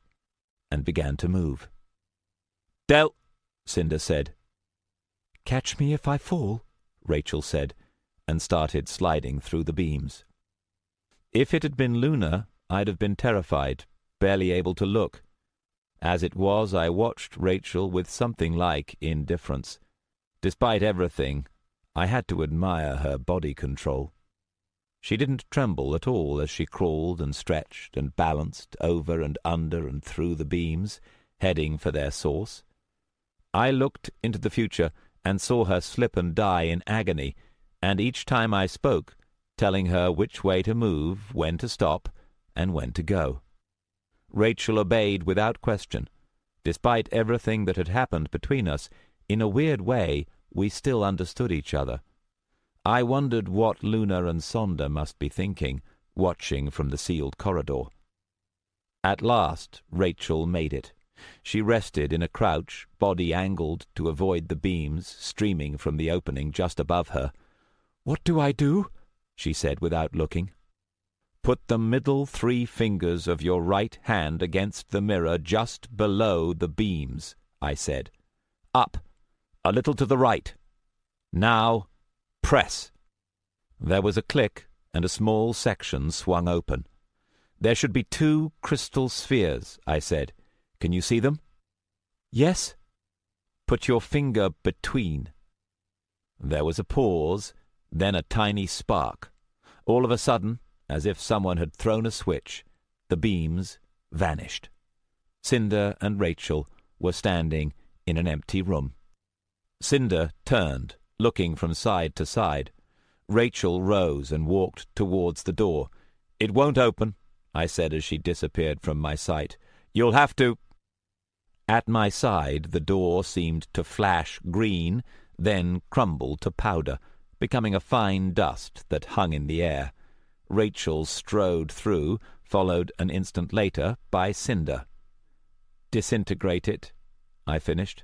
B: and began to move.
C: "Del,"
B: Cinder said.
D: "Catch me if I fall,"
B: Rachel said, and started sliding through the beams. If it had been Luna, I'd have been terrified, barely able to look. As it was, I watched Rachel with something like indifference. Despite everything, I had to admire her body control. She didn't tremble at all as she crawled and stretched and balanced over and under and through the beams, heading for their source. I looked into the future and saw her slip and die in agony, and each time I spoke, telling her which way to move, when to stop, and when to go. Rachel obeyed without question. Despite everything that had happened between us, in a weird way, we still understood each other. I wondered what Luna and Sonder must be thinking, watching from the sealed corridor. At last Rachel made it. She rested in a crouch, body angled to avoid the beams streaming from the opening just above her. "What do I do?" she said without looking. "Put the middle 3 fingers of your right hand against the mirror just below the beams," I said. "Up, a little to the right. Now, press." There was a click, and a small section swung open. "There should be 2 crystal spheres," I said. "Can you see them?" "Yes." "Put your finger between." There was a pause, then a tiny spark. All of a sudden, as if someone had thrown a switch, the beams vanished. Cinder and Rachel were standing in an empty room. Cinder turned, looking from side to side. Rachel rose and walked towards the door. "It won't open," I said as she disappeared from my sight. "You'll have to—" At my side the door seemed to flash green, then crumble to powder, becoming a fine dust that hung in the air. Rachel strode through, followed an instant later by Cinder. "Disintegrate it," I finished.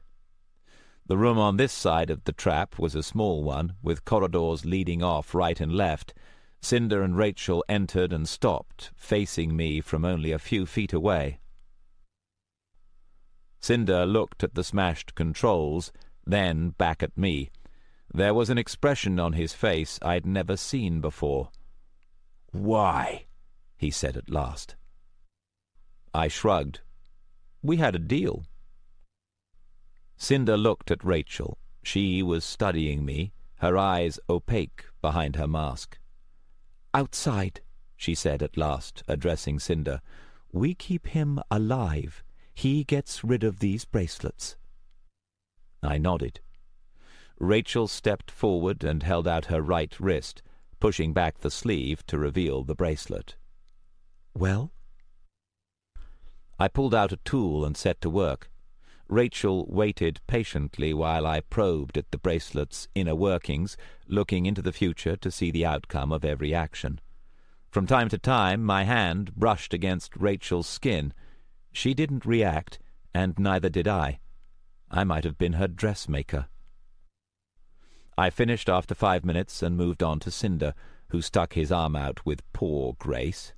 B: The room on this side of the trap was a small one, with corridors leading off right and left. Cinder and Rachel entered and stopped, facing me from only a few feet away. Cinder looked at the smashed controls, then back at me. There was an expression on his face I'd never seen before. "Why?" he said at last. I shrugged. We had a deal. Cinder looked at Rachel. She was studying me, her eyes opaque behind her mask. "Outside," she said at last, addressing Cinder. "We keep him alive. He gets rid of these bracelets." I nodded. Rachel stepped forward and held out her right wrist, pushing back the sleeve to reveal the bracelet. "Well?" I pulled out a tool and set to work. Rachel waited patiently while I probed at the bracelet's inner workings, looking into the future to see the outcome of every action. From time to time my hand brushed against Rachel's skin. She didn't react, and neither did I. I might have been her dressmaker. I finished after 5 minutes and moved on to Cinder, who stuck his arm out with poor grace.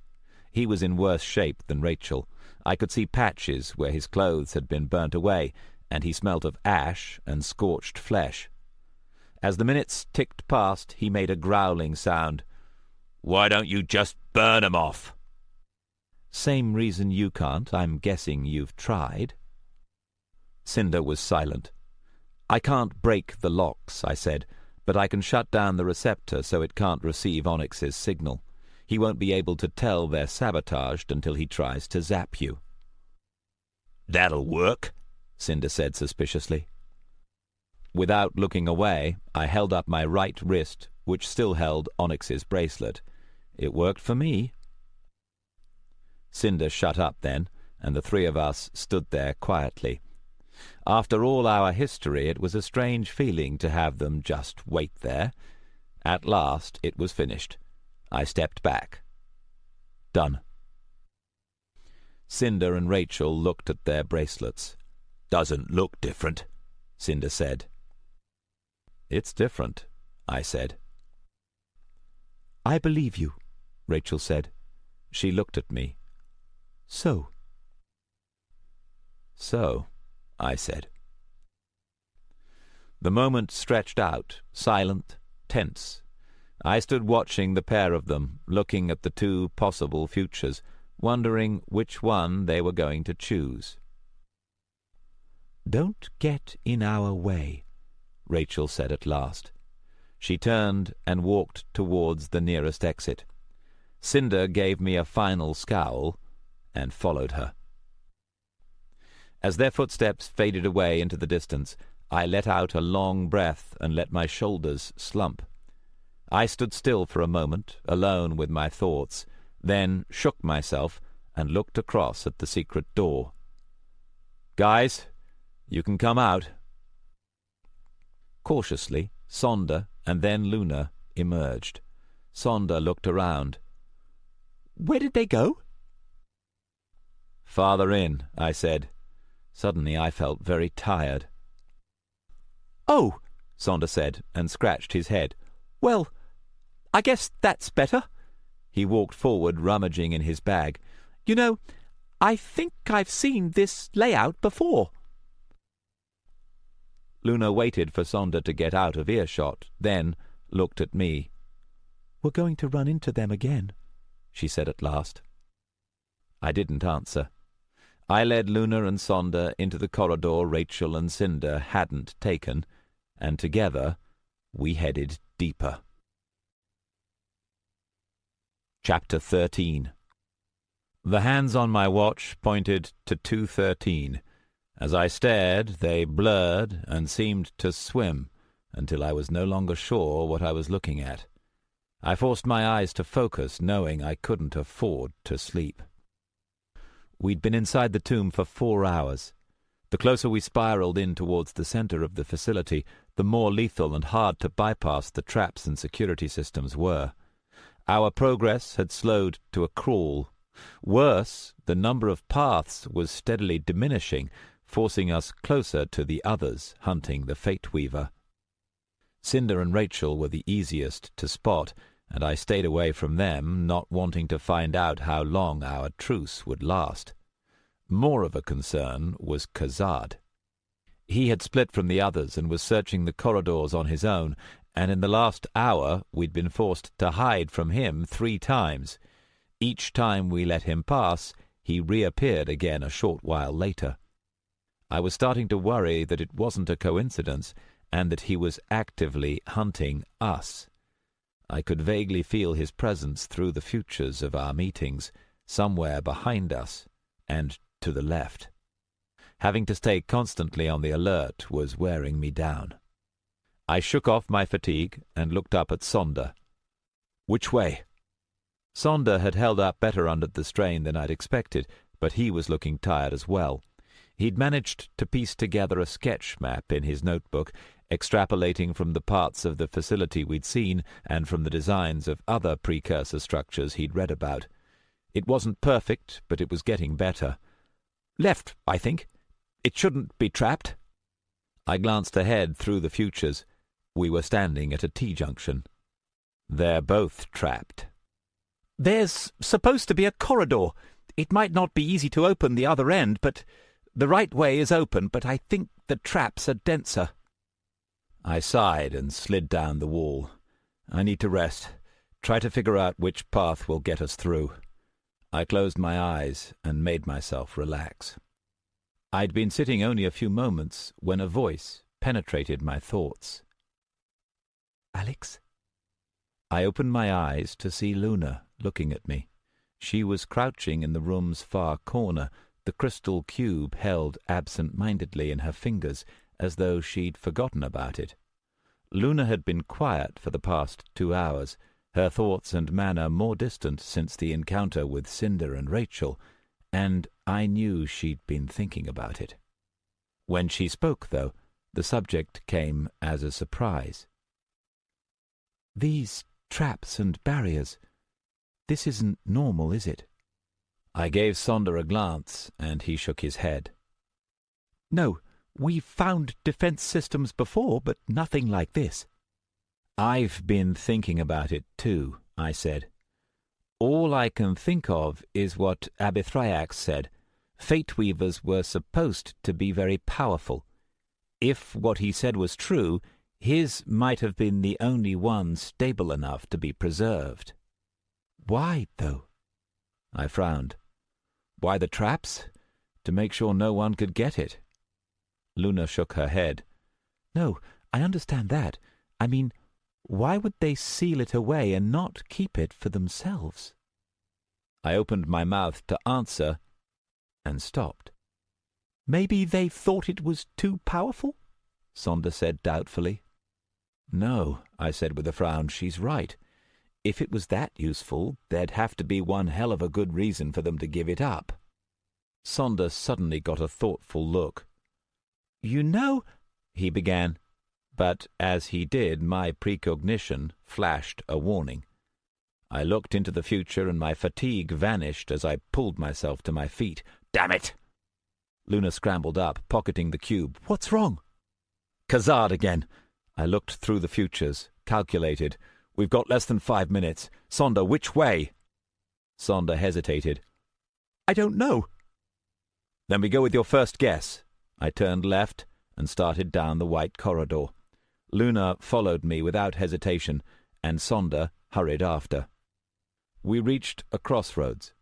B: He was in worse shape than Rachel. I could see patches where his clothes had been burnt away, and he smelt of ash and scorched flesh. As the minutes ticked past, he made a growling sound. "Why don't you just burn 'em off?" "Same reason you can't. I'm guessing you've tried." Cinder was silent. "I can't break the locks," I said, "but I can shut down the receptor so it can't receive Onyx's signal. He won't be able to tell they're sabotaged until he tries to zap you." "That'll work," Cinder said suspiciously. Without looking away, I held up my right wrist, which still held Onyx's bracelet. It worked for me. Cinder shut up then, and the 3 of us stood there quietly. After all our history, it was a strange feeling to have them just wait there. At last it was finished. I stepped back. Done. Cinder and Rachel looked at their bracelets. "Doesn't look different," Cinder said. "It's different," I said. "I believe you," Rachel said. She looked at me. "So?" "So," I said. The moment stretched out, silent, tense. I stood watching the pair of them, looking at the 2 possible futures, wondering which one they were going to choose. "Don't get in our way," Rachel said at last. She turned and walked towards the nearest exit. Cinder gave me a final scowl and followed her. As their footsteps faded away into the distance, I let out a long breath and let my shoulders slump. I stood still for a moment, alone with my thoughts, then shook myself and looked across at the secret door. "Guys, you can come out." Cautiously, Sonder and then Luna emerged. Sonder looked around. "Where did they go?"
C: "Farther in," I said. Suddenly I felt very tired.
D: "Oh,"
B: Sonder said, and scratched his head.
D: "Well, I guess that's better."
B: He walked forward, rummaging in his bag.
D: "You know, I think I've seen this layout before."
B: Luna waited for Sonder to get out of earshot, then looked at me.
D: "We're going to run into them again,"
B: she said at last. I didn't answer. I led Luna and Sonder into the corridor Rachel and Cinder hadn't taken, and together we headed deeper. Chapter 13. The hands on my watch pointed to 2:13. As I stared, they blurred and seemed to swim until I was no longer sure what I was looking at. I forced my eyes to focus, knowing I couldn't afford to sleep. We'd been inside the tomb for 4 hours. The closer we spiraled in towards the center of the facility, the more lethal and hard to bypass the traps and security systems were. Our progress had slowed to a crawl. Worse, the number of paths was steadily diminishing, forcing us closer to the others hunting the Fate Weaver. Cinder and Rachel were the easiest to spot, and I stayed away from them, not wanting to find out how long our truce would last. More of a concern was Khazad. He had split from the others and was searching the corridors on his own, and in the last hour we'd been forced to hide from him 3 times. Each time we let him pass, he reappeared again a short while later. I was starting to worry that it wasn't a coincidence, and that he was actively hunting us. I could vaguely feel his presence through the futures of our meetings, somewhere behind us and to the left. Having to stay constantly on the alert was wearing me down. I shook off my fatigue and looked up at Sonder. "Which way?" Sonder had held up better under the strain than I'd expected, but he was looking tired as well. He'd managed to piece together a sketch map in his notebook, extrapolating from the parts of the facility we'd seen and from the designs of other precursor structures he'd read about. It wasn't perfect, but it was getting better. "Left, I think. It shouldn't be trapped." I glanced ahead through the futures. We were standing at a T-junction. "They're both trapped."
D: "There's supposed to be a corridor. It might not be easy to open the other end, but the right way is open, but I think the traps are denser."
B: I sighed and slid down the wall. "I need to rest. Try to figure out which path will get us through." I closed my eyes and made myself relax. I'd been sitting only a few moments when a voice penetrated my thoughts.
D: "Alex?"
B: I opened my eyes to see Luna looking at me. She was crouching in the room's far corner, the crystal cube held absent-mindedly in her fingers, as though she'd forgotten about it. Luna had been quiet for the past 2 hours, her thoughts and manner more distant since the encounter with Cinder and Rachel, and I knew she'd been thinking about it. When she spoke, though, the subject came as a surprise.
D: "These traps and barriers, this isn't normal, is it?"
B: I gave Sonder a glance, and he shook his head.
D: "No, we've found defense systems before, but nothing like this."
B: "I've been thinking about it too," I said. "All I can think of is what Abithriax said. Fate Weavers were supposed to be very powerful. If what he said was true, his might have been the only one stable enough to be preserved."
D: "Why, though?"
B: I frowned. "Why the traps? To make sure no one could get it." Luna shook her head.
D: "No, I understand that. I mean, why would they seal it away and not keep it for themselves?"
B: I opened my mouth to answer and stopped.
D: "Maybe they thought it was too powerful?"
B: Sonder said doubtfully. "No," I said with a frown, "she's right. If it was that useful, there'd have to be one hell of a good reason for them to give it up." Sonder suddenly got a thoughtful look.
D: "You know,"
B: he began, but as he did, my precognition flashed a warning. I looked into the future, and my fatigue vanished as I pulled myself to my feet,
C: Damn it!
B: Luna scrambled up, pocketing the cube.
D: What's wrong?
B: Khazad again. I looked through the futures, calculated. We've got less than 5 minutes. Sonder, which way? Sonder hesitated.
D: I don't know.
B: Then we go with your first guess. I turned left and started down the white corridor. Luna followed me without hesitation, and Sonder hurried after. We reached a crossroads.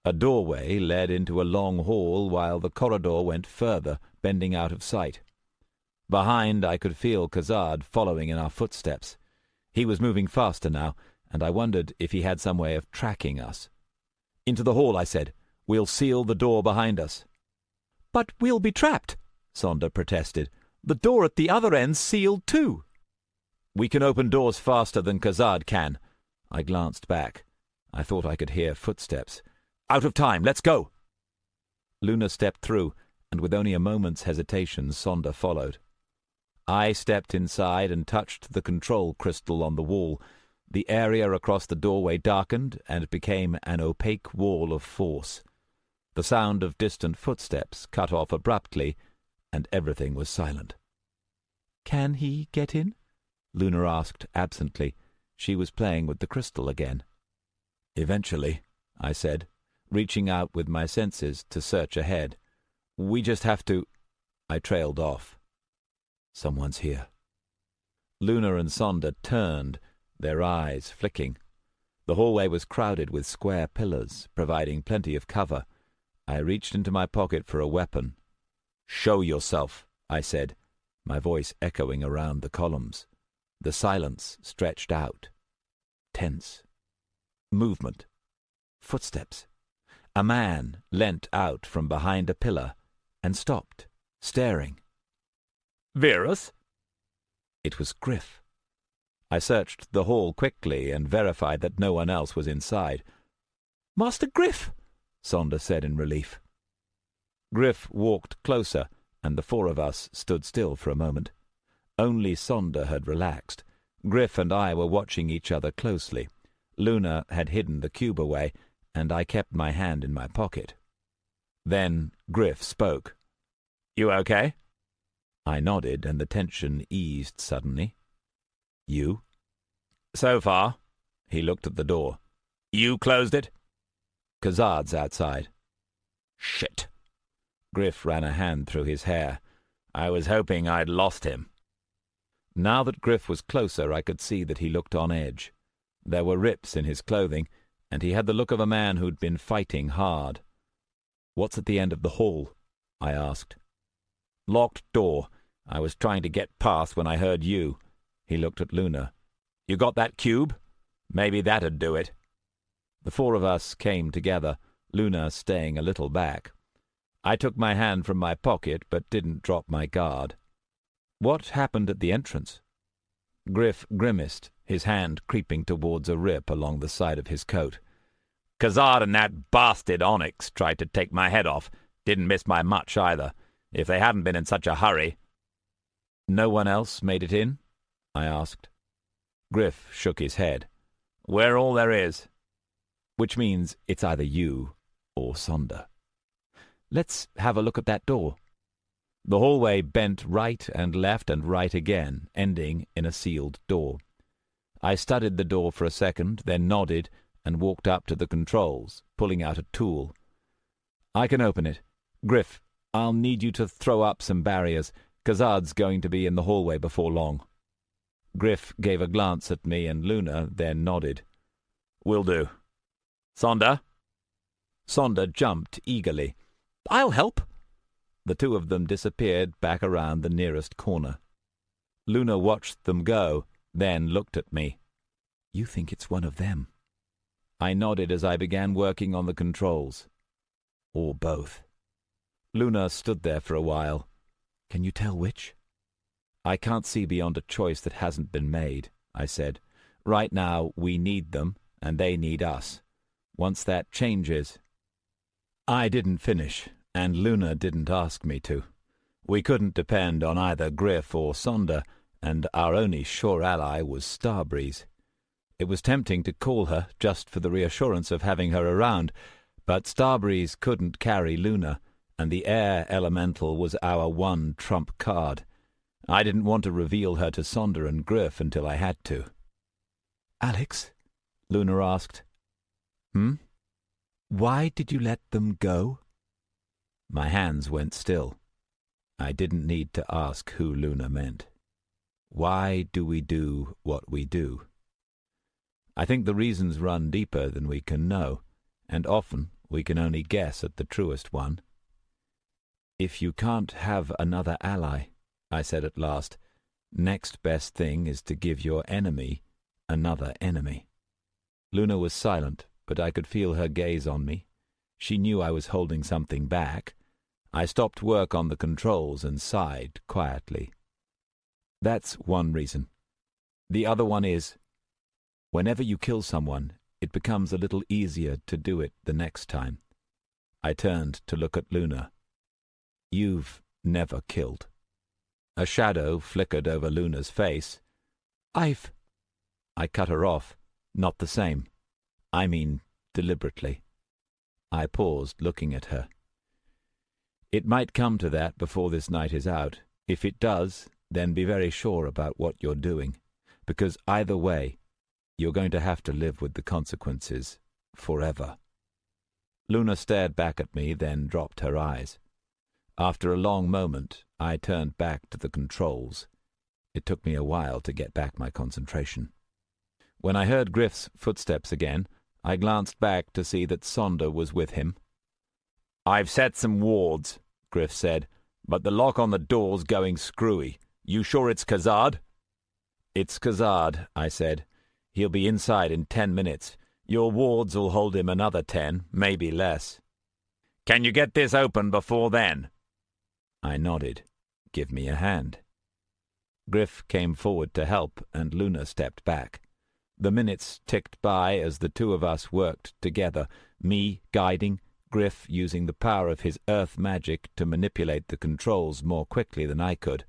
B: A doorway led into a long hall while the corridor went further, bending out of sight. Behind I could feel Khazad following in our footsteps. He was moving faster now, and I wondered if he had some way of tracking us. Into the hall, I said. We'll seal the door behind us.
D: But we'll be trapped, Sonder protested. The door at the other end's sealed too.
B: We can open doors faster than Khazad can. I glanced back. I thought I could hear footsteps. Out of time, let's go! Luna stepped through, and with only a moment's hesitation, Sonder followed. I stepped inside and touched the control crystal on the wall. The area across the doorway darkened and became an opaque wall of force. The sound of distant footsteps cut off abruptly, and everything was silent.
D: Can he get in?
B: Luna asked absently. She was playing with the crystal again. Eventually, I said, reaching out with my senses to search ahead. We just have to... I trailed off. Someone's here. Luna and Sonder turned, their eyes flicking. The hallway was crowded with square pillars, providing plenty of cover. I reached into my pocket for a weapon. "Show yourself," I said, my voice echoing around the columns. The silence stretched out. Tense. Movement. Footsteps. A man leant out from behind a pillar and stopped, staring.
C: Verus?
B: It was Griff. I searched the hall quickly and verified that no one else was inside.
D: "Master Griff!"
B: Sonder said in relief. Griff walked closer, and the four of us stood still for a moment. Only Sonder had relaxed. Griff and I were watching each other closely. Luna had hidden the cube away, and I kept my hand in my pocket. Then Griff spoke.
C: "You okay?"
B: I nodded, and the tension eased suddenly. "You?"
C: "So far."
B: He looked at the door.
C: "You closed it?"
B: "Khazad's outside."
C: "Shit."
B: Griff ran a hand through his hair.
C: "I was hoping I'd lost him."
B: Now that Griff was closer, I could see that he looked on edge. There were rips in his clothing, and he had the look of a man who'd been fighting hard. "What's at the end of the hall?" I asked.
C: "Locked door. I was trying to get past when I heard you." He looked at Luna. "You got that cube? Maybe that'd do it."
B: The four of us came together, Luna staying a little back. I took my hand from my pocket, but didn't drop my guard. "What happened at the entrance?" Griff grimaced, his hand creeping towards a rip along the side of his coat.
C: "Khazad and that bastard Onyx tried to take my head off. Didn't miss by much, either. If they hadn't been in such a hurry."
B: "No one else made it in?" I asked. Griff shook his head.
C: "We're all there is."
B: "Which means it's either you or Sonder." "Let's have a look at that door." The hallway bent right and left and right again, ending in a sealed door. I studied the door for a second, then nodded and walked up to the controls, pulling out a tool. "I can open it. Griff, I'll need you to throw up some barriers. Khazad's going to be in the hallway before long." Griff gave a glance at me and Luna, then nodded.
C: "Will do. Sonder?"
B: Sonder jumped eagerly.
D: "I'll help."
B: The two of them disappeared back around the nearest corner. Luna watched them go, then looked at me. "You think it's one of them?" I nodded as I began working on the controls. "Or both." Luna stood there for a while. "Can you tell which?" "I can't see beyond a choice that hasn't been made," I said. "Right now, we need them, and they need us. Once that changes—" I didn't finish, and Luna didn't ask me to. We couldn't depend on either Griff or Sonder, and our only sure ally was Starbreeze. It was tempting to call her just for the reassurance of having her around, But Starbreeze couldn't carry Luna, and the air elemental was our one trump card. I didn't want to reveal her to Sonder and Griff until I had to.
D: Alex,
B: Luna asked.
D: why did you let them go?
B: My hands went still. I didn't need to ask who Luna meant. Why do we do what we do? I think the reasons run deeper than we can know, and often we can only guess at the truest one. If you can't have another ally, I said at last, next best thing is to give your enemy another enemy. Luna was silent, but I could feel her gaze on me. She knew I was holding something back. I stopped work on the controls and sighed quietly. That's one reason. The other one is, whenever you kill someone, it becomes a little easier to do it the next time. I turned to look at Luna. You've never killed. A shadow flickered over Luna's face. I cut her off. Not the same. I mean, deliberately. I paused, looking at her. It might come to that before this night is out. If it does, then be very sure about what you're doing, because either way, you're going to have to live with the consequences forever. Luna stared back at me, then dropped her eyes. After a long moment, I turned back to the controls. It took me a while to get back my concentration. When I heard Griff's footsteps again, I glanced back to see that Sonder was with him. "I've set some wards," Griff said, "but the lock on the door's going screwy. You sure it's Khazad?" "It's Khazad," I said. "He'll be inside in 10 minutes. Your wards will hold him another 10, maybe less." "Can you get this open before then?" I nodded. "Give me a hand." Griff came forward to help, and Luna stepped back. The minutes ticked by as the two of us worked together, me guiding, Griff using the power of his earth magic to manipulate the controls more quickly than I could.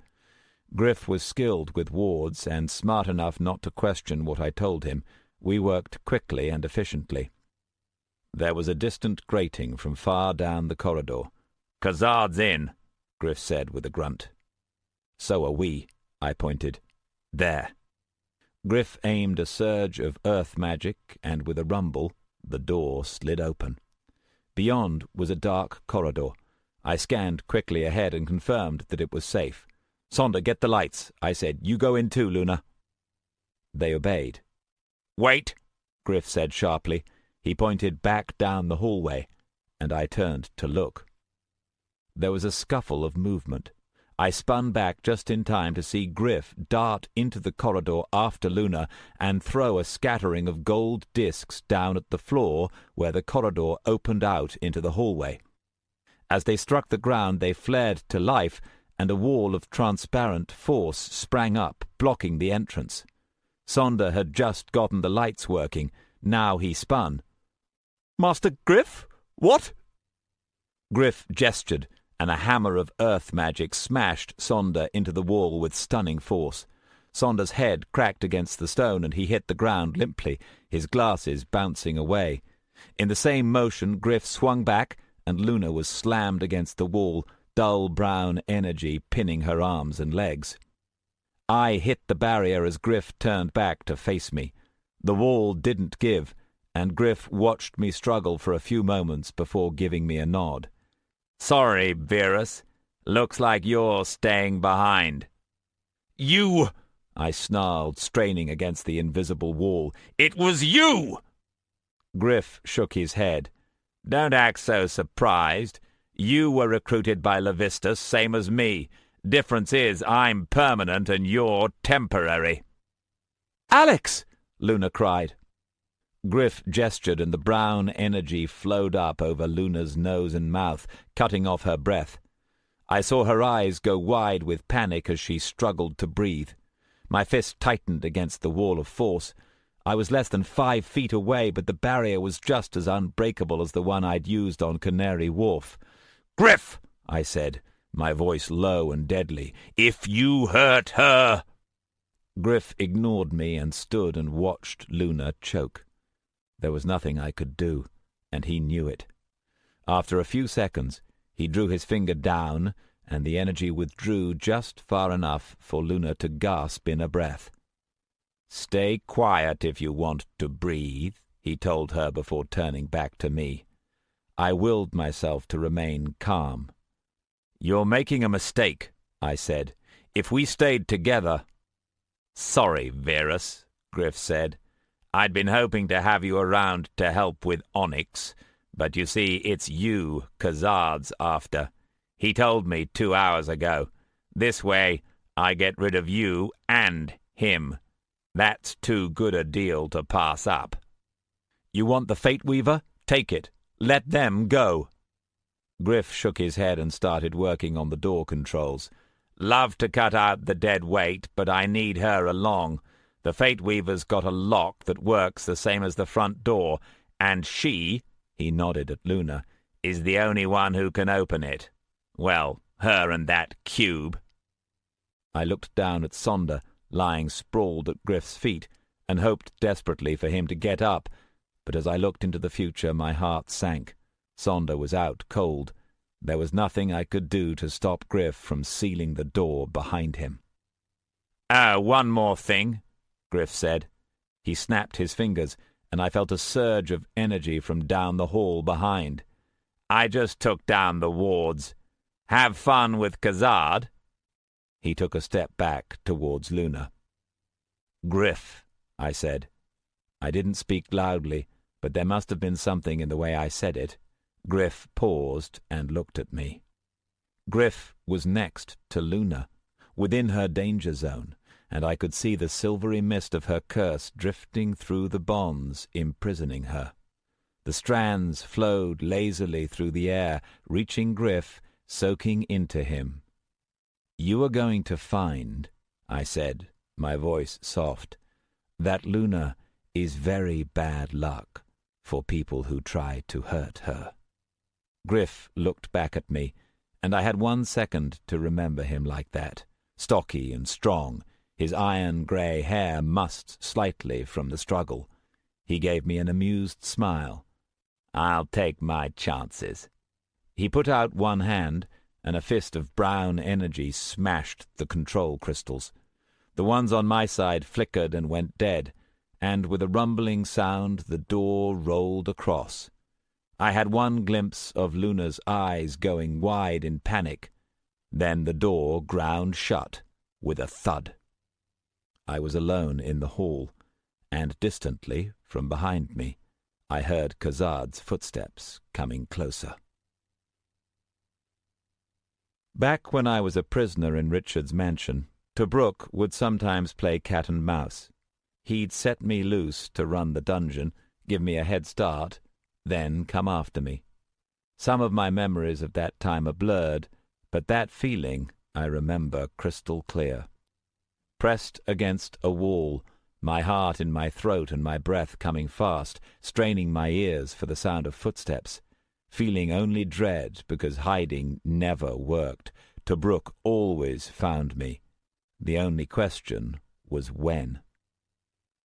B: Griff was skilled with wards and smart enough not to question what I told him. We worked quickly and efficiently. There was a distant grating from far down the corridor. "Khazad's in," Griff said with a grunt. "So are we," I pointed. "There." Griff aimed a surge of earth magic, and with a rumble, the door slid open. Beyond was a dark corridor. I scanned quickly ahead and confirmed that it was safe. "Sonder, get the lights," I said. "You go in too, Luna." They obeyed. "Wait," Griff said sharply. He pointed back down the hallway, and I turned to look. There was a scuffle of movement. I spun back just in time to see Griff dart into the corridor after Luna and throw a scattering of gold discs down at the floor where the corridor opened out into the hallway. As they struck the ground, they flared to life, and a wall of transparent force sprang up, blocking the entrance. Sonder had just gotten the lights working. Now he spun. "Master Griff? What?" Griff gestured, and a hammer of earth magic smashed Sonder into the wall with stunning force. Sonder's head cracked against the stone, and he hit the ground limply, his glasses bouncing away. In the same motion, Griff swung back, and Luna was slammed against the wall, dull brown energy pinning her arms and legs. I hit the barrier as Griff turned back to face me. The wall didn't give, and Griff watched me struggle for a few moments before giving me a nod. "Sorry, Verus. Looks like you're staying behind." "You!" I snarled, straining against the invisible wall. "It was you!" Griff shook his head. "Don't act so surprised. You were recruited by Levistus, same as me. Difference is I'm permanent and you're temporary."
D: "Alex!"
B: Luna cried. Griff gestured, and the brown energy flowed up over Luna's nose and mouth, cutting off her breath. I saw her eyes go wide with panic as she struggled to breathe. My fist tightened against the wall of force. I was less than 5 feet away, but the barrier was just as unbreakable as the one I'd used on Canary Wharf. "Griff," I said, my voice low and deadly, "if you hurt her—" Griff ignored me and stood and watched Luna choke. There was nothing I could do, and he knew it. After a few seconds, he drew his finger down, and the energy withdrew just far enough for Luna to gasp in a breath. "Stay quiet if you want to breathe," he told her before turning back to me. I willed myself to remain calm. "You're making a mistake," I said. "If we stayed together—" "Sorry, Verus," Griff said. "I'd been hoping to have you around to help with Onyx, but you see, it's you Khazard's after. He told me 2 hours ago. This way, I get rid of you and him. That's too good a deal to pass up." "You want the Fate Weaver? Take it. Let them go." Griff shook his head and started working on the door controls. "Love to cut out the dead weight, but I need her along. The Fate Weaver's got a lock that works the same as the front door, and she," he nodded at Luna, "is the only one who can open it. Well, her and that cube." I looked down at Sonder, lying sprawled at Griff's feet, and hoped desperately for him to get up, but as I looked into the future my heart sank. Sonder was out cold. There was nothing I could do to stop Griff from sealing the door behind him. "Oh, one more thing," Griff said. He snapped his fingers, and I felt a surge of energy from down the hall behind. "I just took down the wards. Have fun with Khazard." He took a step back towards Luna. "Griff," I said. I didn't speak loudly, but there must have been something in the way I said it. Griff paused and looked at me. Griff was next to Luna, within her danger zone, and I could see the silvery mist of her curse drifting through the bonds imprisoning her. The strands flowed lazily through the air, reaching Griff, soaking into him. "You are going to find," I said, my voice soft, "that Luna is very bad luck for people who try to hurt her." Griff looked back at me, and I had 1 second to remember him like that, stocky and strong, his iron-grey hair mussed slightly from the struggle. He gave me an amused smile. "I'll take my chances." He put out one hand, and a fist of brown energy smashed the control crystals. The ones on my side flickered and went dead, and with a rumbling sound the door rolled across. I had one glimpse of Luna's eyes going wide in panic. Then the door ground shut with a thud. I was alone in the hall, and distantly, from behind me, I heard Khazard's footsteps coming closer. Back when I was a prisoner in Richard's mansion, Tobruk would sometimes play cat and mouse. He'd set me loose to run the dungeon, give me a head start, then come after me. Some of my memories of that time are blurred, but that feeling I remember crystal clear. Pressed against a wall, my heart in my throat and my breath coming fast, straining my ears for the sound of footsteps, feeling only dread because hiding never worked. Tobruk always found me. The only question was when.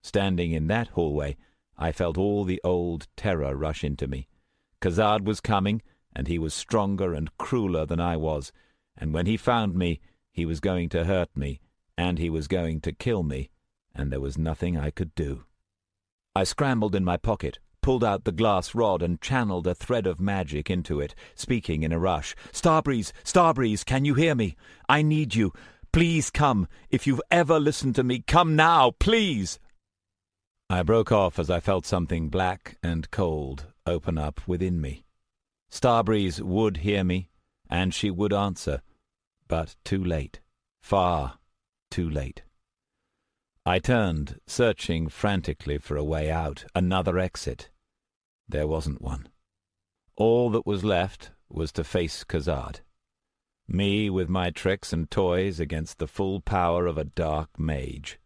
B: Standing in that hallway, I felt all the old terror rush into me. Khazard was coming, and he was stronger and crueler than I was, and when he found me, he was going to hurt me, and he was going to kill me, and there was nothing I could do. I scrambled in my pocket, pulled out the glass rod, and channeled a thread of magic into it, speaking in a rush. "Starbreeze! Starbreeze! Can you hear me? I need you! Please come! If you've ever listened to me, come now, please!" I broke off as I felt something black and cold open up within me. Starbreeze would hear me, and she would answer, but too late, far too late. I turned, searching frantically for a way out, another exit. There wasn't one. All that was left was to face Khazard. Me with my tricks and toys against the full power of a dark mage.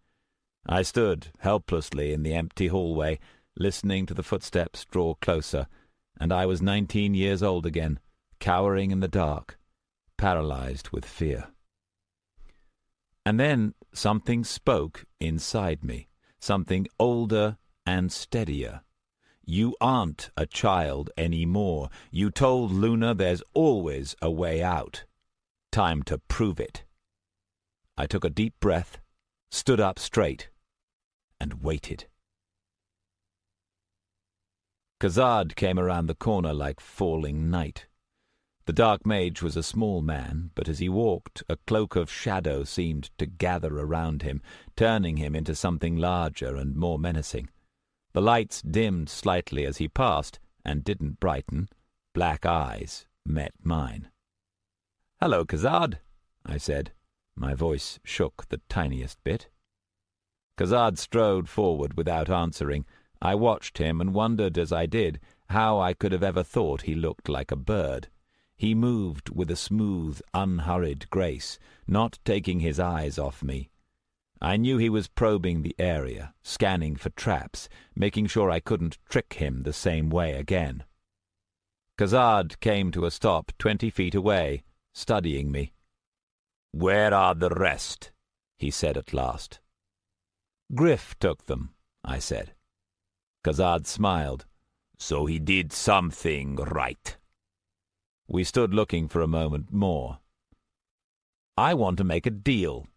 B: I stood helplessly in the empty hallway, listening to the footsteps draw closer, and I was 19 years old again, cowering in the dark, paralyzed with fear. And then something spoke inside me, something older and steadier.
C: You aren't a child anymore. You told Luna there's always a way out. Time to prove it. I took a deep breath, stood up straight, and waited. Khazad came around the corner like falling night. The dark mage was a small man, but as he walked, a cloak of shadow seemed to gather around him, turning him into something larger and more menacing. The lights dimmed slightly as he passed, and didn't brighten. Black eyes met mine. "Hello, Khazad," I said. My voice shook the tiniest bit. Khazad strode forward without answering. I watched him and wondered as I did how I could have ever thought he looked like a bird. He moved with a smooth, unhurried grace, not taking his eyes off me. I knew he was probing the area, scanning for traps, making sure I couldn't trick him the same way again. Khazad came to a stop 20 feet away, studying me. "Where are the rest?" he said at last. "Griff took them," I said. Khazad smiled. "So he did something right." We stood looking for a moment more. "I want to make a deal,"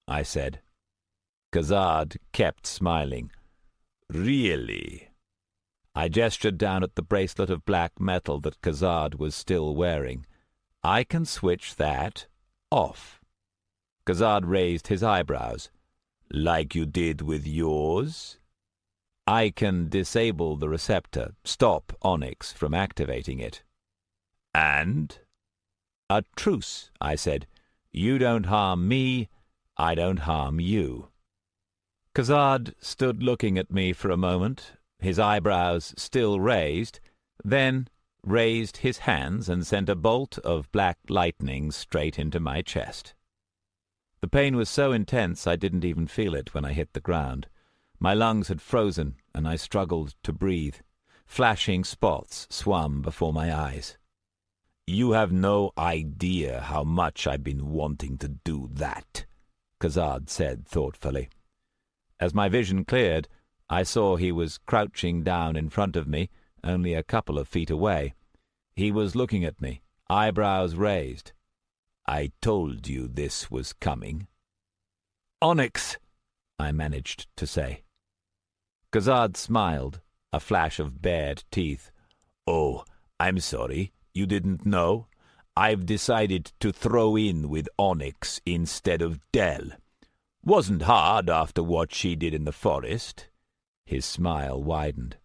C: I said. Khazad kept smiling. "Really?" I gestured down at the bracelet of black metal that Khazad was still wearing. "I can switch that off." Khazad raised his eyebrows. "Like you did with yours?" "I can disable the receptor, stop Onyx from activating it." "And?" "A truce," I said. "You don't harm me, I don't harm you." Khazad stood looking at me for a moment, his eyebrows still raised, then raised his hands and sent a bolt of black lightning straight into my chest. The pain was so intense I didn't even feel it when I hit the ground. My lungs had frozen, and I struggled to breathe. Flashing spots swam before my eyes. "You have no idea how much I've been wanting to do that," Khazad said thoughtfully. As my vision cleared, I saw he was crouching down in front of me, only a couple of feet away. He was looking at me, eyebrows raised. "I told you this was coming." "Onyx," I managed to say. Khazad smiled, a flash of bared teeth. "Oh, I'm sorry. You didn't know? I've decided to throw in with Onyx instead of Dell. Wasn't hard after what she did in the forest." His smile widened.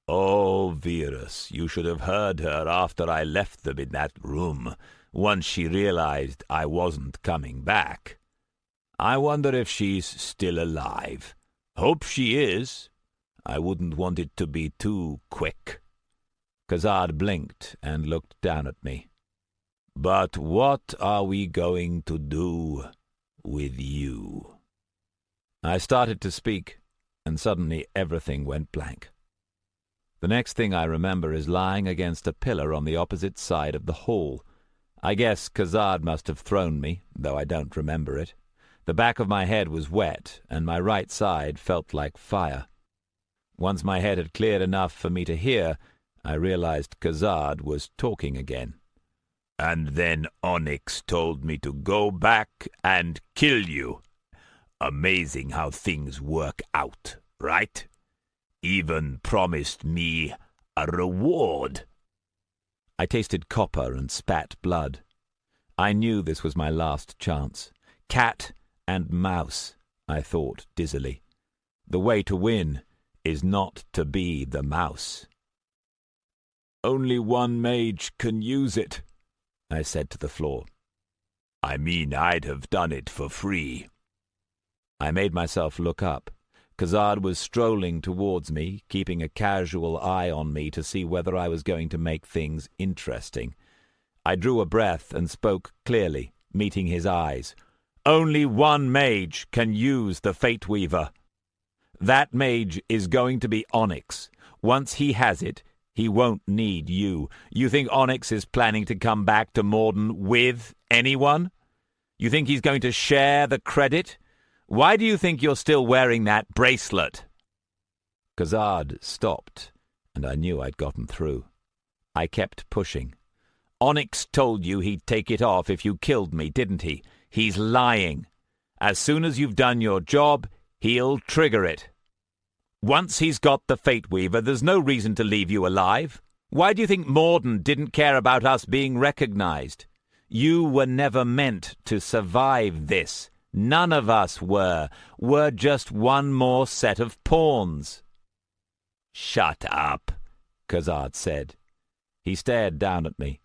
C: "Oh, Verus, you should have heard her after I left them in that room, once she realized I wasn't coming back. I wonder if she's still alive. Hope she is. I wouldn't want it to be too quick." Khazad blinked and looked down at me. "But what are we going to do with you?" I started to speak, and suddenly everything went blank. The next thing I remember is lying against a pillar on the opposite side of the hall. I guess Khazad must have thrown me, though I don't remember it. The back of my head was wet, and my right side felt like fire. Once my head had cleared enough for me to hear, I realized Khazad was talking again. "And then Onyx told me to go back and kill you. Amazing how things work out, right? Even promised me a reward." I tasted copper and spat blood. I knew this was my last chance. Cat and mouse, I thought dizzily. The way to win is not to be the mouse. "Only one mage can use it," I said to the floor. "I mean, I'd have done it for free." I made myself look up. Khazad was strolling towards me, keeping a casual eye on me to see whether I was going to make things interesting. I drew a breath and spoke clearly, meeting his eyes. "Only one mage can use the Fate Weaver. That mage is going to be Onyx. Once he has it, he won't need you. You think Onyx is planning to come back to Morden with anyone? You think he's going to share the credit? Why do you think you're still wearing that bracelet?" Khazad stopped, and I knew I'd gotten through. I kept pushing. "Onyx told you he'd take it off if you killed me, didn't he? He's lying. As soon as you've done your job, he'll trigger it. Once he's got the Fate Weaver, there's no reason to leave you alive. Why do you think Morden didn't care about us being recognized? You were never meant to survive this. None of us were. We're just one more set of pawns." "Shut up," Khazad said. He stared down at me.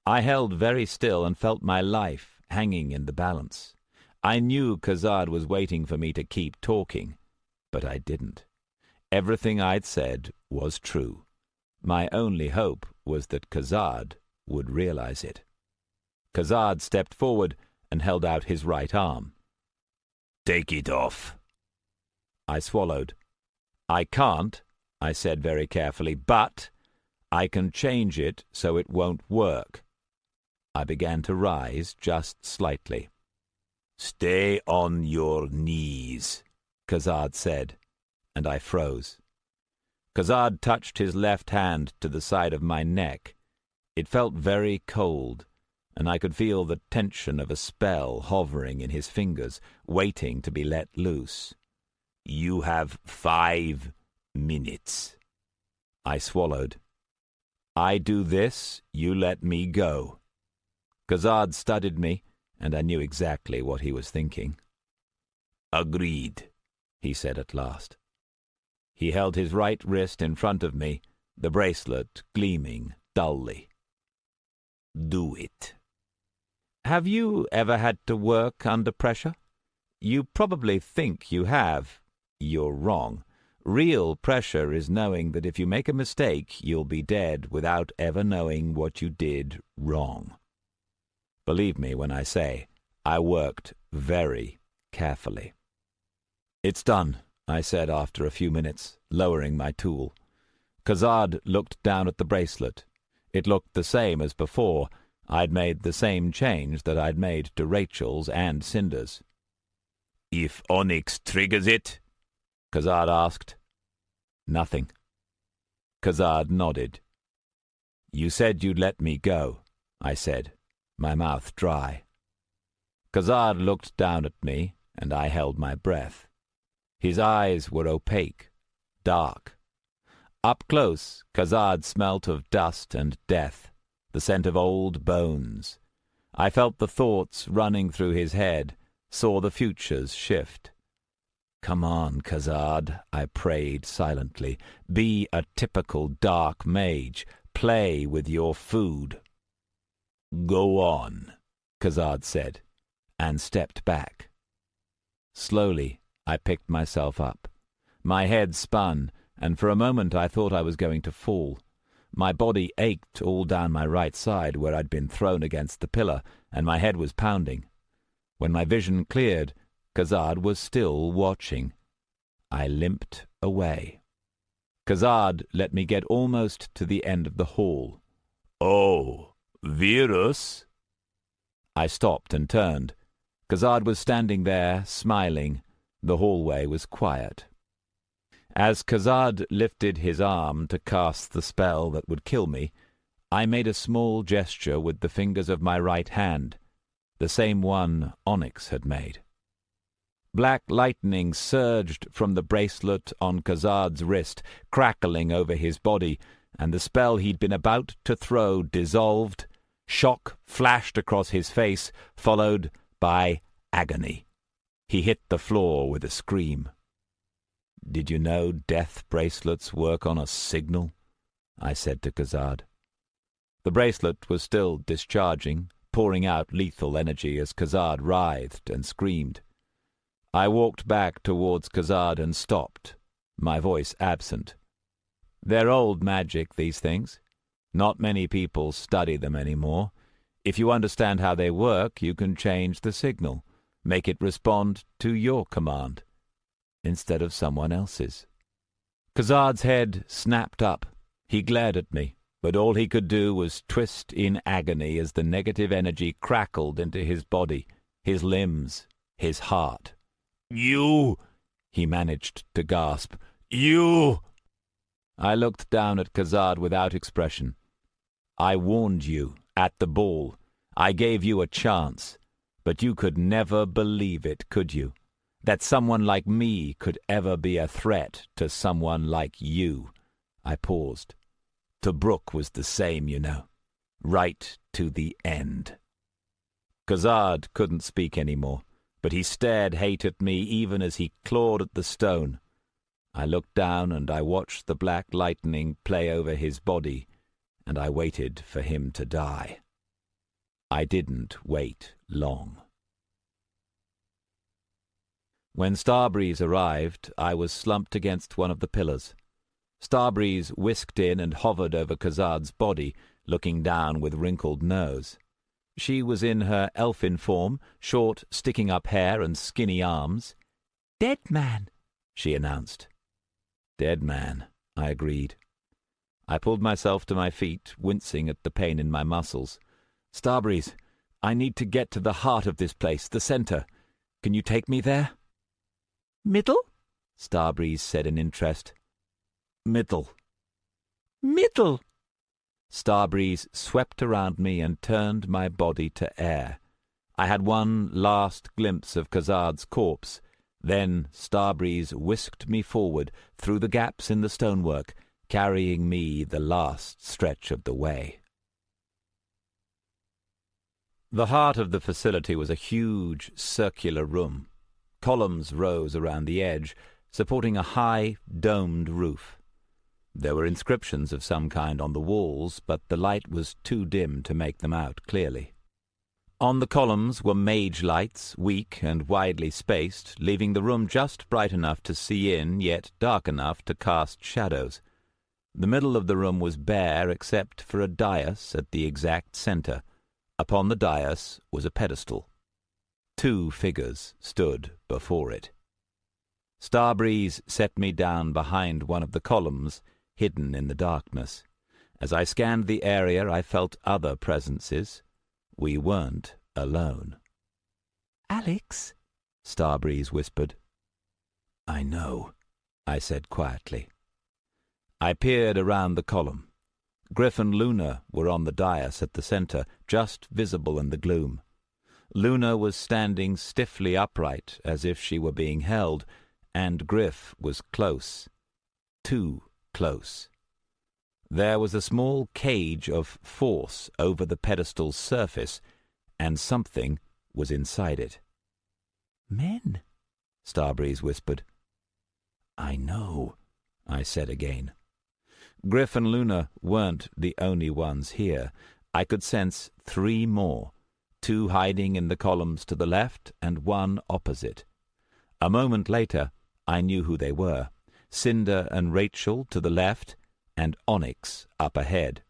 C: I held very still and felt my life hanging in the balance. I knew Khazad was waiting for me to keep talking, but I didn't. Everything I'd said was true. My only hope was that Khazad would realize it. Khazad stepped forward and held out his right arm. "Take it off." I swallowed. "I can't," I said very carefully, "but I can change it so it won't work." I began to rise just slightly. "Stay on your knees," Khazad said, and I froze. Khazad touched his left hand to the side of my neck. It felt very cold, and I could feel the tension of a spell hovering in his fingers, waiting to be let loose. "You have 5 minutes." I swallowed. "I do this, you let me go." Khazad studied me, and I knew exactly what he was thinking. "Agreed," he said at last. He held his right wrist in front of me, the bracelet gleaming dully. "Do it." Have you ever had to work under pressure? You probably think you have. You're wrong. Real pressure is knowing that if you make a mistake, you'll be dead without ever knowing what you did wrong. Believe me when I say, I worked very carefully. "It's done," I said after a few minutes, lowering my tool. Khazad looked down at the bracelet. It looked the same as before. I'd made the same change that I'd made to Rachel's and Cinder's. "If Onyx triggers it?" Khazad asked. "Nothing." Khazad nodded. "You said you'd let me go," I said, my mouth dry. Khazad looked down at me, and I held my breath. His eyes were opaque, dark. Up close, Khazad smelt of dust and death, the scent of old bones. I felt the thoughts running through his head, saw the futures shift. "Come on, Khazad," I prayed silently. "Be a typical dark mage. Play with your food." "Go on," Khazad said, and stepped back. Slowly, I picked myself up. My head spun, and for a moment I thought I was going to fall. My body ached all down my right side where I'd been thrown against the pillar, and my head was pounding. When my vision cleared, Khazad was still watching. I limped away. Khazad let me get almost to the end of the hall. "Oh, Verus?" I stopped and turned. Khazad was standing there, smiling. The hallway was quiet. As Khazad lifted his arm to cast the spell that would kill me, I made a small gesture with the fingers of my right hand, the same one Onyx had made. Black lightning surged from the bracelet on Khazad's wrist, crackling over his body, and the spell he'd been about to throw dissolved. Shock flashed across his face, followed by agony. He hit the floor with a scream. "Did you know death bracelets work on a signal?" I said to Khazad. The bracelet was still discharging, pouring out lethal energy as Khazad writhed and screamed. I walked back towards Khazad and stopped, my voice absent. They're old magic, these things. Not many people study them anymore. If you understand how they work, you can change the signal, make it respond to your command, instead of someone else's. Khazad's head snapped up. He glared at me, but all he could do was twist in agony as the negative energy crackled into his body, his limbs, his heart. "You!" he managed to gasp. "You!" I looked down at Khazad without expression. I warned you at the ball. I gave you a chance. But you could never believe it, could you? That someone like me could ever be a threat to someone like you. I paused. Tobruk was the same, you know. Right to the end. Khazad couldn't speak any more, but he stared hate at me even as he clawed at the stone. I looked down and I watched the black lightning play over his body, and I waited for him to die. I didn't wait long. When Starbreeze arrived, I was slumped against one of the pillars. Starbreeze whisked in and hovered over Khazad's body, looking down with wrinkled nose. She was in her elfin form, short, sticking-up hair and skinny arms.
D: "Dead man,"
C: she announced. "Dead man," I agreed. I pulled myself to my feet, wincing at the pain in my muscles. "Starbreeze, I need to get to the heart of this place, the center. Can you take me there?"
D: "Middle?"
C: Starbreeze said in interest. "Middle."
D: "Middle!"
C: Starbreeze swept around me and turned my body to air. I had one last glimpse of Khazad's corpse. Then Starbreeze whisked me forward through the gaps in the stonework, carrying me the last stretch of the way. The heart of the facility was a huge circular room. Columns rose around the edge, supporting a high, domed roof. There were inscriptions of some kind on the walls, but the light was too dim to make them out clearly. On the columns were mage lights, weak and widely spaced, leaving the room just bright enough to see in, yet dark enough to cast shadows. The middle of the room was bare except for a dais at the exact center. Upon the dais was a pedestal. 2 figures stood before it. Starbreeze set me down behind one of the columns, hidden in the darkness. As I scanned the area, I felt other presences. We weren't alone.
D: "Alex,"
C: Starbreeze whispered. "I know," I said quietly. I peered around the column. Griff and Luna were on the dais at the center, just visible in the gloom. Luna was standing stiffly upright, as if she were being held, and Griff was close. Too close. There was a small cage of force over the pedestal's surface, and something was inside it.
D: "Men,"
C: Starbreeze whispered. "I know," I said again. Griff and Luna weren't the only ones here. I could sense 3 more, 2 hiding in the columns to the left and 1 opposite. A moment later, I knew who they were. Cinder and Rachel to the left, and Onyx up ahead.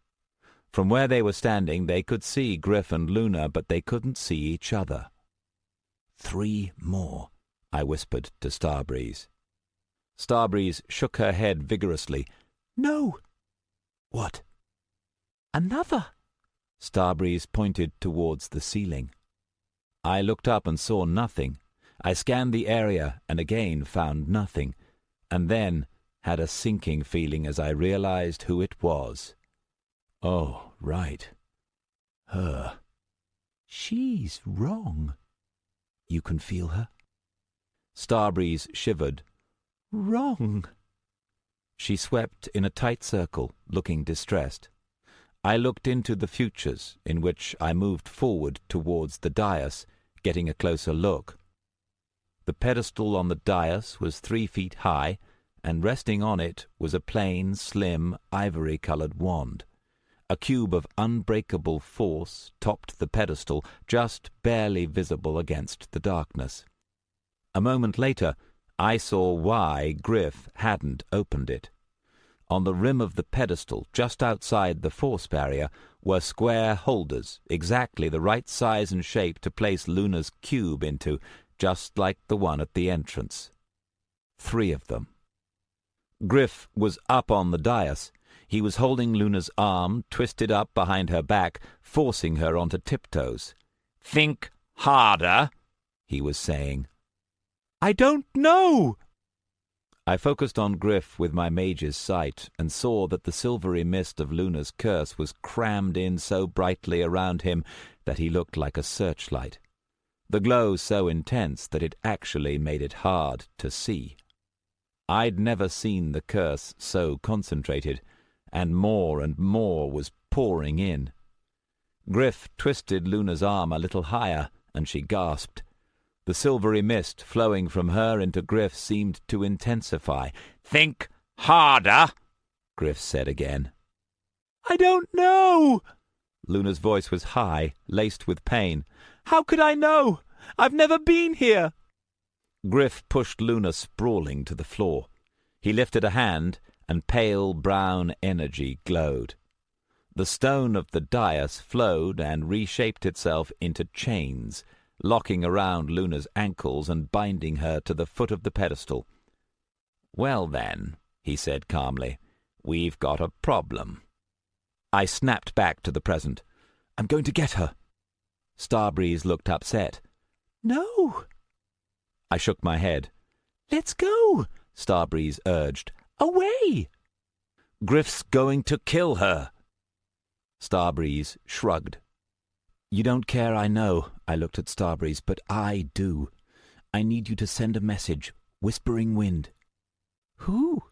C: From where they were standing, they could see Griff and Luna, but they couldn't see each other. 3 more, I whispered to Starbreeze. Starbreeze shook her head vigorously.
D: "No."
C: "What?"
D: "Another."
C: Starbreeze pointed towards the ceiling. I looked up and saw nothing. I scanned the area and again found nothing, and then had a sinking feeling as I realized who it was. Oh, right. Her.
D: "She's wrong."
C: "You can feel her?" Starbreeze shivered.
D: "Wrong."
C: She swept in a tight circle, looking distressed. I looked into the futures, in which I moved forward towards the dais, getting a closer look. The pedestal on the dais was 3 feet high, and resting on it was a plain, slim, ivory-colored wand. A cube of unbreakable force topped the pedestal, just barely visible against the darkness. A moment later, I saw why Griff hadn't opened it. On the rim of the pedestal, just outside the force barrier, were square holders, exactly the right size and shape to place Luna's cube into, just like the one at the entrance. 3 of them. Griff was up on the dais. He was holding Luna's arm, twisted up behind her back, forcing her onto tiptoes. "Think harder," he was saying.
D: "I don't know."
A: I focused on Griff with my mage's sight, and saw that the silvery mist of Luna's curse was crammed in so brightly around him that he looked like a searchlight, the glow so intense that it actually made it hard to see. I'd never seen the curse so concentrated, and more was pouring in. Griff twisted Luna's arm a little higher, and she gasped. The silvery mist flowing from her into Griff seemed to intensify. "Think harder," Griff said again.
D: "I don't know."
A: Luna's voice was high, laced with pain.
D: "How could I know? I've never been here."
A: Griff pushed Luna sprawling to the floor. He lifted a hand, and pale brown energy glowed. The stone of the dais flowed and reshaped itself into chains, locking around Luna's ankles and binding her to the foot of the pedestal. "Well then," he said calmly, "we've got a problem." I snapped back to the present. "I'm going to get her." Starbreeze looked upset.
D: "No."
A: I shook my head.
D: "Let's go,"
A: Starbreeze urged.
D: "Away."
A: "Griff's going to kill her." Starbreeze shrugged. "You don't care, I know." I looked at Starbreeze. "But I do. I need you to send a message. Whispering Wind."
D: "Who?"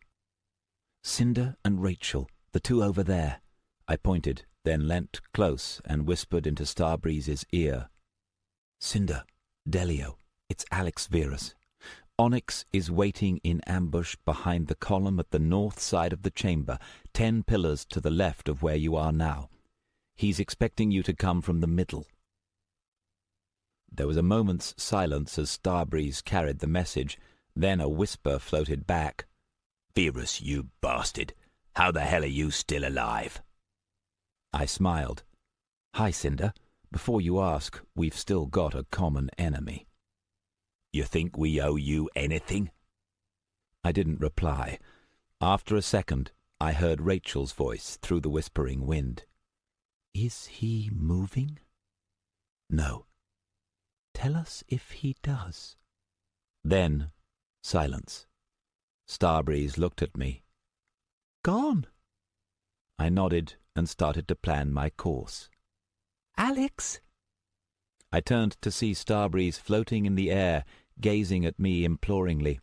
A: "Cinder and Rachel, the two over there." I pointed, then leant close and whispered into Starbreeze's ear. "Cinder, Delio, it's Alex Verus. Onyx is waiting in ambush behind the column at the north side of the chamber, 10 pillars to the left of where you are now. He's expecting you to come from the middle." There was a moment's silence as Starbreeze carried the message. Then a whisper floated back. "Verus, you bastard! How the hell are you still alive?" I smiled. "Hi, Cinder. Before you ask, we've still got a common enemy." "You think we owe you anything?" I didn't reply. After a second, I heard Rachel's voice through the whispering wind. "Is he moving?" "No." "Tell us if he does." Then silence. Starbreeze looked at me.
D: "Gone."
A: I nodded and started to plan my course.
D: "Alex!"
A: I turned to see Starbreeze floating in the air, gazing at me imploringly.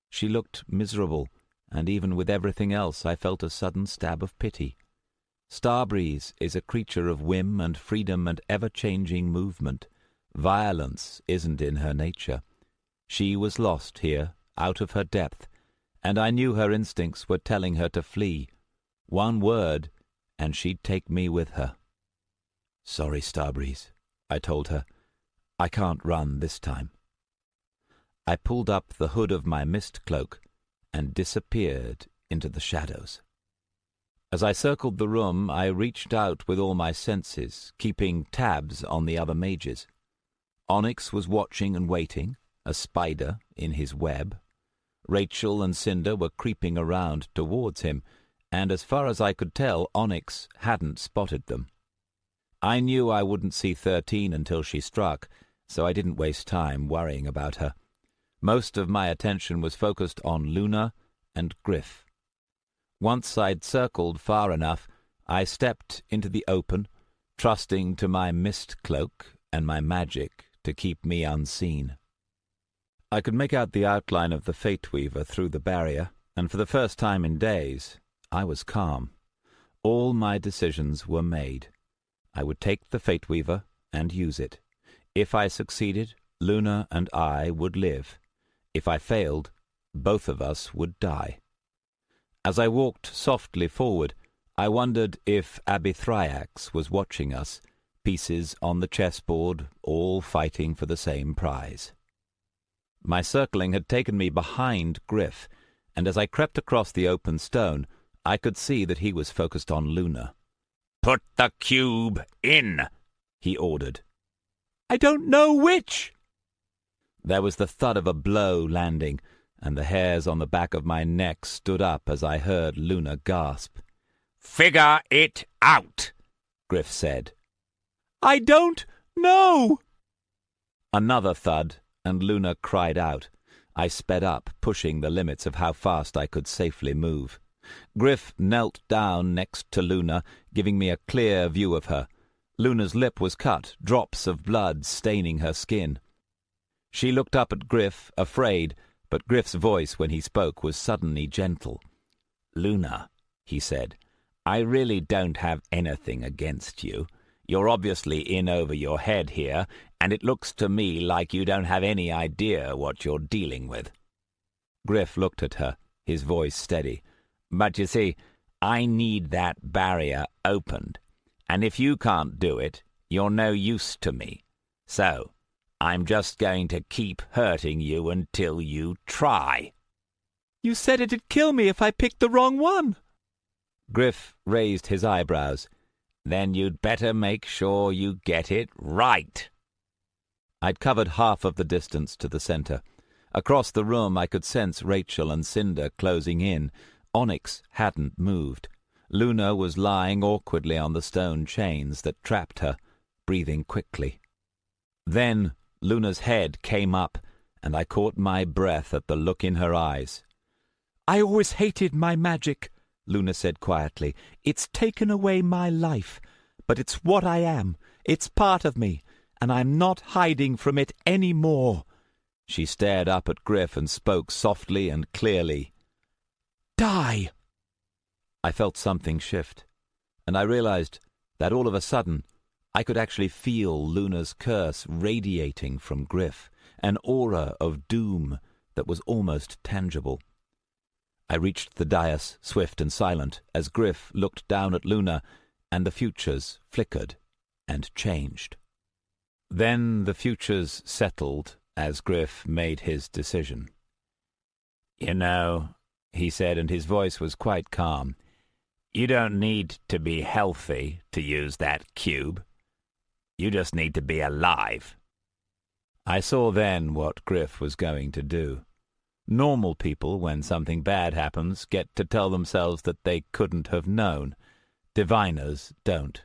A: She looked miserable, and even with everything else I felt a sudden stab of pity. Starbreeze is a creature of whim and freedom and ever-changing movement. Violence isn't in her nature. She was lost here, out of her depth, and I knew her instincts were telling her to flee. One word, and she'd take me with her. "Sorry, Starbreeze," I told her. "I can't run this time." I pulled up the hood of my mist cloak and disappeared into the shadows. As I circled the room, I reached out with all my senses, keeping tabs on the other mages. Onyx was watching and waiting, a spider in his web. Rachel and Cinder were creeping around towards him, and as far as I could tell, Onyx hadn't spotted them. I knew I wouldn't see 13 until she struck, so I didn't waste time worrying about her. Most of my attention was focused on Luna and Griff. Once I'd circled far enough, I stepped into the open, trusting to my mist cloak and my magic to keep me unseen. I could make out the outline of the Fate Weaver through the barrier, and for the first time in days, I was calm. All my decisions were made. I would take the Fate Weaver and use it. If I succeeded, Luna and I would live. If I failed, both of us would die. As I walked softly forward, I wondered if Abithriax was watching us, pieces on the chessboard, all fighting for the same prize. My circling had taken me behind Griff, and as I crept across the open stone, I could see that he was focused on Luna. "Put the cube in," he ordered.
D: "I don't know which."
A: There was the thud of a blow landing, and the hairs on the back of my neck stood up as I heard Luna gasp. "Figure it out," Griff said.
D: "I don't know."
A: Another thud, and Luna cried out. I sped up, pushing the limits of how fast I could safely move. Griff knelt down next to Luna, giving me a clear view of her. Luna's lip was cut, drops of blood staining her skin. She looked up at Griff, afraid, but Griff's voice when he spoke was suddenly gentle. "Luna," he said, "I really don't have anything against you. You're obviously in over your head here, and it looks to me like you don't have any idea what you're dealing with." Griff looked at her, his voice steady. "But you see, I need that barrier opened, and if you can't do it, you're no use to me. So, I'm just going to keep hurting you until you try."
D: "You said it'd kill me if I picked the wrong one."
A: Griff raised his eyebrows. "Then you'd better make sure you get it right." I'd covered half of the distance to the center. Across the room I could sense Rachel and Cinder closing in. Onyx hadn't moved. Luna was lying awkwardly on the stone chains that trapped her, breathing quickly. Then Luna's head came up, and I caught my breath at the look in her eyes.
D: "I always hated my magic," Luna said quietly. "It's taken away my life, but it's what I am. It's part of me, and I'm not hiding from it any more."
A: She stared up at Griff and spoke softly and clearly.
D: "Die!"
A: I felt something shift, and I realized that all of a sudden I could actually feel Luna's curse radiating from Griff, an aura of doom that was almost tangible. I reached the dais, swift and silent, as Griff looked down at Luna, and the futures flickered and changed. Then the futures settled as Griff made his decision. "You know," he said, and his voice was quite calm, "you don't need to be healthy to use that cube. You just need to be alive." I saw then what Griff was going to do. Normal people, when something bad happens, get to tell themselves that they couldn't have known. Diviners don't.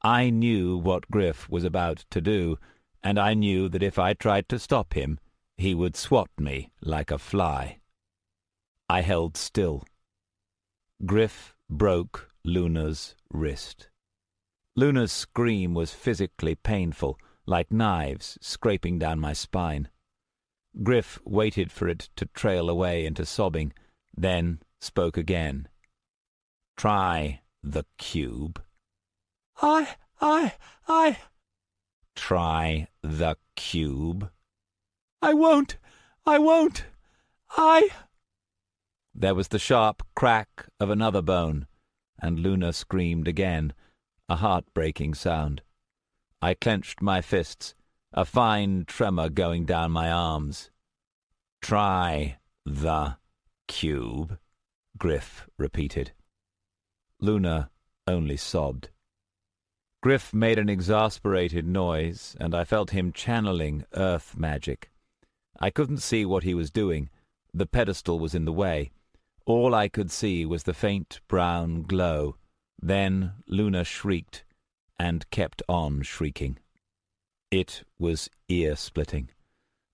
A: I knew what Griff was about to do, and I knew that if I tried to stop him, he would swat me like a fly. I held still. Griff broke Luna's wrist. Luna's scream was physically painful, like knives scraping down my spine. Griff waited for it to trail away into sobbing, then spoke again. "Try the cube."
D: I...
A: "Try the cube."
D: I won't!
A: There was the sharp crack of another bone, and Luna screamed again, a heart-breaking sound. I clenched my fists, a fine tremor going down my arms. "Try the cube," Griff repeated. Luna only sobbed. Griff made an exasperated noise, and I felt him channeling earth magic. I couldn't see what he was doing. The pedestal was in the way. All I could see was the faint brown glow. Then Luna shrieked, and kept on shrieking. It was ear-splitting,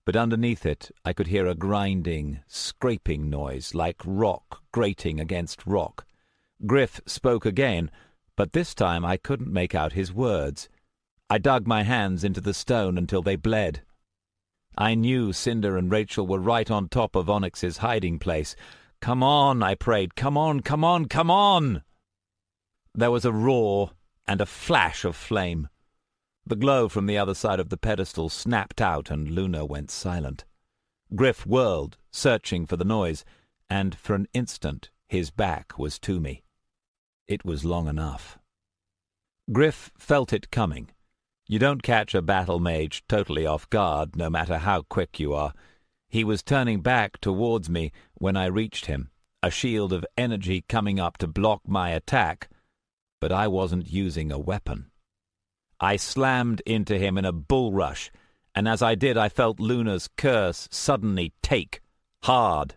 A: but underneath it I could hear a grinding, scraping noise like rock grating against rock. Griff spoke again, but this time I couldn't make out his words. I dug my hands into the stone until they bled. I knew Cinder and Rachel were right on top of Onyx's hiding place. "Come on," I prayed. "Come on, come on, come on!" There was a roar and a flash of flame. The glow from the other side of the pedestal snapped out, and Luna went silent. Griff whirled, searching for the noise, and for an instant his back was to me. It was long enough. Griff felt it coming. You don't catch a battle mage totally off guard, no matter how quick you are. He was turning back towards me when I reached him, a shield of energy coming up to block my attack, but I wasn't using a weapon. I slammed into him in a bull rush, and as I did I felt Luna's curse suddenly take, hard.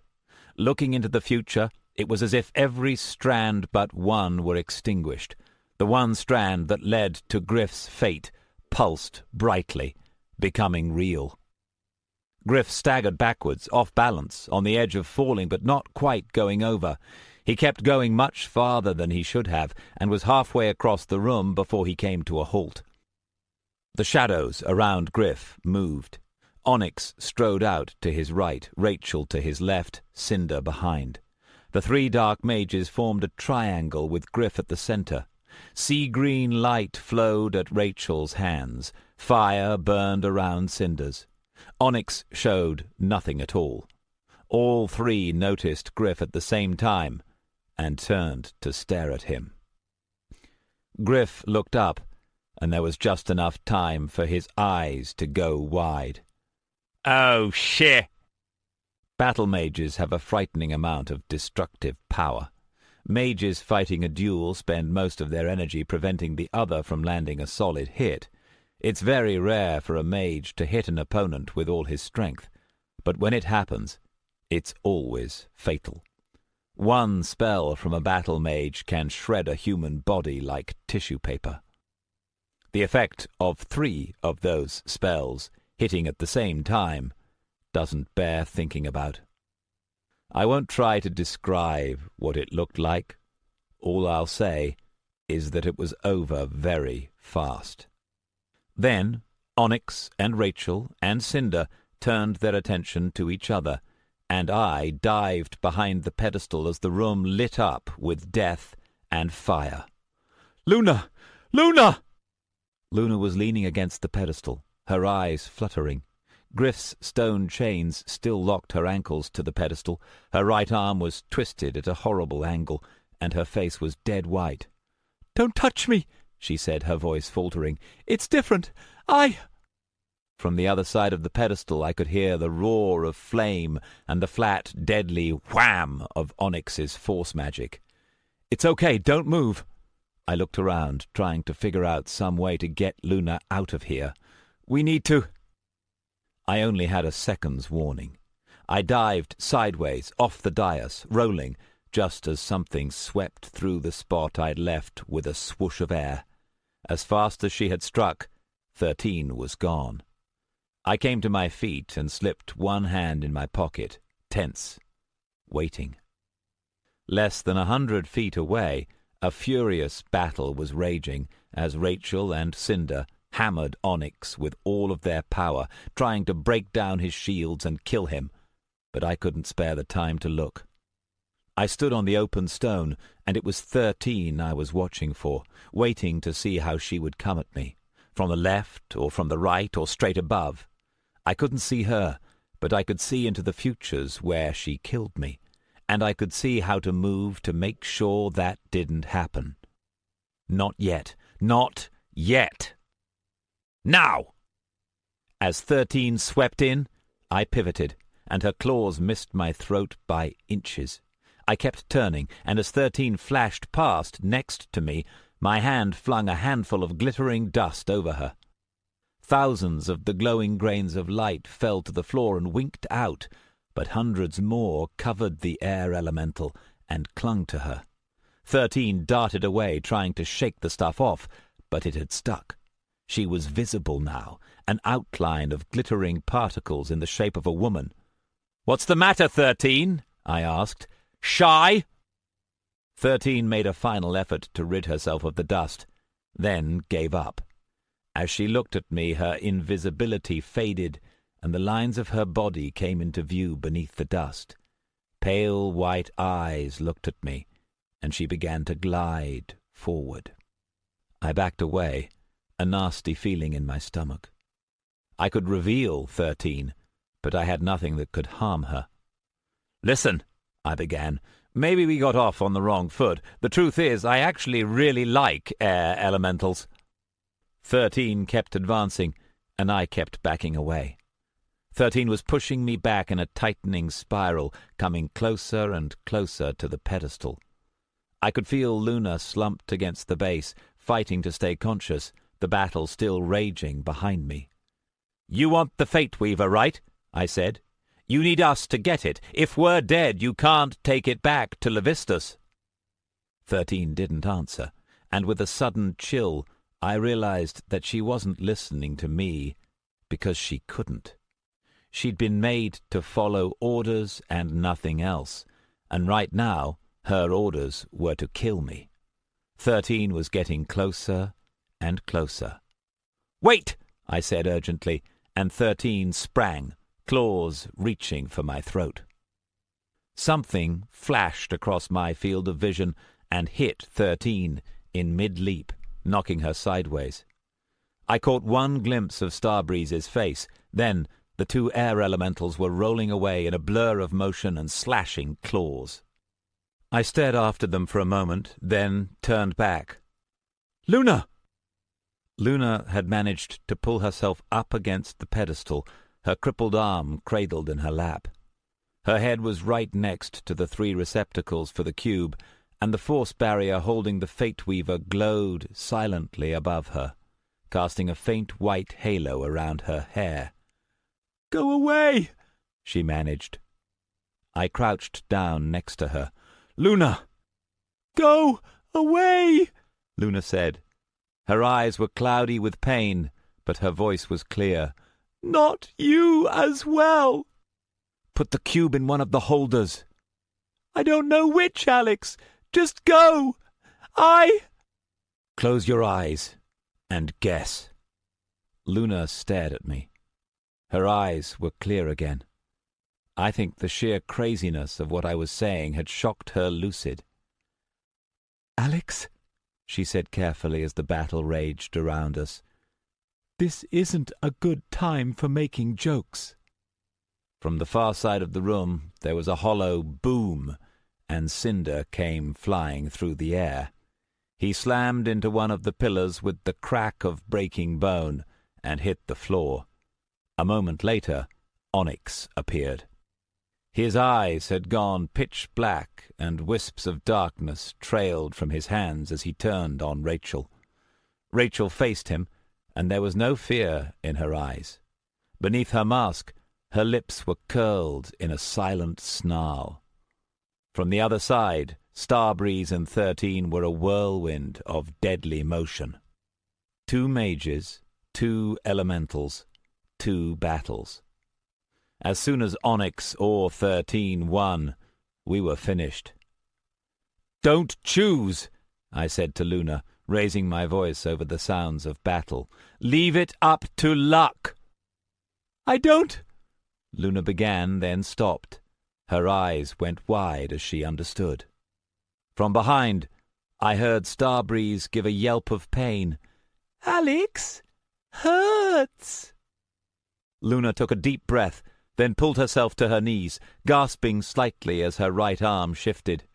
A: Looking into the future, it was as if every strand but one were extinguished. The one strand that led to Griff's fate pulsed brightly, becoming real.
B: Griff staggered backwards, off balance, on the edge of falling but not quite going over. He kept going much farther than he should have, and was halfway across the room before he came to a halt. The shadows around Griff moved. Onyx strode out to his right, Rachel to his left, Cinder behind. The three dark mages formed a triangle with Griff at the centre. Sea-green light flowed at Rachel's hands. Fire burned around Cinder's. Onyx showed nothing at all. All three noticed Griff at the same time and turned to stare at him. Griff looked up, and there was just enough time for his eyes to go wide. "Oh, shit!" Battle mages have a frightening amount of destructive power. Mages fighting a duel spend most of their energy preventing the other from landing a solid hit. It's very rare for a mage to hit an opponent with all his strength, but when it happens, it's always fatal. One spell from a battle mage can shred a human body like tissue paper. The effect of 3 of those spells hitting at the same time doesn't bear thinking about. I won't try to describe what it looked like. All I'll say is that it was over very fast. Then Onyx and Rachel and Cinder turned their attention to each other, and I dived behind the pedestal as the room lit up with death and fire. "Luna! Luna!" Luna was leaning against the pedestal, her eyes fluttering. Griff's stone chains still locked her ankles to the pedestal. Her right arm was twisted at a horrible angle, and her face was dead white. "Don't touch me," she said, her voice faltering. "It's different. From the other side of the pedestal I could hear the roar of flame and the flat, deadly wham of Onyx's force magic. "It's okay, don't move." I looked around, trying to figure out some way to get Luna out of here. "We need to—" I only had a second's warning. I dived sideways, off the dais, rolling, just as something swept through the spot I'd left with a swoosh of air. As fast as she had struck, 13 was gone. I came to my feet and slipped one hand in my pocket, tense, waiting. Less than 100 feet away, a furious battle was raging as Rachel and Cinder hammered Onyx with all of their power, trying to break down his shields and kill him, but I couldn't spare the time to look. I stood on the open stone, and it was 13 I was watching for, waiting to see how she would come at me, from the left or from the right or straight above. I couldn't see her, but I could see into the futures where she killed me, and I could see how to move to make sure that didn't happen. Not yet. Not yet. Now! As 13 swept in, I pivoted, and her claws missed my throat by inches. I kept turning, and as 13 flashed past next to me, my hand flung a handful of glittering dust over her. Thousands of the glowing grains of light fell to the floor and winked out, but hundreds more covered the air elemental and clung to her. 13 darted away, trying to shake the stuff off, but it had stuck. She was visible now, an outline of glittering particles in the shape of a woman. "What's the matter, 13?" I asked. "Shy?" 13 made a final effort to rid herself of the dust, then gave up. As she looked at me, her invisibility faded, and the lines of her body came into view beneath the dust. Pale white eyes looked at me, and she began to glide forward. I backed away, a nasty feeling in my stomach. I could reveal 13, but I had nothing that could harm her. "Listen," I began. "Maybe we got off on the wrong foot. The truth is, I actually really like air elementals." 13 kept advancing, and I kept backing away. 13 was pushing me back in a tightening spiral, coming closer and closer to the pedestal. I could feel Luna slumped against the base, fighting to stay conscious, the battle still raging behind me. "You want the Fate Weaver, right?" I said. "You need us to get it. If we're dead, you can't take it back to Levistus." 13 didn't answer, and with a sudden chill, I realized that she wasn't listening to me because she couldn't. She'd been made to follow orders and nothing else, and right now her orders were to kill me. 13 was getting closer and closer. "Wait!" I said urgently, and 13 sprang, claws reaching for my throat. Something flashed across my field of vision and hit 13 in mid-leap, knocking her sideways. I caught one glimpse of Starbreeze's face, then the two air elementals were rolling away in a blur of motion and slashing claws. I stared after them for a moment, then turned back. "Luna!" Luna had managed to pull herself up against the pedestal, her crippled arm cradled in her lap. Her head was right next to the 3 receptacles for the cube, and the force barrier holding the Fate Weaver glowed silently above her, casting a faint white halo around her hair. "Go away!" she managed. I crouched down next to her. "Luna!" "Go away!" Luna said. Her eyes were cloudy with pain, but her voice was clear. "Not you as well!" "Put the cube in one of the holders." "I don't know which, Alex. Just go. "Close your eyes and guess." Luna stared at me. Her eyes were clear again. I think the sheer craziness of what I was saying had shocked her lucid. "Alex," she said carefully as the battle raged around us, "this isn't a good time for making jokes." From the far side of the room there was a hollow boom, and Cinder came flying through the air. He slammed into one of the pillars with the crack of breaking bone and hit the floor. A moment later, Onyx appeared. His eyes had gone pitch black, and wisps of darkness trailed from his hands as he turned on Rachel. Rachel faced him, and there was no fear in her eyes. Beneath her mask, her lips were curled in a silent snarl. From the other side, Starbreeze and 13 were a whirlwind of deadly motion. 2 mages, 2 elementals, 2 battles. As soon as Onyx or 13 won, we were finished. "Don't choose," I said to Luna, raising my voice over the sounds of battle. "Leave it up to luck." "I don't—" Luna began, then stopped. Her eyes went wide as she understood. From behind, I heard Starbreeze give a yelp of pain. "Alex, hurts!" Luna took a deep breath, then pulled herself to her knees, gasping slightly as her right arm shifted.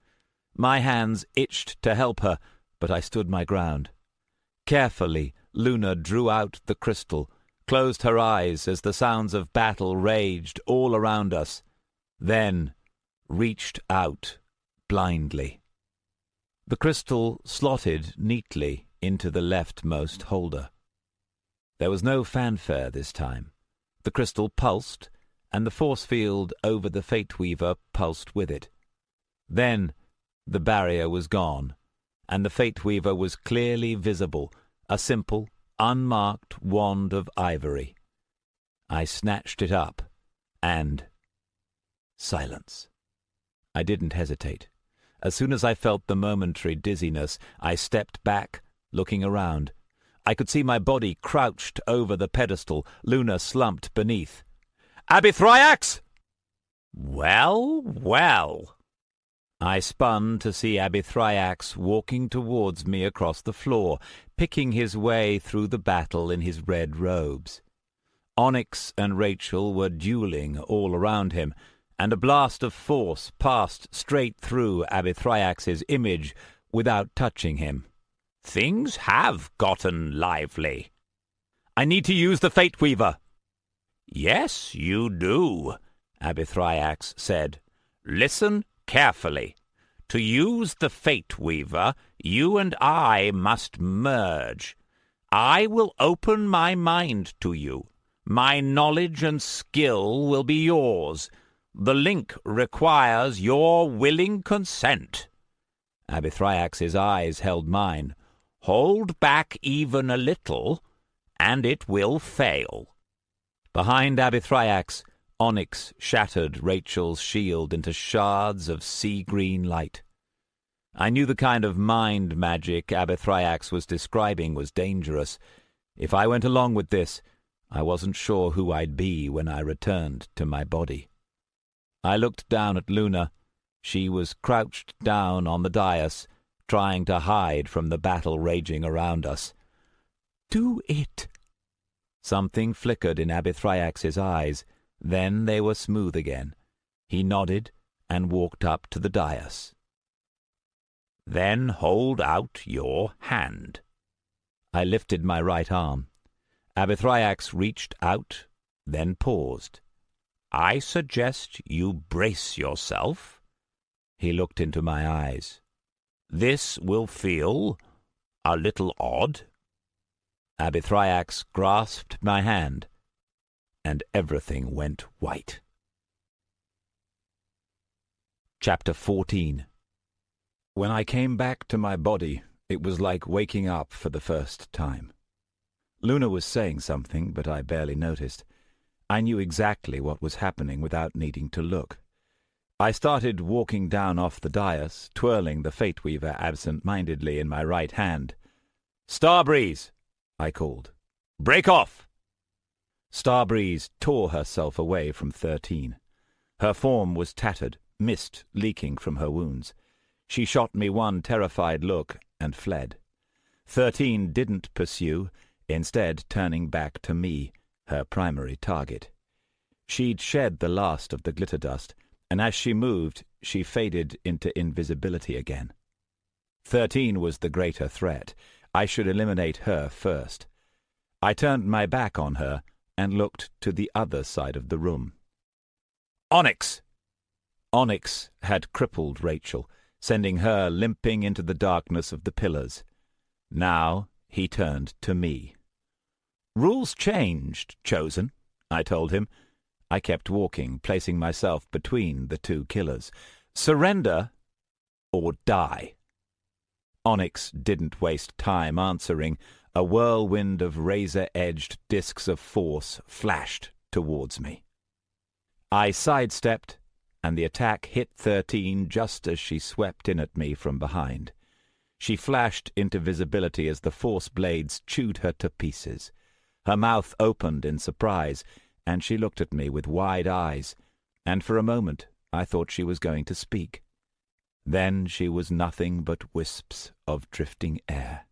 B: My hands itched to help her, but I stood my ground. Carefully, Luna drew out the crystal, closed her eyes as the sounds of battle raged all around us, then reached out blindly. The crystal slotted neatly into the leftmost holder. There was no fanfare this time. The crystal pulsed, and the force field over the Fate Weaver pulsed with it. Then the barrier was gone, and the Fate Weaver was clearly visible, a simple, unmarked wand of ivory. I snatched it up, and silence. I didn't hesitate. As soon as I felt the momentary dizziness, I stepped back, looking around. I could see my body crouched over the pedestal, Luna slumped beneath. "Abithriax!" "Well, well." I spun to see Abithriax walking towards me across the floor, picking his way through the battle in his red robes. Onyx and Rachel were dueling all around him, and a blast of force passed straight through Abithriax's image without touching him. Things have gotten lively. "I need to use the Fate Weaver." "Yes, you do," Abithriax said. "Listen carefully. To use the Fate Weaver, you and I must merge. I will open my mind to you. My knowledge and skill will be yours. The link requires your willing consent." Abithriax's eyes held mine. "Hold back even a little, and it will fail." Behind Abithriax, Onyx shattered Rachel's shield into shards of sea-green light. I knew the kind of mind magic Abithriax was describing was dangerous. If I went along with this, I wasn't sure who I'd be when I returned to my body. I looked down at Luna. She was crouched down on the dais, trying to hide from the battle raging around us.
D: "Do it!"
B: Something flickered in Abithriax's eyes. Then they were smooth again. He nodded and walked up to the dais. "Then hold out your hand." I lifted my right arm. Abithriax reached out, then paused. "I suggest you brace yourself." He looked into my eyes. "This will feel a little odd." Abithriax grasped my hand, and everything went white. Chapter 14.
A: When I came back to my body, it was like waking up for the first time. Luna was saying something, but I barely noticed. I knew exactly what was happening without needing to look. I started walking down off the dais, twirling the Fate Weaver absent-mindedly in my right hand.
B: "Starbreeze!"
A: I called.
B: "Break off!"
A: Starbreeze tore herself away from 13. Her form was tattered, mist leaking from her wounds. She shot me one terrified look and fled. 13 didn't pursue, instead turning back to me, her primary target. She'd shed the last of the glitter dust, and as she moved, she faded into invisibility again. 13 was the greater threat. I should eliminate her first. I turned my back on her and looked to the other side of the room.
B: "Onyx!"
A: Onyx had crippled Rachel, sending her limping into the darkness of the pillars. Now he turned to me.
B: "Rules changed, Chosen," I told him.
A: I kept walking, placing myself between the two killers.
B: "Surrender or die."
A: Onyx didn't waste time answering. A whirlwind of razor-edged discs of force flashed towards me. I sidestepped, and the attack hit 13 just as she swept in at me from behind. She flashed into visibility as the force blades chewed her to pieces. Her mouth opened in surprise, and she looked at me with wide eyes, and for a moment I thought she was going to speak. Then she was nothing but wisps of drifting air.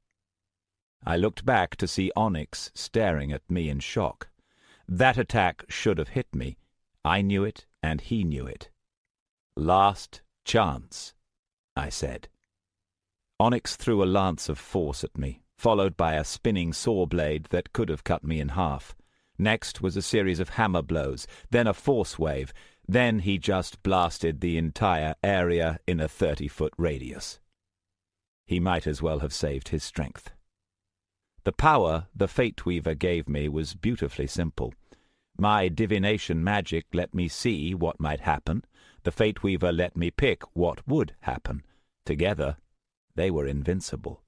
A: I looked back to see Onyx staring at me in shock. That attack should have hit me. I knew it, and he knew it. "Last chance," I said. Onyx threw a lance of force at me, followed by a spinning saw blade that could have cut me in half. Next was a series of hammer blows, then a force wave. Then he just blasted the entire area in a 30-foot radius. He might as well have saved his strength. The power the Fate Weaver gave me was beautifully simple. My divination magic let me see what might happen. The Fate Weaver let me pick what would happen. Together, they were invincible.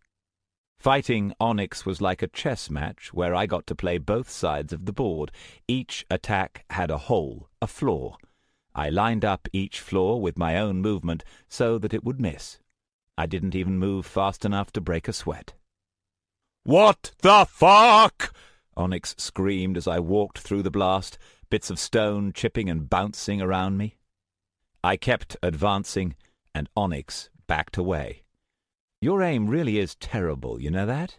A: Fighting Onyx was like a chess match where I got to play both sides of the board. Each attack had a hole, a flaw. I lined up each flaw with my own movement so that it would miss. I didn't even move fast enough to break a sweat.
C: "What the fuck?"
A: Onyx screamed as I walked through the blast, bits of stone chipping and bouncing around me. I kept advancing, and Onyx backed away. "Your aim really is terrible, you know that?"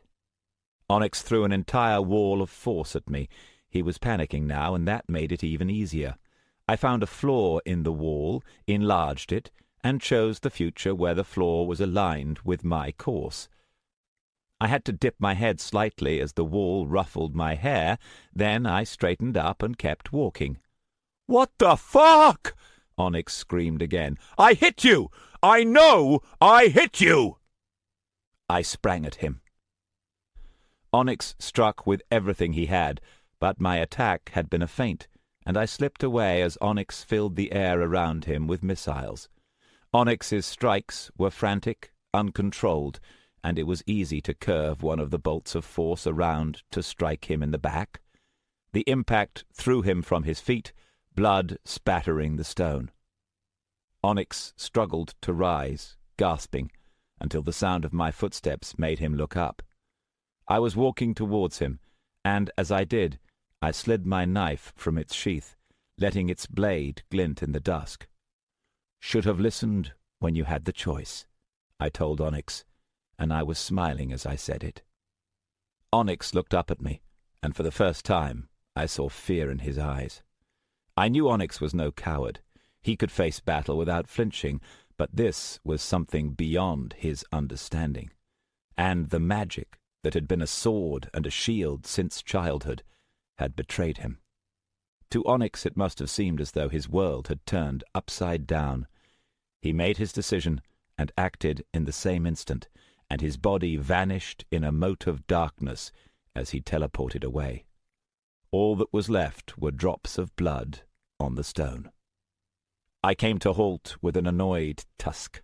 A: Onyx threw an entire wall of force at me. He was panicking now, and that made it even easier. I found a flaw in the wall, enlarged it, and chose the future where the flaw was aligned with my course. I had to dip my head slightly as the wall ruffled my hair. Then I straightened up and kept walking.
C: "What the fuck?"
A: Onyx screamed again.
C: "I hit you! I know I hit you!"
A: I sprang at him. Onyx struck with everything he had, but my attack had been a feint, and I slipped away as Onyx filled the air around him with missiles. Onyx's strikes were frantic, uncontrolled, and it was easy to curve one of the bolts of force around to strike him in the back. The impact threw him from his feet, blood spattering the stone. Onyx struggled to rise, gasping, until the sound of my footsteps made him look up. I was walking towards him, and as I did, I slid my knife from its sheath, letting its blade glint in the dusk. "Should have listened when you had the choice," I told Onyx, and I was smiling as I said it. Onyx looked up at me, and for the first time I saw fear in his eyes. I knew Onyx was no coward. He could face battle without flinching, but this was something beyond his understanding. And the magic that had been a sword and a shield since childhood had betrayed him. To Onyx it must have seemed as though his world had turned upside down. He made his decision and acted in the same instant, and his body vanished in a mote of darkness as he teleported away. All that was left were drops of blood on the stone. I came to halt with an annoyed tusk.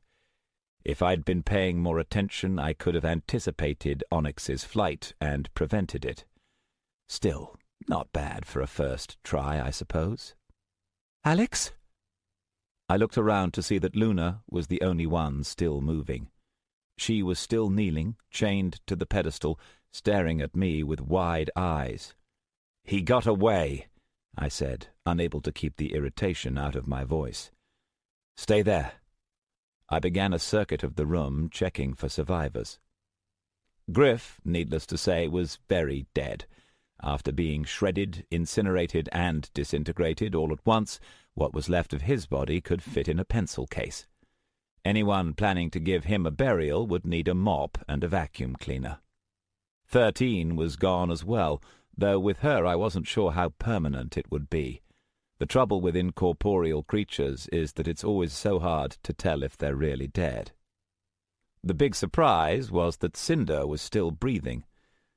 A: If I'd been paying more attention, I could have anticipated Onyx's flight and prevented it. Still, not bad for a first try, I suppose.
D: "Alex?"
A: I looked around to see that Luna was the only one still moving. She was still kneeling, chained to the pedestal, staring at me with wide eyes. "He got away," I said, unable to keep the irritation out of my voice. "Stay there." I began a circuit of the room, checking for survivors. Griff, needless to say, was very dead. After being shredded, incinerated, and disintegrated all at once, what was left of his body could fit in a pencil case. Anyone planning to give him a burial would need a mop and a vacuum cleaner. 13 was gone as well, though with her I wasn't sure how permanent it would be. The trouble with incorporeal creatures is that it's always so hard to tell if they're really dead. The big surprise was that Cinder was still breathing.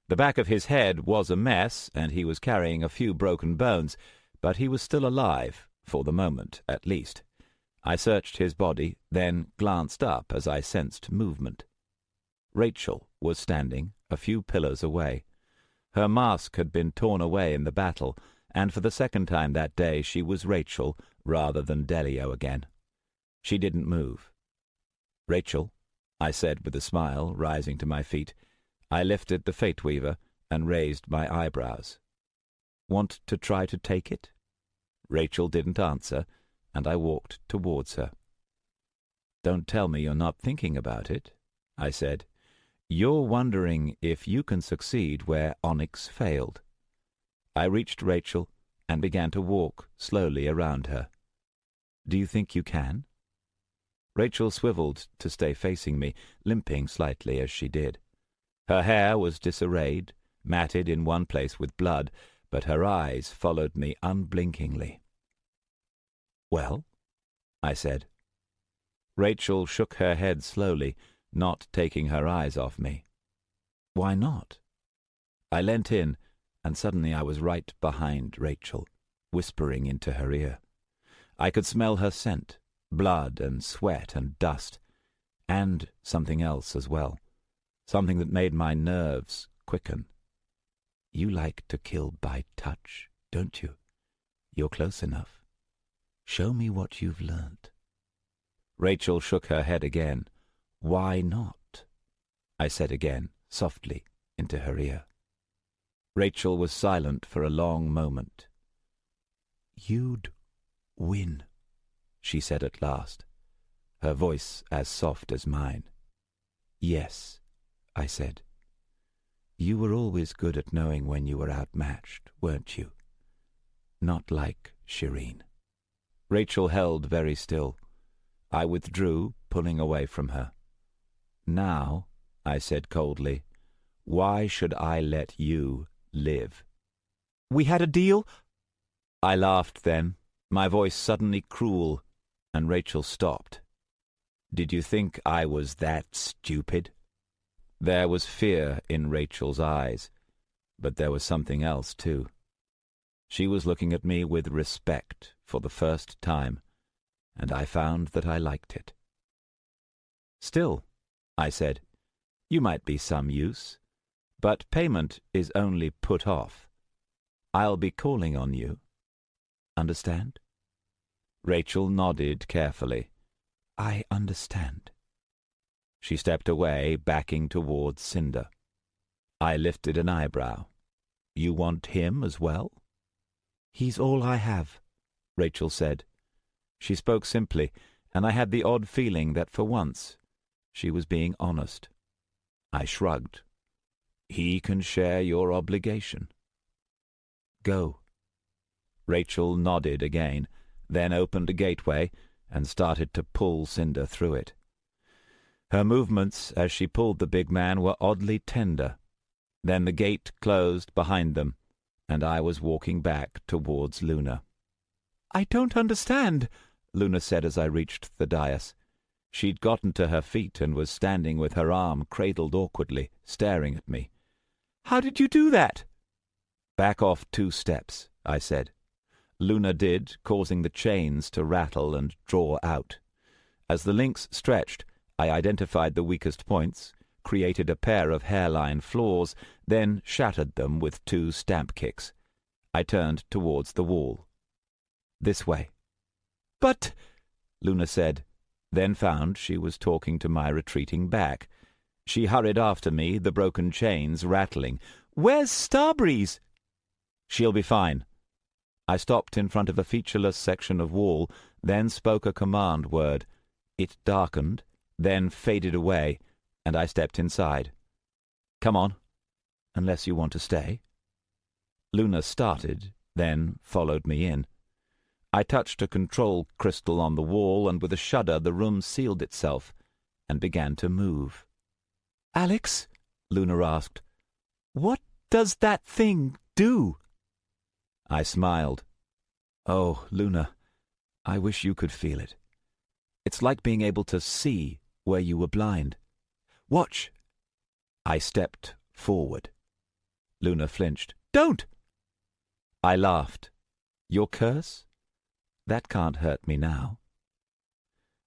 A: The back of his head was a mess, and he was carrying a few broken bones, but he was still alive, for the moment at least. I searched his body, then glanced up as I sensed movement. Rachel was standing a few pillars away. Her mask had been torn away in the battle, and for the second time that day she was Rachel rather than Delio again. She didn't move. "Rachel," I said with a smile, rising to my feet. I lifted the Fate Weaver and raised my eyebrows. "Want to try to take it?" Rachel didn't answer, and I walked towards her. "Don't tell me you're not thinking about it," I said. "You're wondering if you can succeed where Onyx failed." I reached Rachel and began to walk slowly around her. "Do you think you can?" Rachel swiveled to stay facing me, limping slightly as she did. Her hair was disarrayed, matted in one place with blood, but her eyes followed me unblinkingly. "Well?" I said. Rachel shook her head slowly, not taking her eyes off me. "Why not?" I leant in, and suddenly I was right behind Rachel, whispering into her ear. I could smell her scent, blood and sweat and dust, and something else as well, something that made my nerves quicken. "You like to kill by touch, don't you? You're close enough. Show me what you've learnt." Rachel shook her head again. "Why not?" I said again, softly, into her ear. Rachel was silent for a long moment. "You'd win," she said at last, her voice as soft as mine. "Yes," I said. "You were always good at knowing when you were outmatched, weren't you? Not like Shireen." Rachel held very still. I withdrew, pulling away from her. "Now," I said coldly, "why should I let you live?"
D: "We had a deal?"
A: I laughed then, my voice suddenly cruel, and Rachel stopped. "Did you think I was that stupid?" There was fear in Rachel's eyes, but there was something else too. She was looking at me with respect for the first time, and I found that I liked it. "Still," I said, "you might be some use, but payment is only put off. I'll be calling on you. Understand?" Rachel nodded carefully. "I understand." She stepped away, backing towards Cinder. I lifted an eyebrow. "You want him as well?" "He's all I have," Rachel said. She spoke simply, and I had the odd feeling that for once she was being honest. I shrugged. "He can share your obligation." "Go." Rachel nodded again, then opened a gateway and started to pull Cinder through it. Her movements as she pulled the big man were oddly tender. Then the gate closed behind them, and I was walking back towards Luna. "I don't understand," Luna said as I reached the dais. She'd gotten to her feet and was standing with her arm cradled awkwardly, staring at me. "How did you do that?" "Back off 2 steps," I said. Luna did, causing the chains to rattle and draw out. As the links stretched, I identified the weakest points, created a pair of hairline floors, then shattered them with 2 stamp kicks. I turned towards the wall. "This way." "But," Luna said, then found she was talking to my retreating back. She hurried after me, the broken chains rattling. "Where's Starbreeze?" "She'll be fine." I stopped in front of a featureless section of wall, then spoke a command word. It darkened, then faded away, and I stepped inside. "Come on, unless you want to stay." Luna started, then followed me in. I touched a control crystal on the wall, and with a shudder the room sealed itself and began to move. "Alex," Luna asked, "what does that thing do?" I smiled. "Oh, Luna, I wish you could feel it. It's like being able to see where you were blind. Watch." I stepped forward. Luna flinched. "Don't!" I laughed. "Your curse? That can't hurt me now."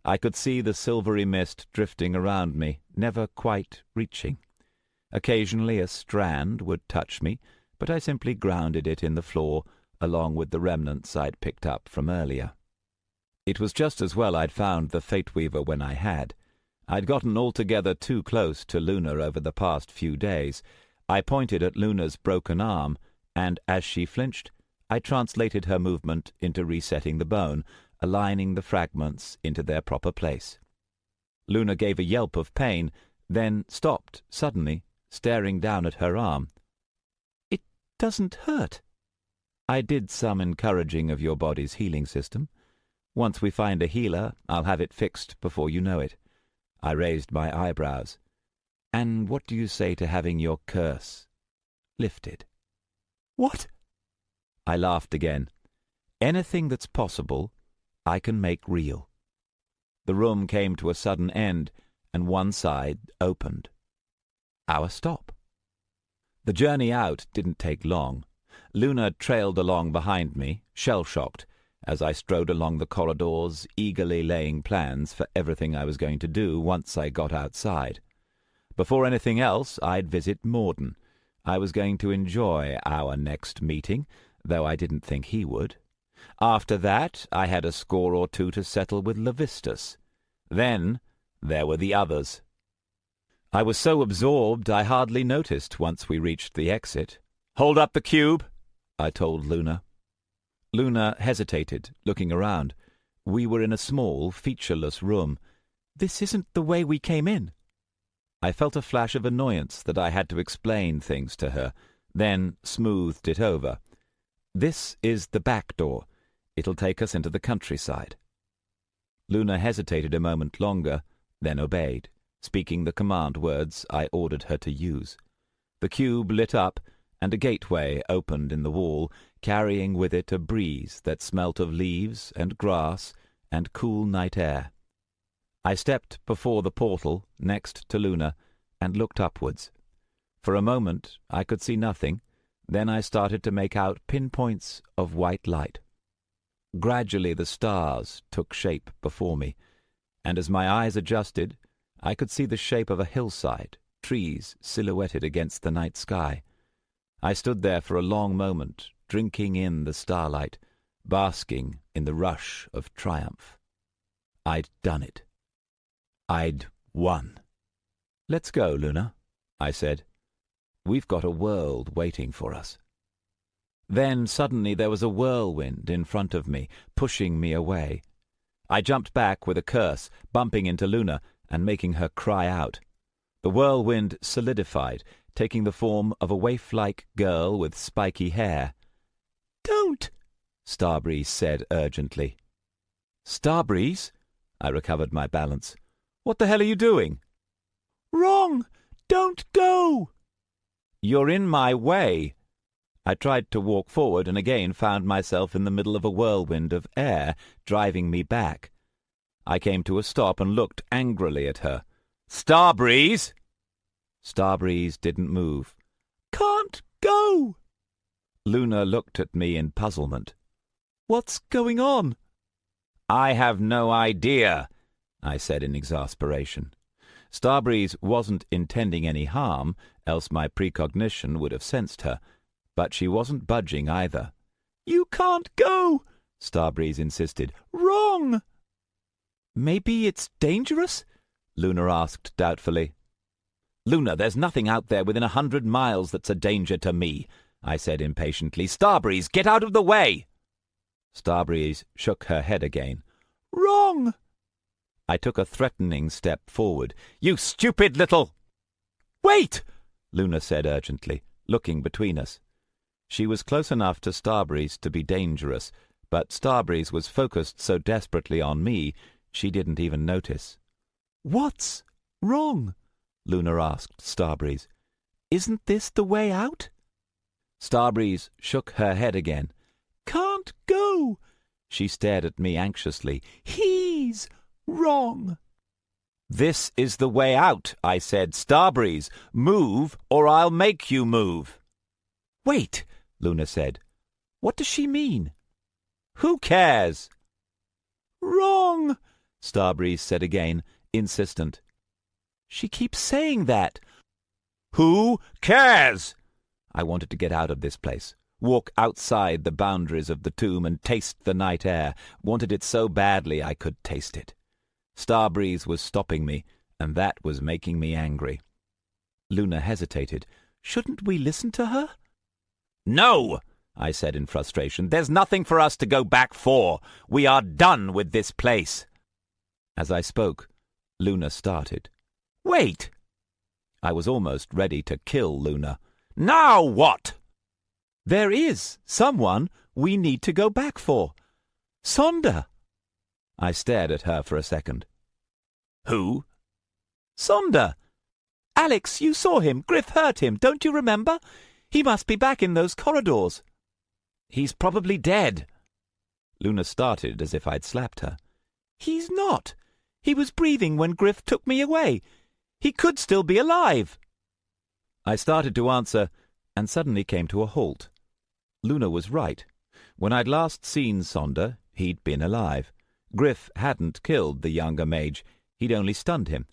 A: I could see the silvery mist drifting around me, never quite reaching. Occasionally a strand would touch me, but I simply grounded it in the floor, along with the remnants I'd picked up from earlier. It was just as well I'd found the Fate Weaver when I had. I'd gotten altogether too close to Luna over the past few days. I pointed at Luna's broken arm, and as she flinched, I translated her movement into resetting the bone, aligning the fragments into their proper place. Luna gave a yelp of pain, then stopped suddenly, staring down at her arm. "It doesn't hurt." "I did some encouraging of your body's healing system. Once we find a healer, I'll have it fixed before you know it." I raised my eyebrows. "And what do you say to having your curse lifted?"
D: "What?"
A: I laughed again. "Anything that's possible, I can make real." The room came to a sudden end, and one side opened. Our stop. The journey out didn't take long. Luna trailed along behind me, shell-shocked, as I strode along the corridors, eagerly laying plans for everything I was going to do once I got outside. Before anything else, I'd visit Morden. I was going to enjoy our next meeting, though I didn't think he would. After that, I had a score or 2 to settle with Levistus. Then there were the others. I was so absorbed I hardly noticed once we reached the exit. "Hold up the cube," I told Luna. Luna hesitated, looking around. We were in a small, featureless room.
D: "This isn't the way we came in."
A: I felt a flash of annoyance that I had to explain things to her, then smoothed it over. "This is the back door. It'll take us into the countryside." Luna hesitated a moment longer, then obeyed, speaking the command words I ordered her to use. The cube lit up, and a gateway opened in the wall, carrying with it a breeze that smelt of leaves and grass and cool night air. I stepped before the portal next to Luna and looked upwards. For a moment I could see nothing, then I started to make out pinpoints of white light. Gradually the stars took shape before me, and as my eyes adjusted, I could see the shape of a hillside, trees silhouetted against the night sky. I stood there for a long moment, drinking in the starlight, basking in the rush of triumph. I'd done it. I'd won. "Let's go, Luna," I said. "We've got a world waiting for us." Then suddenly there was a whirlwind in front of me, pushing me away. I jumped back with a curse, bumping into Luna and making her cry out. The whirlwind solidified, taking the form of a waif-like girl with spiky hair. "Don't!" Starbreeze said urgently. "Starbreeze?" I recovered my balance. "What the hell are you doing?" "Wrong! Don't go!" "You're in my way." I tried to walk forward and again found myself in the middle of a whirlwind of air, driving me back. I came to a stop and looked angrily at her. "Starbreeze!" Starbreeze didn't move. "Can't go!" Luna looked at me in puzzlement. "What's going on?" "I have no idea," I said in exasperation. Starbreeze wasn't intending any harm, else my precognition would have sensed her. But she wasn't budging either. "You can't go," Starbreeze insisted. "Wrong!" "Maybe it's dangerous?" Luna asked doubtfully. "Luna, there's nothing out there within 100 miles that's a danger to me," I said impatiently. "Starbreeze, get out of the way!" Starbreeze shook her head again. "Wrong!" I took a threatening step forward. "You stupid little—" "Wait!" Luna said urgently, looking between us. She was close enough to Starbreeze to be dangerous, but Starbreeze was focused so desperately on me she didn't even notice. "What's wrong?" Luna asked Starbreeze. "Isn't this the way out?" Starbreeze shook her head again. "Can't go." She stared at me anxiously. "He's wrong." "This is the way out," I said. "Starbreeze, move or I'll make you move." "Wait," Luna said. "What does she mean?" "Who cares?" "Wrong," Starbreeze said again, insistent. "She keeps saying that." "Who cares?" I wanted to get out of this place, walk outside the boundaries of the tomb and taste the night air, wanted it so badly I could taste it. Starbreeze was stopping me, and that was making me angry. Luna hesitated. "Shouldn't we listen to her?" "No!" I said in frustration. "There's nothing for us to go back for. We are done with this place." As I spoke, Luna started. "Wait!" I was almost ready to kill Luna. "Now what?" "There is someone we need to go back for. Sonder." I stared at her for a second. "Who?" "Sonder. Alex, you saw him. Griff hurt him. Don't you remember? He must be back in those corridors." "He's probably dead." Luna started as if I'd slapped her. "He's not. He was breathing when Griff took me away. He could still be alive." I started to answer, and suddenly came to a halt. Luna was right. When I'd last seen Sonder, he'd been alive. Griff hadn't killed the younger mage. He'd only stunned him.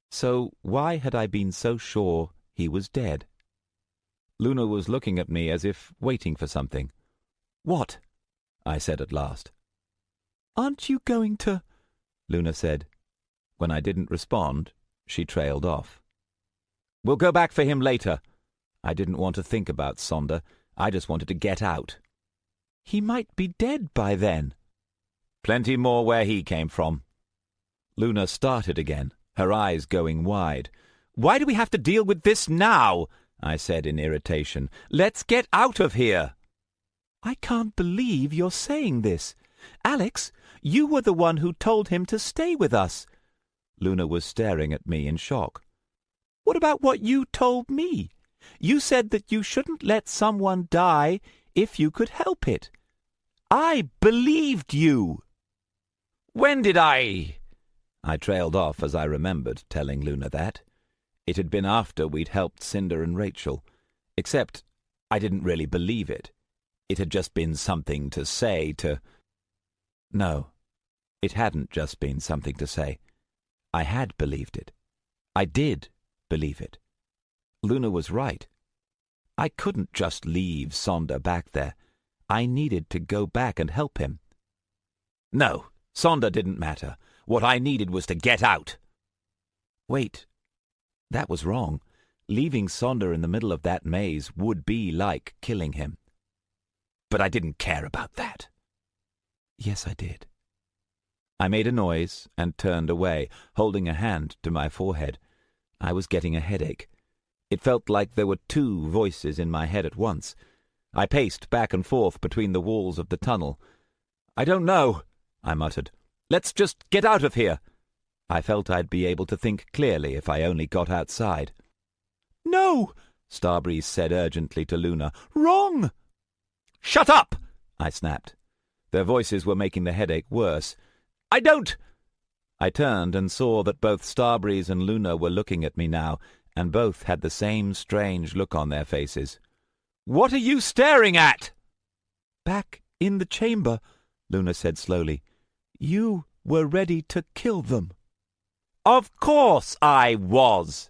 A: So why had I been so sure he was dead? Luna was looking at me as if waiting for something. "What?" I said at last. "Aren't you going to—" Luna said. When I didn't respond, she trailed off. "We'll go back for him later." I didn't want to think about Sonder. I just wanted to get out. "He might be dead by then." "Plenty more where he came from." Luna started again, her eyes going wide. "Why do we have to deal with this now?" I said in irritation. "Let's get out of here." "I can't believe you're saying this. Alex, you were the one who told him to stay with us." Luna was staring at me in shock. "What about what you told me? You said that you shouldn't let someone die if you could help it. I believed you." "When did I—" I trailed off as I remembered telling Luna that. It had been after we'd helped Cinder and Rachel. Except I didn't really believe it. It had just been something to say to... No, it hadn't just been something to say. I had believed it. I did believe it. Luna was right. I couldn't just leave Sonder back there. I needed to go back and help him. No, Sonder didn't matter. What I needed was to get out. Wait, that was wrong. Leaving Sonder in the middle of that maze would be like killing him. But I didn't care about that. Yes, I did. I made a noise and turned away, holding a hand to my forehead. I was getting a headache. It felt like there were two voices in my head at once. I paced back and forth between the walls of the tunnel. "I don't know," I muttered. "Let's just get out of here." I felt I'd be able to think clearly if I only got outside.
D: "No,"
A: Starbreeze said urgently to Luna.
D: "Wrong!"
A: "Shut up!" I snapped. Their voices were making the headache worse. "I don't—" I turned and saw that both Starbreeze and Luna were looking at me now, and both had the same strange look on their faces. "What are you staring at?"
D: "Back in the chamber," Luna said slowly. "You were ready to kill them."
A: "Of course I was!"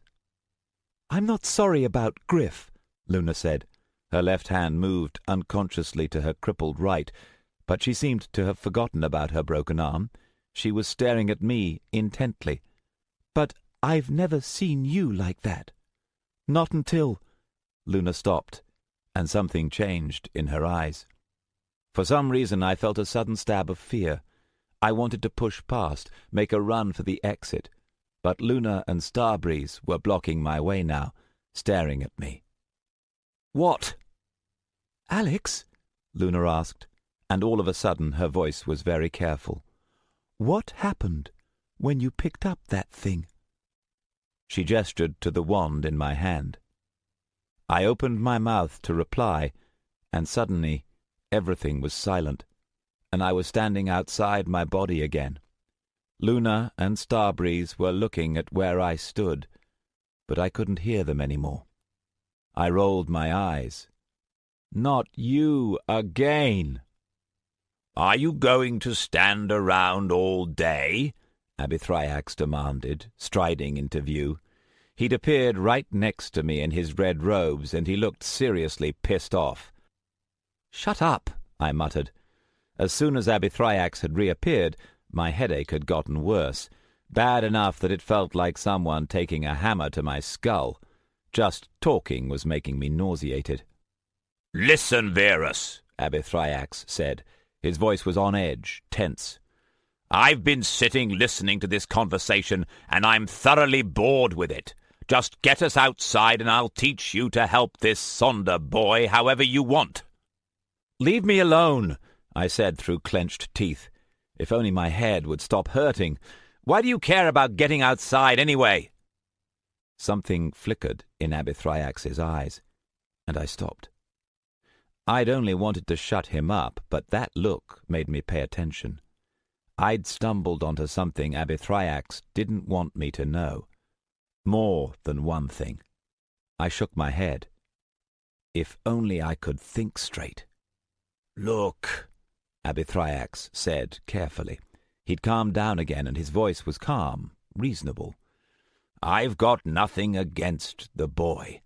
D: "I'm not sorry about Griff," Luna said.
A: Her left hand moved unconsciously to her crippled right, but she seemed to have forgotten about her broken arm. She was staring at me intently.
D: "But I've never seen you like that. Not until—"
A: Luna stopped, and something changed in her eyes. For some reason I felt a sudden stab of fear. I wanted to push past, make a run for the exit, but Luna and Starbreeze were blocking my way now, staring at me. "What?"
D: "Alex,"
A: Luna asked, and all of a sudden her voice was very careful.
D: "What happened when you picked up that thing?"
A: She gestured to the wand in my hand. I opened my mouth to reply, and suddenly everything was silent, and I was standing outside my body again. Luna and Starbreeze were looking at where I stood, but I couldn't hear them any more. I rolled my eyes. "Not you again!" "Are you going to stand around all day?" Abithriax demanded, striding into view. He'd appeared right next to me in his red robes, and he looked seriously pissed off. "Shut up," I muttered. As soon as Abithriax had reappeared, my headache had gotten worse, bad enough that it felt like someone taking a hammer to my skull. Just talking was making me nauseated. "Listen, Verus," Abithriax said. His voice was on edge, tense. "I've been sitting listening to this conversation, and I'm thoroughly bored with it. Just get us outside, and I'll teach you to help this Sonder boy however you want." "Leave me alone," I said through clenched teeth. If only my head would stop hurting. "Why do you care about getting outside anyway?" Something flickered in Abithriax's eyes, and I stopped. I'd only wanted to shut him up, but that look made me pay attention. I'd stumbled onto something Abithriax didn't want me to know. More than one thing. I shook my head. If only I could think straight. "Look," Abithriax said carefully. He'd calmed down again, and his voice was calm, reasonable. "I've got nothing against the boy.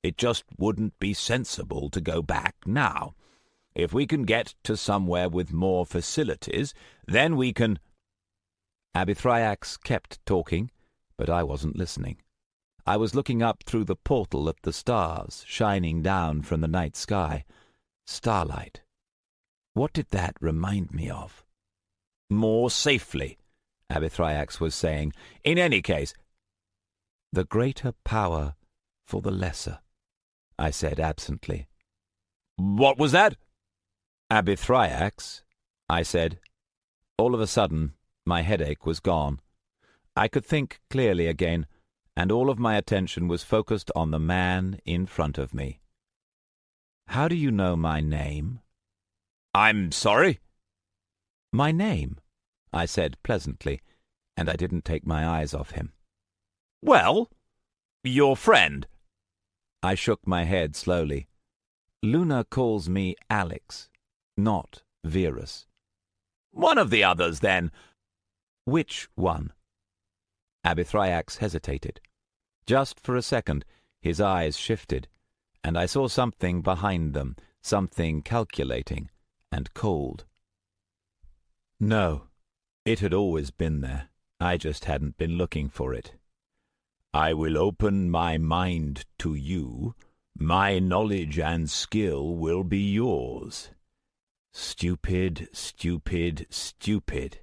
A: It just wouldn't be sensible to go back now. If we can get to somewhere with more facilities, then we can—" Abithriax kept talking, but I wasn't listening. I was looking up through the portal at the stars shining down from the night sky. Starlight. What did that remind me of? "More safely," Abithriax was saying. "In any case—" "The greater power for the lesser," I said absently. "What was that?" "Abithriax," I said. All of a sudden, my headache was gone. I could think clearly again, and all of my attention was focused on the man in front of me. "How do you know my name?" "I'm sorry?" "My name," I said pleasantly, and I didn't take my eyes off him. "Well, your friend." I shook my head slowly. "Luna calls me Alex, not Verus." "One of the others, then." "Which one?" Abithriax hesitated. Just for a second his eyes shifted, and I saw something behind them, something calculating and cold. No, it had always been there. I just hadn't been looking for it.
C: I will open my mind to you. My knowledge and skill will be yours.
A: Stupid, stupid, stupid.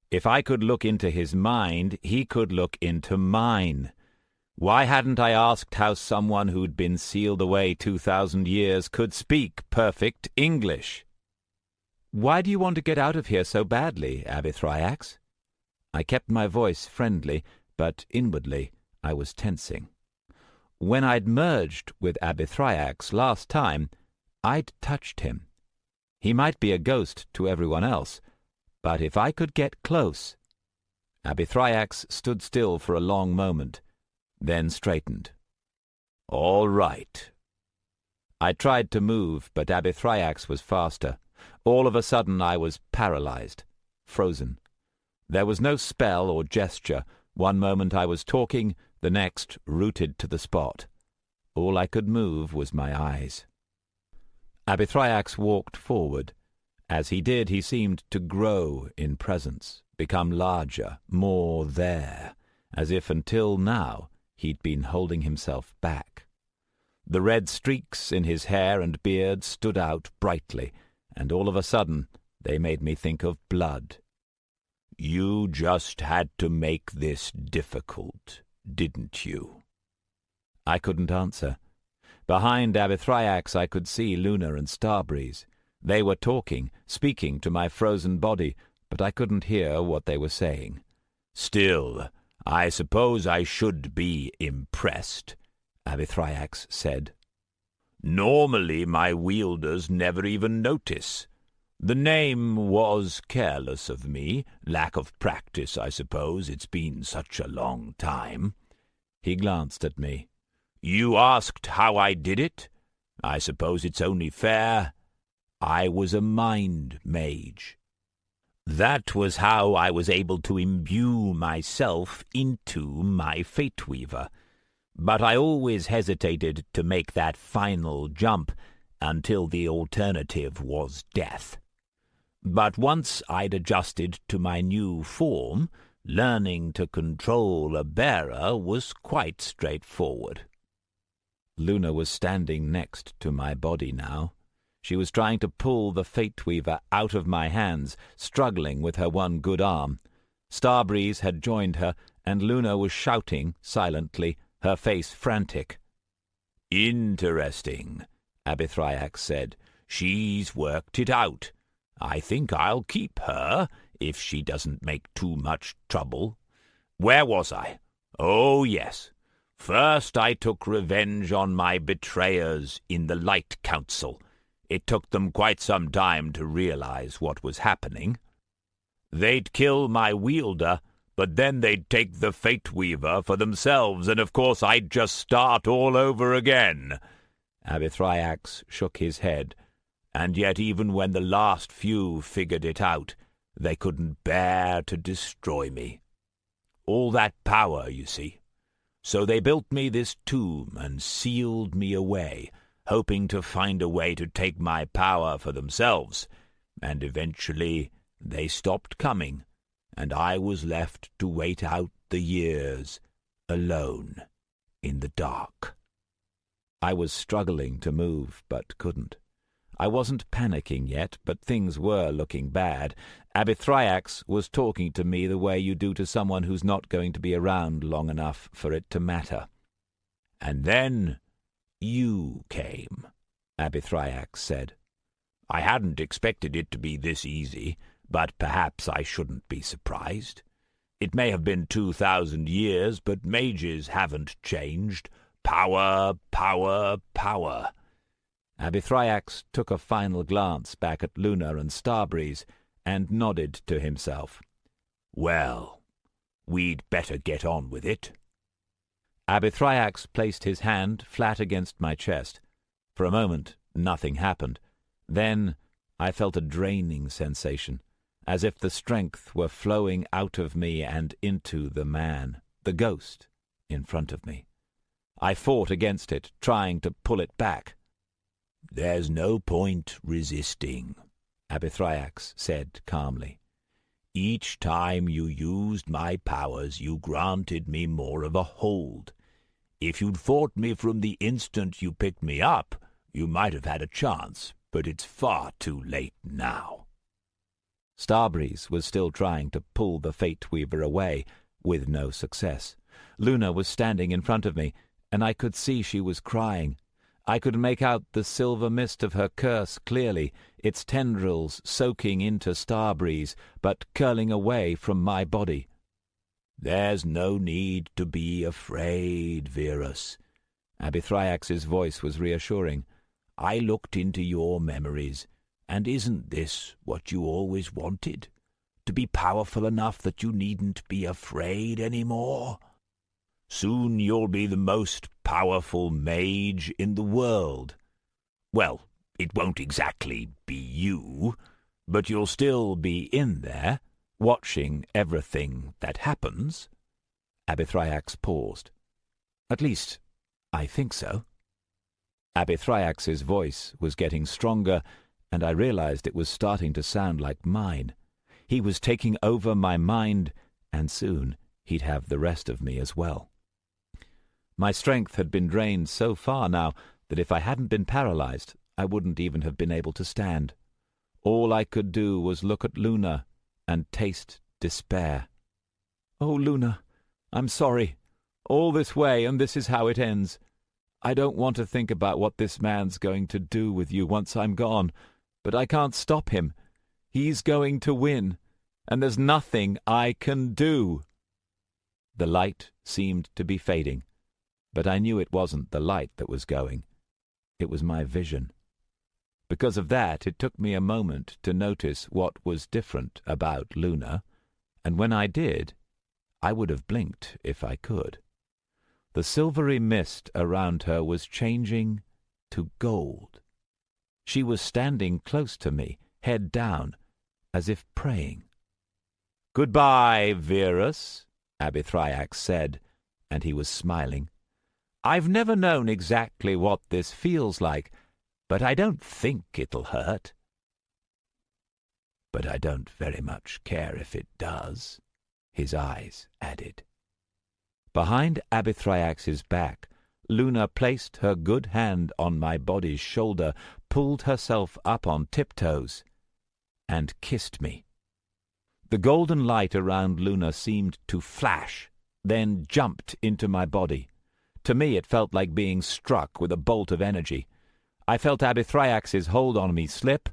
A: If I could look into his mind, he could look into mine. Why hadn't I asked how someone who'd been sealed away 2,000 years could speak perfect English? Why do you want to get out of here so badly, Abithriax? I kept my voice friendly, but inwardly I was tensing. When I'd merged with Abithriax last time, I'd touched him. He might be a ghost to everyone else, but if I could get close... Abithriax stood still for a long moment, then straightened.
C: All right.
A: I tried to move, but Abithriax was faster. All of a sudden I was paralyzed, frozen. There was no spell or gesture. One moment I was talking, the next rooted to the spot. All I could move was my eyes. Abithriax walked forward. As he did, he seemed to grow in presence, become larger, more there, as if until now he'd been holding himself back. The red streaks in his hair and beard stood out brightly, and all of a sudden they made me think of blood.
C: You just had to make this difficult, didn't you?
A: I couldn't answer. Behind Abithriax I could see Luna and Starbreeze. They were talking, speaking to my frozen body, but I couldn't hear what they were saying.
C: Still, I suppose I should be impressed,
A: Abithriax said.
C: Normally my wielders never even notice. The name was careless of me, lack of practice, I suppose. It's been such a long time.
A: He glanced at me.
C: You asked how I did it? I suppose it's only fair. I was a mind mage. That was how I was able to imbue myself into my Fate Weaver. But I always hesitated to make that final jump until the alternative was death. But once I'd adjusted to my new form, learning to control a bearer was quite straightforward. Luna was standing next to my body now. She was trying to pull the Fate Weaver out of my hands, struggling with her one good arm. Starbreeze had joined her, and Luna was shouting silently, her face frantic. Interesting, Abithriax said. She's worked it out. I think I'll keep her, if she doesn't make too much trouble. Where was I? Oh, yes. First I took revenge on my betrayers in the Light Council. It took them quite some time to realize what was happening. They'd kill my wielder, but then they'd take the Fate Weaver for themselves, and of course I'd just start all over again.
A: Abithriax shook his head.
C: And yet even when the last few figured it out, they couldn't bear to destroy me. All that power, you see. So they built me this tomb and sealed me away, hoping to find a way to take my power for themselves. And eventually they stopped coming, and I was left to wait out the years, alone, in the dark.
A: I was struggling to move, but couldn't. I wasn't panicking yet, but things were looking bad. Abithriax was talking to me the way you do to someone who's not going to be around long enough for it to matter.
C: And then you came, Abithriax said. I hadn't expected it to be this easy, but perhaps I shouldn't be surprised. It may have been 2,000 years, but mages haven't changed. Power, power, power.
A: Abithriax took a final glance back at Luna and Starbreeze and nodded to himself.
C: Well, we'd better get on with it.
A: Abithriax placed his hand flat against my chest. For a moment, nothing happened. Then I felt a draining sensation, as if the strength were flowing out of me and into the man, the ghost, in front of me. I fought against it, trying to pull it back.
C: "There's no point resisting," Abithriax said calmly. "Each time you used my powers, you granted me more of a hold. If you'd fought me from the instant you picked me up, you might have had a chance, but it's far too late now."
A: Starbreeze was still trying to pull the Fate Weaver away, with no success. Luna was standing in front of me, and I could see she was crying. I could make out the silver mist of her curse clearly, its tendrils soaking into Starbreeze, but curling away from my body.
C: "There's no need to be afraid, Verus."
A: Abithriax's voice was reassuring.
C: "I looked into your memories, and isn't this what you always wanted? To be powerful enough that you needn't be afraid any more? Soon you'll be the most powerful mage in the world. Well, it won't exactly be you, but you'll still be in there, watching everything that happens."
A: Abithriax paused. "At least, I think so." Abithriax's voice was getting stronger, and I realized it was starting to sound like mine. He was taking over my mind, and soon he'd have the rest of me as well. My strength had been drained so far now that if I hadn't been paralyzed, I wouldn't even have been able to stand. All I could do was look at Luna and taste despair. "Oh, Luna, I'm sorry. All this way, and this is how it ends. I don't want to think about what this man's going to do with you once I'm gone, but I can't stop him. He's going to win, and there's nothing I can do." The light seemed to be fading, but I knew it wasn't the light that was going. It was my vision. Because of that, it took me a moment to notice what was different about Luna, and when I did, I would have blinked if I could. The silvery mist around her was changing to gold. She was standing close to me, head down, as if praying. "Goodbye, Verus," Abithriax said, and he was smiling. "I've never known exactly what this feels like, but I don't think it'll hurt." "But I don't very much care if it does," his eyes added. Behind Abithriax's back, Luna placed her good hand on my body's shoulder, pulled herself up on tiptoes, and kissed me. The golden light around Luna seemed to flash, then jumped into my body. To me it felt like being struck with a bolt of energy. I felt Abithriax's hold on me slip,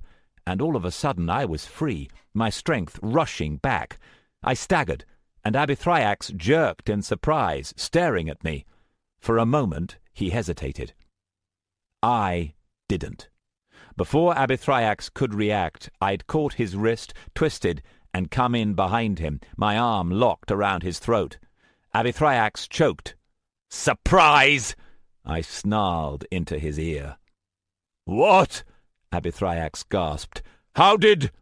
A: and all of a sudden I was free, my strength rushing back. I staggered, and Abithriax jerked in surprise, staring at me. For a moment he hesitated. I didn't. Before Abithriax could react, I'd caught his wrist, twisted, and come in behind him, my arm locked around his throat. Abithriax choked. "Surprise!" I snarled into his ear. "What?" Abithriax gasped. "How did—"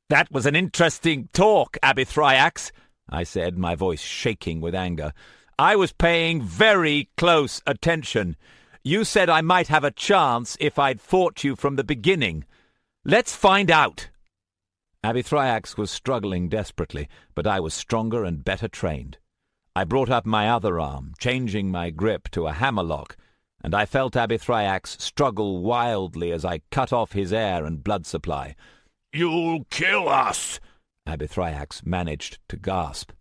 A: "That was an interesting talk, Abithriax," I said, my voice shaking with anger. "I was paying very close attention. You said I might have a chance if I'd fought you from the beginning. Let's find out." Abithriax was struggling desperately, but I was stronger and better trained. I brought up my other arm, changing my grip to a hammerlock, and I felt Abithriax struggle wildly as I cut off his air and blood supply. "You'll kill us," Abithriax managed to gasp.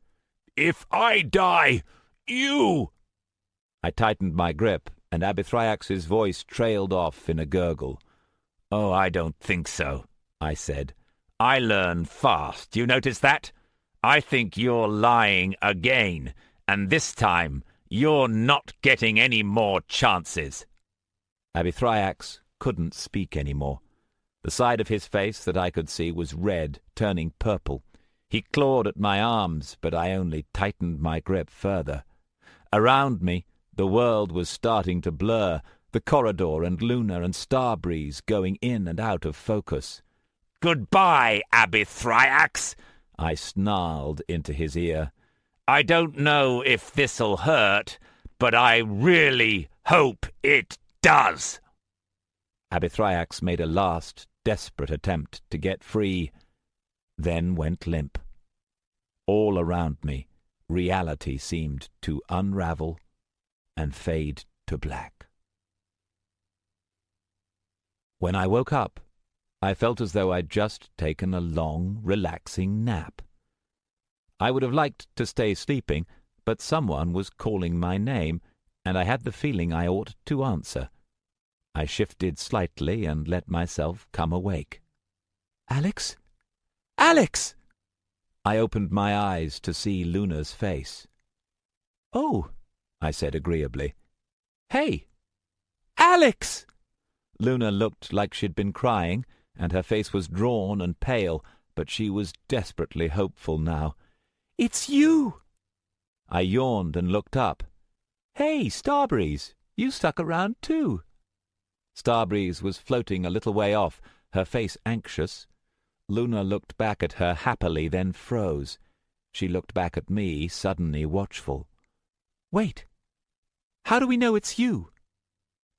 A: "If I die, you—" I tightened my grip, and Abithriax's voice trailed off in a gurgle. "Oh, I don't think so," I said. "I learn fast. You notice that? I think you're lying again, and this time you're not getting any more chances." Abithriax couldn't speak any more. The side of his face that I could see was red, turning purple. He clawed at my arms, but I only tightened my grip further. Around me, the world was starting to blur, the corridor and Luna and Starbreeze going in and out of focus. "Goodbye, Abithriax," I snarled into his ear. "I don't know if this'll hurt, but I really hope it does."
C: Abithriax made a last, desperate attempt to get free, then went limp. All around me, reality seemed to unravel and fade to black. When I woke up, I felt as though I'd just taken a long, relaxing nap. I would have liked to stay sleeping, but someone was calling my name, and I had the feeling I ought to answer. I shifted slightly and let myself come awake.
D: "Alex? Alex!"
C: I opened my eyes to see Luna's face.
D: "Oh,"
C: I said agreeably.
D: "Hey! Alex!"
C: Luna looked like she'd been crying, and her face was drawn and pale, but she was desperately hopeful now.
D: "It's you!"
C: I yawned and looked up.
D: "Hey, Starbreeze, you stuck around too."
C: Starbreeze was floating a little way off, her face anxious. Luna looked back at her happily, then froze. She looked back at me, suddenly watchful.
D: "Wait. How do we know it's you?"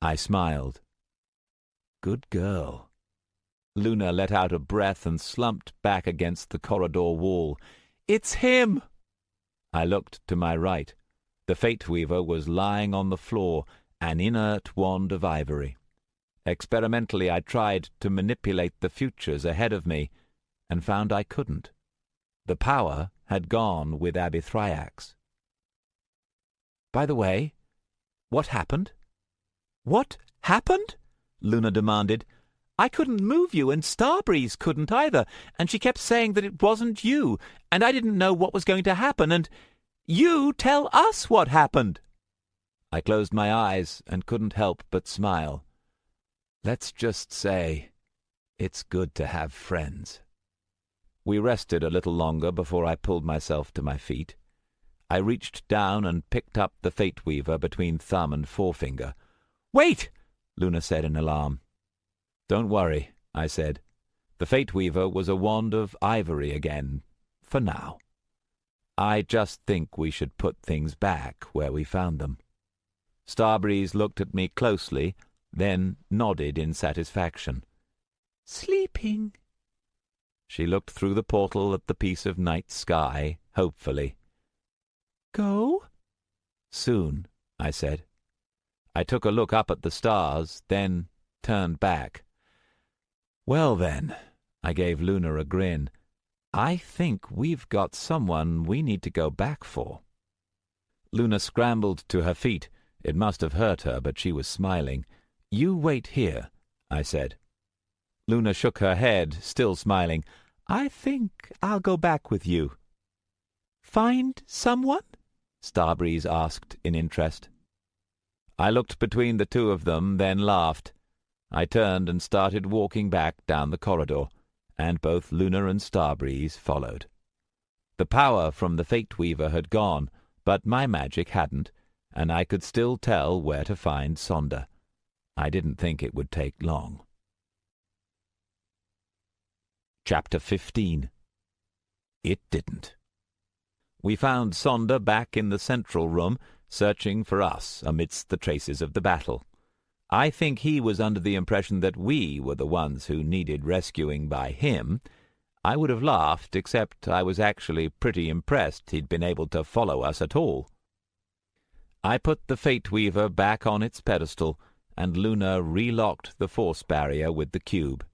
C: I smiled. Good girl. Luna let out a breath and slumped back against the corridor wall.
D: "It's him!"
C: I looked to my right. The Fate Weaver was lying on the floor, an inert wand of ivory. Experimentally I tried to manipulate the futures ahead of me, and found I couldn't. The power had gone with Abithriax.
D: "By the way, what happened?" "What happened?" Luna demanded. "I couldn't move you, and Starbreeze couldn't either, and she kept saying that it wasn't you, and I didn't know what was going to happen, and you tell us what happened."
C: I closed my eyes and couldn't help but smile. Let's just say, it's good to have friends. We rested a little longer before I pulled myself to my feet. I reached down and picked up the Fate Weaver between thumb and forefinger.
D: "Wait!"
C: Luna said in alarm. "Don't worry," I said. The Fate Weaver was a wand of ivory again, for now. I just think we should put things back where we found them. Starbreeze looked at me closely, then nodded in satisfaction.
D: "Sleeping."
C: She looked through the portal at the piece of night sky, hopefully.
D: "Go?"
C: "Soon," I said. I took a look up at the stars, then turned back. "Well then," I gave Luna a grin, "I think we've got someone we need to go back for." Luna scrambled to her feet. It must have hurt her, but she was smiling. "You wait here," I said. Luna shook her head, still smiling.
D: "I think I'll go back with you." "Find someone?" Starbreeze asked in interest.
C: I looked between the two of them, then laughed. I turned and started walking back down the corridor, and both Luna and Starbreeze followed. The power from the Fate Weaver had gone, but my magic hadn't, and I could still tell where to find Sonda. I didn't think it would take long. Chapter 15. It didn't. We found Sonda back in the central room, searching for us amidst the traces of the battle. I think he was under the impression that we were the ones who needed rescuing by him. I would have laughed, except I was actually pretty impressed he'd been able to follow us at all. I put the Fate Weaver back on its pedestal, and Luna relocked the force barrier with the cube.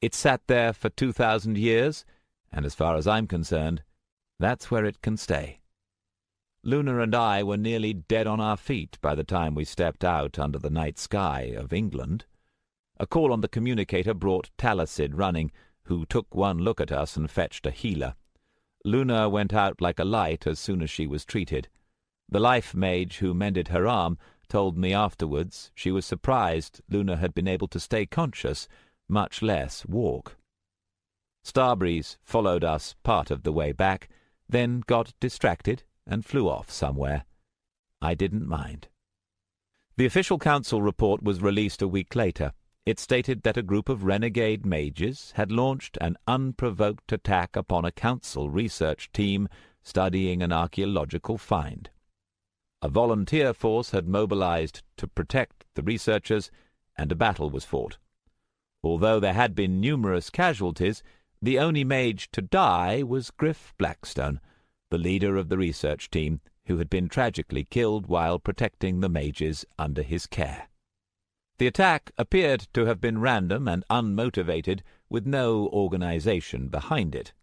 C: It sat there for 2,000 years, and as far as I'm concerned, that's where it can stay. Luna and I were nearly dead on our feet by the time we stepped out under the night sky of England. A call on the communicator brought Talacid running, who took one look at us and fetched a healer. Luna went out like a light as soon as she was treated. The life mage who mended her arm told me afterwards she was surprised Luna had been able to stay conscious, much less walk. Starbreeze followed us part of the way back, then got distracted and flew off somewhere. I didn't mind. The official council report was released a week later. It stated that a group of renegade mages had launched an unprovoked attack upon a council research team studying an archaeological find. A volunteer force had mobilized to protect the researchers, and a battle was fought. Although there had been numerous casualties, the only mage to die was Griff Blackstone, the leader of the research team, who had been tragically killed while protecting the mages under his care. The attack appeared to have been random and unmotivated, with no organization behind it.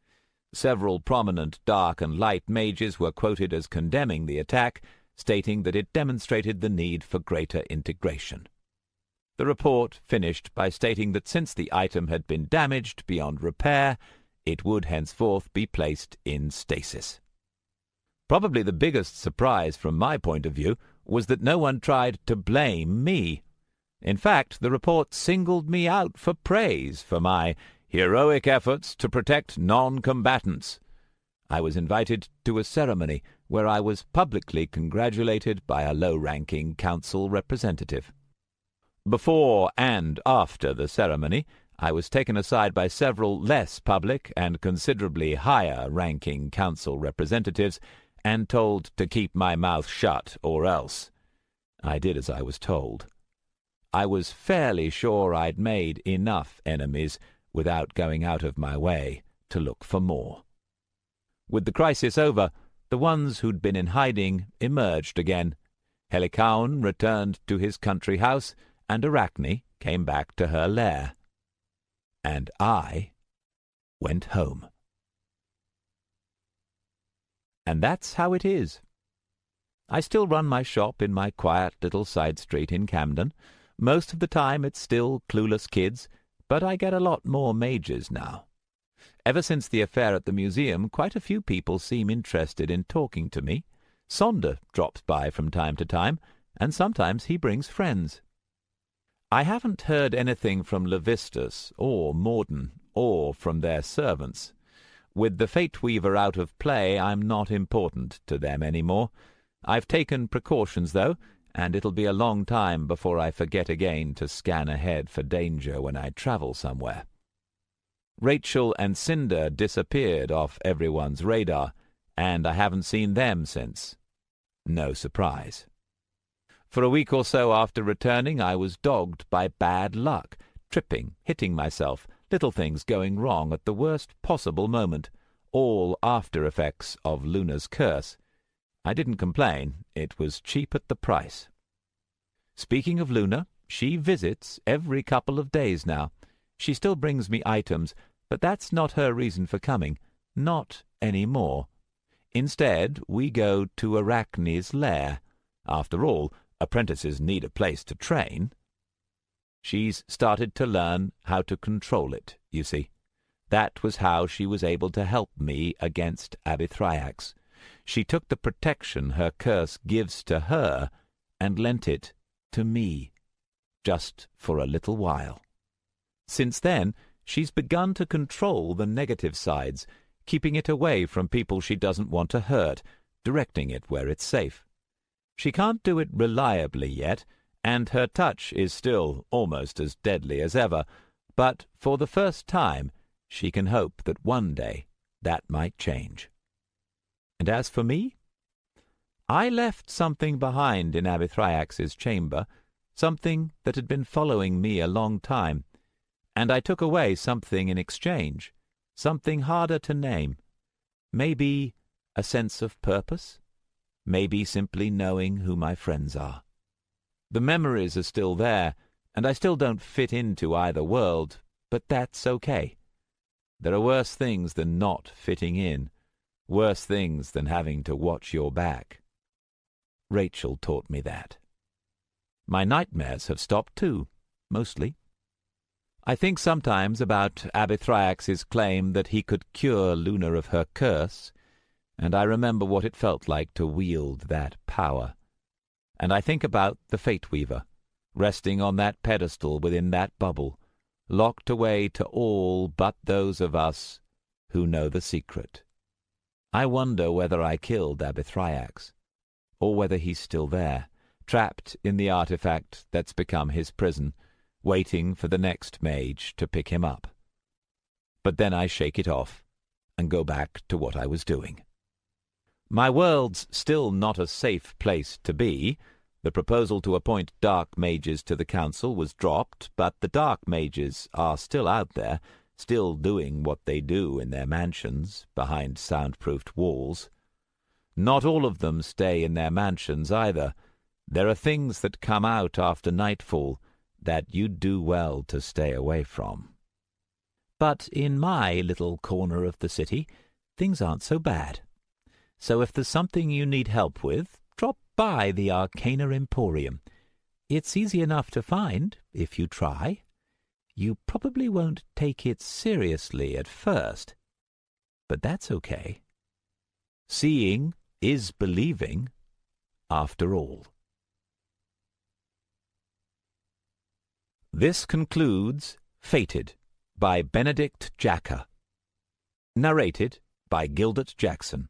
C: Several prominent dark and light mages were quoted as condemning the attack, stating that it demonstrated the need for greater integration. The report finished by stating that since the item had been damaged beyond repair, it would henceforth be placed in stasis. Probably the biggest surprise from my point of view was that no one tried to blame me. In fact, the report singled me out for praise for my heroic efforts to protect non-combatants. I was invited to a ceremony where I was publicly congratulated by a low-ranking council representative. Before and after the ceremony, I was taken aside by several less public and considerably higher-ranking council representatives and told to keep my mouth shut or else. I did as I was told. I was fairly sure I'd made enough enemies without going out of my way to look for more. With the crisis over, the ones who'd been in hiding emerged again. Helicaun returned to his country house, and Arachne came back to her lair. And I went home. And that's how it is. I still run my shop in my quiet little side street in Camden. Most of the time it's still clueless kids, but I get a lot more mages now. Ever since the affair at the museum, quite a few people seem interested in talking to me. Sonder drops by from time to time, and sometimes he brings friends. I haven't heard anything from Levistus or Morden, or from their servants. With the Fate Weaver out of play, I'm not important to them any more. I've taken precautions, though, and it'll be a long time before I forget again to scan ahead for danger when I travel somewhere. Rachel and Cinder disappeared off everyone's radar, and I haven't seen them since. No surprise. For a week or so after returning, I was dogged by bad luck, tripping, hitting myself, little things going wrong at the worst possible moment, all after effects of Luna's curse. I didn't complain. It was cheap at the price. Speaking of Luna, she visits every couple of days now. She still brings me items, but that's not her reason for coming. Not any more. Instead, we go to Arachne's lair. After all, apprentices need a place to train. She's started to learn how to control it, you see. That was how she was able to help me against Abithriax. She took the protection her curse gives to her and lent it to me, just for a little while. Since then, she's begun to control the negative sides, keeping it away from people she doesn't want to hurt, directing it where it's safe. She can't do it reliably yet, and her touch is still almost as deadly as ever, but for the first time she can hope that one day that might change. And as for me, I left something behind in Abithriax's chamber, something that had been following me a long time, and I took away something in exchange, something harder to name. Maybe a sense of purpose, maybe simply knowing who my friends are. The memories are still there, and I still don't fit into either world, but that's okay. There are worse things than not fitting in, worse things than having to watch your back. Rachel taught me that. My nightmares have stopped too, mostly. I think sometimes about Abithriax's claim that he could cure Luna of her curse, and I remember what it felt like to wield that power. And I think about the Fate Weaver, resting on that pedestal within that bubble, locked away to all but those of us who know the secret. I wonder whether I killed Abithriax, or whether he's still there, trapped in the artifact that's become his prison, waiting for the next mage to pick him up. But then I shake it off and go back to what I was doing. My world's still not a safe place to be.
B: The proposal to appoint dark mages to the council was dropped, but the dark mages are still out there, still doing what they do in their mansions, behind soundproofed walls. Not all of them stay in their mansions either. There are things that come out after nightfall that you'd do well to stay away from. But in my little corner of the city, things aren't so bad. So if there's something you need help with, drop by the Arcana Emporium. It's easy enough to find, if you try. You probably won't take it seriously at first, but that's okay. Seeing is believing, after all. This concludes Fated by Benedict Jacka. Narrated by Gilbert Jackson.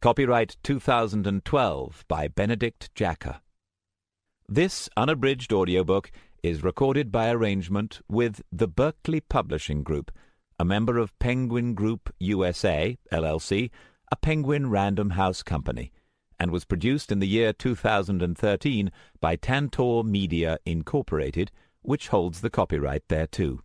B: Copyright 2012 by Benedict Jacka. This unabridged audiobook is recorded by arrangement with the Berkeley Publishing Group, a member of Penguin Group USA, LLC, a Penguin Random House company, and was produced in the year 2013 by Tantor Media Incorporated, which holds the copyright thereto.